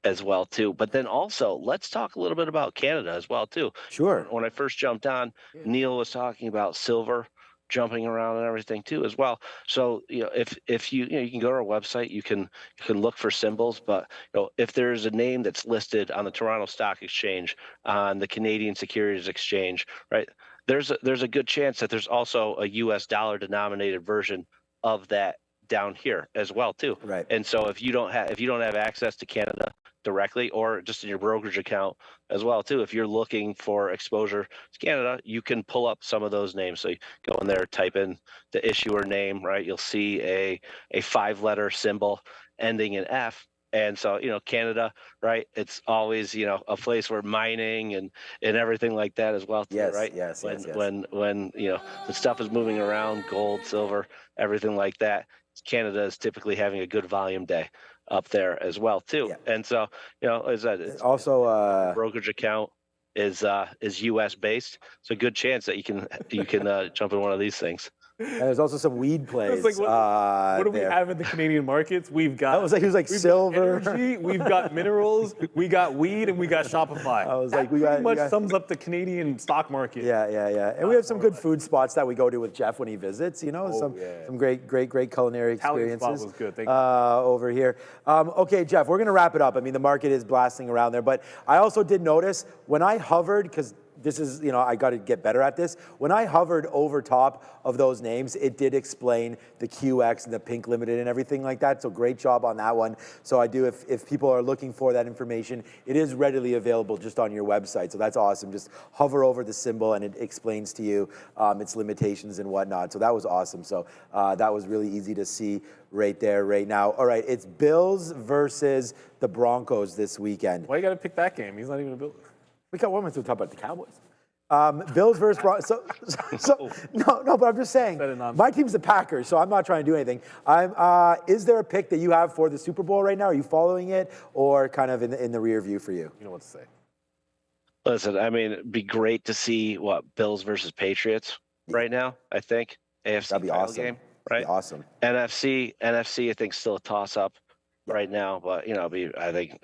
as well too. But then also, let's talk a little bit about Canada as well too. Sure. When I first jumped on, Neil was talking about silver jumping around and everything too as well. So if you can go to our website, you can look for symbols, but if there's a name that's listed on the Toronto Stock Exchange, on the Canadian Securities Exchange, right, there's a good chance that there's also a US dollar denominated version of that down here as well too. Right. And so if you don't have access to Canada directly, or just in your brokerage account as well too, if you're looking for exposure to Canada, you can pull up some of those names. So you go in there, type in the issuer name, right? You'll see a 5-letter symbol ending in F. And so, Canada, right? It's always, a place where mining and everything like that as well too, right? Yes. When the stuff is moving around, gold, silver, everything like that, Canada is typically having a good volume day up there as well too. Yeah. And so, it's also brokerage account is US based. So good chance that you can jump in one of these things. And there's also some weed plays. Like, what do we have in the Canadian markets? We've got. It was like silver. Energy, we've got minerals. We got weed, and we got Shopify. I was like, we pretty much sums up the Canadian stock market. Yeah. And we have some good food spots that we go to with Jeff when he visits. Some great culinary experiences. Italian spot was good. Thank you. Over here. Okay, Jeff, we're gonna wrap it up. I mean, the market is blasting around there, but I also did notice when I hovered, because this is, I got to get better at this. When I hovered over top of those names, it did explain the QX and the Pink Limited and everything like that. So great job on that one. So I do, if people are looking for that information, it is readily available just on your website. So that's awesome. Just hover over the symbol and it explains to you its limitations and whatnot. So that was awesome. So that was really easy to see right there, right now. All right, it's Bills versus the Broncos this weekend. Why you got to pick that game? He's not even a Bill. We got one more to talk about the Cowboys. Bills versus Broncos. No, but I'm just saying, my team's the Packers, so I'm not trying to do anything. Is there a pick that you have for the Super Bowl right now? Are you following it, or kind of in the rear view for you? You know what to say. Listen, I mean, it'd be great to see Bills versus Patriots right now. I think AFC that'd be awesome. Game, right? That'd be awesome. NFC, I think still a toss up right now, but I think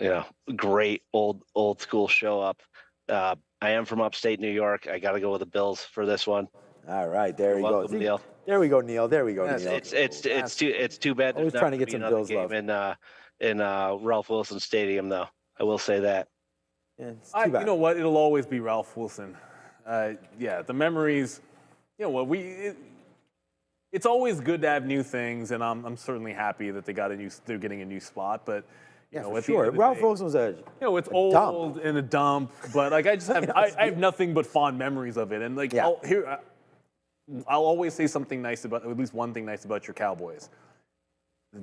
great old school show up. I am from upstate New York. I got to go with the Bills for this one. All right, there we go. Neil. There we go, Neil. Neil. It's too bad. Always trying to get some Bills love in Ralph Wilson Stadium, though. I will say that. Yeah, it's too bad. You know what? It'll always be Ralph Wilson. The memories. It's always good to have new things, and I'm certainly happy that they're getting a new spot, but. For sure. Ralph Wilson was it's old and a dump, but I have nothing but fond memories of it. And I'll always say something nice about, at least one thing nice about your Cowboys.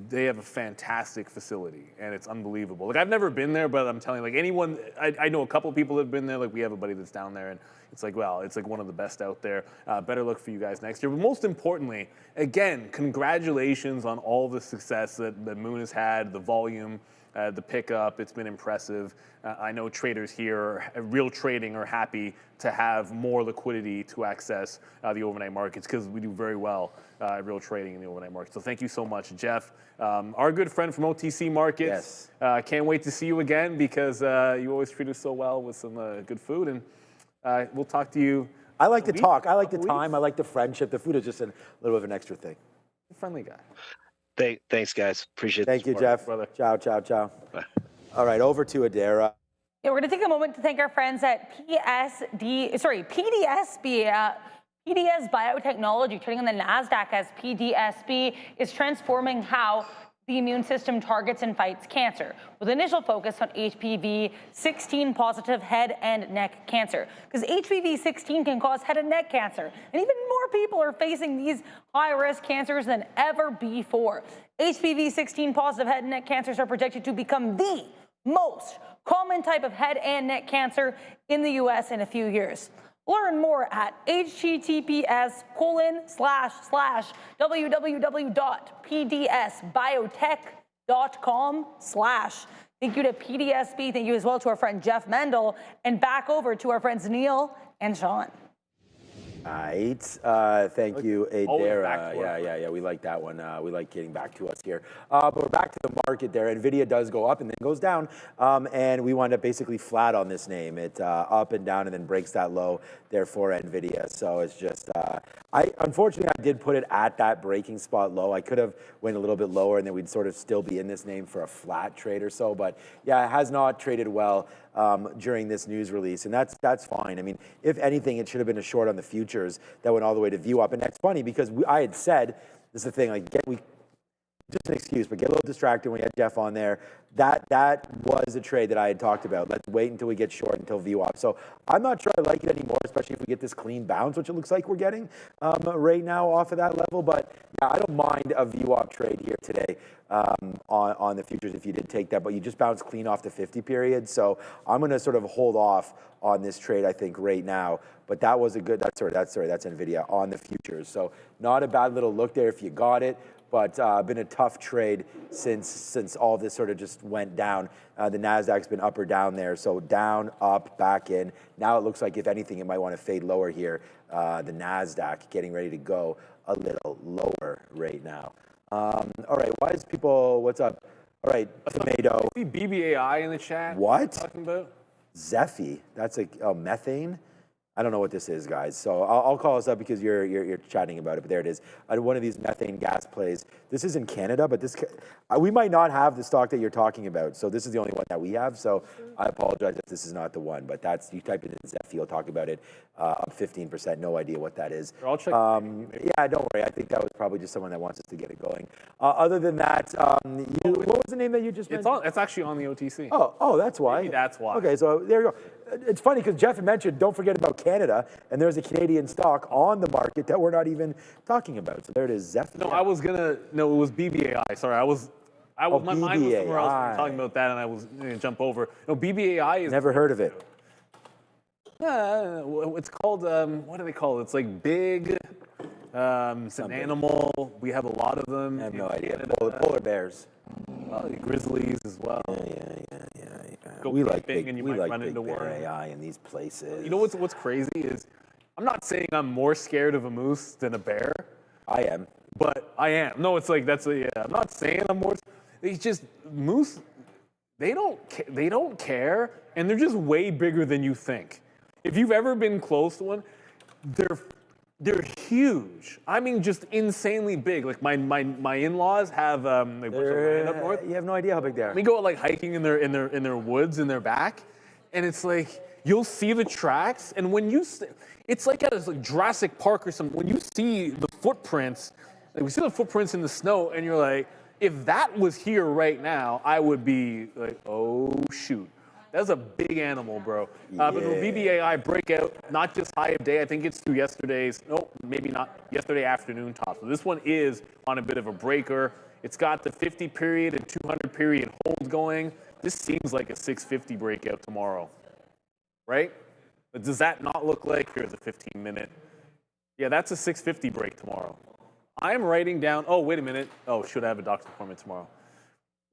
they have a fantastic facility, and it's unbelievable. Like, I've never been there, but I'm telling you, like, anyone, I know a couple of people that have been there. Like, we have a buddy that's down there, and it's like, well, it's like one of the best out there. Better luck for you guys next year. But most importantly, again, congratulations on all the success that Moon has had, the volume, the pickup. It's been impressive. I know traders here, real trading, are happy to have more liquidity to access the overnight markets, because we do very well real trading in the overnight market. So thank you so much, Jeff. Our good friend from OTC Markets. Yes. Can't wait to see you again, because you always treat us so well with some good food. And we'll talk to you. I like to talk. I like the time. I like the friendship. The food is just a little bit of an extra thing. Friendly guy. Thanks, guys. Appreciate it. Thank you, Jeff. Brother. Ciao, ciao, ciao. Bye. All right, over to Adara. Yeah, we're going to take a moment to thank our friends at PDS Biotechnology, trading on the NASDAQ as PDSB, is transforming how the immune system targets and fights cancer, with initial focus on HPV-16 positive head and neck cancer. Because HPV-16 can cause head and neck cancer, and even more people are facing these high-risk cancers than ever before. HPV-16 positive head and neck cancers are projected to become the most common type of head and neck cancer in the U.S. in a few years. Learn more at https://www.pdsbiotech.com/. Thank you to PDSB. Thank you as well to our friend Jeff Mendel. And back over to our friends Neil and Sean. Right. Thank you, Adara. Yeah. We like that one. We like getting back to us here. But we're back to the market there. Nvidia does go up and then goes down. And we wind up basically flat on this name. It up and down and then breaks that low there for Nvidia. So it's just, unfortunately, I did put it at that breaking spot low. I could have went a little bit lower and then we'd sort of still be in this name for a flat trade or so. But yeah, it has not traded well during this news release, and that's fine. I mean, if anything, it should have been a short on the futures that went all the way to view up. And that's funny because I had said, this is the thing, like just an excuse, but get a little distracted when we had Jeff on there. That was a trade that I had talked about. Let's wait until we get short, until view up. So I'm not sure I like it anymore, especially if we get this clean bounce, which it looks like we're getting right now off of that level. But yeah, I don't mind a view up trade here today on the futures if you did take that, but you just bounced clean off the 50 period. So I'm going to sort of hold off on this trade, I think, right now. But that was a good, that's Nvidia on the futures. So not a bad little look there if you got it. But been a tough trade since all this sort of just went down. The NASDAQ's been up or down there. So down, up, back in. Now it looks like, if anything, it might want to fade lower here. The NASDAQ getting ready to go a little lower right now. All right, what's up? All right, tomato. I see BBAI in the chat. What? Talking about? Zephy. That's methane? I don't know what this is, guys. So I'll call us up because you're chatting about it. But there it is. One of these methane gas plays. This is in Canada, but we might not have the stock that you're talking about. So this is the only one that we have. So I apologize if this is not the one. But you type it in Zephy, you'll talk about it. Up 15%. No idea what that is. I'll check. Yeah, don't worry. I think that was probably just someone that wants us to get it going. Other than that, what was the name that you just mentioned? It's actually on the OTC. Oh, that's why. Maybe that's why. Okay, so there you go. It's funny because Jeff had mentioned, don't forget about Canada, and there's a Canadian stock on the market that we're not even talking about. So there it is, Zephy. No, it was BBAI. Sorry, my mind was somewhere else when we were talking about that, and I was going to jump over. No, BBAI is... Never heard of it. It's called, what do they call it? It's like big, it's an animal. We have a lot of them. I have no idea. Polar bears. Grizzlies as well. Yeah. We like big, and you might run into one. AI in these places. You know what's crazy is, I'm not saying I'm more scared of a moose than a bear. I am. But I am. No, it's like I'm not saying I'm more. It's just moose. They don't care, and they're just way bigger than you think. If you've ever been close to one, they're huge. I mean, just insanely big. Like my in-laws have like land up north. You have no idea how big they are. We go like hiking in their woods in their back, and it's like you'll see the tracks, and when it's like at a Jurassic Park or something. When you see the footprints, like we see the footprints in the snow, and you're like, if that was here right now, I would be like, oh shoot. That's a big animal, bro. But the BBAI breakout, not just high of day. I think it's through maybe not yesterday afternoon top. So this one is on a bit of a breaker. It's got the 50 period and 200 period hold going. This seems like a 650 breakout tomorrow, right? But does that not look like, here's a 15-minute. Yeah, that's a 650 break tomorrow. I'm writing down, oh, wait a minute. Oh, should I have a doctor's appointment tomorrow?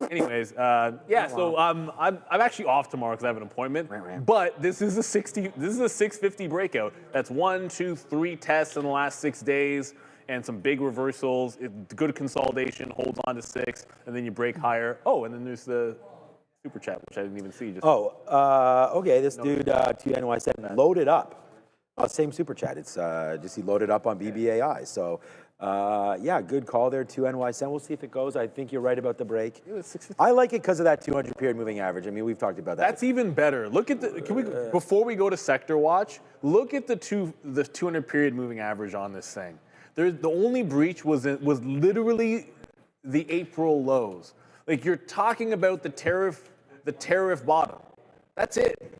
Anyways, yeah, so I'm actually off tomorrow because I have an appointment. But this is a 650 breakout. That's 1, 2, 3 tests in the last 6 days and some big reversals. Good consolidation, holds on to 6, and then you break higher. Oh, and then there's the super chat, which I didn't even see. Okay, this dude, TNY said, loaded up. Same super chat. It's just he loaded up on BBAI. So, yeah, good call there, 2NY cent. We'll see if it goes. I think you're right about the break. I like it because of that 200 period moving average. I mean, we've talked about that. That's even better. Look at the. Before we go to sector watch, look at the 200 period moving average on this thing. The only breach was literally the April lows. Like, you're talking about the tariff bottom. That's it.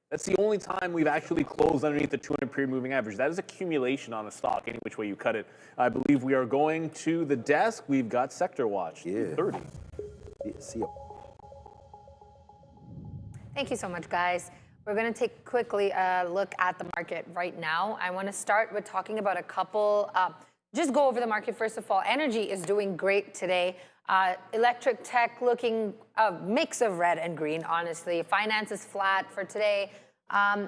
That's the only time we've actually closed underneath the 200 period moving average. That is accumulation on a stock, any which way you cut it. I believe we are going to the desk. We've got sector watch. Yeah. 30. See you. Thank you so much, guys. We're going to take quickly a look at the market right now. I want to start with talking about a couple, just go over the market first of all. Energy is doing great today. Electric tech looking a mix of red and green, honestly. Finance is flat for today.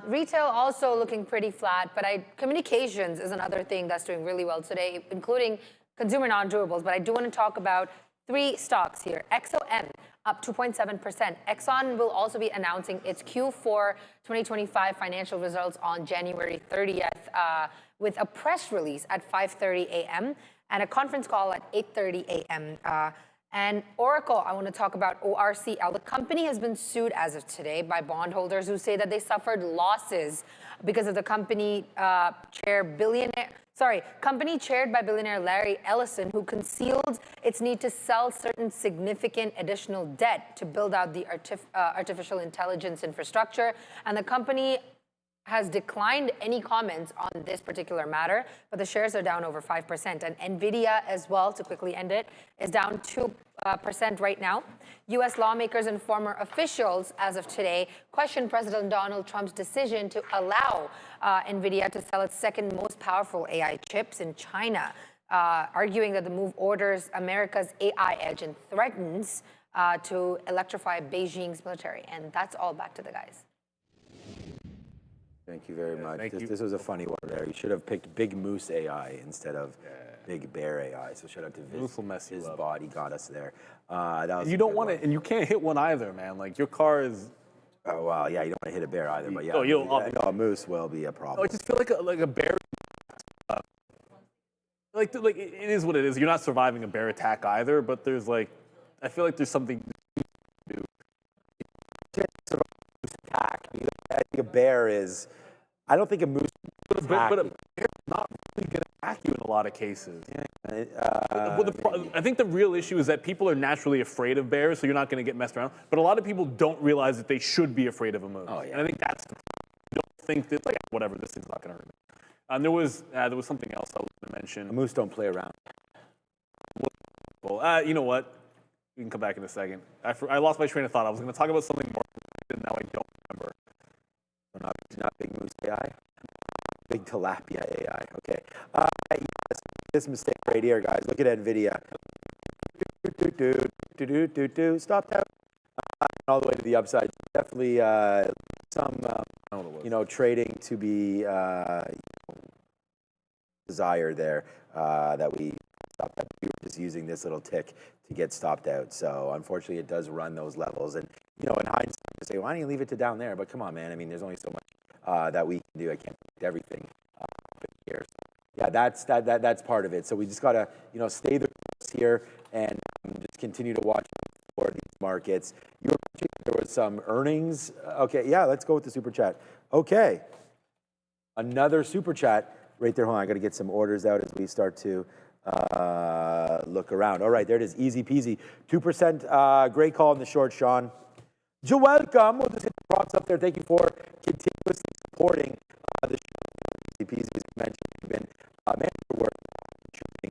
Retail also looking pretty flat, but communications is another thing that's doing really well today, including consumer non-durables. But I do want to talk about 3 stocks here. XOM up 2.7%. Exxon will also be announcing its Q4 2025 financial results on January 30th with a press release at 5:30 a.m. and a conference call at 8:30 a.m. And Oracle, I want to talk about ORCL. The company has been sued as of today by bondholders who say that they suffered losses because of the company chaired by billionaire Larry Ellison, who concealed its need to sell certain significant additional debt to build out the artificial intelligence infrastructure. And the company has declined any comments on this particular matter, but the shares are down over 5%. And Nvidia as well, to quickly end it, is down 2% right now. U.S. lawmakers and former officials, as of today, question President Donald Trump's decision to allow Nvidia to sell its second most powerful AI chips in China, arguing that the move orders America's AI edge and threatens to electrify Beijing's military. And that's all. Back to the guys. Thank you very much. This was a funny one there. You should have picked Big Moose AI instead of Big Bear AI. So shout out to Viz. His body got us there. That was you don't want to, and you can't hit one either, man. Like, your car is. Oh well, yeah, you don't want to hit a bear either, but yeah, a moose will be a problem. I just feel like a bear. Like it is what it is. You're not surviving a bear attack either, but there's I feel like there's something to do. Attack. I think a bear is. I don't think a moose. But a bear is not really going to attack you in a lot of cases. I think the real issue is that people are naturally afraid of bears, so you're not going to get messed around. But a lot of people don't realize that they should be afraid of a moose. Oh, yeah. And I think that's the problem. You don't think that whatever, this thing's not going to hurt me. There was something else I was going to mention. A moose don't play around. Well, you know what? We can come back in a second. I lost my train of thought. I was going to talk about something more, and now I don't remember. Not Big Moose AI. Big Tilapia AI. Okay. Yes, this mistake right here, guys. Look at Nvidia. Stopped out. All the way to the upside. Definitely some, trading to be desired there. That we stopped out. We were just using this little tick to get stopped out. So unfortunately, it does run those levels. And in hindsight, you say, why don't you leave it to down there? But come on, man. I mean, there's only so much that we can do. I can't predict everything here. So, yeah, that's part of it. So we just gotta stay the course here and just continue to watch for these markets. You were mentioning there was some earnings. Okay, yeah, let's go with the super chat. Okay, another super chat right there. Hold on, I got to get some orders out as we start to look around. All right, there it is, easy peasy. 2%. Great call in the short, Sean. You're welcome. We'll just hit the props up there. Thank you for continuously supporting the easy peasy, as mentioned. You've been work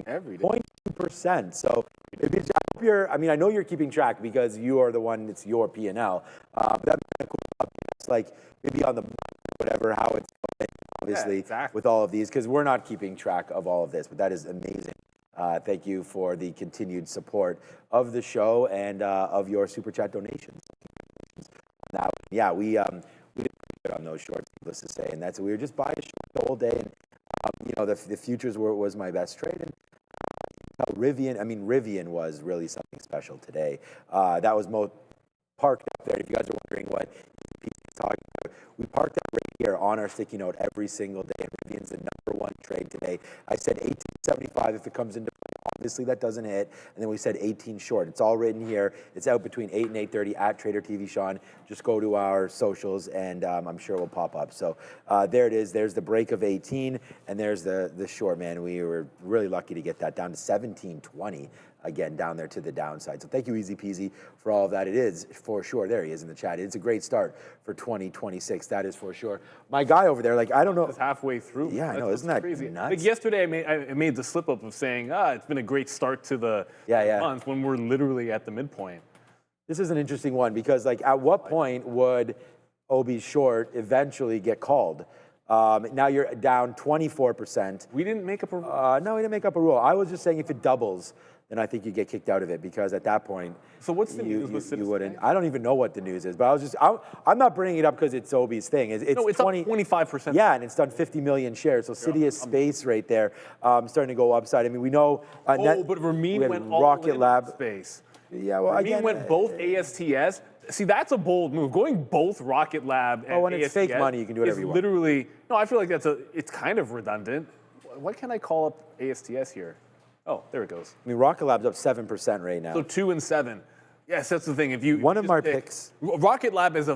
Every day. 0.2%. So if you, I hope you're, I mean, I know you're keeping track because you are the one, it's your P&L. But that'd be kind of cool. It's like maybe on the whatever, how it's going, obviously, exactly. with all of these, because we're not keeping track of all of this, but that is amazing. Thank you for the continued support of the show and of your Super Chat donations. Now, yeah, we did pretty good on those shorts, needless to say, and that's, we were just buying short the whole day, and you know, the futures was my best trade. And Rivian was really something special today. That was parked up there. If you guys are wondering what he's talking about, we parked that right here on our sticky note every single day. And Rivian's the #1 trade today. I said 18.75 if it comes into play. Obviously, that doesn't hit. And then we said 18 short. It's all written here. It's out between 8 and 8:30 at Trader TV Sean. Just go to our socials, and I'm sure we'll pop up. So there it is. There's the break of 18, and there's the short, man. We were really lucky to get that down to 17.20. Again, down there to the downside. So thank you, Easy Peasy, for all of that. It is for sure. There he is in the chat. It's a great start for 2026. That is for sure. My guy over there, like, I don't know. It's halfway through. Yeah, I know. Isn't that crazy? nuts? Like yesterday, I made the slip up of saying, it's been a great start to the month when we're literally at the midpoint. This is an interesting one because, like, at what point would OB short eventually get called? Now you're down 24%. We didn't make up a rule. No, we didn't make up a rule. I was just saying if it doubles, then I think you get kicked out of it because at that point, so what's the news with Citizens? You wouldn't. I don't even know what the news is, but I'm not bringing it up because it's OB's thing. It's up 25%. Yeah, and it's done 50 million shares. So City of Space right there, starting to go upside. I mean, we know. But Refrain went all Rocket in Lab space. Yeah, well, Refrain again, went both ASTS. See, that's a bold move. Going both Rocket Lab and when ASTS it's fake money, you can do whatever you want. Literally, no, I feel like it's kind of redundant. Why can't I call up ASTS here? Oh, there it goes. I mean, Rocket Lab's up 7% right now. So 2 and 7. Yes, that's the thing. One of my picks. Rocket Lab is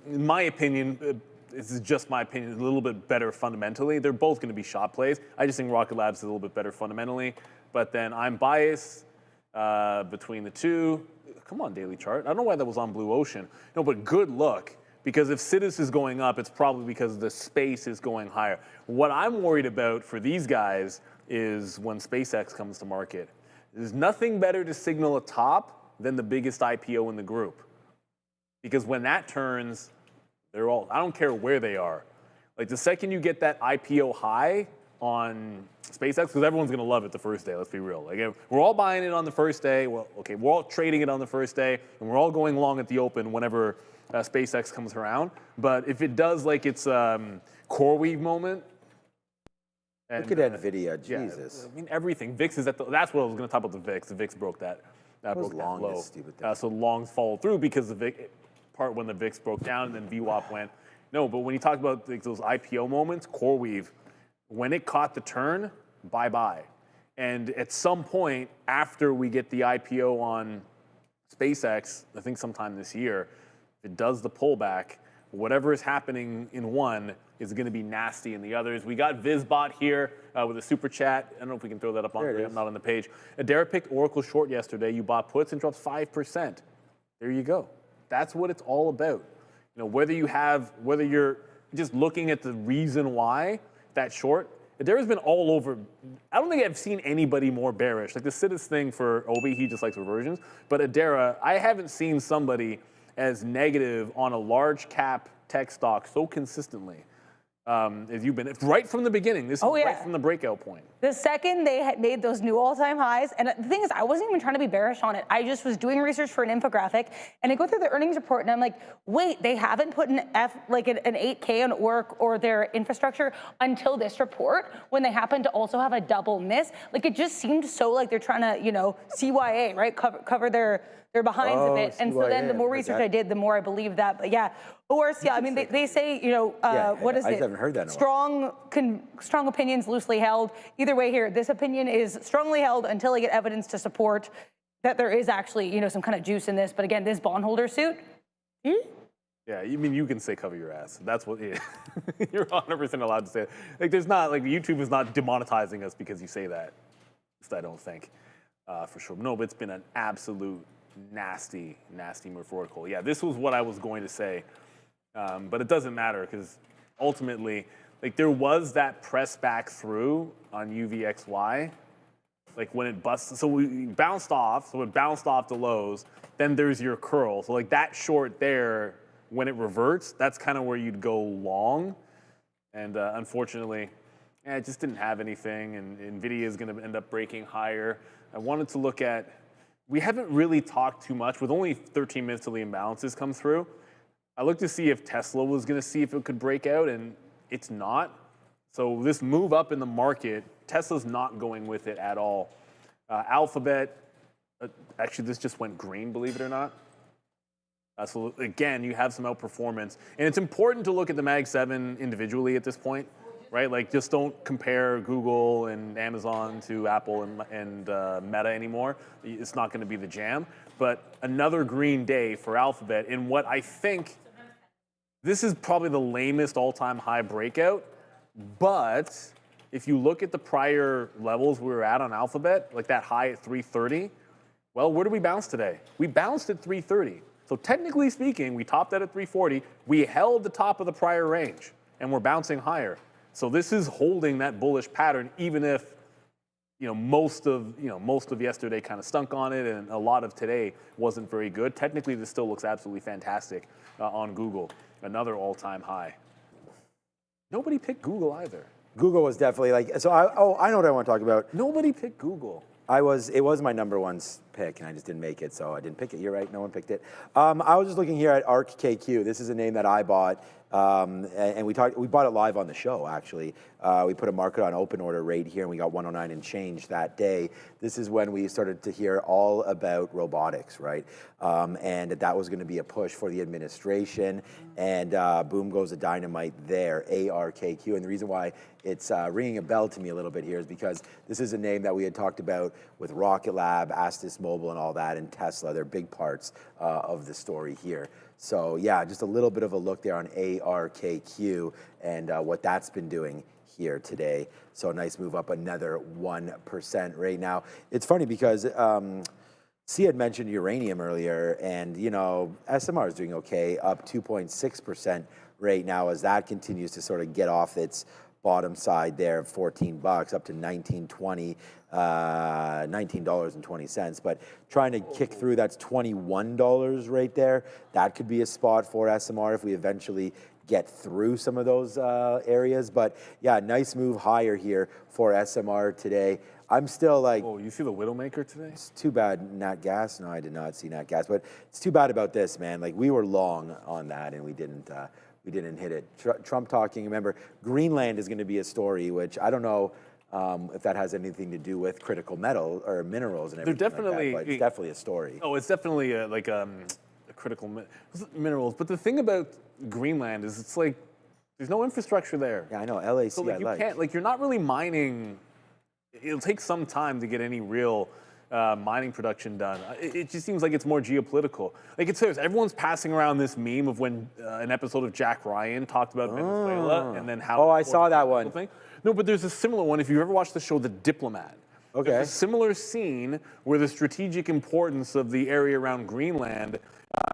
in my opinion, this is just my opinion, a little bit better fundamentally. They're both going to be shot plays. I just think Rocket Lab's a little bit better fundamentally. But then I'm biased between the two. Come on, daily chart. I don't know why that was on Blue Ocean. No, but good look. Because if Citizens is going up, it's probably because the space is going higher. What I'm worried about for these guys is when SpaceX comes to market. There's nothing better to signal a top than the biggest IPO in the group. Because when that turns, I don't care where they are. Like the second you get that IPO high on SpaceX, because everyone's going to love it the first day, let's be real. Like we're all buying it on the first day. Well, okay, we're all trading it on the first day, and we're all going long at the open whenever SpaceX comes around. But if it does like its CoreWeave moment, and, look at Nvidia, Jesus. I mean, everything. VIX is that's what I was going to talk about the VIX. The VIX broke that. Broke long that low. Is stupid thing. So longs followed through because the VIX part when the VIX broke down and then VWAP went. No, but when you talk about like, those IPO moments, CoreWeave, when it caught the turn, bye-bye. And at some point after we get the IPO on SpaceX, I think sometime this year, if it does the pullback, whatever is happening in one is going to be nasty in the others. We got VizBot here with a super chat. I don't know if we can throw that up on here. I'm not on the page. Adara picked Oracle short yesterday. You bought puts and dropped 5%. There you go. That's what it's all about. You know, whether you're just looking at the reason why that short, Adara's been all over. I don't think I've seen anybody more bearish. Like the Citizens thing for Obi, he just likes reversions. But Adara, I haven't seen somebody as negative on a large cap tech stock so consistently as you've been right from the beginning. This is right from the breakout point. The second they had made those new all-time highs, and the thing is, I wasn't even trying to be bearish on it. I just was doing research for an infographic, and I go through the earnings report, and I'm like, wait, they haven't put an 8K on or their infrastructure until this report, when they happen to also have a double miss. Like it just seemed so like they're trying to, CYA, right, cover their behinds a bit. And so then the more research I did, the more I believed that. But yeah, ORCL, I mean, they say, what is it? I haven't heard that in a while. Strong opinions loosely held. Either way here, this opinion is strongly held until I get evidence to support that there is actually, some kind of juice in this. But again, this bondholder suit. Yeah, you mean you can say cover your ass. That's what you're 100% allowed to say. Like there's not, like YouTube is not demonetizing us because you say that. I don't think, for sure. No, but it's been an absolute nasty move for Oracle. Yeah, this was what I was going to say, but it doesn't matter because ultimately, like there was that press back through on UVXY, like when it busts. So we bounced off. So it bounced off the lows. Then there's your curl. So like that short there, when it reverts, that's kind of where you'd go long. And unfortunately, it just didn't have anything. And Nvidia is going to end up breaking higher. I wanted to look at. We haven't really talked too much with only 13 minutes till the imbalances come through. I looked to see if Tesla was going to see if it could break out, and it's not. So this move up in the market, Tesla's not going with it at all. Alphabet, actually this just went green, believe it or not. So again, you have some outperformance. And it's important to look at the Mag 7 individually at this point, right? Like just don't compare Google and Amazon to Apple and Meta anymore. It's not going to be the jam. But another green day for Alphabet in what I think, this is probably the lamest all-time high breakout. But if you look at the prior levels we were at on Alphabet, like that high at 330, well, where did we bounce today? We bounced at 330. So technically speaking, we topped out at 340. We held the top of the prior range, and we're bouncing higher. So this is holding that bullish pattern, even if most of yesterday kind of stunk on it, and a lot of today wasn't very good. Technically, this still looks absolutely fantastic on Google. Another all-time high. Nobody picked Google either. Google was definitely like, so I know what I want to talk about. Nobody picked Google. It was my number one pick, and I just didn't make it, so I didn't pick it. You're right, no one picked it. I was just looking here at ARKKQ. This is a name that I bought, and we bought it live on the show, actually. We put a market on open order rate here, and we got 109 and change that day. This is when we started to hear all about robotics, right? And that was going to be a push for the administration, and boom goes the dynamite there, ARKQ. And the reason why it's ringing a bell to me a little bit here is because this is a name that we had talked about with Rocket Lab, Astis Mobile, and all that, and Tesla. They're big parts of the story here. So yeah, just a little bit of a look there on ARKQ and what that's been doing here today. So a nice move up, another 1% right now. It's funny because C had mentioned uranium earlier, and SMR is doing okay, up 2.6% right now as that continues to sort of get off its bottom side there, $14 up to $19.20, $19.20. But trying to kick through, that's $21 right there. That could be a spot for SMR if we eventually get through some of those areas. But yeah, nice move higher here for SMR today. I'm still like, oh, you see the Widowmaker today? It's too bad Nat Gas. No, I did not see Nat Gas, but it's too bad about this, man. Like we were long on that and we didn't hit it. Trump talking, remember, Greenland is going to be a story, which I don't know if that has anything to do with critical metal or minerals and everything like that, but it's definitely a story. Oh, it's definitely a critical minerals. But the thing about Greenland is it's like there's no infrastructure there. Yeah, I know, LAC. So like, you're not really mining. It'll take some time to get any real mining production done. It just seems like it's more geopolitical. Like it's serious. Everyone's passing around this meme of when an episode of Jack Ryan talked about Venezuela and then how. Oh, I saw that one. Thing. No, but there's a similar one. If you ever watched the show The Diplomat, okay, there's a similar scene where the strategic importance of the area around Greenland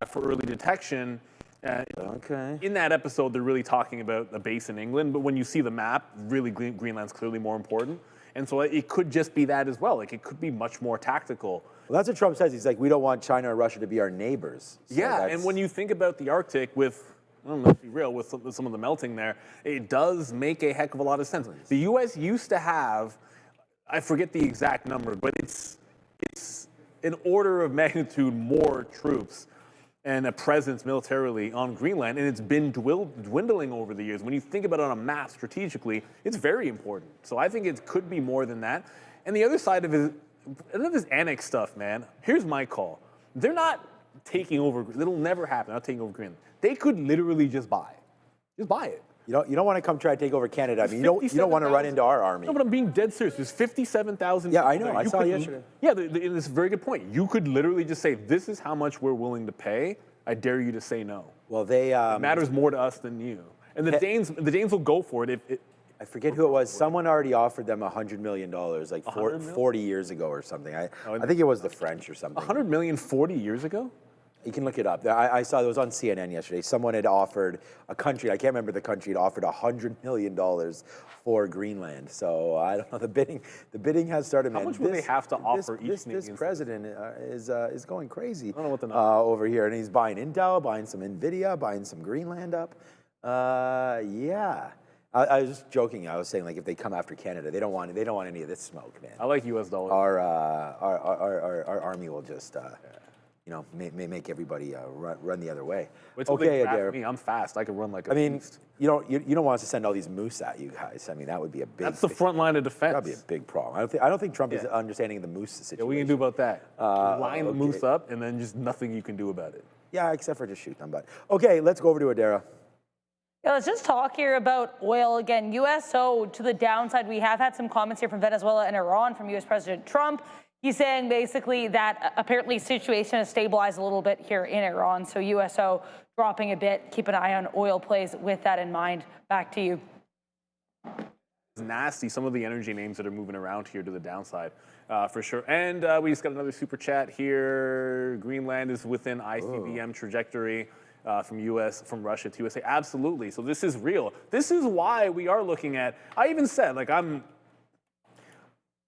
for early detection. Okay. In that episode, they're really talking about a base in England, but when you see the map, really Greenland's clearly more important. And so it could just be that as well. Like it could be much more tactical. Well, that's what Trump says. He's like, we don't want China or Russia to be our neighbors. So yeah, and when you think about the Arctic with, I don't know, let's be real, with some of the melting there, it does make a heck of a lot of sense. The U.S. used to have, I forget the exact number, but it's an order of magnitude more troops and a presence militarily on Greenland, and it's been dwindling over the years. When you think about it on a map strategically, it's very important. So I think it could be more than that. And the other side of it, none of this annex stuff, man. Here's my call. They're not taking over. It'll never happen. They're not taking over Greenland. They could literally just buy it. You don't want to come try to take over Canada. I mean, you don't want to run into our army. No, but I'm being dead serious. There's 57,000. Yeah, I know. I saw yesterday. Yeah, it's a very good point. You could literally just say, "This is how much we're willing to pay. I dare you to say no." Well, they it matters more to us than you. And the Danes will go for it if. I forget who it was. Someone already offered them $100 million, like 40 years ago or something. I think it was the French or something. 100 million 40 years ago? You can look it up. I saw it was on CNN yesterday. Someone had offered a country, I can't remember the country, had offered $100 million for Greenland. So I don't know, the bidding has started. How much would they have to offer each This president is going crazy I don't know what the over here. And he's buying Intel, buying some Nvidia, buying some Greenland up. Yeah. I was just joking. I was saying, like, if they come after Canada, they don't want any of this smoke, man. I like US dollars. Our army will just make everybody run the other way. What's okay, Adair. Me? I'm fast. I can run like a beast. You don't want us to send all these moose at you guys. I mean, that would be a big. That's the front line of defense. That'd be a big problem. I don't think Trump is understanding the moose situation. Yeah, what can you do about that? Line the moose up, and then just nothing you can do about it. Yeah, except for just shoot them. But okay, let's go over to Adara. Yeah, let's just talk here about oil again. USO to the downside. We have had some comments here from Venezuela and Iran from U.S. President Trump. He's saying basically that apparently situation has stabilized a little bit here in Iran. So USO dropping a bit. Keep an eye on oil plays with that in mind. Back to you. It's nasty, some of the energy names that are moving around here to the downside, for sure. And we just got another super chat here. Greenland is within ICBM trajectory. From Russia to USA. Absolutely. So this is real. This is why we are looking at, I even said, like, I'm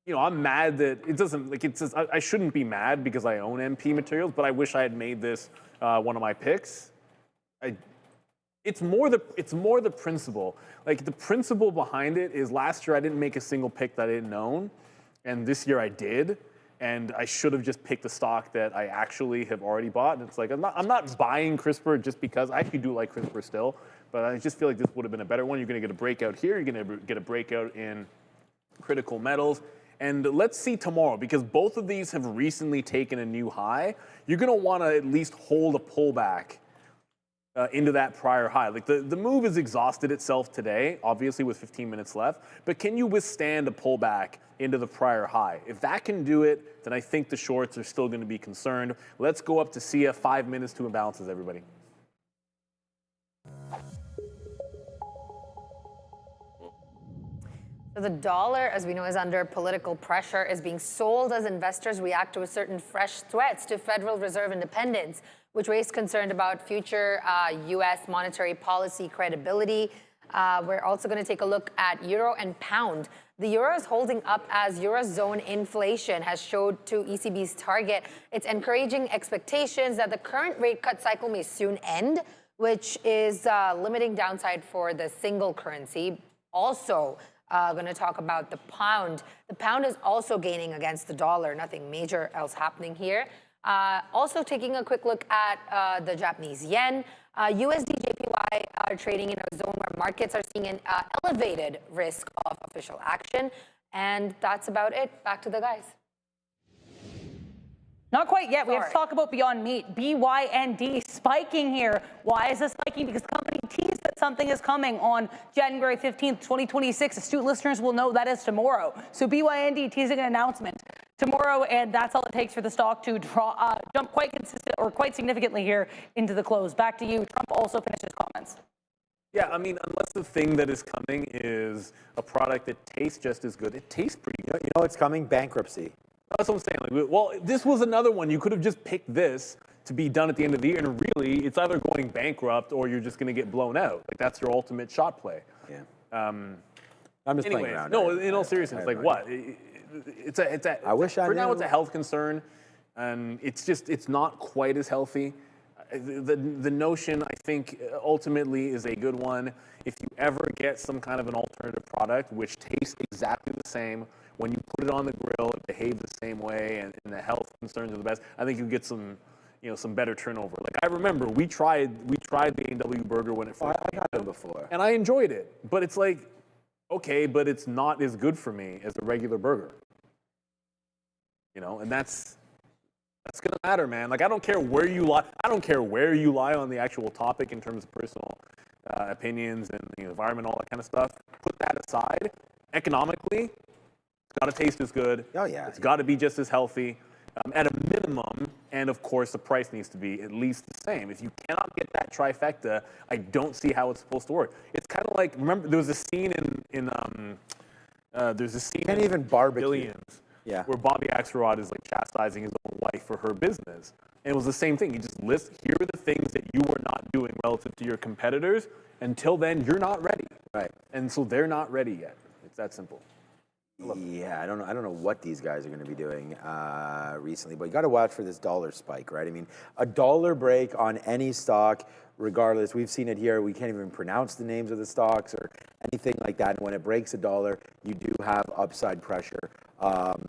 mad that it doesn't, like, it's just, I shouldn't be mad because I own MP materials, but I wish I had made this one of my picks. It's more the principle. Like, the principle behind it is last year I didn't make a single pick that I didn't own, and this year I did. And I should have just picked the stock that I actually have already bought. And it's like, I'm not buying CRISPR just because I actually do like CRISPR still, but I just feel like this would have been a better one. You're going to get a breakout here. You're going to get a breakout in critical metals. And let's see tomorrow, because both of these have recently taken a new high. You're going to want to at least hold a pullback into that prior high. Like the move has exhausted itself today, obviously with 15 minutes left, but can you withstand a pullback into the prior high? If that can do it, then I think the shorts are still going to be concerned. Let's go up to SIA, 5 minutes to imbalances, everybody. So the dollar, as we know, is under political pressure, is being sold as investors react to a certain fresh threats to Federal Reserve independence, which raised concern about future U.S. monetary policy credibility. We're also going to take a look at euro and pound. The euro is holding up as Eurozone inflation has showed to ECB's target. It's encouraging expectations that the current rate cut cycle may soon end, which is limiting downside for the single currency. Also, going to talk about the pound. The pound is also gaining against the dollar. Nothing major else happening here. Also taking a quick look at the Japanese yen. USD JPY are trading in a zone where markets are seeing an elevated risk of official action. And that's about it. Back to the guys. Not quite yet. We have to talk about Beyond Meat. BYND spiking here. Why is this spiking? Because the company teased that something is coming on January 15th, 2026. Astute listeners will know that is tomorrow. So BYND teasing an announcement tomorrow, and that's all it takes for the stock to jump quite significantly here into the close. Back to you. Trump also finished his comments. Yeah, I mean, unless the thing that is coming is a product that tastes just as good. It tastes pretty good. You know what's coming? Bankruptcy. That's what I'm saying. Like, well, this was another one. You could have just picked this to be done at the end of the year, and really, it's either going bankrupt or you're just going to get blown out. Like, that's your ultimate shot play. Yeah. I'm just playing around. No, in all seriousness, like what? It's a. I wish I For knew. now, it's a health concern, and it's not quite as healthy. The notion, I think, ultimately is a good one. If you ever get some kind of an alternative product which tastes exactly the same, when you put it on the grill, it behaves the same way, and the health concerns are the best, I think you get some better turnover. Like, I remember we tried the A&W burger when it first came out. I've had it before. And I enjoyed it, but it's like, okay, but it's not as good for me as a regular burger. And that's gonna matter, man. Like, I don't care where you lie. I don't care where you lie on the actual topic in terms of personal opinions and the environment, all that kind of stuff. Put that aside. Economically, it's got to taste as good. Oh yeah. It's got to be just as healthy, at a minimum. And of course, the price needs to be at least the same. If you cannot get that trifecta, I don't see how it's supposed to work. It's kind of like, remember, there was a scene in there's a scene. Can't even barbecue. Billions. Yeah. where Bobby Axelrod is like chastising his own wife for her business. And it was the same thing. He just lists, here are the things that you are not doing relative to your competitors. Until then, you're not ready. Right. And so they're not ready yet. It's that simple. Yeah, I don't know what these guys are going to be doing recently, but you got to watch for this dollar spike, right? I mean, a dollar break on any stock, regardless. We've seen it here. We can't even pronounce the names of the stocks or anything like that. And when it breaks a dollar, you do have upside pressure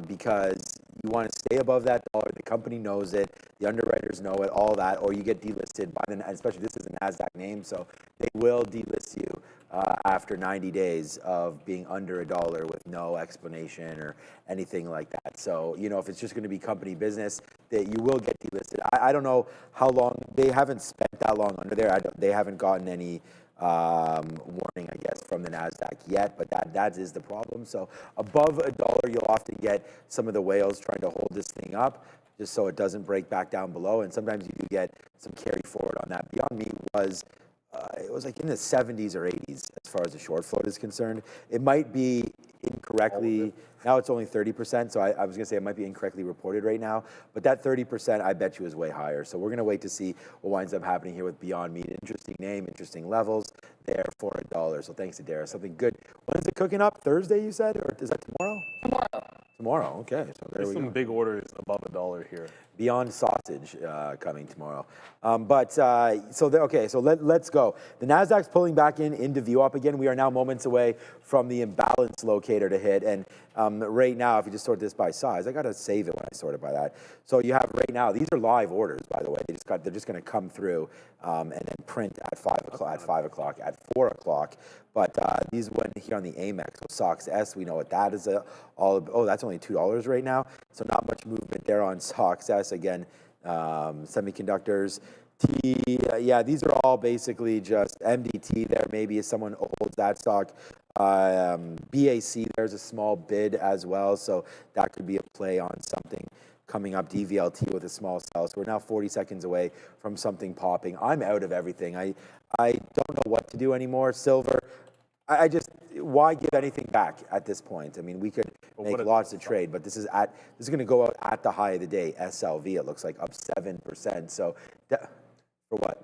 because you want to stay above that dollar. The company knows it. The underwriters know it, all that, or you get delisted by the, especially this is a NASDAQ name, so they will delist you after 90 days of being under $1 with no explanation or anything like that. So, you know, if it's just going to be company business, that you will get delisted. I don't know how long, they haven't spent that long under there. They haven't gotten any warning, I guess, from the NASDAQ yet, but that is the problem. So above $1, you'll often get some of the whales trying to hold this thing up just so it doesn't break back down below. And sometimes you do get some carry forward on that. Beyond Meat was, it was like in the 70s or 80s as far as the short float is concerned. It might be incorrectly, now it's only 30%, so I was gonna say it might be incorrectly reported right now, but that 30% I bet you is way higher. So we're gonna wait to see what winds up happening here with Beyond Meat. Interesting name, interesting levels there for $1. So thanks to Dara, something good. When is it cooking up? Thursday, you said, or is that tomorrow? Tomorrow, okay. So there There's we go. some big orders above $1 here. Beyond Sausage coming tomorrow. So let's go. The NASDAQ's pulling back into VWAP again. We are now moments away from the imbalance locator to hit. And right now, if you just sort this by size, I got to save it when I sort it by that. So you have right now, these are live orders, by the way. They're just going to come through and then print at 5 o'clock, at 4 o'clock. But these went here on the Amex, so SOX S, we know what that is that's only $2 right now. So not much movement there on SOX S. Again, semiconductors. These are all basically just MDT there. Maybe if someone holds that stock. BAC, there's a small bid as well. So that could be a play on something coming up. DVLT with a small sell. So we're now 40 seconds away from something popping. I'm out of everything. I don't know what to do anymore. Silver, why give anything back at this point? I mean, we could make lots of trade, but this is going to go out at the high of the day. SLV, it looks like up 7%. So for what?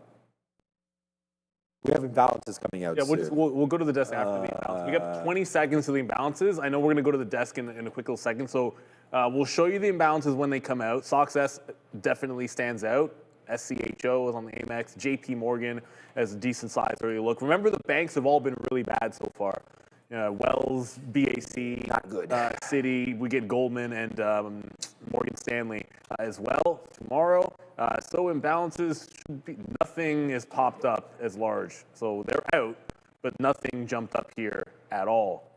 We have imbalances coming out. Yeah, soon. we'll go to the desk after the imbalance. We got 20 seconds to the imbalances. I know we're going to go to the desk in a quick little second. So we'll show you the imbalances when they come out. SOX S definitely stands out. SCHO is on the Amex. JP Morgan has a decent size early look. Remember, the banks have all been really bad so far. Wells, BAC, not good. Citi, we get Goldman and Morgan Stanley as well tomorrow. So imbalances should be, nothing has popped up as large. So they're out, but nothing jumped up here at all.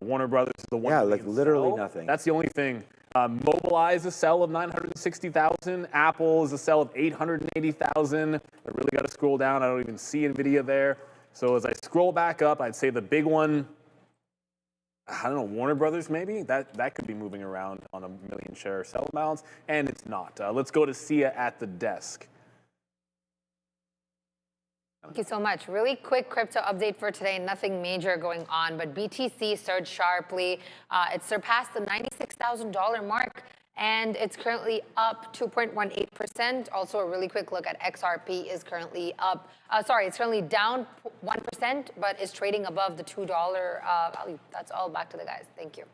Warner Brothers is the one. Yeah, like literally sell. nothing. That's the only thing. Mobileye is a sell of 960,000. Apple is a sell of 880,000. I really got to scroll down. I don't even see Nvidia there. So as I scroll back up, I'd say the big one, I don't know, Warner Brothers maybe? That could be moving around on a million share sell balance, and it's not. Let's go to Sia at the desk. Thank you so much. Really quick crypto update for today. Nothing major going on, but BTC surged sharply. It surpassed the $96,000 mark, and it's currently up 2.18%. Also, a really quick look at XRP is currently up. It's currently down 1%, but is trading above the $2 value. That's all. Back to the guys. Thank you.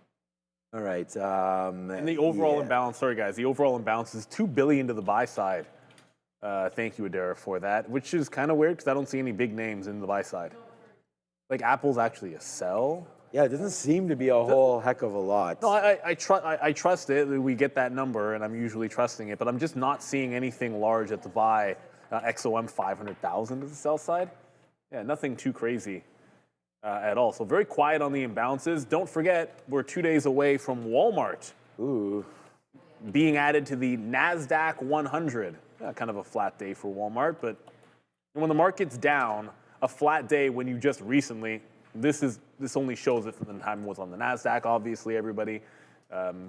All right. And the overall imbalance, sorry guys, the overall imbalance is $2 billion to the buy side. Thank you, Adara, for that, which is kind of weird because I don't see any big names in the buy side. Like Apple's actually a sell. Yeah, it doesn't seem to be a whole heck of a lot. No, I trust it. We get that number, and I'm usually trusting it, but I'm just not seeing anything large at the buy. XOM 500,000 to the sell side. Yeah, nothing too crazy at all. So very quiet on the imbalances. Don't forget, we're 2 days away from Walmart. Being added to the NASDAQ 100. Kind of a flat day for Walmart, but when the market's down, a flat day when you just recently, this only shows it from the time it was on the NASDAQ, obviously, everybody,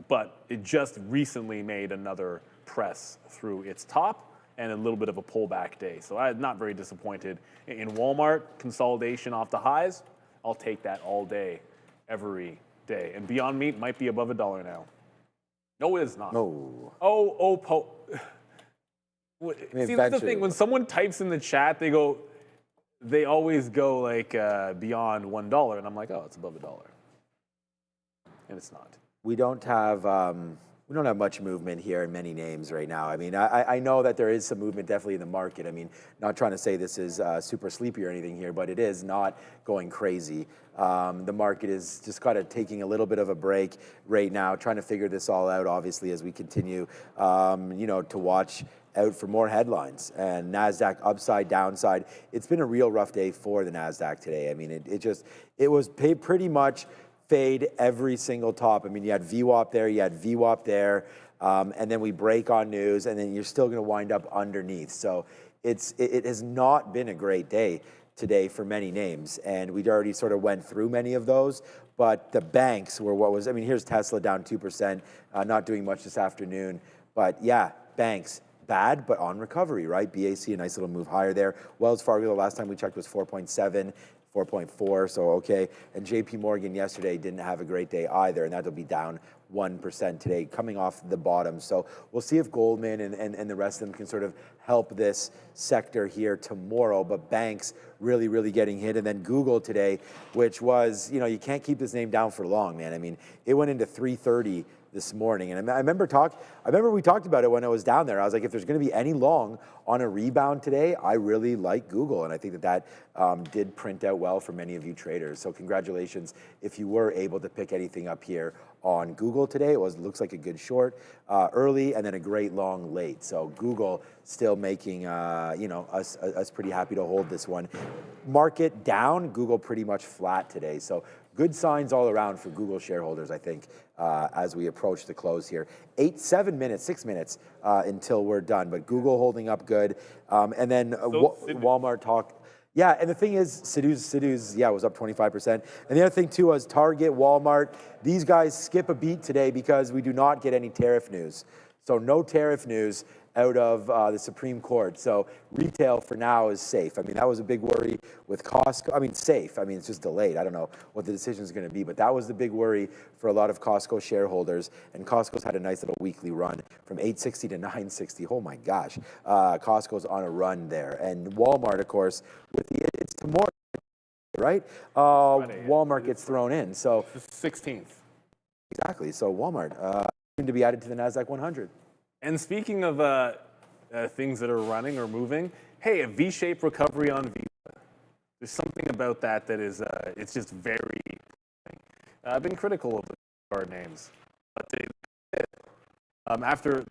but it just recently made another press through its top and a little bit of a pullback day. So I'm not very disappointed in Walmart. Consolidation off the highs, I'll take that all day, every day. And Beyond Meat might be above $1 now. No, it is not. No. See, that's the thing. When someone types in the chat, they always go like beyond $1, and I'm like, oh, it's above $1, and it's not. We don't have much movement here in many names right now. I mean, I know that there is some movement definitely in the market. I mean, not trying to say this is super sleepy or anything here, but it is not going crazy. The market is just kind of taking a little bit of a break right now, trying to figure this all out, obviously, as we continue, to watch out for more headlines. And NASDAQ upside, downside. It's been a real rough day for the NASDAQ today. I mean, it was pretty much fade every single top. I mean, you had VWAP there, you had VWAP there, and then we break on news, and then you're still going to wind up underneath. So it has not been a great day today for many names, and we'd already sort of went through many of those. But the banks were here's Tesla down 2%, not doing much this afternoon. But yeah, banks. Bad, but on recovery, right? BAC, a nice little move higher there. Wells Fargo, the last time we checked, was 4.7, 4.4, so okay. And JP Morgan yesterday didn't have a great day either, and that'll be down 1% today, coming off the bottom. So we'll see if Goldman and the rest of them can sort of help this sector here tomorrow. But banks really, really getting hit. And then Google today, which was, you can't keep this name down for long, man. I mean, it went into 330 this morning. And I remember we talked about it when I was down there. I was like, if there's going to be any long on a rebound today, I really like Google. And I think that did print out well for many of you traders. So congratulations if you were able to pick anything up here on Google today. It looks like a good short early and then a great long late. So Google still making us pretty happy to hold this one. Market down, Google pretty much flat today. So good signs all around for Google shareholders, I think, as we approach the close here. 6 minutes until we're done, but Google holding up good. And then Walmart talk. Yeah, and the thing is, Sidhu's was up 25%. And the other thing too was Target, Walmart. These guys skip a beat today because we do not get any tariff news. So no tariff news out of the Supreme Court. So retail for now is safe. I mean, that was a big worry with Costco. I mean, safe. I mean, it's just delayed. I don't know what the decision is going to be, but that was the big worry for a lot of Costco shareholders. And Costco's had a nice little weekly run from 860 to 960. Oh my gosh. Costco's on a run there. And Walmart, of course, it's tomorrow, right? Walmart gets thrown in. So 16th. Exactly. So Walmart to be added to the NASDAQ 100. And speaking of things that are running or moving, hey, a V-shaped recovery on Visa. There's something about that is, it's just very. I've been critical of the card names, but after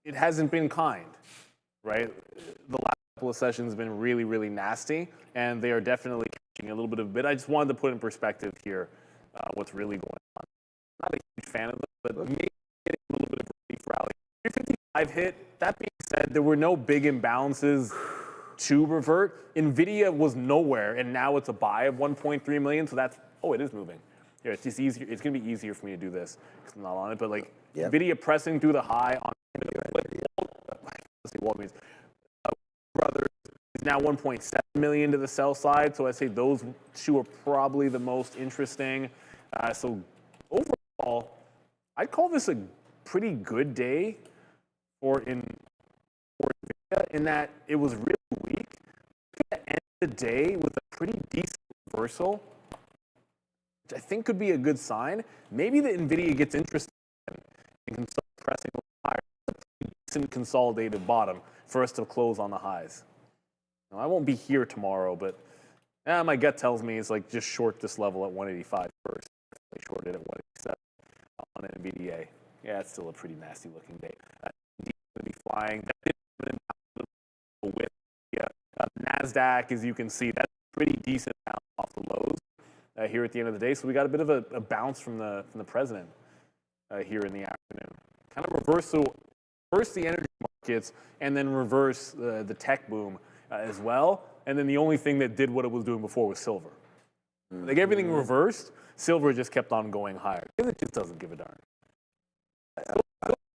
it hasn't been kind, right? The last couple of sessions have been really, really nasty, and they are definitely catching a little bit of a bit. I just wanted to put in perspective here what's really going on. Not a huge fan of them, but maybe getting a little bit of a relief rally. 355 hit. That being said, there were no big imbalances to revert. Nvidia was nowhere, and now it's a buy of 1.3 million. So that's it is moving. Yeah, it's just easier. It's gonna be easier for me to do this because I'm not on it. But like Nvidia pressing through the high on. Let's see what means. Brothers is now 1.7 million to the sell side. So I say those two are probably the most interesting. So overall, I'd call this a pretty good day for Nvidia in that it was really weak. At the end of the day with a pretty decent reversal, which I think could be a good sign. Maybe the Nvidia gets interested and can start pressing higher. It's a pretty decent consolidated bottom for us to close on the highs. Now, I won't be here tomorrow, but my gut tells me it's like just short this level at 185 first. Short it at 187 on Nvidia. Yeah, it's still a pretty nasty looking day. Going to be flying. With NASDAQ, as you can see, that's pretty decent down off the lows here at the end of the day. So we got a bit of a bounce from the president here in the afternoon. Kind of reverse the energy markets and then reverse the tech boom as well. And then the only thing that did what it was doing before was silver. Like everything reversed, silver just kept on going higher. It just doesn't give a darn.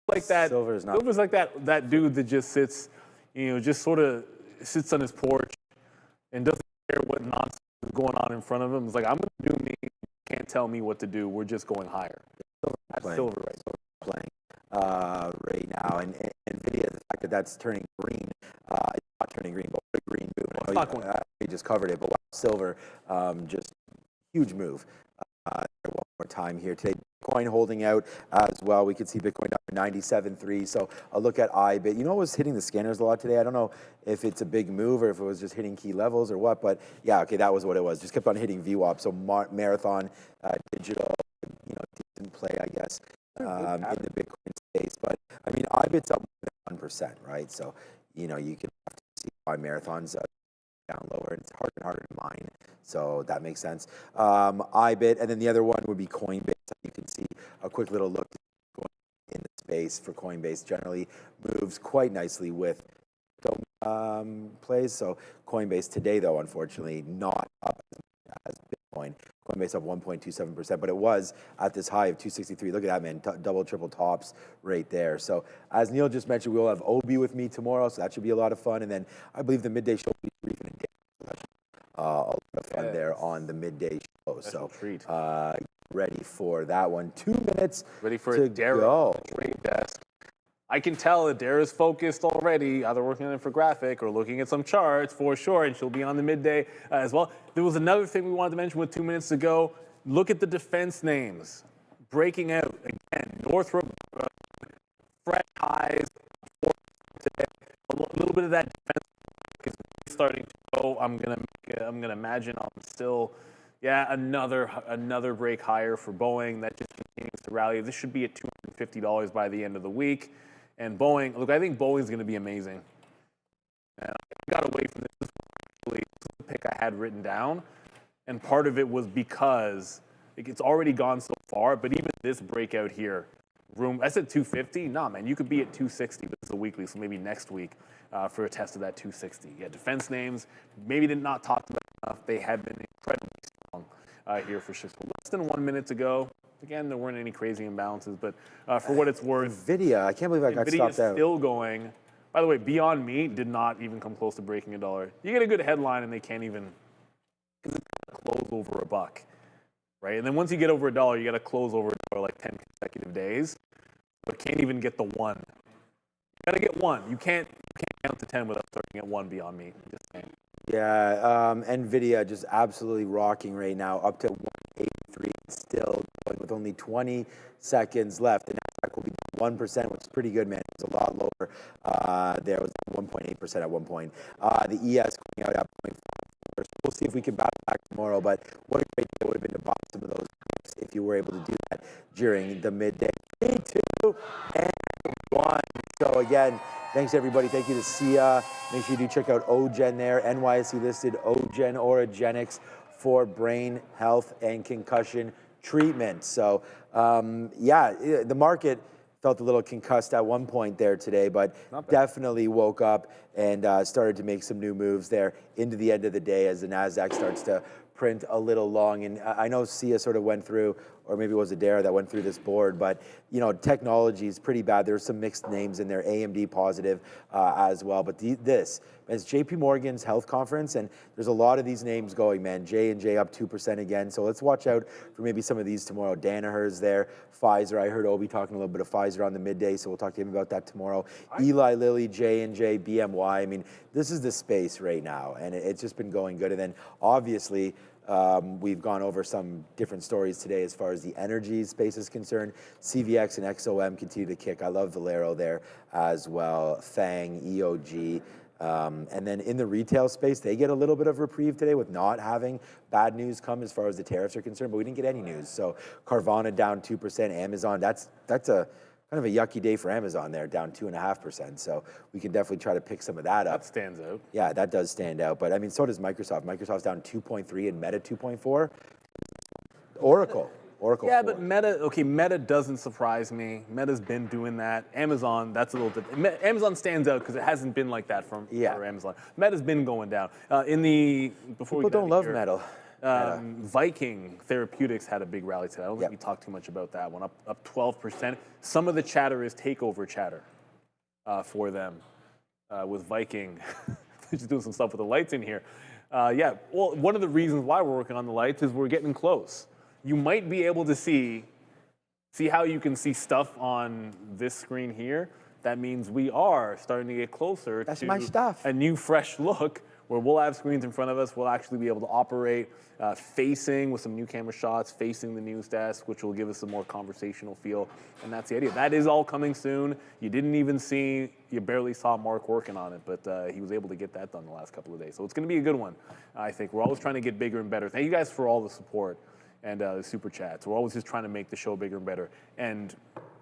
Like that. Silver's like that dude that just sits, just sort of sits on his porch and doesn't care what nonsense is going on in front of him. It's like, I'm going to do me. You can't tell me what to do. We're just going higher. That's silver, right? Playing. right now. And Nvidia, the fact that that's turning green, it's not turning green, but what a green move. I know you just covered it, but wow, silver, just huge move. One more time here today. Bitcoin holding out as well. We could see Bitcoin up to 97.3. So a look at IBIT. You know what was hitting the scanners a lot today? I don't know if it's a big move or if it was just hitting key levels or what, but yeah, okay, that was what it was. Just kept on hitting VWAP. So Marathon, digital, decent play, I guess, in the Bitcoin space. But I mean, IBIT's up more than 1%, right? So, you can have to see why Marathon's down lower. It's harder and harder to mine. So that makes sense. IBIT, and then the other one would be Coinbase. You can see a quick little look in the space for Coinbase. Generally moves quite nicely with plays. So Coinbase today, though, unfortunately, not up as Bitcoin. Coinbase up 1.27%, but it was at this high of 263. Look at that, man. Double, triple tops right there. So as Neil just mentioned, we'll have Obi with me tomorrow, so that should be a lot of fun. And then I believe the midday show will be Refrain and a lot of fun there on the midday show. So ready for that one. 2 minutes ready for to go. Trade desk. I can tell that Dara's focused already, either working on an infographic or looking at some charts for sure, and she'll be on the midday as well. There was another thing we wanted to mention with 2 minutes to go. Look at the defense names breaking out again. Northrop, fresh highs today. A little bit of that defense is starting to go. I'm gonna imagine I'm still. Yeah, another break higher for Boeing. That just continues to rally. This should be at $250 by the end of the week. And Boeing, look, I think Boeing's going to be amazing. And I got away from this. This was the pick I had written down. And part of it was because it's already gone so far. But even this breakout here, I said 250. Nah, man, you could be at 260. But it's a weekly, so maybe next week for a test of that 260. Yeah, defense names, maybe did not talked about enough. They have been incredibly strong here for sure. So less than 1 minute to go. Again, there weren't any crazy imbalances, but for what it's worth, Nvidia, I can't believe I got stopped out. Nvidia is still going. By the way, Beyond Meat did not even come close to breaking $1. You get a good headline, and they can't even close over $1, right? And then once you get over $1, you got to close over $1 like 10 consecutive days, but can't even get the 1. You got to get 1. You can't count to 10 without starting at 1 Beyond Meat. Just saying. Yeah, Nvidia just absolutely rocking right now, up to 183, still going with only 20 seconds left. The Nasdaq will be 1%, which is pretty good, man. It was a lot lower. There was 1.8% at one point. The ES going out at 0.4. We'll see if we can bounce back tomorrow, but what a great day it would have been to buy some of those if you were able to do that during the midday. 3, 2, and 1. So again, thanks everybody. Thank you to Sia. Make sure you do check out OGen there. NYSE listed OGen Orogenics for brain health and concussion treatment. So yeah, the market felt a little concussed at one point there today, but definitely woke up and started to make some new moves there into the end of the day as the NASDAQ starts to print a little long. And I know Sia sort of went through, or maybe it was Adair that went through this board, but technology is pretty bad. There's some mixed names in there, AMD positive as well. But this is JP Morgan's health conference, and there's a lot of these names going, man. J&J up 2% again. So let's watch out for maybe some of these tomorrow. Danaher's there, Pfizer. I heard Obi talking a little bit of Pfizer on the midday, so we'll talk to him about that tomorrow. Eli Lilly, J&J, BMY. I mean, this is the space right now, and it's just been going good. And then obviously, we've gone over some different stories today as far as the energy space is concerned. CVX and XOM continue to kick. I love Valero there as well. FANG, EOG. And then in the retail space, they get a little bit of reprieve today with not having bad news come as far as the tariffs are concerned, but we didn't get any news. So Carvana down 2%, Amazon, that's a kind of a yucky day for Amazon there, down 2.5%. So we can definitely try to pick some of that up. That stands out. Yeah, that does stand out. But I mean, so does Microsoft. Microsoft's down 2.3 and Meta 2.4. Oracle. Yeah, 4. but Meta doesn't surprise me. Meta's been doing that. Amazon, that's a little different. Amazon stands out because it hasn't been like that for Amazon. Meta's been going down. People don't love Meta. Viking Therapeutics had a big rally today. I don't think we talked too much about that one. Up 12%. Some of the chatter is takeover chatter for them with Viking. Just doing some stuff with the lights in here. Yeah, well, one of the reasons why we're working on the lights is we're getting close. You might be able to see See how you can see stuff on this screen here? That means we are starting to get closer That's to my stuff. a new fresh look where we'll have screens in front of us. We'll actually be able to operate facing with some new camera shots, facing the news desk, which will give us a more conversational feel. And that's the idea. That is all coming soon. You didn't even see, you barely saw Mark working on it, but he was able to get that done the last couple of days. So it's going to be a good one, I think. We're always trying to get bigger and better. Thank you guys for all the support and the super chats. We're always just trying to make the show bigger and better. And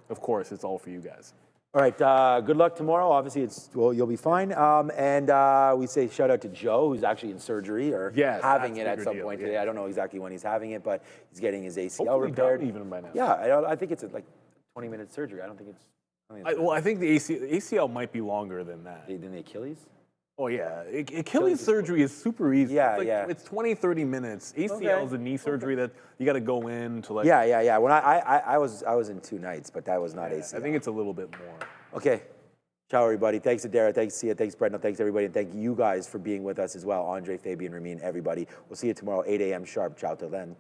of course, it's all for you guys. All right, good luck tomorrow. Obviously, you'll be fine. And we say shout out to Joe, who's actually in surgery or having it at some point today. I don't know exactly when he's having it, but he's getting his ACL Hopefully repaired. done even by now. Yeah, I think it's like 20-minute surgery. I don't think it's. I think the ACL might be longer than that. Than the Achilles? Oh, yeah. Achilles surgery is super easy. Yeah, It's 20, 30 minutes. ACL is a knee surgery that you got to go in to like. Yeah. When I was in 2 nights, but that was not ACL. I think it's a little bit more. Okay. Ciao, everybody. Thanks to Dara. Thanks to Sia. Thanks, Brendan. Thanks, everybody. And thank you guys for being with us as well. Andre, Fabian, Ramin, everybody. We'll see you tomorrow, 8 a.m. sharp. Ciao till then.